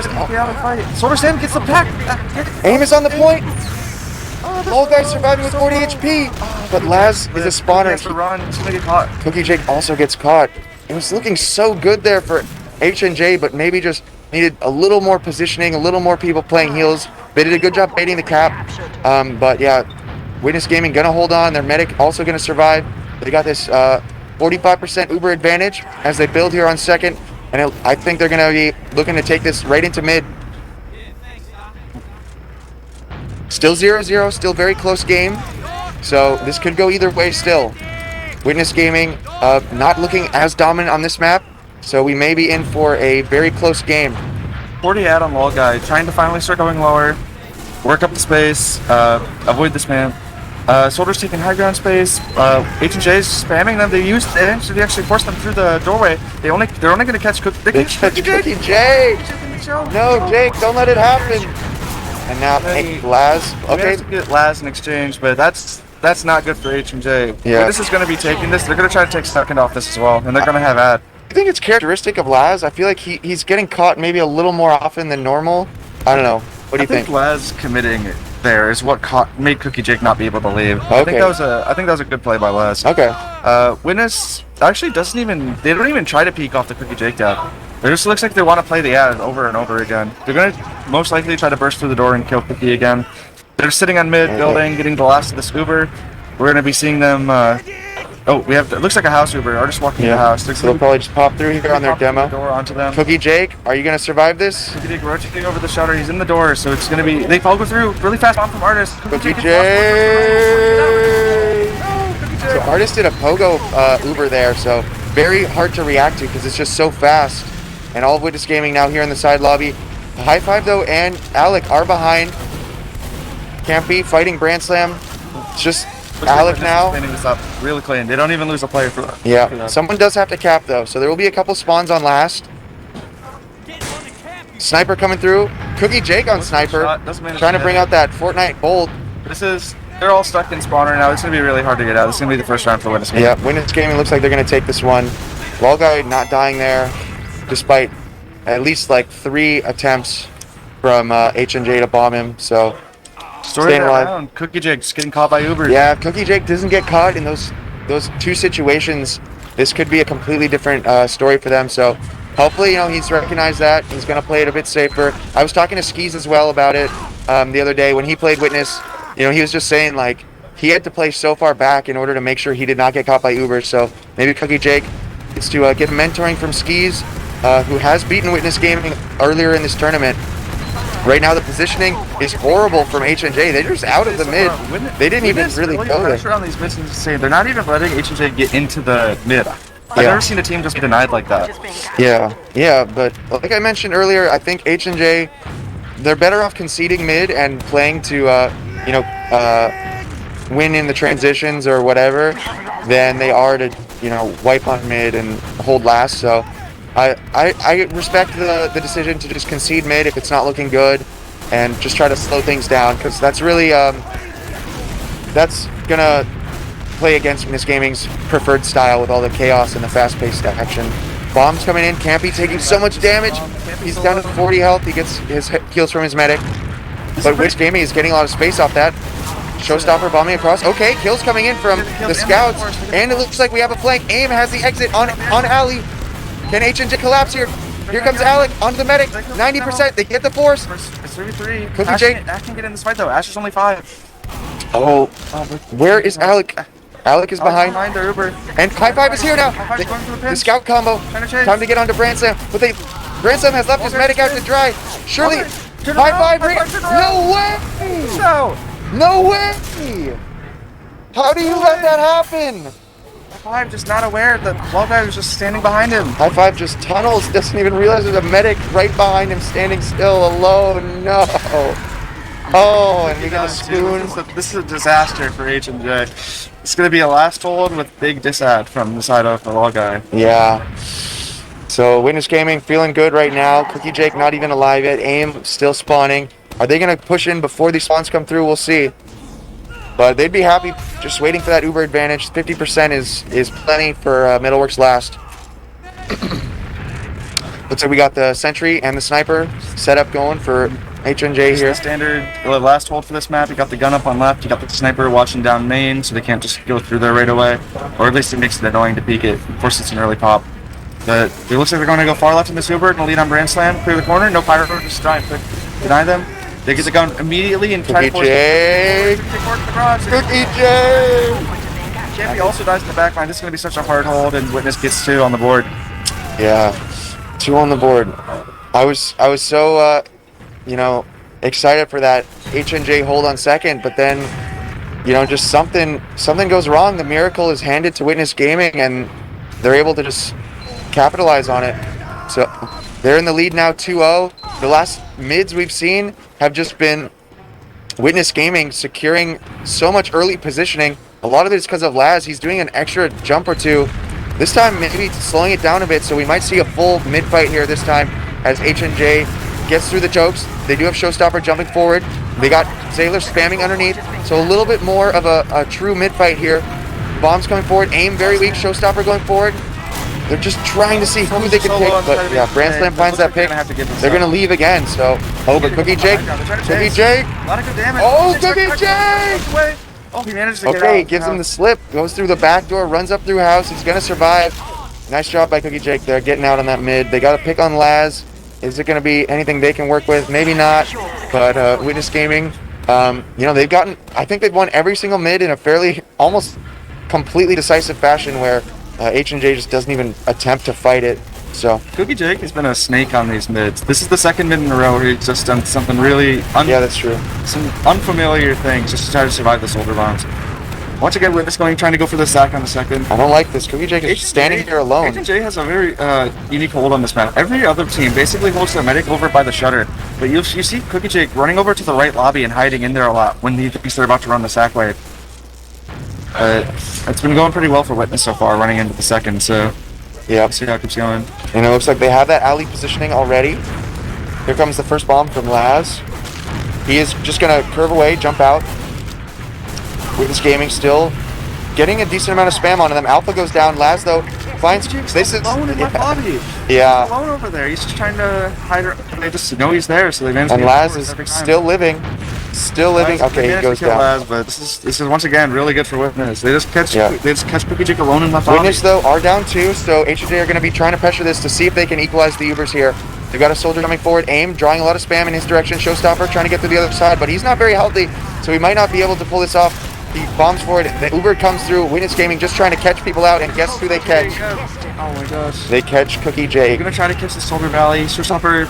the Soldier Sam gets the pack. AIM is on the point. Old guy surviving with 40 HP. But Laz is a spawner. He's gonna get caught. Cookie Jake also gets caught. It was looking so good there for H&J, but maybe just needed a little more positioning, a little more people playing heals. They did a good job baiting the cap. But yeah, Witness Gaming gonna hold on. Their medic also gonna survive. They got this 45% Uber advantage as they build here on second. And I think they're gonna be looking to take this right into mid. Still 0-0, still very close game. So this could go either way still. Witness Gaming not looking as dominant on this map. So we may be in for a very close game. 40 ad on Lol guy, trying to finally start going lower, work up the space, avoid this man. Soldiers taking high ground space. H&J's spamming them. They actually forced them through the doorway. They're only going to catch Cookie. They catch Cookie Jake. No, Jake, don't let it happen. And now Laz. Okay, get Laz in exchange, but that's not good for H&J. Yeah. This is going to be taking this. They're going to try to take second off this as well, and they're going to have ad. I think it's characteristic of Laz. I feel like he's getting caught maybe a little more often than normal. I don't know. What do you think? Laz committing there is what made Cookie Jake not be able to leave. Okay. I think that was a good play by Laz. Okay. Witness actually they don't even try to peek off the Cookie Jake tab. It just looks like they want to play the ad over and over again. They're gonna most likely try to burst through the door and kill Cookie again. They're sitting on mid building, getting the last of this Uber. We're gonna be seeing them. It looks like a house Uber. Artist walking in the house. So they'll probably just pop through here on their demo. Door onto them. Cookie Jake, are you gonna survive this? Cookie Jake rotating over the shutter. He's in the door, so it's gonna be. They follow through really fast bomb from Artist. Cookie Jake. So Artist did a pogo Uber there, so very hard to react to because it's just so fast. And all of Witness Gaming now here in the side lobby. High Five though and Alec are behind. Can't be fighting Brand Slam. It's just Alec now. Cleaning this up really clean. They don't even lose a player for that. Yeah, someone does have to cap though, so there will be a couple spawns on last. Sniper coming through. Cookie Jake on Sniper, trying to bring out that Fortnite Bold. They're all stuck in spawner now. It's gonna be really hard to get out. This is gonna be the first round for Witness Gaming. Yeah, Witness Gaming looks like they're gonna take this one. Wall guy not dying there, despite at least like 3 attempts from H&J to bomb him. So Story around. Cookie Jake just getting caught by Uber. Yeah, if Cookie Jake doesn't get caught in those 2 situations, this could be a completely different story for them. So hopefully, he's recognized that. He's going to play it a bit safer. I was talking to Skis as well about it the other day when he played Witness. He was just saying like he had to play so far back in order to make sure he did not get caught by Uber. So maybe Cookie Jake gets to get mentoring from Skis, who has beaten Witness Gaming earlier in this tournament. Right now, the positioning is horrible from H&J. They're just out of the mid. They didn't even really go there. Pressure on these mids is insane. They're not even letting H&J get into the mid. I've never seen a team just be denied like that. Yeah, but like I mentioned earlier, I think H&J, they're better off conceding mid and playing to, win in the transitions or whatever than they are to, wipe on mid and hold last. So I respect the decision to just concede mid if it's not looking good, and just try to slow things down, because that's really that's gonna play against Miss Gaming's preferred style with all the chaos and the fast-paced action. Bombs coming in, Campy taking so much damage. He's down to 40 health. He gets his heals from his medic. But Miss Gaming is getting a lot of space off that. Showstopper bombing across. Okay, kills coming in from the scouts, and it looks like we have a flank. AIM has the exit on Ali. Can H&J collapse here? Here comes Alec onto the medic. 90%. They get the force. It's 3v3. Cookie Jake. Ash can get in this fight though. Ash is only 5. Oh, where is Alec? Alec is behind. The Uber. And High Five is here now. Five's going for the The pinch. scout combo. Trying to chase. Time to get onto Branslam. But Branslam has left his medic out to dry. Surely, High Five. No way! No! No way! How do you let that happen? Five just not aware that the wall guy was just standing behind him. High Five just tunnels. Doesn't even realize there's a medic right behind him, standing still, alone. No. Oh, and we got a spoon. This is a disaster for H&J. It's going to be a last hold with big disad from the side of the wall guy. Yeah. So Witness Gaming feeling good right now. Cookie Jake not even alive yet. AIM still spawning. Are they going to push in before these spawns come through? We'll see. But they'd be happy just waiting for that Uber advantage. 50% is plenty for Metalworks last. Looks like we got the sentry and the sniper setup going for H&J here. The standard last hold for this map. You got the gun up on left. You got the sniper watching down main, so they can't just go through there right away. Or at least it makes it annoying to peek it. Forces an early pop. But it looks like they're going to go far left in this Uber. Going to lead on Brand Slam. Clear the corner. No pyro. Just try and deny them. They get the gun immediately and try to force J. Cookie J. Champy also dies in the back line. This is going to be such a hard hold, and Witness gets 2 on the board. Yeah, 2 on the board. I was so excited for that H&J hold on second, but then just something goes wrong. The miracle is handed to Witness Gaming, and they're able to just capitalize on it. So they're in the lead now, 2-0. The last mids we've seen have just been Witness Gaming securing so much early positioning. A lot of it is because of Laz. He's doing an extra jump or two. This time maybe slowing it down a bit, so we might see a full mid fight here this time as H&J gets through the chokes. They do have Showstopper jumping forward. They got Sailor spamming underneath, so a little bit more of a true mid fight here. Bombs coming forward, AIM very weak, Showstopper going forward. They're just trying to see who they can pick, but yeah, Brand Slam finds that pick. They're gonna leave again, so but Cookie Jake. Cookie Jake. A lot of good damage. Oh, Cookie Jake! Oh, he managed to get out. Okay, gives him the slip, goes through the back door, runs up through house. He's gonna survive. Nice job by Cookie Jake there, getting out on that mid. They got a pick on Laz. Is it gonna be anything they can work with? Maybe not. But Witness Gaming, they've gotten. I think they've won every single mid in a fairly, almost completely decisive fashion, where H&J just doesn't even attempt to fight it. So Cookie Jake has been a snake on these mids. This is the second mid in a row where he's just done something really yeah, that's true. Some unfamiliar things just to try to survive the soldier bombs. Once again, Witness going trying to go for the sack on the second. I don't like this. Cookie Jake is standing here alone. H&J has a very unique hold on this map. Every other team basically holds their medic over by the shutter, but you see Cookie Jake running over to the right lobby and hiding in there a lot when he thinks they're about to run the sack wave. It's been going pretty well for Witness so far, running into the second, so yeah, see how it keeps going. And it looks like they have that alley positioning already. Here comes the first bomb from Laz. He is just gonna curve away, jump out. Witness Gaming still getting a decent amount of spam onto them. Alpha goes down. Laz though finds this is alone in my lobby. Yeah. He's alone over there. He's just trying to hide. They just know he's there, so they manage. And Laz is still living. Still living. Okay, he goes down. Laz, but this is once again really good for Witness. They just catch Cookie Jake alone in left Witness though are down 2, so H&J are going to be trying to pressure this to see if they can equalize the Ubers here. They've got a soldier coming forward, AIM, drawing a lot of spam in his direction. Showstopper trying to get to the other side, but he's not very healthy, so he might not be able to pull this off. He bombs forward. The Uber comes through. Witness Gaming just trying to catch people out, and guess who they catch? Oh my gosh. They catch Cookie Jake. They're gonna try to catch the Soldier Valley. Showstopper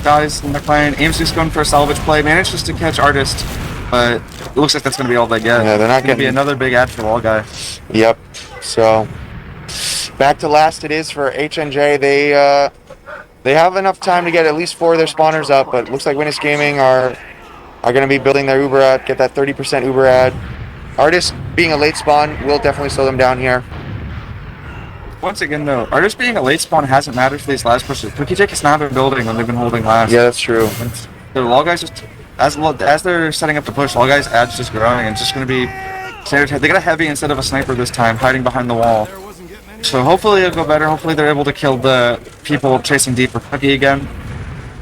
dies in their plan. AIM's just going for a salvage play. Manages to catch Artist, but it looks like that's gonna be all they get. Yeah, they're not gonna be another big ad for the wall guy. Yep. So back to last it is for H&J. They have enough time to get at least 4 of their spawners up, but it looks like Witness Gaming are going to be building their Uber ad, get that 30% Uber ad. Artist being a late spawn will definitely slow them down here. once again though, Artist being a late spawn hasn't mattered for these last pushes. Cookie Jake has not been building when they've been holding last. Yeah, that's true. The Law Guys just as they're setting up the push, Law Guys ad's just growing and it's just gonna be standard. They got a heavy instead of a sniper this time, hiding behind the wall. So hopefully it'll go better. Hopefully they're able to kill the people chasing deep for Cookie again.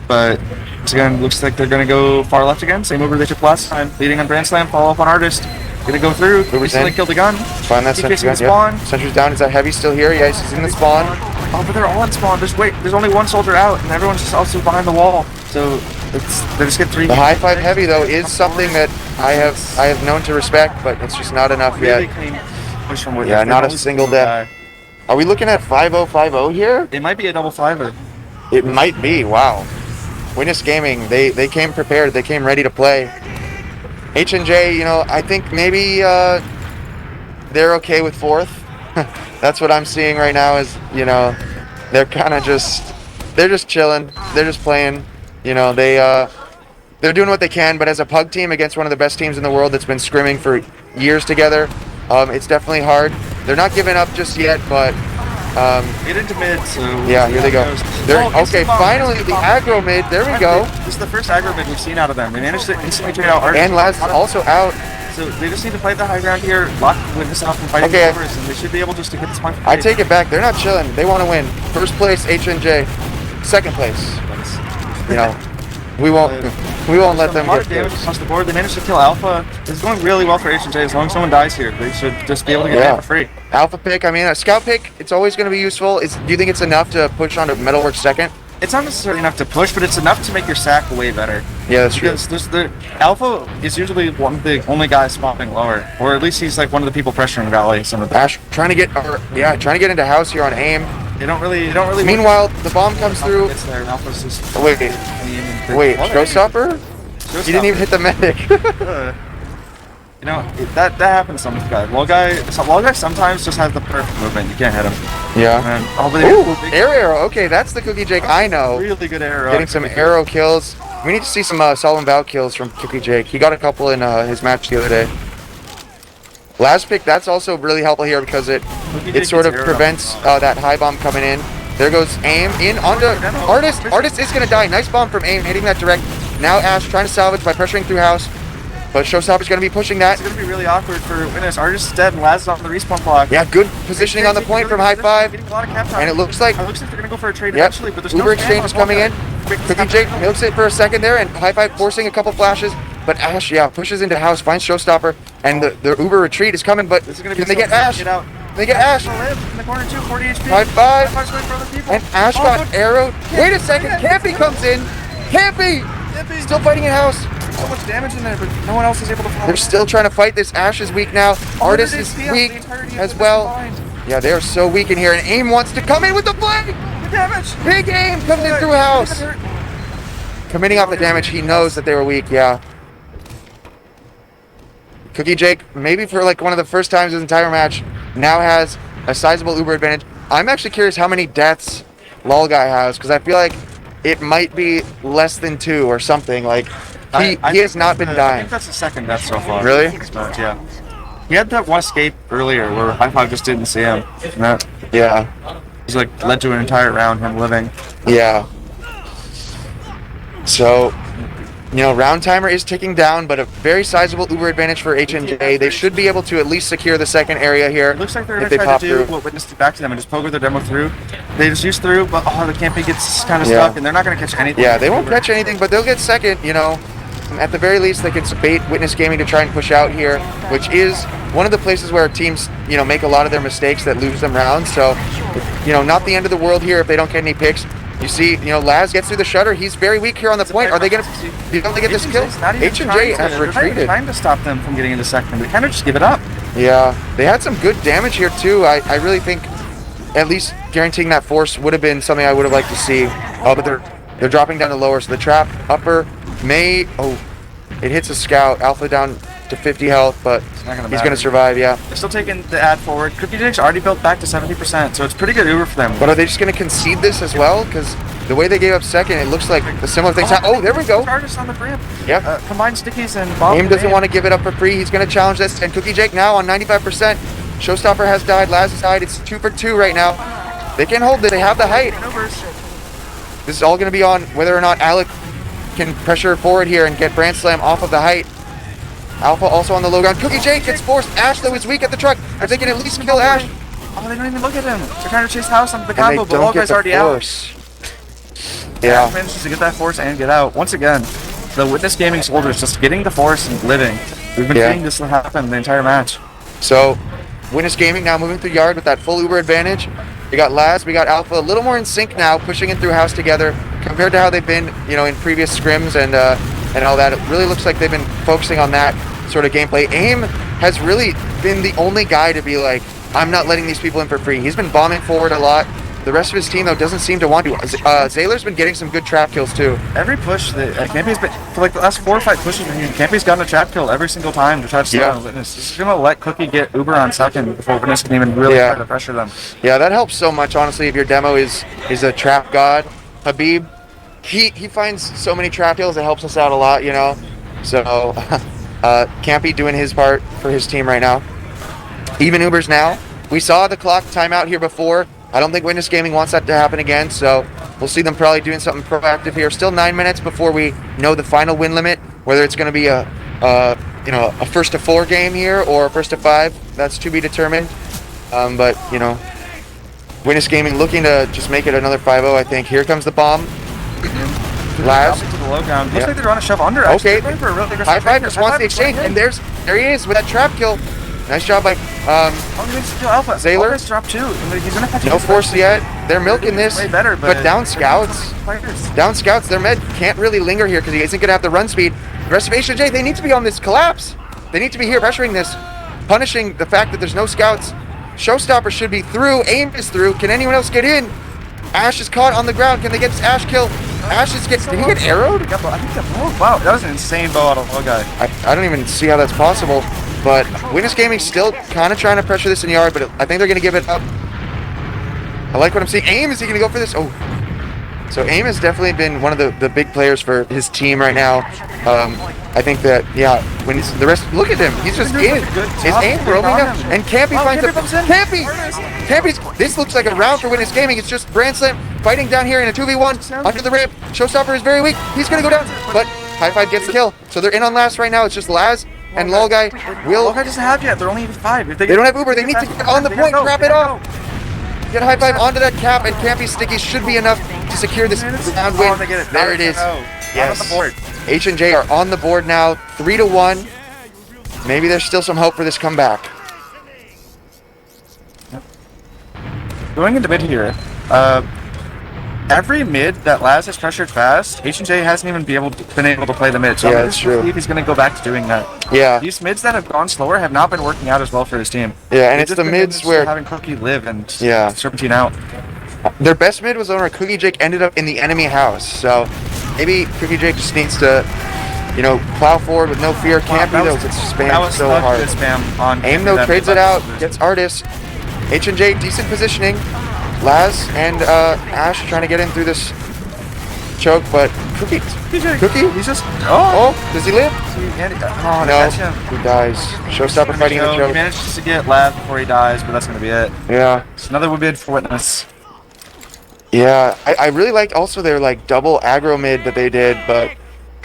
But once again, looks like they're gonna go far left again. Same Uber they took last time. Leading on Grand Slam, follow up on Artist. Gonna go through. Recently killed the gun. Find that sentry gun. Spawn. Yeah. Sentry's down. Is that heavy still here? Yeah, he's in the spawn. Oh, but they're all in spawn. There's only one soldier out, and everyone's just also behind the wall. So they just get 3. The high 5 heavy though is something that I have known to respect, but it's just not enough really yet. Clean push from Yeah, not a single death. Are we looking at 5050 here? It might be a double 5er. It might be. Wow. Witness Gaming, they came prepared. They came ready to play. H&J, you know, I think maybe they're okay with 4th. That's what I'm seeing right now is, you know, they're kind of they're just chilling. They're just playing. You know, they're doing what they can, but as a pug team against one of the best teams in the world that's been scrimming for years together, it's definitely hard. They're not giving up just yet, but get into mid, so yeah, here they go. They're okay. Finally, the aggro mid. There we go. This is the first aggro mid we've seen out of them. They managed to instantly trade out Artist. And Laz also out. So they just need to play the high ground here, lock Witness off and fighting the covers, and they should be able just to get this point. I take it back. They're not chilling. They want to win. First place, H&J. Second place. You know, we won't let them get damage across the board. They managed to kill Alpha. It's going really well for H&J. As long as someone dies here, they should just be able to get it for free. Alpha pick. I mean, a scout pick. It's always going to be useful. Do you think it's enough to push onto Metalworks second? It's not necessarily enough to push, but it's enough to make your sack way better. Yeah, that's true. Because Alpha is usually one of the only guys spawning lower, or at least he's like one of the people pressuring Valley. Some of the Ash trying to get into house here on aim. They don't really. Meanwhile, the bomb comes through. It's there. Alpha's just wait, Showstopper? He didn't even hit the medic. You know, that happens some guys. Wall guy sometimes just has the perfect movement. You can't hit him. Yeah. Ooh, air arrow. Okay, that's the Cookie Jake I know. Really good arrow. Getting some arrow kills. We need to see some Solemn Vow kills from Cookie Jake. He got a couple in his match the other day. Last pick, that's also really helpful here because it sort of prevents that high bomb coming in. There goes aim in onto Artist. Artist is going to die. Nice bomb from aim, hitting that direct. Now Ash trying to salvage by pressuring through house. But Showstopper's going to be pushing that. It's going to be really awkward for Witness. Artist is dead and Laz is on the respawn block. Yeah, good positioning on the point from high 5. And it looks like they're going to go for a trade eventually, but there's Uber no exchange is coming in. Cookie Jake milks it for a second there, and high 5 forcing a couple flashes. But Ash, pushes into house, finds Showstopper, and the Uber retreat is coming. But can they get Ash? They get Ash. In the corner too, 40 HP. High 5. And Ash got arrowed. Wait a second, Campy comes in. Campy! Still fighting in house. So much damage in there, but no one else is able to follow. They're still trying to fight this. Ash is weak now. Artist is weak as well. Yeah, they are so weak in here. And Aim wants to come in with the flag. The damage. Big Aim comes in through house. Committing off the damage, he knows that they were weak. Yeah. Cookie Jake, maybe for like one of the first times his entire match, now has a sizable Uber advantage. I'm actually curious how many deaths Lol Guy has, because I feel like it might be less than 2 or something. Like he has not been dying. I think that's the second death so far. Really? Yeah. He had that one escape earlier where High 5 just didn't see him. Yeah. He's like led to an entire round him living. Yeah. So, you know, round timer is ticking down, but a very sizable Uber advantage for H&J. They should be able to at least secure the second area here. It looks like they're going to try to do what Witness did back to them and just poke their demo through. They just use through, but the camping gets kind of stuck, and they're not going to catch anything. Yeah, they won't catch anything, but they'll get second, you know. At the very least, they can bait Witness Gaming to try and push out here, which is one of the places where teams, you know, make a lot of their mistakes that lose them rounds. So, you know, not the end of the world here if they don't get any picks. You see, you know, Laz gets through the shutter. He's very weak here on the point. Are they going to get this kill? H&J has retreated. Trying to stop them from getting into second. They kind of just give it up. Yeah, they had some good damage here too. I really think at least guaranteeing that force would have been something I would have liked to see. Oh, but they're dropping down to lower. So the trap upper may it hits a scout. Alpha down to 50 health, but he's going to survive. Yeah. They're still taking the ad forward. Cookie Jake's already built back to 70%, so it's pretty good Uber for them. But are they just going to concede this as well? Because the way they gave up second, it looks like the similar things happen. Oh, there we go. Artist on the ramp. Yep. Combined stickies and bomb. Aim doesn't want to give it up for free. He's going to challenge this. And Cookie Jake now on 95%. Showstopper has died. Laz has died. It's 2 for 2 right now. They can hold it. They have the height. This is all going to be on whether or not Alec can pressure forward here and get Brand Slam off of the height. Alpha also on the low ground. Cookie Jake gets forced. Ash, though, is weak at the truck. If they can at least kill Ash. Oh, they don't even look at him. They're trying to chase house onto the And combo, they but all don't get guys the already out. force. Yeah. Ash manages to get that force and get out. Once again, the Witness Gaming soldiers just getting the force and living. We've been seeing this happen the entire match. So, Witness Gaming now moving through yard with that full Uber advantage. We got Laz, we got Alpha, a little more in sync now, pushing in through house together compared to how they've been, you know, in previous scrims and all that. It really looks like they've been focusing on that sort of gameplay. AIM has really been the only guy to be like, I'm not letting these people in for free. He's been bombing forward a lot. The rest of his team, though, doesn't seem to want to. Zayler's been getting some good trap kills, too. Every push that Campy's been, for like the last 4 or 5 pushes, Campy's gotten a trap kill every single time to try to slow down Witness. This is going to let Cookie get Uber on second before Witness can even really try to pressure them. Yeah, that helps so much, honestly, if your demo is a trap god. Habib, he finds so many trap kills, it helps us out a lot, you know. So, Campy doing his part for his team right now. Even Ubers now. We saw the clock timeout here before. I don't think Witness Gaming wants that to happen again, so we'll see them probably doing something proactive here. Still 9 minutes before we know the final win limit, whether it's going to be a first to 4 game here or a first to 5. That's to be determined. But you know, Witness Gaming looking to just make it another 5-0. I think. Here comes the bomb. Laz. To the low ground. Looks like they're on a shove under. Okay. For a really High Five just wants the exchange, and there he is with that trap kill. Nice job by Alpha. Zayler. Drop 2. He's gonna have to No force yet. They're milking this. Way better, but down scouts. Down scouts. Their med can't really linger here because he isn't gonna have the run speed. The rest of H&J, they need to be on this collapse. They need to be here pressuring this, punishing the fact that there's no scouts. Showstopper should be through. AIM is through. Can anyone else get in? Ash is caught on the ground. Can they get this Ash kill? Ash is getting. Did he get arrowed? I think that bow. Wow, that was an insane bow out of low guy. I don't even see how that's possible. But Witness Gaming still kind of trying to pressure this in yard, but I think they're going to give it up. I like what I'm seeing. AIM, is he going to go for this? Oh. So AIM has definitely been one of the big players for his team right now. I think that, yeah, when the rest, look at him. He's just in. Is AIM roaming up? And Campy finds the... Campy's... This looks like a round for Witness Gaming. It's just Brand Slam fighting down here in a 2v1 under the ramp. Showstopper is very weak. He's going to go down. But High Five gets the kill. So they're in on last right now. It's just Laz and Lol Guy will... Lol Guy doesn't have yet. They're only 5. If they don't have Uber. They need to get on the point, wrap it up. Get High Five onto that cap, and Campy's sticky should be enough to secure this round win. There it is. Yes. H&J are on the board now, 3-1. Maybe there's still some hope for this comeback. Going into mid here, every mid that Laz has pressured fast, H&J hasn't even been able to play the mid. So yeah, that's true. If he's going to go back to doing that. Yeah. These mids that have gone slower have not been working out as well for his team. Yeah, and it's the mids where having Cookie live and Serpentine out. Their best mid was on where Cookie Jake ended up in the enemy house. So maybe Cookie Jake just needs to, you know, plow forward with no fear. Campy though gets spammed so hard. Spam on AIM though trades it out, gets Artist. H&J decent positioning. Laz and Ash trying to get in through this choke, but Cookie, he's just does he live? Oh no, he dies. Showstopper fighting in the choke. He manages to get Laz before he dies, but that's gonna be it. Yeah, it's another mid for Witness. Yeah, I really liked also their like double aggro mid that they did, but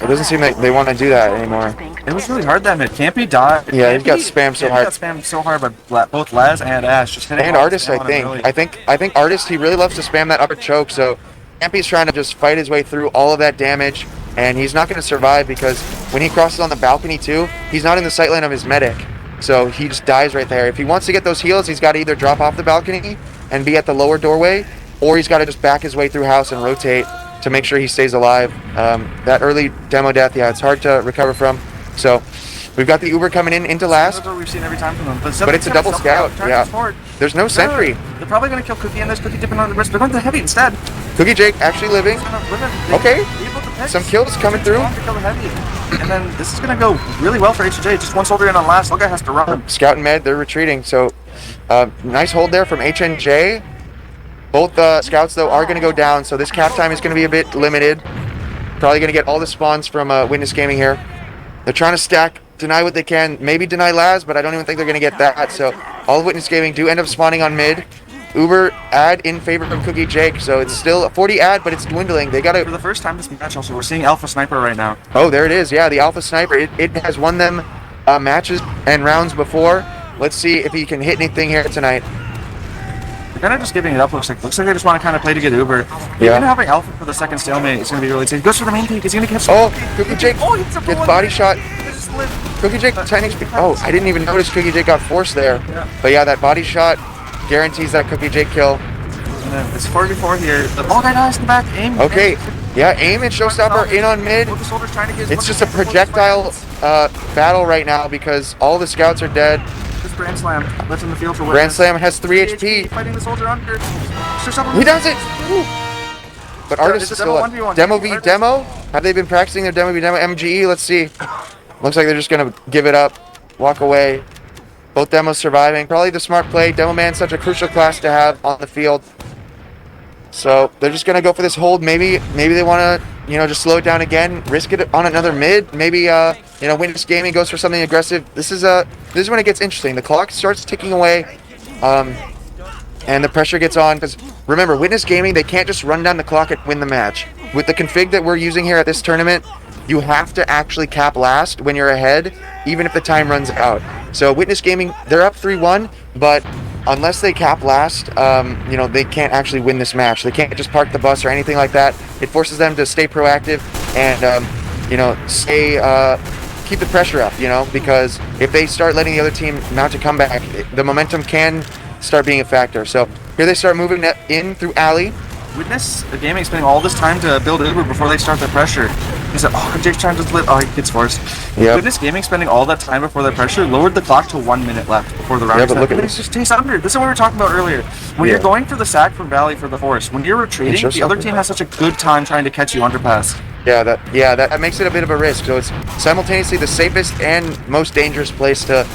it doesn't seem like they want to do that anymore. It was really hard that mid. Campy died. Yeah, he got spammed so hard. He got spammed so hard by both Laz and Ash. Just hitting and Artist, I think. Really. I think Artist, he really loves to spam that upper choke. So Campy's trying to just fight his way through all of that damage, and he's not going to survive because when he crosses on the balcony too, he's not in the sightline of his medic. So he just dies right there. If he wants to get those heals, he's got to either drop off the balcony and be at the lower doorway, or he's got to just back his way through house and rotate to make sure he stays alive. That early demo death, yeah, it's hard to recover from. So we've got the Uber coming in into last. That's what we've seen every time from them. But it's a double scout, yeah. There's no sentry. They're probably going to kill Cookie in this. Cookie dipping on the wrist. They're going to the heavy instead. Cookie Jake actually living. Okay. Some kills coming through. And then this is going to go really well for H&J. Just one soldier in on last. One guy has to run. Scout and Med, they're retreating. So nice hold there from H&J. Both scouts, though, are going to go down, so this cap time is going to be a bit limited. Probably going to get all the spawns from Witness Gaming here. They're trying to stack, deny what they can, maybe deny Laz, but I don't even think they're going to get that. So all of Witness Gaming do end up spawning on mid. Uber ad in favor of Cookie Jake, so it's still a 40 ad, but it's dwindling. They gotta. For the first time this match, also we're seeing Alpha Sniper right now. Oh, there it is. Yeah, the Alpha Sniper. It has won them matches and rounds before. Let's see if he can hit anything here tonight. They're kind of just giving it up. Looks like they just want to kind of play to get Uber. Yeah. Even having Alpha for the second stalemate is going to be really safe. He goes for the main peak. He's going to catch. Oh, Cookie Jake gets gets body shot. Cookie Jake 10 HP. Oh, I didn't even notice Cookie Jake got forced there. Yeah. But yeah, that body shot guarantees that Cookie Jake kill. And then it's 4v4 here. The ball guy dies in the back. Aim. Okay. Yeah, aim and Showstopper in on mid. What the soldiers trying to get. It's just a projectile battle right now because all the scouts are dead. Just Grand Slam. Left in the field for Witness. Grand Slam has 3 HP. Fighting the soldier under. He does it! Woo. But Artist is still Demo 1v1. Demo v Demo? Have they been practicing their Demo v Demo? MGE, let's see. Looks like they're just gonna give it up, walk away. Both demos surviving. Probably the smart play. Demo Man's such a crucial class to have on the field. So they're just gonna go for this hold. Maybe they wanna, just slow it down again, risk it on another mid. Maybe Witness Gaming goes for something aggressive. This is when it gets interesting. The clock starts ticking away, and the pressure gets on. Because remember, Witness Gaming, they can't just run down the clock and win the match. With the config that we're using here at this tournament, you have to actually cap last when you're ahead, even if the time runs out. So Witness Gaming, they're up 3-1, but unless they cap last, they can't actually win this match. They can't just park the bus or anything like that. It forces them to stay proactive and, keep the pressure up, because if they start letting the other team mount a comeback, the momentum can start being a factor. So here they start moving in through alley. Witness Gaming spending all this time to build Uber before they start the pressure. He said, Jake's trying to split. Oh, he gets forced. Yep. Witness Gaming spending all that time before the pressure lowered the clock to 1 minute left before the round. Yeah, but look at this. Just stays under. This is what we were talking about earlier. When you're going for the sack from Valley for the force, when you're retreating, the other team has such a good time trying to catch you underpass. Yeah, that makes it a bit of a risk. So it's simultaneously the safest and most dangerous place to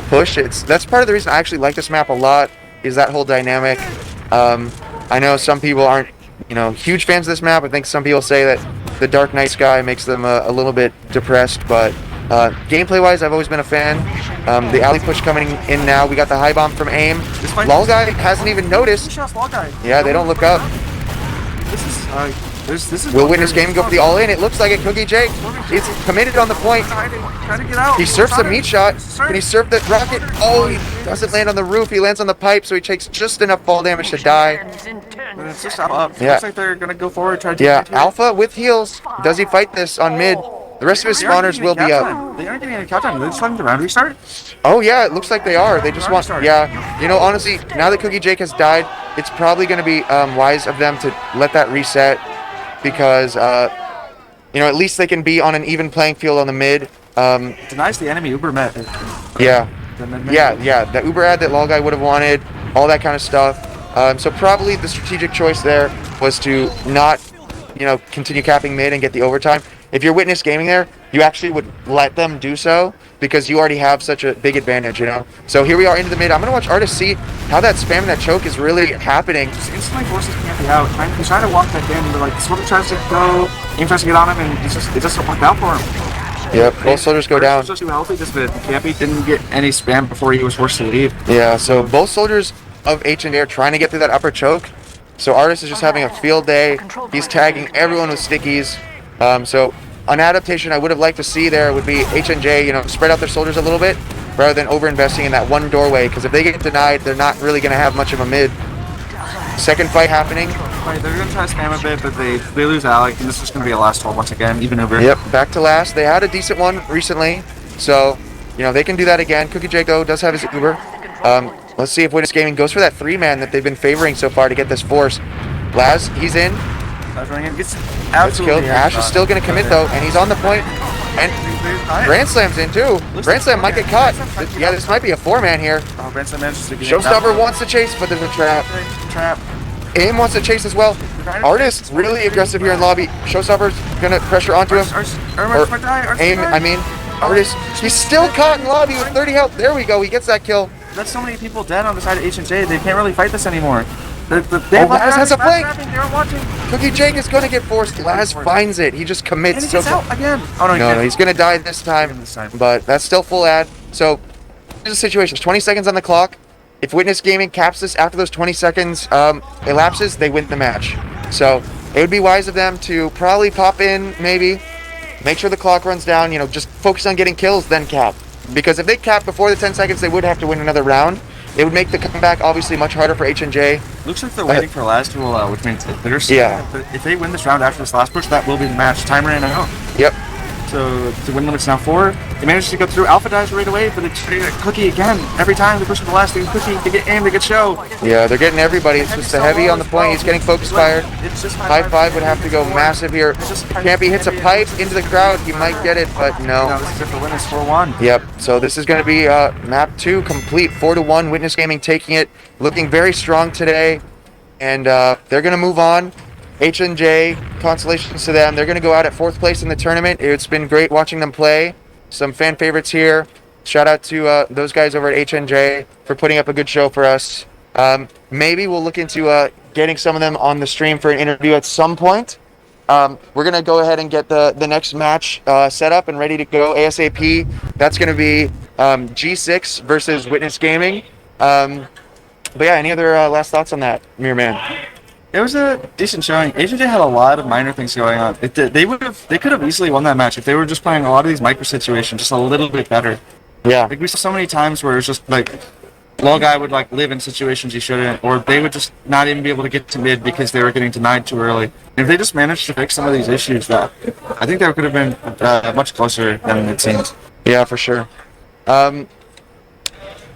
push. That's part of the reason I actually like this map a lot, is that whole dynamic. I know some people aren't huge fans of this map. I think some people say that the Dark Night Sky makes them a little bit depressed, but gameplay-wise, I've always been a fan. The alley push coming in now. We got the high bomb from AIM. Lol guy hasn't even noticed. Yeah, they don't look up. This is Will Witness Gaming go for the all-in? It looks like it. Cookie Jake, he's committed on the point. Trying to get out. He surfs a meat shot. Can he surf the rocket? Oh, he doesn't land on the roof. He lands on the pipe, so he takes just enough fall damage to die. And it's just up. Yeah. Looks like they're gonna go forward. Try to Alpha with heals. Does he fight this on mid? The rest of his spawners will be up. They aren't getting any countdown. They're just letting the round restart. Oh yeah, it looks like they are. They just want. Yeah, honestly, now that Cookie Jake has died, it's probably going to be wise of them to let that reset, because at least they can be on an even playing field on the mid. Denies the enemy Uber met. Yeah. The Uber ad that Lol guy would have wanted, all that kind of stuff. So probably the strategic choice there was to not, continue capping mid and get the overtime. If you're Witness Gaming there, you actually would let them do so because you already have such a big advantage, So here we are into the mid. I'm going to watch Artist see how that spam and that choke is really happening. Just instantly forces camping out. He's trying to walk that in, but the soldier tries to go, AIM tries to get on him, and it just worked out for him. Yep, both soldiers go down. Too healthy, just but Campy didn't get any spam before he was forced to leave. Yeah, so both soldiers of H&A are trying to get through that upper choke. So Artist is just having a field day. He's tagging everyone with stickies. So an adaptation I would have liked to see there would be H&J, spread out their soldiers a little bit rather than over-investing in that one doorway, because if they get denied, they're not really going to have much of a mid. Second fight happening. Right, they're going to try to spam a bit, but they lose Alec, and this is going to be a last 12 once again, even over. Yep, back to last. They had a decent one recently, so, they can do that again. Cookie Jake, though, does have his Uber. Let's see if Witness Gaming goes for that 3-man that they've been favoring so far to get this force. Laz, he's in. Gets killed. Ash is still going to commit, though, and he's on the point. And Grand Slam's in, too. Grand Slam might get caught. Yeah, this might be a 4-man here. Oh, Grand Slam manages to get Showstopper wants to chase, but there's a trap. AIM wants to chase as well. Artist really aggressive here in lobby. Showstopper's going to pressure onto him. Artist, he's still caught in lobby with 30 health. There we go. He gets that kill. That's so many people dead on the side of H&J. They can't really fight this anymore. Laz has a flank. Cookie Jake is going to get forced. Laz finds it. He just commits. And he gets out again. Oh, no, he's going to die this time. But that's still full ad. So here's the situation. There's 20 seconds on the clock. if Witness Gaming caps this after those 20 seconds elapses, they win the match. So it would be wise of them to probably pop in, maybe make sure the clock runs down. You know, just focus on getting kills, then cap. Because if they cap before the 10 seconds, they would have to win another round. It would make the comeback obviously much harder for H&J. Looks like they're waiting for last duel, which means if they win this round after this last push, that will be the match. Timer in and out. Yep. So the win limit's now 4. They managed to go through. Alpha dies right away, but it's Cookie again. Every time they push to the last thing, Cookie, they get aim, they get show. Yeah, they're getting everybody. It's just a heavy on the point. He's getting focus fired. High 5 would have to go massive here. Campy hits a pipe into the crowd. He might get it, but no. No, this is it for Witness 4-1. Yep. So this is going to be map 2 complete, 4-1. Witness Gaming taking it, looking very strong today, and they're going to move on. H&J, consolations to them. They're going to go out at 4th place in the tournament. It's been great watching them play. Some fan favorites here. Shout out to those guys over at H&J for putting up a good show for us. Maybe we'll look into getting some of them on the stream for an interview at some point. We're going to go ahead and get the next match set up and ready to go ASAP. That's going to be G6 versus Witness Gaming. But yeah, any other last thoughts on that, Mirror Man? It was a decent showing. H&J had a lot of minor things going on. They could have easily won that match if they were just playing a lot of these micro situations just a little bit better. Yeah. Like we saw so many times where it was just like low guy would like live in situations he shouldn't, or they would just not even be able to get to mid because they were getting denied too early. And if they just managed to fix some of these issues, that I think they could have been much closer than it seems. Yeah, for sure.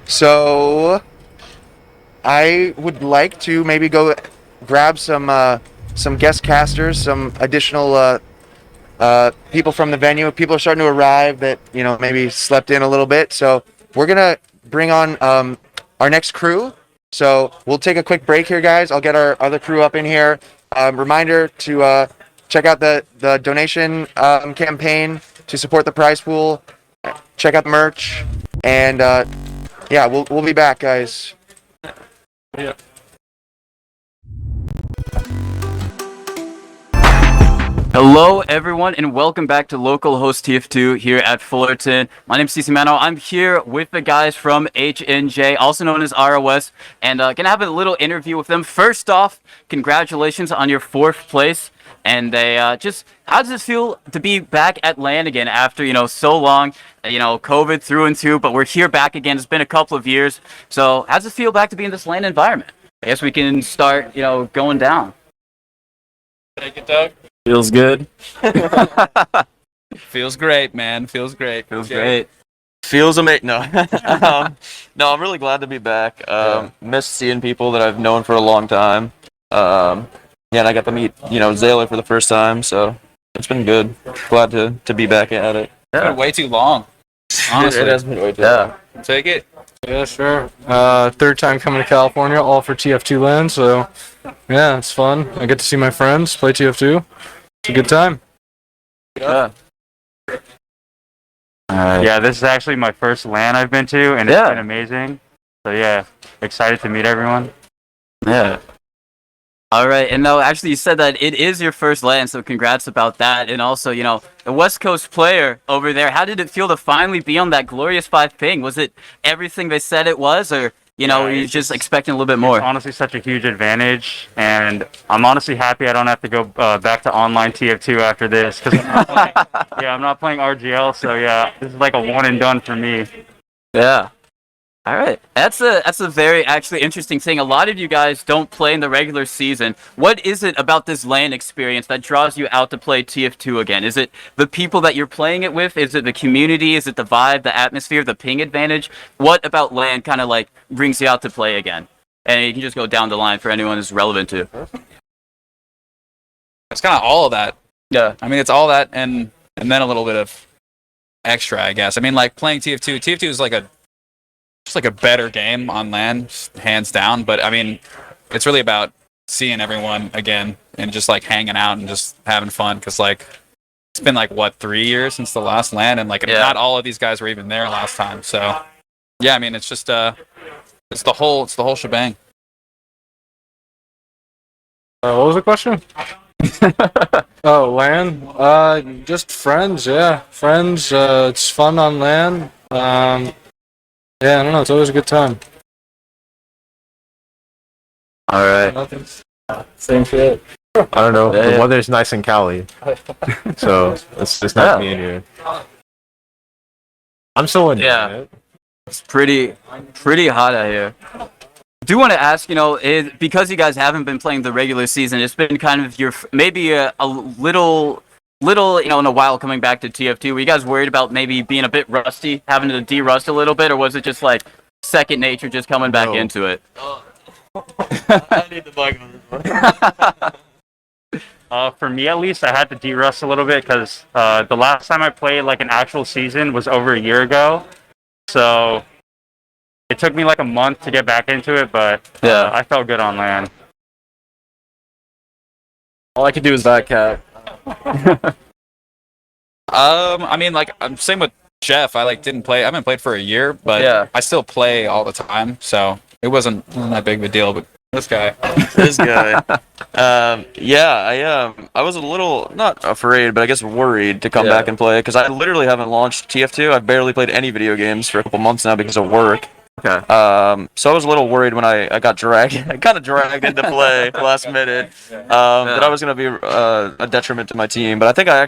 So I would like to maybe go grab some guest casters, some additional people from the venue. People are starting to arrive that, you know, maybe slept in a little bit. So we're gonna bring on our next crew. So we'll take a quick break here, guys. I'll get our other crew up in here. Reminder to check out the donation campaign to support the prize pool. Check out the merch, and yeah, we'll be back, guys. Yeah. Hello, everyone, and welcome back to Localhost TF2 here at Fullerton. My name's CC Mano. I'm here with the guys from H&J, also known as ROS, and gonna have a little interview with them. First off, congratulations on your 4th place. And they just, how does it feel to be back at LAN again after, you know, so long, you know, COVID through and through, but we're here back again. It's been a couple of years. So how does it feel back to be in this LAN environment? I guess we can start, you know, going down. Take it, Doug. Feels good. Feels great, man. Feels great. Feels great. Feels amazing. No. No, I'm really glad to be back. Miss seeing people that I've known for a long time. Yeah, and I got to meet, you know, Zayla for the first time, so it's been good. Glad to be back at it. It's been way too long. Honestly. It has been way too long. Take it. Yeah, sure. 3rd time coming to California, all for TF2 LAN, so yeah, it's fun. I get to see my friends, play TF2. It's a good time. Yeah. Yeah, this is actually my first LAN I've been to, and it's been amazing. So yeah, excited to meet everyone. Yeah. All right, and no, actually, you said that it is your first LAN, so congrats about that. And also, you know, the West Coast player over there, how did it feel to finally be on that glorious 5 ping? Was it everything they said it was, or, you know, were you just expecting a little bit more? It's honestly such a huge advantage, and I'm honestly happy I don't have to go back to online TF2 after this, because I'm not playing RGL, so yeah, this is like a one and done for me. Yeah. All right, that's a very actually interesting thing. A lot of you guys don't play in the regular season. What is it about this LAN experience that draws you out to play TF2 again? Is it the people that you're playing it with? Is it the community? Is it the vibe, the atmosphere, the ping advantage? What about LAN kind of like brings you out to play again? And you can just go down the line for anyone who's relevant to. It's kind of all of that. Yeah. I mean, it's all that and then a little bit of extra, I guess. I mean, like playing TF2. TF2 is like just like a better game on LAN, hands down. But I mean, it's really about seeing everyone again and just like hanging out and just having fun. Because like it's been like what 3 years since the last LAN, and like not all of these guys were even there last time. So yeah, I mean, it's just it's the whole shebang. What was the question? Oh, LAN? Just friends, yeah. Friends, it's fun on LAN. Yeah, I don't know, it's always a good time. All right. Nothing's same shit. I don't know. Yeah, The yeah. weather's nice in Cali, so it's just nice being here. I'm still enjoying it. It's pretty hot out here. Do want to ask, because you guys haven't been playing the regular season, it's been kind of maybe a little, in a while coming back to TF2. Were you guys worried about maybe being a bit rusty, having to de-rust a little bit, or was it just like second nature, just coming back into it? I need the bug on this one. For me at least, I had to de-rust a little bit because the last time I played like an actual season was over a year ago. So it took me like a month to get back into it, but I felt good on LAN. All I could do is back cap. I mean, like, I'm same with Jeff. I didn't play. I haven't played for a year, but I still play all the time, so it wasn't that big of a deal. But this guy, I was a little not afraid, but I guess worried to come back and play because I literally haven't launched TF2. I've barely played any video games for a couple months now because of work. Okay. So I was a little worried when I got dragged, kind of dragged into play last minute, that I was going to be a detriment to my team. But I think I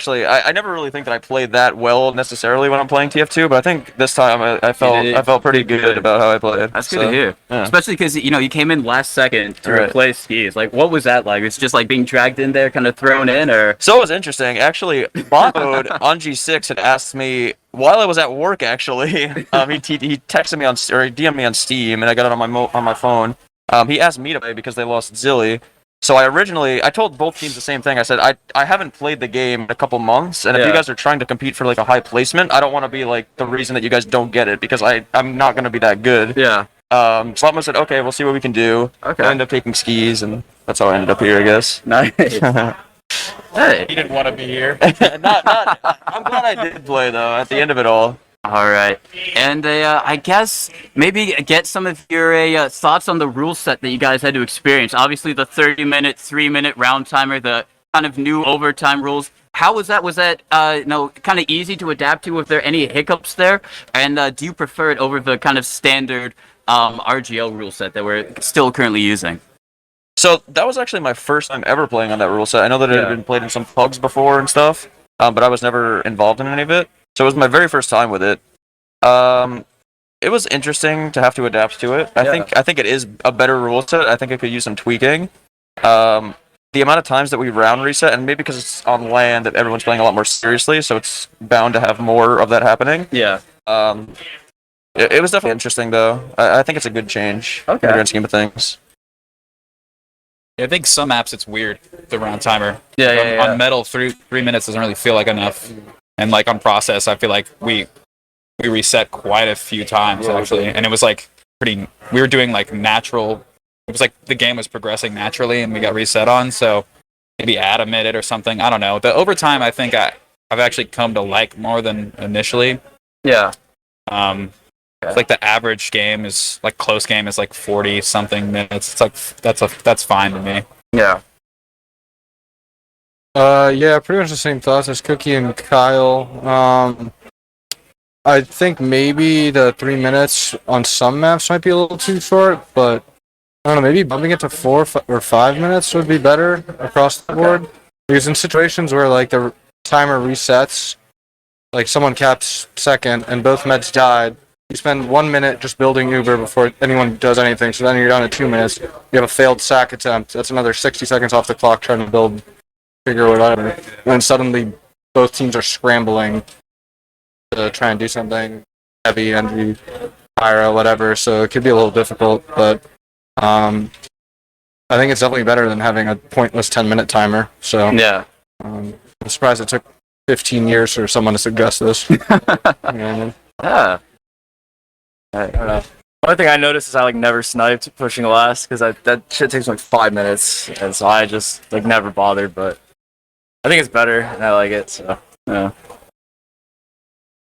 never really think that I played that well necessarily when I'm playing TF2. But I think this time I felt pretty good about how I played. That's good to hear, especially because you came in last second to replace Skis. Like, what was that like? It's just like being dragged in there, kind of thrown in, or? So it was interesting. Actually, Bot Mode on G6 had asked me while I was at work. Actually, he texted me or he DM'd me on Steam, and I got it on my phone. He asked me to play because they lost Zilly. So I told both teams the same thing. I said I haven't played the game in a couple months, and if you guys are trying to compete for like a high placement, I don't want to be like the reason that you guys don't get it because I'm not going to be that good. Yeah. So Botman said, okay, we'll see what we can do. Okay. I ended up taking Skis, and that's how I ended up here, I guess. Nice. Hey. He didn't want to be here. I'm glad I did play though. At the end of it all. All right, and I guess maybe get some of your thoughts on the rule set that you guys had to experience. Obviously, the 30-minute, 3-minute round timer, the kind of new overtime rules. How was that? Was that kind of easy to adapt to? Was there any hiccups there? And do you prefer it over the kind of standard RGL rule set that we're still currently using? So that was actually my first time ever playing on that rule set. I know that it had been played in some pugs before and stuff, but I was never involved in any of it. So it was my very first time with it. It was interesting to have to adapt to it. I think it is a better rule set. I think it could use some tweaking. The amount of times that we round reset, and maybe because it's on LAN that everyone's playing a lot more seriously, so it's bound to have more of that happening. Yeah. It was definitely interesting though. I think it's a good change in the grand scheme of things. I think some apps it's weird, the round timer. Yeah. On Metal, 3 minutes doesn't really feel like enough. And like on Process, I feel like we reset quite a few times actually, and it was like we were doing like natural. It was like the game was progressing naturally, and we got reset on. So maybe add a minute or something. I don't know. The overtime, I think I've actually come to like more than initially. Yeah. It's like the average game is like close game is like 40 something minutes. It's like that's fine to me. Yeah. Yeah, pretty much the same thoughts as Cookie and Kyle. I think maybe the 3 minutes on some maps might be a little too short, but I don't know, maybe bumping it to 4 or 5 minutes would be better across the board. Because in situations where like the timer resets, like someone caps second and both meds died, you spend 1 minute just building Uber before anyone does anything, so then you're down to 2 minutes. You have a failed sack attempt. That's another 60 seconds off the clock trying to build figure or whatever. And then suddenly both teams are scrambling to try and do something heavy, energy, pyro, whatever. So it could be a little difficult, but I think it's definitely better than having a pointless 10-minute timer. So yeah, I'm surprised it took 15 years for someone to suggest this. Yeah. I don't know. One thing I noticed is I like never sniped pushing last because that shit takes like 5 minutes, and so I just like never bothered. But I think it's better, and I like it. So yeah.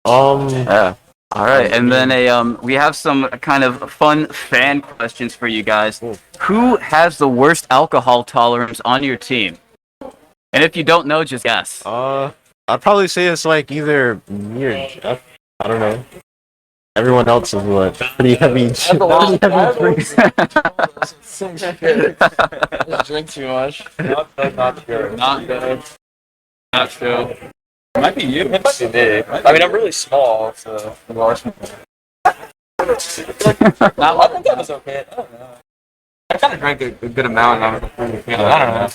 Yeah. All right, and then we have some kind of fun fan questions for you guys. Who has the worst alcohol tolerance on your team? And if you don't know, just guess. I'd probably say it's like either me or Jeff. I don't know. Everyone else is what pretty heavy. Pretty heavy drinks. Just drink too much. Not good, not good. Not good. Not true. It might be you. It might be me. I mean, I'm really small, so. No, I think that was okay. I don't know. I kind of drank a good amount. I don't know.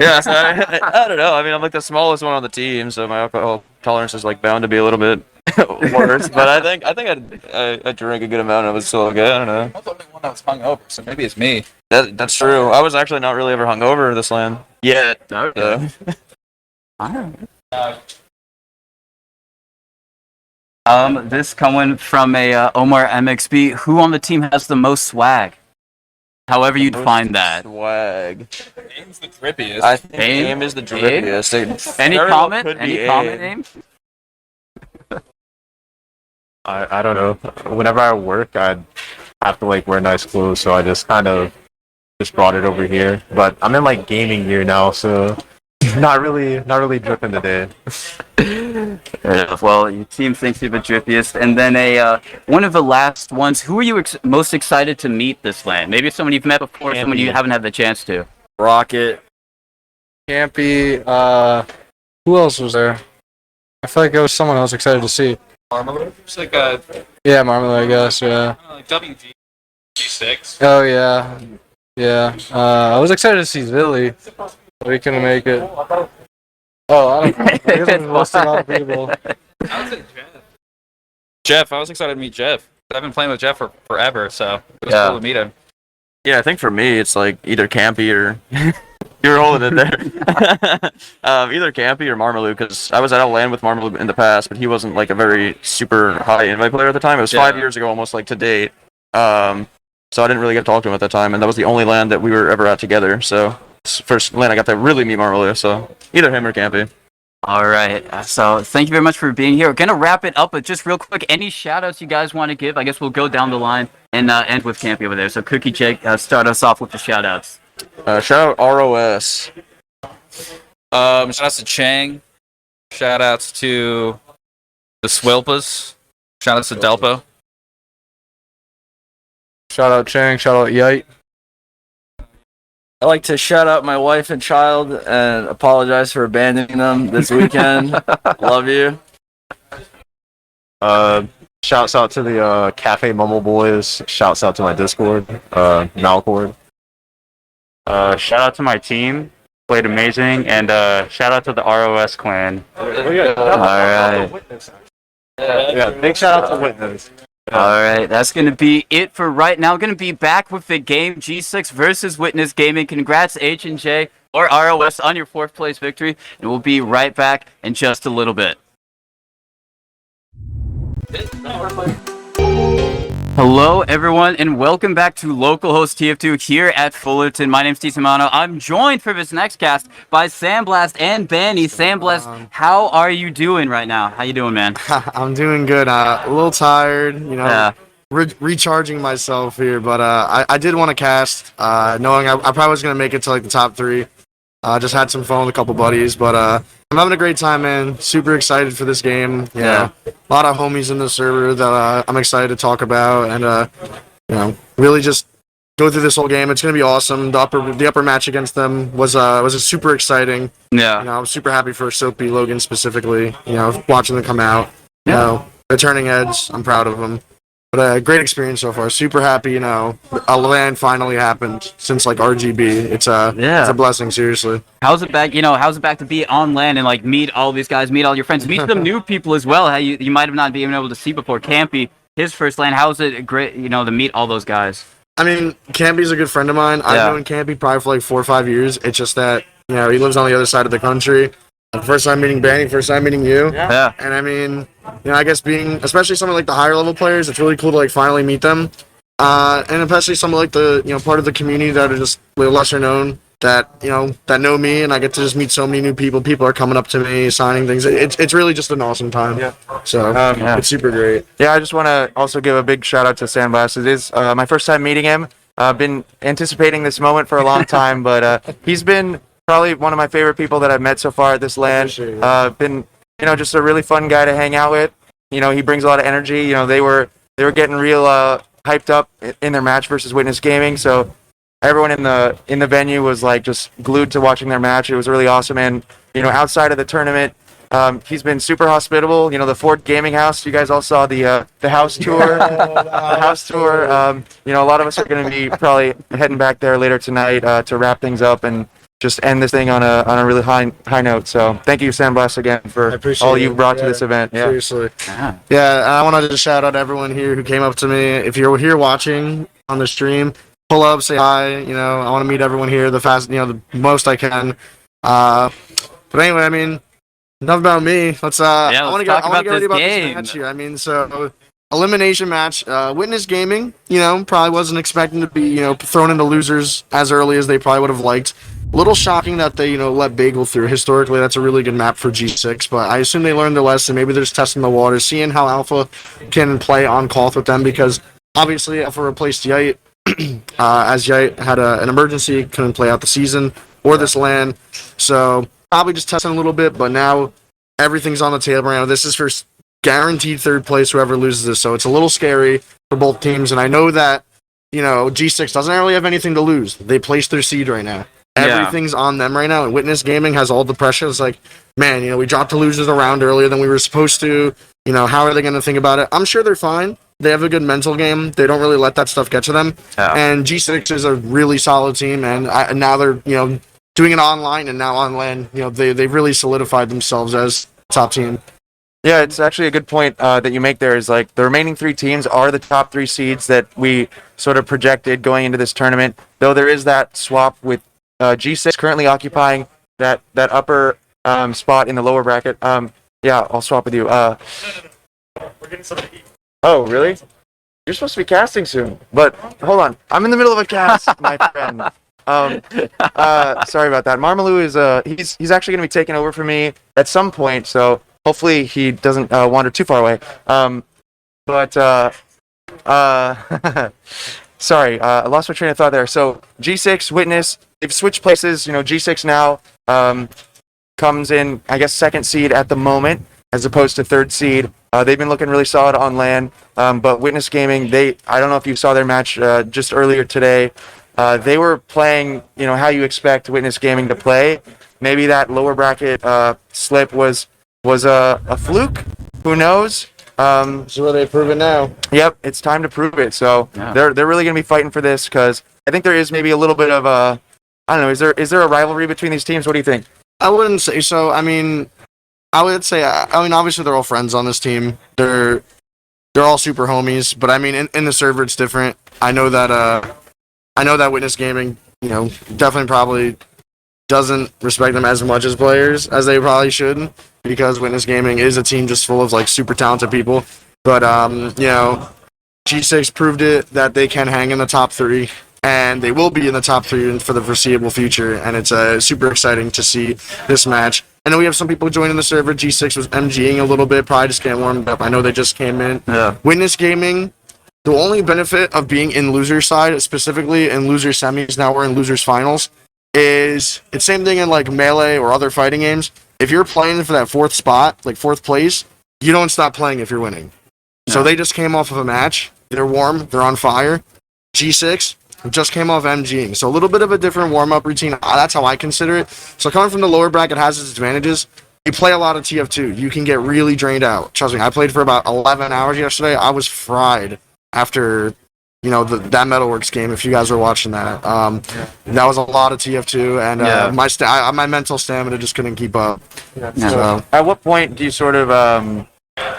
Yeah, so I don't know. I mean, I'm like the smallest one on the team, so my alcohol tolerance is like bound to be a little bit worse. But I think I drank a good amount and it was still okay. I don't know. I'm the only one that was hungover, so maybe it's me. That's true. I was actually not really ever hungover this LAN yet. Okay. This coming from a Omar MXB. Who on the team has the most swag? However you define that. Swag. Aim's the drippiest. I think Aim is the drippiest. Any comment? Any comment, Aim? I don't know. Whenever I work, I'd have to like wear nice clothes, so I just kind of just brought it over here. But I'm in like gaming gear now, so not really dripping today. Well, your team thinks you're the drippiest, and then one of the last ones. Who are you most excited to meet this LAN? Maybe someone you've met before, someone you haven't had the chance to. Rocket, Campy. Who else was there? I feel like it was someone I was excited to see. Marmalade? It's like a Yeah, Marmalade, I guess. Yeah. like WG G6. Oh yeah, yeah. I was excited to see Zilly, but he couldn't make it. Oh, I don't know. I guess I'm listing off people. I was Jeff. I was excited to meet Jeff. I've been playing with Jeff for forever, so it was cool to meet him. Yeah, I think for me it's like either Campy or you're holding it there. Either Campy or Marmalou, because I was at LAN with Marmalou in the past, but he wasn't like a very super high invite player at the time. It was 5 years ago, almost like to date. So I didn't really get to talk to him at that time, and that was the only LAN that we were ever at together. So first LAN I got to really meet Marmalou. So either him or Campy. All right. So thank you very much for being here. We're gonna wrap it up, but just real quick, any shout outs you guys want to give? I guess we'll go down the line and end with Campy over there. So Cookie Jake, start us off with the shout outs. Shout out ROS. Shout outs to Chang. Shout outs to the Swilpas. Shout outs to Delpo. Shout out Chang. Shout out Yite. I'd like to shout out my wife and child and apologize for abandoning them this weekend. Love you. Shouts out to the Cafe Mumble Boys. Shouts out to my Discord, Malcord. Shout out to my team. Played amazing. And shout out to the ROS clan. All right. Yeah, big shout out to Witness. All right, that's going to be it for right now. Going to be back with the game G6 versus Witness Gaming. Congrats H&J or ROS on your 4th place victory, and we'll be right back in just a little bit. Hello, everyone, and welcome back to Localhost TF2 here at Fullerton. My name's T. Simano. I'm joined for this next cast by Sandblast and Banny. Sandblast, how are you doing right now? How you doing, man? I'm doing good. A little tired, you know, recharging myself here, but I did want to cast, knowing I probably was going to make it to like the top 3. Just had some fun with a couple buddies, but I'm having a great time, man. Super excited for this game. Yeah. A lot of homies in the server that I'm excited to talk about, and you know, really just go through this whole game. It's gonna be awesome. The upper match against them was super exciting. Yeah. You know, I'm super happy for Soapy Logan specifically. You know, watching them come out. You know, they're turning heads. I'm proud of them. But great experience so far. Super happy, you know, a LAN finally happened since like RGB. It's a blessing, seriously. How's it back? You know, how's it back to be on LAN and like meet all these guys, meet all your friends, meet some new people as well? How you might have not been able to see before. Campy, his first LAN. How's it great? You know, to meet all those guys. I mean, Campy's a good friend of mine. I've known Campy probably for like 4 or 5 years. It's just that you know he lives on the other side of the country. First time meeting Banny, first time meeting you. Yeah. And I mean, you know, I guess being, especially some of like the higher level players, it's really cool to like finally meet them. And especially some of like the, you know, part of the community that are just a little lesser known that, you know, that know me, and I get to just meet so many new people. People are coming up to me, signing things. It's really just an awesome time. Yeah. So it's super great. Yeah, I just want to also give a big shout out to Sandblast. It is my first time meeting him. I've been anticipating this moment for a long time, but he's been probably one of my favorite people that I've met so far at this LAN. Been, you know, just a really fun guy to hang out with. he brings a lot of energy. They were getting real hyped up in their match versus Witness Gaming. So everyone in the venue was like just glued to watching their match. It was really awesome. And outside of the tournament, he's been super hospitable. The Ford Gaming House. You guys all saw the house tour. The house tour. A lot of us are going to be probably heading back there later tonight to wrap things up and just end this thing on a really high note. So thank you, Sandblast, again for all you brought to this event. Yeah. Seriously. Yeah, I wanted to shout out everyone here who came up to me. If you're here watching on the stream, pull up, say hi. I want to meet everyone here the most I can. But anyway, enough about me. Let's I want to get ready about this match here. So elimination match. Witness Gaming, probably wasn't expecting to be, thrown into losers as early as they probably would have liked. A little shocking that they, let Bagel through. Historically, that's a really good map for G6, but I assume they learned their lesson. Maybe they're just testing the waters, seeing how Alpha can play on Call with them, because obviously Alpha replaced Yite, as Yite had an emergency, couldn't play out the season or this LAN. So probably just testing a little bit, but now everything's on the table right now. This is for guaranteed third place, whoever loses this. So it's a little scary for both teams, and I know that, G6 doesn't really have anything to lose. They placed their seed right now. Everything's on them right now, and Witness Gaming has all the pressure. It's like, man, we dropped the losers around earlier than we were supposed to. How are they going to think about it? I'm sure they're fine. They have a good mental game. They don't really let that stuff get to them. Yeah. And G6 is a really solid team, and now they're, doing it online and now on LAN. They've really solidified themselves as top team. Yeah, it's actually a good point that you make there. Is like the remaining 3 teams are the top 3 seeds that we sort of projected going into this tournament. Though there is that swap with G6 currently occupying that upper spot in the lower bracket. Yeah, I'll swap with you. We're getting something to eat. Oh, really? You're supposed to be casting soon. But hold on, I'm in the middle of a cast, my friend. Sorry about that. Marmalou is he's actually going to be taking over for me at some point. So hopefully he doesn't wander too far away. Sorry, I lost my train of thought there. So G6, Witness, they've switched places. G6 now comes in, I guess, 2nd seed at the moment, as opposed to 3rd seed. They've been looking really solid on LAN. But Witness Gaming, I don't know if you saw their match just earlier today. They were playing, how you expect Witness Gaming to play. Maybe that lower bracket slip was a fluke. Who knows? This is where they prove it now. Yep, it's time to prove it. So they're really going to be fighting for this, because I think there is maybe a little bit of a, I don't know, is there a rivalry between these teams? What do you think? I wouldn't say so. I would say, obviously they're all friends on this team. They're all super homies, but in the server it's different. I know that Witness Gaming, definitely probably doesn't respect them as much as players as they probably should, because Witness Gaming is a team just full of super talented people. But G6 proved it that they can hang in the top 3, and they will be in the top 3 for the foreseeable future. And it's super exciting to see this match. I know we have some people joining the server. G6 was MGing a little bit, probably just getting warmed up. I know they just came in. Yeah. Witness Gaming, the only benefit of being in loser side, specifically in loser semis, now we're in losers finals, is it's same thing in Melee or other fighting games. If you're playing for that 4th spot, 4th place, you don't stop playing if you're winning. So they just came off of a match. They're warm. They're on fire. G6 just came off MGing. So a little bit of a different warm-up routine. That's how I consider it. So coming from the lower bracket has its advantages. You play a lot of TF2. You can get really drained out. Trust me, I played for about 11 hours yesterday. I was fried after, that Metalworks game, if you guys were watching that. That was a lot of TF2, and my mental stamina just couldn't keep up. Yeah. So at what point do you sort of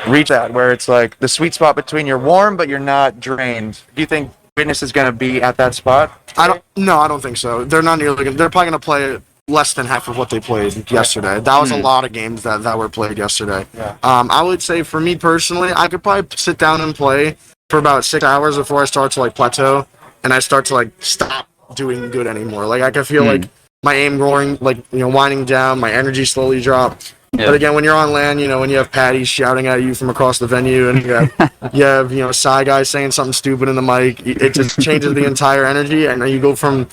reach that, where it's like the sweet spot between you're warm but you're not drained? Do you think Witness is going to be at that spot? I don't think so. They're not nearly gonna, they're probably going to play less than half of what they played yesterday. That was a lot of games that were played yesterday. Yeah. I would say for me personally, I could probably sit down and play for about 6 hours before I start to plateau, and I start to stop doing good anymore. I can feel my aim roaring, winding down, my energy slowly drop. Yeah. But again, when you're on LAN, when you have Patty shouting at you from across the venue, and you have Psy guy saying something stupid in the mic, it just changes the entire energy, and you go from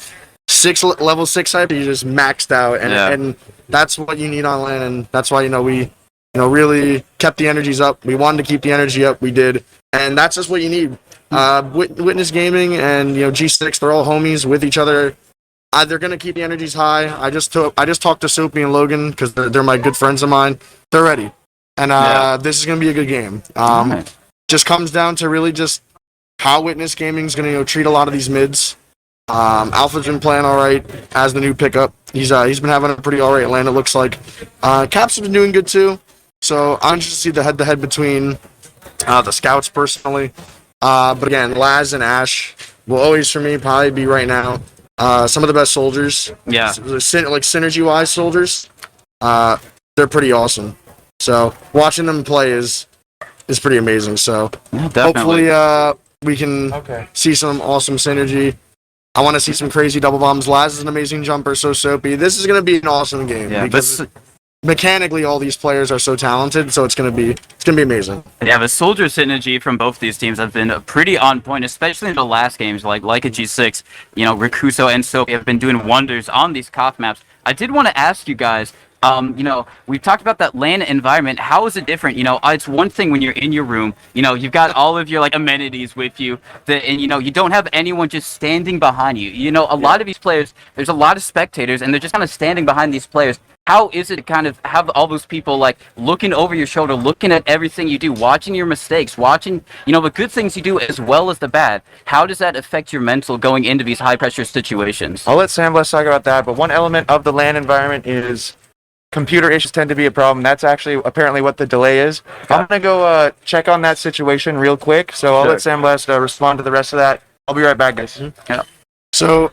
level 6 hype, you just maxed out, and that's what you need on LAN, and that's why we really kept the energies up. We wanted to keep the energy up. We did, and that's just what you need. Witness Gaming and G6, they're all homies with each other. They're gonna keep the energies high. I just talked to Soapy and Logan because they're my good friends of mine. They're ready, and this is gonna be a good game. Just comes down to really just how Witness Gaming is gonna treat a lot of these mids. Alpha's been playing all right as the new pickup. He's been having a pretty all right lane, it looks like. Caps have been doing good too. So I'm interested to see the head-to-head between the scouts personally. But again, Laz and Ash will always for me probably be right now some of the best soldiers. Yeah. Like synergy-wise soldiers. They're pretty awesome. So watching them play is pretty amazing. So hopefully we can see some awesome synergy. I want to see some crazy double bombs. Laz is an amazing jumper, so Soapy. This is going to be an awesome game because mechanically all these players are so talented, so it's going to be amazing. Yeah, the soldier synergy from both these teams have been pretty on point, especially in the last games, like a G6. Rikuso and Soapy have been doing wonders on these COF maps. I did want to ask you guys, we've talked about that LAN environment. How is it different? It's one thing when you're in your room, you've got all of your amenities with you, and you don't have anyone just standing behind you. A lot of these players, there's a lot of spectators, and they're just kind of standing behind these players. How is it to kind of have all those people looking over your shoulder, looking at everything you do, watching your mistakes, watching the good things you do as well as the bad? How does that affect your mental going into these high pressure situations? I'll let Sam Bless talk about that, but one element of the LAN environment is computer issues tend to be a problem. That's actually apparently what the delay is. I'm gonna go check on that situation real quick, so I'll let Sam Bless respond to the rest of that. I'll be right back, guys. Yeah. So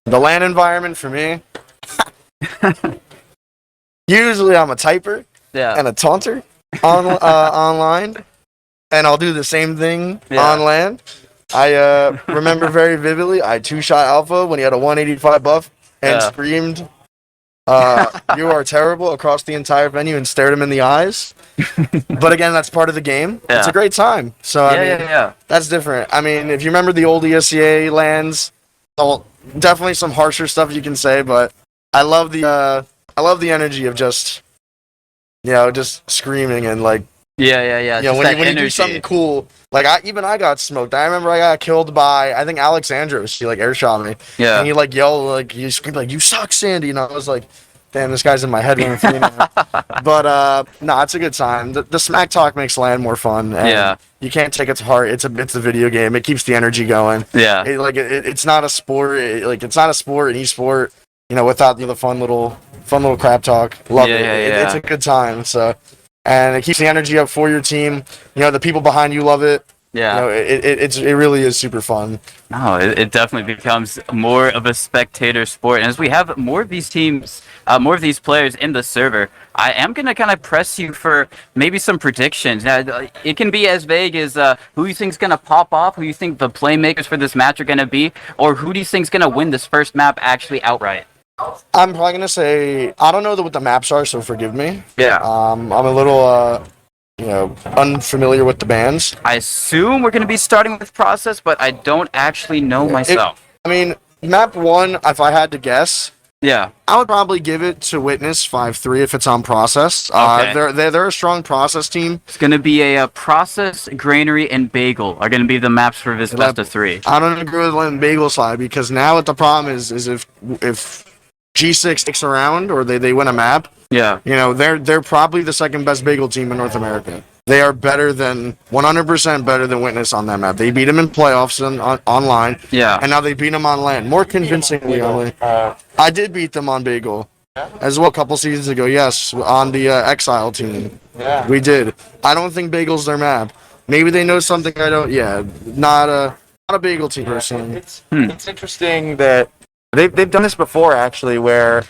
the LAN environment for me. Usually I'm a typer and a taunter online, and I'll do the same thing on LAN. I remember very vividly, I two-shot Alpha when he had a 185 buff and screamed, "You are terrible," across the entire venue and stared him in the eyes. But again, that's part of the game. It's a great time. So I mean, that's different. I mean, if you remember the old ESEA LANs, definitely some harsher stuff you can say, but I love the energy of just screaming and when you do something cool. I got smoked. I remember I got killed by I think Alexandros. He airshot me. Yeah. And he yelled he screamed "You suck, Sandy." I was like, damn, this guy's in my head running through now. But no, it's a good time. The smack talk makes LAN more fun. And you can't take it to heart. It's a video game. It keeps the energy going. Yeah. It's not a sport. It's not a sport, an esport. Without the fun little crap talk. Love it. It's a good time. So, and it keeps the energy up for your team. The people behind you love it. Yeah. It really is super fun. No, it definitely becomes more of a spectator sport. And as we have more of these teams, more of these players in the server, I am going to kind of press you for maybe some predictions. Now, it can be as vague as who you think is going to pop off, who you think the playmakers for this match are going to be, or who do you think is going to win this first map actually outright? I'm probably going to say, I don't know what the maps are, so forgive me. Yeah. I'm a little, unfamiliar with the bands. I assume we're going to be starting with Process, but I don't actually know myself. Map 1, if I had to guess, I would probably give it to Witness 5-3 if it's on Process. Okay. They're a strong Process team. It's going to be a Process, Granary, and Bagel are going to be the maps for this best of 3. I don't agree with letting Bagel slide because now what the problem is if G6 sticks around or they win a map, they're probably the second best Bagel team in North America. They are 100% better than Witness on that map. They beat them in playoffs online, and now they beat them on LAN more convincingly. I did beat them on Bagel as well a couple seasons ago. Yes, on the Exile team. Yeah, we did. I don't think Bagel's their map. Maybe they know something I don't. Yeah, not a Bagel team person. It's interesting that they've done this before actually, where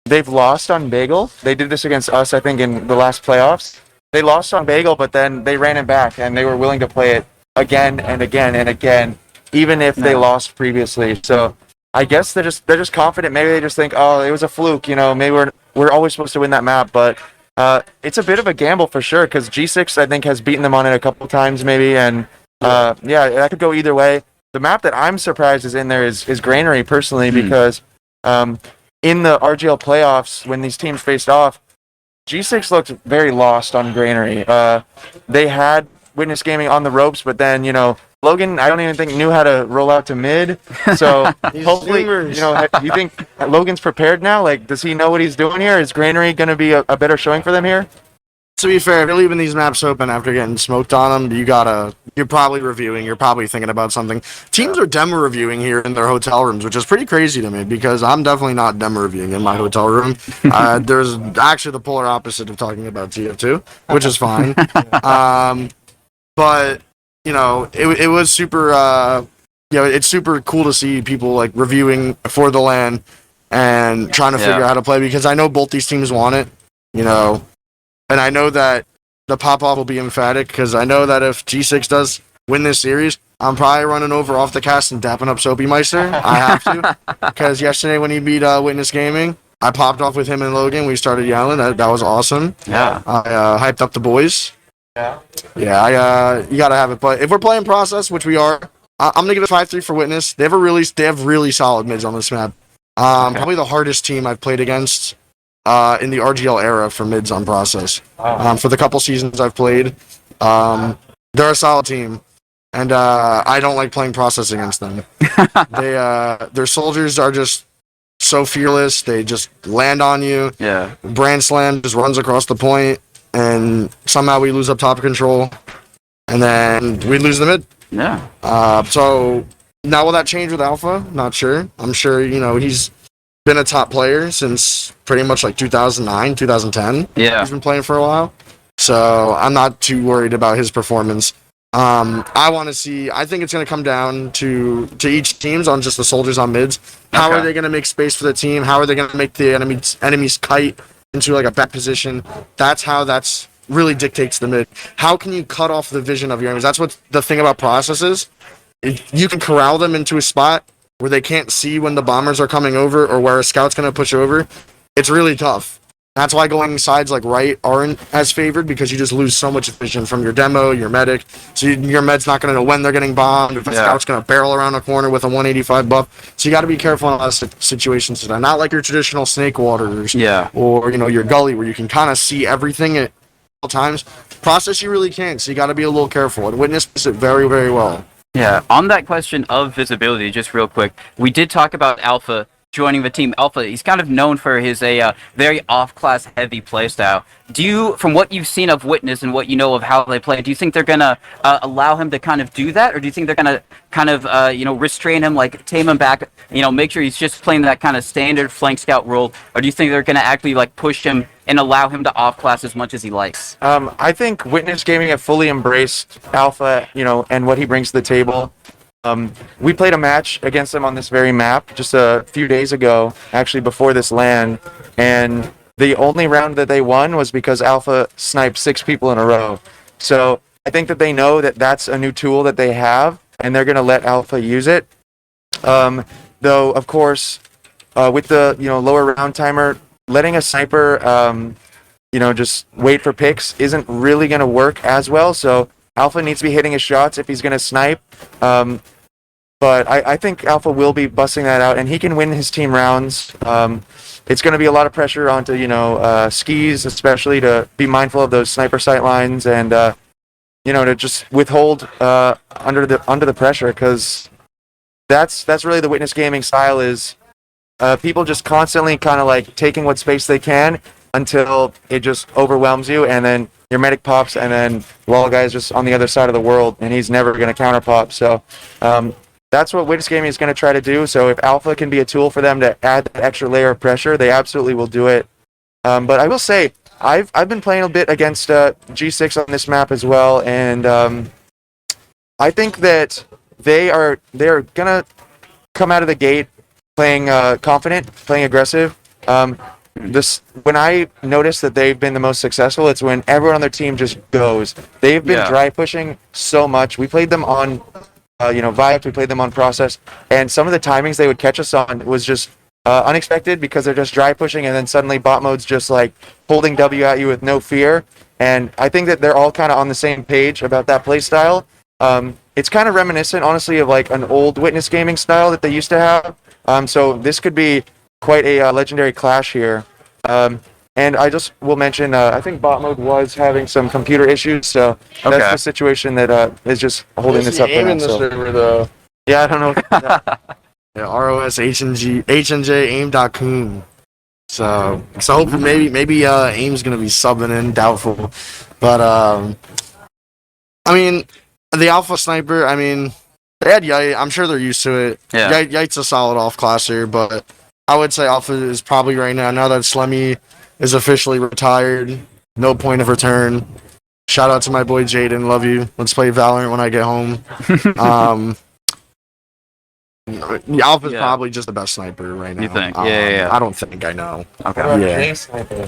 they've lost on Bagel. They did this against us, I think, in the last playoffs. They lost on Bagel, but then they ran it back, and they were willing to play it again and again and again, even if they lost previously. So I guess they're just confident. Maybe they just think, oh, it was a fluke. Maybe we're always supposed to win that map. But it's a bit of a gamble for sure, because G6 I think has beaten them on it a couple times maybe, and that could go either way. The map that I'm surprised is in there is Granary personally, because in the RGL playoffs when these teams faced off, G6 looked very lost on Granary. They had Witness Gaming on the ropes, but then, Logan, I don't even think knew how to roll out to mid. So hopefully, you think Logan's prepared now? Like, does he know what he's doing here? Is Granary going to be a better showing for them here? To be fair, if you're leaving these maps open after getting smoked on them, you're probably reviewing, you're probably thinking about something. Teams are demo reviewing here in their hotel rooms, which is pretty crazy to me because I'm definitely not demo reviewing in my hotel room. There's actually the polar opposite of talking about TF2, which is fine. But, it was super, it's super cool to see people like reviewing for the LAN and trying to figure out how to play because I know both these teams want it, And I know that the pop-off will be emphatic because I know that if G6 does win this series, I'm probably running over off the cast and dapping up Soapy Meister. I have to. Because yesterday when he beat Witness Gaming, I popped off with him and Logan. We started yelling. That was awesome. Yeah. I hyped up the boys. Yeah. Yeah, you got to have it. But if we're playing Process, which we are, I'm going to give it 5-3 for Witness. They have really solid mids on this map. Probably the hardest team I've played against in the RGL era for mids on Process. For the couple seasons I've played, they're a solid team, and I don't like playing Process against them. Their soldiers are just so fearless. They just land on you. Yeah. Brand Slam just runs across the point, and somehow we lose up top control, and then we lose the mid. Yeah. So now will that change with Alpha? Not sure. I'm sure he's been a top player since pretty much like 2009, 2010. Yeah. He's been playing for a while. So I'm not too worried about his performance. I want to see, I think it's going to come down to each teams on just the soldiers on mids. How are they going to make space for the team? How are they going to make the enemies kite into like a back position? That's really dictates the mid. How can you cut off the vision of your enemies? That's what the thing about Process is. You can corral them into a spot where they can't see when the bombers are coming over or where a scout's going to push over. It's really tough. That's why going sides like right aren't as favored because you just lose so much vision from your demo, your medic. So your med's not going to know when they're getting bombed. If a scout's going to barrel around a corner with a 185 buff. So you got to be careful in a lot of situations. Not like your traditional snake waters or your gully where you can kind of see everything at all times. Process you really can't. So you got to be a little careful. And Witness does it very, very well. Yeah, on that question of visibility, just real quick, we did talk about Alpha joining the team. Alpha, he's kind of known for his very off-class heavy playstyle. Do you, from what you've seen of Witness and what you know of how they play, do you think they're gonna allow him to kind of do that, or do you think they're gonna kind of restrain him, like tame him back, make sure he's just playing that kind of standard flank scout role, or do you think they're gonna actually like push him and allow him to off-class as much as he likes? I think Witness Gaming have fully embraced Alpha, and what he brings to the table. We played a match against them on this very map just a few days ago, actually before this LAN, and the only round that they won was because Alpha sniped 6 people in a row. So I think that they know that that's a new tool that they have, and they're going to let Alpha use it. Though, of course, with the lower round timer, letting a sniper just wait for picks isn't really going to work as well. So Alpha needs to be hitting his shots if he's going to snipe. But I think Alpha will be busting that out, and he can win his team rounds. It's going to be a lot of pressure onto skis, especially to be mindful of those sniper sight lines and to just withhold under the pressure, because that's really the Witness Gaming style is people just constantly kind of like taking what space they can until it just overwhelms you, and then your medic pops, and then wall guy's just on the other side of the world, and he's never going to counter pop. So that's what Witness Gaming is going to try to do. So if Alpha can be a tool for them to add that extra layer of pressure, they absolutely will do it. But I will say, I've been playing a bit against G6 on this map as well, and I think that they're gonna come out of the gate playing confident, playing aggressive. When I notice that they've been the most successful, it's when everyone on their team just goes. They've been dry pushing so much. We played them on Viact, we played them on Process, and some of the timings they would catch us on was just unexpected because they're just dry pushing, and then suddenly bot mode's just like holding W at you with no fear. And I think that they're all kind of on the same page about that play style. It's kind of reminiscent, honestly, of like an old Witness Gaming style that they used to have. So this could be quite a legendary clash here. And I just will mention, I think bot mode was having some computer issues, so that's Okay. the situation that is just holding this up. Aim Right in now, the so. server though. Yeah, I don't know. Yeah, ROS HNJ aim.com. So hopefully maybe aim's gonna be subbing in, doubtful. But I mean the Alpha Sniper, I mean they had Yite, I'm sure they're used to it. Yeah. Yite's a solid off classer, but I would say Alpha is probably right now that Slemmy is officially retired, no point of return. Shout out to my boy Jaden, love you. Let's play Valorant when I get home. Alpha's probably just the best sniper right now. You think? Yeah. I don't think I know. Okay. Yeah.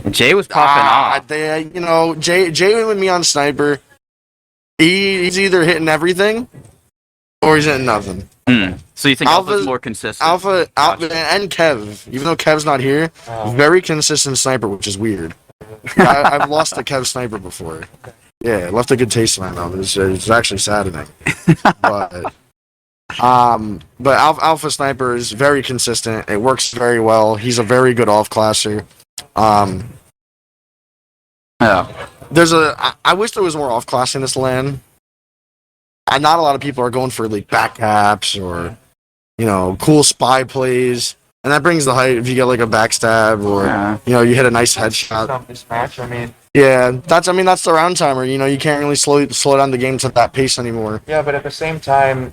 Jay was popping off. Jay with me on sniper. He's either hitting everything or he's hitting nothing. So you think Alpha's more consistent? Alpha and Kev, even though Kev's not here, very consistent sniper, which is weird. I've lost a Kev sniper before. Yeah, it left a good taste in my mouth. It's actually saddening. But Alpha Sniper is very consistent. It works very well. He's a very good off-classer. I wish there was more off-class in this LAN. And not a lot of people are going for like back caps or cool spy plays. And that brings the height if you get like a backstab or you hit a nice headshot. This match, I mean. Yeah, that's the round timer. You can't really slow down the game to that pace anymore. Yeah, but at the same time,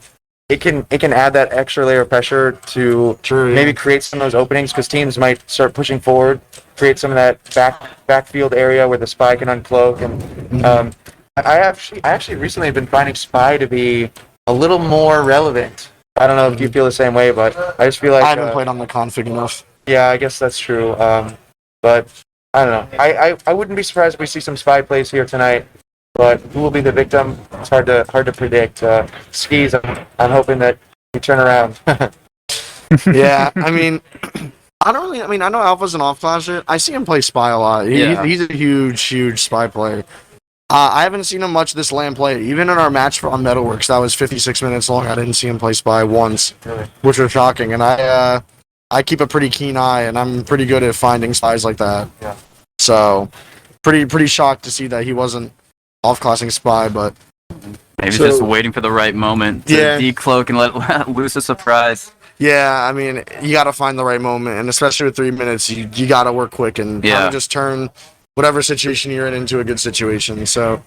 it can add that extra layer of pressure to maybe create some of those openings because teams might start pushing forward, create some of that backfield area where the spy can uncloak. And I actually recently have been finding spy to be a little more relevant. I don't know if you feel the same way, but I just feel like I haven't played on the config enough. Yeah, I guess that's true. But I don't know. I wouldn't be surprised if we see some spy plays here tonight. But who will be the victim? It's hard to predict. Skis, I'm hoping that you turn around. Yeah, I mean, I know Alpha's an off-classer. I see him play spy a lot. He's a huge spy player. I haven't seen him much this LAN play. Even in our match on Metalworks, that was 56 minutes long. I didn't see him play spy once, which was shocking. And I keep a pretty keen eye, and I'm pretty good at finding spies like that. Yeah. So, pretty shocked to see that he wasn't off-classing spy, but Maybe just waiting for the right moment to decloak and let loose a surprise. Yeah, I mean, you got to find the right moment, and especially with 3 minutes, you got to work quick and kind of just turn whatever situation you're in into a good situation. So,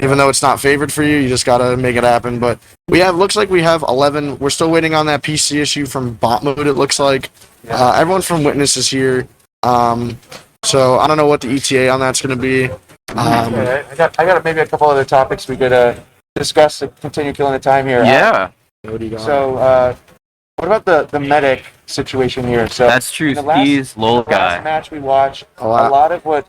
even though it's not favored for you, you just got to make it happen. But looks like we have 11. We're still waiting on that PC issue from bot mode, it looks like. Everyone from Witness is here. So, I don't know what the ETA on that's going to be. I got maybe a couple other topics we could discuss to continue killing the time here. Yeah. What do you got? So, what about the medic situation here? So that's true. In the last, He's lol guy. Last match we watched, a lot of what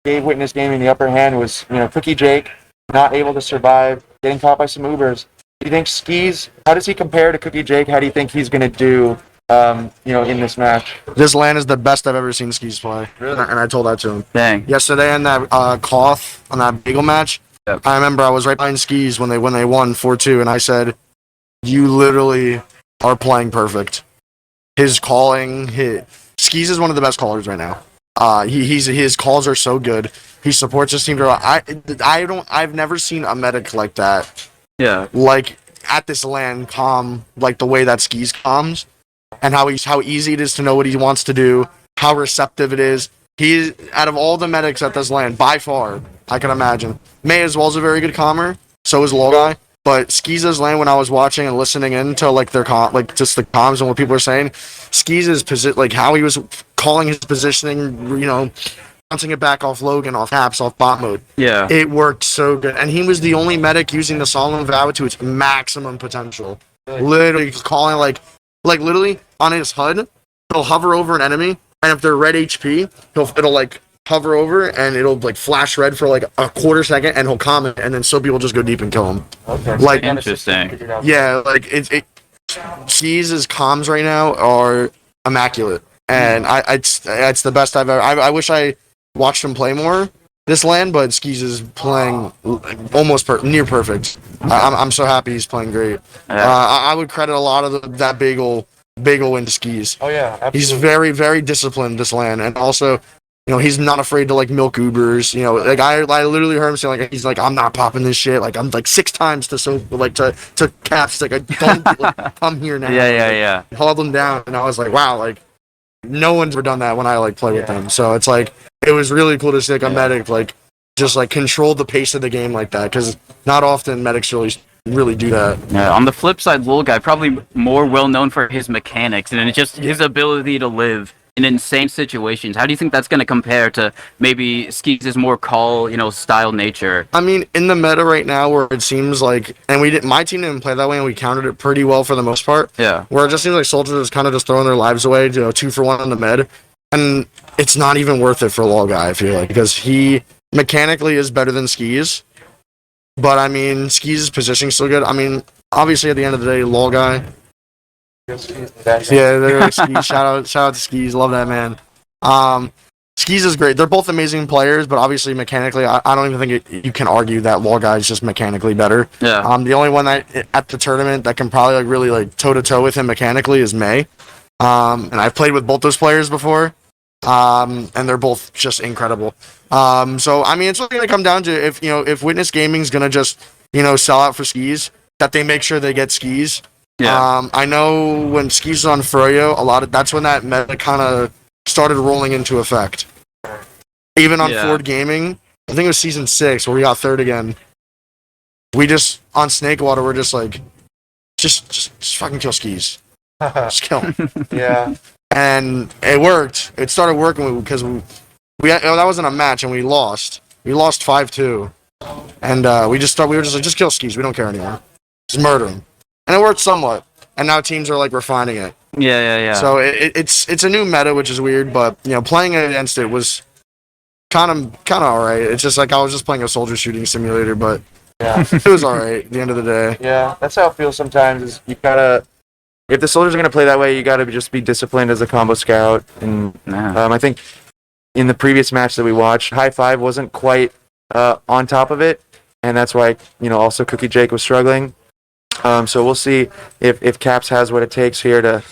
gave Witness Gaming the upper hand was Cookie Jake not able to survive, getting caught by some Ubers. Do you think Skis? How does he compare to Cookie Jake? How do you think he's going to do? In this match. This LAN is the best I've ever seen Skis play. Really? And I told that to him. Dang. Yesterday in that Koth on that Bagel match, I remember I was right behind Skis when they won 4-2, and I said, "You literally are playing perfect." His calling, Skis is one of the best callers right now. His calls are so good. He supports his team. I've never seen a medic like that. Yeah. Like at this LAN calm, like the way that Skis calms. And how easy it is to know what he wants to do, how receptive it is. He, out of all the medics at this LAN, by far, I can imagine. May as well is a very good calmer, so is Logai. But Skis' LAN, when I was watching and listening into like their just the comms and what people are saying, Skis' like how he was calling his positioning, bouncing it back off Logan, off caps, off bot mode. Yeah. It worked so good, and he was the only medic using the Solemn Vow to its maximum potential. Literally calling like literally on his HUD, he'll hover over an enemy, and if they're red HP, it'll like hover over and it'll like flash red for like a quarter second, and he'll comment, and then still people just go deep and kill him. Okay. Like Interesting. Yeah, like Skis' comms right now are immaculate, and it's the best I've ever. I wish I watched him play more this LAN, but Skis is playing almost near perfect. I'm so happy he's playing great. I would credit a lot of that bagel into Skis. Oh yeah, absolutely. He's very, very disciplined this LAN, and also he's not afraid to like milk Ubers. Like I literally heard him say like he's like I'm not popping this shit. Like I'm like 6 times to Caps. Like I don't like, come here now. Yeah. Hauled him down, and I was like, wow, like no one's ever done that when I like play with them. So it's like it was really cool to see like a medic like just like control the pace of the game like that, because not often medics really do that. Yeah, on the flip side, Lil Guy probably more well known for his mechanics and just his ability to live in insane situations. How do you think that's going to compare to maybe Skeez's more call, style nature? I mean, in the meta right now, where it seems like, and my team didn't play that way, and we countered it pretty well for the most part. Yeah. Where it just seems like soldiers is kind of just throwing their lives away, 2 for 1 on the med, and it's not even worth it for Lol Guy, I feel like, because he mechanically is better than Skeez. But I mean, Skeez's positioning's still good. I mean, obviously at the end of the day, Lol Guy. Yeah, they're like Skeez. Shout out to Skeez. Love that man. Skeez is great. They're both amazing players, but obviously mechanically, I don't even think you can argue that Lol Guy is just mechanically better. Yeah. The only one that at the tournament that can probably like really like toe to toe with him mechanically is May. And I've played with both those players before. And they're both just incredible. So I mean, it's really gonna come down to if Witness Gaming's gonna just sell out for Skeez, that they make sure they get Skeez. Yeah. I know when Skeez was on Froyo, that's when that meta kind of started rolling into effect. Even on Ford Gaming, I think it was season 6 where we got 3rd again. We just on Snakewater, we're just like, just fucking kill Skeez. Just kill him. Yeah. And it worked. It started working because that wasn't a match and we lost. We lost 5-2. And we were just like, just kill Skeez. We don't care anymore. Just murder him. And it worked somewhat. And now teams are like refining it. Yeah. So it's a new meta, which is weird, but playing against it was kind of alright. It's just like I was just playing a soldier shooting simulator, but it was alright at the end of the day. Yeah, that's how it feels sometimes. Is you gotta, if the soldiers are gonna play that way, you gotta just be disciplined as a combo scout. And I think in the previous match that we watched, High Five wasn't quite on top of it, and that's why also Cookie Jake was struggling. So we'll see if Caps has what it takes here to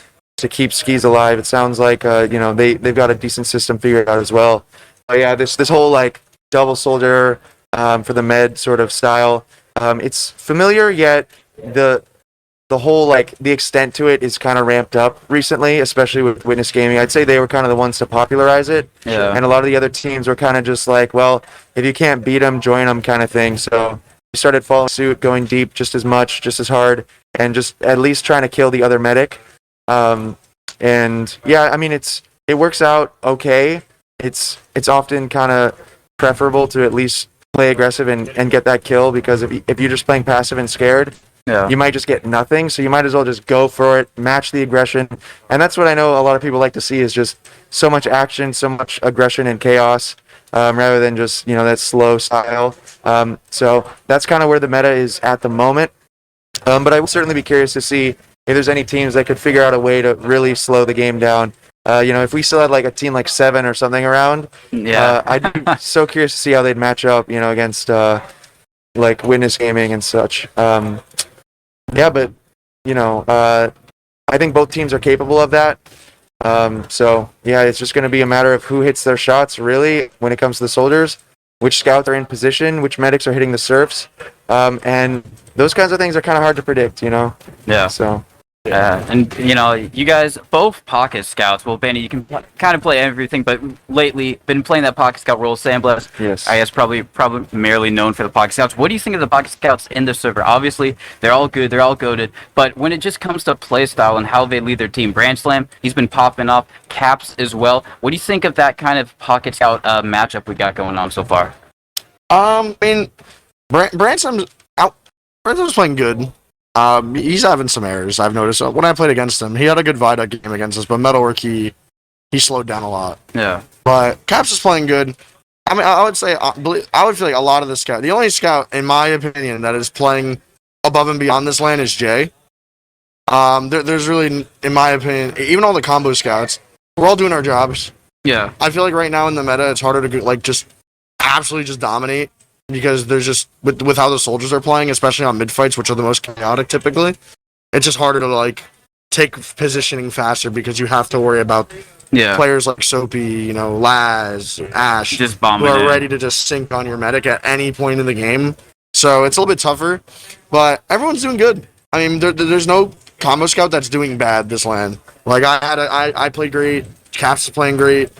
keep Skeez alive. It sounds like they've got a decent system figured out as well. But yeah, this whole like double soldier for the med sort of style, it's familiar, yet the whole like the extent to it is kind of ramped up recently, especially with Witness Gaming. I'd say they were kind of the ones to popularize it. Yeah. And a lot of the other teams were kind of just like, well, if you can't beat them, join them kind of thing. So we started following suit, going deep just as much, just as hard, and just at least trying to kill the other medic. And yeah, I mean it works out okay. It's often kind of preferable to at least play aggressive and get that kill, because if you're just playing passive and scared, you might just get nothing. So you might as well just go for it, match the aggression, and that's what I know a lot of people like to see, is just so much action, so much aggression and chaos, rather than just that slow style. So that's kind of where the meta is at the moment. But I will certainly be curious to see if there's any teams that could figure out a way to really slow the game down. If we still had like a team like 7 or something around, I'd be so curious to see how they'd match up, against like Witness Gaming and such. But I think both teams are capable of that. So yeah, it's just going to be a matter of who hits their shots really when it comes to the soldiers, which scouts are in position, which medics are hitting the surfs, and those kinds of things are kind of hard to predict, Yeah. So. And you guys both pocket scouts. Well, Benny, you can kind of play everything, but lately been playing that pocket scout role. Sambless, yes, I guess probably merely known for the pocket scouts. What do you think of the pocket scouts in the server? Obviously, they're all good, they're all goated, but when it just comes to play style and how they lead their team, Branch Slam, he's been popping up, Caps as well. What do you think of that kind of pocket scout matchup we got going on so far? I mean, Bransom's playing good. He's having some errors, I've noticed. When I played against him, he had a good VOD game against us, but Metalwork, he slowed down a lot. Yeah. But Caps is playing good. I mean, I would say, I would feel like a lot of the the only scout, in my opinion, that is playing above and beyond this LAN is Jay. There's really, in my opinion, even all the combo scouts, we're all doing our jobs. Yeah. I feel like right now in the meta, it's harder to just absolutely just dominate, because there's just with how the soldiers are playing, especially on mid fights, which are the most chaotic typically, it's just harder to take positioning faster, because you have to worry about Yeah. players like Soapy, Laz, Ash, Just who bombing are it. ready to just sink on your medic at any point in the game. So it's a little bit tougher, but everyone's doing good. I mean, there's no combo scout that's doing bad this LAN. Like I played great. Caps is playing great.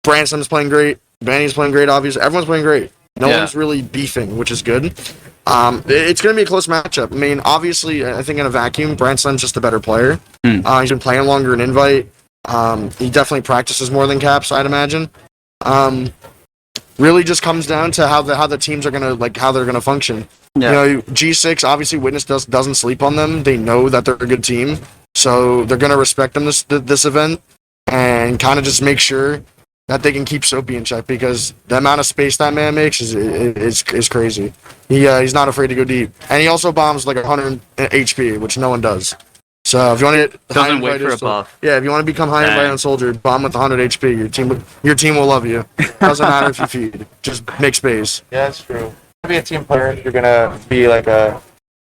Branson's playing great. Vanny's playing great. Obviously, everyone's playing great. No one's really beefing, which is good. It's going to be a close matchup. I mean, obviously, I think in a vacuum, Branson's just a better player. He's been playing longer in Invite. He definitely practices more than Caps, I'd imagine. Really just comes down to how the teams are how they're gonna function. Yeah. G6 obviously Witness doesn't sleep on them. They know that they're a good team, so they're gonna respect them this event and kind of just make sure that they can keep Soapy in check, because the amount of space that man makes is crazy. He's not afraid to go deep, and he also bombs like 100 HP, which no one does. So if you want to get Doesn't wait for a buff. yeah, if you want to become high invite on soldier, bomb with 100 HP. Your team will love you. Doesn't matter if you feed, just make space. Yeah, that's true. To be a team player, you're gonna be like a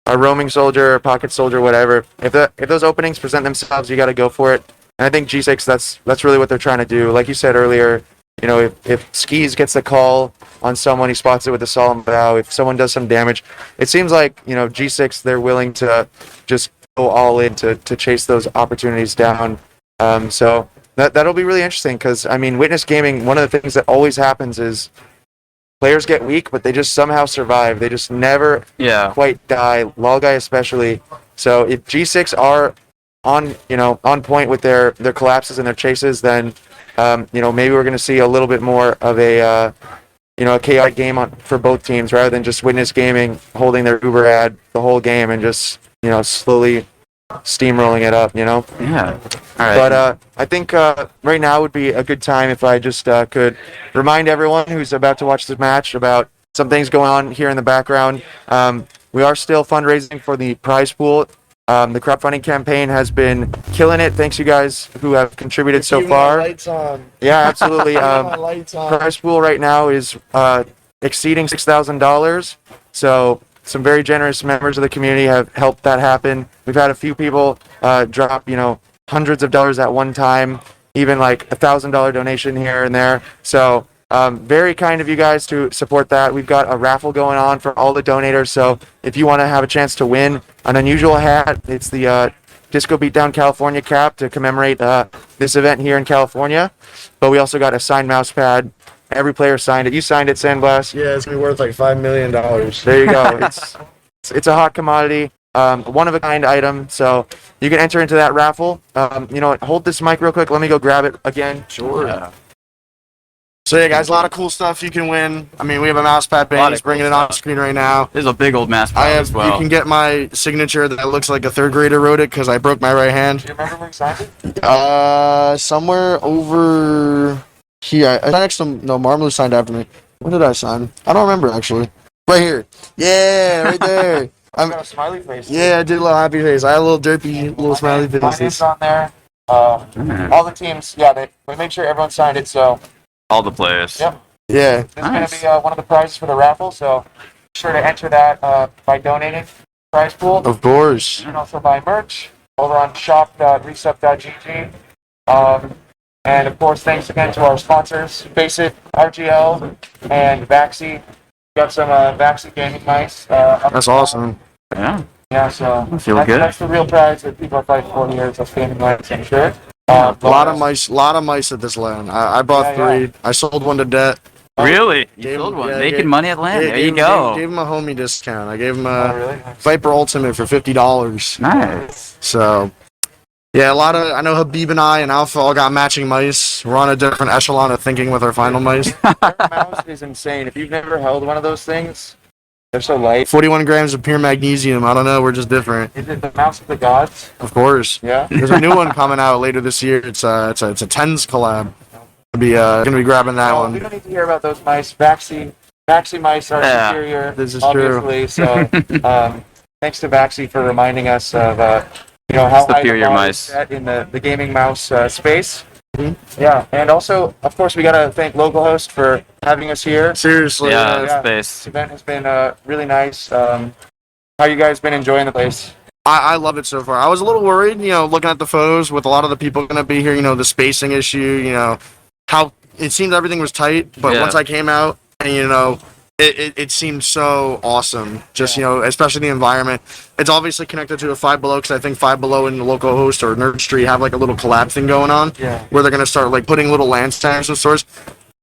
roaming soldier, a pocket soldier, whatever. If those openings present themselves, you got to go for it. And I think G6, that's really what they're trying to do. Like you said earlier, if Skis gets the call on someone, he spots it with a solemn bow. If someone does some damage, it seems like G6, they're willing to just go all in to chase those opportunities down. So that'll be really interesting, because I mean, Witness Gaming, one of the things that always happens is players get weak, but they just somehow survive. They just never quite die. Lol guy especially. So if G6 are on point with their collapses and their chases, then maybe we're going to see a little bit more of a chaotic game for both teams, rather than just Witness Gaming holding their Uber ad the whole game and just slowly steamrolling it up. Yeah. All right. But I think right now would be a good time if I just could remind everyone who's about to watch this match about some things going on here in the background. We are still fundraising for the prize pool. The crowdfunding campaign has been killing it. Thanks you guys who have contributed so far. Yeah, absolutely. Prize pool right now is exceeding $6,000. So some very generous members of the community have helped that happen. We've had a few people drop, hundreds of dollars at one time, even like $1,000 donation here and there. So very kind of you guys to support that. We've got a raffle going on for all the donators. So if you want to have a chance to win an unusual hat, it's the Disco Beatdown California cap to commemorate this event here in California. But we also got a signed mouse pad. Every player signed it. You signed it, Sandblast. Yeah, it's gonna be worth like $5 million. There you go. It's a hot commodity, one of a kind item. So you can enter into that raffle. Hold this mic real quick. Let me go grab it again. Sure. Yeah. So yeah, guys, a lot of cool stuff you can win. I mean, we have a mouse pad band. He's bringing it on screen right now. There's a big old mouse pad as well. You can get my signature that looks like a third grader wrote it, because I broke my right hand. Do you remember where you signed it? Somewhere over here. I signed next to Marmalou signed after me. When did I sign? I don't remember actually. Right here. Yeah, right there. I'm got a smiley face. Yeah, I did a little happy face. I had a little derpy little smiley face. My name's on there. All the teams, we made sure everyone signed it. So. All the players. Yep. Yeah. This is going to be one of the prizes for the raffle, so be sure to enter that by donating to the prize pool. Of course. You can also buy merch over on shop.resup.gg. And of course, thanks again to our sponsors, Faceit, RGL, and Vaxi. We got some Vaxi gaming mice. That's awesome. Yeah. Yeah, so good. That's the real prize that people are fighting for here. It's those gaming mice, I'm sure. A lot of mice at this LAN. I bought 3. I sold one to debt. Really? You sold one. Making money at LAN. There you go. Gave him a homie discount. I gave him a Viper Ultimate for $50. Nice. So, yeah, I know Habib and I and Alpha all got matching mice. We're on a different echelon of thinking with our final mice. Their mouse is insane. If you've never held one of those things, they're so light. 41 grams of pure magnesium. I don't know. We're just different. Is it the mouse of the gods? Of course. Yeah. There's a new one coming out later this year. It's a TENS collab. Gonna be grabbing that one. We don't need to hear about those mice. Vaxi mice are superior. This is obviously, true. So thanks to Vaxi for reminding us of how superior high the bar mice is set in the gaming mouse space. Mm-hmm. Yeah, and also, of course, we gotta thank Localhost for having us here. Seriously. Yeah, space. This event has been really nice. How you guys been enjoying the place? I love it so far. I was a little worried, looking at the photos with a lot of the people going to be here, the spacing issue, how it seemed everything was tight. But Yeah. once I came out and, it seemed so awesome. Just, especially the environment. It's obviously connected to a Five Below because I think Five Below and Localhost or Nerd Street have like a little collab thing going on where they're going to start like putting little LAN stands and stores.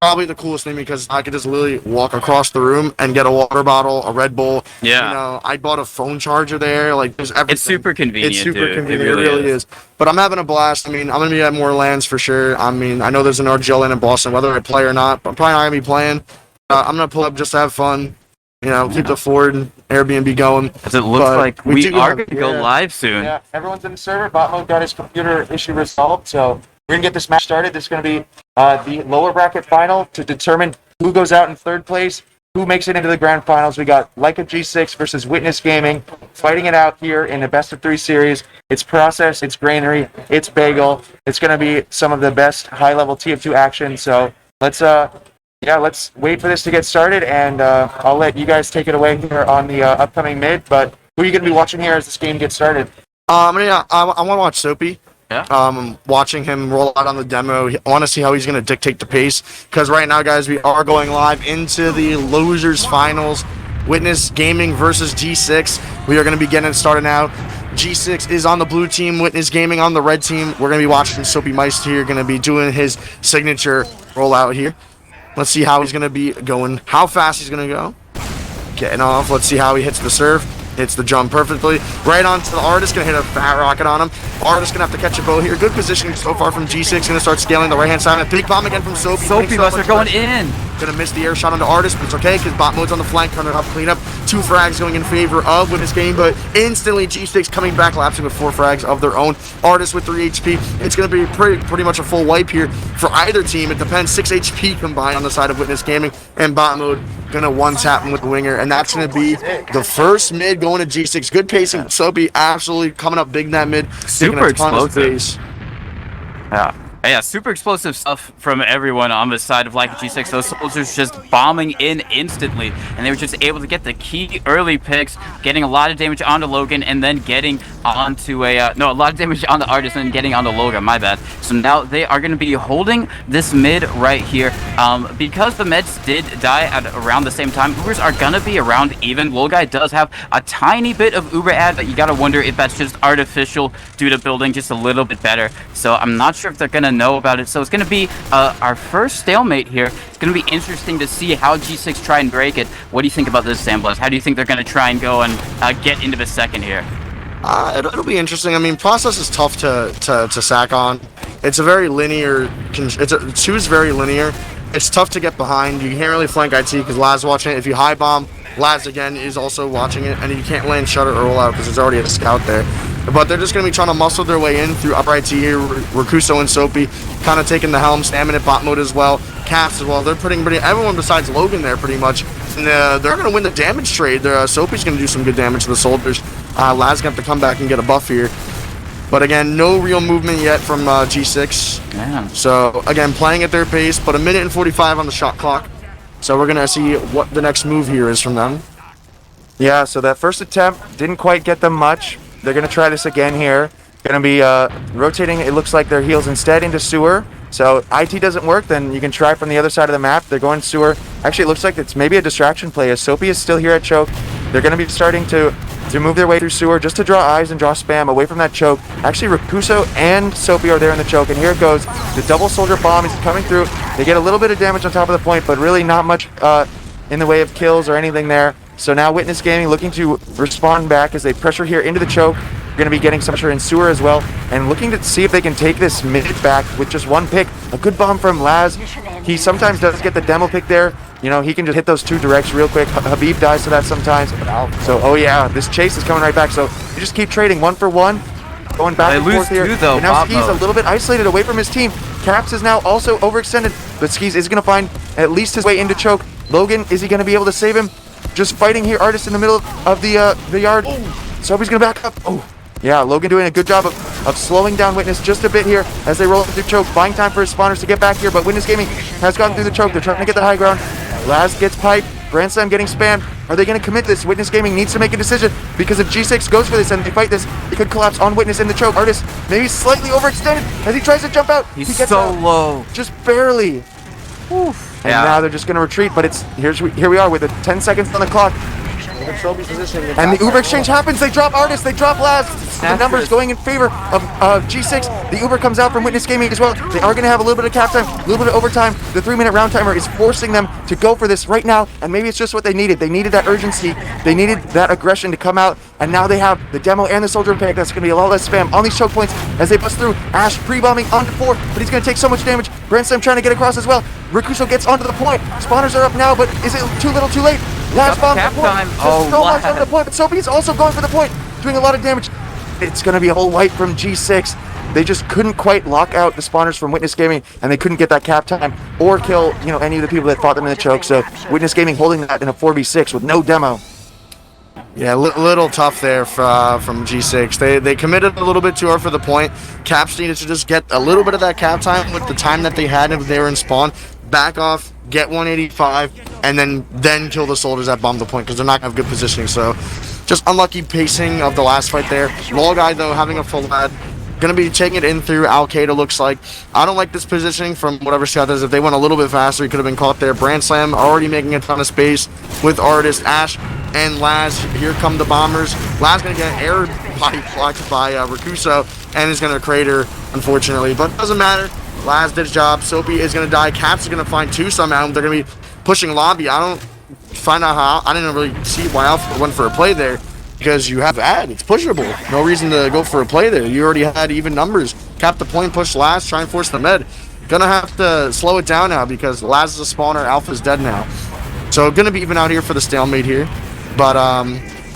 Probably the coolest thing because I could just literally walk across the room and get a water bottle, a Red Bull. Yeah. I bought a phone charger there. Like, there's everything. It's super convenient. It's super dude. convenient. It really is. But I'm having a blast. I mean, I'm gonna be at more LANs for sure. I mean, I know there's an RGL LAN in Boston, whether I play or not. But I'm probably not gonna be playing. I'm gonna pull up just to have fun. Keep the Ford and Airbnb going. As it looks like we are going to go live soon. Yeah, everyone's in the server. Bot mode got his computer issue resolved, so we're gonna get this match started. This is gonna be the lower bracket final to determine who goes out in third place, who makes it into the grand finals. We got Leica G6 versus Witness Gaming fighting it out here in a best of 3 series. It's Process, it's Granary, it's Bagel. It's gonna be some of the best high-level TF2 action. So let's wait for this to get started, and I'll let you guys take it away here on the upcoming mid. But who are you gonna be watching here as this game gets started? I want to watch Soapy. Yeah. Watching him roll out on the demo, I want to see how he's going to dictate the pace. Because right now, guys, we are going live into the losers finals. Witness Gaming versus G6. We are going to be getting started now. G6 is on the blue team, Witness Gaming on the red team. We're going to be watching Soapy Meister here, going to be doing his signature rollout here. Let's see how he's going to be going, how fast he's going to go. Getting off. Let's see how he hits the serve. Hits the jump perfectly. Right onto the Artist. Going to hit a fat rocket on him. Artist going to have to catch a bow here. Good positioning so far from G6. Going to start scaling the right-hand side. A big bomb again from Soapy. Soapy Buster going in. Going to miss the air shot onto Artist, but it's okay because bot mode's on the flank. Trying to help clean up. 2 frags going in favor of Witness Game, but instantly G6 coming back, lapsing with 4 frags of their own. Artist with 3 HP. It's going to be pretty much a full wipe here for either team. It depends. 6 HP combined on the side of Witness Gaming, and bot mode going to one-tap him with the winger, and that's going to be the first mid going to G6. Good pacing. Soapy absolutely coming up big in that mid. Super explosive. Yeah, super explosive stuff from everyone on the side of Leica G6. Those soldiers just bombing in instantly, and they were just able to get the key early picks, getting a lot of damage onto Logan, and then getting onto a lot of damage on the Artist, and then getting onto Logan. My bad. So now they are going to be holding this mid right here. Because the meds did die at around the same time, Ubers are going to be around even. Logai does have a tiny bit of Uber ad, but you got to wonder if that's just artificial due to building just a little bit better. So I'm not sure if they're going to know about it. So it's going to be our first stalemate here. It's going to be interesting to see how G6 try and break it. What do you think about this, Sandblast? How do you think they're going to try and go and get into the second here? It'll be interesting. I mean, Process is tough to sack on. It's a very linear. Two's very linear. It's tough to get behind. You can't really flank IT because Laz watching it. If you high bomb, Laz again is also watching it, and you can't land shutter or roll out because there's already a scout there. But they're just going to be trying to muscle their way in through upright T here. Rakuso and Soapy kind of taking the helm, spamming it bot mode as well. Caps as well. They're putting everyone besides Logan there pretty much. And they're going to win the damage trade. Soapy's going to do some good damage to the soldiers. Laz going to have to come back and get a buff here. But again, no real movement yet from G6. Yeah. So again, playing at their pace, but 1:45 on the shot clock. So we're going to see what the next move here is from them. Yeah, so that first attempt didn't quite get them much. They're going to try this again here. Going to be rotating, it looks like, their heels instead into sewer. So IT doesn't work, then you can try from the other side of the map. They're going sewer. Actually, it looks like it's maybe a distraction play as Soapy is still here at choke. They're going to be starting to move their way through sewer just to draw eyes and draw spam away from that choke. Actually, Rakuso and Soapy are there in the choke, and here it goes. The double soldier bomb is coming through. They get a little bit of damage on top of the point, but really not much in the way of kills or anything there. So now Witness Gaming looking to respond back as they pressure here into the choke. Going to be getting some pressure in sewer as well, and looking to see if they can take this mid back with just one pick. A good bomb from Laz. He sometimes does get the demo pick there. You know, he can just hit those 2 directs real quick. Habib dies to that sometimes. So, oh yeah, this chase is coming right back. So you just keep trading 1 for 1, going back and forth here. Though, and now Skis a little bit isolated away from his team. Caps is now also overextended, but Skis is going to find at least his way into choke. Logan, is he going to be able to save him? Just fighting here, Artist in the middle of the yard. So he's going to back up. Oh. Yeah, Logan doing a good job of slowing down Witness just a bit here as they roll through choke, buying time for his spawners to get back here, but Witness Gaming has gotten through the choke. They're trying to get the high ground. Laz gets piped. Grand Slam getting spammed. Are they going to commit this? Witness Gaming needs to make a decision because if G6 goes for this and they fight this, it could collapse on Witness in the choke. Artist maybe slightly overextended as he tries to jump out. He's he gets so out, low. just barely. Oof. And now they're just going to retreat, but here we are with the 10 seconds on the clock. And the Uber exchange happens. They drop Artist. They drop Laz. The numbers going in favor of G6. The Uber comes out from Witness Gaming as well. They are going to have a little bit of cap time, a little bit of overtime. The 3-minute round timer is forcing them to go for this right now. And maybe it's just what they needed. They needed that urgency. They needed that aggression to come out. And now they have the demo and the soldier impact. That's going to be a lot less spam on these choke points as they bust through. Ash pre-bombing onto 4, but he's going to take so much damage. Grand Slam trying to get across as well. Rakuso gets onto the point. Spawners are up now, but is it too little too late? Last bomb to the point. So much onto the point, but Sophie's also going for the point, doing a lot of damage. It's going to be a whole wipe from G6. They just couldn't quite lock out the spawners from Witness Gaming, and they couldn't get that cap time or kill, any of the people that fought them in the choke. So Witness Gaming holding that in a 4v6 with no demo. Yeah, little tough there from G6. They committed a little bit too hard for the point. Caps needed to just get a little bit of that cap time with the time that they had if they were in spawn. Back off, get 185, and then kill the soldiers that bomb the point because they're not going to have good positioning. So just unlucky pacing of the last fight there. Lol guy, though, having a full lad. Going to be taking it in through Al-Qaeda, looks like. I don't like this positioning from whatever Scout does. If they went a little bit faster, he could have been caught there. Brand Slam already making a ton of space with Artist, Ash, and Laz. Here come the bombers. Laz going to get air body blocked by Rakuso and is going to crater, unfortunately. But it doesn't matter. Laz did his job. Soapy is going to die. Caps is going to find 2 somehow. They're going to be pushing lobby. I don't find out how. I didn't really see why Alpha went for a play there. Because you have ad, it's pushable. No reason to go for a play there. You already had even numbers. Cap the point, push Laz, try and force the med. Gonna have to slow it down now because Laz is a spawner, Alpha's dead now. So gonna be even out here for the stalemate here. But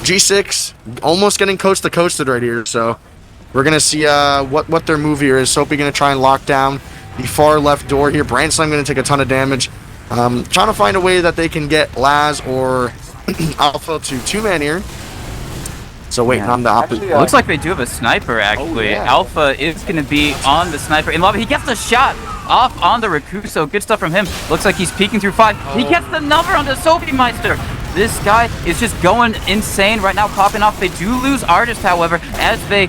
G6 almost getting coast to coasted right here. So we're gonna see what their move here is. Soapy gonna try and lock down the far left door here. Brand Slam gonna take a ton of damage. Trying to find a way that they can get Laz or Alpha to 2-man here. So waiting on the opposite. Looks like they do have a sniper, actually. Alpha is going to be on the sniper in lobby. He gets the shot off on the Rakuso. Good stuff from him. Looks like he's peeking through 5. He gets the number on the Sophie Meister. This guy is just going insane right now, popping off. They do lose Artist, however, as they,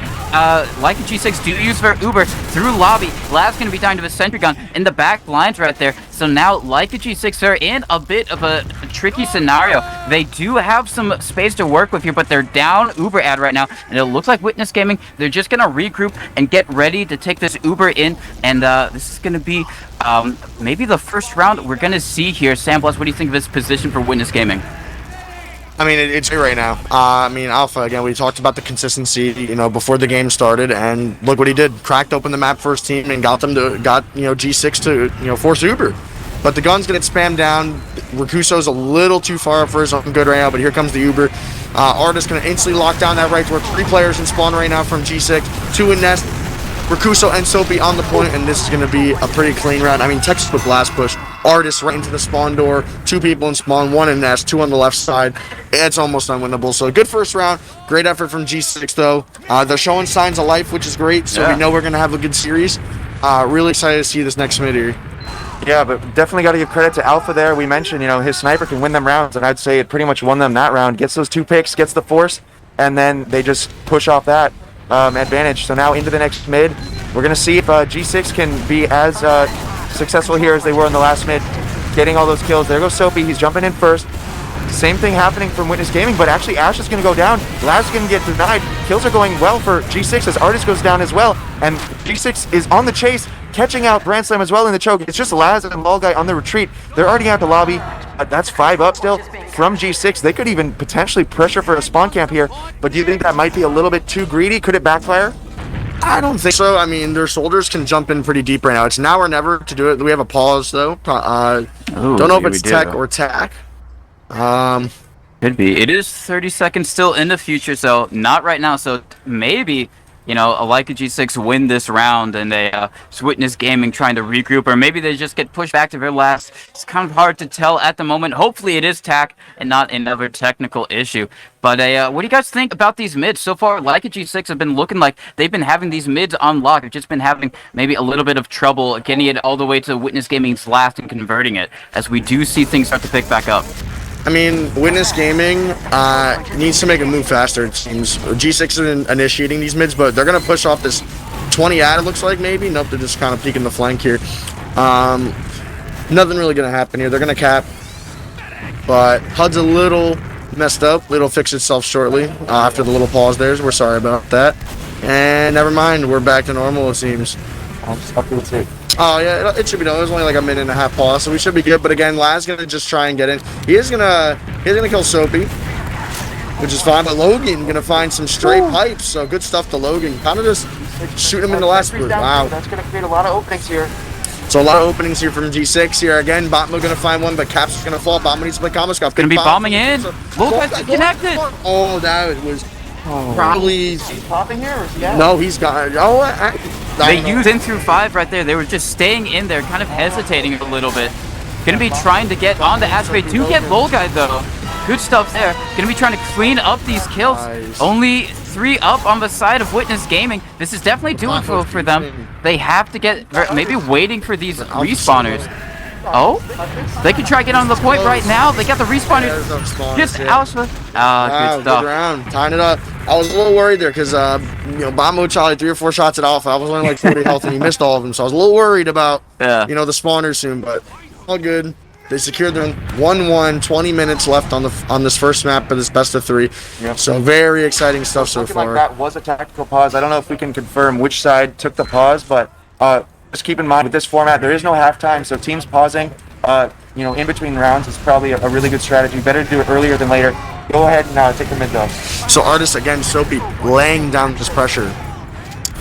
like G6, do use their Uber through lobby. Laz going to be dying to a sentry gun in the back lines right there. So now, like G6, they're in a bit of a tricky scenario. They do have some space to work with here, but they're down Uber ad right now. And it looks like Witness Gaming, they're just going to regroup and get ready to take this Uber in. And this is going to be maybe the first round we're going to see here. Sam Bless, what do you think of this position for Witness Gaming? I mean, it's great right now. I mean, Alpha, again, we talked about the consistency, before the game started, and look what he did. Cracked open the map first team and got G6 to, force Uber. But the gun's going to spam down. Rakuso's a little too far up for his own good right now, but here comes the Uber. Artist going to instantly lock down that right door. 3 players in spawn right now from G6. 2 in nest. Rakuso and Soapy on the point, and this is going to be a pretty clean round. I mean, Texas with blast push. Artist right into the spawn door. 2 people in spawn, 1 in nest, 2 on the left side. It's almost unwinnable. So good first round. Great effort from G6 though. They're showing signs of life, which is great. So we know we're going to have a good series. Really excited to see this next mid here. Yeah, but definitely got to give credit to Alpha there. We mentioned, his sniper can win them rounds, and I'd say it pretty much won them that round. Gets those 2 picks, gets the force, and then they just push off that advantage. So now into the next mid. We're going to see if G6 can be as successful here as they were in the last mid, getting all those kills. There goes Soapy. He's jumping in first. Same thing happening from Witness Gaming, but actually Ash is going to go down. Laz is going to get denied. Kills are going well for G6 as Artist goes down as well, and G6 is on the chase, catching out Brand Slam as well in the choke. It's just Laz and Lol guy on the retreat. They're already out the lobby. That's 5 up still from G6. They could even potentially pressure for a spawn camp here, but do you think that might be a little bit too greedy? Could it backfire? I don't think so. I mean, their soldiers can jump in pretty deep right now. It's now or never to do it. We have a pause, though. Don't know if it's tech or tack. Could be. It is 30 seconds still in the future, so not right now. So maybe, a Leica G6 win this round and they Witness Gaming trying to regroup, or maybe they just get pushed back to their last. It's kind of hard to tell at the moment. Hopefully it is tack and not another technical issue. But what do you guys think about these mids? So far, Leica G6 have been looking like they've been having these mids on lock. They've just been having maybe a little bit of trouble getting it all the way to Witness Gaming's last and converting it, as we do see things start to pick back up. I mean, Witness Gaming needs to make a move faster, it seems. G6 is initiating these mids, but they're going to push off this 20 ad, it looks like, maybe. Nope, they're just kind of peeking the flank here. Nothing really going to happen here. They're going to cap. But HUD's a little messed up. It'll fix itself shortly after the little pause there. We're sorry about that. And never mind, we're back to normal, it seems. Oh yeah, it should be done. It was only like a minute and a half pause, so we should be good. But again, Laz gonna just try and get in. He's gonna kill Soapy, which is fine. But Logan gonna find some stray pipes. So good stuff to Logan. Kind of just shoot him in the last boot. Wow. That's gonna create a lot of openings here. So a lot of openings here from G6 here. Again, Botmo gonna find one, but Caps is gonna fall. Botmo needs to play combo scuff. Gonna be bombing in. Localhost disconnected. Oh, that was probably. Is he popping here or is he out? No, he's got. Oh, They used in through 5 right there. They were just staying in there, kind of hesitating a little bit. Gonna be trying to get on the Aspect to get Lolguy though. Good stuff there. Gonna be trying to clean up these kills. Nice. Only 3 up on the side of Witness Gaming. This is definitely doable for them. They have to get, maybe waiting for these respawners. Oh, they can try to get on the point right now. They got the respawners. Just Alpha. Good stuff. Good round. Tying it up. I was a little worried there because, Bombo Charlie 3 or 4 shots at Alpha. I was only like 40 health and he missed all of them. So I was a little worried about, the spawners soon, but all good. They secured them 1-1, 20 minutes left on this first map of this best of 3. Yep. So very exciting stuff so far. Like that was a tactical pause. I don't know if we can confirm which side took the pause, but just keep in mind with this format, there is no halftime, so teams pausing, in between rounds is probably a really good strategy. Better to do it earlier than later. Go ahead and take the mid though. So Artist again, Soapy laying down this pressure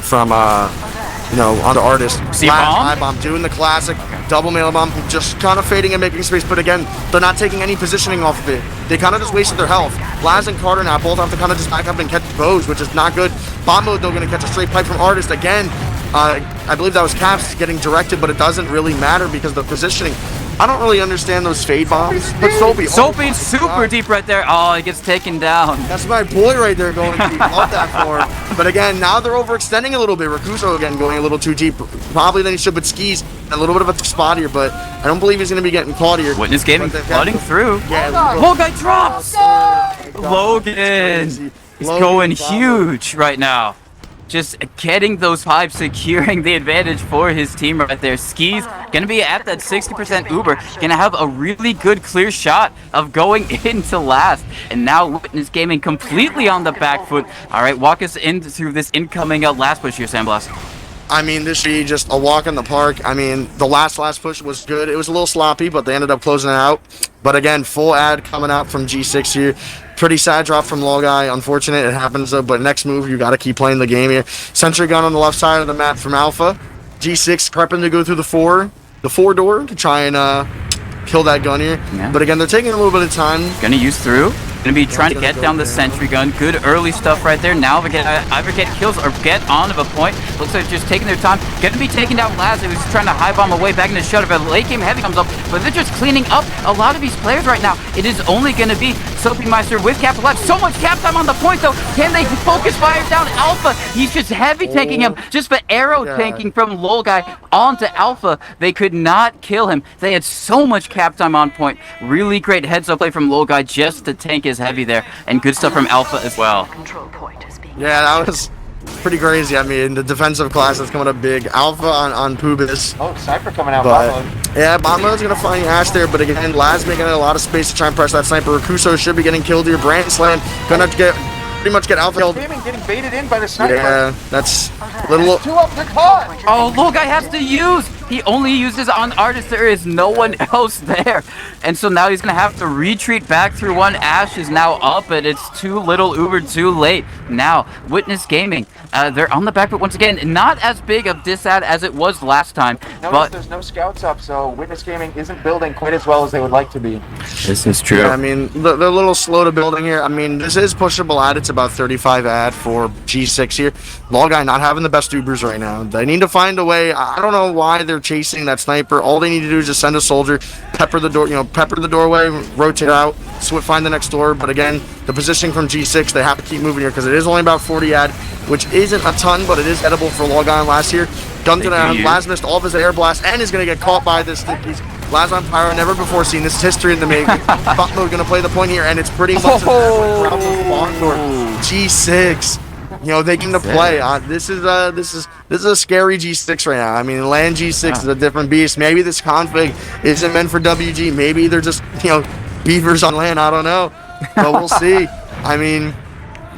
from onto Artist. See bomb? Bomb doing the classic double mail bomb, just kind of fading and making space. But again, they're not taking any positioning off of it. They kind of just wasted their health. Laz and Carter now both have to kind of just back up and catch bows, which is not good. Bomb mode though, going to catch a straight pipe from Artist again. I believe that was Caps getting directed, but it doesn't really matter because the positioning. I don't really understand those fade bombs. But Soapy's super deep right there. Oh, he gets taken down. That's my boy right there going deep. Love that for him. But again, now they're overextending a little bit. Rakuso again going a little too deep. Probably than he should, but Skis a little bit of a spot here, but I don't believe he's going to be getting caught here. Witness Gaming flooding through. Yeah, Lolguy drops! Logan! He's going huge right now. Just getting those pipes, securing the advantage for his team right there. Skis gonna be at that 60% Uber, gonna have a really good clear shot of going into last. And now Witness Gaming completely on the back foot. All right, walk us in through this incoming last push here, Sandblast. I mean, this should be just a walk in the park. I mean, the last push was good. It was a little sloppy, but they ended up closing it out. But again, full ad coming out from G6 here. Pretty sad drop from Lolguy. Unfortunate, it happens though. But next move, you got to keep playing the game here. Sentry gun on the left side of the map from Alpha. G6 prepping to go through the four door to try and kill that gun here. Yeah. But again, they're taking a little bit of time. Gonna use through. Gonna be trying to get down the sentry gun. Good early stuff right there. Now they get either get kills or get onto a point. Looks like they're just taking their time. Gonna be taking down Laz, who's trying to high bomb away back into Shutter, but late game heavy comes up. But they're just cleaning up a lot of these players right now. It is only gonna be Soapy Meister with cap left. So much cap time on the point though. Can they focus fire down Alpha? He's just heavy tanking him. Just the arrow tanking from Lolguy onto Alpha. They could not kill him. They had so much cap time on point. Really great heads up play from Lolguy just to tank his heavy there. And good stuff from Alpha as well. Yeah, that was pretty crazy. I mean, the defensive class that's coming up big. Alpha on Pubis. Oh, Cypher coming out. But, yeah, Bombo's going to find Ash there. But again, Laz making a lot of space to try and press that sniper. Rakuso should be getting killed here. Brand Slam going to pretty much get Alpha killed. Getting baited in by the sniper. Yeah, that's a little. Two up, they're caught. Oh, Lolguy has to use. He only uses on Artist. There is no one else there. And so now he's going to have to retreat back through one. Ash is now up, but it's too little Uber, too late. Now, Witness Gaming, they're on the back foot once again. Not as big of disad as it was last time. But there's no scouts up, so Witness Gaming isn't building quite as well as they would like to be. This is true. Yeah, I mean, they're a little slow to building here. I mean, this is pushable ad. It's about 35 ad for G6 here. Lolguy not having the best Ubers right now. They need to find a way. I don't know why they're chasing that sniper. All they need to do is just send a soldier, pepper the door, pepper the doorway, rotate out, find the next door. But again, the positioning from G6, they have to keep moving here because it is only about 40 ad, which isn't a ton, but it is edible for Lolguy last year. Gun to down. Laz missed all of his air blast and is going to get caught by this. He's Laz on Pyro, never before seen this. History in the making. Bot mode gonna play the point here, and it's pretty much G6. You know, they can play. This is a scary G6 right now. I mean, LAN G6 is a different beast. Maybe this config isn't meant for WG. Maybe they're just, you know, beavers on LAN. I don't know, but we'll see. I mean,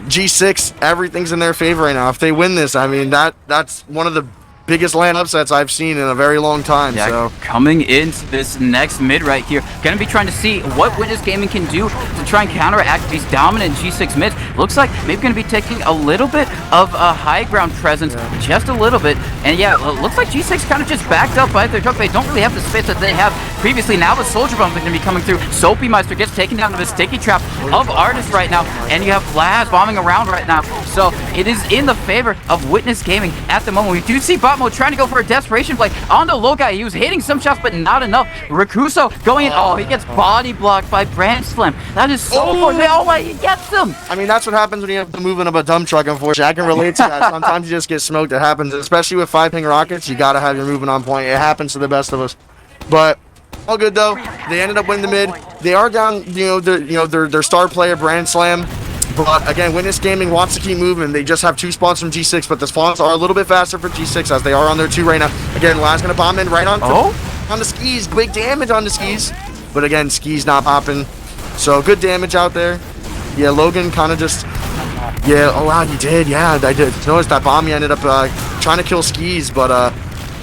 G6, everything's in their favor right now. If they win this, I mean, that's one of the biggest LAN upsets I've seen in a very long time. Yeah, so coming into this next mid right here, gonna be trying to see what Witness Gaming can do to try and counteract these dominant G6 mids. Looks like maybe gonna be taking a little bit of a high ground presence, just a little bit. And yeah, looks like G6 kind of just backed up by their truck. They don't really have the space that they have previously. Now the Soldier Bomb is gonna be coming through. Soapy Meister gets taken down to the sticky trap of Artist right now, and you have Laz bombing around right now. So it is in the favor of Witness Gaming at the moment. We do see Bot Mode trying to go for a desperation play on the low guy. He was hitting some shots, but not enough. Rakuso going in. Oh, he gets body blocked by Brand Slam. That is so unfortunate. Oh, he gets him. I mean, that's what happens when you have the movement of a dump truck, unfortunately. I can relate to that. Sometimes you just get smoked. It happens, especially with 5-ping rockets. You got to have your movement on point. It happens to the best of us. But all good, though. They ended up winning the mid. They are down, their star player, Brand Slam. But again, Witness Gaming wants to keep moving. They just have 2 spawns from G6, but the spawns are a little bit faster for G6 as they are on their 2 right now. Again, Laz gonna bomb in right on the skis. Big damage on the skis. But again, skis not popping. So good damage out there. Yeah, Logan kind of just... Yeah, oh wow, he did. Yeah, I did notice that bomb. He ended up trying to kill skis, but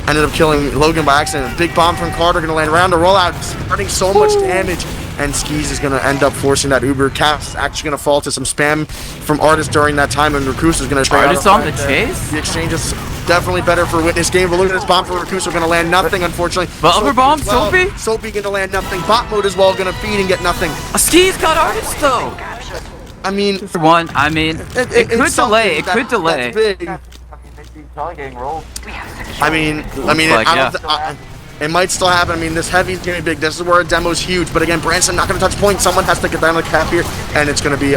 ended up killing Logan by accident. Big bomb from Carter gonna land around the rollout, starting so much damage. And Skis is going to end up forcing that Uber. Cap's actually going to fall to some spam from Artist during that time, and Rakusa is going to try Artist on the chase? The exchange is definitely better for Witness Game, but look at this bomb for Rakusa, going to land nothing, unfortunately. But other bomb, Soapy? Soapy going to land nothing. Bot mode as well, going to feed and get nothing. Skis got Artist, though. I mean... For one, I mean, it could delay. It could delay. That's big. Probably getting rolled. It might still happen. I mean, this heavy's going to be big. This is where a demo's huge. But again, Branson not going to touch point. Someone has to get down the cap here, and it's going to be...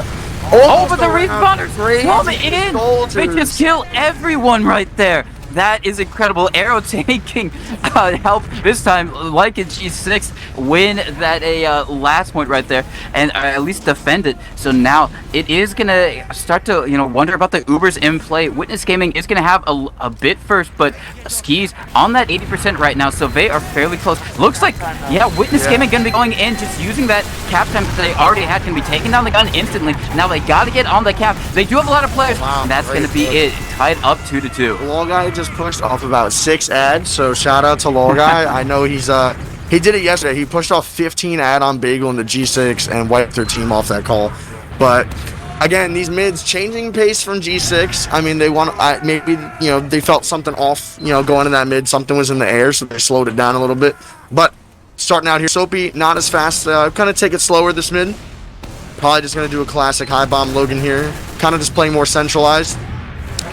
but the respawners come in. They just kill everyone right there. That is incredible. Arrow taking help this time, like in G6, win that last point right there, and at least defend it. So now it is gonna start to wonder about the Ubers in play. Witness Gaming is gonna have a bit first, but Skis on that 80% right now, so they are fairly close. Looks like Witness Gaming gonna be going in, just using that cap time that they already had, can be taking down the gun instantly. Now they gotta get on the cap. They do have a lot of players. And that's gonna be it. Tied up 2-2. Lol guy just pushed off about 6 ads, so shout out to Lol guy. I know he did it yesterday. He pushed off 15 ad on Bagel in the G6 and wiped their team off that call. But again, these mids changing pace from G6. I mean, they want maybe they felt something off. Going in that mid, something was in the air, so they slowed it down a little bit. But starting out here, Soapy not as fast. Kind of take it slower this mid. Probably just gonna do a classic high bomb Logan here. Kind of just playing more centralized.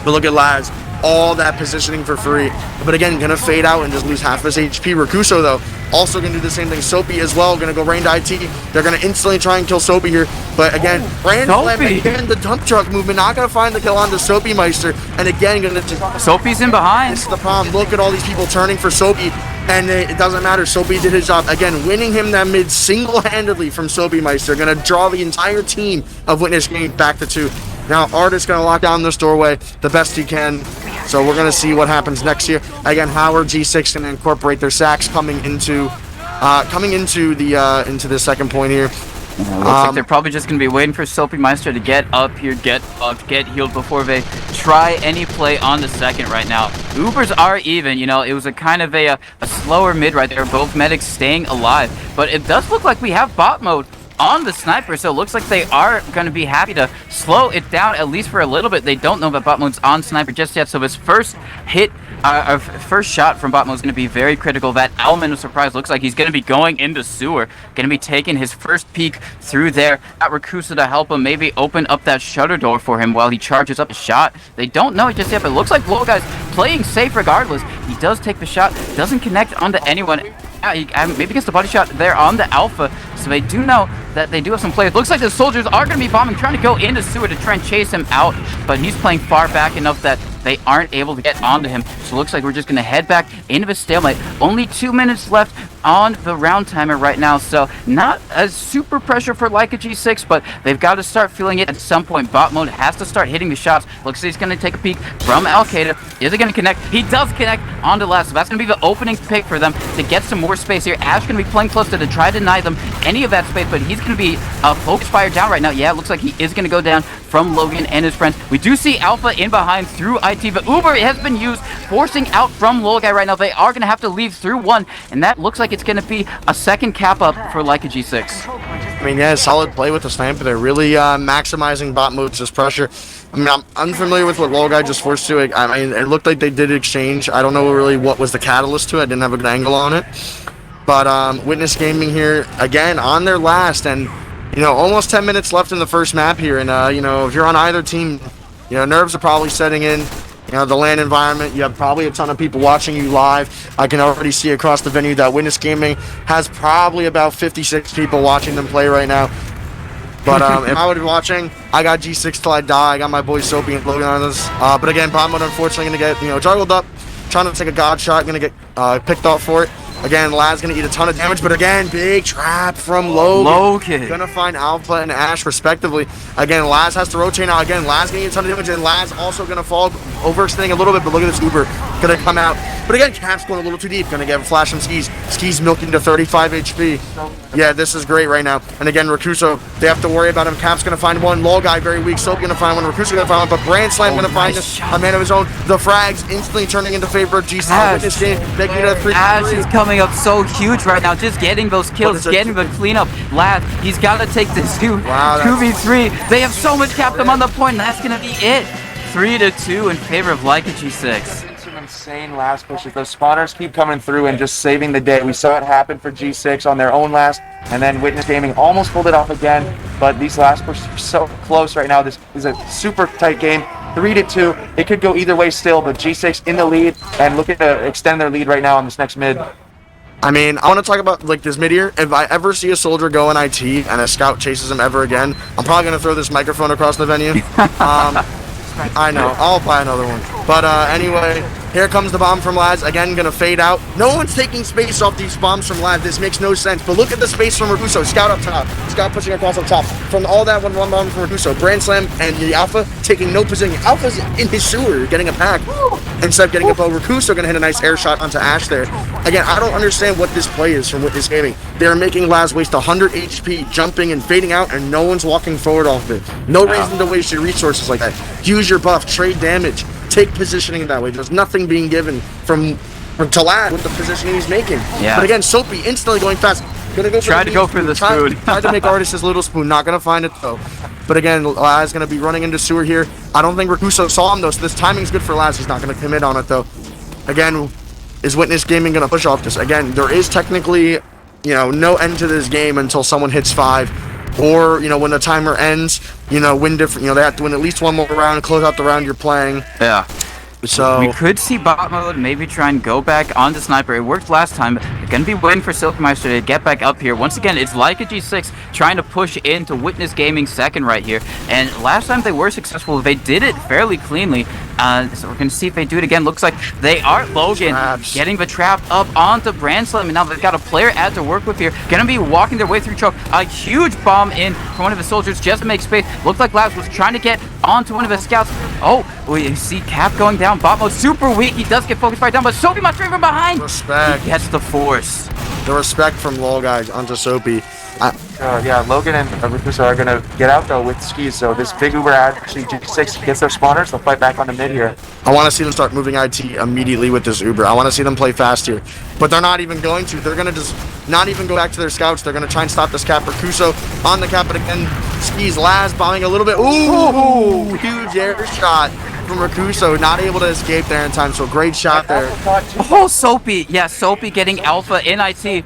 But look at Laz, all that positioning for free. But again, gonna fade out and just lose half his HP. Rakuso though, also gonna do the same thing. Soapy as well, gonna go rain to IT. They're gonna instantly try and kill Soapy here. But again, Brand Slam, again, the dump truck movement, not gonna find the kill on the Soapy Meister. And again, gonna just... Soapy's in behind. This is the problem. Look at all these people turning for Soapy. And it doesn't matter. Soapy did his job. Again, winning him that mid single-handedly from Soapy Meister. Gonna draw the entire team of Witness Gaming back to 2. Now, Artist gonna lock down this doorway the best he can. So we're gonna see what happens next year. Again, Howard G6 gonna incorporate their sacks coming into the second point here. Looks like they're probably just gonna be waiting for Soapy Meister to get up here, get buffed, get healed before they try any play on the second right now. Ubers are even, it was a kind of a slower mid right there, both medics staying alive. But it does look like we have bot mode on the sniper, so it looks like they are going to be happy to slow it down at least for a little bit. They don't know that bot mode's on sniper just yet, so his first hit, first shot from bot mode is going to be very critical. That element of surprise looks like he's going to be going into sewer, going to be taking his first peek through there at Rakusa to help him maybe open up that shutter door for him while he charges up a shot. They don't know it just yet, but it looks like Low Guy's playing safe regardless. He does take the shot, doesn't connect onto anyone. Maybe gets the body shot there on the Alpha, so they do know that they do have some players. Looks like the soldiers are going to be bombing, trying to go into sewer to try and chase him out, but he's playing far back enough that they aren't able to get onto him. So it looks like we're just going to head back into a stalemate. Only 2 minutes left on the round timer right now, so not a super pressure for Leica G6, but they've got to start feeling it at some point. Bot mode has to start hitting the shots. Looks like he's going to take a peek from Al-Qaeda. Is it going to connect? He does connect onto last, so that's going to be the opening pick for them to get some more space here. Ash going to be playing close to try to deny them any of that space, but he's going to be focus fire down right now. Yeah, it looks like he is going to go down from Logan and his friends. We do see Alpha in behind through IT, but Uber has been used, forcing out from Lolguy right now. They are going to have to leave through one, and that looks like it's going to be a second cap up for Leica G6. I mean, yeah, solid play with the sniper. They're really maximizing bot mode's pressure. I mean, I'm unfamiliar with what Lolguy just forced to it. I mean, it looked like they did exchange. I don't know really what was the catalyst to it. I didn't have a good angle on it. But Witness Gaming here, again, on their last, and, you know, almost 10 minutes left in the first map here. And, you know, if you're on either team, you know, nerves are probably setting in. You know, the LAN environment, you have probably a ton of people watching you live. I can already see across the venue that Witness Gaming has probably about 56 people watching them play right now. But if I would be watching, I got G6 till I die. I got my boy Soapy and Logan on this. But again, bot mode unfortunately going to get, you know, juggled up, trying to take a god shot, going to get picked off for it. Again, Lad's going to eat a ton of damage, but again, big trap from Logan. Going to find Alpha and Ash, respectively. Again, Laz has to rotate now. Again, Laz going to eat a ton of damage, and Laz also going to fall, overextending a little bit, but look at this Uber. Going to come out. But again, Cap's going a little too deep. Going to get a flash from Skis. Skis milking to 35 HP. Yeah, this is great right now. And again, Rakuso, they have to worry about him. Cap's going to find one. Lolguy very weak. Soap going to find one. Rakuso going to find one. But Brand Slam going to find a man of his own. The frags instantly turning into favor of G6. Witness game, making it a 3-3. Ash is coming up so huge right now, just getting those kills, getting the cleanup. Lad, he's got to take this 2v3. They have so much cap them on the point, and that's going to be it. 3-2 in favor of Leica G6. Some insane last pushes. Those spawners keep coming through and just saving the day. We saw it happen for G6 on their own last, and then Witness Gaming almost pulled it off again, but these last pushes are so close right now. This is a super tight game. 3-2. It could go either way still, but G6 in the lead and looking to extend their lead right now on this next mid. I mean, I want to talk about, like, this mid here. If I ever see a soldier go in IT and a scout chases him ever again, I'm probably going to throw this microphone across the venue. I know. I'll buy another one. But anyway, here comes the bomb from Lads. Again, going to fade out. No one's taking space off these bombs from Lads. This makes no sense. But look at the space from Rakuso. Scout up top. Scout pushing across up top. From all that one bomb from Rakuso. Brand Slam and the Alpha taking no position. Alpha's in his sewer getting a pack. Instead of getting a bow, Rakuso going to hit a nice air shot onto Ash there. Again, I don't understand what this play is from Witness Gaming. They are making Laz waste 100 HP, jumping and fading out, and no one's walking forward off of it. No reason to waste your resources like that. Use your buff, trade damage, take positioning that way. There's nothing being given from Talad with the positioning he's making. Yeah. But again, Soapy instantly going fast. Gonna go for the spoon. Tried to make Artis his little spoon. Not gonna find it though. But again, Laz gonna be running into sewer here. I don't think Rakuso saw him though, so this timing's good for Laz. He's not gonna commit on it though. Again, is Witness Gaming gonna push off this? Again, there is technically, you know, no end to this game until someone hits 5. Or, you know, when the timer ends, you know, win different, you know, they have to win at least one more round and close out the round you're playing. Yeah. So we could see bot mode maybe try and go back onto Sniper. It worked last time, but it's going to be waiting for Silkmeister to get back up here. Once again, it's Leica G6 trying to push into Witness Gaming second right here. And last time they were successful. They did it fairly cleanly. So we're going to see if they do it again. Looks like they are. Logan getting the trap up onto Brand Slam. And now they've got a player ad to work with here. Going to be walking their way through choke. A huge bomb in from one of the soldiers just to make space. Looks like Labs was trying to get onto one of the scouts. Oh, we see Cap going down. Bot mode super weak. He does get focused right down, but Soapy must bring from behind. Respect. He gets the force. The respect from Lolguy onto Soapy. Yeah, Logan and Rakuso are going to get out, though, with skis. So this big Uber ad, actually G6 gets their spawners. They'll fight back on the mid here. I want to see them start moving IT immediately with this Uber. I want to see them play fast here. But they're not even going to. They're going to just not even go back to their scouts. They're going to try and stop this cap. Rakuso on the cap, but again, Skis Laz bombing a little bit. Ooh, huge air shot from Rakuso. Not able to escape there in time, so great shot there. Oh, Soapy. Yeah, Soapy getting Alpha in IT.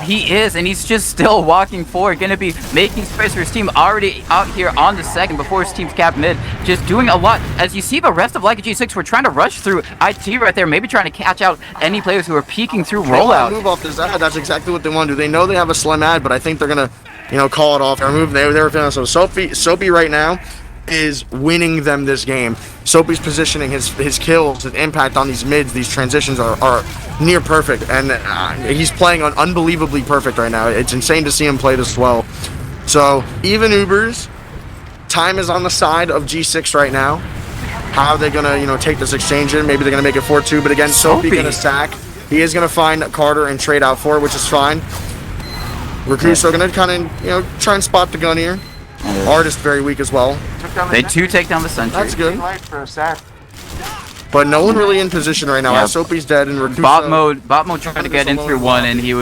He is, and he's just still walking forward. Going to be making space for his team already out here on the second before his team's cap mid. Just doing a lot. As you see, the rest of Leica G6 were trying to rush through IT right there, maybe trying to catch out any players who are peeking through rollout. Move off this ad. That's exactly what they want to do. They know they have a slim ad, but I think they're going to, you know, call it off. They're moving. They were feeling so. Soapy right now is winning them this game. Soapy's positioning, his kills, his impact on these mids, these transitions are near perfect, and he's playing on unbelievably perfect right now. It's insane to see him play this well. So even Ubers, time is on the side of G6 right now. How are they gonna take this exchange in? Maybe they're gonna make it 4-2, but again, Soapy gonna sack. He is gonna find Carter and trade out for it, which is fine. Rakuso gonna kind of try and spot the gun here. Artist very weak as well. They too take down the sentry. That's good. But no one really in position right now. Yeah. Soapy's dead and Rakuso. Bot mode tried to get in through one, and he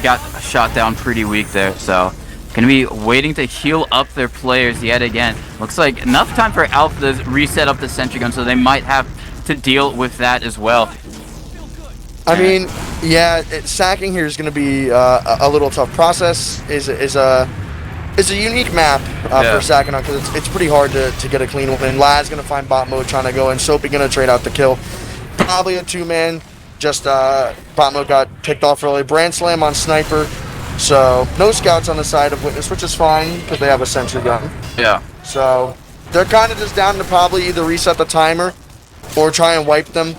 got shot down pretty weak there. So gonna be waiting to heal up their players yet again. Looks like enough time for Alpha to reset up the sentry gun, so they might have to deal with that as well. I mean, yeah, sacking here is going to be a little tough. Process is a unique map for sacking on, because it's pretty hard to get a clean one. And Lad's going to find bot mode trying to go, and Soapy going to trade out the kill. Probably a 2-man. Just bot mode got picked off early. Brand slam on sniper. So no scouts on the side of Witness, which is fine because they have a sentry gun. Yeah. So they're kind of just down to probably either reset the timer or try and wipe them.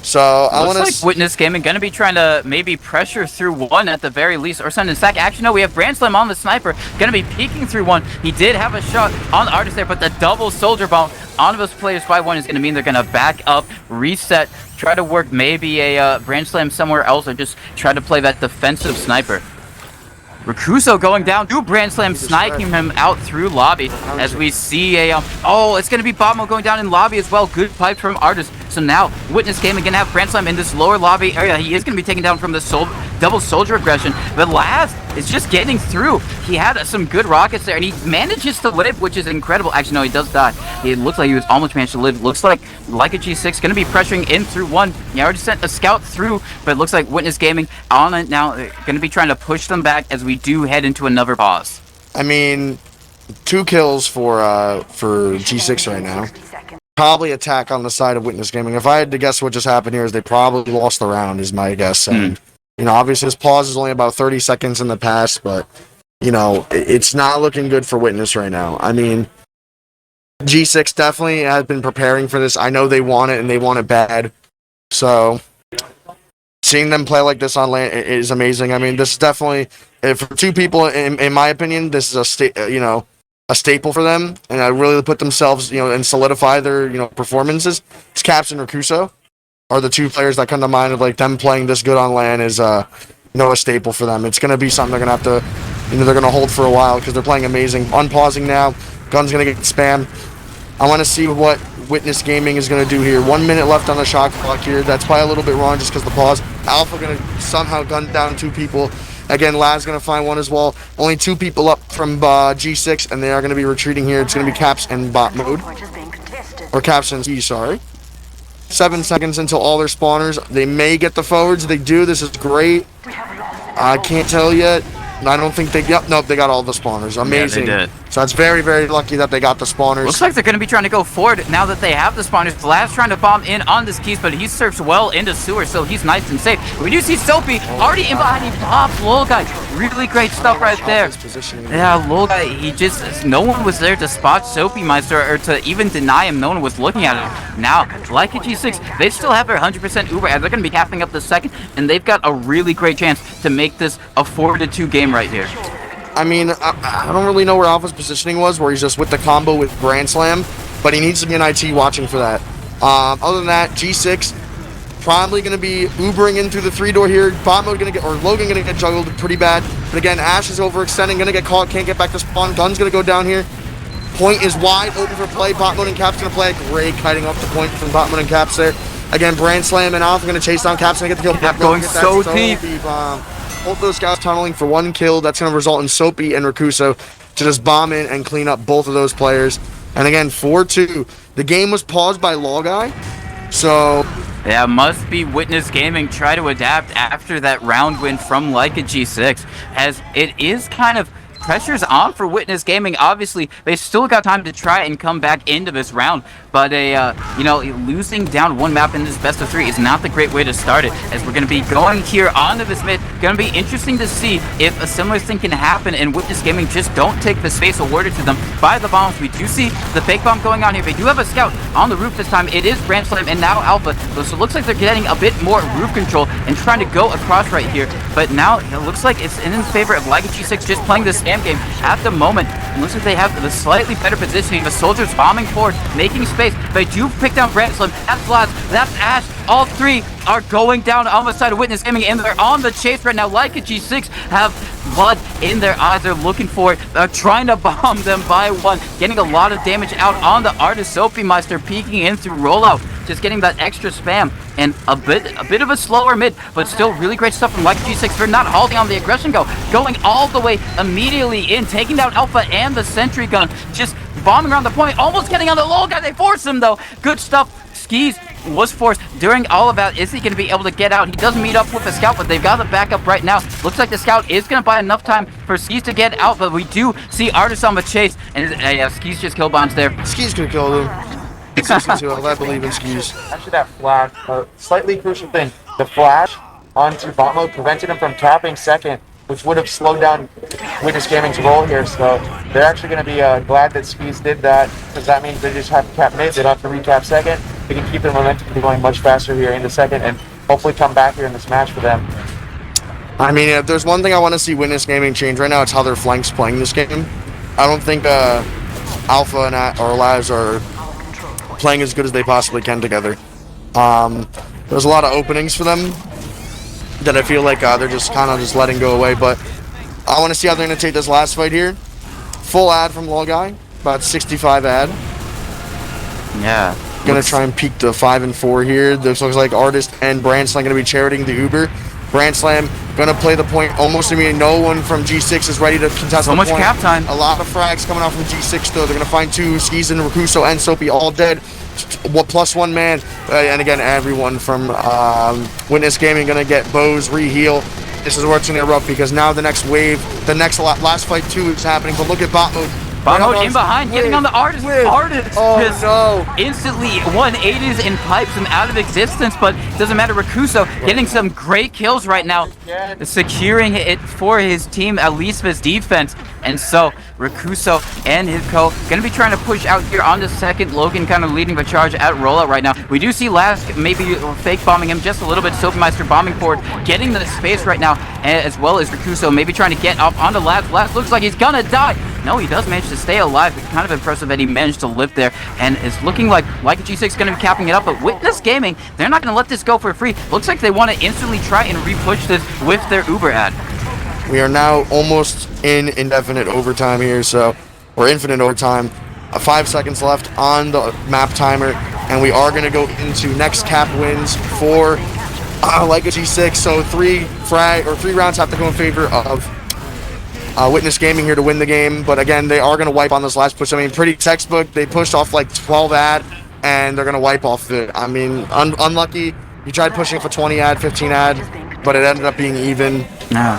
So I want to. Looks like Witness Gaming gonna be trying to maybe pressure through one at the very least, or send a sack. Actually, no, we have Brand Slam on the sniper, gonna be peeking through one. He did have a shot on the Artist there, but the double soldier bomb on those players 5-1 is gonna mean they're gonna back up, reset, try to work maybe a Brand Slam somewhere else, or just try to play that defensive sniper. Rakuso going down, new Brand Slam, sniking him out through lobby as we see a, it's going to be Botmo going down in lobby as well. Good pipe from Artist. So now, Witness Gaming going to have Brand Slam in this lower lobby area. He is going to be taken down from the double soldier aggression. But Laz is just getting through. He had some good rockets there, and he manages to live, which is incredible. Actually, no, he does die. It looks like he was almost managed to live. Looks like Leica G6 going to be pressuring in through one. He already sent a scout through, but it looks like Witness Gaming on it now. Going to be trying to push them back as we do head into another pause. I mean, 2 kills for G6 right now. Probably attack on the side of Witness Gaming. If I had to guess what just happened here is they probably lost the round, is my guess. And obviously this pause is only about 30 seconds in the past, but it's not looking good for Witness right now. I mean, G6 definitely has been preparing for this. I know they want it and they want it bad. So seeing them play like this on LAN is amazing. I mean, this is definitely, for 2 people, in my opinion, this is a staple for them, and I really put themselves, and solidify their, performances. It's Caps and Rakuso are the 2 players that come to mind of like them playing this good on LAN is, a staple for them. It's going to be something they're going to have to, they're going to hold for a while because they're playing amazing. Unpausing now, gun's going to get spammed. I want to see what Witness Gaming is going to do here. 1 minute left on the shot clock here. That's probably a little bit wrong just because the pause. Alpha going to somehow gun down 2 people. Again, Lad's going to find one as well. Only 2 people up from G6, and they are going to be retreating here. It's going to be Caps and bot mode. Or Caps and E, sorry. 7 seconds until all their spawners. They may get the forwards. They do. This is great. I can't tell yet. I don't think they... Yep, nope, they got all the spawners. Amazing. Yeah, they did. So it's very, very lucky that they got the spawners. Looks like they're going to be trying to go forward now that they have the spawners. Vlad's trying to bomb in on this keys, but he surfs well into sewer, so he's nice and safe. We do see Soapy already in behind. He pops Lol Guy. Really great stuff right there. Yeah, Lol Guy, no one was there to spot Soapy Meister or to even deny him. No one was looking at him. Now, like a G6, they still have their 100% Uber, and they're going to be capping up the second, and they've got a really great chance to make this a 4-2 game right here. I mean, I don't really know where Alpha's positioning was, where he's just with the combo with Brand Slam, but he needs to be in IT watching for that. Other than that, G6 probably going to be Ubering in through the 3-door here. Bot mode going to get, or Logan going to get juggled pretty bad. But again, Ash is overextending, going to get caught, can't get back to spawn. Gun's going to go down here. Point is wide open for play. Bot mode and Caps going to play. Great kiting off the point from Bot mode and Caps there. Again, Brand Slam and Alpha going to chase down Caps and get the kill. Yep, going so deep. Both those scouts tunneling for 1 kill. That's going to result in Soapy and Rakuso to just bomb in and clean up both of those players. And again, 4-2. The game was paused by Logai, so... Yeah, must be Witness Gaming try to adapt after that round win from Leica G6, as it is kind of pressure's on for Witness Gaming. Obviously, they still got time to try and come back into this round, but losing down one map in this best of 3 is not the great way to start it, as we're going to be going here onto this mid. Going to be interesting to see if a similar thing can happen and Witness Gaming just don't take the space awarded to them by the bombs. We do see the fake bomb going on here. They do have a scout on the roof this time. It is Brand Slam and now Alpha, so it looks like they're getting a bit more roof control and trying to go across right here, but now it looks like it's in favor of Leica G6 just playing the scam game at the moment. It looks like they have the slightly better positioning. The soldiers bombing forward, making space. They do pick down Brand Slam. That's Vlad, that's Ash. All three are going down on the side of Witness Gaming, and they're on the chase right now. Leica G6 have blood in their eyes. They're looking for it. They're trying to bomb them by one, getting a lot of damage out on the artist. Sophie Meister peeking in through rollout, just getting that extra spam, and a bit of a slower mid, but still really great stuff from Leica G6. They're not halting on the aggression going all the way immediately in, taking down Alpha and the sentry gun, just bombing around the point, almost getting on the low guy. They force him though. Good stuff. Skis was forced during all of that. Is he going to be able to get out? He doesn't meet up with the scout, but they've got the backup right now. Looks like the scout is going to buy enough time for Skis to get out, but we do see Artis on the chase, and Skis just kill bonds there. Skis could kill him. 62, I believe in Skis. Actually, that flash, slightly crucial thing, the flash onto bot mode prevented him from capping second, which would have slowed down Witness Gaming's roll here, so they're actually going to be glad that Skis did that, because that means they just have to cap mid, they don't have to recap second. They can keep their momentum going much faster here into second and hopefully come back here in this match for them. I mean, if there's one thing I want to see Witness Gaming change right now, it's how their flanks playing this game. I don't think Alpha and or Labs are playing as good as they possibly can together. There's a lot of openings for them that I feel like they're just kind of just letting go away, but I want to see how they're going to take this last fight here. Full ad from Lol Guy, about 65 ad. Yeah. Gonna try and peak the 5 and 4 here. This looks like Artist and Brand Slam gonna be charioting the Uber. Brand Slam gonna play the point almost immediately. No one from G6 is ready to contest so the much point. cap time. A lot of frags coming out from G6 though. They're gonna find 2, Skis and Rakuso and Soapy all dead. Plus 1 man. And again, everyone from Witness Gaming gonna get bows, re-heal. This is where it's gonna erupt because now the next wave, the next last fight 2 is happening. But look at bot mode. Bot mode in behind, getting on the Artist. Artist just no. instantly 180s and pipes him out of existence, but it doesn't matter. Rakuso getting some great kills right now, securing it for his team, at least his defense. And so Rakuso and his co going to be trying to push out here on the second. Logan kind of leading the charge at rollout right now. We do see Lask maybe fake bombing him just a little bit. Soapmeister bombing forward, getting the space right now, as well as Rakuso maybe trying to get up onto Lask. Lask looks like he's gonna die. No, he does manage to stay alive. It's kind of impressive that he managed to live there, and it's looking like G6 is going to be capping it up, but Witness Gaming, they're not going to let this go for free. Looks like they want to instantly try and re-push this with their Uber ad. We are now almost in indefinite overtime here, so we're infinite overtime. 5 seconds left on the map timer, and we are going to go into next cap wins for Leica G6. So 3 rounds have to go in favor of Witness Gaming here to win the game, but again, they are going to wipe on this last push. I mean, pretty textbook. They pushed off like 12 ad, and they're going to wipe off it. I mean, unlucky. You tried pushing for 20 ad, 15 ad, but it ended up being even.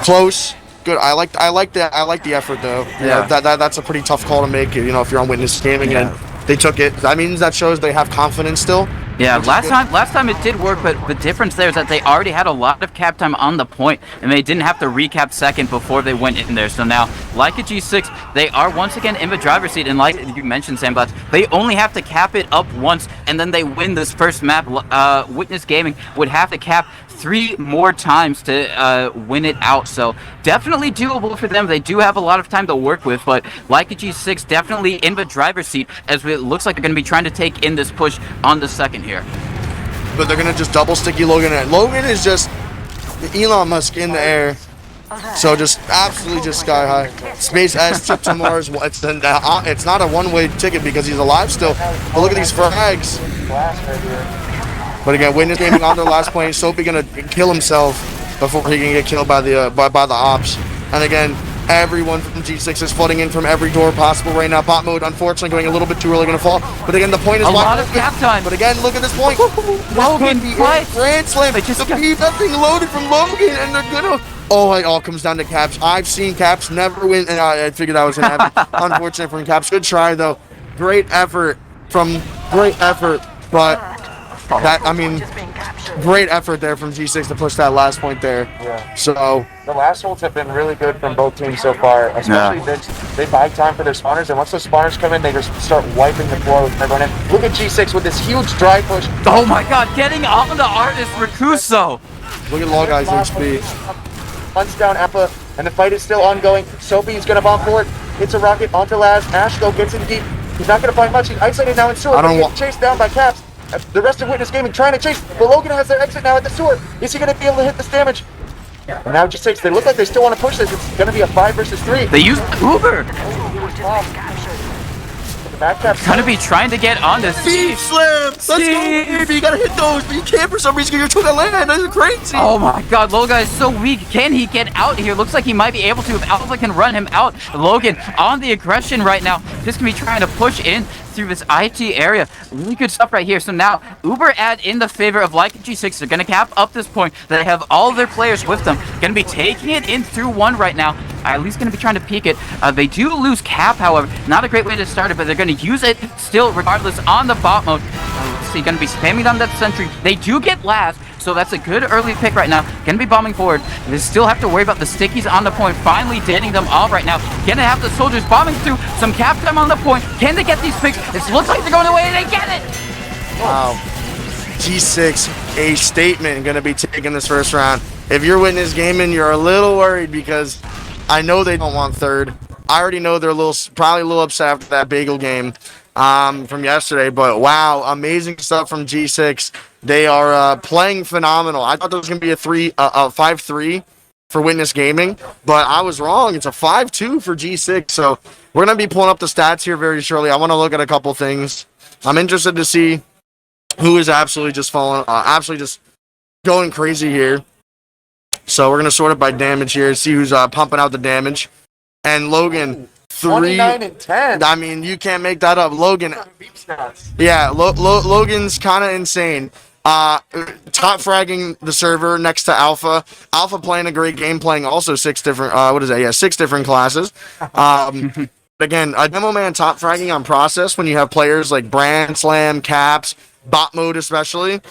Close. Good. I like the effort though. Yeah. That's a pretty tough call to make. You know, if you're on Witness Gaming and they took it. That means that shows they have confidence still. Yeah, last time it did work, but the difference there is that they already had a lot of cap time on the point, and they didn't have to recap second before they went in there. So now, like a G6, they are once again in the driver's seat, and like you mentioned, Sandblast, they only have to cap it up once, and then they win this first map. Witness Gaming would have to cap 3 more times to win it out, so definitely doable for them. They do have a lot of time to work with, but like a G6, definitely in the driver's seat, as it looks like they're going to be trying to take in this push on the second here. But they're going to just double sticky Logan in. Logan is just Elon Musk in the air. So just absolutely just sky high. Space S trip to Mars. It's not a one-way ticket because he's alive still. But look at these frags. But again, Witness Gaming on their last point. Soapy gonna kill himself before he can get killed by the ops. And again, everyone from G6 is flooding in from every door possible right now. Bot mode, unfortunately, going a little bit too early, gonna fall. But again, the point is a lot of cap time. But again, look at this point. Logan, Grand Slam. The PF thing loaded from Logan, and they're gonna Oh, it all comes down to Caps. I've seen Caps never win, and I figured that was going to happen. Unfortunate for Caps. Good try, though. Great effort, but that, I mean, great effort there from G6 to push that last point there. Yeah. So the last holds have been really good from both teams so far. Especially they buy time for their spawners, and once those spawners come in, they just start wiping the floor with everyone in. Look at G6 with this huge drive push. Oh my God, getting on the artist Rakuso. Look at Log Eyes and speed. Hunts down Appa, and the fight is still ongoing. Sophie's gonna bomb forward. Hits a rocket onto Laz. Ashko gets in deep. He's not gonna find much. He's isolated now in sewer. I don't He's chased down by Caps. The rest of Witness Gaming trying to chase, but Logan has their exit now at the sewer. Is he gonna be able to hit this damage? And now G6, they look like they still want to push this. It's gonna be a 5 versus 3. They use Uber. Gonna be trying to get on this. Steve Slam! Let's go, baby! You gotta hit those, but you can't for some reason because you're trying to land. That's crazy! Oh my God, Logan is so weak. Can he get out here? Looks like he might be able to if Alpha can run him out. Logan on the aggression right now. Just gonna be trying to push in through this IT area. Really good stuff right here. So now Uber ad in the favor of Leica G6. They're gonna cap up this point. They have all of their players with them. Gonna be taking it in through one right now. At least gonna be trying to peek it. They do lose cap, however. Not a great way to start it, but they're gonna use it still regardless on the bot mode. Let's see, gonna be spamming on that sentry. They do get last, so that's a good early pick right now. Gonna be bombing forward. They still have to worry about the stickies on the point, finally deading them off right now. Gonna have the soldiers bombing through, some cap time on the point. Can they get these picks? It looks like they're going away, and they get it! Wow. G6, a statement gonna be taking this first round. If you're Witness Gaming, you're a little worried because I know they don't want third. I already know they're probably a little upset after that bagel game from yesterday, but wow, amazing stuff from G6. They are playing phenomenal. I thought there was going to be a 5-3 for Witness Gaming, but I was wrong. It's a 5-2 for G6, so we're going to be pulling up the stats here very shortly. I want to look at a couple things. I'm interested to see who is absolutely just going crazy here. So we're going to sort it by damage here, see who's pumping out the damage. And Logan, 29 and 10. I mean, you can't make that up. Logan. Yeah, Logan's kind of insane. Top fragging the server next to Alpha. Alpha playing a great game, playing also 6 different, 6 different classes. Again, a demo man top fragging on process when you have players like Brand, Slam, Caps, bot mode especially.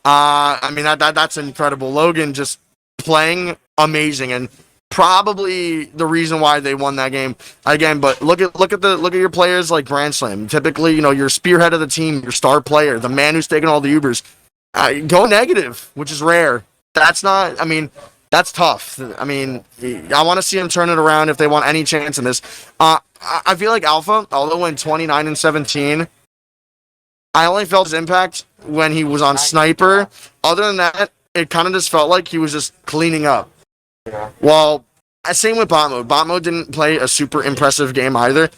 I mean, that's incredible. Logan just playing amazing and probably the reason why they won that game again. But look at your players like Grand Slam. Typically, your spearhead of the team, your star player, the man who's taking all the Ubers, go negative, which is rare. That's tough. I mean, I want to see them turn it around if they want any chance in this. I feel like Alpha, although in 29 and 17, I only felt his impact when he was on Sniper. Other than that, it kind of just felt like he was just cleaning up. Yeah. Well, same with bot mode. Bot mode didn't play a super impressive game either.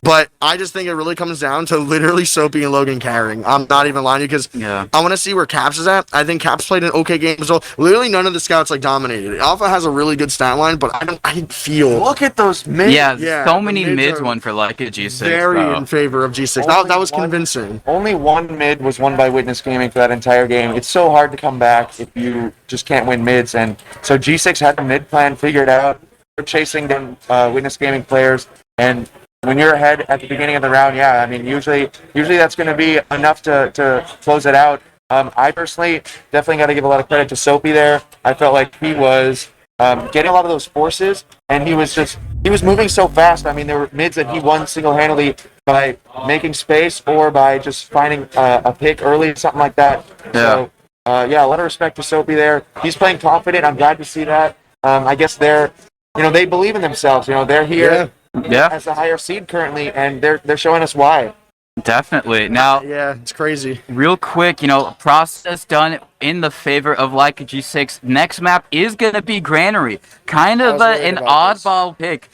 But I just think it really comes down to literally Soapy and Logan carrying. I'm not even lying to you because I want to see where Caps is at. I think Caps played an okay game as well. Literally none of the scouts dominated. Alpha has a really good stat line, but I feel. Look at those mids. Yeah, so many mids won for Leica G6. Very in favor of G6. That was convincing. Only one mid was won by Witness Gaming for that entire game. It's so hard to come back if you just can't win mids. And so G6 had the mid plan figured out. They're chasing them Witness Gaming players. And when you're ahead at the beginning of the round, yeah, I mean, usually that's going to be enough to close it out. I personally definitely got to give a lot of credit to Soapy there. I felt like he was getting a lot of those forces, and he was moving so fast. I mean, there were mids that he won single-handedly by making space or by just finding a pick early, something like that. Yeah. So, a lot of respect to Soapy there. He's playing confident. I'm glad to see that. I guess they believe in themselves. They're here. Yeah. As a higher seed currently, and they're showing us why. Definitely. Now, yeah, it's crazy. Real quick, process done in the favor of Leica G6. Next map is going to be Granary. Kind of an oddball pick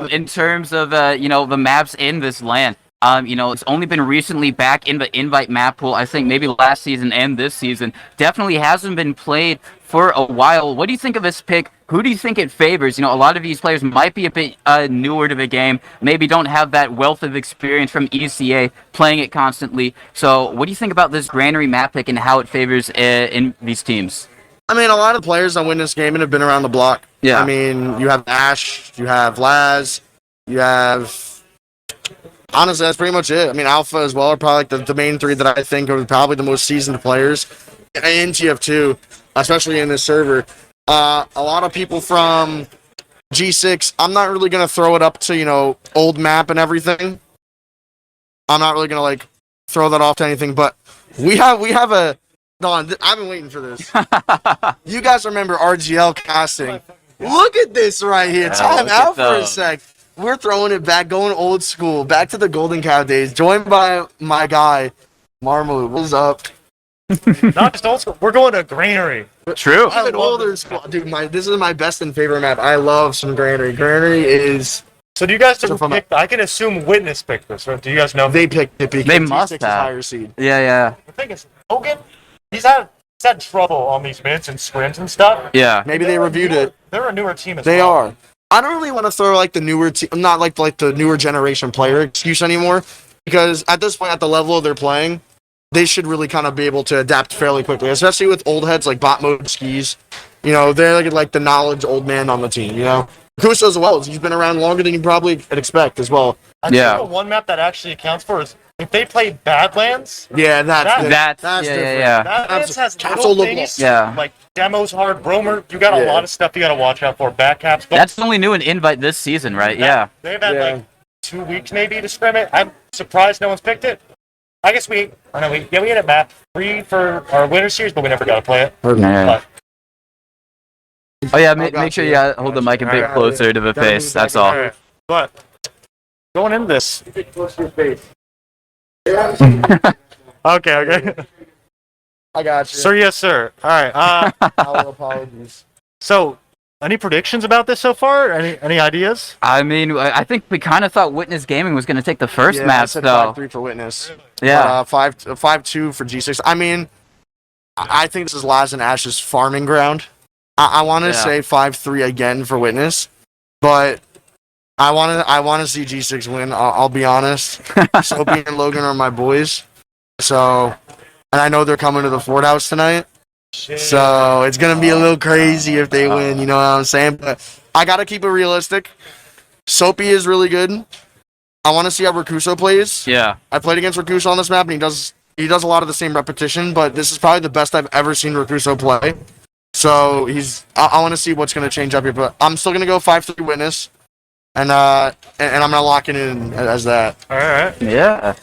in terms of, the maps in this LAN. It's only been recently back in the invite map pool. I think maybe last season and this season. Definitely hasn't been played for a while. What do you think of this pick? Who do you think it favors? A lot of these players might be a bit newer to the game. Maybe don't have that wealth of experience from ECA playing it constantly. So what do you think about this Granary map pick and how it favors in these teams? I mean, a lot of players on Witness Gaming have been around the block. Yeah. I mean, you have Ash, you have Laz, you have. Honestly, that's pretty much it. I mean, Alpha as well are probably like the main three that I think are probably the most seasoned players in TF2, especially in this server. A lot of people from G6. I'm not really gonna throw it up to old map and everything. I'm not really gonna like throw that off to anything, but we have a. Don, I've been waiting for this. You guys remember RGL casting? Look at this right here. Time out for a sec. We're throwing it back, going old school, back to the Golden Cow days. Joined by my guy, Marmalou. What's up? Not just old school. We're going to Granary. True. Even older school, dude. This is my best and favorite map. I love some Granary. Granary is. So do you guys pick? I can assume Witness picked this, or do you guys know? They picked it because They must T6 is have. higher seed. Yeah. The thing is, Logan, he's had trouble on these mids and scrims and stuff. Yeah. Maybe they reviewed it. They're a newer team as They well. are. I don't really want to throw like the newer team, not like the newer generation player excuse anymore, because at this point, at the level they're playing, they should really kind of be able to adapt fairly quickly, especially with old heads like Bot Mode Skis. They're like the knowledge old man on the team. Kuso as well. He's been around longer than you probably could expect as well. I think the one map that actually accounts for is if they play Badlands. Yeah, that's different. yeah. Badlands has Capsule little look things Yeah. like demos hard, Bromer. You got a lot of stuff you got to watch out for. Backcaps. That's only new in invite this season, right? Yeah. They've had like 2 weeks maybe to scrim it. I'm surprised no one's picked it. I guess we had a map 3 for our winter series, but we never got to play it. Yeah. But Oh yeah, make sure you hold the mic a bit closer to the face. That's all. Alright. But going into this. Okay. I got you. Sir, yes, sir. All right. Our apologies. So, any predictions about this so far? Any ideas? I mean, I think we kind of thought Witness Gaming was going to take the first I match, said though. 5-3 for Witness. Yeah. 5-2 for G6. I mean, I think this is Laz and Ash's farming ground. I want to say 5-3 again for Witness, but I want to see G6 win. I'll be honest. Soapy and Logan are my boys, and I know they're coming to the Fort House tonight. So it's gonna be a little crazy if they win. You know what I'm saying? But I gotta keep it realistic. Soapy is really good. I want to see how Rakuso plays. Yeah. I played against Rakuso on this map, and he does a lot of the same repetition. But this is probably the best I've ever seen Rakuso play. So I want to see what's going to change up here, but I'm still going to go 5-3 Witness, and I'm going to lock it in as that. All right. Yeah.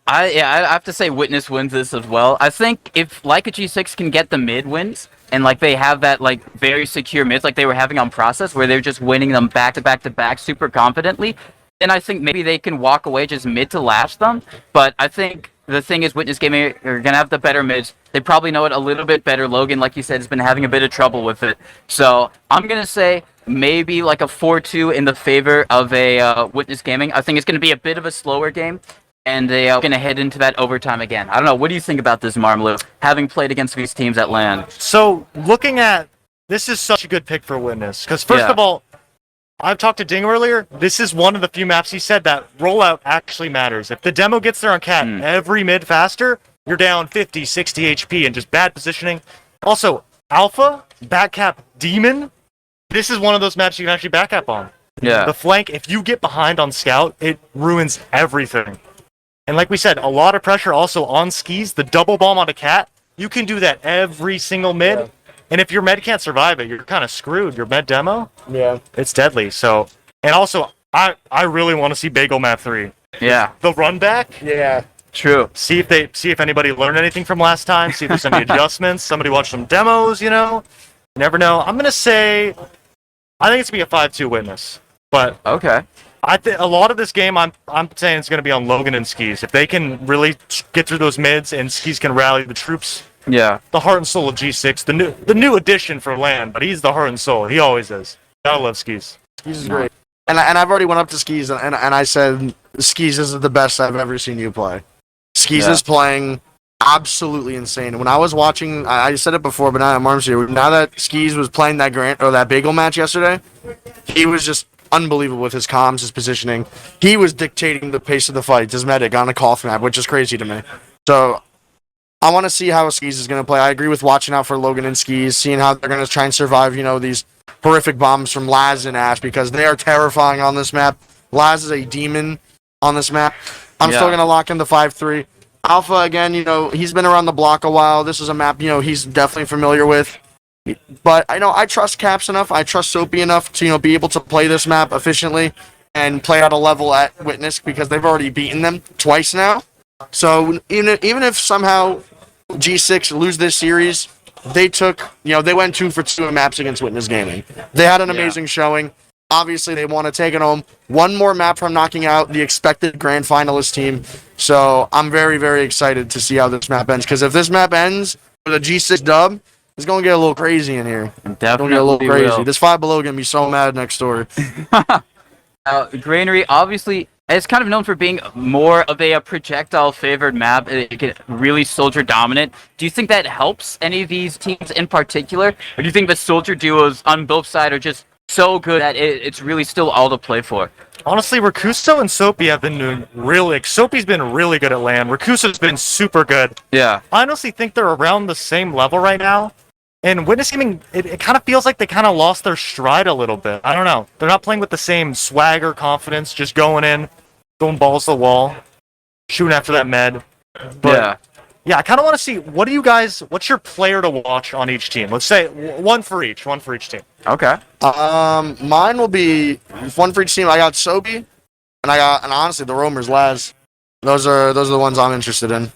I have to say Witness wins this as well. I think if Leica G6 can get the mid wins, and like they have that like very secure mids like they were having on Process, where they're just winning them back to back to back super confidently, then I think maybe they can walk away just mid to last them. But I think the thing is, Witness Gaming are going to have the better mids. They probably know it a little bit better. Logan, like you said, has been having a bit of trouble with it. So I'm going to say maybe like a 4-2 in the favor of a Witness Gaming. I think it's going to be a bit of a slower game, and they're going to head into that overtime again. I don't know. What do you think about this, Marmalou, having played against these teams at LAN? So looking at this is such a good pick for Witness because first of all, I've talked to Ding earlier. This is one of the few maps he said that rollout actually matters. If the demo gets there on cat every mid faster, you're down 50, 60 HP and just bad positioning. Also, Alpha, backcap Demon, this is one of those maps you can actually backcap on. Yeah. The flank, if you get behind on Scout, it ruins everything. And like we said, a lot of pressure also on skis. The double bomb on a cat, you can do that every single mid. Yeah. And if your med can't survive it, you're kind of screwed. Your med demo, it's deadly. So, and also, I really want to see Bagel Map 3. Yeah. The run back. Yeah. True. See if anybody learned anything from last time. See if there's any adjustments. Somebody watch some demos. You never know. I'm gonna say, I think it's gonna be a 5-2 Witness. But okay. I think a lot of this game, I'm saying it's gonna be on Logan and Skis. If they can really get through those mids and Skis can rally the troops. Yeah. The heart and soul of G6, the new addition for LAN, but he's the heart and soul. He always is. Gotta love Skis. Skis is great. And I've already went up to Skis and I said Skis is the best I've ever seen you play. Skis is playing absolutely insane. When I was watching, I said it before, but now Marm's here. Now that Skis was playing that Bagel match yesterday, he was just unbelievable with his comms, his positioning. He was dictating the pace of the fight, his medic on a call map, which is crazy to me. So I want to see how Skis is going to play. I agree with watching out for Logan and Skis, seeing how they're going to try and survive, these horrific bombs from Laz and Ash because they are terrifying on this map. Laz is a demon on this map. I'm still going to lock in the 5-3. Alpha, again, he's been around the block a while. This is a map, he's definitely familiar with. But I trust Caps enough. I trust Soapy enough to, be able to play this map efficiently and play at a level at Witness because they've already beaten them twice now. So even if somehow G6 lose this series, they took, they went 2 for 2 in maps against Witness Gaming. They had an amazing showing. Obviously, they want to take it home. One more map from knocking out the expected grand finalist team. So I'm very, very excited to see how this map ends. Because if this map ends with a G6 dub, it's going to get a little crazy in here. Definitely get a little crazy. will. This Five Below going to be so mad next door. Granary, obviously, is kind of known for being more of a projectile-favored map. It can really soldier-dominant. Do you think that helps any of these teams in particular? Or do you think the soldier duos on both sides are just so good that it's really still all to play for? Honestly, Rakuso and Soapy have been doing really... Soapy's been really good at LAN. Rakuso's been super good. Yeah. I honestly think they're around the same level right now. And Witness Gaming, it kind of feels like they kind of lost their stride a little bit. I don't know. They're not playing with the same swagger, confidence, just going in, throwing balls to the wall, shooting after that med. But, yeah, I kind of want to see, what's your player to watch on each team? Let's say one for each team. Okay. Mine will be one for each team. I got Soapy, and honestly, the Roamers, Laz. Those are the ones I'm interested in.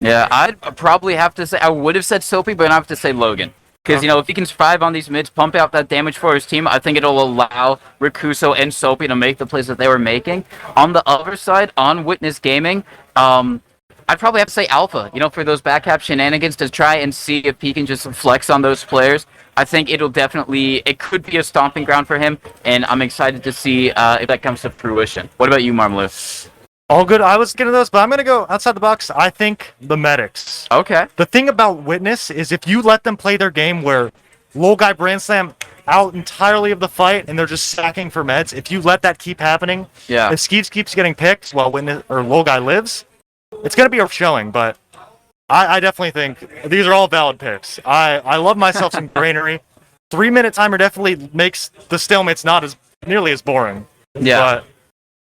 Yeah, I'd probably have to say, I would have said Soapy, but I have to say Logan. Because, if he can survive on these mids, pump out that damage for his team, I think it'll allow Rakuso and Soapy to make the plays that they were making. On the other side, on Witness Gaming, I'd probably have to say Alpha, for those back-cap shenanigans to try and see if he can just flex on those players. I think it could be a stomping ground for him, and I'm excited to see if that comes to fruition. What about you, Marmalou? All good. I was getting those, but I'm going to go outside the box. I think the medics. Okay. The thing about Witness is if you let them play their game where low guy Brand Slam out entirely of the fight and they're just sacking for meds, if you let that keep happening, if Skeeves keeps getting picked while Witness or low guy lives, it's going to be a showing, but I definitely think these are all valid picks. I love myself some Granary. 3-minute timer definitely makes the stalemates not nearly as boring. Yeah.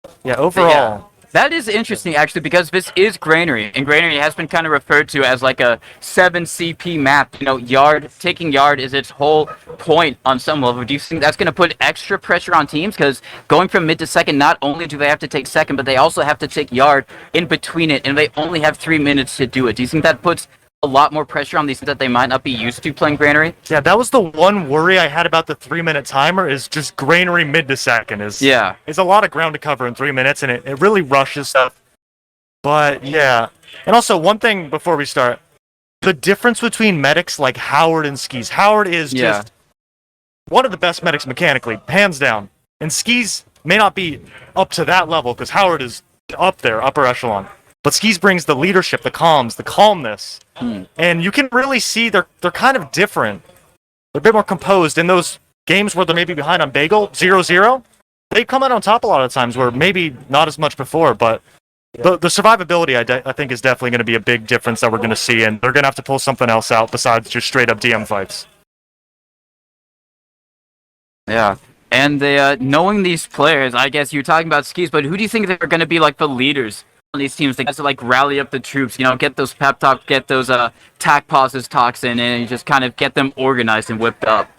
But, yeah, overall... That is interesting, actually, because this is Granary, and Granary has been kind of referred to as like a 7 CP map. Taking yard is its whole point on some level. Do you think that's going to put extra pressure on teams? Because going from mid to second, not only do they have to take second, but they also have to take yard in between it, and they only have 3 minutes to do it. Do you think that puts a lot more pressure on these that they might not be used to playing Granary? Yeah, that was the one worry I had about the 3-minute timer is just Granary mid to second is a lot of ground to cover in 3 minutes, and it really rushes stuff. But yeah, and also one thing before we start, the difference between medics like Howard and Skis. Howard is just one of the best medics mechanically, hands down, and Skis may not be up to that level because Howard is up there, upper echelon. But Skis brings the leadership, the comms, the calmness. And you can really see they're kind of different. They're a bit more composed. In those games where they're maybe behind on Bagel, 0-0, they come out on top a lot of times where maybe not as much before. But the survivability, I think, is definitely going to be a big difference that we're going to see. And they're going to have to pull something else out besides just straight-up DM fights. Yeah. And knowing these players, I guess you're talking about Skis, but who do you think they're going to be like the leaders on these teams? They have to like rally up the troops, get those pep talks, get those tack pauses talks in, and just kind of get them organized and whipped up.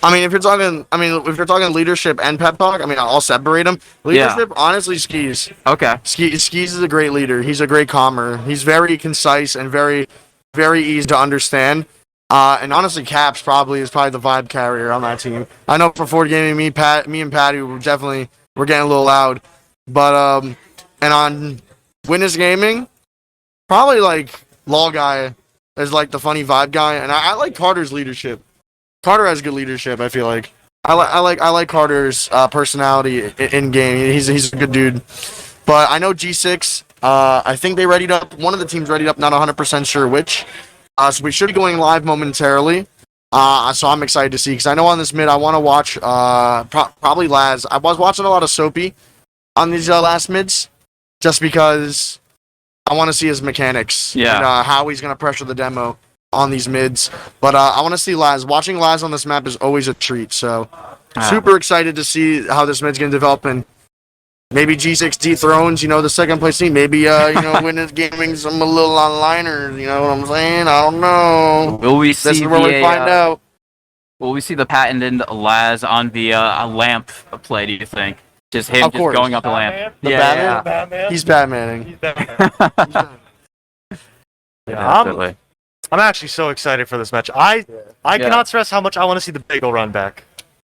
If you're talking leadership and pep talk, I'll separate them. Leadership, honestly, Skis. Okay. Skis is a great leader. He's a great calmer. He's very concise and very, very easy to understand. And honestly, Caps is probably the vibe carrier on that team. I know for Ford Gaming, me and Patty we're getting a little loud, but and on Witness Gaming, probably like Law Guy is like the funny vibe guy, and I like Carter's leadership. Carter has good leadership. I feel like I like Carter's personality in game. He's a good dude. But I know G6. I think they readied up. One of the teams readied up. Not 100% sure which. So we should be going live momentarily. So I'm excited to see because I know on this mid I want to watch probably Laz. I was watching a lot of Soapy on these last mids. Just because I want to see his mechanics and how he's going to pressure the demo. on these mids. But I want to see Laz. Watching Laz on this map is always a treat. So Ah. super excited to see how this mid's going to develop. And maybe G6 dethrones, the second place team. Maybe, Witness Gaming some a little onliner. You know what I'm saying? I don't know. Will we This see is where we find out. Will we see the patented Laz on the lamp play? Do you think? Just him Of just course. going up the lamp. The Batman? He's Batmaning. Yeah, I'm actually so excited for this match. I Yeah. cannot stress how much I want to see the Bagel run back.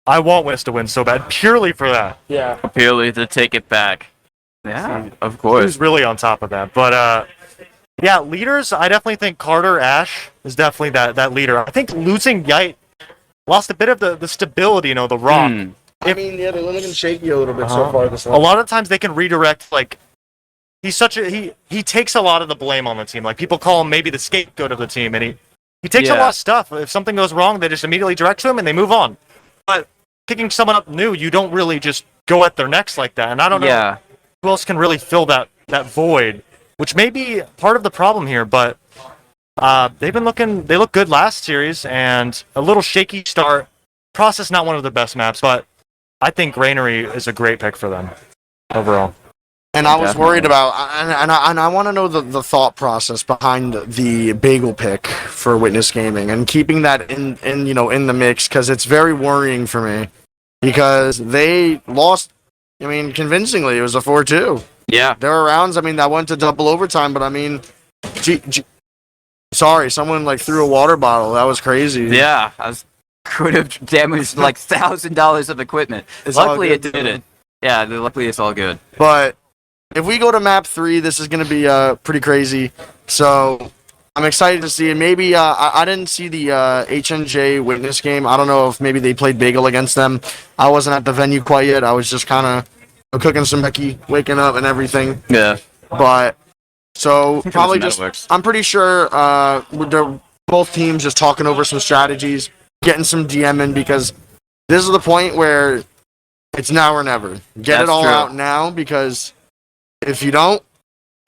I want Witness to win so bad, purely for that. Yeah. Purely to take it back. Yeah, of Who's course. really on top of that? But yeah, leaders. I definitely think Carter Ash is definitely that leader. I think losing Yite lost a bit of the stability, the rock. I mean, yeah, they're looking shaky a little bit so far this A lot of times they can redirect. Like he's he takes a lot of the blame on the team. Like people call him maybe the scapegoat of the team, and he takes a lot of stuff. If something goes wrong, they just immediately direct to him and they move on. But picking someone up new, you don't really just go at their necks like that. And I don't know who else can really fill that void, which may be part of the problem here. But they look good last series, and a little shaky start. Process not one of their best maps, but I think Granary is a great pick for them overall. And I was worried about, and I want to know the thought process behind the Bagel pick for Witness Gaming and keeping that in the mix, because it's very worrying for me, because they lost. I mean, convincingly, it was a 4-2. Yeah. There were rounds. that went to double overtime, but I mean, sorry, someone threw a water bottle. That was crazy. Yeah, could have damaged like $1,000 of equipment. It's all Luckily, it good, didn't. Yeah, luckily it's all good. But if we go to map 3, this is going to be pretty crazy. So I'm excited to see it. Maybe I didn't see the HNJ Witness game. I don't know if maybe they played Bagel against them. I wasn't at the venue quite yet. I was just kind of cooking some Becky, waking up and everything. Yeah. But so probably some just networks. I'm pretty sure they're both teams just talking over some strategies, getting some DMing, because this is the point where it's now or never. Get That's it all true. out now, because if you don't,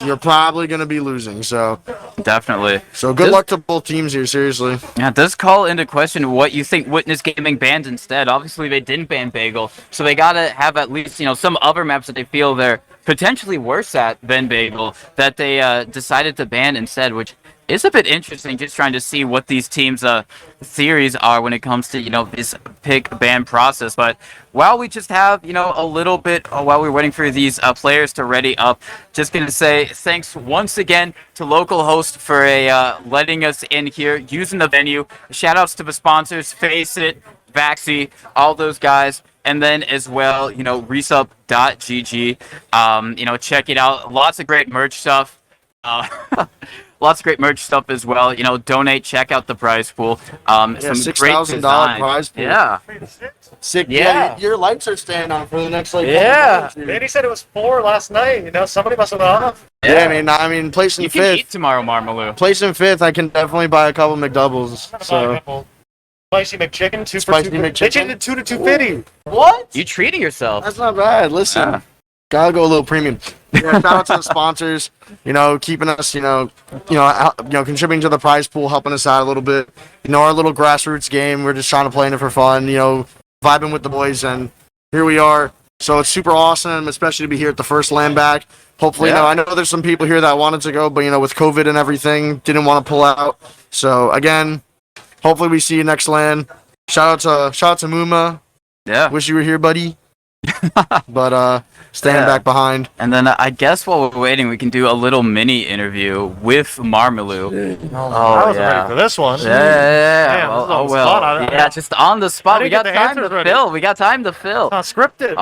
you're probably going to be losing. So Definitely. good Does- luck to both teams here, seriously. Yeah, it does call into question what you think Witness Gaming banned instead. Obviously, they didn't ban Bagel, so they gotta have at least some other maps that they feel they're potentially worse at than Bagel that they decided to ban instead, which is a bit interesting. Just trying to see what these teams' theories are when it comes to this pick ban process. But while we just have a little bit while we're waiting for these players to ready up, just gonna say thanks once again to Localhost for letting us in here using the venue. Shout outs to the sponsors, Face It, Vaxi, all those guys. And then as well, resup.gg. Check it out. Lots of great merch stuff. Lots of great merch stuff as well. Donate, check out the prize pool. Some great $6,000 design. prize pool. Yeah. Sick. Yeah. Your lights are staying on for the next Danny said it was 4 last night. Somebody must have gone off. Yeah, I mean, placing You can fifth. eat tomorrow, Marmaloo. Placing fifth, I can definitely buy a couple McDoubles. So Spicy McChicken, 2 for Spicy 2. McChicken? They changed it 2 to 250. What? You treating yourself. That's not bad. Listen, Yeah. gotta go a little premium. Yeah, shout out to the sponsors. Keeping us, contributing to the prize pool, helping us out a little bit. Our little grassroots game. We're just trying to play in it for fun. Vibing with the boys, and here we are. So it's super awesome, especially to be here at the first LAN back. Hopefully, Yeah. I know there's some people here that wanted to go, but with COVID and everything, didn't want to pull out. So again, hopefully we see you next LAN. Shout out to Muma. Yeah. Wish you were here, buddy. But staying back behind. And then I guess while we're waiting, we can do a little mini interview with Marmaloo. I wasn't ready for this one. Yeah. Damn, Well, this is on the well. spot. I- Yeah, just on the spot. I We didn't got get the time to answers ready. fill. We got time to fill. Not scripted.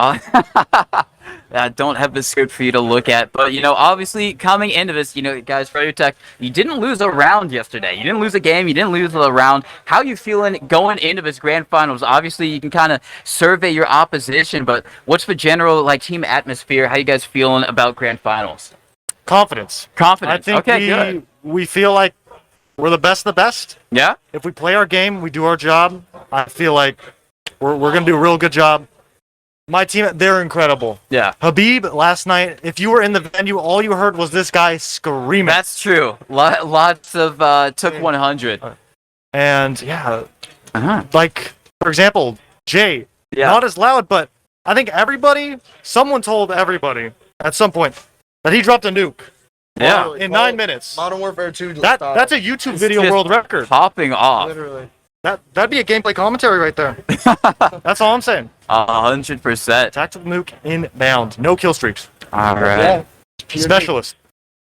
I don't have the script for you to look at, but obviously coming into this, guys, Froyo Tech, you didn't lose a round yesterday. You didn't lose a game. You didn't lose a round. How you feeling going into this grand finals? Obviously, you can kind of survey your opposition, but what's the general team atmosphere? How you guys feeling about grand finals? Confidence. Confidence. I think Okay, good. we feel like we're the best of the best. Yeah. If we play our game, we do our job. I feel like we're gonna do a real good job. My team, they're incredible. Yeah. Habib last night, if you were in the venue, all you heard was this guy screaming. That's true. Lots of took 100. And yeah, like for example, Jay, Yeah. not as loud, but I think someone told everybody at some point that he dropped a nuke. Yeah. In 9 minutes. Modern Warfare 2. That's a YouTube It's video just world record. Popping off. Literally. That'd be a gameplay commentary right there. That's all I'm saying. 100%. Tactical nuke inbound. No kill streaks. All right. Specialist.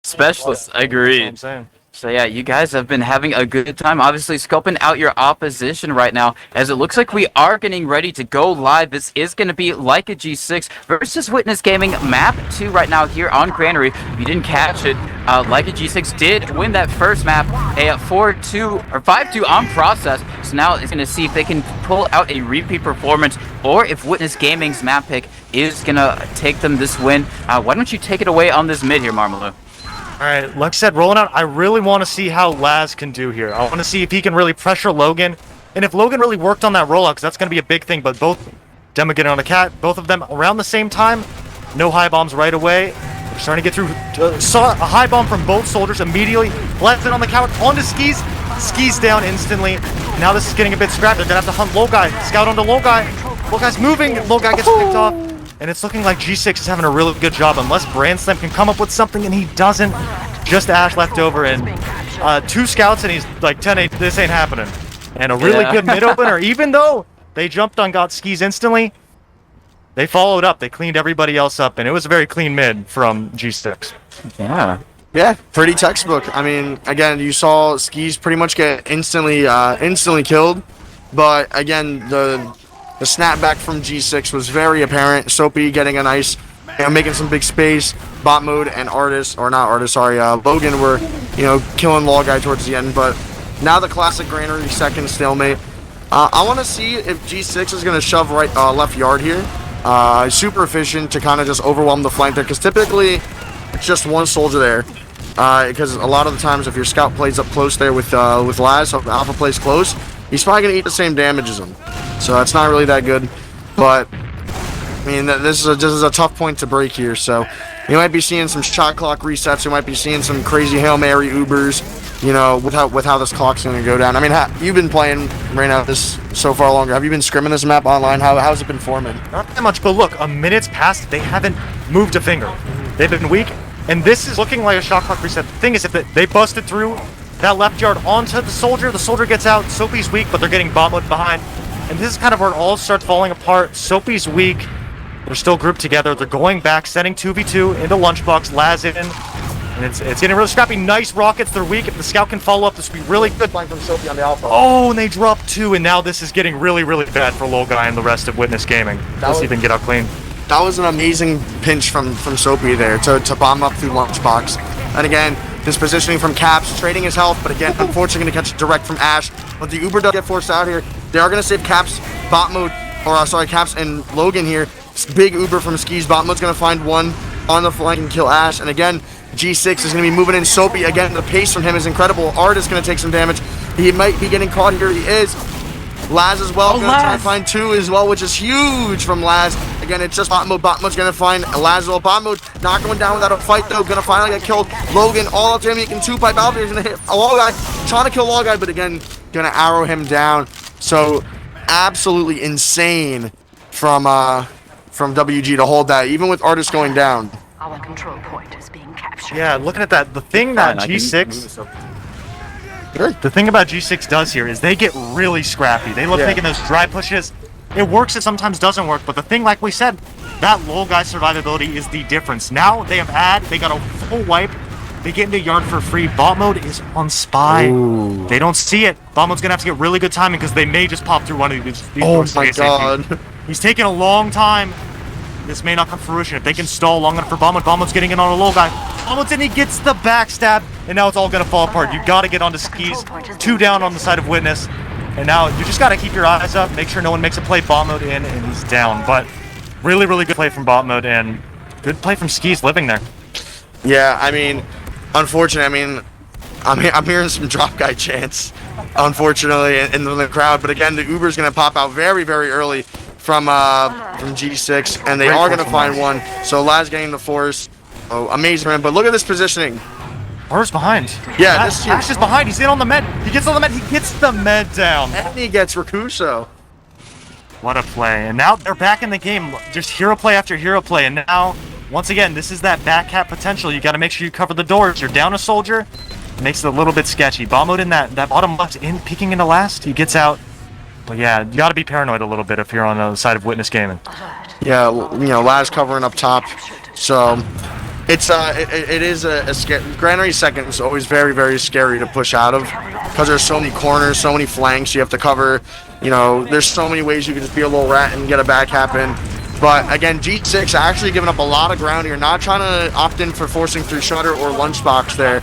Specialists, agreed. I'm saying. So yeah, you guys have been having a good time, obviously scoping out your opposition right now, as it looks like we are getting ready to go live. This is going to be Leica G6 versus Witness Gaming map 2 right now here on Granary. If you didn't catch it, Leica G6 did win that first map, a 4-2 or 5-2 on process. So now it's going to see if they can pull out a repeat performance, or if Witness Gaming's map pick is going to take them this win. Why don't you take it away on this mid here, Marmalou? All right, like I said, rolling out, I really want to see how Laz can do here. I want to see if he can really pressure Logan, and if Logan really worked on that rollout, because that's going to be a big thing, but both Demo getting on a cat, both of them around the same time, no high bombs right away. We're starting to get through, saw a high bomb from both soldiers immediately, left it on the couch, onto Skis, Skis down instantly. Now this is getting a bit scrapped, they're going to have to hunt Low Guy, scout onto Low Guy. Low Guy's moving, Low Guy gets picked off. And it's looking like G6 is having a really good job, unless Brandslam can come up with something, and he doesn't. Just Ash left over, and 2 scouts, and he's like 10-8, this ain't happening. And a really good mid-opener, even though they jumped on got Skis instantly, they followed up, they cleaned everybody else up, and it was a very clean mid from G6. Yeah. Yeah, pretty textbook. I mean, again, you saw Skis pretty much get instantly killed, but again, the snapback from G6 was very apparent. Soapy getting a nice, making some big space. Bot mode and Logan were, killing Law Guy towards the end. But now the classic Granary second stalemate. I want to see if G6 is going to shove left yard here. Super efficient to kind of just overwhelm the flank there, because typically it's just one soldier there. Because a lot of the times if your scout plays up close there with Laz, so if Alpha plays close, he's probably going to eat the same damage as him. So that's not really that good. But I mean, this is a tough point to break here. So you might be seeing some shot clock resets. You might be seeing some crazy Hail Mary Ubers, with how this clock's going to go down. I mean, you've been playing right now this so far longer. Have you been scrimming this map online? How's it been forming? Not that much, but look, a minute's passed, they haven't moved a finger. They've been weak, and this is looking like a shot clock reset. The thing is, if they busted through that left yard onto the soldier gets out. Soapy's weak, but they're getting bot mode behind. And this is kind of where it all starts falling apart. Soapy's weak. They're still grouped together. They're going back, setting 2v2 into Lunchbox. Laz in. And it's getting really scrappy. Nice rockets. They're weak. If the scout can follow up, this would be really good. Flying from Soapy on the Alpha. Oh, and they drop 2. And now this is getting really, really bad for Low Guy and the rest of Witness Gaming. Let's see if they can get out clean. That was an amazing pinch from Soapy there to bomb up through Lunchbox. And again, this positioning from Caps, trading his health, but again, unfortunately going to catch it direct from Ash. But the Uber does get forced out here. They are going to save Caps bot mode, Caps and Logan here. Big Uber from Skis. Bot mode's going to find one on the flank and kill Ash. And again, G6 is going to be moving in. Soapy, again, the pace from him is incredible. Art is going to take some damage. He might be getting caught here. He is. Laz as well, going to try and find 2 as well, which is huge from Laz. Again, it's just bot mode. Bot mode's going to find Laz as well. Bot mode not going down without a fight, though. Going to finally get killed. Logan, all up to him. He can 2-pipe out there. He's going to hit a Law Guy. Trying to kill Law Guy, but again, going to arrow him down. So, absolutely insane from WG to hold that, even with Artist going down. Our control point is being captured. Yeah, looking at that, the thing that G6... The thing about G6 does here is they get really scrappy. They love taking those dry pushes. It works, it sometimes doesn't work, but the thing, like we said, that Low Guy survivability is the difference. Now they have they got a full wipe. They get into yard for free. Bot mode is on Spy. Ooh. They don't see it. Bot mode's gonna have to get really good timing because they may just pop through one of these Oh my god. He's taking a long time. This may not come to fruition. If they can stall long enough for Bot mode's getting in on a Low Guy. Bot mode's in, he gets the backstab, and now it's all gonna fall apart. You gotta get onto Skis. 2 down on the side of Witness. And now you just gotta keep your eyes up, make sure no one makes a play. Bot mode in, and he's down. But really, really good play from Bot mode, and good play from Skis living there. Yeah, I mean, unfortunately, I'm hearing some drop guy chants, unfortunately, in the crowd. But again, the Uber's gonna pop out very, very early from G6, and they are gonna find one. So Laz getting the force. Oh, amazing for him. But look at this positioning. Where's behind? Yeah, Ash is behind. He's in on the med. He gets on the med. He gets the med down. And he gets Rakuso. What a play. And now they're back in the game. Just hero play after hero play. And now, once again, this is that back cap potential. You got to make sure you cover the doors. You're down a soldier. Makes it a little bit sketchy. Bomb mode in that bottom left, peeking into last. He gets out. But yeah, you got to be paranoid a little bit if you're on the side of Witness Gaming. Yeah, Laz covering up top. So it is a scary. Granary second is always very, very scary to push out of because there's so many corners, so many flanks you have to cover. There's so many ways you can just be a little rat and get a back happen. But again, G6 actually giving up a lot of ground here, not trying to opt in for forcing through Shutter or Lunchbox there.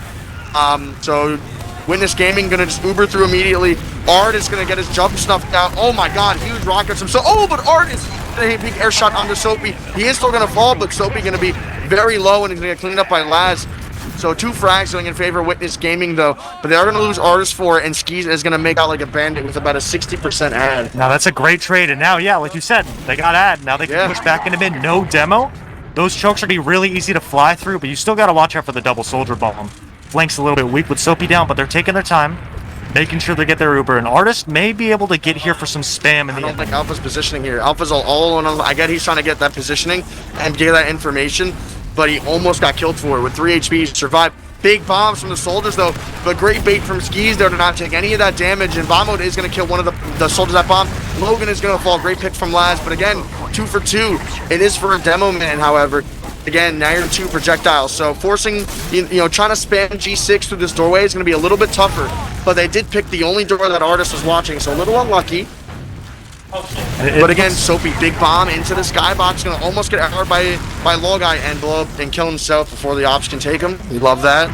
So Witness Gaming gonna just Uber through immediately. Ard is gonna get his jump snuffed out. Oh my god, huge rockets himself. Oh, but Ard is gonna hit big air shot onto Soapy. He is still gonna fall, but Soapy gonna be very low and he's gonna get cleaned up by Laz. So 2 frags going in favor of Witness Gaming though, but they are gonna lose Artist 4 and Skis is gonna make out like a bandit with about a 60% ad. Now that's a great trade, and now, yeah, like you said, they got ad. Now they can push back into mid, no demo. Those chokes are gonna be really easy to fly through, but you still gotta watch out for the double soldier bomb. Flank's a little bit weak with Soapy down, but they're taking their time, making sure they get their Uber. And Artist may be able to get here for some spam in the I don't think Alpha's positioning here. Alpha's all on. I get he's trying to get that positioning and get that information, but he almost got killed for it with 3 HP. Survived. Big bombs from the soldiers though, but great bait from Skis there to not take any of that damage. And Bomb Mode is going to kill one of the soldiers that bomb. Logan is going to fall. Great pick from Laz, but again, 2 for 2. It is for a demo man, however. Again, now you're 2 projectiles, so forcing, trying to spam G6 through this doorway is going to be a little bit tougher, but they did pick the only door that Artist was watching, so a little unlucky. But again, Soapy, big bomb into the skybox, going to almost get out by Logai and blow up and kill himself before the ops can take him. We love that.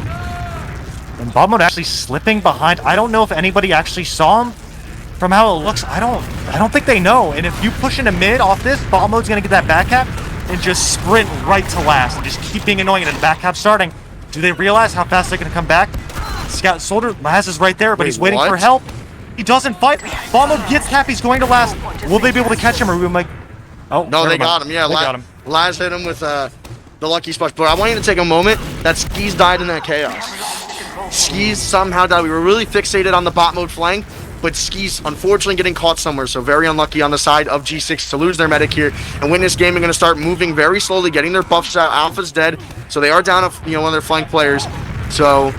And Bomb Mode actually slipping behind. I don't know if anybody actually saw him. From how it looks, I don't think they know. And if you push into mid off this, Bomb Mode's going to get that back cap and just sprint right to last and just keep being annoying. And the back cap starting. Do they realize how fast they're going to come back? Scout Soldier, Laz is right there, but he's waiting for help. He doesn't fight. Bomb Mode gets cap. He's going to last. Will they be able to catch him, or will we like? Oh no, they got him. Yeah, they got him. Laz hit him with the lucky splash. But I want you to take a moment that Skis died in that chaos. Skis somehow died. We were really fixated on the bot mode flank, but Skis unfortunately getting caught somewhere, so very unlucky on the side of G6 to lose their medic here. And Witness Gaming going to start moving very slowly, getting their buffs out. Alpha's dead, so they are down one of their flank players. So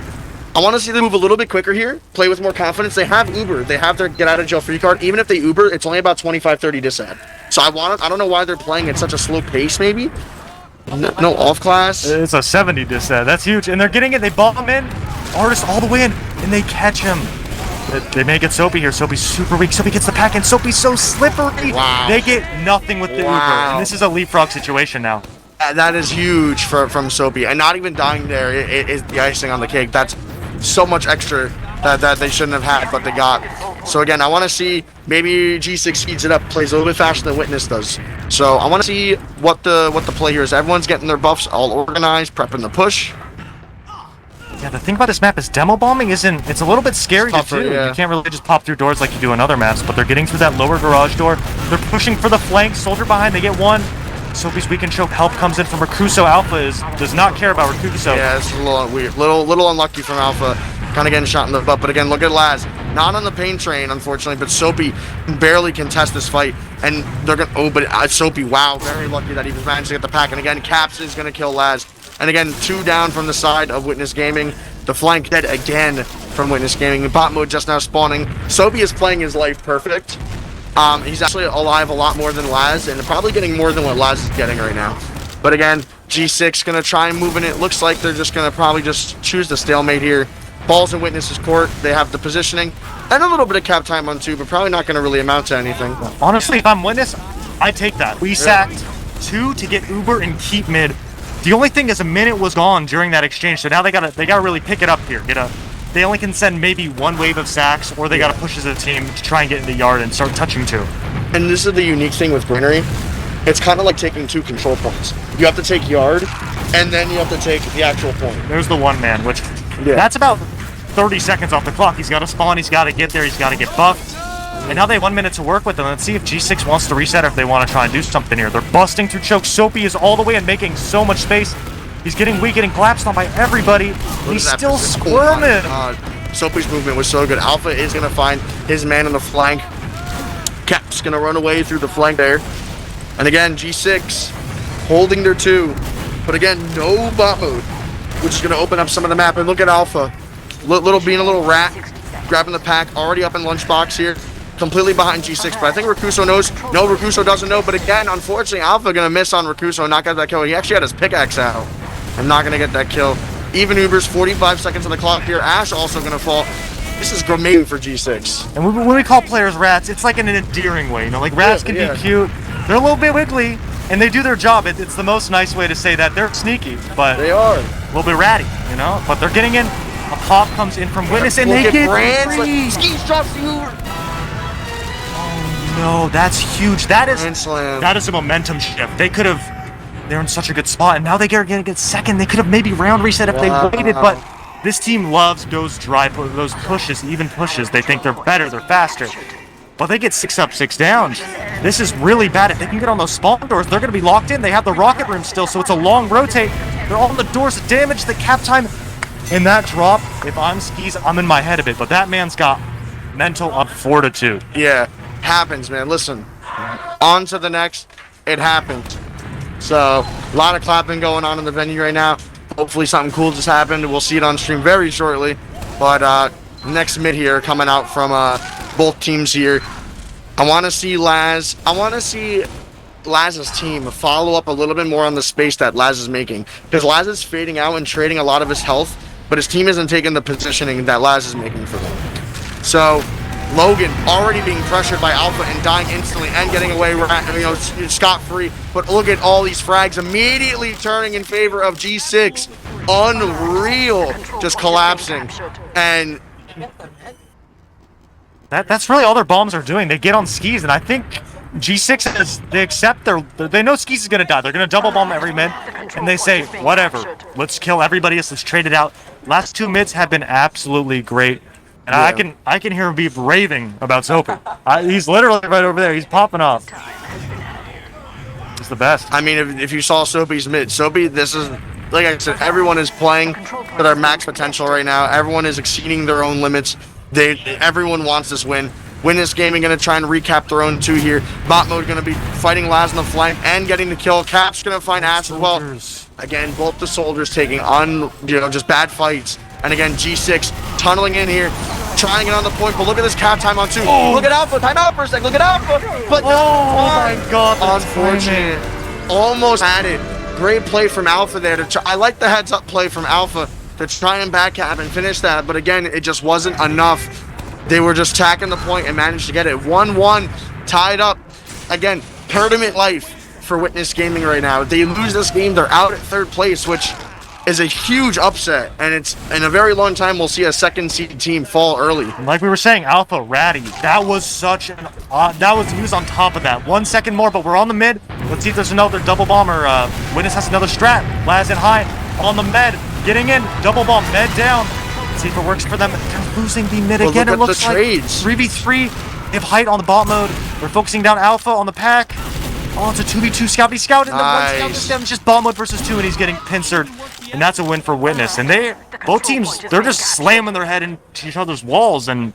I want to see them move a little bit quicker here, play with more confidence. They have Uber, they have their get out of jail free card. Even if they Uber, it's only about 25-30 disad. So I don't know why they're playing at such a slow pace maybe. No off class. It's a 70 disad. That's huge. And they're getting it. They bomb in. Artist all the way in, and they catch him. They may get Soapy here. Soapy's super weak. Soapy gets the pack, and Soapy's so slippery. Wow. They get nothing with the Uber. And this is a leapfrog situation now. That is huge from Soapy. And not even dying there is the icing on the cake. That's so much extra that they shouldn't have had, but they got. So again, I want to see maybe G6 speeds it up, plays a little bit faster than Witness does. So I want to see what the play here is. Everyone's getting their buffs all organized, prepping the push. Yeah, the thing about this map is demo bombing it's a little bit scary to do. Yeah. You can't really just pop through doors like you do in other maps, but they're getting through that lower garage door. They're pushing for the flank. Soldier behind, they get one. Soapy's weak and choke. Help comes in from Rakuso. Alpha does not care about Rakuso. Yeah, it's a little weird. Little unlucky from Alpha. Kind of getting shot in the butt. But again, look at Laz. Not on the pain train, unfortunately, but Soapy barely contest this fight. And they're going to... Oh, but Soapy, wow. Very lucky that he managed to get the pack. And again, Caps is going to kill Laz. And again, 2 down from the side of Witness Gaming. The flank dead again from Witness Gaming. Bot mode just now spawning. Soapy is playing his life perfect. He's actually alive a lot more than Laz, and probably getting more than what Laz is getting right now. But again, G6 going to try and move in it. Looks like they're just going to probably just choose the stalemate here. Ball's in Witness's court. They have the positioning. And a little bit of cap time on 2, but probably not going to really amount to anything. Honestly, if I'm Witness, I take that. We sacked 2 to get Uber and keep mid. The only thing is a minute was gone during that exchange, so now they gotta really pick it up here. They only can send maybe 1 wave of sacks, or they gotta push as a team to try and get in the yard and start touching 2. And this is the unique thing with Greenery. It's kind of like taking 2 control points. You have to take yard, and then you have to take the actual point. There's the 1 man, which that's about 30 seconds off the clock. He's got to spawn, he's got to get there, he's got to get buffed. And now they have 1 minute to work with them. Let's see if G6 wants to reset or if they want to try and do something here. They're busting through choke. Soapy is all the way and making so much space. He's getting weak, getting collapsed on by everybody. He's still squirming. Soapy's movement was so good. Alpha is going to find his man on the flank. Cap's going to run away through the flank there. And again, G6 holding their 2. But again, no bot mode, which is going to open up some of the map. And look at Alpha. Being a little rat, grabbing the pack, already up in lunchbox here. Completely behind G6, but I think Rakuso knows. No, Rakuso doesn't know. But again, unfortunately, Alpha going to miss on Rakuso and not get that kill. He actually had his pickaxe out. I'm not going to get that kill. Even Uber's 45 seconds on the clock here. Ash also going to fall. This is amazing for G6. And when we call players rats, it's like in an endearing way. You know, like rats can be cute. They're a little bit wiggly, and they do their job. It's the most nice way to say that they're sneaky, but they are a little bit ratty, you know. But they're getting in. A pop comes in from Witness, and they get free. Skis drops the Uber. Oh no, that's huge. That is a momentum shift. They could have. They're in such a good spot, and now they get second. They could have maybe round reset if they waited, but this team loves those pushes, even pushes. They think they're better, they're faster. But they get 6 up, 6 down. This is really bad. If they can get on those spawn doors, they're going to be locked in. They have the rocket room still, so it's a long rotate. They're on the doors to damage the cap time. In that drop, if I'm Skis, I'm in my head a bit, but that man's got mental fortitude. Yeah, happens, man. Listen, on to the next. It happens. So, a lot of clapping going on in the venue right now. Hopefully something cool just happened. We'll see it on stream very shortly. But next mid here coming out from both teams here. I want to see Laz. I want to see Laz's team follow up a little bit more on the space that Laz is making. Because Laz is fading out and trading a lot of his health, but his team isn't taking the positioning that Laz is making for them. So, Logan already being pressured by Alpha and dying instantly and getting away, scot-free. But look at all these frags immediately turning in favor of G6. Unreal, just collapsing. And that's really all their bombs are doing. They get on Skis, and I think G6 they accept they know Skis is gonna die. They're gonna double bomb every mid, and they say, whatever, let's kill everybody else. Let's trade it out. Last 2 mids have been absolutely great. And I can hear him be raving about Soapy. He's literally right over there. He's popping off. He's the best. I mean, if you saw Soapy's mid, Soapy, this is, like I said, everyone is playing to their max potential right now. Everyone is exceeding their own limits. Everyone wants this win. Witness Gaming going to try and recap their own 2 here. Bot mode going to be fighting Laz on the flank and getting the kill. Cap's going to find Ash as well. Again, both the soldiers taking on, just bad fights. And again, G6 tunneling in here, trying to get on the point, but look at this cap time on 2. Oh. Look at Alpha, time out for a sec, look at Alpha! But my god, unfortunate. Almost had it. Great play from Alpha there. I like the heads up play from Alpha to try and backcap and finish that, but again, it just wasn't enough. They were just tacking the point and managed to get it. 1-1, tied up. Again, tournament life for Witness Gaming right now. If they lose this game, they're out at 3rd place, which is a huge upset, and it's in a very long time we'll see a 2nd seed team fall early. Like we were saying, Alpha ratty. That was such an he was on top of that. 1 second more, but we're on the mid. Let's see if there's another double bomb or Witness has another strat. Laz in high on the med, getting in, double bomb, med down. Let's see if it works for them. They're losing the mid again. It looks like 3v3. They have height on the bot mode. They're focusing down Alpha on the pack. Oh, it's a 2v2 scout. He scouted, and then 1 scout just down. It's just bot mode versus 2, and he's getting pincered. And that's a win for Witness. And both teams, they're just slamming their head into each other's walls. And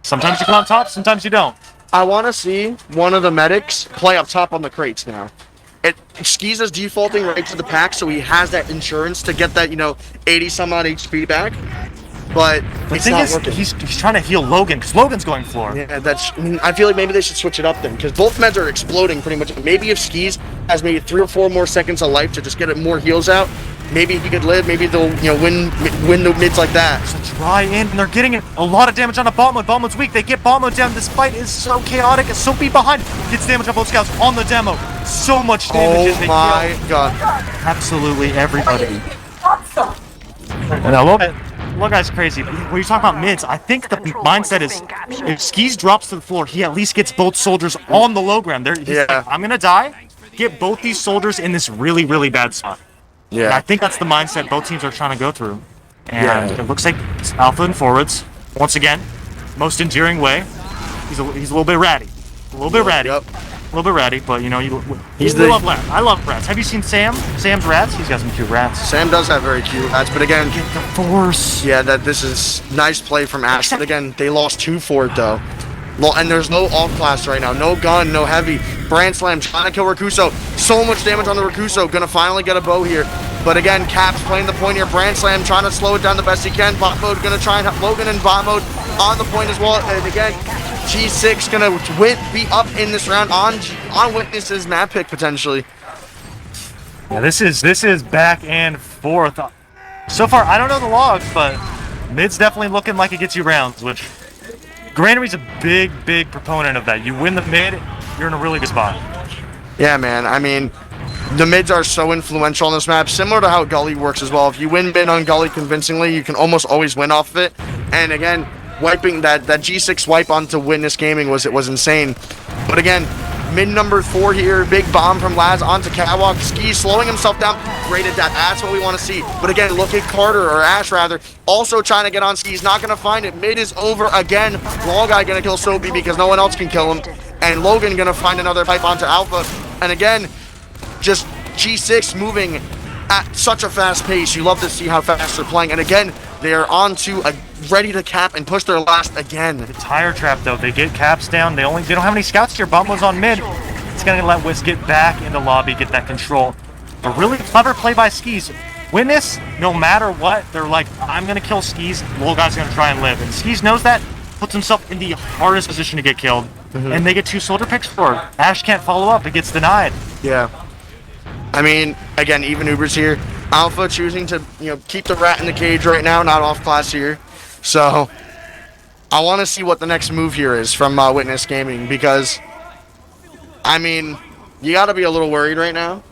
sometimes you come on top, sometimes you don't. I want to see one of the medics play up top on the crates now. Skis is defaulting right to the pack, so he has that insurance to get that, 80 some odd HP back. But it's not working. He's trying to heal Logan, because Logan's going floor. Yeah, I feel like maybe they should switch it up then, because both meds are exploding pretty much. Maybe if Skis has maybe 3 or 4 more seconds of life to just get more heals out, maybe he could live. Maybe they'll win the mids like that. So try in, and they're getting a lot of damage on the bot mode. Bot mode's weak. They get bot mode down. This fight is so chaotic. It's Soapy behind. Gets damage on both scouts on the demo. So much damage. Oh my god! Absolutely everybody. And Logan's crazy. When you talk about mids, I think the mindset is if Skis drops to the floor, he at least gets both soldiers on the low ground. He's like, I'm gonna die. Get both these soldiers in this really, really bad spot. Yeah. And I think that's the mindset both teams are trying to go through. And it looks like it's Alpha and forwards. Once again, most endearing way. He's a little bit ratty. A little bit ratty. Yep. little bit ratty, but you know, He's we the- love rats. I love rats. Have you seen Sam? Sam's rats? He's got some cute rats. Sam does have very cute rats, but again, Get the force. yeah, this is nice play from Ash. But again, they lost 2 for it though. And there's no off class right now. No gun, no heavy. Brand Slam trying to kill Rakuso. So much damage on the Rakuso. Gonna finally get a bow here. But again, Caps playing the point here. Brand Slam trying to slow it down the best he can. Bot mode gonna try and have Logan in bot mode on the point as well. And again, G6 gonna be up in this round on Witness's map pick potentially. Yeah, this is back and forth. So far, I don't know the logs, but mid's definitely looking like it gets you rounds, which Granary's a big proponent of that. You win the mid, you're in a really good spot. Yeah, man. I mean, the mids are so influential on this map, similar to how Gully works as well. If you win mid on Gully convincingly, you can almost always win off of it. And again, wiping that G6 wipe onto Witness Gaming was insane. But again, mid number 4 here, big bomb from Laz onto Catwalk. Ski slowing himself down. Great at that. That's what we want to see. But again, look at Carter, or Ash rather, also trying to get on Ski. He's not going to find it. Mid is over again. Law Guy going to kill Soapy because no one else can kill him. And Logan going to find another pipe onto Alpha. And again, just G6 moving at such a fast pace. You love to see how fast they're playing. And again, they are on to ready to cap and push their last again. The tire trap though, they get Caps down. They don't have any scouts here. Bump was on mid. It's gonna let Wiz get back in the lobby, get that control. A really clever play by Skis. Witness, no matter what, they're like, I'm gonna kill Skis. Little guy's gonna try and live. And Skis knows that, puts himself in the hardest position to get killed. And they get 2 soldier picks for it. Ash can't follow up, it gets denied. Yeah. I mean, again, even Uber's here. Alpha choosing to, keep the rat in the cage right now, not off class here. So, I want to see what the next move here is from Witness Gaming because, I mean, you got to be a little worried right now.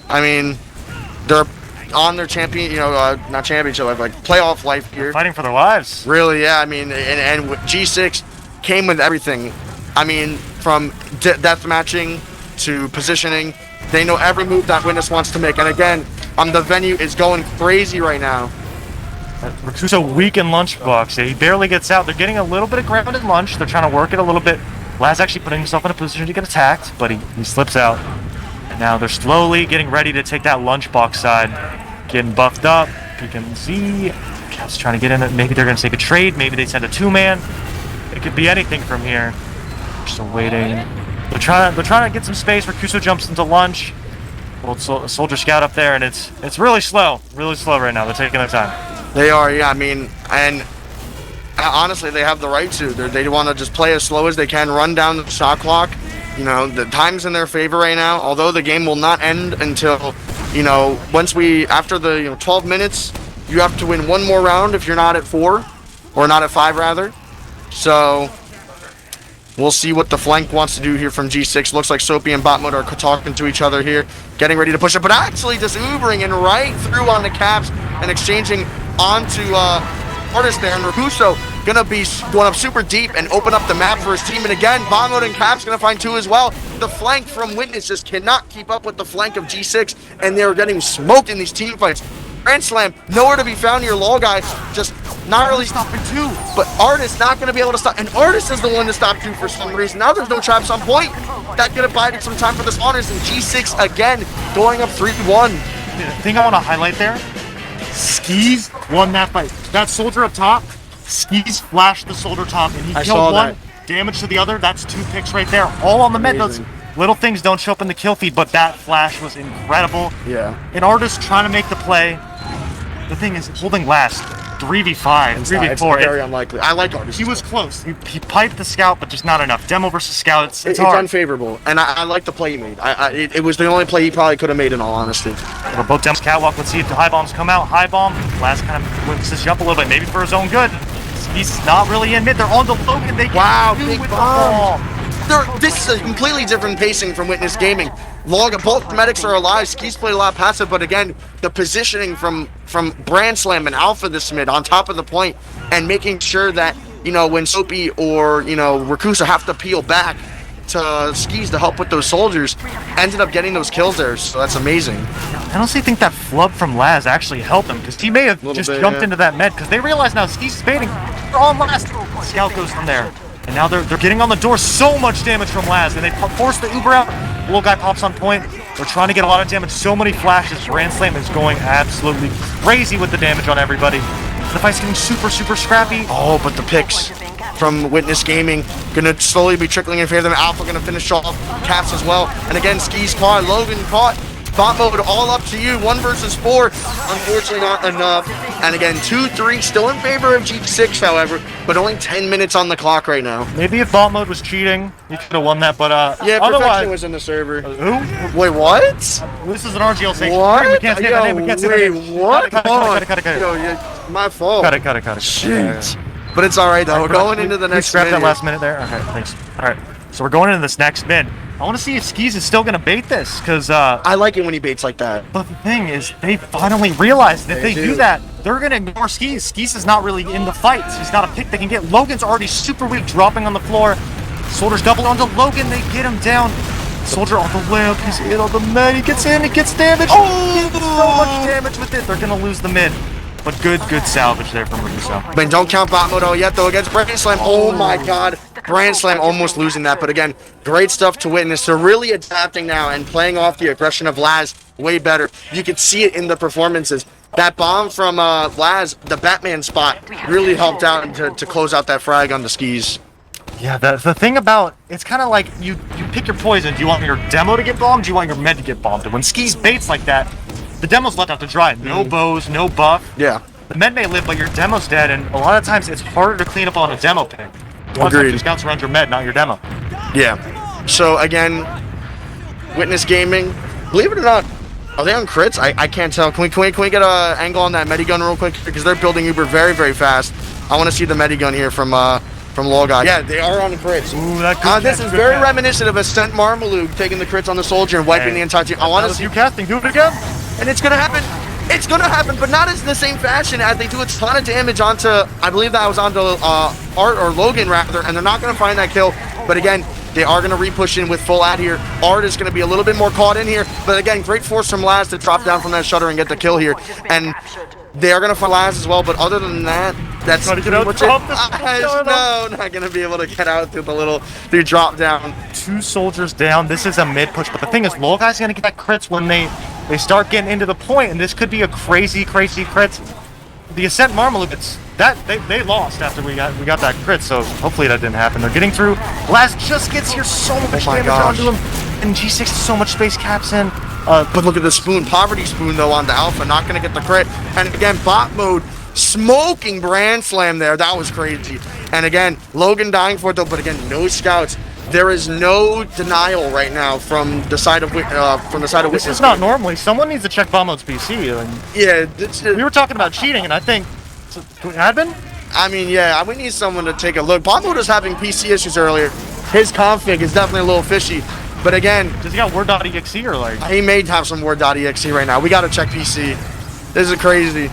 I mean, they're on their champion, not championship life, like playoff life here. Fighting for their lives. Really, yeah. I mean, and G6 came with everything. I mean, from death matching to positioning. They know every move that Witness wants to make. And again, the venue is going crazy right now. Rakuso weak in lunchbox. He barely gets out. They're getting a little bit of ground in lunch. They're trying to work it a little bit. Laz actually putting himself in a position to get attacked, but he slips out. And now they're slowly getting ready to take that lunchbox side. Getting buffed up. Peek and Z. Caps trying to get in it. Maybe they're going to take a trade. Maybe they send a 2-man. It could be anything from here. Still waiting. They're trying to get some space. Rakuso jumps into lunch. Old soldier scout up there, and it's really slow right now. They're taking their time. They are, yeah. I mean, and honestly, they have the right to. They want to just play as slow as they can, run down the shot clock. The time's in their favor right now. Although the game will not end until, after the 12 minutes, you have to win one more round if you're not at 4, or not at 5 rather. So. We'll see what the flank wants to do here from G6. Looks like Soapy and Bot Mode are talking to each other here, getting ready to push it, but actually just Ubering and right through on the Caps and exchanging onto Artist there. And Rakuso gonna be going up super deep and open up the map for his team. And again, Bot Mode and Caps gonna find 2 as well. The flank from Witness just cannot keep up with the flank of G6, and they're getting smoked in these team fights. Grand Slam, nowhere to be found here. Law Guy just not really stopping 2, but Artist not going to be able to stop. And Artist is the one to stop 2 for some reason. Now there's no traps on point. That could have bided some time for the spawners. And G6 again going up 3-1. The thing I want to highlight there, Skis won that fight. That soldier up top, Skis flashed the soldier top, and he killed one, damage to the other. That's 2 picks right there, all on the med. Those little things don't show up in the kill feed, but that flash was incredible. Yeah. An Artist trying to make the play. The thing is, holding last, 3v5, 3v4. It's very unlikely. I like Artist. He was close. He piped the scout, but just not enough. Demo versus scout, it's It's hard. unfavorable, and I like the play he made. It was the only play he probably could have made in all honesty. We're both down catwalk. Let's see if the high bombs come out. High bomb. Last kind of whips this jump a little bit, maybe for his own good. He's not really in mid. They're on the Logan. They big bomb. This is a completely different pacing from Witness Gaming. Both medics are alive. Skis played a lot passive, but again, the positioning from Brand Slam and Alpha this mid on top of the point, and making sure that when Soapy or Rakusa have to peel back to Skis to help with those soldiers, ended up getting those kills there. So that's amazing. I honestly think that flub from Laz actually helped him, because he may have just jumped into that med, because they realize now Skis is baiting. They're on last. Scout goes from there. And now they're getting on the door. So much damage from Laz, and they force the Uber out. The little guy pops on point. They're trying to get a lot of damage. So many flashes. Grand Slam is going absolutely crazy with the damage on everybody. The fight's getting super, super scrappy. Oh, but the picks from Witness Gaming gonna slowly be trickling in favor of them. Alpha gonna finish off Caps as well. And again, Ski's caught, Logan caught. Bot mode, all up to you. 1 versus 4. Unfortunately, not enough. And again, 2-3 still in favor of G6, however, but only 10 minutes on the clock right now. Maybe if bot mode was cheating, you could have won that, but yeah, otherwise... Perfection was in the server. Who? Wait, what? This is an RGL station. What? We can't say that name. We can't say that name. What? Cut it. Yo, my fault. Cut it. Shoot. But it's all right, though. We're going into the next scrap minute. that last minute there. Okay, thanks. All right, so we're going into this next mid. I want to see if Skis is still going to bait this, because... I like it when he baits like that. But the thing is, they finally realized that if they do that, they're going to ignore Skis. Skis is not really in the fight. He's not a pick they can get. Logan's already super weak, dropping on the floor. Soldier's double onto Logan. They get him down. Soldier on the lamp. He's in on the mid. He gets in. He gets damaged. Oh! So much damage with it. They're going to lose the mid. But good salvage there from RESUP. But don't count bot mode yet, though, against Brand Slam. Oh my god. Brand Slam almost losing that. But again, great stuff to witness. They're really adapting now and playing off the aggression of Laz way better. You can see it in the performances. That bomb from Laz, the Batman spot, really helped out to close out that frag on the Skis. Yeah, the thing about, it's kind of like you pick your poison. Do you want your demo to get bombed? Do you want your med to get bombed? And when Skis baits like that, the demo's left out to dry. No bows, no buff. Yeah. The med may live, but your demo's dead, and a lot of times it's harder to clean up on a demo pick. Agreed. Just counts around your med, not your demo. Yeah. So again, Witness Gaming, believe it or not, are they on crits? I can't tell. Can we get an angle on that Medigun real quick? Because they're building Uber very, very fast. I want to see the Medigun here from Lawguy. Yeah, they are on the crits. Ooh, that this is very reminiscent of Ascent Marmalug taking the crits on the soldier and wiping the entire team. I want to see you casting. Do it again. And it's gonna happen. It's gonna happen, but not in the same fashion as they do a ton of damage onto, I believe that was onto Art or Logan rather, and they're not gonna find that kill. But again, they are gonna re-push in with full ad here. Art is gonna be a little bit more caught in here, but again, great force from Laz to drop down from that shutter and get the kill here. And they are gonna find Laz as well, but other than that, that's pretty much it. No, not gonna be able to get out through drop down. 2 soldiers down. This is a mid push, but the thing is, Lowguy's gonna get that crits when they start getting into the point, and this could be a crazy crits. The Ascent Marmalade, they lost after we got that crit, so hopefully that didn't happen. They're getting through. Laz just gets here so much damage onto him, and G6 has so much space caps in. But look at the spoon, Poverty Spoon though onto Alpha, not gonna get the crit. And again, bot mode, smoking Brand Slam there. That was crazy. And again, Logan dying for it though, but again, no scouts. There is no denial right now from the side of This is not normally. Someone needs to check Bomb Mode's PC. Yeah, we were talking about cheating, and I think admin. I mean, yeah, we need someone to take a look. Bomb Mode was having PC issues earlier. His config is definitely a little fishy. But again, does he got Word.exe or like? He may have some Word.exe right now. We got to check PC. This is crazy.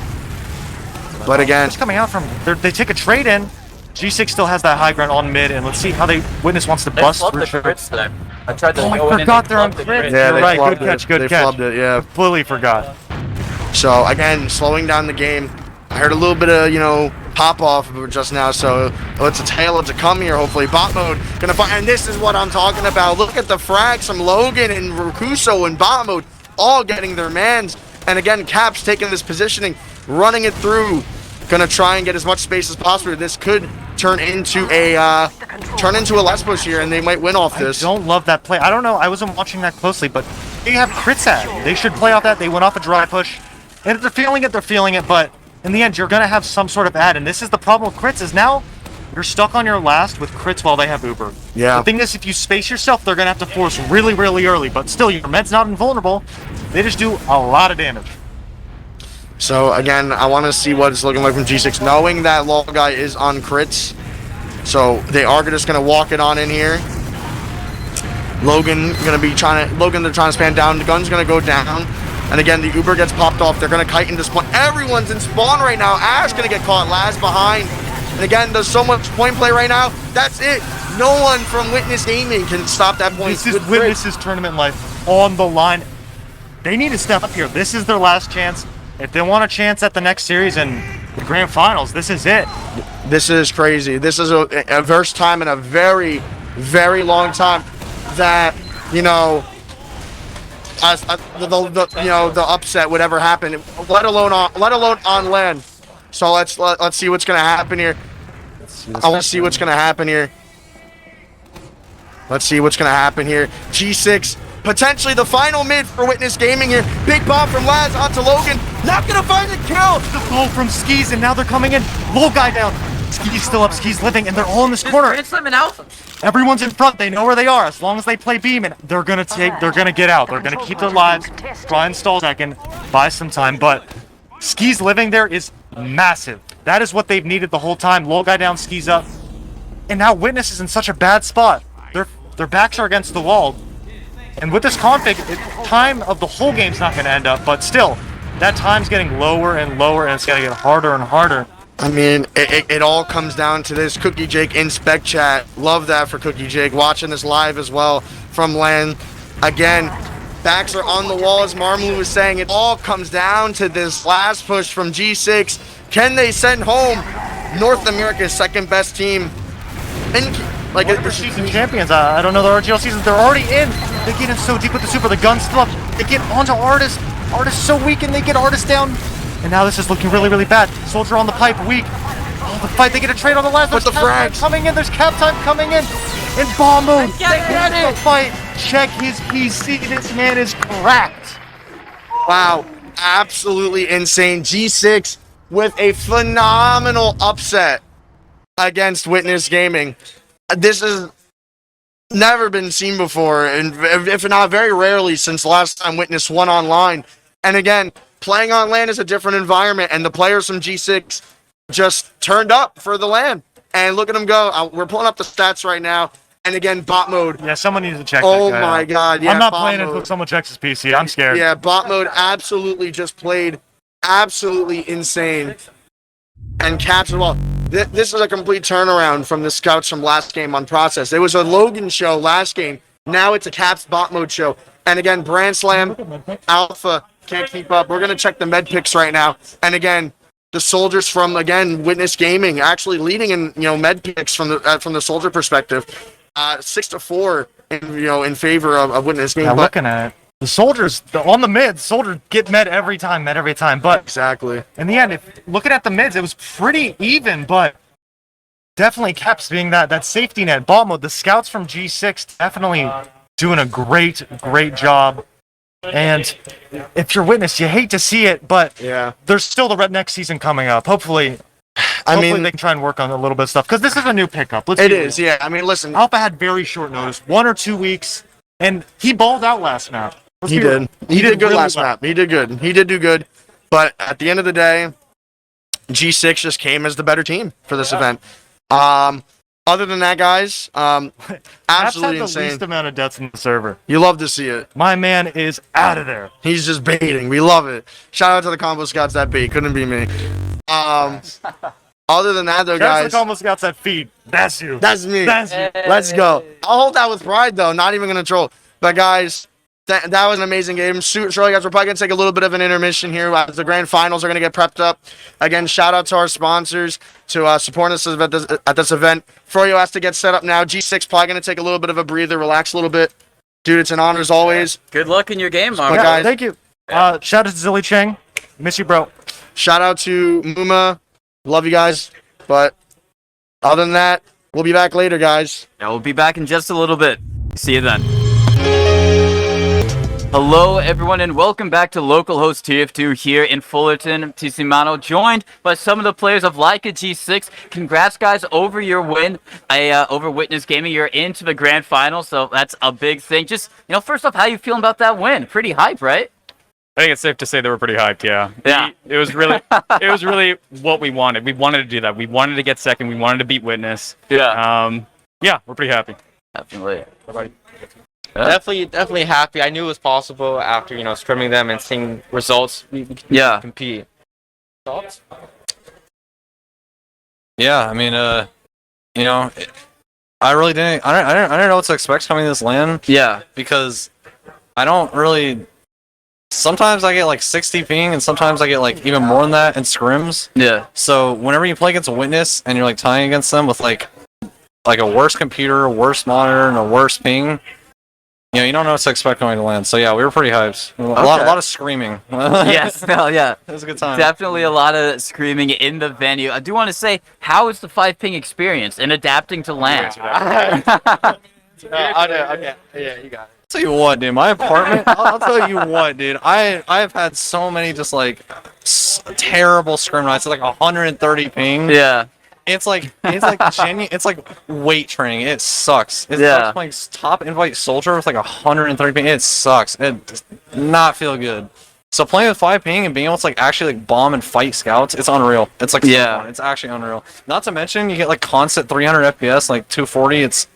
But again, it's coming out from they take a trade in. G6 still has that high ground on mid, and let's see how Witness wants to bust through. I tried to I forgot they're on crits. Yeah, You're right. Good catch. They flubbed it, yeah. Completely forgot. So again, slowing down the game. I heard a little bit of, pop off just now, so it's a tale to come here, hopefully. Bot mode gonna find, and this is what I'm talking about. Look at the frags from Logan and Rakuso and bot mode all getting their mans. And again, Caps taking this positioning, running it through, gonna try and get as much space as possible. This could turn into a last push here, and they might win off this. I don't love that play. I don't know. I wasn't watching that closely, but they have crits at. They should play off that. They went off a dry push, and if they're feeling it, they're feeling it. But in the end, you're gonna have some sort of ad, and this is the problem with crits. Is now you're stuck on your last with crits while they have Uber. Yeah. The thing is, if you space yourself, they're gonna have to force really, really early. But still, your med's not invulnerable. They just do a lot of damage. So again, I want to see what it's looking like from G6, knowing that Lawguy is on crits. So they are just going to walk it on in here. Logan they're trying to spam down. The gun's going to go down. And again, the Uber gets popped off. They're going to kite into spawn. Everyone's in spawn right now. Ash going to get caught. Laz behind. And again, there's so much point play right now. That's it. No one from Witness Gaming can stop that point. This is Witness's tournament life on the line. They need to step up here. This is their last chance. If they want a chance at the next series and the grand finals, this is it. This is crazy. This is a first time in a very, very long time that, you know, the upset would ever happen, let alone on LAN. So let's see what's gonna happen here. I want to see what's gonna happen here. Let's see what's gonna happen here. G6, potentially the final mid for Witness Gaming here. Big bomb from Laz onto Logan. Not gonna find the kill. The goal from Skis, and now they're coming in. Low guy down. Skis still up, Skis living, and they're all in this corner. Everyone's in front. They know where they are. As long as they play beam, and they're gonna get out. They're gonna keep their lives. Try and stall second, buy some time. But Skis living there is massive. That is what they've needed the whole time. Low guy down, Skis up, and now Witness is in such a bad spot. Their backs are against the wall, and with this config, time of the whole game's not gonna end up. But still, that time's getting lower and lower, and it's gonna get harder and harder. I mean, it all comes down to this. Cookie Jake in spec chat. Love that for Cookie Jake. Watching this live as well from LAN. Again, backs are on the wall, as Marmalou was saying. It all comes down to this last push from G6. Can they send home North America's second best team? And like the season champions, I don't know the RGL seasons. They're already in. They get in so deep with the super. The gun's still up. They get onto Artist. Artist so weak, and they get Artist down. And now this is looking really, really bad. Soldier on the pipe, weak. Oh, the fight. They get a trade on the last. There's the cap time coming in. There's cap time coming in. In bomb mode. They get the fight. Check his PC. This man is cracked. Wow, absolutely insane. G6 with a phenomenal upset against Witness Gaming. This has never been seen before, and if not very rarely since last time Witness won online. And again, playing on LAN is a different environment, and the players from G6 just turned up for the LAN. And look at them go. We're pulling up the stats right now. And again, bot mode. Yeah, someone needs to check Oh that guy my out. God. Yeah, I'm not bot playing mode. until someone checks his PC. I'm scared. Yeah, bot mode absolutely just played absolutely insane. And Caps as well. This is a complete turnaround from the scouts from last game on process. It was a Logan show last game. Now it's a Caps bot mode show. And again, Brand Slam, Alpha can't keep up. We're going to check the med picks right now. And again, the soldiers from, again, Witness Gaming actually leading in, med picks from the soldier perspective. 6-4 in favor of Witness Gaming. Yeah, looking at it. The soldiers on the mids, soldiers get med every time. But exactly. In the end, looking at the mids, it was pretty even, but definitely Caps being that safety net. Ball mode, the scouts from G6 definitely doing a great job. And if you're Witness, you hate to see it, but yeah, there's still the next season coming up. Hopefully they can try and work on a little bit of stuff, because this is a new pickup. It is, yeah. I mean, listen. Alpha had very short notice, 1 or 2 weeks, and he balled out last map. He did. He did good last map. He did good. He did do good. But at the end of the day, G6 just came as the better team for this event. Other than that, guys, absolutely the insane. least amount of deaths in the server. You love to see it. My man is out of there. He's just baiting. We love it. Shout out to the combo scouts that bait. Couldn't be me. Other than that, though, Shout out to guys. the combo scouts that feed. That's you. That's me. That's you. Let's go. I'll hold that with pride, though. Not even going to troll. But, guys, that was an amazing game. Surely, guys, we're probably going to take a little bit of an intermission here as the grand finals are going to get prepped up. Again, shout out to our sponsors to support us at this event. Froyo has to get set up now. G6 probably going to take a little bit of a breather, relax a little bit. Dude, it's an honor as always. Good luck in your game, Yeah, Mark. guys, thank you. Shout out to Zilly Chang. Miss you, bro. Shout out to Muma. Love you guys. But other than that, we'll be back later, guys. Yeah, we'll be back in just a little bit. See you then. Hello, everyone, and welcome back to Localhost TF2 here in Fullerton, Tisimano, joined by some of the players of Leica G6. Congrats, guys, over your win over Witness Gaming. You're into the grand final, so that's a big thing. Just, first off, how you feeling about that win? Pretty hype, right? I think it's safe to say they were pretty hyped, yeah. Yeah. It was really what we wanted. We wanted to do that. We wanted to get second. We wanted to beat Witness. Yeah. Yeah, we're pretty happy. Definitely. Bye-bye. Definitely happy. I knew it was possible after, scrimming them and seeing results. We could compete. Thoughts? Yeah, I mean, I really didn't. I didn't know what to expect coming to this LAN. Yeah. Because I don't really sometimes I get like 60 ping, and sometimes I get like even more than that in scrims. Yeah. So whenever you play against a witness and you're like tying against them with like a worse computer, a worse monitor, and a worse ping, you don't know what to expect going to LAN. So yeah, we were pretty hyped. A lot of screaming. Yes, no, yeah. It was a good time. Definitely a lot of screaming in the venue. I do want to say, how is the 5-ping experience in adapting to LAN? Okay, yeah, you got it. Tell you what, dude, my apartment. I'll tell you what, dude. I've had so many just like terrible scrim nights. It's like 130 ping. Yeah. It's like genuine. It's like weight training. It sucks. It Yeah. sucks playing top invite soldier with like 130 ping. It sucks. It does not feel good. So playing with 5 ping and being able to like actually like bomb and fight scouts, it's unreal. It's like so fun. It's actually unreal. Not to mention you get like constant 300 FPS, like 240.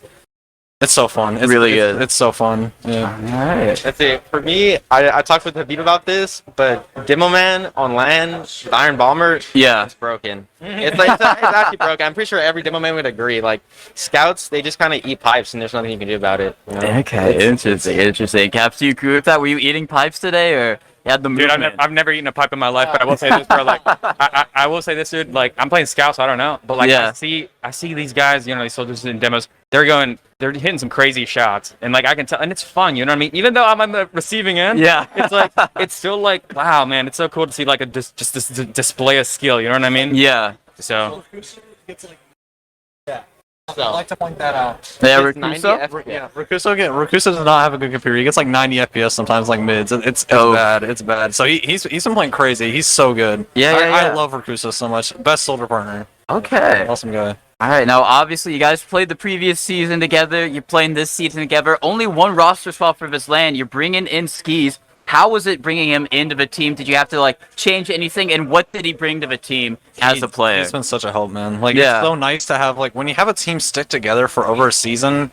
It's so fun. It's really good. It's so fun. Yeah. Alright. That's it. For me, I talked with Habib about this, but Demo Man on LAN with Iron Bomber, it's broken. It's actually broken. I'm pretty sure every Demo Man would agree. Like, scouts, they just kind of eat pipes, and there's nothing you can do about it. You know? Okay, interesting. Caps, do you agree with that? Were you eating pipes today, or you had the Dude, movement? I've never eaten a pipe in my life, but I will say this, bro. Like, I will say this, dude. Like, I'm playing scouts, so I don't know, but like, Yeah. I see these guys, these soldiers in demos. They're hitting some crazy shots, and like I can tell, and it's fun. You know what I mean? Even though I'm on the receiving end, Yeah. it's like it's still like, wow, man, it's so cool to see like just this display of skill. You know what I mean? Yeah. So. I like to point that out. Yeah, Rakuso does not have a good computer. He gets like 90 FPS sometimes, like mids. It's bad. It's bad. So he's been playing crazy. He's so good. I love Rakuso so much. Best soldier partner. Okay. Awesome guy. All right, now obviously you guys played the previous season together. You're playing this season together. Only one roster swap for this LAN. You're bringing in Skis. How was it bringing him into the team? Did you have to like change anything? And what did he bring to the team as a player? He's been such a help, man. Like it's so nice to have like when you have a team stick together for over a season.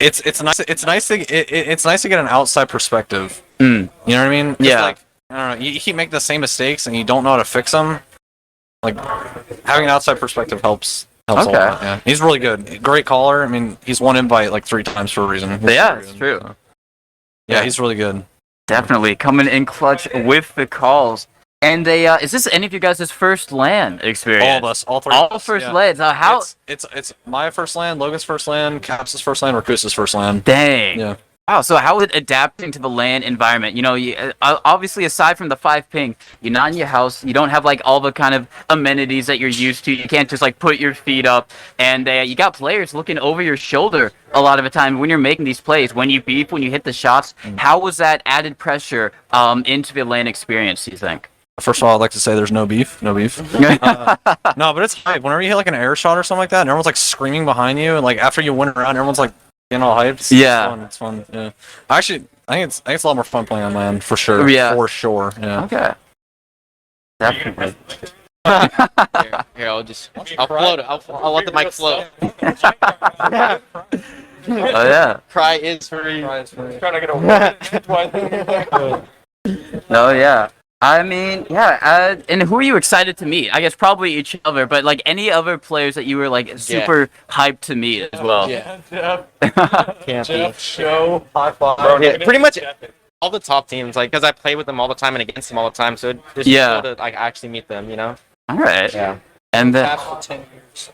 It's nice. It's nice to get an outside perspective. You know what I mean? Like, I don't know. You keep making the same mistakes and you don't know how to fix them. Like having an outside perspective helps a lot. Yeah, he's really good. Great caller. I mean, he's won invite like 3 times for a reason. It's true. Yeah, he's really good. Definitely coming in clutch with the calls. And is this any of you guys' first LAN experience? All of us, all 3. All first LANs. How? It's my first LAN, Logan's first LAN, Caps' first LAN, Rakusa's first LAN. Dang. Yeah. Wow, so how is it adapting to the LAN environment? Obviously, aside from the 5 ping, you're not in your house. You don't have, like, all the kind of amenities that you're used to. You can't just, like, put your feet up. And you got players looking over your shoulder a lot of the time when you're making these plays. When you beep, when you hit the shots, how was that added pressure into the LAN experience, do you think? First of all, I'd like to say there's no beef. No, but it's hype. Whenever you hit, like, an air shot or something like that, and everyone's, like, screaming behind you, and, like, after you win a round, everyone's, like, getting all hyped. It's fun. Yeah. Actually, I think it's a lot more fun playing on LAN for sure. Yeah. For sure. Yeah. Okay. Definitely. Here, I'll float it. I'll let the mic float. Oh yeah. Cry is free. Trying to get a Oh yeah. I mean, yeah. And who are you excited to meet? I guess probably each other, but like any other players that you were like super hyped to meet as well. Yeah. Jeff. Jeff, Show, high five. Bro, pretty much all the top teams, like, because I play with them all the time and against them all the time, so it's just cool to like actually meet them, you know? All right. Yeah. And then. For 10 years.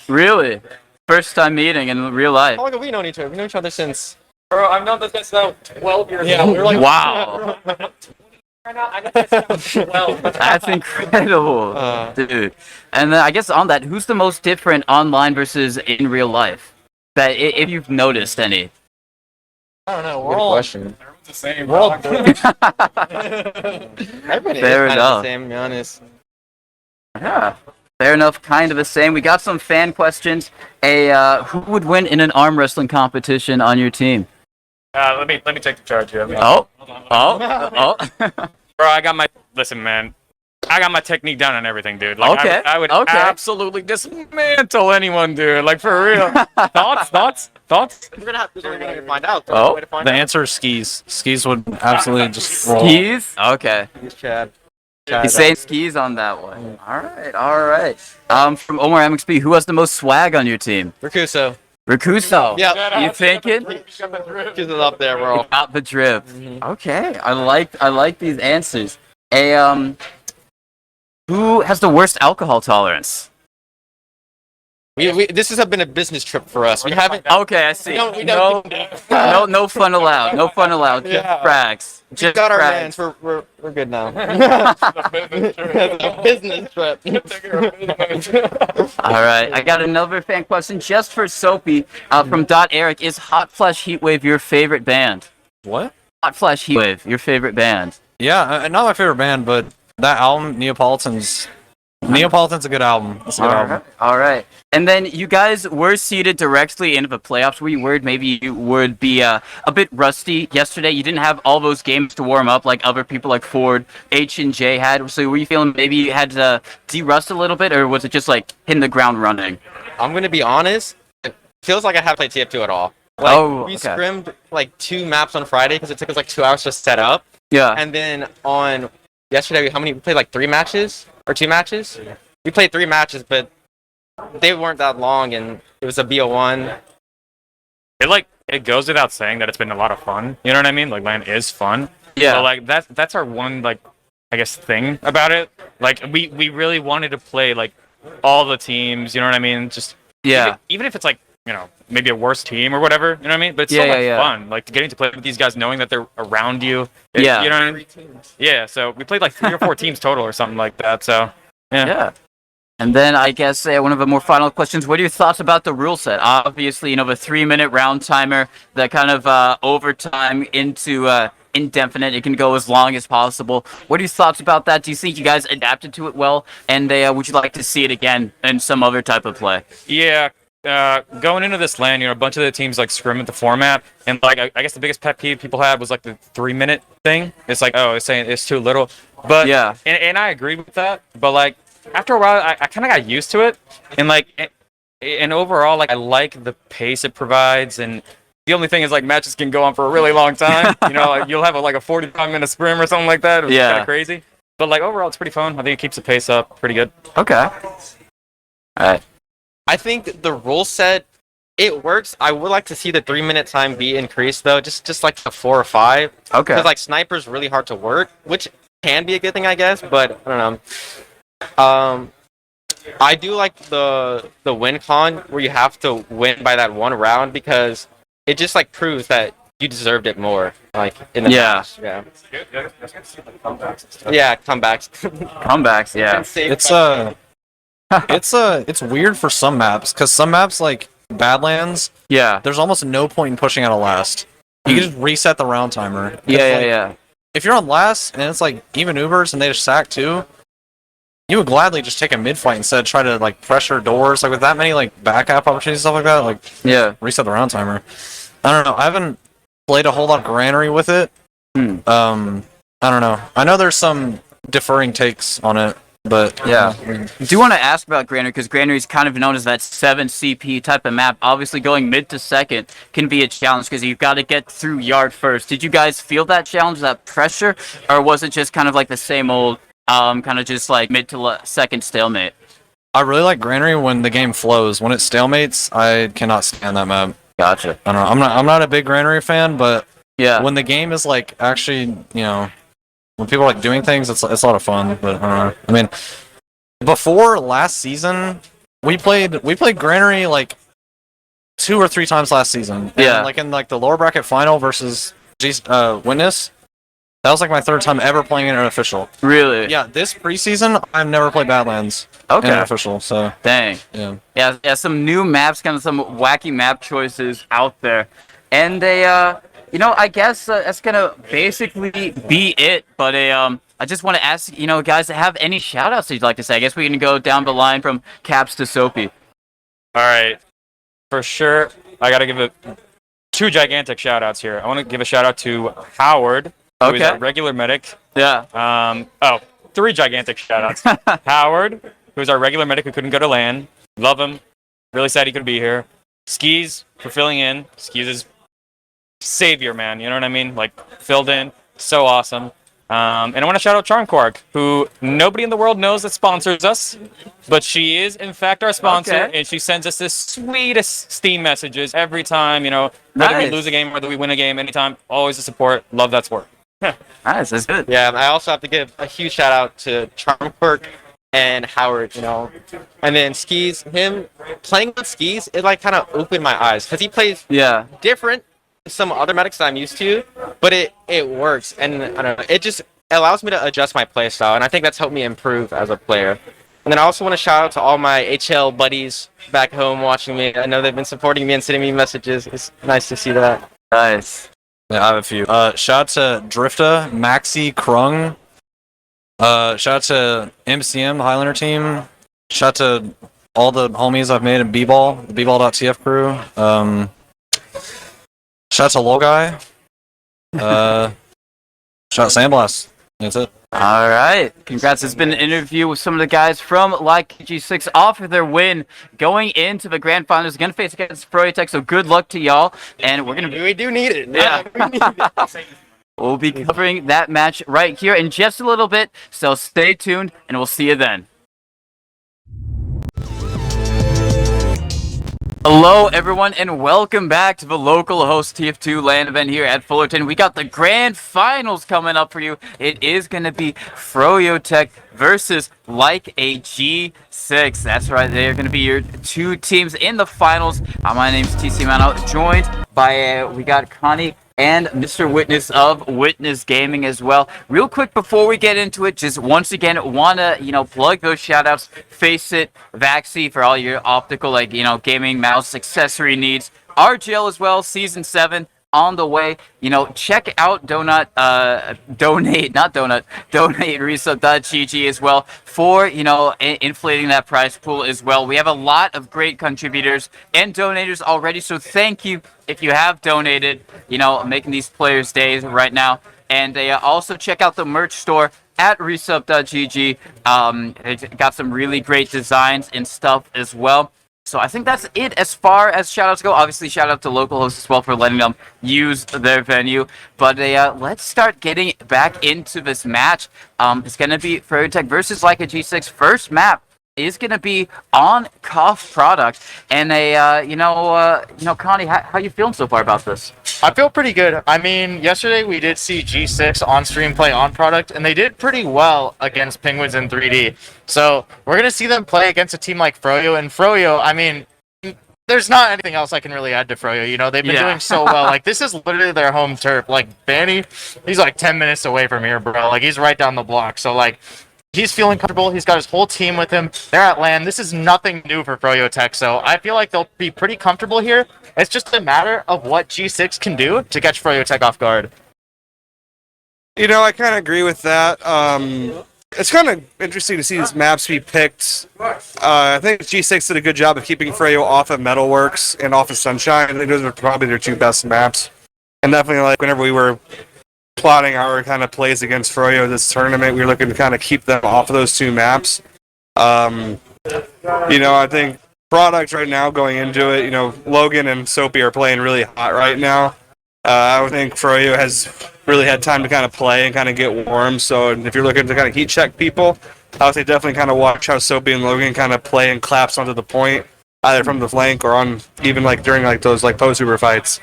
Really? First time meeting in real life. How long have we known each other? We've known each other since. Bro, I've known this guy since 12 years Yeah, old. we were like, wow. I know this guy since 12. That's incredible, dude. And then I guess on that, who's the most different online versus in real life? That if you've noticed any. I don't know. Good question. The same. We're all everybody Fair is kind enough. of the same, to be honest. Yeah. Fair enough, kind of the same. We got some fan questions. Who would win in an arm wrestling competition on your team? Let me take the charge here. Oh. Bro, listen, man. I got my technique down and everything, dude. Like, Okay, I would okay. absolutely dismantle anyone, dude. Like, for real. Thoughts? We're gonna have to find out. Oh, the answer is Skis. Skis would absolutely just roll. Skis? Okay. He's Chad. He's saying skis on that one. All right. From Omar MXP, who has the most swag on your team? Rakuso. Rakuso. Yeah. You thinking? He's up there, bro. Got the drip. Okay, I like these answers. Who has the worst alcohol tolerance? This has been a business trip for us. We haven't. Okay, I see. No fun allowed. No fun allowed. Just frags. We Just got our frags. mans. We're good now. A business trip. All right, I got another fan question just for Soapy from Eric. Is Hot Flash Heatwave your favorite band? What? Hot Flash Heatwave, your favorite band? Yeah, not my favorite band, but that album, Neapolitan's a good album. It's a good album. All right. And then you guys were seeded directly into the playoffs. Were you worried maybe you would be a bit rusty yesterday? You didn't have all those games to warm up like other people like Ford, H, and J had. So were you feeling maybe you had to de-rust a little bit, or was it just like hitting the ground running? I'm gonna be honest. It feels like I haven't played TF2 at all. We scrimmed like 2 maps on Friday because it took us like 2 hours to set up. Yeah. And then on yesterday, we played like 3 matches or 2 matches. We played 3 matches, but they weren't that long, and it was a BO1. It goes without saying that it's been a lot of fun. You know what I mean? Like LAN is fun. Yeah. So like that's our one I guess thing about it. Like we really wanted to play like all the teams. You know what I mean? Just even if it's like maybe a worse team or whatever. You know what I mean? But it's so much fun. Like getting to play with these guys, knowing that they're around you. You know what I mean? Yeah. So we played like 3 or 4 teams total or something like that. So Yeah. And then I guess one of the more final questions, what are your thoughts about the rule set? Obviously, the 3-minute round timer, the kind of overtime into indefinite. It can go as long as possible. What are your thoughts about that? Do you think you guys adapted to it well? And would you like to see it again in some other type of play? Yeah. Going into this LAN, a bunch of the teams like scrim at the format, and like I guess the biggest pet peeve people had was like the 3-minute thing. It's like, it's saying it's too little. But yeah, and I agree with that. But like after a while, I kind of got used to it, and overall, like I like the pace it provides. And the only thing is like matches can go on for a really long time. Like you'll have a 45-minute scrim or something like that. It's kind of crazy. But like overall, it's pretty fun. I think it keeps the pace up pretty good. Okay. All right. I think the rule set, it works. I would like to see the 3-minute time be increased though, just like a 4 or 5. Okay. Because like sniper's really hard to work, which can be a good thing, I guess. But I don't know. I do like the win con where you have to win by that 1 round because it just like proves that you deserved it more. Like in the match. Yeah. Yeah, comebacks. Comebacks. Yeah. It's weird for some maps because some maps like Badlands, there's almost no point in pushing out a last. You can just reset the round timer. Yeah. If you're on last and it's like even Ubers and they just sack too, you would gladly just take a mid fight instead of try to like pressure doors like with that many like backup opportunities and stuff like that. Like reset the round timer. I don't know. I haven't played a whole lot of Granary with it. I don't know. I know there's some differing takes on it. But yeah, I do want to ask about Granary because Granary is kind of known as that 7 CP type of map. Obviously, going mid to second can be a challenge because you've got to get through yard first. Did you guys feel that challenge, that pressure, or was it just kind of like the same old, kind of just like mid to second stalemate? I really like Granary when the game flows. When it stalemates, I cannot stand that map. Gotcha. I don't know. I'm not a big Granary fan, but when the game is like actually, when people are like doing things, it's a lot of fun. But I don't know. I mean, before last season, we played Granary like 2 or 3 times last season. And, like in like the lower bracket final versus Witness. That was like my 3rd time ever playing in an official. Really? Yeah. This preseason, I've never played Badlands in an official. So dang. Yeah. Some new maps, kind of some wacky map choices out there, and they I guess that's gonna basically be it. But I just want to ask, guys, have any shout-outs that you'd like to say? I guess we can go down the line from Caps to Soapy. All right, for sure. I gotta give 2 gigantic shout-outs here. I want to give a shout-out to Howard, who is our regular medic. Yeah. 3 gigantic shout-outs. Howard, who's our regular medic who couldn't go to LAN. Love him. Really sad he couldn't be here. Skis for filling in. Skis is savior, man. You know what I mean? Like, filled in. So awesome. And I want to shout out Charm Quark, who nobody in the world knows that sponsors us, but she is in fact our sponsor, and she sends us the sweetest Steam messages every time. You know, whether we lose a game, whether we win a game, anytime, always the support. Love that support. Nice, that's good. Yeah, I also have to give a huge shout out to Charm Quirk and Howard, you know. And then Skis, him playing with Skis, it like kind of opened my eyes because he plays different than some other medics that I'm used to, but it works. And I don't know, it just allows me to adjust my play style, and I think that's helped me improve as a player. And then I also want to shout out to all my HL buddies back home watching me. I know they've been supporting me and sending me messages. It's nice to see that. Nice. Yeah, I have a few. Shout out to Drifta, Maxi, Krung. Shout out to MCM, the Highlander team. Shout out to all the homies I've made in B-Ball, the B-Ball.tf crew. Shout out to Low Guy. Shout out Sandblast. That's it. All right. Congrats. It's been an interview with some of the guys from Leica G6 off of their win going into the grand finals. Going to face against Froyo Tech, so good luck to y'all. And we're going to... We do need it. Yeah. We'll be covering that match right here in just a little bit, so stay tuned, and we'll see you then. Hello, everyone, and welcome back to the Localhost TF2 LAN event here at Fullerton. We got the grand finals coming up for you. It is going to be Froyo Tech versus Like a G6. That's right, they're going to be your two teams in the finals. My name's TC Mano, joined by, we got Connie and Mr. Witness of Witness Gaming as well. Real quick before we get into it, just once again wanna, plug those shoutouts. Face It, Vaxi for all your optical, gaming mouse accessory needs. RGL as well, Season 7 on the way. Check out donate RESUP.gg as well for, inflating that prize pool as well. We have a lot of great contributors and donators already, so thank you if you have donated, making these players' days right now. And also check out the merch store at resup.gg. It's got some really great designs and stuff as well. So I think that's it as far as shoutouts go. Obviously, shout out to Localhost as well for letting them use their venue. But let's start getting back into this match. It's going to be Froyo Tech versus Leica G6. First map is going to be on Cough Product. And Connie, how you feeling so far about this? I feel pretty good. I mean, yesterday we did see G6 on stream play on Product, and they did pretty well against Penguins in 3D. So we're going to see them play against a team like Froyo. And Froyo, I mean, there's not anything else I can really add to Froyo. They've been doing so well. Like, this is literally their home turf. Like, Banny, he's like 10 minutes away from here, bro. Like, he's right down the block. So, like, he's feeling comfortable. He's got his whole team with him. They're at LAN. This is nothing new for Froyo Tech, so I feel like they'll be pretty comfortable here. It's just a matter of what G6 can do to catch Froyo Tech off guard. I kind of agree with that. It's kind of interesting to see these maps be picked. I think G6 did a good job of keeping Froyo off of Metalworks and off of Sunshine. I think those are probably their two best maps. And definitely, like, whenever we were plotting our kind of plays against Froyo this tournament, we were looking to kind of keep them off of those two maps. I think Product right now going into it, Logan and Soapy are playing really hot right now. I would think Froyo has really had time to kind of play and kind of get warm. So if you're looking to kind of heat check people, I would say definitely kind of watch how Soapy and Logan kind of play and collapse onto the point, either from the flank or on even like during like those like post Uber fights.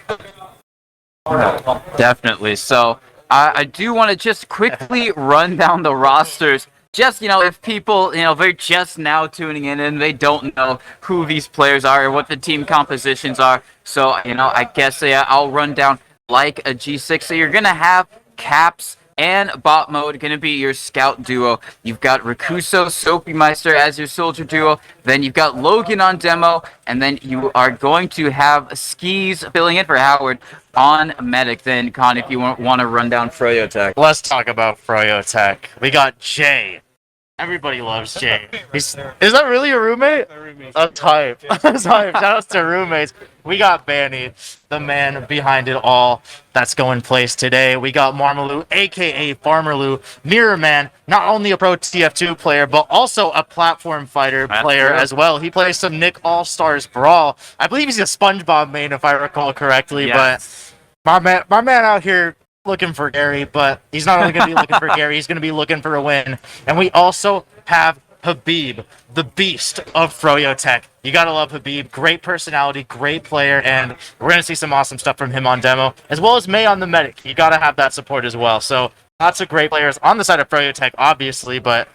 Definitely. So I do want to just quickly run down the rosters. Just, if people, they're just now tuning in and they don't know who these players are or what the team compositions are. So, I guess I'll run down like a G6. So you're going to have Caps and Bot Mode going to be your scout duo. You've got Rakuso, Soapy Meister as your soldier duo. Then you've got Logan on demo. And then you are going to have Skis filling in for Howard on Medic. Then, Con, if you want to run down Froyo Tech. Let's talk about Froyo Tech. We got Jay. Everybody loves Jay. Is that really a roommate? A type. Shout outs to roommates. We got Banny, the man behind it all. That's going place today. We got Marmaloo, aka Farmerloo, Mirror Man, not only a pro TF2 player, but also a platform fighter player as well. He plays some Nick All-Stars Brawl. I believe he's a SpongeBob main, if I recall correctly. Yes. But my man out here looking for Gary, but he's not only going to be looking for Gary, he's going to be looking for a win. And we also have Habib, the beast of Froyo Tech. You gotta love Habib. Great personality, great player, and we're gonna see some awesome stuff from him on demo, as well as May on the medic. You gotta have that support as well. So lots of great players on the side of Froyo Tech, obviously, but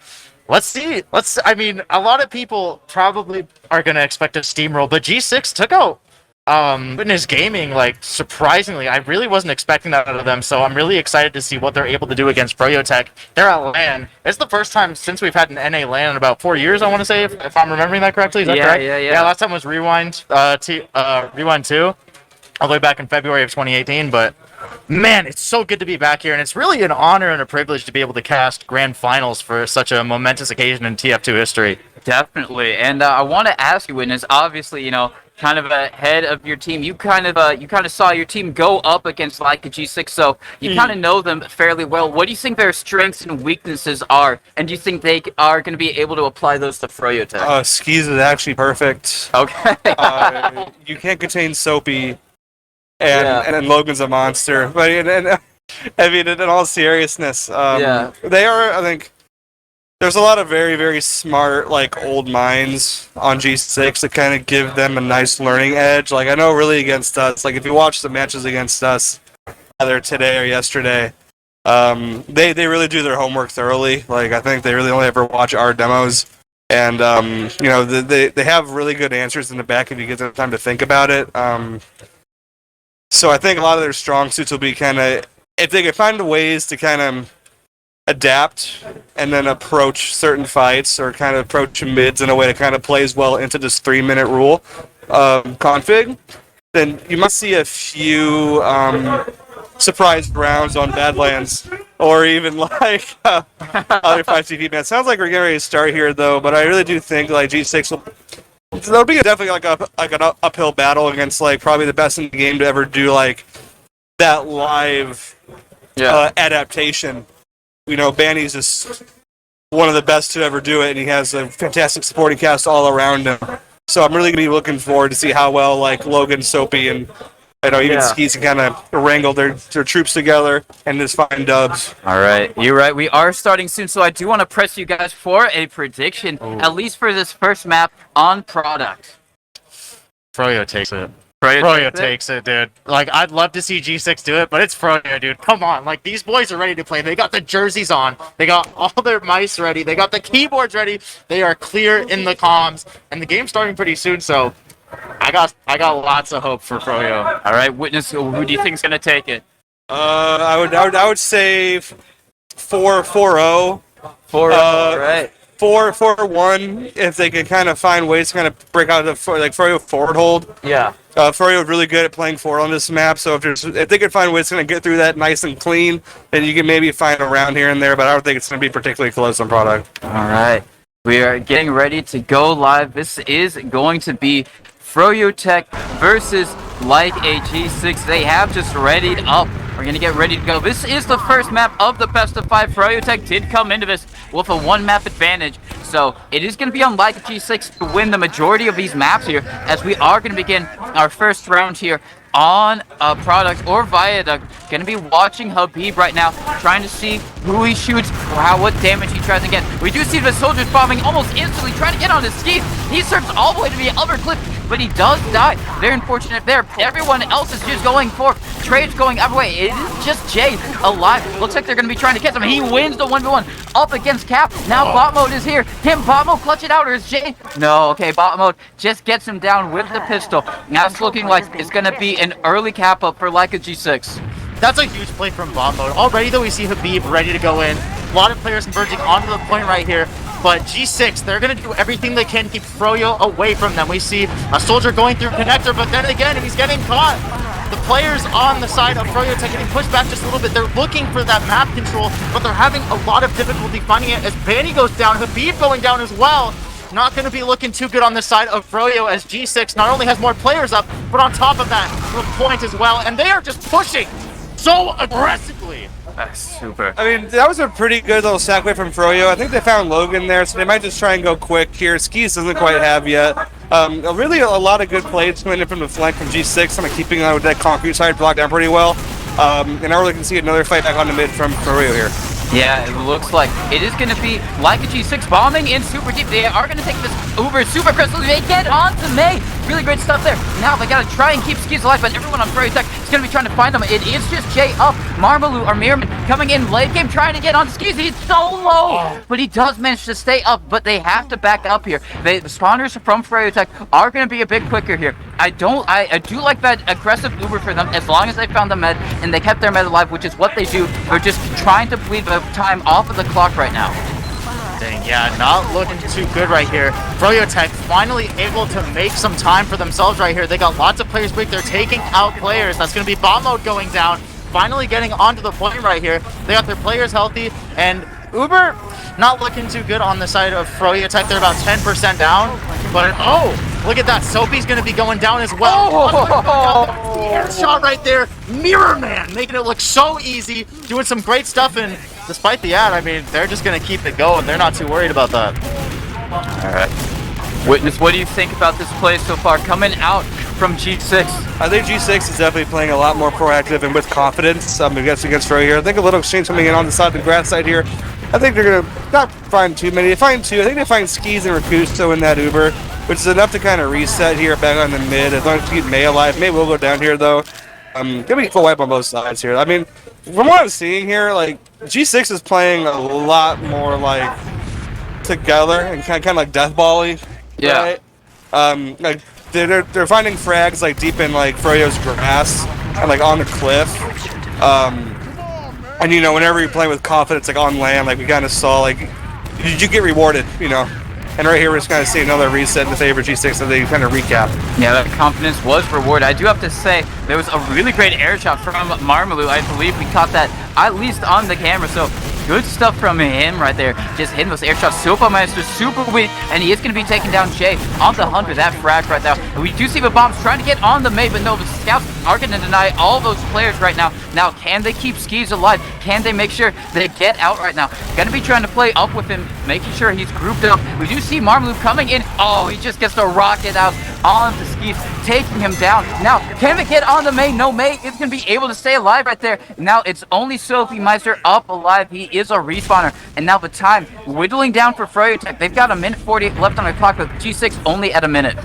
let's see. I mean, a lot of people probably are gonna expect a steamroll, but G6 took out Witness Gaming, like, surprisingly. I really wasn't expecting that out of them, so I'm really excited to see what they're able to do against Froyo Tech. They're at LAN. It's the first time since we've had an NA LAN in about 4 years, I want to say, if I'm remembering that correctly. Is that correct? Yeah, last time was Rewind, Rewind 2, all the way back in February of 2018, but man, it's so good to be back here, and it's really an honor and a privilege to be able to cast grand finals for such a momentous occasion in TF2 history. Definitely, and I want to ask you, Witness, obviously, kind of ahead of your team. You kind of saw your team go up against Leica G6, so you kind of know them fairly well. What do you think their strengths and weaknesses are, and do you think they are going to be able to apply those to Froyo Tech? Skis is actually perfect. Okay. You can't contain Soapy, and Logan's a monster. But I mean, in all seriousness, they are. I think there's a lot of very, very smart, like, old minds on G6 that kind of give them a nice learning edge. Like, I know really against us, like, if you watch the matches against us, either today or yesterday, they really do their homework thoroughly. Like, I think they really only ever watch our demos. And, they have really good answers in the back if you give them time to think about it. So I think a lot of their strong suits will be kind of, if they can find ways to kind of adapt and then approach certain fights or kind of approach mids in a way that kind of plays well into this 3-minute rule config, then you might see a few surprise rounds on Badlands or even like other 5CV man. Sounds like we're getting ready to start here though, but I really do think like G6 there'll be definitely like an uphill battle against like probably the best in the game to ever do like that live adaptation. Banny's just one of the best to ever do it, and he has a fantastic supporting cast all around him. So I'm really going to be looking forward to see how well, like, Logan, Soapy, and, even Skis can kind of wrangle their troops together and just find dubs. All right, you're right. We are starting soon, so I do want to press you guys for a prediction, at least for this first map on product. Froyo takes it. Froyo takes it, dude. Like, I'd love to see G6 do it, but it's Froyo, dude. Come on. Like, these boys are ready to play. They got the jerseys on. They got all their mice ready. They got the keyboards ready. They are clear in the comms. And the game's starting pretty soon, so I got lots of hope for Froyo. All right, Witness, who do you think is going to take it? I would say 4-4-0. 4-0, right. 4-1 if they can kind of find ways to kind of break out of Froyo forward hold. Yeah. Froyo is really good at playing forward on this map, so if they can find ways to kind of get through that nice and clean, then you can maybe find a round here and there, but I don't think it's going to be particularly close on product. All right. We are getting ready to go live. This is going to be Froyo Tech versus Leica G6. They have just readied up. We're going to get ready to go. This is the first map of the best of 5. Froyo Tech did come into this with a 1-map advantage. So it is going to be on Leica G6 to win the majority of these maps here, as we are going to begin our first round here on a product or viaduct. Going to be watching Habib right now, trying to see who he shoots or what damage he tries to get. We do see the soldiers bombing almost instantly, trying to get on his skis. He surfs all the way to the upper cliff, but he does die. Very unfortunate there. Everyone else is just going for trades going every way. It is just Jay alive. Looks like they're going to be trying to catch him. He wins the 1v1 up against Cap. Now bot mode is here. Bot mode clutch it out, or is Jay? No, okay, bot mode just gets him down with the pistol. Now it's looking like it's going to be an early cap up for Leica G6. That's a huge play from bot mode. Already though, we see Habib ready to go in. A lot of players converging onto the point right here. But G6, they're going to do everything they can to keep Froyo away from them. We see a soldier going through connector, but then again, he's getting caught. The players on the side of Froyo Tech getting pushed back just a little bit. They're looking for that map control, but they're having a lot of difficulty finding it as Banny goes down. Habib going down as well. Not going to be looking too good on this side of Froyo, as G6 not only has more players up, but on top of that, the point as well. And they are just pushing so aggressively. That's super. I mean, that was a pretty good little sack away from Froyo. I think they found Logan there, so they might just try and go quick here. Skis doesn't quite have yet. Really a lot of good plays coming in from the flank from G6, kind of keeping that concrete side blocked down pretty well. And now we're looking to see another fight back on the mid from Froyo here. Yeah, it looks like it is going to be Leica G6 bombing in super deep. They are going to take this Uber super crystal. They get onto May. Really great stuff there. Now they got to try and keep skis alive, but everyone on Froyo Tech is going to be trying to find them. It is just Jay up. Marmalou or Mirman coming in late game trying to get onto skis. He's so low, but he does manage to stay up, but they have to back up here. The spawners from Froyo Tech are going to be a bit quicker here. I do like that aggressive Uber for them as long as they found the med and they kept their med alive, which is what they do. They're just trying to bleed the time off of the clock right now. Dang, yeah, not looking too good right here. Froyo Tech finally able to make some time for themselves right here. They got lots of players weak. They're taking out players. That's going to be bomb mode going down. Finally getting onto the point right here. They got their players healthy, and Uber not looking too good on the side of Froyo Tech. They're about 10% down, but look at that. Soapy's going to be going down as well. Oh, air shot right there. Mirror Man making it look so easy, doing some great stuff, and despite the ad, I mean, they're just going to keep it going. They're not too worried about that. All right. Witness, what do you think about this play so far coming out from G6? I think G6 is definitely playing a lot more proactive and with confidence against Froyo here. I think a little exchange coming in on the side of the grass side here. I think they're going to not find too many. They find two. I think they find Skis and Rakusto in that Uber, which is enough to kind of reset here back on the mid. As long as you keep May alive. May will go down here, though. Gonna be full wipe on both sides here. I mean, from what I'm seeing here, like, G6 is playing a lot more, like, together and kind of like death volley. Yeah. Right? Like, they're finding frags, like, deep in, like, Froyo's grass and, like, on the cliff. And, you know, whenever you're playing with confidence, like, on land, like, we kind of saw, like, you get rewarded, you know. And right here, we're just kind of seeing another reset in the favor of G6 that they kind of recap. Yeah, that confidence was rewarded. I do have to say, there was a really great air shot from Marmalou. I believe we caught that at least on the camera, so good stuff from him right there. Just hitting those air shots. Soapmeister super weak, and he is going to be taking down Jay on the 100. That frag right now. And we do see the bombs trying to get on the May, but no, the scouts are going to deny all those players right now. Now, can they keep Skis alive? Can they make sure they get out right now? Going to be trying to play up with him, making sure he's grouped up. We do see Marmalou coming in. Oh, he just gets to rocket out on the Skis, taking him down. Now, can they get on the May? No, May is going to be able to stay alive right there. Now, it's only Sophie Meister up alive. He is a respawner. And now the time whittling down for Froyo Tech. They've got a minute 40 left on the clock with G6 only at a minute.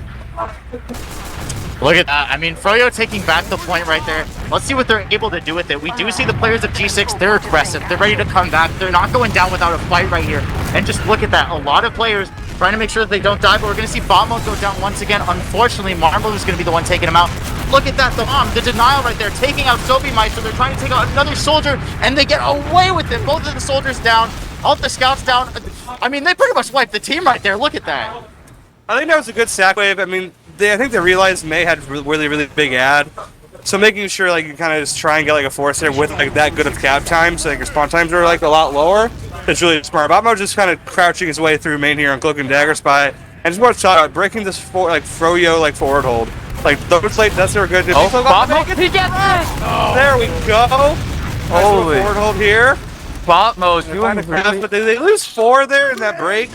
Look at that. I mean, Froyo taking back the point right there. Let's see what they're able to do with it. We do see the players of G6. They're aggressive. They're ready to come back. They're not going down without a fight right here. And just look at that. A lot of players trying to make sure that they don't die, but we're going to see bomb mode go down once again. Unfortunately, Marmalou is going to be the one taking him out. Look at that, the bomb, the denial right there, taking out Sophie Meister. They're trying to take out another soldier, and they get away with it. Both of the soldiers down, all the scouts down. I mean, they pretty much wiped the team right there. Look at that. I think that was a good sack wave. I mean, I think they realized May had really big ad. So making sure, like, you kind of just try and get, like, a force there with, like, that good of cap time, so, like, your spawn times are, like, a lot lower. It's really smart. Botmo just kind of crouching his way through main here on Cloak and Dagger Spy. And just more shot out, breaking this, Froyo, like, forward hold. Like, those late deaths are good. Oh, Botmo, he gets it! Oh. There we go. Holy. Nice forward hold here. Botmo's doing really... But they lose 4 there in that break.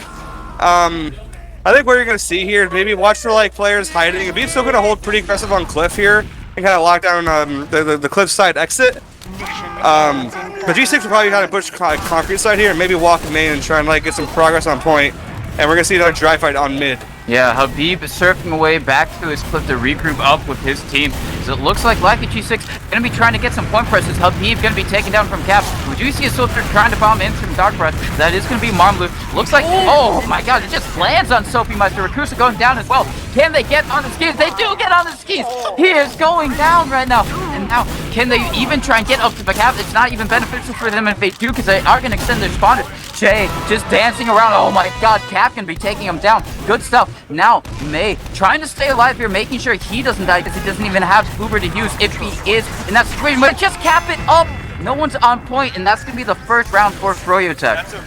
I think what you're going to see here is maybe watch for, like, players hiding. Beef's still going to hold pretty aggressive on Cliff here and kind of lock down the Cliff side exit. But G6 will probably kind of push concrete side here and maybe walk main and try and, like, get some progress on point. And we're going to see another dry fight on mid. Yeah, Habib is surfing away back to his cliff to regroup up with his team. So it looks like Leica G6 going to be trying to get some point presses. Habib going to be taken down from Cap. We do see a soldier trying to bomb in from Dark Breath. That is going to be Marmalou. Looks like, oh my god, it just lands on Sophie Meister. Rakusa going down as well. Can they get on the skis? They do get on the skis. He is going down right now. And now, can they even try and get up to the Cap? It's not even beneficial for them if they do, because they are going to extend their spawners. Jay just dancing around. Oh my god, Cap can be taking him down. Good stuff. Now, May trying to stay alive here, making sure he doesn't die because he doesn't even have Uber to use if he is in that situation. But just cap it up. No one's on point, and that's going to be the first round for Froyo Tech. That's a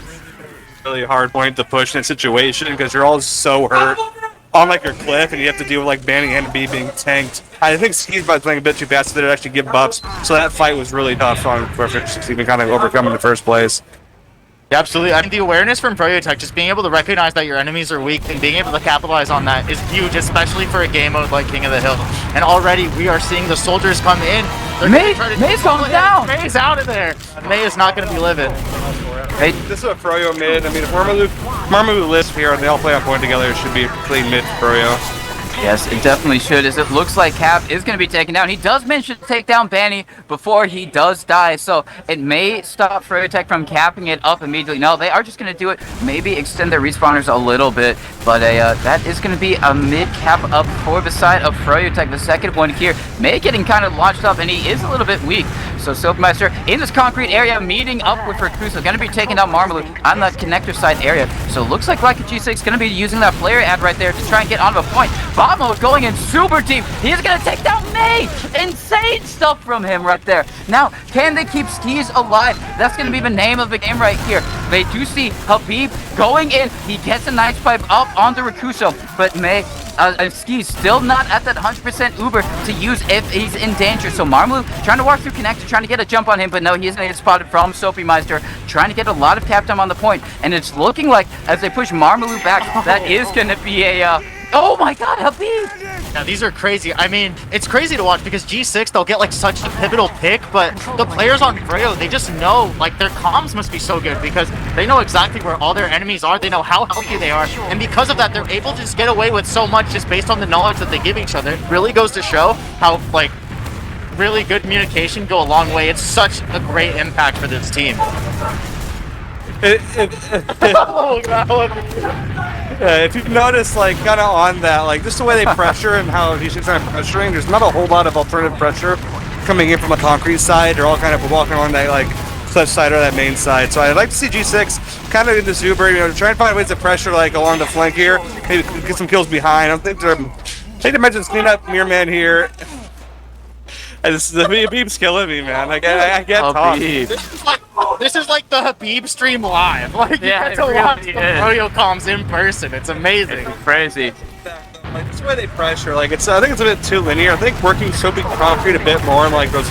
really hard point to push in a situation because you're all so hurt on, like, your cliff, and you have to deal with, like, Banning and B being tanked. I think Ski's by playing a bit too fast so they actually give buffs. So that fight was really tough on Perfect even kind of overcome in the first place. Yeah, absolutely. I mean, the awareness from Froyo Tech, just being able to recognize that your enemies are weak and being able to capitalize on that is huge, especially for a game mode like King of the Hill. And already we are seeing the soldiers come in. May's going down. May's out of there. May is not going to be living. Hey, this is a Froyo mid. I mean, if Marmalu lives here and they all play on point together, it should be a clean mid for Froyo. Yes, it definitely should, as it looks like Cap is going to be taken down. He does mention to take down Banny before he does die, so it may stop Froyotech from capping it up immediately. No, they are just going to do it, maybe extend their respawners a little bit, but that is going to be a mid-cap up for the side of Froyotech. The second one here, May getting kind of launched up, and he is a little bit weak. So Soapmeister in this concrete area, meeting up with Rakusa, going to be taking down Marmalu on the connector side area. So it looks like Leica G6 is going to be using that player ad right there to try and get onto the point. Bamo going in super deep. He's going to take down May. Insane stuff from him right there. Now, can they keep Skis alive? That's going to be the name of the game right here. They do see Habib going in. He gets a nice pipe up onto Rakusa, but May... Ski's still not at that 100% Uber to use if he's in danger. So Marmalu trying to walk through connector, trying to get a jump on him, but no, he isn't get spotted from Soapmeister, trying to get a lot of cap time on the point. And it's looking like, as they push Marmalu back, that is going to be a... oh my god, Habib! Yeah, these are crazy. I mean, it's crazy to watch because G6, they'll get like such a pivotal pick, but the players on Froyo, they just know, like their comms must be so good because they know exactly where all their enemies are, they know how healthy they are, and because of that, they're able to just get away with so much just based on the knowledge that they give each other. It really goes to show how, like, really good communication go a long way. It's such a great impact for this team. Oh, if you notice, like, kind of on that, like, just the way they pressure and how G6 are pressuring, there's not a whole lot of alternative pressure coming in from a concrete side. They're all kind of walking on that, like, clutch side or that main side. So I'd like to see G6 kind of in this Uber, you know, try and find ways to pressure, like, along the flank here, maybe get some kills behind. I don't think they're... Take the mentions, clean up Mirror Man here. The Habib's killing me, man. Like, I can't talk. This is like the Habib stream live. Like, you get to watch the Froyo comms in person. It's amazing. It's crazy. Like, this way they pressure, like, I think it's a bit too linear. I think working soapy concrete a bit more and, like, those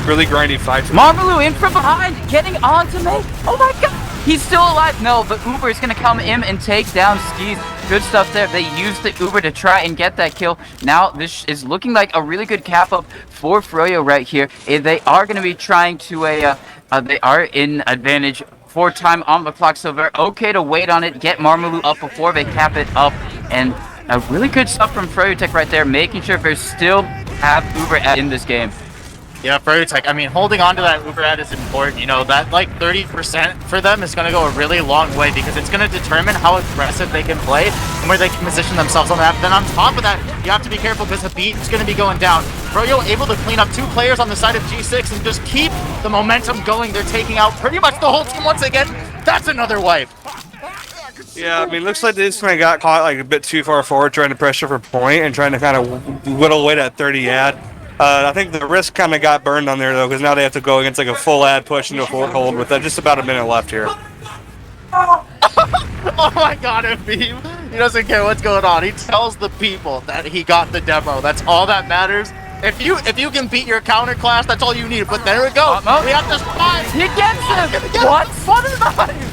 really grindy fights. Marmalu in from behind, getting onto May. Oh my god! He's still alive. No, the Uber is going to come in and take down Skis. Good stuff there. They used the Uber to try and get that kill. Now, this is looking like a really good cap up for Froyo right here. They are going to be trying to they are in advantage for time on the clock, so they're okay to wait on it, get Marmalu up before they cap it up, and really good stuff from Froyotech right there, making sure they still have Uber in this game. Yeah, Froyotech, I mean, holding on to that Uber ad is important. You know, that like 30% for them is going to go a really long way because it's going to determine how aggressive they can play and where they can position themselves on that. But then on top of that, you have to be careful because Habib's going to be going down. Froyo able to clean up 2 players on the side of G6 and just keep the momentum going. They're taking out pretty much the whole team once again. That's another wipe. Yeah, I mean, looks like they just kind of got caught like a bit too far forward trying to pressure for point and trying to kind of whittle away that 30 ad. I think the risk kind of got burned on there, though, because now they have to go against like a full ad push into a forward hold with just about a minute left here. Oh my god, Habib. He doesn't care what's going on. He tells the people that he got the demo. That's all that matters. If you can beat your counter class, that's all you need. But there we go. We have to spy. He gets him. What?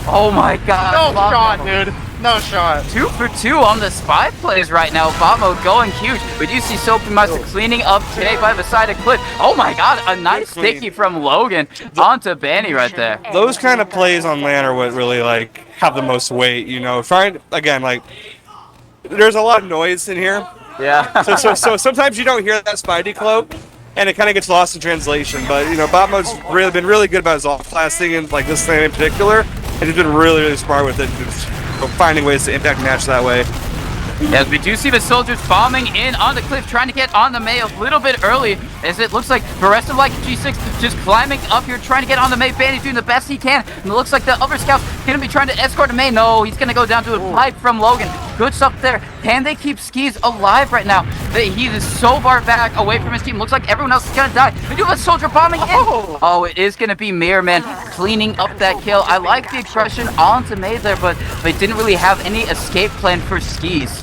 Oh my god. No shot, dude. No shot. 2 for 2 on the spy plays right now. Bamo going huge. We do see Soapmeister cleaning up today by the side of Cliff. Oh my god, a nice sticky from Logan onto Banny right there. Those kind of plays on LAN are what really like have the most weight, you know. Trying again, like there's a lot of noise in here. Yeah. So sometimes you don't hear that Spidey cloak, and it kind of gets lost in translation. But you know, Bobmo's been really good about his off-class thing, and like this thing in particular, and he's been really smart with it, just finding ways to impact match that way. As we do see the soldiers bombing in on the cliff, trying to get on the May a little bit early, as it looks like the rest of like G6 just climbing up here, trying to get on the May. Banny's doing the best he can, and it looks like the other scouts going to be trying to escort the May. No, he's going to go down to a pipe from Logan. Good stuff there. Can they keep Skis alive right now? He is so far back away from his team. Looks like everyone else is going to die. We do have a soldier bombing in. Oh, it is going to be Mirror Man cleaning up that kill. I like the expression onto May there, but they didn't really have any escape plan for Skis.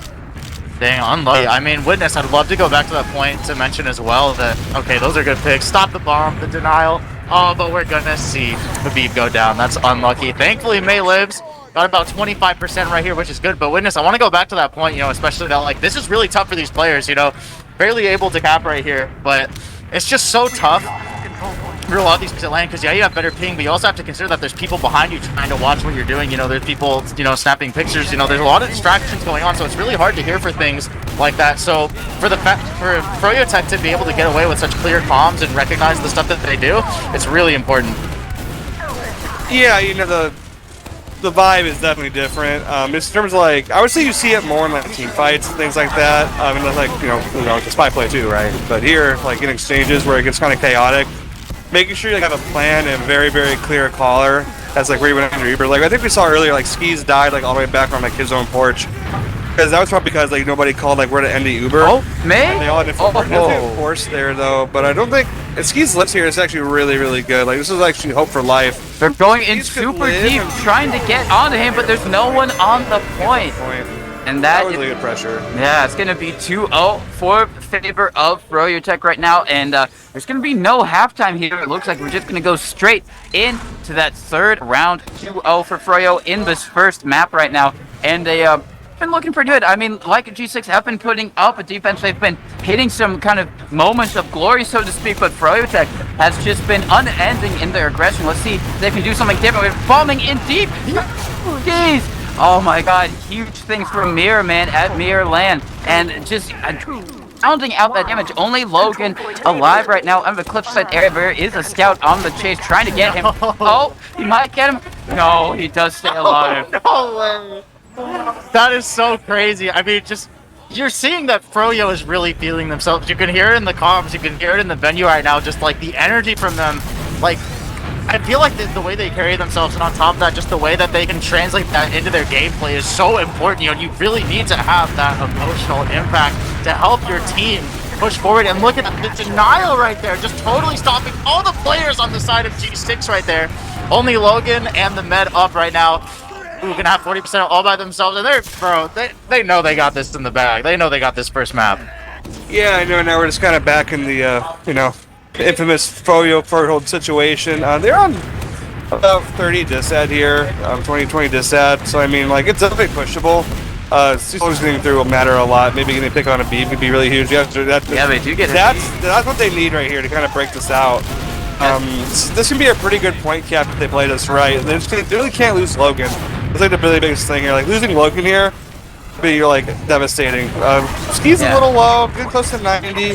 Dang, unlucky. I mean, Witness, I'd love to go back to that point to mention as well that, okay, those are good picks. Stop the bomb, the denial. Oh, but we're going to see Habib go down. That's unlucky. Thankfully, May lives. Got about 25% right here, which is good. But Witness, I want to go back to that point, you know, especially that, like, this is really tough for these players, you know. Barely able to cap right here, but it's just so tough for a lot of these LAN because, yeah, you have better ping, but you also have to consider that there's people behind you trying to watch what you're doing. You know, there's people, you know, snapping pictures. You know, there's a lot of distractions going on, so it's really hard to hear for things like that. So for Froyo Tech to be able to get away with such clear comms and recognize the stuff that they do, it's really important. Yeah, you know, the vibe is definitely different. In terms of like, I would say you see it more in like team fights and things like that. And that's like, you know, the spy play too, right? But here, like in exchanges where it gets kind of chaotic, making sure you like, have a plan and very, very clear caller. That's like where you went under Uber. Like I think we saw earlier, like Skis died like all the way back on like his own porch. Because that was probably because like nobody called like where to end the Uber. Oh, man! They all had different force there though, but I don't think Ski's lips here is actually really, really good. Like this is actually hope for life. They're going in super deep, trying to get onto him, but there's no one on the point. And that was really good pressure. Yeah, it's gonna be 2-0 for favor of Froyo Tech right now, and there's gonna be no halftime here. It looks like we're just gonna go straight into that third round. 2-0 for Froyo in this first map right now, and they been looking pretty good. I mean, like G6 have been putting up a defense. They've been hitting some kind of moments of glory, so to speak, but Froyo Tech has just been unending in their aggression. Let's see if they can do something different. We're bombing in deep. Jeez. Oh my god, huge things from Mirror Man at Mirror LAN, and just pounding out that damage. Only Logan alive right now on the cliffside area. There is a scout on the chase trying to get him. Oh, he might get him. No, he does stay alive. No way. That is so crazy. I mean, just you're seeing that Froyo is really feeling themselves. You can hear it in the comms, you can hear it in the venue right now, just like the energy from them. Like, I feel like the way they carry themselves, and on top of that, just the way that they can translate that into their gameplay is so important. You know, you really need to have that emotional impact to help your team push forward. And look at the denial right there, just totally stopping all the players on the side of G6 right there. Only Logan and the med up right now, who can have 40% all by themselves, and they know they got this in the bag. They know they got this first map. Yeah, I know. Now we're just kind of back in the you know, the infamous Froyo foothold situation. They're on about 30 disad here, 20 disad. So I mean, like it's definitely pushable. Just getting through will matter a lot. Maybe getting a pick on a B would be really huge. Yeah, they do get. That's what they need right here to kind of break this out. This can be a pretty good point cap if they play this right. They really can't lose Logan. It's like the really biggest thing here. Like losing Logan here would be like devastating. Ski's a little low, getting close to 90.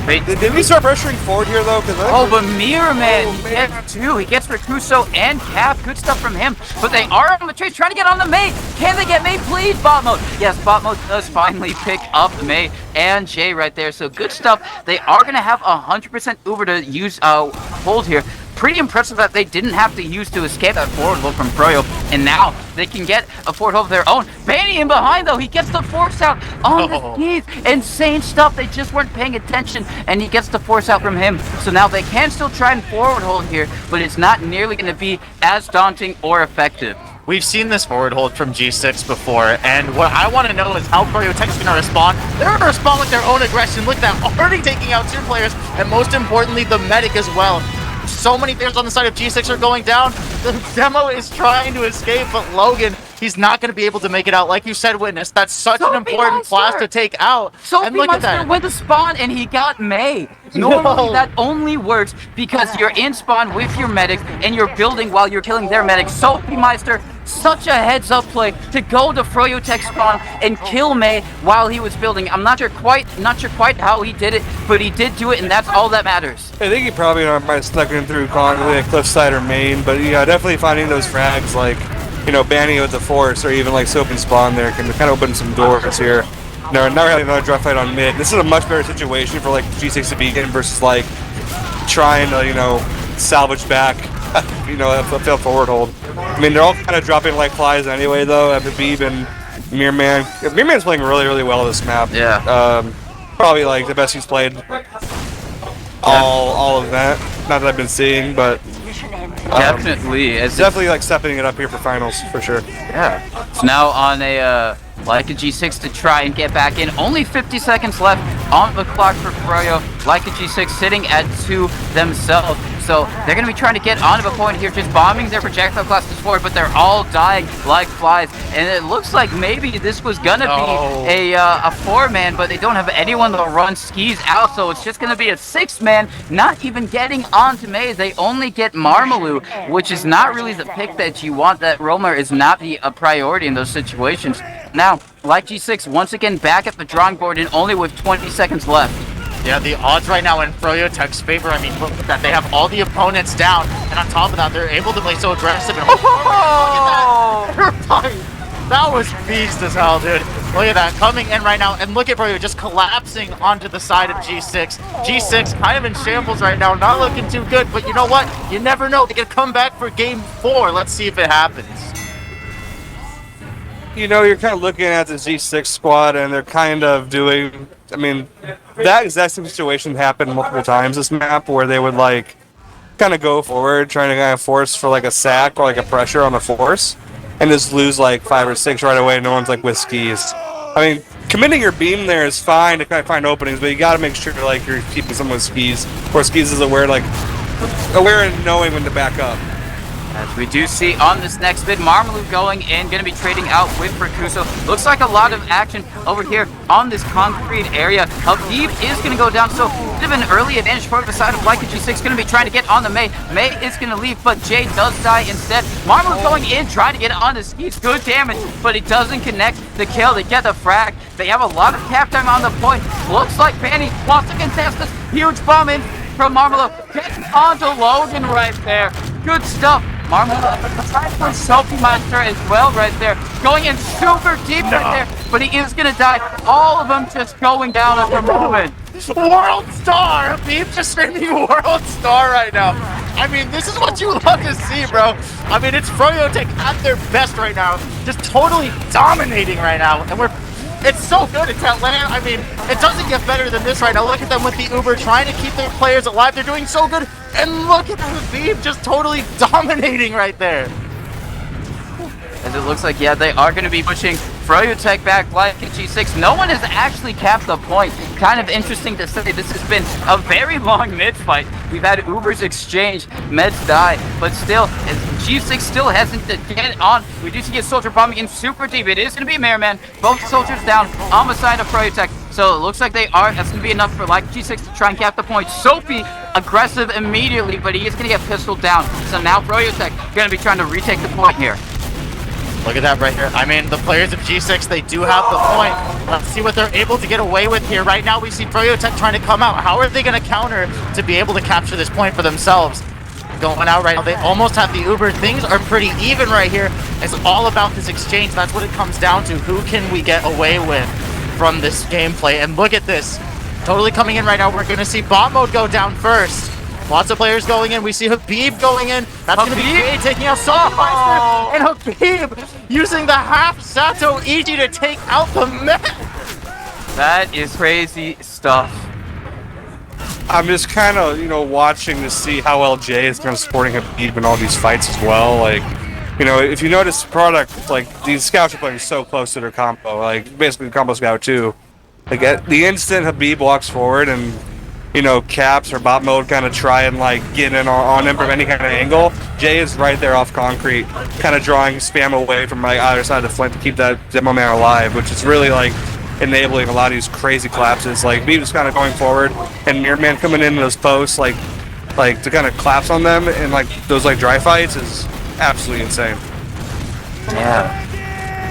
Did we start pressuring forward here though? But Mirror Man, he gets two. He gets Rakuso and Cap. Good stuff from him. But they are on the chase, trying to get on the May. Can they get May, please? Bot mode. Yes, bot mode does finally pick up May and Jay right there. So good stuff. They are going to have 100% Uber to use hold here. Pretty impressive that they didn't have to use to escape that forward hold from Froyo, and now they can get a forward hold of their own. Banny in behind though, he gets the force out on the knees. Insane stuff, they just weren't paying attention, and he gets the force out from him. So now they can still try and forward hold here, but it's not nearly going to be as daunting or effective. We've seen this forward hold from G6 before, and what I want to know is how Froyo Tech is going to respond. They're going to respond with their own aggression. Look at that, already taking out 2 players, and most importantly, the medic as well. So many players on the side of G6 are going down. The demo is trying to escape, but Logan, he's not going to be able to make it out. Like you said, Witness, that's such an important class to take out. And look at that. Went to spawn and he got May. Normally that only works because you're in spawn with your medics and you're building while you're killing their medics. Sophie Meister, such a heads up play to go to Froyo Tech spawn and kill May while he was building. I'm not sure quite how he did it, but he did do it, and that's all that matters. I think he probably might have snuck in through Conley, Cliffside or Main, but yeah, definitely finding those frags like, you know, banning with the force or even like soap and spawn there can kind of open some doors here. No, now we're having another draft fight on mid. This is a much better situation for like G6 to be in versus like trying to, you know, salvage back, you know, a failed forward hold. I mean, they're all kind of dropping like flies anyway though, at the Beeb and Mirror Man. Mirror Man's playing really, really well this map. Yeah. Probably like the best he's played all event. Not that I've been seeing, but Definitely. Definitely like stepping it up here for finals for sure. Yeah. It's now on a Leica G6 to try and get back in. Only 50 seconds left on the clock for Froyo. Leica G6 sitting at 2 themselves. So they're going to be trying to get onto the point here, just bombing their projectile clusters forward, but they're all dying like flies. And it looks like maybe this was going to be a 4-man, but they don't have anyone to run skis out, so it's just going to be a 6-man, not even getting onto May. They only get Marmalou, which is not really the pick that you want. That Roamer is not a priority in those situations. Now, like G6, once again back at the drawing board and only with 20 seconds left. Yeah, the odds right now in Froyo Tech's favor, I mean, look at that. They have all the opponents down, and on top of that, they're able to play so aggressive. And look at that. That was beast as hell, dude. Look at that, coming in right now, and look at Froyo just collapsing onto the side of G6. G6 kind of in shambles right now, not looking too good, but you know what? You never know. They could come back for game 4. Let's see if it happens. You know, you're kind of looking at the G6 squad, and they're kind of doing, I mean, that exact same situation happened multiple times this map, where they would, like, kind of go forward, trying to kind of force for, like, a sack or, like, a pressure on the force, and just lose, like, 5 or 6 right away. No one's, like, with skis. I mean, committing your beam there is fine to kind of find openings, but you got to make sure, like, you're keeping someone with skis, or skis is aware and knowing when to back up. As we do see on this next bid, Marmalou going in, going to be trading out with Rakuso. Looks like a lot of action over here on this concrete area. Habib is going to go down, so bit of an early advantage for the side of Leica G6. Going to be trying to get on the May. May is going to leave, but Jay does die instead. Marmalou going in, trying to get on the skis. Good damage, but it doesn't connect the kill. They get the frag. They have a lot of cap time on the point. Looks like Fanny wants to contest this. Huge bomb in from Marmalou. Getting onto Logan right there. Good stuff. Marmalou trying for Selfie Monster as well right there. Going in super deep right there, but he is going to die. All of them just going down at the moment. World Star! Habib just screaming World Star right now. I mean, this is what you love to see, bro. I mean, it's Froyo Tech at their best right now. Just totally dominating right now. And it's so good. It's at LAN. I mean, it doesn't get better than this right now. Look at them with the Uber trying to keep their players alive. They're doing so good. And look at Habib just totally dominating right there. As it looks like, yeah, they are going to be pushing Froyo Tech back like G6. No one has actually capped the point. Kind of interesting to say. This has been a very long mid fight. We've had Ubers exchange, meds die, but still, G6 still hasn't to get on. We do see a soldier bombing in super deep. It is going to be Merman. Both soldiers down on the side of Froyo Tech. So it looks like that's going to be enough for like G6 to try and cap the point. Sophie aggressive immediately, but he is going to get pistoled down. So now Froyo Tech going to be trying to retake the point here. Look at that right here. I mean, the players of G6, they do have the point. Let's see what they're able to get away with here. Right now, we see Froyo Tech trying to come out. How are they going to counter to be able to capture this point for themselves? Going out right now, they almost have the Uber. Things are pretty even right here. It's all about this exchange. That's what it comes down to. Who can we get away with from this gameplay? And look at this. Totally coming in right now. We're going to see bot mode go down first. Lots of players going in. We see Habib going in. That's going to be Jay taking out Soulmeister. And Habib using the half Sato Ichi to take out the mech. That is crazy stuff. I'm just kind of, watching to see how well Jay is kind of supporting Habib in all these fights as well. Like, if you notice the product, like, these scouts are playing so close to their combo. Like, basically combo scout too. Like, at the instant Habib walks forward and caps or bot mode kind of try and like get in on him from any kind of angle, Jay is right there off concrete, kind of drawing spam away from like either side of the flint to keep that demo man alive, which is really like enabling a lot of these crazy collapses. Like Beeb is kind of going forward and Mirror Man coming in those posts like to kind of collapse on them and like those like dry fights is absolutely insane. Yeah.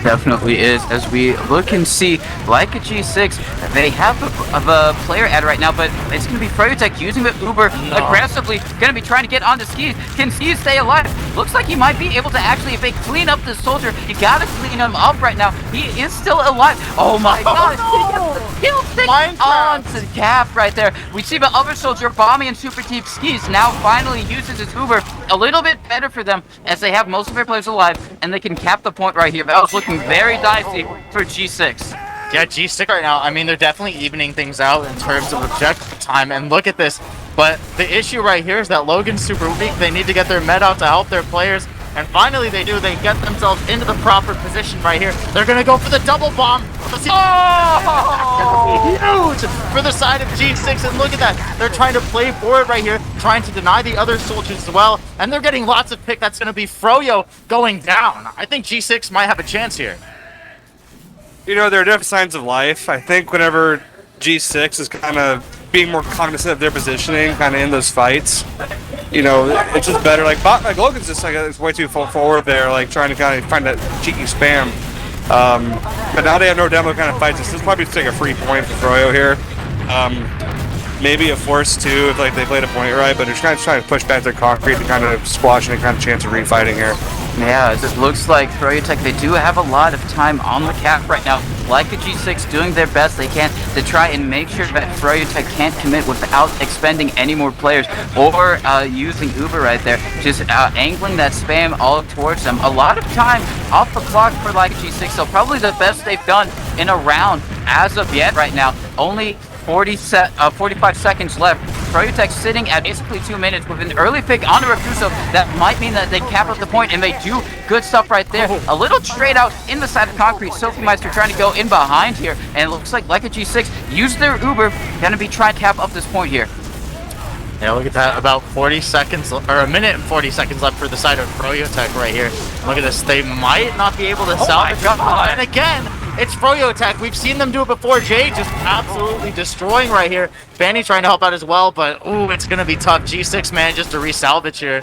Definitely is. As we look and see, like a G6, they have a player ad right now, but it's going to be Froyo Tech using the Uber aggressively, going to be trying to get on the skis. Can skis stay alive? Looks like he might be able to actually, if they clean up this soldier, you got to clean him up right now. He is still alive. Oh my god, he gets the kill stick on to cap right there. We see the other soldier bombing in super deep skis, now finally uses his Uber. A little bit better for them as they have most of their players alive, and they can cap the point right here. That was looking very dicey for G6. Yeah, G6 right now, I mean, they're definitely evening things out in terms of objective time, and look at this. But the issue right here is that Logan's super weak. They need to get their med out to help their players, and finally they do. They get themselves into the proper position right here. They're going to go for the double bomb. Let's see. Oh! huge for the side of G6, and look at that. They're trying to play forward right here, trying to deny the other soldiers as well, and they're getting lots of pick. That's going to be Froyo going down. I think G6 might have a chance here. You know, there are different signs of life. I think whenever G6 is kind of being more cognizant of their positioning, kind of in those fights, you know, it's just better. Like Logan's just like it's way too forward there, like trying to kind of find that cheeky spam. But now they have no demo kind of fights. This is probably just like a free point for Froyo here. Maybe a force too if like they played a point right, but they're kind of trying to push back their concrete to kind of squash any kind of chance of refighting here. Yeah, it looks like Froyo Tech, they do have a lot of time on the cap right now. Leica G6 doing their best they can to try and make sure that Froyo Tech can't commit without expending any more players or using Uber right there. Just angling that spam all towards them. A lot of time off the clock for Leica G6, so probably the best they've done in a round as of yet right now. Only 45 seconds left. Froyo Tech sitting at basically 2 minutes with an early pick on Rakuso. That might mean that they cap up the point, and they do good stuff right there. A little straight out in the side of concrete. Sophie Meister trying to go in behind here, and it looks like Leica G6 used their Uber. Gonna be trying to cap up this point here. Yeah, look at that. About 40 seconds, or a minute and 40 seconds left for the side of Froyo Tech right here. Look at this. They might not be able to salvage it. And again, it's Froyo Tech. We've seen them do it before. Jay just absolutely destroying right here. Fanny trying to help out as well, but ooh, it's going to be tough. G6 manages to re-salvage here.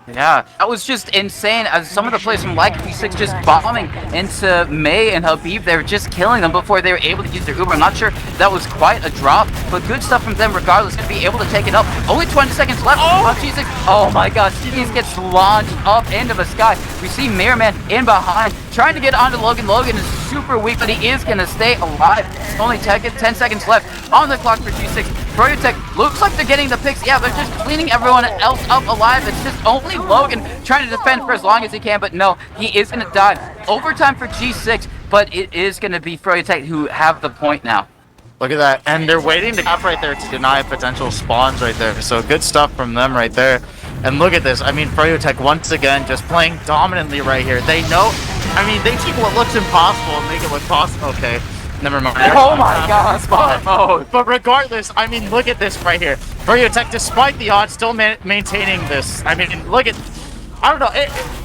Yeah, that was just insane. As some of the players from Leica G6 just bombing into May and Habib, they were just killing them before they were able to use their Uber. I'm not sure that was quite a drop, but good stuff from them regardless. Going to be able to take it up. Only 20 seconds left on G6. Oh my god, Steve gets launched up into the sky. We see Mirrorman in behind, trying to get onto Logan. Logan is super weak, but he is going to stay alive. Only 10 seconds left on the clock for G6. Froyo Tech looks like they're getting the picks. Yeah, they're just cleaning everyone else up alive. It's just only Logan trying to defend for as long as he can, but no, he is going to die. Overtime for G6, but it is going to be Froyo Tech who have the point now. Look at that, and they're waiting to cap right there to deny potential spawns right there. So good stuff from them right there. And look at this. I mean, Froyo Tech once again just playing dominantly right here. They know, I mean, they take what looks impossible and make it look possible. Okay, never mind. Oh my god, spawn mode. But regardless, I mean, look at this right here. Froyo Tech, despite the odds, still maintaining this. I mean, look at, I don't know.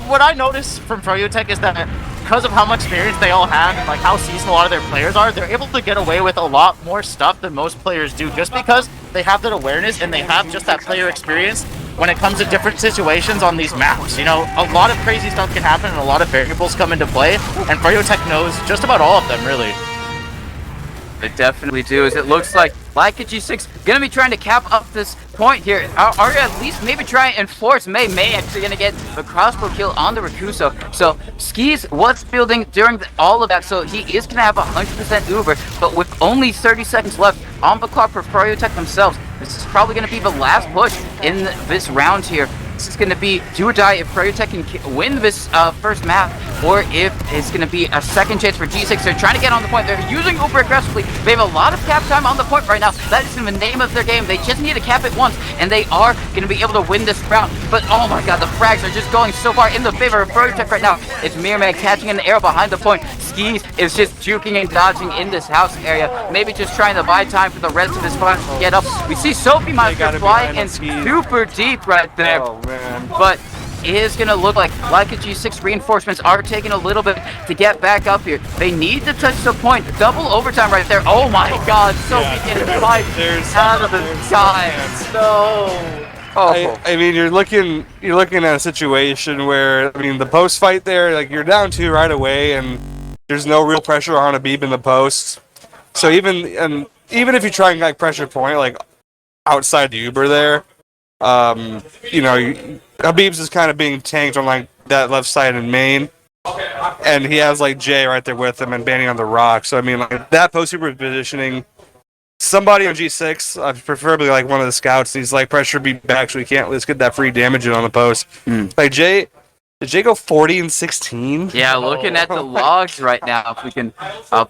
What I noticed from Froyo Tech is that because of how much experience they all have and like how seasoned a lot of their players are, they're able to get away with a lot more stuff than most players do, just because they have that awareness and they have just that player experience when it comes to different situations on these maps. You know, a lot of crazy stuff can happen and a lot of variables come into play, and Froyo Tech knows just about all of them, really. They definitely do, as it looks like Leica G6 gonna be trying to cap up this point here, or at least maybe try and force May. May actually gonna get the crossbow kill on the Rakuso. So Skis was building during all of that, so he is gonna have 100% Uber, but with only 30 seconds left on the clock for Froyo Tech themselves, this is probably gonna be the last push in this round here. This is going to be do or die if Froyo Tech can win this first map, or if it's going to be a second chance for G6. They're trying to get on the point. They're using Uber aggressively. They have a lot of cap time on the point right now. That is in the name of their game. They just need to cap it once, and they are going to be able to win this round. But oh my god, the frags are just going so far in the favor of Froyo Tech right now. It's Mirrorman catching an arrow behind the point. Skis is just juking and dodging in this house area. Maybe just trying to buy time for the rest of his fun to get up. We see Sophie Meister flying in super deep right there. Oh, man. But it is going to look like Leica G6 reinforcements are taking a little bit to get back up here. They need to touch the point. Double overtime right there. Oh my god, Sophie getting fight out of the sky. No. Oh. I mean, you're looking at a situation where, I mean, the post fight there, like you're down 2 right away, and there's no real pressure on Habib in the post. So even if you try and like pressure point like outside the Uber there, you know, Habib's is kind of being tanked on like that left side in main, and he has like Jay right there with him and banding on the rock. So I mean, like that post Uber positioning. Somebody on G6, preferably like one of the scouts, needs like pressure beat back so we can't let's get that free damage in on the post. Like Jay, did Jay go 40 and 16? Yeah, looking at the logs right now, if we can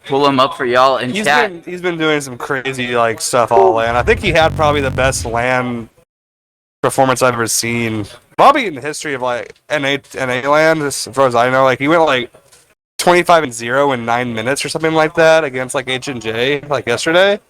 pull them up for y'all in chat. He's been doing some crazy like stuff all LAN. I think he had probably the best LAN performance I've ever seen. Probably in the history of like NA LAN, as far as I know. Like he went like 25-0 in 9 minutes or something like that against like H&J like yesterday.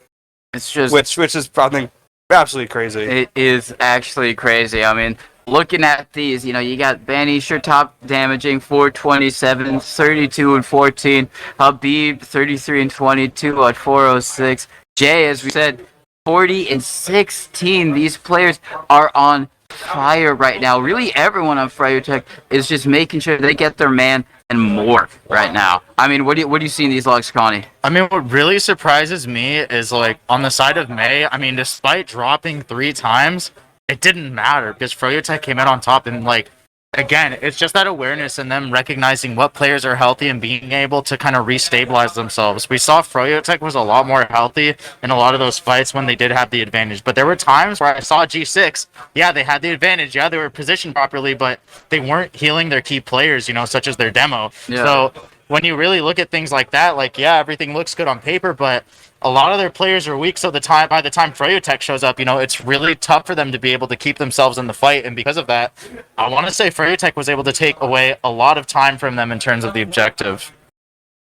It's just which is I think absolutely crazy. It is actually crazy. I mean, looking at these, you got Banisher top damaging 427, 32 and 14. Habib 33 and 22 at 406. Jay, as we said, 40 and 16. These players are on fire right now. Really, everyone on Froyo Tech is just making sure they get their man and more right now. I mean, what do you see in these logs, Connie? I mean, what really surprises me is like on the side of May. I mean, despite dropping 3 times, it didn't matter because Froyo Tech came out on top. And like, again, it's just that awareness and them recognizing what players are healthy and being able to kind of restabilize themselves. We saw Froyo Tech was a lot more healthy in a lot of those fights when they did have the advantage. But there were times where I saw G6. Yeah, they had the advantage. Yeah, they were positioned properly, but they weren't healing their key players, such as their demo. Yeah. So when you really look at things like that, like, yeah, everything looks good on paper, but a lot of their players are weak, so by the time Froyo Tech shows up, it's really tough for them to be able to keep themselves in the fight, and because of that, I want to say Froyo Tech was able to take away a lot of time from them in terms of the objective.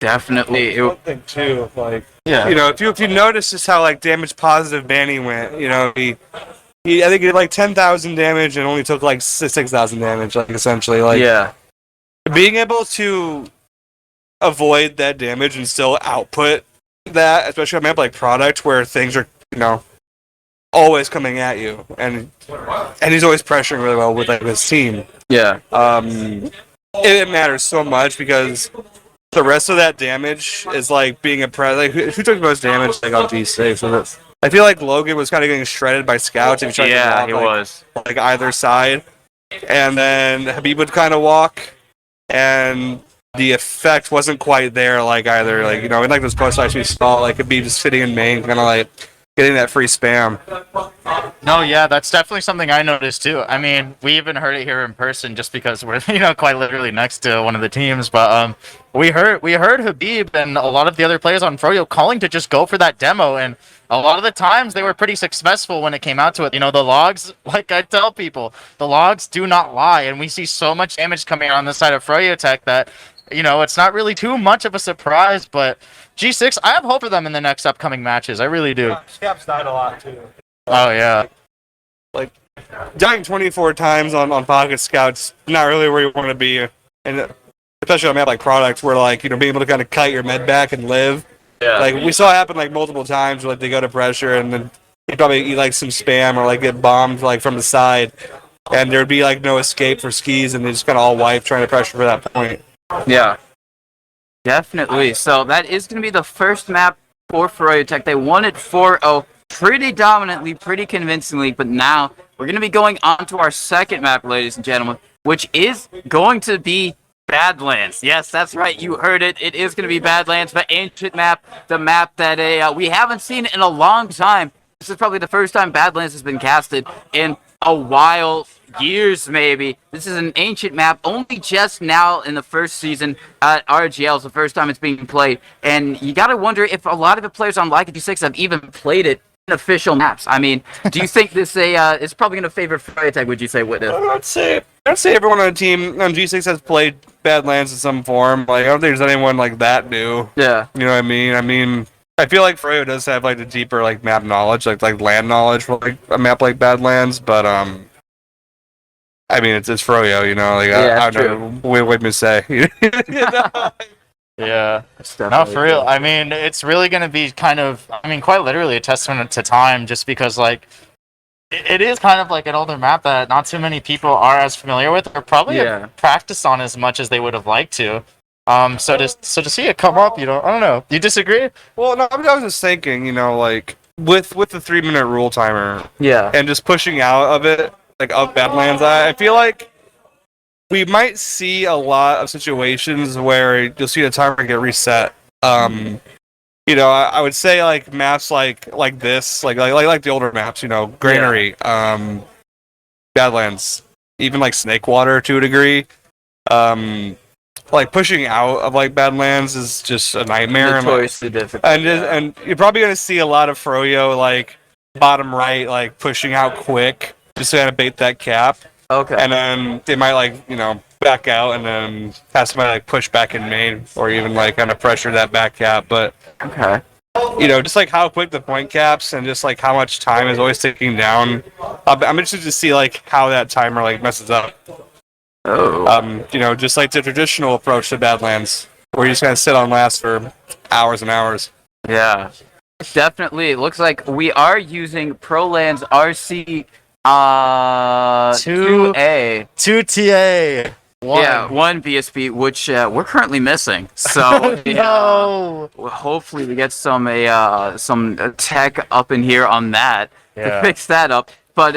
Definitely. One thing too, like Yeah. if you notice just how like damage positive Banny went, he I think he did like 10,000 damage and only took like 6,000 damage, like essentially, like Yeah. being able to avoid that damage and still output that, especially on a map like Product where things are always coming at you, and he's always pressuring really well with like his team. Yeah. It matters so much because the rest of that damage is like being a like who took the most damage like on G6. So that's, I feel like Logan was kind of getting shredded by scouts. If he tried to walk, he was like either side, and then Habib would kind of walk, and the effect wasn't quite there, like either, like in like those post fights we saw, like Habib just sitting in main, kind of like getting that free spam. No, yeah, that's definitely something I noticed too. I mean, we even heard it here in person just because we're quite literally next to one of the teams. But we heard Habib and a lot of the other players on Froyo calling to just go for that demo, and a lot of the times they were pretty successful when it came out to it. The logs, like I tell people, the logs do not lie, and we see so much damage coming on the side of Froyo Tech that it's not really too much of a surprise. But G6, I have hope for them in the next upcoming matches. I really do. Scaps died a lot too. Oh yeah. Like dying 24 times on Pocket Scouts, not really where you want to be, and especially on a map like Product, where like being able to kind of kite your med back and live. Yeah. Like we saw it happen like multiple times, where like they go to pressure and then you probably eat like some spam or like get bombed like from the side, and there'd be like no escape for skis, and they just kind of all wipe trying to pressure for that point. Yeah. Definitely. So that is going to be the first map for Froyo Tech. They won it 4-0 pretty dominantly, pretty convincingly, but now we're going to be going on to our second map, ladies and gentlemen, which is going to be Badlands. Yes, that's right. You heard it. It is going to be Badlands, the ancient map, the map that we haven't seen in a long time. This is probably the first time Badlands has been casted in a while, years maybe. This is an ancient map, only just now in the first season at RGL is the first time it's being played. And you got to wonder if a lot of the players on Leica G6 have even played it in official maps. I mean, do you think this is probably going to favor Froyo Tech, would you say, Witness? I'd say everyone on the team on G6 has played Badlands in some form. Like I don't think there's anyone like that new. Yeah. You know what I mean? I mean, I feel like Froyo does have like the deeper like map knowledge, like land knowledge for like a map like Badlands, but I mean it's Froyo, like I don't know what to say. Yeah. No, for real. I mean, it's really going to be kind of, quite literally a testament to time, just because like it is kind of like an older map that not too many people are as familiar with, or probably have practiced on as much as they would have liked to. So to see it come up, I don't know. You disagree? Well, no, I was just thinking, like with the 3-minute rule timer, and just pushing out of it, like of Badlands, I feel like we might see a lot of situations where you'll see the timer get reset. I would say like maps like this, like the older maps, Granary, Badlands, even like Snakewater to a degree. Like pushing out of like Badlands is just a nightmare. Notoriously difficult. And you're probably gonna see a lot of Froyo like bottom right, like pushing out quick just to kind of bait that cap. Okay. And then they might like back out and then have somebody like push back in main or even like kind of pressure that back cap. But okay, just like how quick the point caps and just like how much time is always ticking down. I'm interested to see like how that timer like messes up. Oh. Just like the traditional approach to Badlands, where you just kind of sit on last for hours and hours. Yeah, definitely. It looks like we are using ProLand's RC 2A. 2TA. Yeah, 1 VSP, which we're currently missing. So No. hopefully we get some tech up in here on that to fix that up. But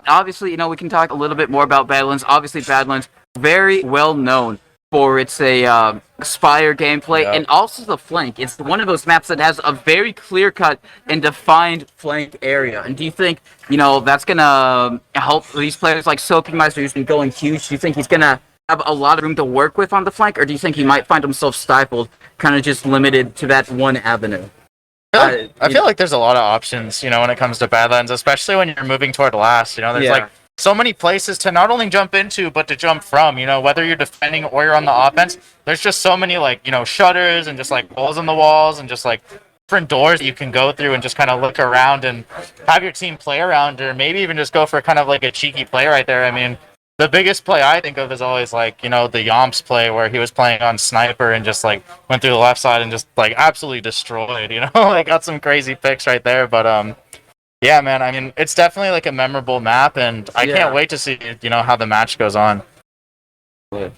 obviously, we can talk a little bit more about Badlands. Obviously, Badlands very well known for its Spire gameplay and also the flank. It's one of those maps that has a very clear-cut and defined flank area. And do you think, that's gonna help these players like Soapymeister, who's been going huge? Do you think he's gonna have a lot of room to work with on the flank, or do you think he might find himself stifled, kind of just limited to that one avenue? I feel like there's a lot of options, when it comes to Badlands, especially when you're moving toward last. There's like so many places to not only jump into, but to jump from. Whether you're defending or you're on the offense, there's just so many shutters and just like holes in the walls and just like different doors that you can go through and just kind of look around and have your team play around, or maybe even just go for kind of like a cheeky play right there. I mean, the biggest play I think of is always the Yomps play where he was playing on sniper and just like went through the left side and just like absolutely destroyed, got some crazy picks right there. But yeah, man, I mean, it's definitely like a memorable map, and I can't wait to see how the match goes on. I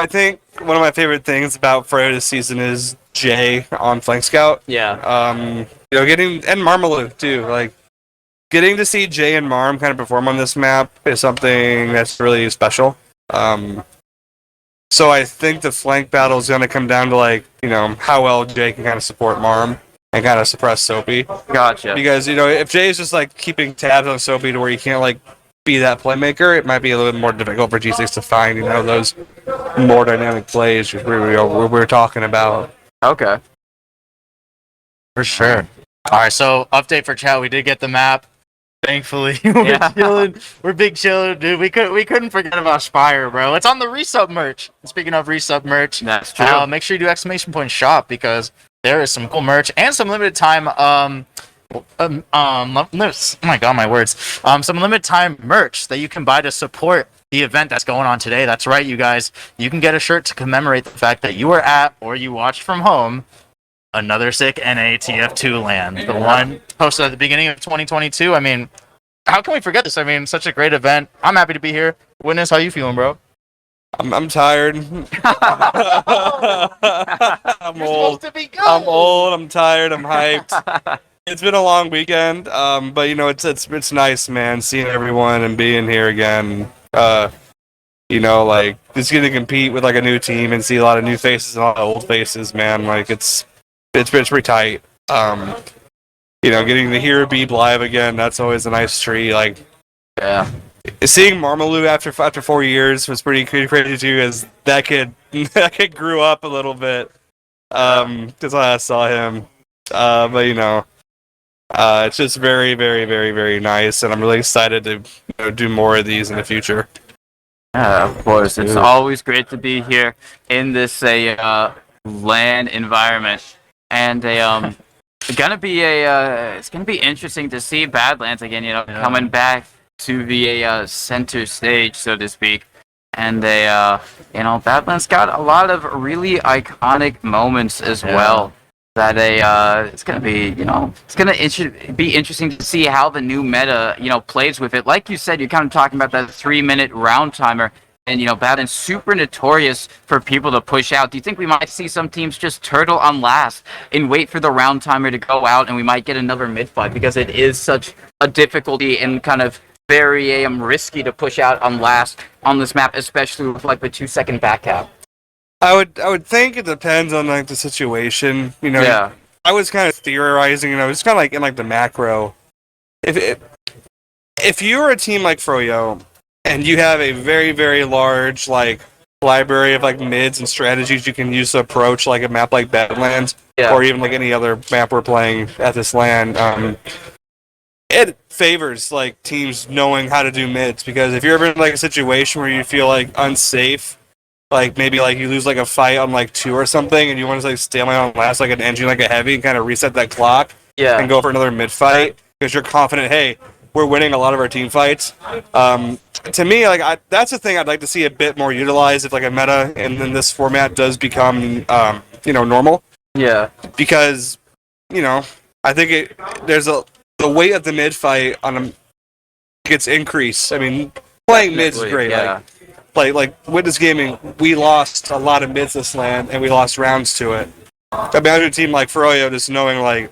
think one of my favorite things about Froyo this season is Jay on Flank Scout. Yeah. Getting and Marmalou too, like. Getting to see Jay and Marm kind of perform on this map is something that's really special. So I think the flank battle is going to come down to how well Jay can kind of support Marm and kind of suppress Soapy. Gotcha. Because if Jay is just keeping tabs on Soapy to where you can't be that playmaker, it might be a little bit more difficult for G6 to find those more dynamic plays we're talking about. Okay. For sure. All right, so update for chat. We did get the map. Thankfully, we're chilling. We're big chilling, dude. We couldn't forget about Spire, bro. It's on the RESUP merch. Speaking of RESUP merch, that's true. Make sure you do ! shop because there is some cool merch and some limited time. Oh my god, my words. Some limited time merch that you can buy to support the event that's going on today. That's right, you guys. You can get a shirt to commemorate the fact that you were at or you watched from home another sick NA TF2 LAN, the one posted at the beginning of 2022. I mean, how can we forget this? I mean, such a great event. I'm happy to be here. Witness, how you feeling, bro? I'm tired. I'm old. I'm old. I'm tired. I'm hyped. It's been a long weekend, but it's nice, man, seeing everyone and being here again. Just getting to compete with a new team and see a lot of new faces and a lot of old faces, man. It's pretty tight. Getting to hear Beeb live again, that's always a nice treat. Seeing Marmalou after 4 years was pretty crazy too, as that kid grew up a little bit. Because I saw him. But it's just very, very, very, very nice, and I'm really excited to do more of these in the future. Yeah, of course. It's always great to be here in this LAN environment. And it's gonna be interesting to see Badlands again. Coming back to the center stage, so to speak. And Badlands got a lot of really iconic moments as well. That it's gonna be be interesting to see how the new meta plays with it. Like you said, you're kind of talking about that 3-minute round timer. And, Badlands super notorious for people to push out. Do you think we might see some teams just turtle on last and wait for the round timer to go out, and we might get another mid-fight because it is such a difficulty and kind of very risky to push out on last on this map, especially with the 2-second back cap? I would think it depends on the situation. I was kind of theorizing, it's kind of in the macro. If you're a team like Froyo, and you have a very, very large library of mids and strategies you can use to approach a map like Badlands, or even any other map we're playing at this LAN. it favors like teams knowing how to do mids, because if you're ever in like a situation where you feel like unsafe, like maybe like you lose like a fight on like 2 or something, and you want to like stalemate on last like an engine like a heavy and kind of reset that clock, and go for another mid fight because you're confident. Hey, we're winning a lot of our team fights. To me, like that's the thing I'd like to see a bit more utilized if like a meta and then this format does become normal. Yeah. Because I think the weight of the mid fight gets increased. I mean, playing mid's great. Yeah. Like Witness Gaming, we lost a lot of mids this LAN, and we lost rounds to it. I mean, a team like Froyo just knowing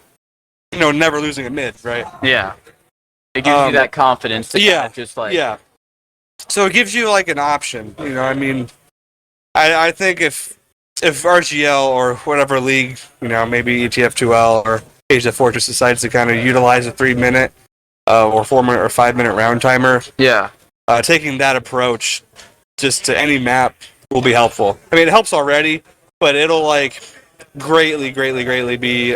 never losing a mid, right? Yeah. It gives you that confidence to kind of just like... Yeah. So it gives you like an option, I mean, I think if RGL or whatever league, maybe TF2L or Age of Fortress decides to kind of utilize a 3-minute or 4-minute or 5-minute round timer, taking that approach just to any map will be helpful. I mean, it helps already, but it'll like greatly be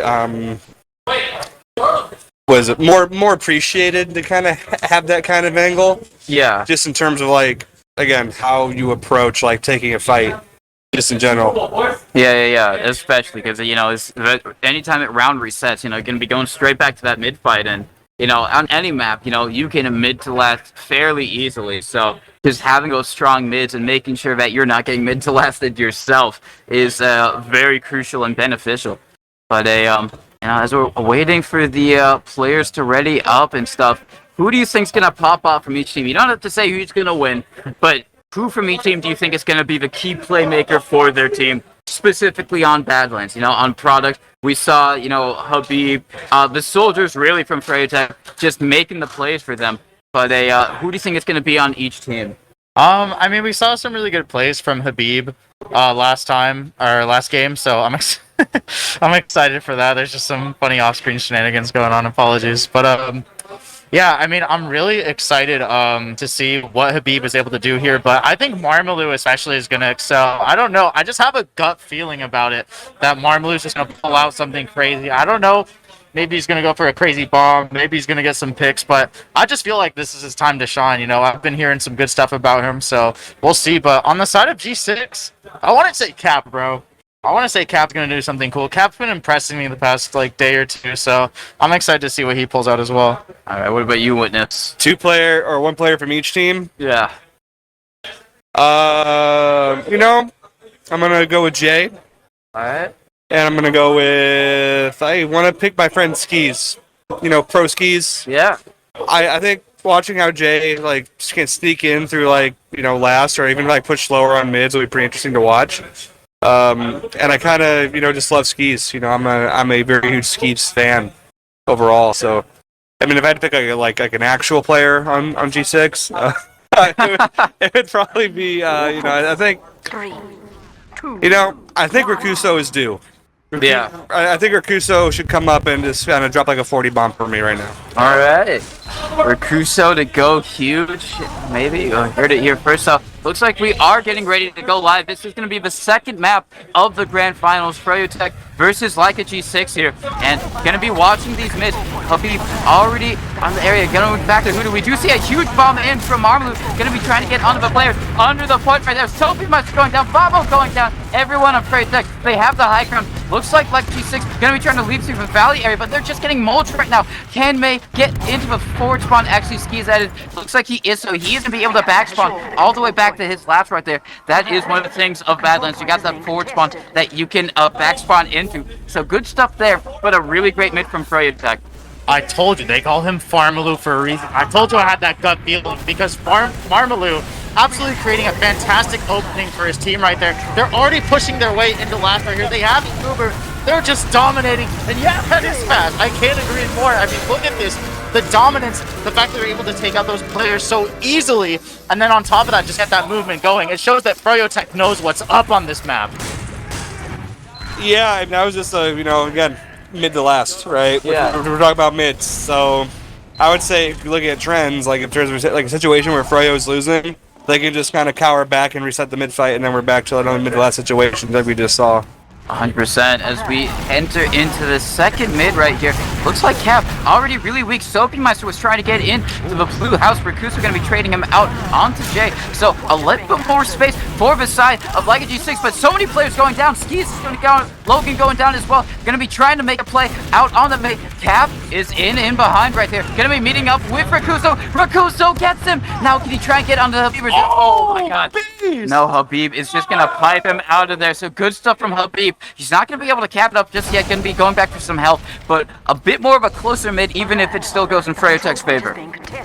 more appreciated to kind of have that kind of angle. Yeah. Just in terms of like, again, how you approach like taking a fight, just in general. Yeah. Especially because anytime it round resets, you're gonna be going straight back to that mid fight, and on any map, you can mid to last fairly easily. So just having those strong mids and making sure that you're not getting mid to lasted yourself is very crucial and beneficial. But as we're waiting for the players to ready up and stuff, who do you think's gonna pop off from each team? You don't have to say who's gonna win, but who from each team do you think is gonna be the key playmaker for their team, specifically on Badlands? On product, we saw Habib, the soldiers really from Froyo just making the plays for them. But who do you think is gonna be on each team? I mean, we saw some really good plays from Habib last game, so I'm I'm excited for that. There's just some funny off-screen shenanigans going on. Apologies, but yeah, I mean, I'm really excited to see what Habib is able to do here. But I think Marmalou especially is going to excel. I don't know. I just have a gut feeling about it that Marmalou is just going to pull out something crazy. I don't know. Maybe he's going to go for a crazy bomb. Maybe he's going to get some picks. But I just feel like this is his time to shine. I've been hearing some good stuff about him, so we'll see. But on the side of G6, I want to say Cap, bro. I want to say Cap's going to do something cool. Cap's been impressing me the past day or two, so I'm excited to see what he pulls out as well. All right, what about you, Witness? 2 player or 1 player from each team? Yeah. I'm going to go with Jay. All right. And I'm going to go with... I want to pick my friend Skis. Pro Skis. Yeah. I think watching how Jay, can sneak in through, last or even, push slower on mids will be pretty interesting to watch. And I kind of, just love Skis. I'm a very huge Skis fan overall. So, I mean, if I had to pick like an actual player on G6, it would probably be, I think, 3, 2. I think Rakuso is due. Yeah. I think Rakuso should come up and just kind of drop like a 40 bomb for me right now. All right. Rakuso to go huge. Maybe. You heard it here first. So looks like we are getting ready to go live. This is going to be the second map of the Grand Finals. Froyo versus Leica G6 here. And going to be watching these mids. Habib already on the area. Going back to Huda. We do see a huge bomb in from Marmalou. Going to be trying to get onto the players. Under the point right there. Sophie much going down. Babo going down. Everyone on Froyo They have the high ground. Looks like G6 going to be trying to leap through the valley area, but they're just getting mulched right now. Can May get into the forward spawn? Actually, Skis added. Looks like he is, so he is going to be able to back spawn all the way back to his last right there. That is one of the things of Badlands. You got that forward spawn that you can back spawn into. So good stuff there, but a really great mid from Froyo Tech. I told you, they call him Farmaloo for a reason. I told you I had that gut feeling because Farmaloo absolutely creating a fantastic opening for his team right there. They're already pushing their way into last right here. They have Uber. They're just dominating. And yeah, that is fast. I can't agree more. I mean, look at this. The dominance, the fact that they're able to take out those players so easily, and then on top of that, just get that movement going. It shows that Froyo Tech knows what's up on this map. Yeah, I mean, I was just, again, mid to last, right? Yeah. We're talking about mids, so I would say if you look at trends, like in terms of like a situation where Froyo is losing, they can just kind of cower back and reset the mid fight, and then we're back to another mid to last situation like we just saw. 100% as we enter into the second mid right here. Looks like Cap already really weak. Soapy Meister was trying to get into the blue house. Rakusa going to be trading him out onto Jay. So a little bit more space for the side of Leica G6, but so many players going down. Skis is going to go, Logan going down as well. Going to be trying to make a play out on the mid. Cap is in behind right there. Going to be meeting up with Rakuso. Rakuso gets him. Now can he try and get onto Habib? Oh my god. No, Habib is just going to pipe him out of there. So good stuff from Habib. He's not going to be able to cap it up just yet. Going to be going back for some help, but a bit more of a closer mid, even if it still goes in Freyotech's favor.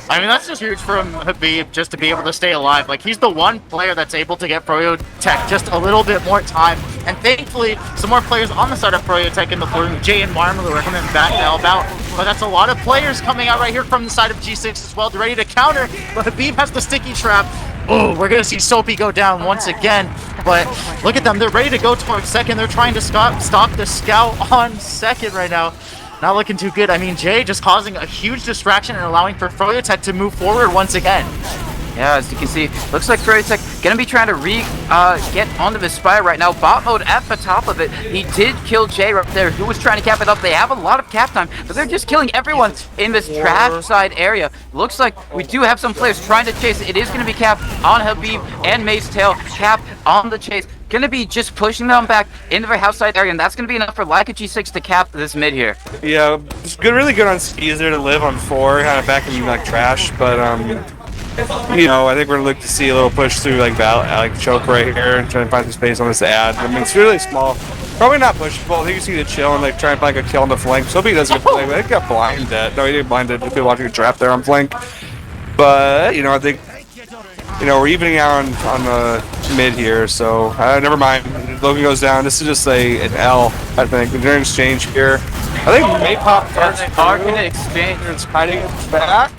I mean, that's just huge from Habib just to be able to stay alive. Like, he's the one player that's able to get Froyotech just a little bit more time. And thankfully, some more players on the side of Froyotech in the Fullerton. Jay and Marmalou are coming back to help out. But that's a lot of players coming out right here from the side of G6 as well. They're ready to counter, but Habib has the sticky trap. Oh, we're going to see Soapy go down once again. But look at them. They're ready to go towards second. They're trying to stop the scout on second right now. Not looking too good. I mean, Jay just causing a huge distraction and allowing for Froyotech to move forward once again. Yeah, as you can see, looks like Froyotech gonna be trying to get onto the spire right now. Bot mode at the top of it. He did kill Jay right there, who was trying to cap it up. They have a lot of cap time, but they're just killing everyone in this trash side area. Looks like we do have some players trying to chase. It is gonna be Cap on Habib and Maze Tail. Cap on the chase. Gonna be just pushing them back into their house side area, and that's gonna be enough for Leica G6 to cap this mid here. Yeah, it's good, really good on skis there to live on 4, kind of back in like trash, but you know, I think we're gonna look to see a little push through like choke right here and try to find some space on this ad. I mean, it's really small, probably not pushable. I think you see the chill and like try and find like a kill on the flank. So he doesn't get flank, but I think he got blinded. No, he didn't blinded. If you're watching a trap there on flank, but you know, I think. You know, we're evening out on the mid here, so never mind. Logan goes down. This is just an L, I think. We're doing exchange here. I think May pop first. They are going to exchange. It's hiding back.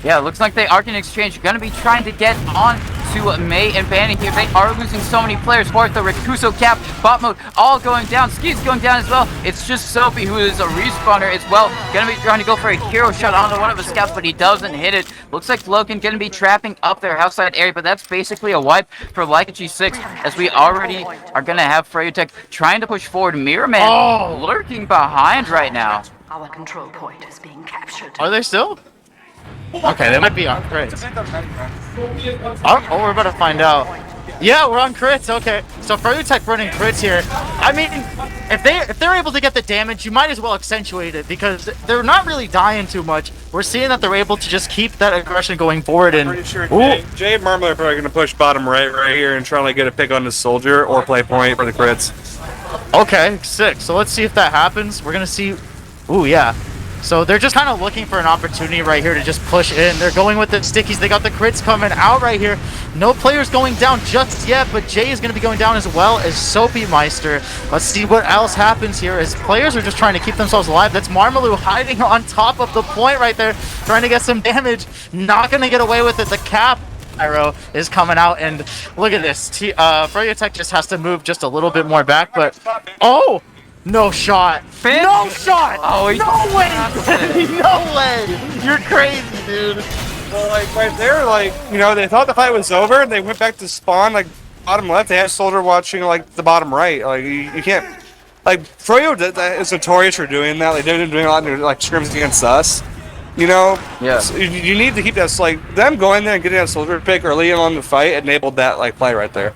Yeah, looks like they are going to exchange. Going to be trying to get on to May and Banning here. They are losing so many players. Fourth, the Rakuso cap, bot mode, all going down. Skis going down as well. It's just Soapy, who is a respawner as well. Going to be trying to go for a hero shot onto one of the scouts, but he doesn't hit it. Looks like Logan going to be trapping up their house side area, but that's basically a wipe for Leica G6, as we already are going to have Freyotech trying to push forward. Mirror Man lurking behind right now. Our control point is being captured. Are they still? Okay, they might be on crits. Oh, we're about to find out. Yeah, we're on crits. Okay, so Froyotech running crits here. I mean, if they're able to get the damage, you might as well accentuate it because they're not really dying too much. We're seeing that they're able to just keep that aggression going forward. And pretty sure Jay and Marmalou are probably going to push bottom right here and try to get a pick on the soldier or play point for the crits. Okay, sick. So let's see if that happens. We're gonna see. Ooh, yeah. So they're just kind of looking for an opportunity right here to just push in. They're going with the stickies. They got the crits coming out right here. No players going down just yet, but Jay is going to be going down as well as Soapy Meister. Let's see what else happens here as players are just trying to keep themselves alive. That's Marmalou hiding on top of the point right there, trying to get some damage. Not going to get away with it. The cap arrow is coming out, and look at this. Froyotech just has to move just a little bit more back, but oh! No shot. No shot. Oh, no way. No way. You're crazy, dude. Well, like right there, like, you know, they thought the fight was over and they went back to spawn, like bottom left. They had a soldier watching like the bottom right. Like you can't, like Froyo is notorious for doing that. Like they've been doing a lot of like scrims against us. You know. Yeah. So you need to keep that. Like them going there and getting that soldier pick early on the fight enabled that like play right there.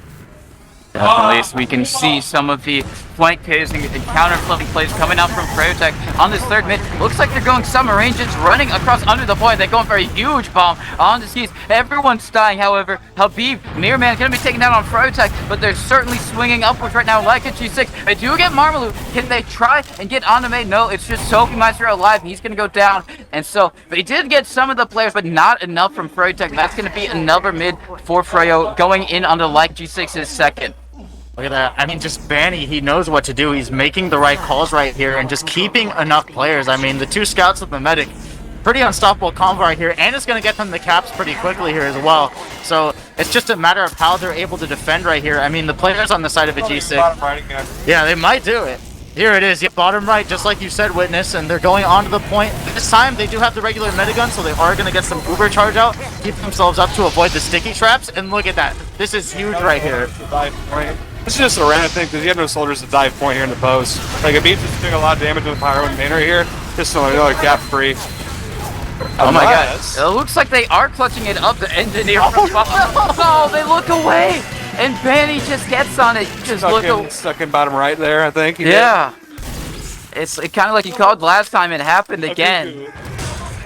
Definitely, so we can see some of the flank plays and counter flank plays coming out from Freyotech on this third mid. Looks like they're going summer ranges, running across under the point. They're going for a huge bomb on the skis. Everyone's dying, however. Habib, Mirror Man going to be taken down on Freyotech, but they're certainly swinging upwards right now. Leica G6, they do get Marmalou. Can they try and get on the main? No, it's just Soapy Meister alive. He's going to go down. And so they did get some of the players, but not enough from Freyotech. That's going to be another mid for Froyo going in under Leica G6's second. Look at that. I mean, just Vanny, he knows what to do. He's making the right calls right here and just keeping enough players. I mean, the two scouts with the medic, pretty unstoppable combo right here, and it's going to get them the caps pretty quickly here as well. So it's just a matter of how they're able to defend right here. I mean, the players on the side of a G6, yeah, they might do it. Here it is, yeah, bottom right, just like you said, Witness, and they're going onto the point. This time, they do have the regular minigun, so they are going to get some Uber charge out, keep themselves up to avoid the sticky traps, and look at that. This is huge right here. This is just a random thing because you have no soldiers to dive point here in the post. Like, Abib's just doing a lot of damage with Pyro and main right here. Just another cap free. Oh my god. It looks like they are clutching it up, the engineer from Oh, they look away! And Banny just gets on it. Just stuck in bottom right there, I think. Yeah. It's kind of like you called last time. It happened again.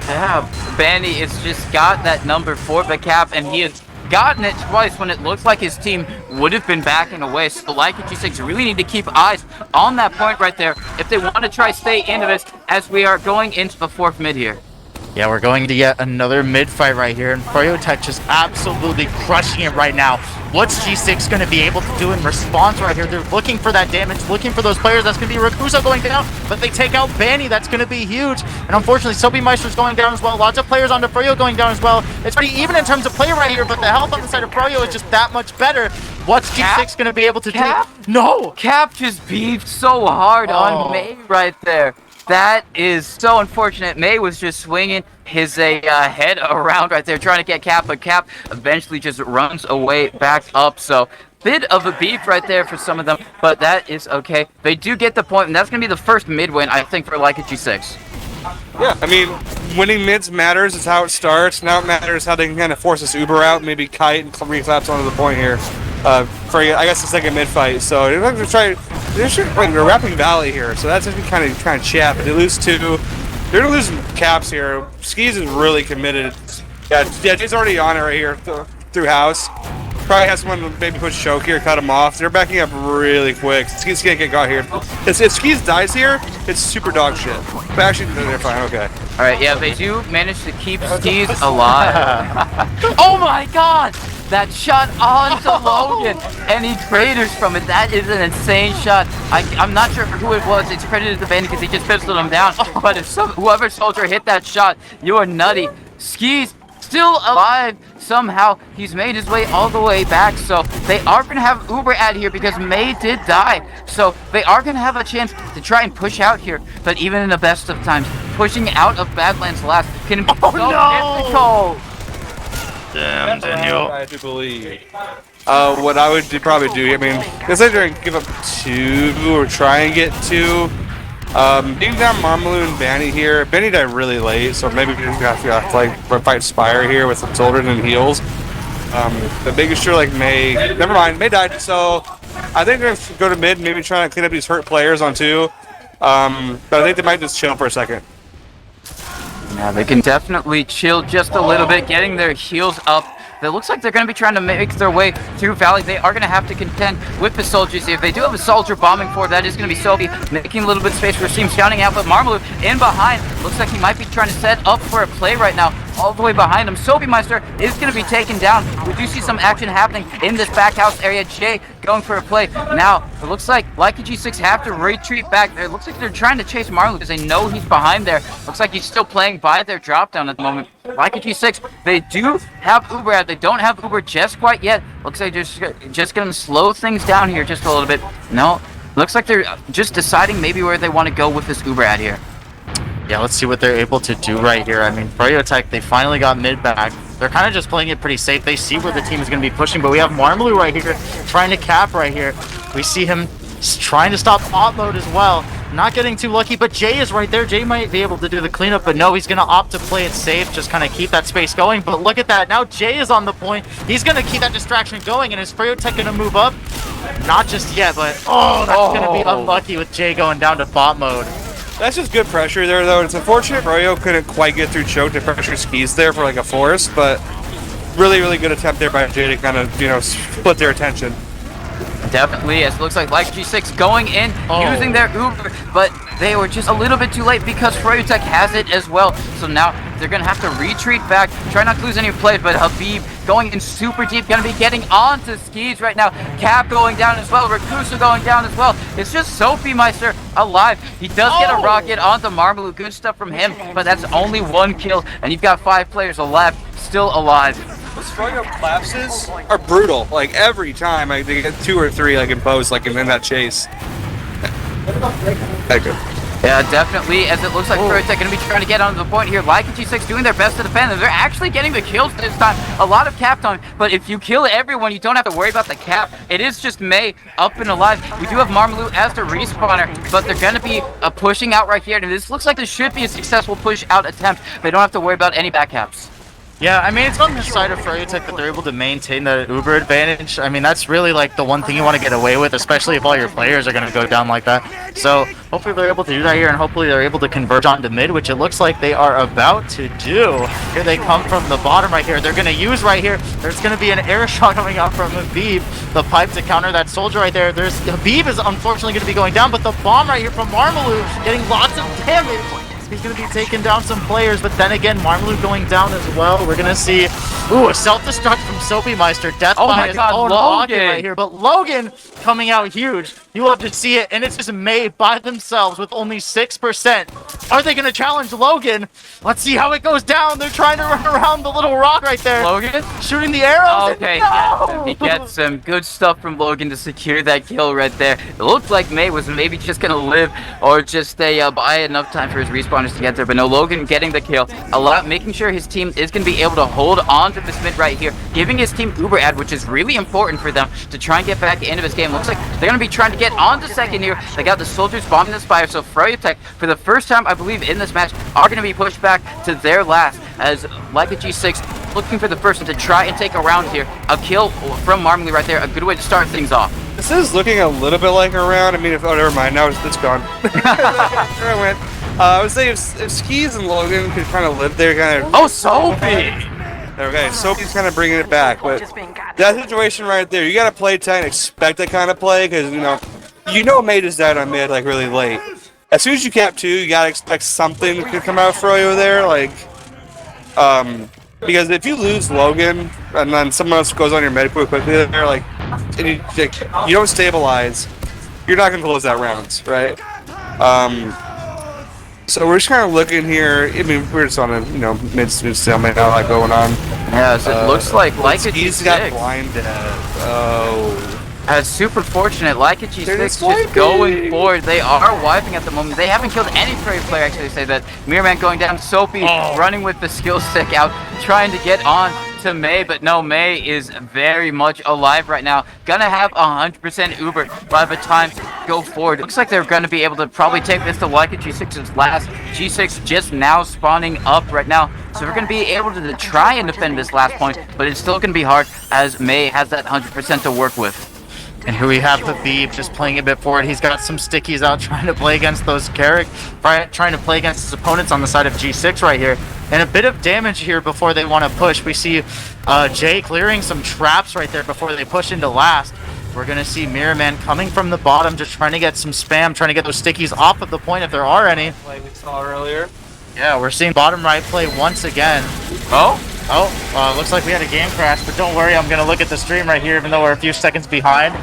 Yeah, Banny has just got that number 4 the cap, and he has gotten it twice when it looks like his team would have been backing away. So Leica G6 really need to keep eyes on that point right there if they want to try stay into this as we are going into the 4th mid here. Yeah, we're going to get another mid fight right here, and Froyo just absolutely crushing it right now. What's G6 going to be able to do in response right here? They're looking for that damage, looking for those players. That's going to be Rakusa going down, but they take out Banny. That's going to be huge. And unfortunately, Soapy Meister's going down as well. Lots of players onto Froyo going down as well. It's pretty even in terms of play right here, but the health on the side of Froyo is just that much better. What's G6 going to be able to do? No! Cap just beefed so hard on May right there. That is so unfortunate. May was just swinging his head around right there, trying to get Cap, but Cap eventually just runs away back up. So bit of a beef right there for some of them, but that is okay. They do get the point, and that's going to be the first mid win, I think, for Leica G6. Yeah, I mean, winning mids matters. It's how it starts. Now it matters how they can kind of force this Uber out, maybe kite and reclaps onto the point here. For I guess the second mid fight. So they're going to try. They're wrapping Valley here, so that's actually kind of chat. But they lose 2. They're gonna lose caps here. Skis is really committed. Yeah, Jay's already on it right here through house. Probably has someone maybe push choke here, cut him off. They're backing up really quick. Skis can't get got here. If Skis dies here, it's super dog shit. But actually, they're fine. Okay. All right, yeah, they do manage to keep Skis alive. Oh my god! That shot onto Logan, and he craters from it. That is an insane shot. I'm not sure who it was. It's credited to Bandy because he just pistoled him down. But if whoever soldier hit that shot, you are nutty. Skis still alive somehow. He's made his way all the way back. So they are going to have Uber out here because May did die. So they are going to have a chance to try and push out here. But even in the best of times, pushing out of Badlands last can be so difficult. Damn, Daniel. I do believe. What I would probably do, I mean, considering give up 2 or try and get 2. Being down Marmalou and Banny here. Banny died really late, so maybe we just have to like fight Spire here with some Fullerton and heals. But making sure like May, never mind, May died, so I think they're gonna go to mid, maybe trying to clean up these hurt players on 2. But I think they might just chill for a second. Yeah, they can definitely chill just a little bit, getting their heals up. It looks like they're going to be trying to make their way through Valley. They are going to have to contend with the soldiers here. If they do have a soldier bombing forward, that is going to be Sophie making a little bit of space for Steam scouting out, but Marmalou in behind. Looks like he might be trying to set up for a play right now, all the way behind him. Sophie Meister is going to be taken down. We do see some action happening in this back house area. Jay going for a play. Now, it looks like Leica G6 have to retreat back there. It looks like they're trying to chase Marmalou because they know he's behind there. Looks like he's still playing by their drop down at the moment. Leica G6, they do have Uber out. They don't have Uber just quite yet. Looks like they're just going to slow things down here just a little bit. No, looks like they're just deciding maybe where they want to go with this Uber out here. Yeah, let's see what they're able to do right here. I mean, Froyo Tech, they finally got mid back. They're kind of just playing it pretty safe. They see where the team is going to be pushing, but we have Marmalou right here trying to cap right here. We see him trying to stop bot mode as well. Not getting too lucky, but Jay is right there. Jay might be able to do the cleanup, but no, he's going to opt to play it safe, just kind of keep that space going. But look at that. Now Jay is on the point. He's going to keep that distraction going, and is Froyo Tech going to move up? Not just yet, but that's going to be unlucky with Jay going down to bot mode. That's just good pressure there, though. It's unfortunate Froyo couldn't quite get through choke to pressure Skis there for like a force, but really, really good attempt there by Jay to kind of, you know, split their attention. Definitely, as it looks like G6 going in, using their Uber, but they were just a little bit too late because Froyo Tech has it as well. So now they're going to have to retreat back, try not to lose any plays, but Habib going in super deep, going to be getting onto Skis right now. Cap going down as well, Rakusa going down as well. It's just Sophie Meister alive. He does get a rocket onto Marmalou, good stuff from him, but that's only 1 kill, and you've got 5 players alive, still alive. The Froyo collapses are brutal. Like every time, like, they get 2 or 3 like imposed, like in that chase. Okay. Yeah, definitely, as it looks like Froyo going to be trying to get onto the point here. Leica G6 doing their best to defend them. They're actually getting the kills this time. A lot of cap time, but if you kill everyone, you don't have to worry about the cap. It is just May up and alive. We do have Marmalou as the respawner, but they're going to be pushing out right here. And this looks like this should be a successful push out attempt. They don't have to worry about any back caps. Yeah, I mean, it's on the side of Froyo that they're able to maintain the Uber advantage. I mean, that's really like the one thing you want to get away with, especially if all your players are going to go down like that. So hopefully they're able to do that here, and hopefully they're able to converge onto mid, which it looks like they are about to do. Here they come from the bottom right here. They're going to use right here. There's going to be an air shot coming out from Habib, the pipe to counter that soldier right there. Habib is unfortunately going to be going down, but the bomb right here from Marmalou getting lots of damage. He's going to be taking down some players, but then again, Marmalou going down as well. We're going to see, a self-destruct from Soapy Meister. Death by his own Logan right here. But Logan coming out huge. You love to see it, and it's just May by themselves with only 6%. Are they going to challenge Logan? Let's see how it goes down. They're trying to run around the little rock right there. Logan? Shooting the arrows. Okay, No! he gets some good stuff from Logan to secure that kill right there. It looked like May was maybe just going to live or just stay by enough time for his respawners to get there, but no, Logan getting the kill. Making sure his team is going to be able to hold on to this mid right here, giving his team Uber ad, which is really important for them to try and get back into this game. Looks like they're going to be trying to get on to second here. They got the soldiers bombing the spire, so Froyo, for the first time, I believe, in this match, are going to be pushed back to their last, as Leica G6 looking for the first one to try and take a round here. A kill from Marmalou right there, a good way to start things off. This is looking a little bit like a round. I mean, oh, never mind. Now it's gone. There I went. I would say if Skis and Logan could kind of live there, kind of. Oh, Soapy! Okay, Soapy's kind of bringing it back, but that situation right there, you got to play tight and expect that kind of play, because you know May just died on mid like really late. As soon as you cap 2, you got to expect something to come out for you there, like because if you lose Logan and then someone else goes on your mid quickly there, like, and you don't stabilize, you're not gonna close that round, right? So we're just kind of looking here. I mean, we're just on a mid stalemate now, like going on. Yeah, so it looks like Leica he's G6 got blinded. Oh. That's super fortunate. Leica G6 just going forward. They are wiping at the moment. They haven't killed any Froyo player, actually. They say that Mirrorman going down. Soapy running with the skill stick out, trying to get on to May, but no, May is very much alive right now. Gonna have 100% Uber by the time go forward. Looks like they're gonna be able to probably take this to Leica G6's last. G6 just now spawning up right now, so we're gonna be able to try and defend this last point, but it's still gonna be hard as May has that 100% to work with. And here we have Habib just playing a bit forward. He's got some stickies out trying to play against those trying to play against his opponents on the side of G6 right here. And a bit of damage here before they want to push. We see Jay clearing some traps right there before they push into last. We're going to see Mirrorman coming from the bottom, just trying to get some spam, trying to get those stickies off of the point if there are any. Like we saw earlier. Yeah, we're seeing bottom right play once again. Looks like we had a game crash, but don't worry, I'm going to look at the stream right here, even though we're a few seconds behind.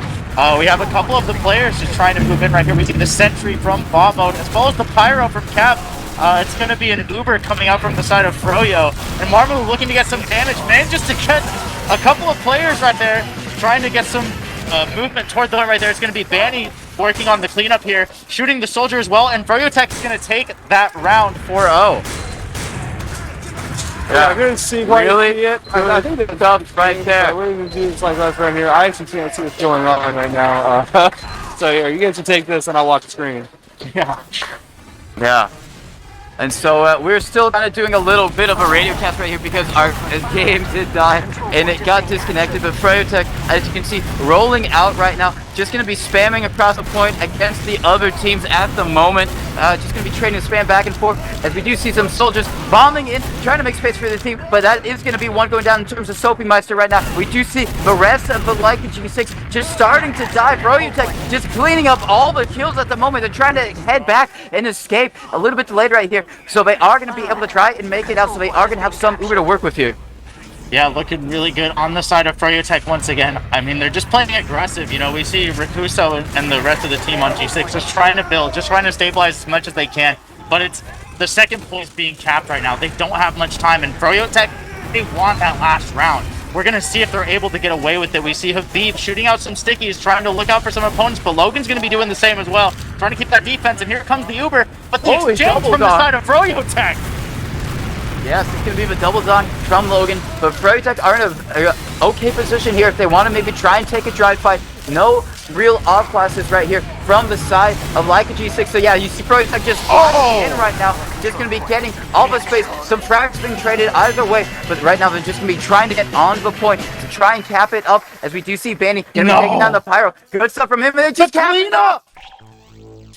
We have a couple of the players just trying to move in right here. We see the Sentry from Bobo, as well as the Pyro from Cap. It's going to be an Uber coming out from the side of Froyo. And Marmalou looking to get some damage, man, just to get a couple of players right there, trying to get some movement toward the one right there. It's going to be Banny working on the cleanup here, shooting the soldier as well, and Froyo is going to take that round 4-0. Yeah, I couldn't see quite yet. I think the stuff right there. We're going to do this like right here. I actually can't see what's going on right now. So yeah, you guys can take this and I'll watch the screen. Yeah. And so we're still kind of doing a little bit of a radio cast right here because our game did die and it got disconnected. But Froyo, as you can see, rolling out right now, just going to be spamming across the point against the other teams at the moment. Just going to be trading spam back and forth as we do see some soldiers bombing in, trying to make space for the team. But that is going to be one going down in terms of Soapy Meister right now. We do see the rest of the Leica G6 just starting to die. Froyo just cleaning up all the kills at the moment. They're trying to head back and escape. A little bit delayed right here. So they are going to be able to try and make it out. So they are going to have some Uber to work with here. Yeah, looking really good on the side of Froyo once again. I mean, they're just playing aggressive. You know, we see Rakuso and the rest of the team on G6 just trying to build, just trying to stabilize as much as they can. But it's the second point is being capped right now. They don't have much time. And Froyo they want that last round. We're going to see if they're able to get away with it. We see Habib shooting out some stickies, trying to look out for some opponents, but Logan's going to be doing the same as well, trying to keep that defense, and here comes the Uber, but the exchange from the side of Froyo Tech. Yes, it's going to be the double dunk from Logan, but Froyo Tech are in a okay position here if they want to maybe try and take a drive fight. No real off classes right here from the side of Leica G6. So yeah, you see Froyo Tech just in right now, just going to be getting all the space. Some frags being traded either way, but right now they're just going to be trying to get on the point to try and cap it up, as we do see Banny going to be taking down the Pyro. Good stuff from him, and they just cap it up.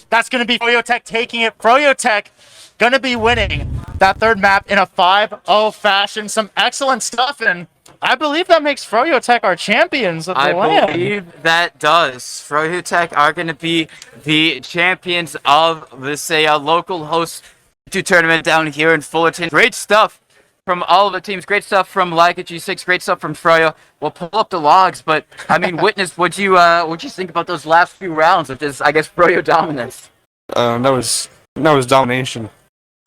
That's going to be Froyo Tech taking it. Froyo Tech going to be winning that third map in a 5-0 fashion. Some excellent stuff, and I believe that makes Froyo Tech our champions of the LAN. I believe that does. Froyo Tech are going to be the champions of this local host to tournament down here in Fullerton. Great stuff from all of the teams. Great stuff from Leica G6. Great stuff from Froyo. We'll pull up the logs, but I mean, Witness, what'd you think about those last few rounds of this, I guess, Froyo dominance? That was domination.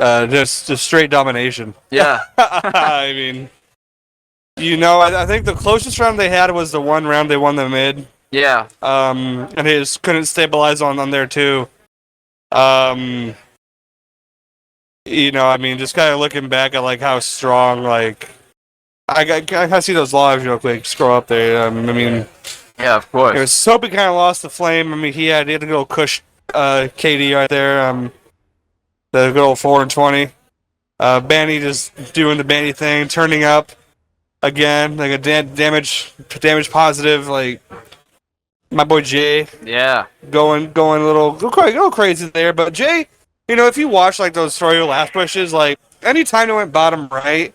Just straight domination. Yeah. I mean, I think the closest round they had was the one round they won the mid. Yeah. And they just couldn't stabilize on there too. I mean, just kind of looking back at like how strong, like I see those lives real quick. Scroll up there. I mean, yeah, of course. It was Soapy kind of lost the flame. I mean, he had to go cush KD right there. The good old 4-20. Banny just doing the Banny thing, turning up again, like a damage positive, like my boy Jay. Yeah. Going a little crazy there, but Jay, if you watch like those Froyo last pushes, like anytime they went bottom right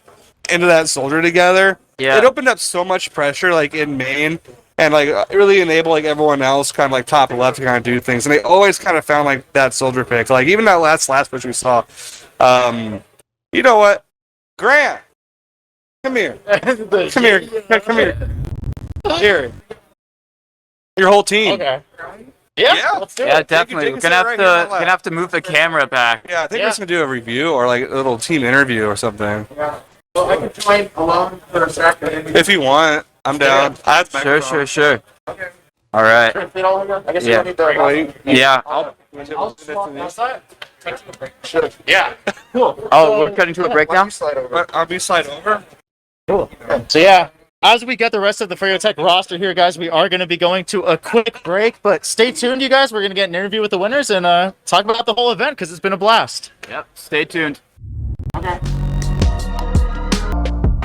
into that soldier together, it opened up so much pressure like in main. And like really enable like everyone else kind of like top left to kind of do things, and they always kind of found like that soldier pick. Like even that last push we saw. You know what, Grant, come here, come here. Here, your whole team. Okay. Yeah, let's do it. Yeah, definitely. We're gonna have to move the camera back. Yeah, I think we're just gonna do a review or like a little team interview or something. Yeah. Well, I can join alone for a second. If you want, I'm down. Sure. Okay. All right. I guess you don't need the Yeah. Yeah. Cool. Oh, we're cutting to a breakdown? I'll be slide over. Cool. So yeah, as we get the rest of the Froyo Tech roster here, guys, we are going to be going to a quick break, but stay tuned, you guys. We're going to get an interview with the winners and talk about the whole event because it's been a blast. Yep. Stay tuned. Okay.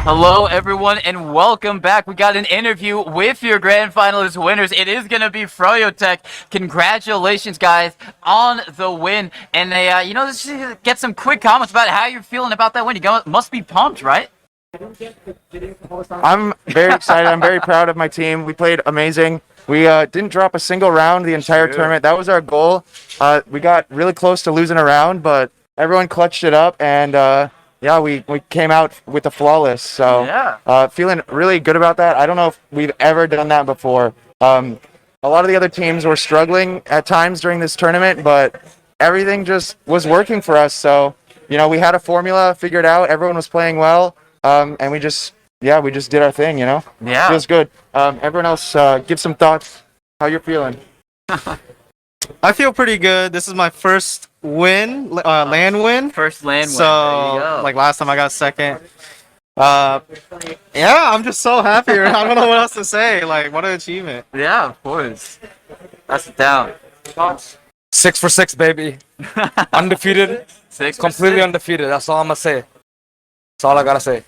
Hello, everyone, and welcome back. We got an interview with your grand finalist winners. It is going to be Froyo Tech. Congratulations, guys, on the win. And let's just get some quick comments about how you're feeling about that win. You must be pumped, right? I'm very excited. I'm very proud of my team. We played amazing. We didn't drop a single round the entire tournament. That was our goal. We got really close to losing a round, but everyone clutched it up, and yeah, we came out with the flawless. So feeling really good about that. I don't know if we've ever done that before. A lot of the other teams were struggling at times during this tournament, but everything just was working for us. So, we had a formula figured out. Everyone was playing well, and we just did our thing, Yeah. Feels good. Everyone else, give some thoughts. How you're feeling? I feel pretty good. This is my first win, LAN win. First LAN win. So, like last time I got second. Yeah, I'm just so happy. I don't know what else to say. Like, what an achievement. Yeah, of course. That's it down. 6 for 6, baby. Undefeated. Completely undefeated. That's all I'm gonna say. That's all I gotta say.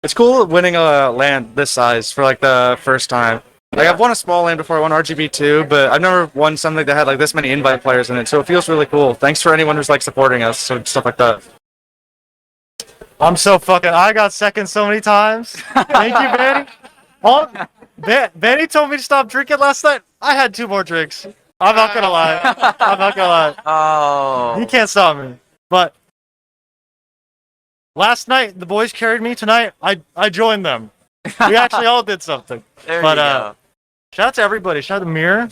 It's cool winning a LAN this size for like the first time. Like I've won a small LAN before, I won RGB2, but I've never won something that had like this many invite players in it, so it feels really cool. Thanks for anyone who's like supporting us, so stuff like that. I got second so many times. Thank you, Benny. Benny told me to stop drinking last night. I had 2 more drinks. I'm not gonna lie. Oh. He can't stop me. But last night, the boys carried me. Tonight, I joined them. We actually all did something. There you go. Shout out to everybody. Shout out to Mir,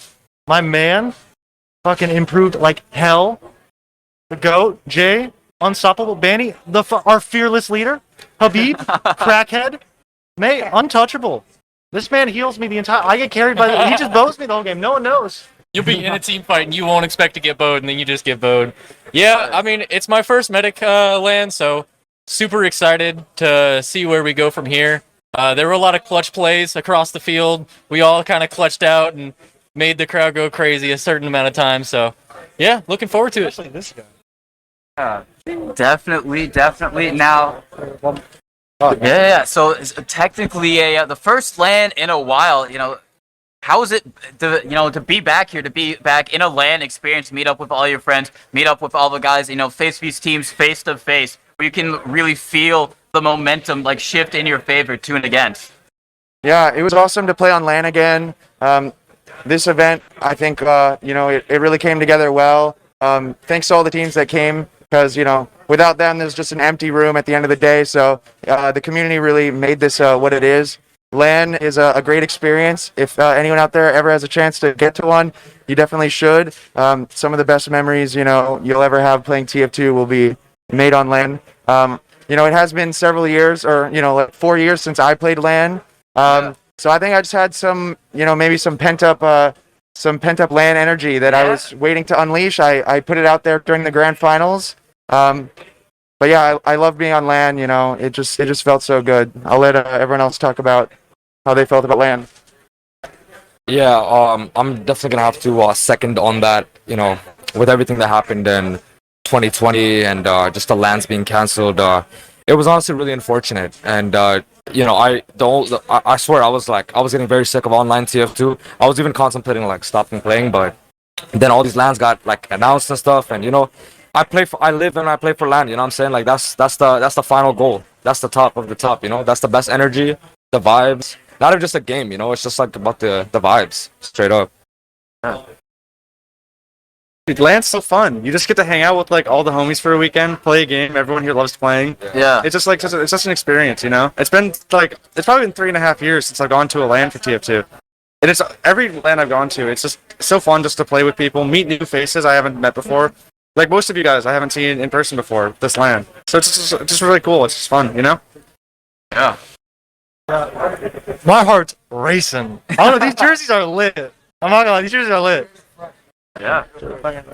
my man. Fucking improved like hell. The GOAT, Jay, Unstoppable, Banny, our fearless leader, Habib, Crackhead, untouchable. This man heals me the entire. I get carried by. He just bows me the whole game. No one knows. You'll be in a team fight and you won't expect to get bowed, and then you just get bowed. Yeah, I mean, it's my first medic LAN, so super excited to see where we go from here. There were a lot of clutch plays across the field. We all kind of clutched out and made the crowd go crazy a certain amount of time. So, yeah, looking forward to it. Especially this guy. Definitely. Now, yeah. So it's technically, the first LAN in a while. How is it to be back here, to be back in a LAN experience, meet up with all your friends, meet up with all the guys, face these teams face to face, where you can really feel the momentum shift in your favor to and against. Yeah, it was awesome to play on LAN again. This event, I think, it really came together well. Thanks to all the teams that came, because, without them, there's just an empty room at the end of the day. So the community really made this what it is. LAN is a great experience. If anyone out there ever has a chance to get to one, you definitely should. Some of the best memories, you'll ever have playing TF2 will be made on LAN. It has been several years, or, like 4 years since I played LAN. So I think I just had some, maybe some pent up LAN energy that I was waiting to unleash. I put it out there during the grand finals. But yeah, I love being on LAN. It just felt so good. I'll let everyone else talk about how they felt about LAN. Yeah, I'm definitely gonna have to second on that. With everything that happened in 2020 and just the LANs being canceled, it was honestly really unfortunate. And I swear I was getting very sick of online TF2. I was even contemplating stopping playing, but then all these LANs got announced and stuff, and I live and I play for LAN, what I'm saying? That's the final goal. That's the top of the top, That's the best energy, the vibes. Not even just a game, it's just about the vibes, straight up. Dude, LAN's so fun. You just get to hang out with all the homies for a weekend, play a game. Everyone here loves playing. Yeah. It's just it's just an experience, It's been it's probably been 3.5 years since I've gone to a LAN for TF2. And it's every LAN I've gone to, it's just so fun just to play with people, meet new faces I haven't met before. Like most of you guys, I haven't seen in person before this LAN. So it's just really cool. It's just fun, Yeah. My heart's racing. I don't know, these jerseys are lit. I'm not gonna lie, these jerseys are lit. Yeah.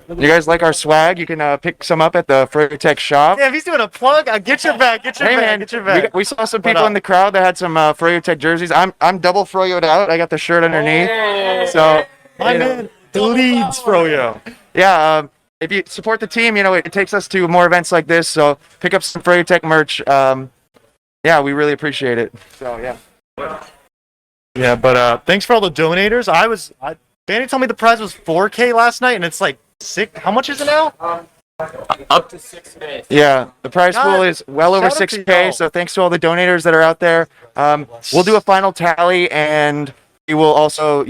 You guys like our swag? You can pick some up at the Froyo shop. Yeah, if he's doing a plug, get your bag, get your Hey bag, man, get your bag. we saw some people in the crowd that had some Froyo jerseys. I'm double Froyo'd out. I got the shirt underneath. So My man bleeds Froyo. Yeah, if you support the team, it takes us to more events like this. So pick up some Froyo merch. Yeah, we really appreciate it. So yeah. Yeah, but thanks for all the donators. Danny told me the prize was 4K last night, and it's six. How much is it now? Up to 6K. Yeah, the prize pool is well over shout out to 6K. y'all. So thanks to all the donators that are out there. We'll do a final tally, and we will also,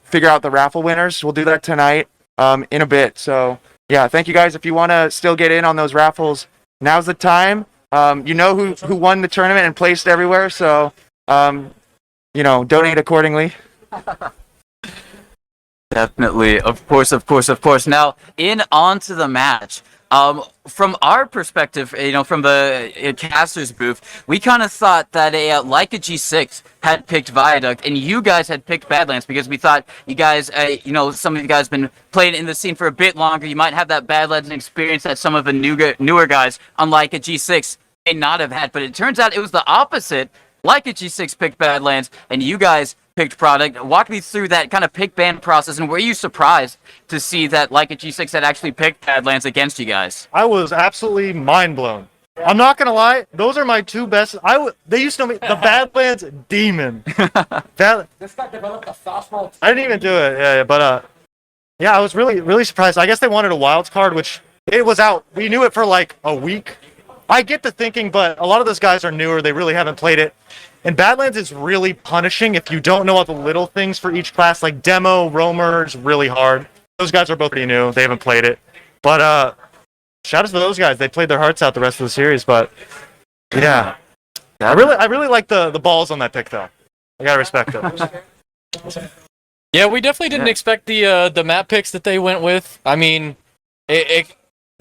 figure out the raffle winners. We'll do that tonight in a bit. So yeah, thank you guys. If you want to still get in on those raffles, now's the time. Who won the tournament and placed everywhere. So donate accordingly. Definitely, of course. Now, onto the match. From our perspective, from the caster's booth, we kind of thought that Leica G6 had picked Viaduct, and you guys had picked Badlands because we thought you guys, some of you guys been playing in the scene for a bit longer. You might have that Badlands experience that some of the newer guys on Leica G6 may not have had. But it turns out it was the opposite. Leica G6 picked Badlands, and you guys picked Product. Walk me through that kind of pick ban process, and were you surprised to see that Leica G6 had actually picked Badlands against you guys? I was absolutely mind blown. I'm not gonna lie, those are my two best. They used to know me the Badlands Demon. This guy developed a softball. I didn't even do it. Yeah, but yeah, I was really surprised. I guess they wanted a wild card, which it was out. We knew it for a week. I get the thinking, but a lot of those guys are newer. They really haven't played it. And Badlands is really punishing if you don't know all the little things for each class, like Demo, Roamer is really hard. Those guys are both pretty new. They haven't played it. But shout out to those guys. They played their hearts out the rest of the series. But yeah, I really like the balls on that pick, though. I gotta respect those. Yeah, we definitely didn't expect the map picks that they went with. I mean,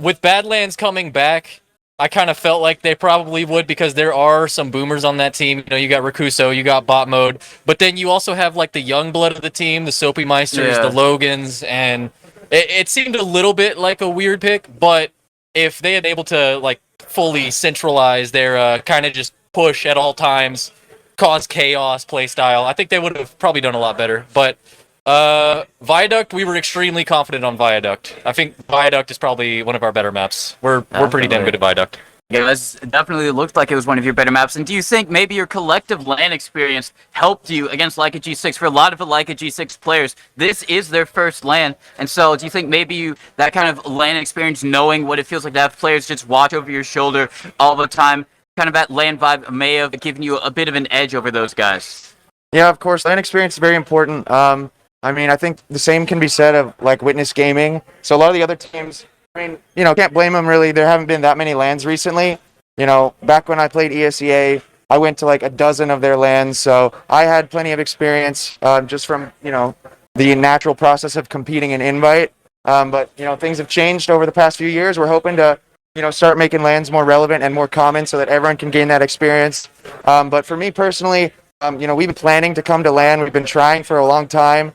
with Badlands coming back, I kind of felt like they probably would because there are some boomers on that team. You know, you got Rakuso, you got Bot Mode, but then you also have like the young blood of the team, the Soapy Meisters, Yeah. the Logans, and it seemed a little bit like a weird pick, but if they had able to like fully centralize their kind of just push at all times, cause chaos play style, I think they would have probably done a lot better. But Viaduct, we were extremely confident on Viaduct. I think Viaduct is probably one of our better maps. We're pretty damn good at Viaduct. Yeah, it definitely looked like it was one of your better maps. And do you think maybe your collective LAN experience helped you against Leica G6? For a lot of the Leica G6 players, this is their first LAN. And so do you think maybe that kind of LAN experience, knowing what it feels like to have players just watch over your shoulder all the time, kind of that LAN vibe may have given you a bit of an edge over those guys? Yeah, of course. LAN experience is very important. I mean, I think the same can be said of like Witness Gaming. So a lot of the other teams, I mean, you know, can't blame them really. There haven't been that many LANs recently. You know, back when I played ESEA, I went to like a dozen of their LANs. So I had plenty of experience just from, you know, the natural process of competing in Invite. But, you know, things have changed over the past few years. We're hoping to, you know, start making LANs more relevant and more common so that everyone can gain that experience. But for me personally, you know, we've been planning to come to LAN. We've been trying for a long time.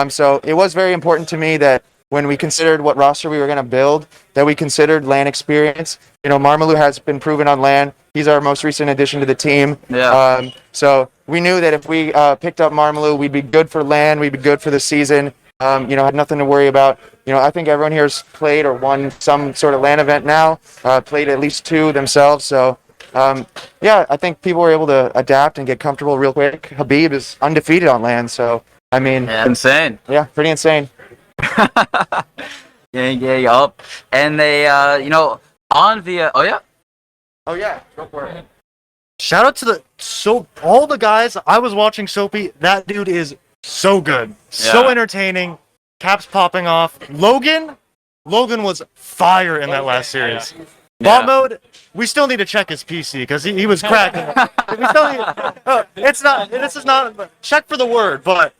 So it was very important to me that when we considered what roster we were going to build, that we considered LAN experience. You know, Marmalou has been proven on LAN. He's our most recent addition to the team. Yeah. So we knew that if we picked up Marmalou, we'd be good for LAN, we'd be good for the season. You know, had nothing to worry about. You know, I think everyone here has played or won some sort of LAN event now, played at least 2 themselves. So, yeah, I think people were able to adapt and get comfortable real quick. Habib is undefeated on LAN, so, I mean... Yeah, insane. Yeah, pretty insane. Yup. And they, you know, on the, Oh, yeah, go for it. Shout out to all the guys. I was watching Soapy. That dude is so good. So Yeah. entertaining. Caps popping off. Logan was fire in that last series. Bot mode, we still need to check his PC because he was cracking. We still need, this is not, check for the word, but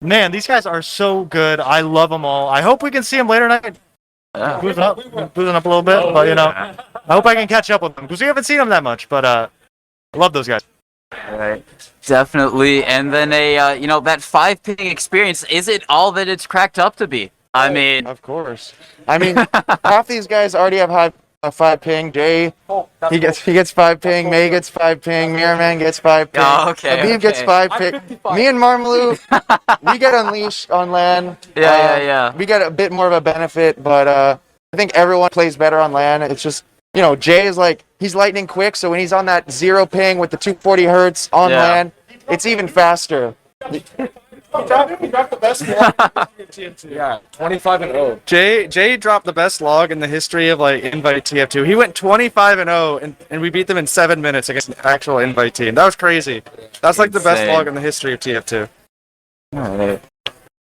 man, these guys are so good. I love them all. I hope we can see them later tonight. Boozing up a little bit, but you know, I hope I can catch up with them because we haven't seen them that much, but I love those guys. Right. Definitely. And then you know, that 5-ping experience, is it all that it's cracked up to be? I mean... Of course. I mean, half these guys already have 5 ping. Jay, he gets 5 ping. May gets 5 ping. Mirrorman gets 5 ping. Oh, okay. Habib gets 5 ping. Me and Marmalou, we get unleashed on LAN. Yeah. We get a bit more of a benefit, but I think everyone plays better on LAN. It's just, you know, Jay is like, he's lightning quick, so when he's on that 0 ping with the 240 hertz on LAN, it's even faster. He dropped the best log in TF2. Yeah, 25-0. Jay dropped the best log in the history of like Invite TF2. He went 25-0 and we beat them in 7 minutes against an actual Invite team. That was crazy. That's like the best Insane. log in the history of TF2. Alright.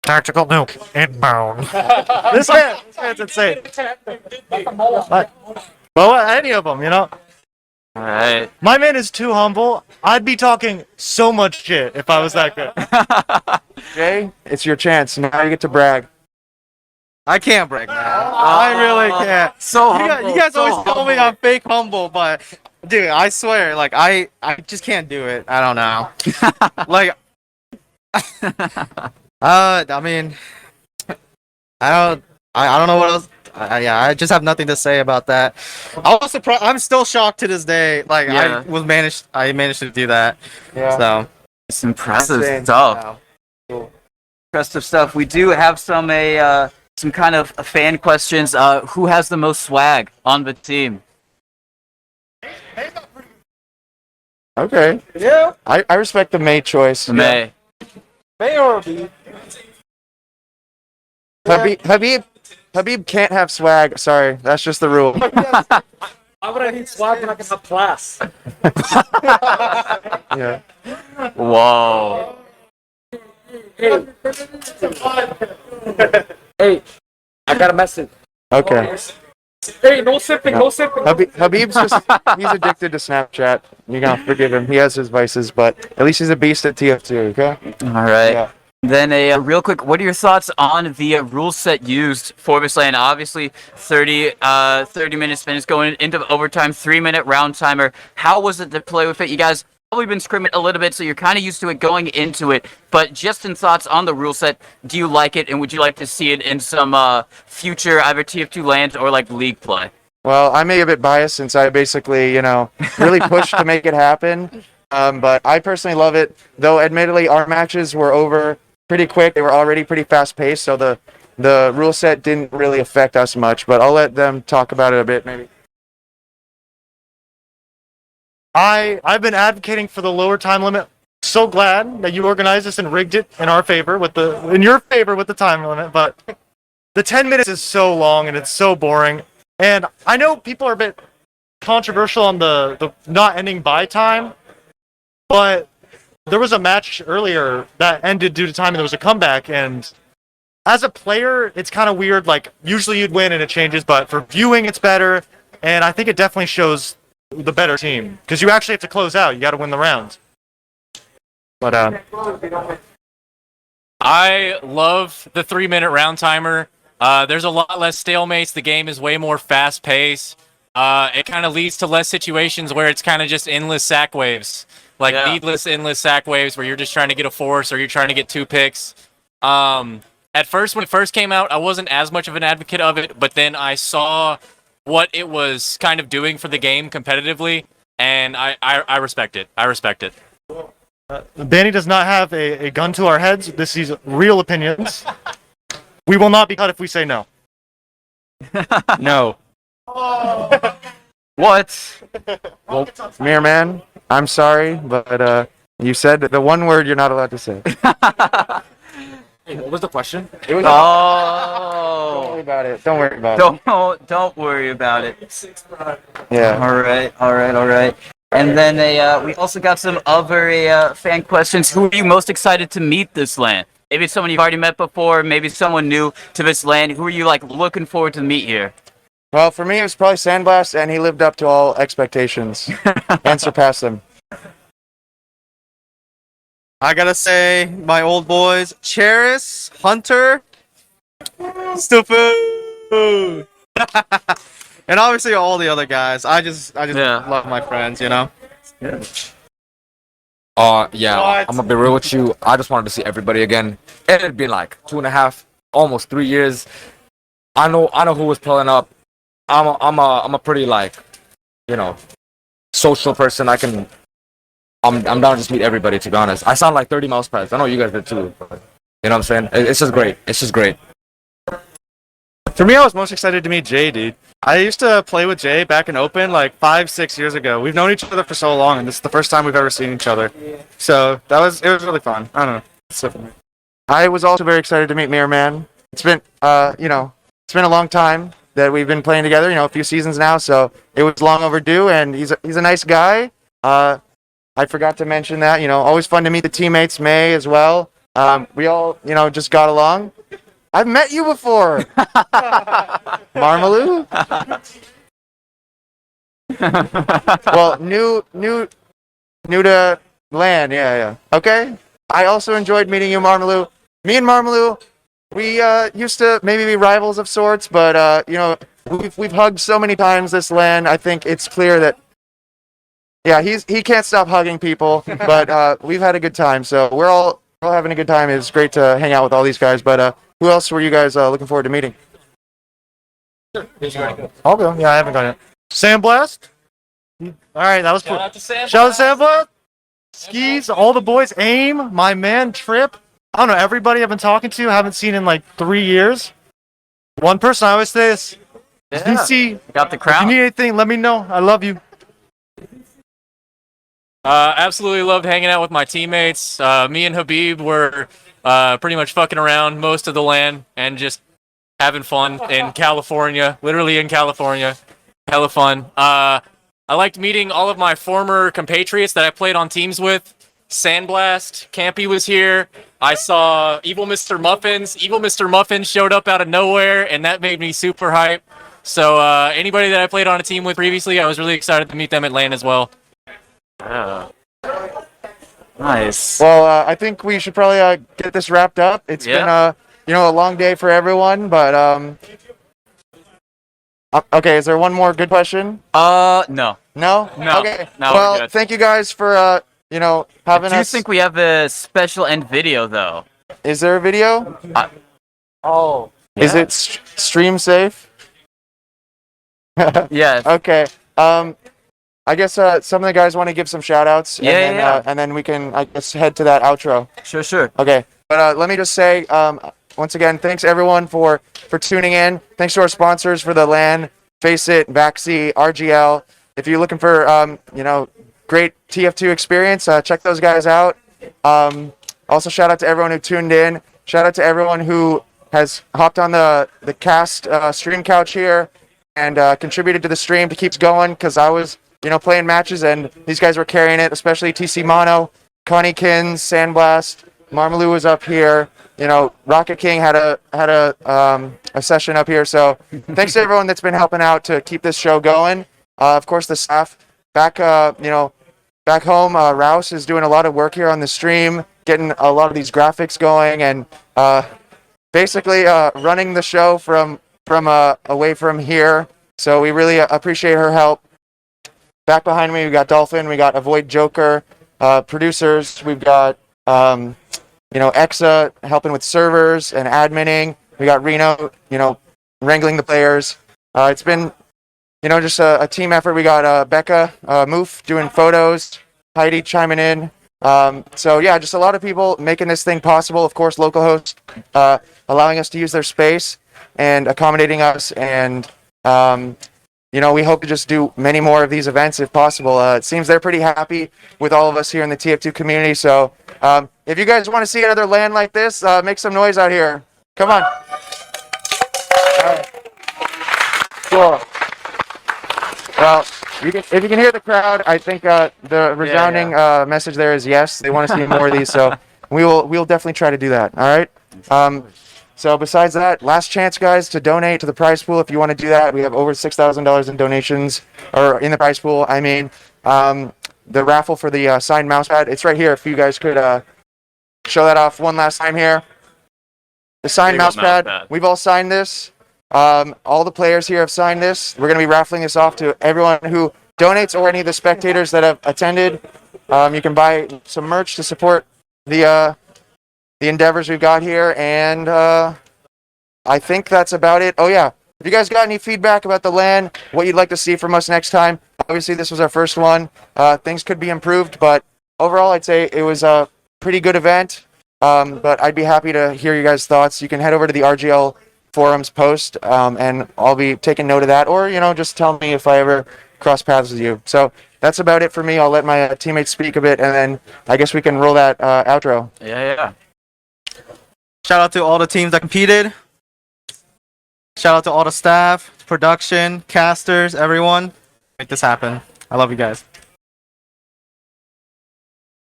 Tactical nuke inbound. this man's insane. Well, any of them, you know. Alright. My man is too humble. I'd be talking so much shit if I was that good. Jay, it's your chance. Now you get to brag. I can't brag, man. I really can't. So you guys always tell me I'm fake humble, but dude, I swear, like I just can't do it. I don't know. Like, I mean, I don't know what else. I just have nothing to say about that. I was surprised. I'm still shocked to this day. Like Yeah. I managed to do that. Yeah. So it's impressive Insane. stuff. Impressive stuff. We do have some kind of fan questions. Who has the most swag on the team? Okay. Yeah. I respect the May choice. May. May or B. Habib can't have swag. Sorry, that's just the rule. Why would I need swag when I can have class? Yeah. Whoa. Hey, I got a message. Okay. Hey, no sipping, no sipping. Habib's just, he's addicted to Snapchat. You gotta forgive him. He has his vices, but at least he's a beast at TF2, okay? Alright. Yeah. Then real quick, what are your thoughts on the rule set used for this LAN? Obviously, 30 minutes finished going into overtime, 3-minute round timer. How was it to play with it? You guys probably been scrimming a little bit, so you're kind of used to it going into it. But just in thoughts on the rule set, do you like it, and would you like to see it in some future either TF2 LANs or like league play? Well, I may be a bit biased since I basically, really pushed to make it happen. But I personally love it, though admittedly our matches were over pretty quick. They were already pretty fast-paced, so the rule set didn't really affect us much. But I'll let them talk about it a bit, maybe. I've been advocating for the lower time limit. So glad that you organized this and rigged it in your favor with the time limit. But the 10 minutes is so long and it's so boring. And I know people are a bit controversial on the not ending by time, but there was a match earlier that ended due to time and there was a comeback. And as a player, it's kind of weird. Like, usually you'd win and it changes, but for viewing, it's better. And I think it definitely shows the better team because you actually have to close out. You got to win the rounds. But I love the 3-minute round timer. There's a lot less stalemates. The game is way more fast-paced. It kind of leads to less situations where it's kind of just endless sack waves. Like needless endless sack waves where you're just trying to get a force or you're trying to get 2 picks. At first, when it first came out, I wasn't as much of an advocate of it, but then I saw what it was kind of doing for the game competitively, and I respect it. I respect it. Danny does not have a gun to our heads. This is real opinions. We will not be cut if we say no. No. What? Well, Mirror Man, I'm sorry, but you said the one word you're not allowed to say. Hey, what was the question? It was Don't worry about it. Don't worry about it. Don't worry about it. Yeah. All right. And then we also got some other fan questions. Who are you most excited to meet this LAN? Maybe it's someone you've already met before, maybe someone new to this LAN. Who are you like looking forward to meet here? Well, for me, it was probably Sandblast, and he lived up to all expectations and surpassed them. I gotta say, my old boys, Cheris, Hunter, Stufu, and obviously all the other guys. I just love my friends, Yeah. Yeah, I'm gonna be real with you. I just wanted to see everybody again. It had been like 2.5, almost 3 years. I know who was pulling up. I'm a pretty social person. I'm down to just meet everybody, to be honest. I sound like 30 mouse pads. I know you guys did too. But, you know what I'm saying? It's just great. It's just great. For me, I was most excited to meet Jay, dude. I used to play with Jay back in Open like 5-6 years ago. We've known each other for so long, and this is the first time we've ever seen each other. So it was really fun. I don't know. It's so fun. I was also very excited to meet Mirror Man. It's been, it's been a long time that we've been playing together. A few seasons now, so it was long overdue. And he's a nice guy. I forgot to mention that. Always fun to meet the teammates, May as well. We all, just got along. I've met you before, Marmaloo. Well, new to LAN, yeah. Okay. I also enjoyed meeting you, Marmaloo. Me and Marmaloo, we used to maybe be rivals of sorts, but we've hugged so many times this LAN. I think it's clear that he can't stop hugging people, but we've had a good time. So we're all having a good time. It's great to hang out with all these guys. But who else were you guys looking forward to meeting? I'll go. Yeah, I haven't gone yet. Sandblast? All right, that was cool. Shout out to Sandblast. Skis, all the boys. Aim, my man, Trip. I don't know, everybody I've been talking to, haven't seen in like 3 years. One person, I always say this. DC, got the crown. If you need anything, let me know. I love you. Absolutely loved hanging out with my teammates. Me and Habib were pretty much fucking around most of the LAN and just having fun in California, literally in California. Hella fun. I liked meeting all of my former compatriots that I played on teams with. Sandblast, Campy was here. I saw Evil Mr. Muffins. Evil Mr. Muffins showed up out of nowhere, and that made me super hype. So anybody that I played on a team with previously, I was really excited to meet them at LAN as well. Nice. Well, I think we should probably get this wrapped up. It's been a long day for everyone, but okay. Is there one more good question? No. No. No. Okay. No, we're Well, good. thank you guys for having I do us. think we have a special end video though. Is there a video? Is Yeah. it stream safe? Yes. Okay. I guess some of the guys want to give some shout outs. And then we can, I guess, head to that outro. Sure. Okay. But let me just say, once again, thanks everyone for tuning in. Thanks to our sponsors for the LAN, Face It, Vaxi, RGL. If you're looking for, great TF2 experience, check those guys out. Also, shout out to everyone who tuned in. Shout out to everyone who has hopped on the cast stream couch here and contributed to the stream to keep going, because I was playing matches and these guys were carrying it, especially TC Mono, Connie Kins, Sandblast, Marmaloo was up here. Rocket King had a session up here. So thanks to everyone that's been helping out to keep this show going. Of course, the staff back home, Rouse is doing a lot of work here on the stream, getting a lot of these graphics going, and basically running the show from away from here. So we really appreciate her help. Back behind me, we got Dolphin, we got Avoid Joker, producers, we've got Exa helping with servers and adminning. We got Reno, wrangling the players. It's been, just a team effort. We got Becca, Moof doing photos, Heidi chiming in. So yeah, just a lot of people making this thing possible. Of course, Localhost allowing us to use their space and accommodating us, and we hope to just do many more of these events if possible. It seems they're pretty happy with all of us here in the TF2 community. So if you guys want to see another LAN like this, make some noise out here. Come on. All right. Cool. Well, if you can hear the crowd, I think the resounding message there is yes. They want to see more of these, so we'll definitely try to do that. All right. So besides that, last chance, guys, to donate to the prize pool. If you want to do that, we have over $6,000 in donations, or in the prize pool. I mean, the raffle for the signed mousepad. It's right here. If you guys could show that off one last time here. The signed mousepad. We've all signed this. All the players here have signed this. We're going to be raffling this off to everyone who donates, or any of the spectators that have attended. You can buy some merch to support the endeavors we've got here, and I think that's about it. Oh yeah, if you guys got any feedback about the LAN, what you'd like to see from us next time, obviously this was our first one. Things could be improved, but overall I'd say it was a pretty good event. But I'd be happy to hear you guys' thoughts. You can head over to the RGL forums post, and I'll be taking note of that, or just tell me if I ever cross paths with you. So that's about it for me. I'll let my teammates speak a bit, and then I guess we can roll that outro. Yeah. Shout out to all the teams that competed. Shout out to all the staff, production, casters, everyone. Make this happen. I love you guys.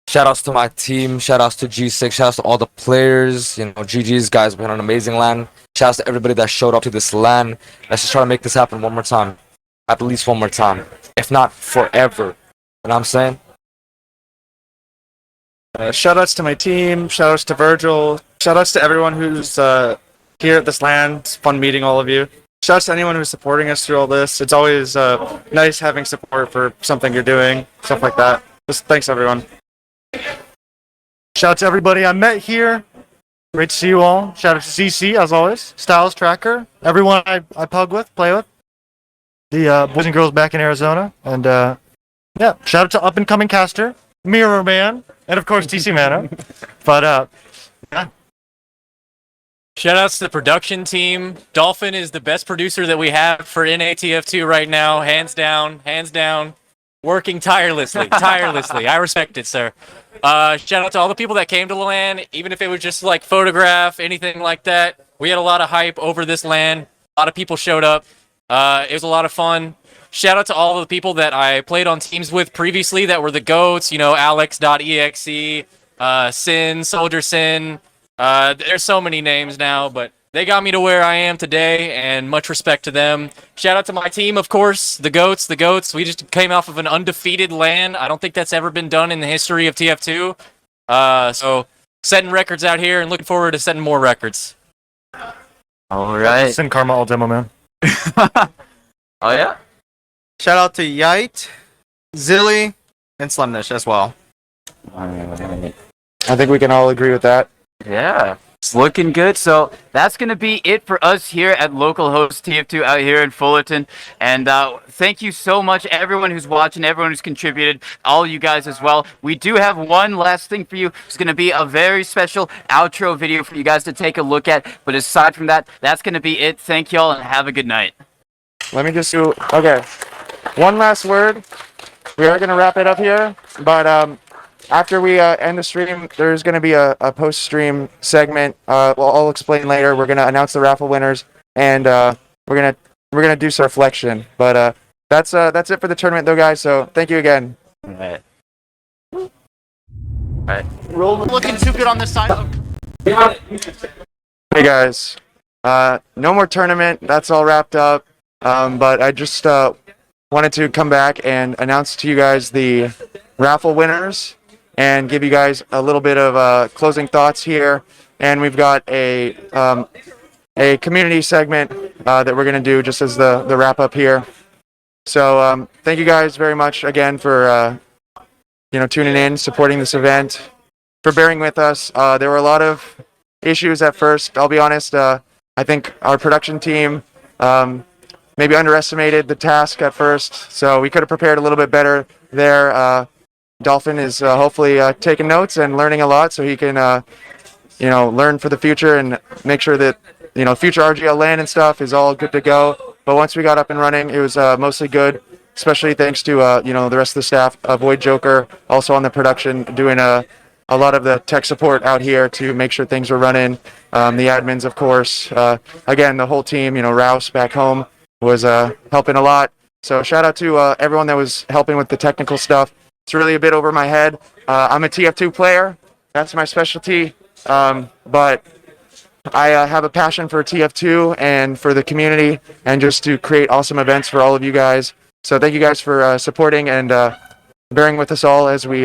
Shout outs to my team, shout outs to G6, shout outs to all the players, GG's guys, we had an amazing LAN. Shout outs to everybody that showed up to this LAN. Let's just try to make this happen one more time. At least one more time. If not forever. You know what I'm saying? Shout outs to my team, shout outs to Virgil, shout outs to everyone who's here at this LAN. It's fun meeting all of you. Shout outs to anyone who's supporting us through all this. It's always nice having support for something you're doing, stuff like that. Just thanks everyone. Shout out to everybody I met here. Great to see you all. Shout out to CC, as always. Styles Tracker. Everyone I pug with, play with. The boys and girls back in Arizona. And yeah, shout out to up and coming caster, Mirror Man, and of course TC Mano. But yeah. Shout outs to the production team. Dolphin is the best producer that we have for NATF2 right now. Hands down. Working tirelessly. I respect it, sir. Shout out to all the people that came to the LAN, even if it was just like photograph, anything like that. We had a lot of hype over this LAN. A lot of people showed up. It was a lot of fun. Shout out to all of the people that I played on teams with previously that were the GOATs, Alex.exe, Sin, Soldier Sin. There's so many names now, but They got me to where I am today, and much respect to them. Shout out to my team, of course, the GOATs, the GOATs. We just came off of an undefeated LAN. I don't think that's ever been done in the history of TF2. So setting records out here and looking forward to setting more records. All right. Send Karma all demo, man. Oh, yeah? Shout out to Yite, Zilly, and Slemnish as well. I think we can all agree with that. Yeah, it's looking good. So that's going to be it for us here at Localhost TF2 out here in Fullerton. And thank you so much, everyone who's watching, everyone who's contributed, all you guys as well. We do have one last thing for you. It's going to be a very special outro video for you guys to take a look at. But aside from that, that's going to be it. Thank y'all and have a good night. Let me just do, okay. One last word. We are going to wrap it up here, but after we end the stream, there's going to be a post-stream segment. I'll explain later. We're going to announce the raffle winners, and we're gonna do some reflection. But that's it for the tournament, though, guys. So thank you again. All right. All right. Looking too good on this side. Hey guys, no more tournament. That's all wrapped up. But I just wanted to come back and announce to you guys the raffle winners and give you guys a little bit of closing thoughts here. And we've got a community segment that we're gonna do just as the wrap up here. So thank you guys very much again for tuning in, supporting this event, for bearing with us. There were a lot of issues at first. I'll be honest. I think our production team maybe underestimated the task at first, so we could have prepared a little bit better there. Dolphin is hopefully taking notes and learning a lot, so he can learn for the future and make sure that future RGL LAN and stuff is all good to go. But once we got up and running, it was mostly good, especially thanks to the rest of the staff. Void Joker also on the production, doing a lot of the tech support out here to make sure things were running. The admins, of course. Again, the whole team, Rouse back home was helping a lot. So shout out to everyone that was helping with the technical stuff. It's really a bit over my head. I'm a TF2 player. That's my specialty. But I have a passion for TF2 and for the community and just to create awesome events for all of you guys. So thank you guys for supporting and bearing with us all as we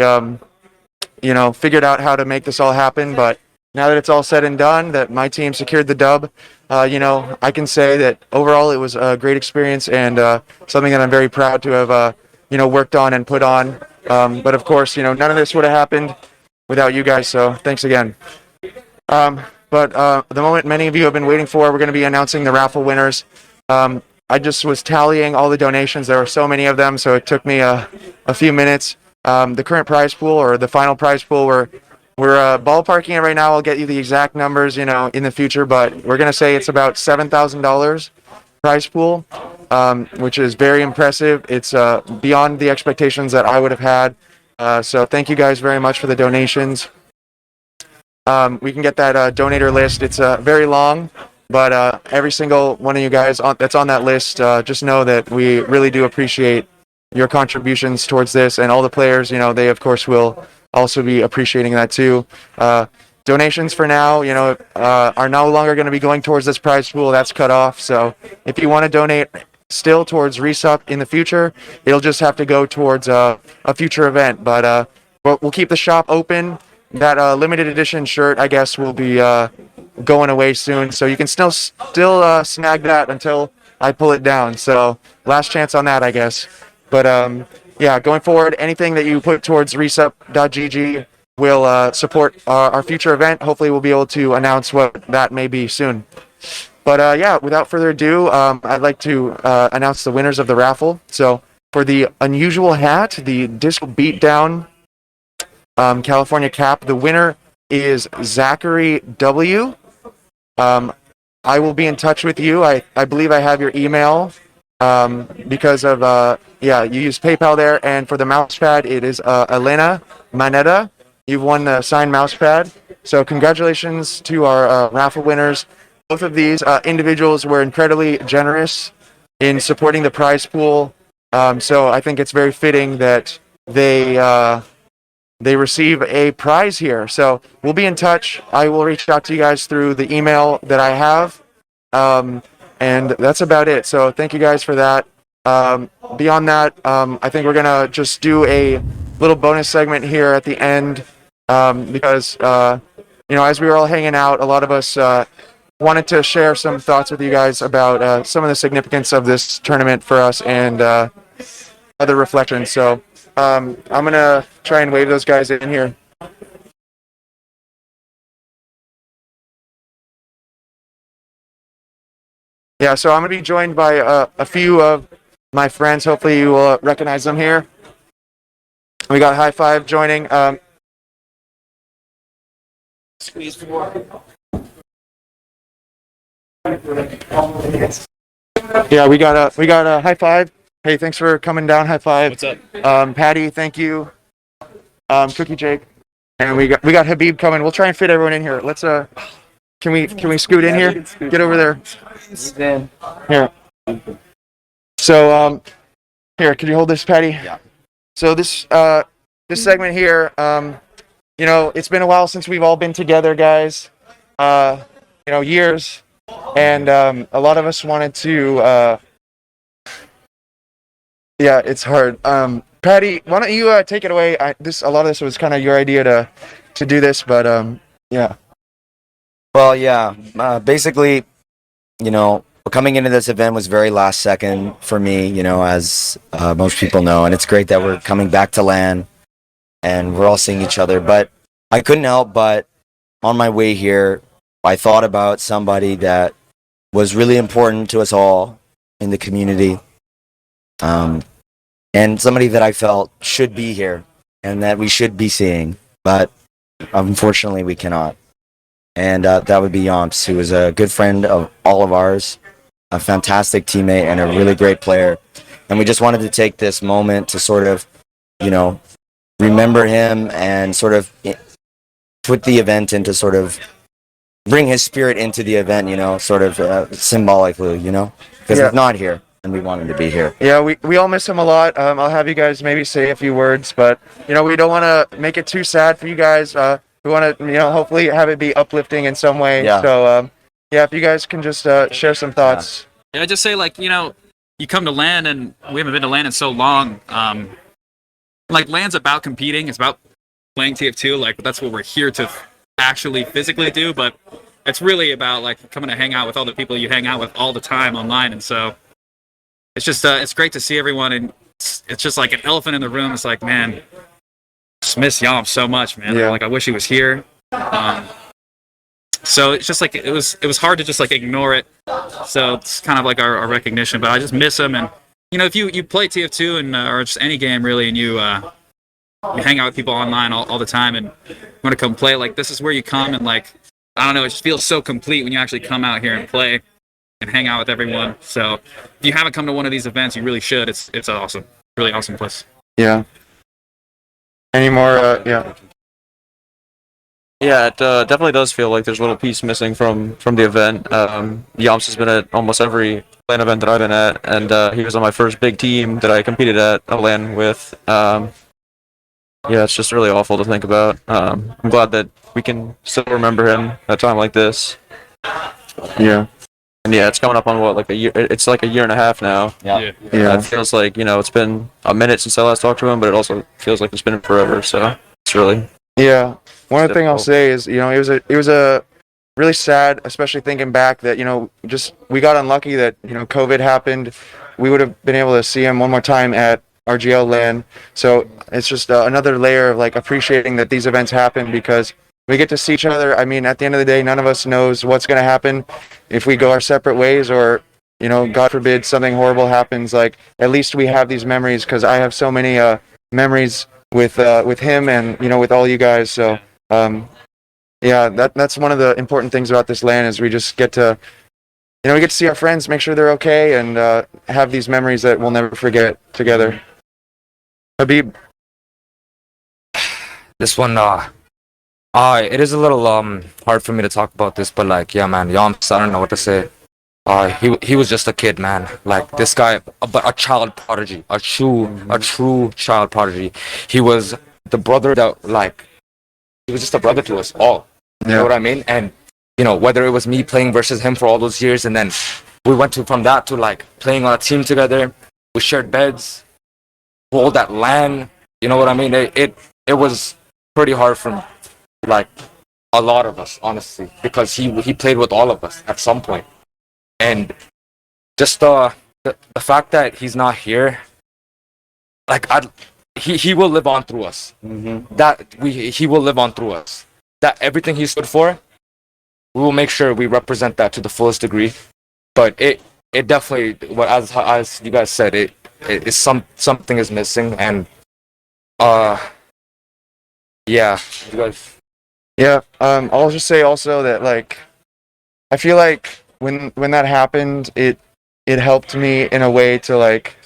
figured out how to make this all happen. But now that it's all said and done, that my team secured the dub, I can say that overall it was a great experience and something that I'm very proud to have worked on and put on. But of course, none of this would have happened without you guys. So thanks again. But the moment many of you have been waiting for, we're going to be announcing the raffle winners. I just was tallying all the donations. There were so many of them, so it took me a few minutes. The current prize pool, or the final prize pool, we're ballparking it right now. I'll get you the exact numbers, in the future, but we're going to say it's about $7,000 prize pool, which is very impressive. It's beyond the expectations that I would have had. So thank you guys very much for the donations. We can get that donator list. It's very long, but every single one of you guys that's on that list, just know that we really do appreciate your contributions towards this, and all the players, they of course will also be appreciating that too. Donations for now, are no longer going to be going towards this prize pool. That's cut off. So if you want to donate still towards RESUP in the future, it'll just have to go towards a future event. But we'll keep the shop open. That limited edition shirt, I guess, will be going away soon. So you can still snag that until I pull it down. So last chance on that, I guess. But yeah, going forward, anything that you put towards resup.gg will support our future event. Hopefully we'll be able to announce what that may be soon. But yeah, without further ado, I'd like to announce the winners of the raffle. So for the unusual hat, the Disco Beatdown California cap, the winner is Zachary W. I will be in touch with you. I believe I have your email because of, yeah, you use PayPal there. And for the mouse pad, it is Elena Manetta. You've won the signed mouse pad. So congratulations to our raffle winners. Both of these individuals were incredibly generous in supporting the prize pool. So I think it's very fitting that they they receive a prize here. So we'll be in touch. I will reach out to you guys through the email that I have. And that's about it. So thank you guys for that. Beyond that, I think we're going to just do a little bonus segment here at the end because, as we were all hanging out, a lot of us wanted to share some thoughts with you guys about some of the significance of this tournament for us and other reflections. So I'm going to try and wave those guys in here. Yeah, so I'm going to be joined by a few of my friends. Hopefully you will recognize them here. We got High Five joining. Squeeze for Yeah, we got a High Five. Hey, thanks for coming down. High Five. What's up? Patty, thank you. Cookie Jake, and we got Habib coming. We'll try and fit everyone in here. Let's can we scoot in here? Get over there. Here. So here, can you hold this, Patty? Yeah. So this segment here, it's been a while since we've all been together, guys. Years, and a lot of us wanted to. Yeah, it's hard. Patty, why don't you take it away? A lot of this was kind of your idea to do this, but yeah. Well, yeah. Basically, coming into this event was very last second for me, as most people know, and it's great that we're coming back to LAN and we're all seeing each other. But I couldn't help but on my way here, I thought about somebody that was really important to us all in the community. And somebody that I felt should be here and that we should be seeing, but unfortunately we cannot. And that would be Yomps, who is a good friend of all of ours, a fantastic teammate and a really great player. And we just wanted to take this moment to sort of, remember him and sort of put the event into sort of bring his spirit into the event, sort of symbolically, because he's not here. And we want him to be here. Yeah, we all miss him a lot. I'll have you guys maybe say a few words, but we don't want to make it too sad for you guys. We want to hopefully have it be uplifting in some way. Yeah. So if you guys can just share some thoughts. Yeah, I just say you come to LAN and we haven't been to LAN in so long. LAN's about competing. It's about playing TF2. That's what we're here to actually physically do. But it's really about coming to hang out with all the people you hang out with all the time online. And so. It's just it's great to see everyone, and it's just like an elephant in the room. It's like, man, just miss Yomp so much, man. Yeah. I wish he was here. So it's just it was hard to just ignore it. So it's kind of like our recognition, but I just miss him. And if you play TF2 and or just any game really, and you hang out with people online all the time, and want to come play, this is where you come and I don't know, it just feels so complete when you actually come out here and play. And hang out with everyone. So if you haven't come to one of these events, you really should. It's awesome, really awesome place. Yeah. Any more? Yeah. Yeah, it definitely does feel like there's a little piece missing from the event. Yomps has been at almost every LAN event that I've been at, and he was on my first big team that I competed at a LAN with. Yeah, it's just really awful to think about. I'm glad that we can still remember him at a time like this. Yeah. And yeah, it's coming up on a year. It's a year and a half now. Yeah. It feels like it's been a minute since I last talked to him, but it also feels like it's been forever. So it's really. Yeah. One other thing I'll say is, it was a really sad, especially thinking back that we got unlucky that COVID happened. We would have been able to see him one more time at RGL LAN. So it's just another layer of appreciating that these events happen because. We get to see each other. I mean, at the end of the day, none of us knows what's going to happen if we go our separate ways or, God forbid, something horrible happens. At least we have these memories because I have so many memories with him and, with all you guys. So, that's one of the important things about this LAN is we just get to, we get to see our friends, make sure they're okay, and have these memories that we'll never forget together. Habib. This one, it is a little hard for me to talk about this, but yeah, man, Yomps, I don't know what to say. He was just a kid, man. This guy, but a child prodigy, a true child prodigy. He was the brother that like he was just a brother to us all. You know what I mean? And you know, whether it was me playing versus him for all those years, and then we went to from that to like playing on a team together. We shared beds, rolled at LAN. You know what I mean? It was pretty hard for like a lot of us, honestly, because he played with all of us at some point, and just the fact that he's not here, like he will live on through us. He will live on through us. That everything he stood for, we will make sure we represent that to the fullest degree. But it definitely, what as you guys said, it is something is missing, and yeah, you guys. Yeah, I'll just say also that like I feel like when that happened, it helped me in a way to like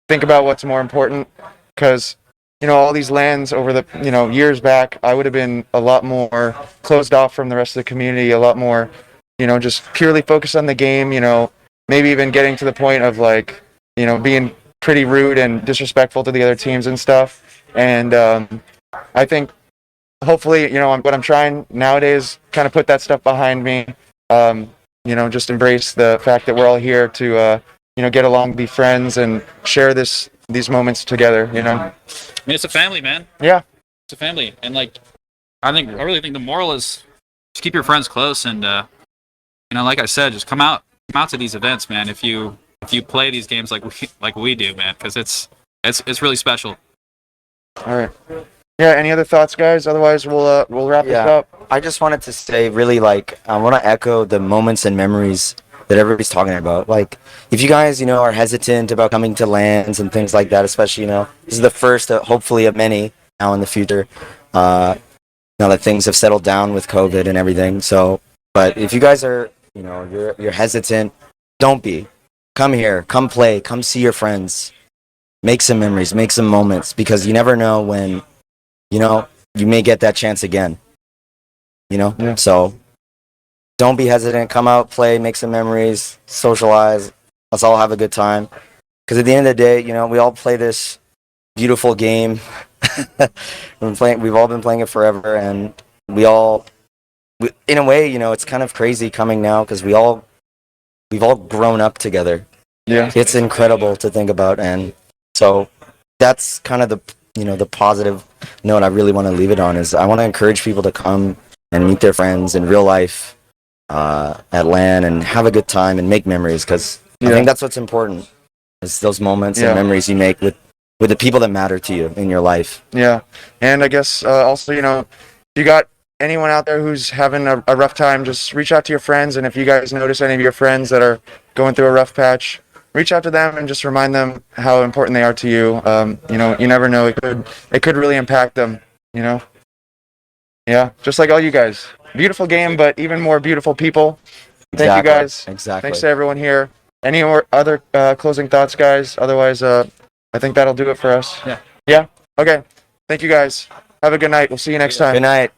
think about what's more important, because you know all these LANs over the years back, I would have been a lot more closed off from the rest of the community, a lot more just purely focused on the game, maybe even getting to the point of like being pretty rude and disrespectful to the other teams and stuff. And I think hopefully, what I'm trying nowadays, kind of put that stuff behind me. Just embrace the fact that we're all here to, get along, be friends, and share these moments together. I mean, it's a family, man. Yeah, it's a family, and like, I really think the moral is just keep your friends close, and like I said, just come out to these events, man. If you play these games like we do, man, because it's really special. All right. Yeah, any other thoughts, guys? Otherwise, we'll wrap this up. I just wanted to say, really, like, I want to echo the moments and memories that everybody's talking about. Like, if you guys, are hesitant about coming to LANs and things like that, especially, this is the first, hopefully, of many now in the future, now that things have settled down with COVID and everything. So, but if you guys are, you're hesitant, don't be. Come here, come play, come see your friends, make some memories, make some moments, because you never know when, you may get that chance again. So don't be hesitant. Come out, play, make some memories, socialize. Let's all have a good time. Because at the end of the day, we all play this beautiful game. We've all been playing it forever, and in a way, it's kind of crazy coming now because we've all grown up together. Yeah, it's incredible to think about, and so that's kind of the the positive note I really want to leave it on is I want to encourage people to come and meet their friends in real life at LAN and have a good time and make memories, because I think that's what's important is those moments and memories you make with the people that matter to you in your life. Yeah, and I guess also, if you got anyone out there who's having a rough time, just reach out to your friends, and if you guys notice any of your friends that are going through a rough patch, reach out to them and just remind them how important they are to you. You never know, it could really impact them, Yeah, just like all you guys. Beautiful game, but even more beautiful people. Thank you guys. Exactly. Thanks to everyone here. Any more other closing thoughts, guys? Otherwise, I think that'll do it for us. Yeah. Yeah? Okay. Thank you guys. Have a good night. We'll see you next time. Good night.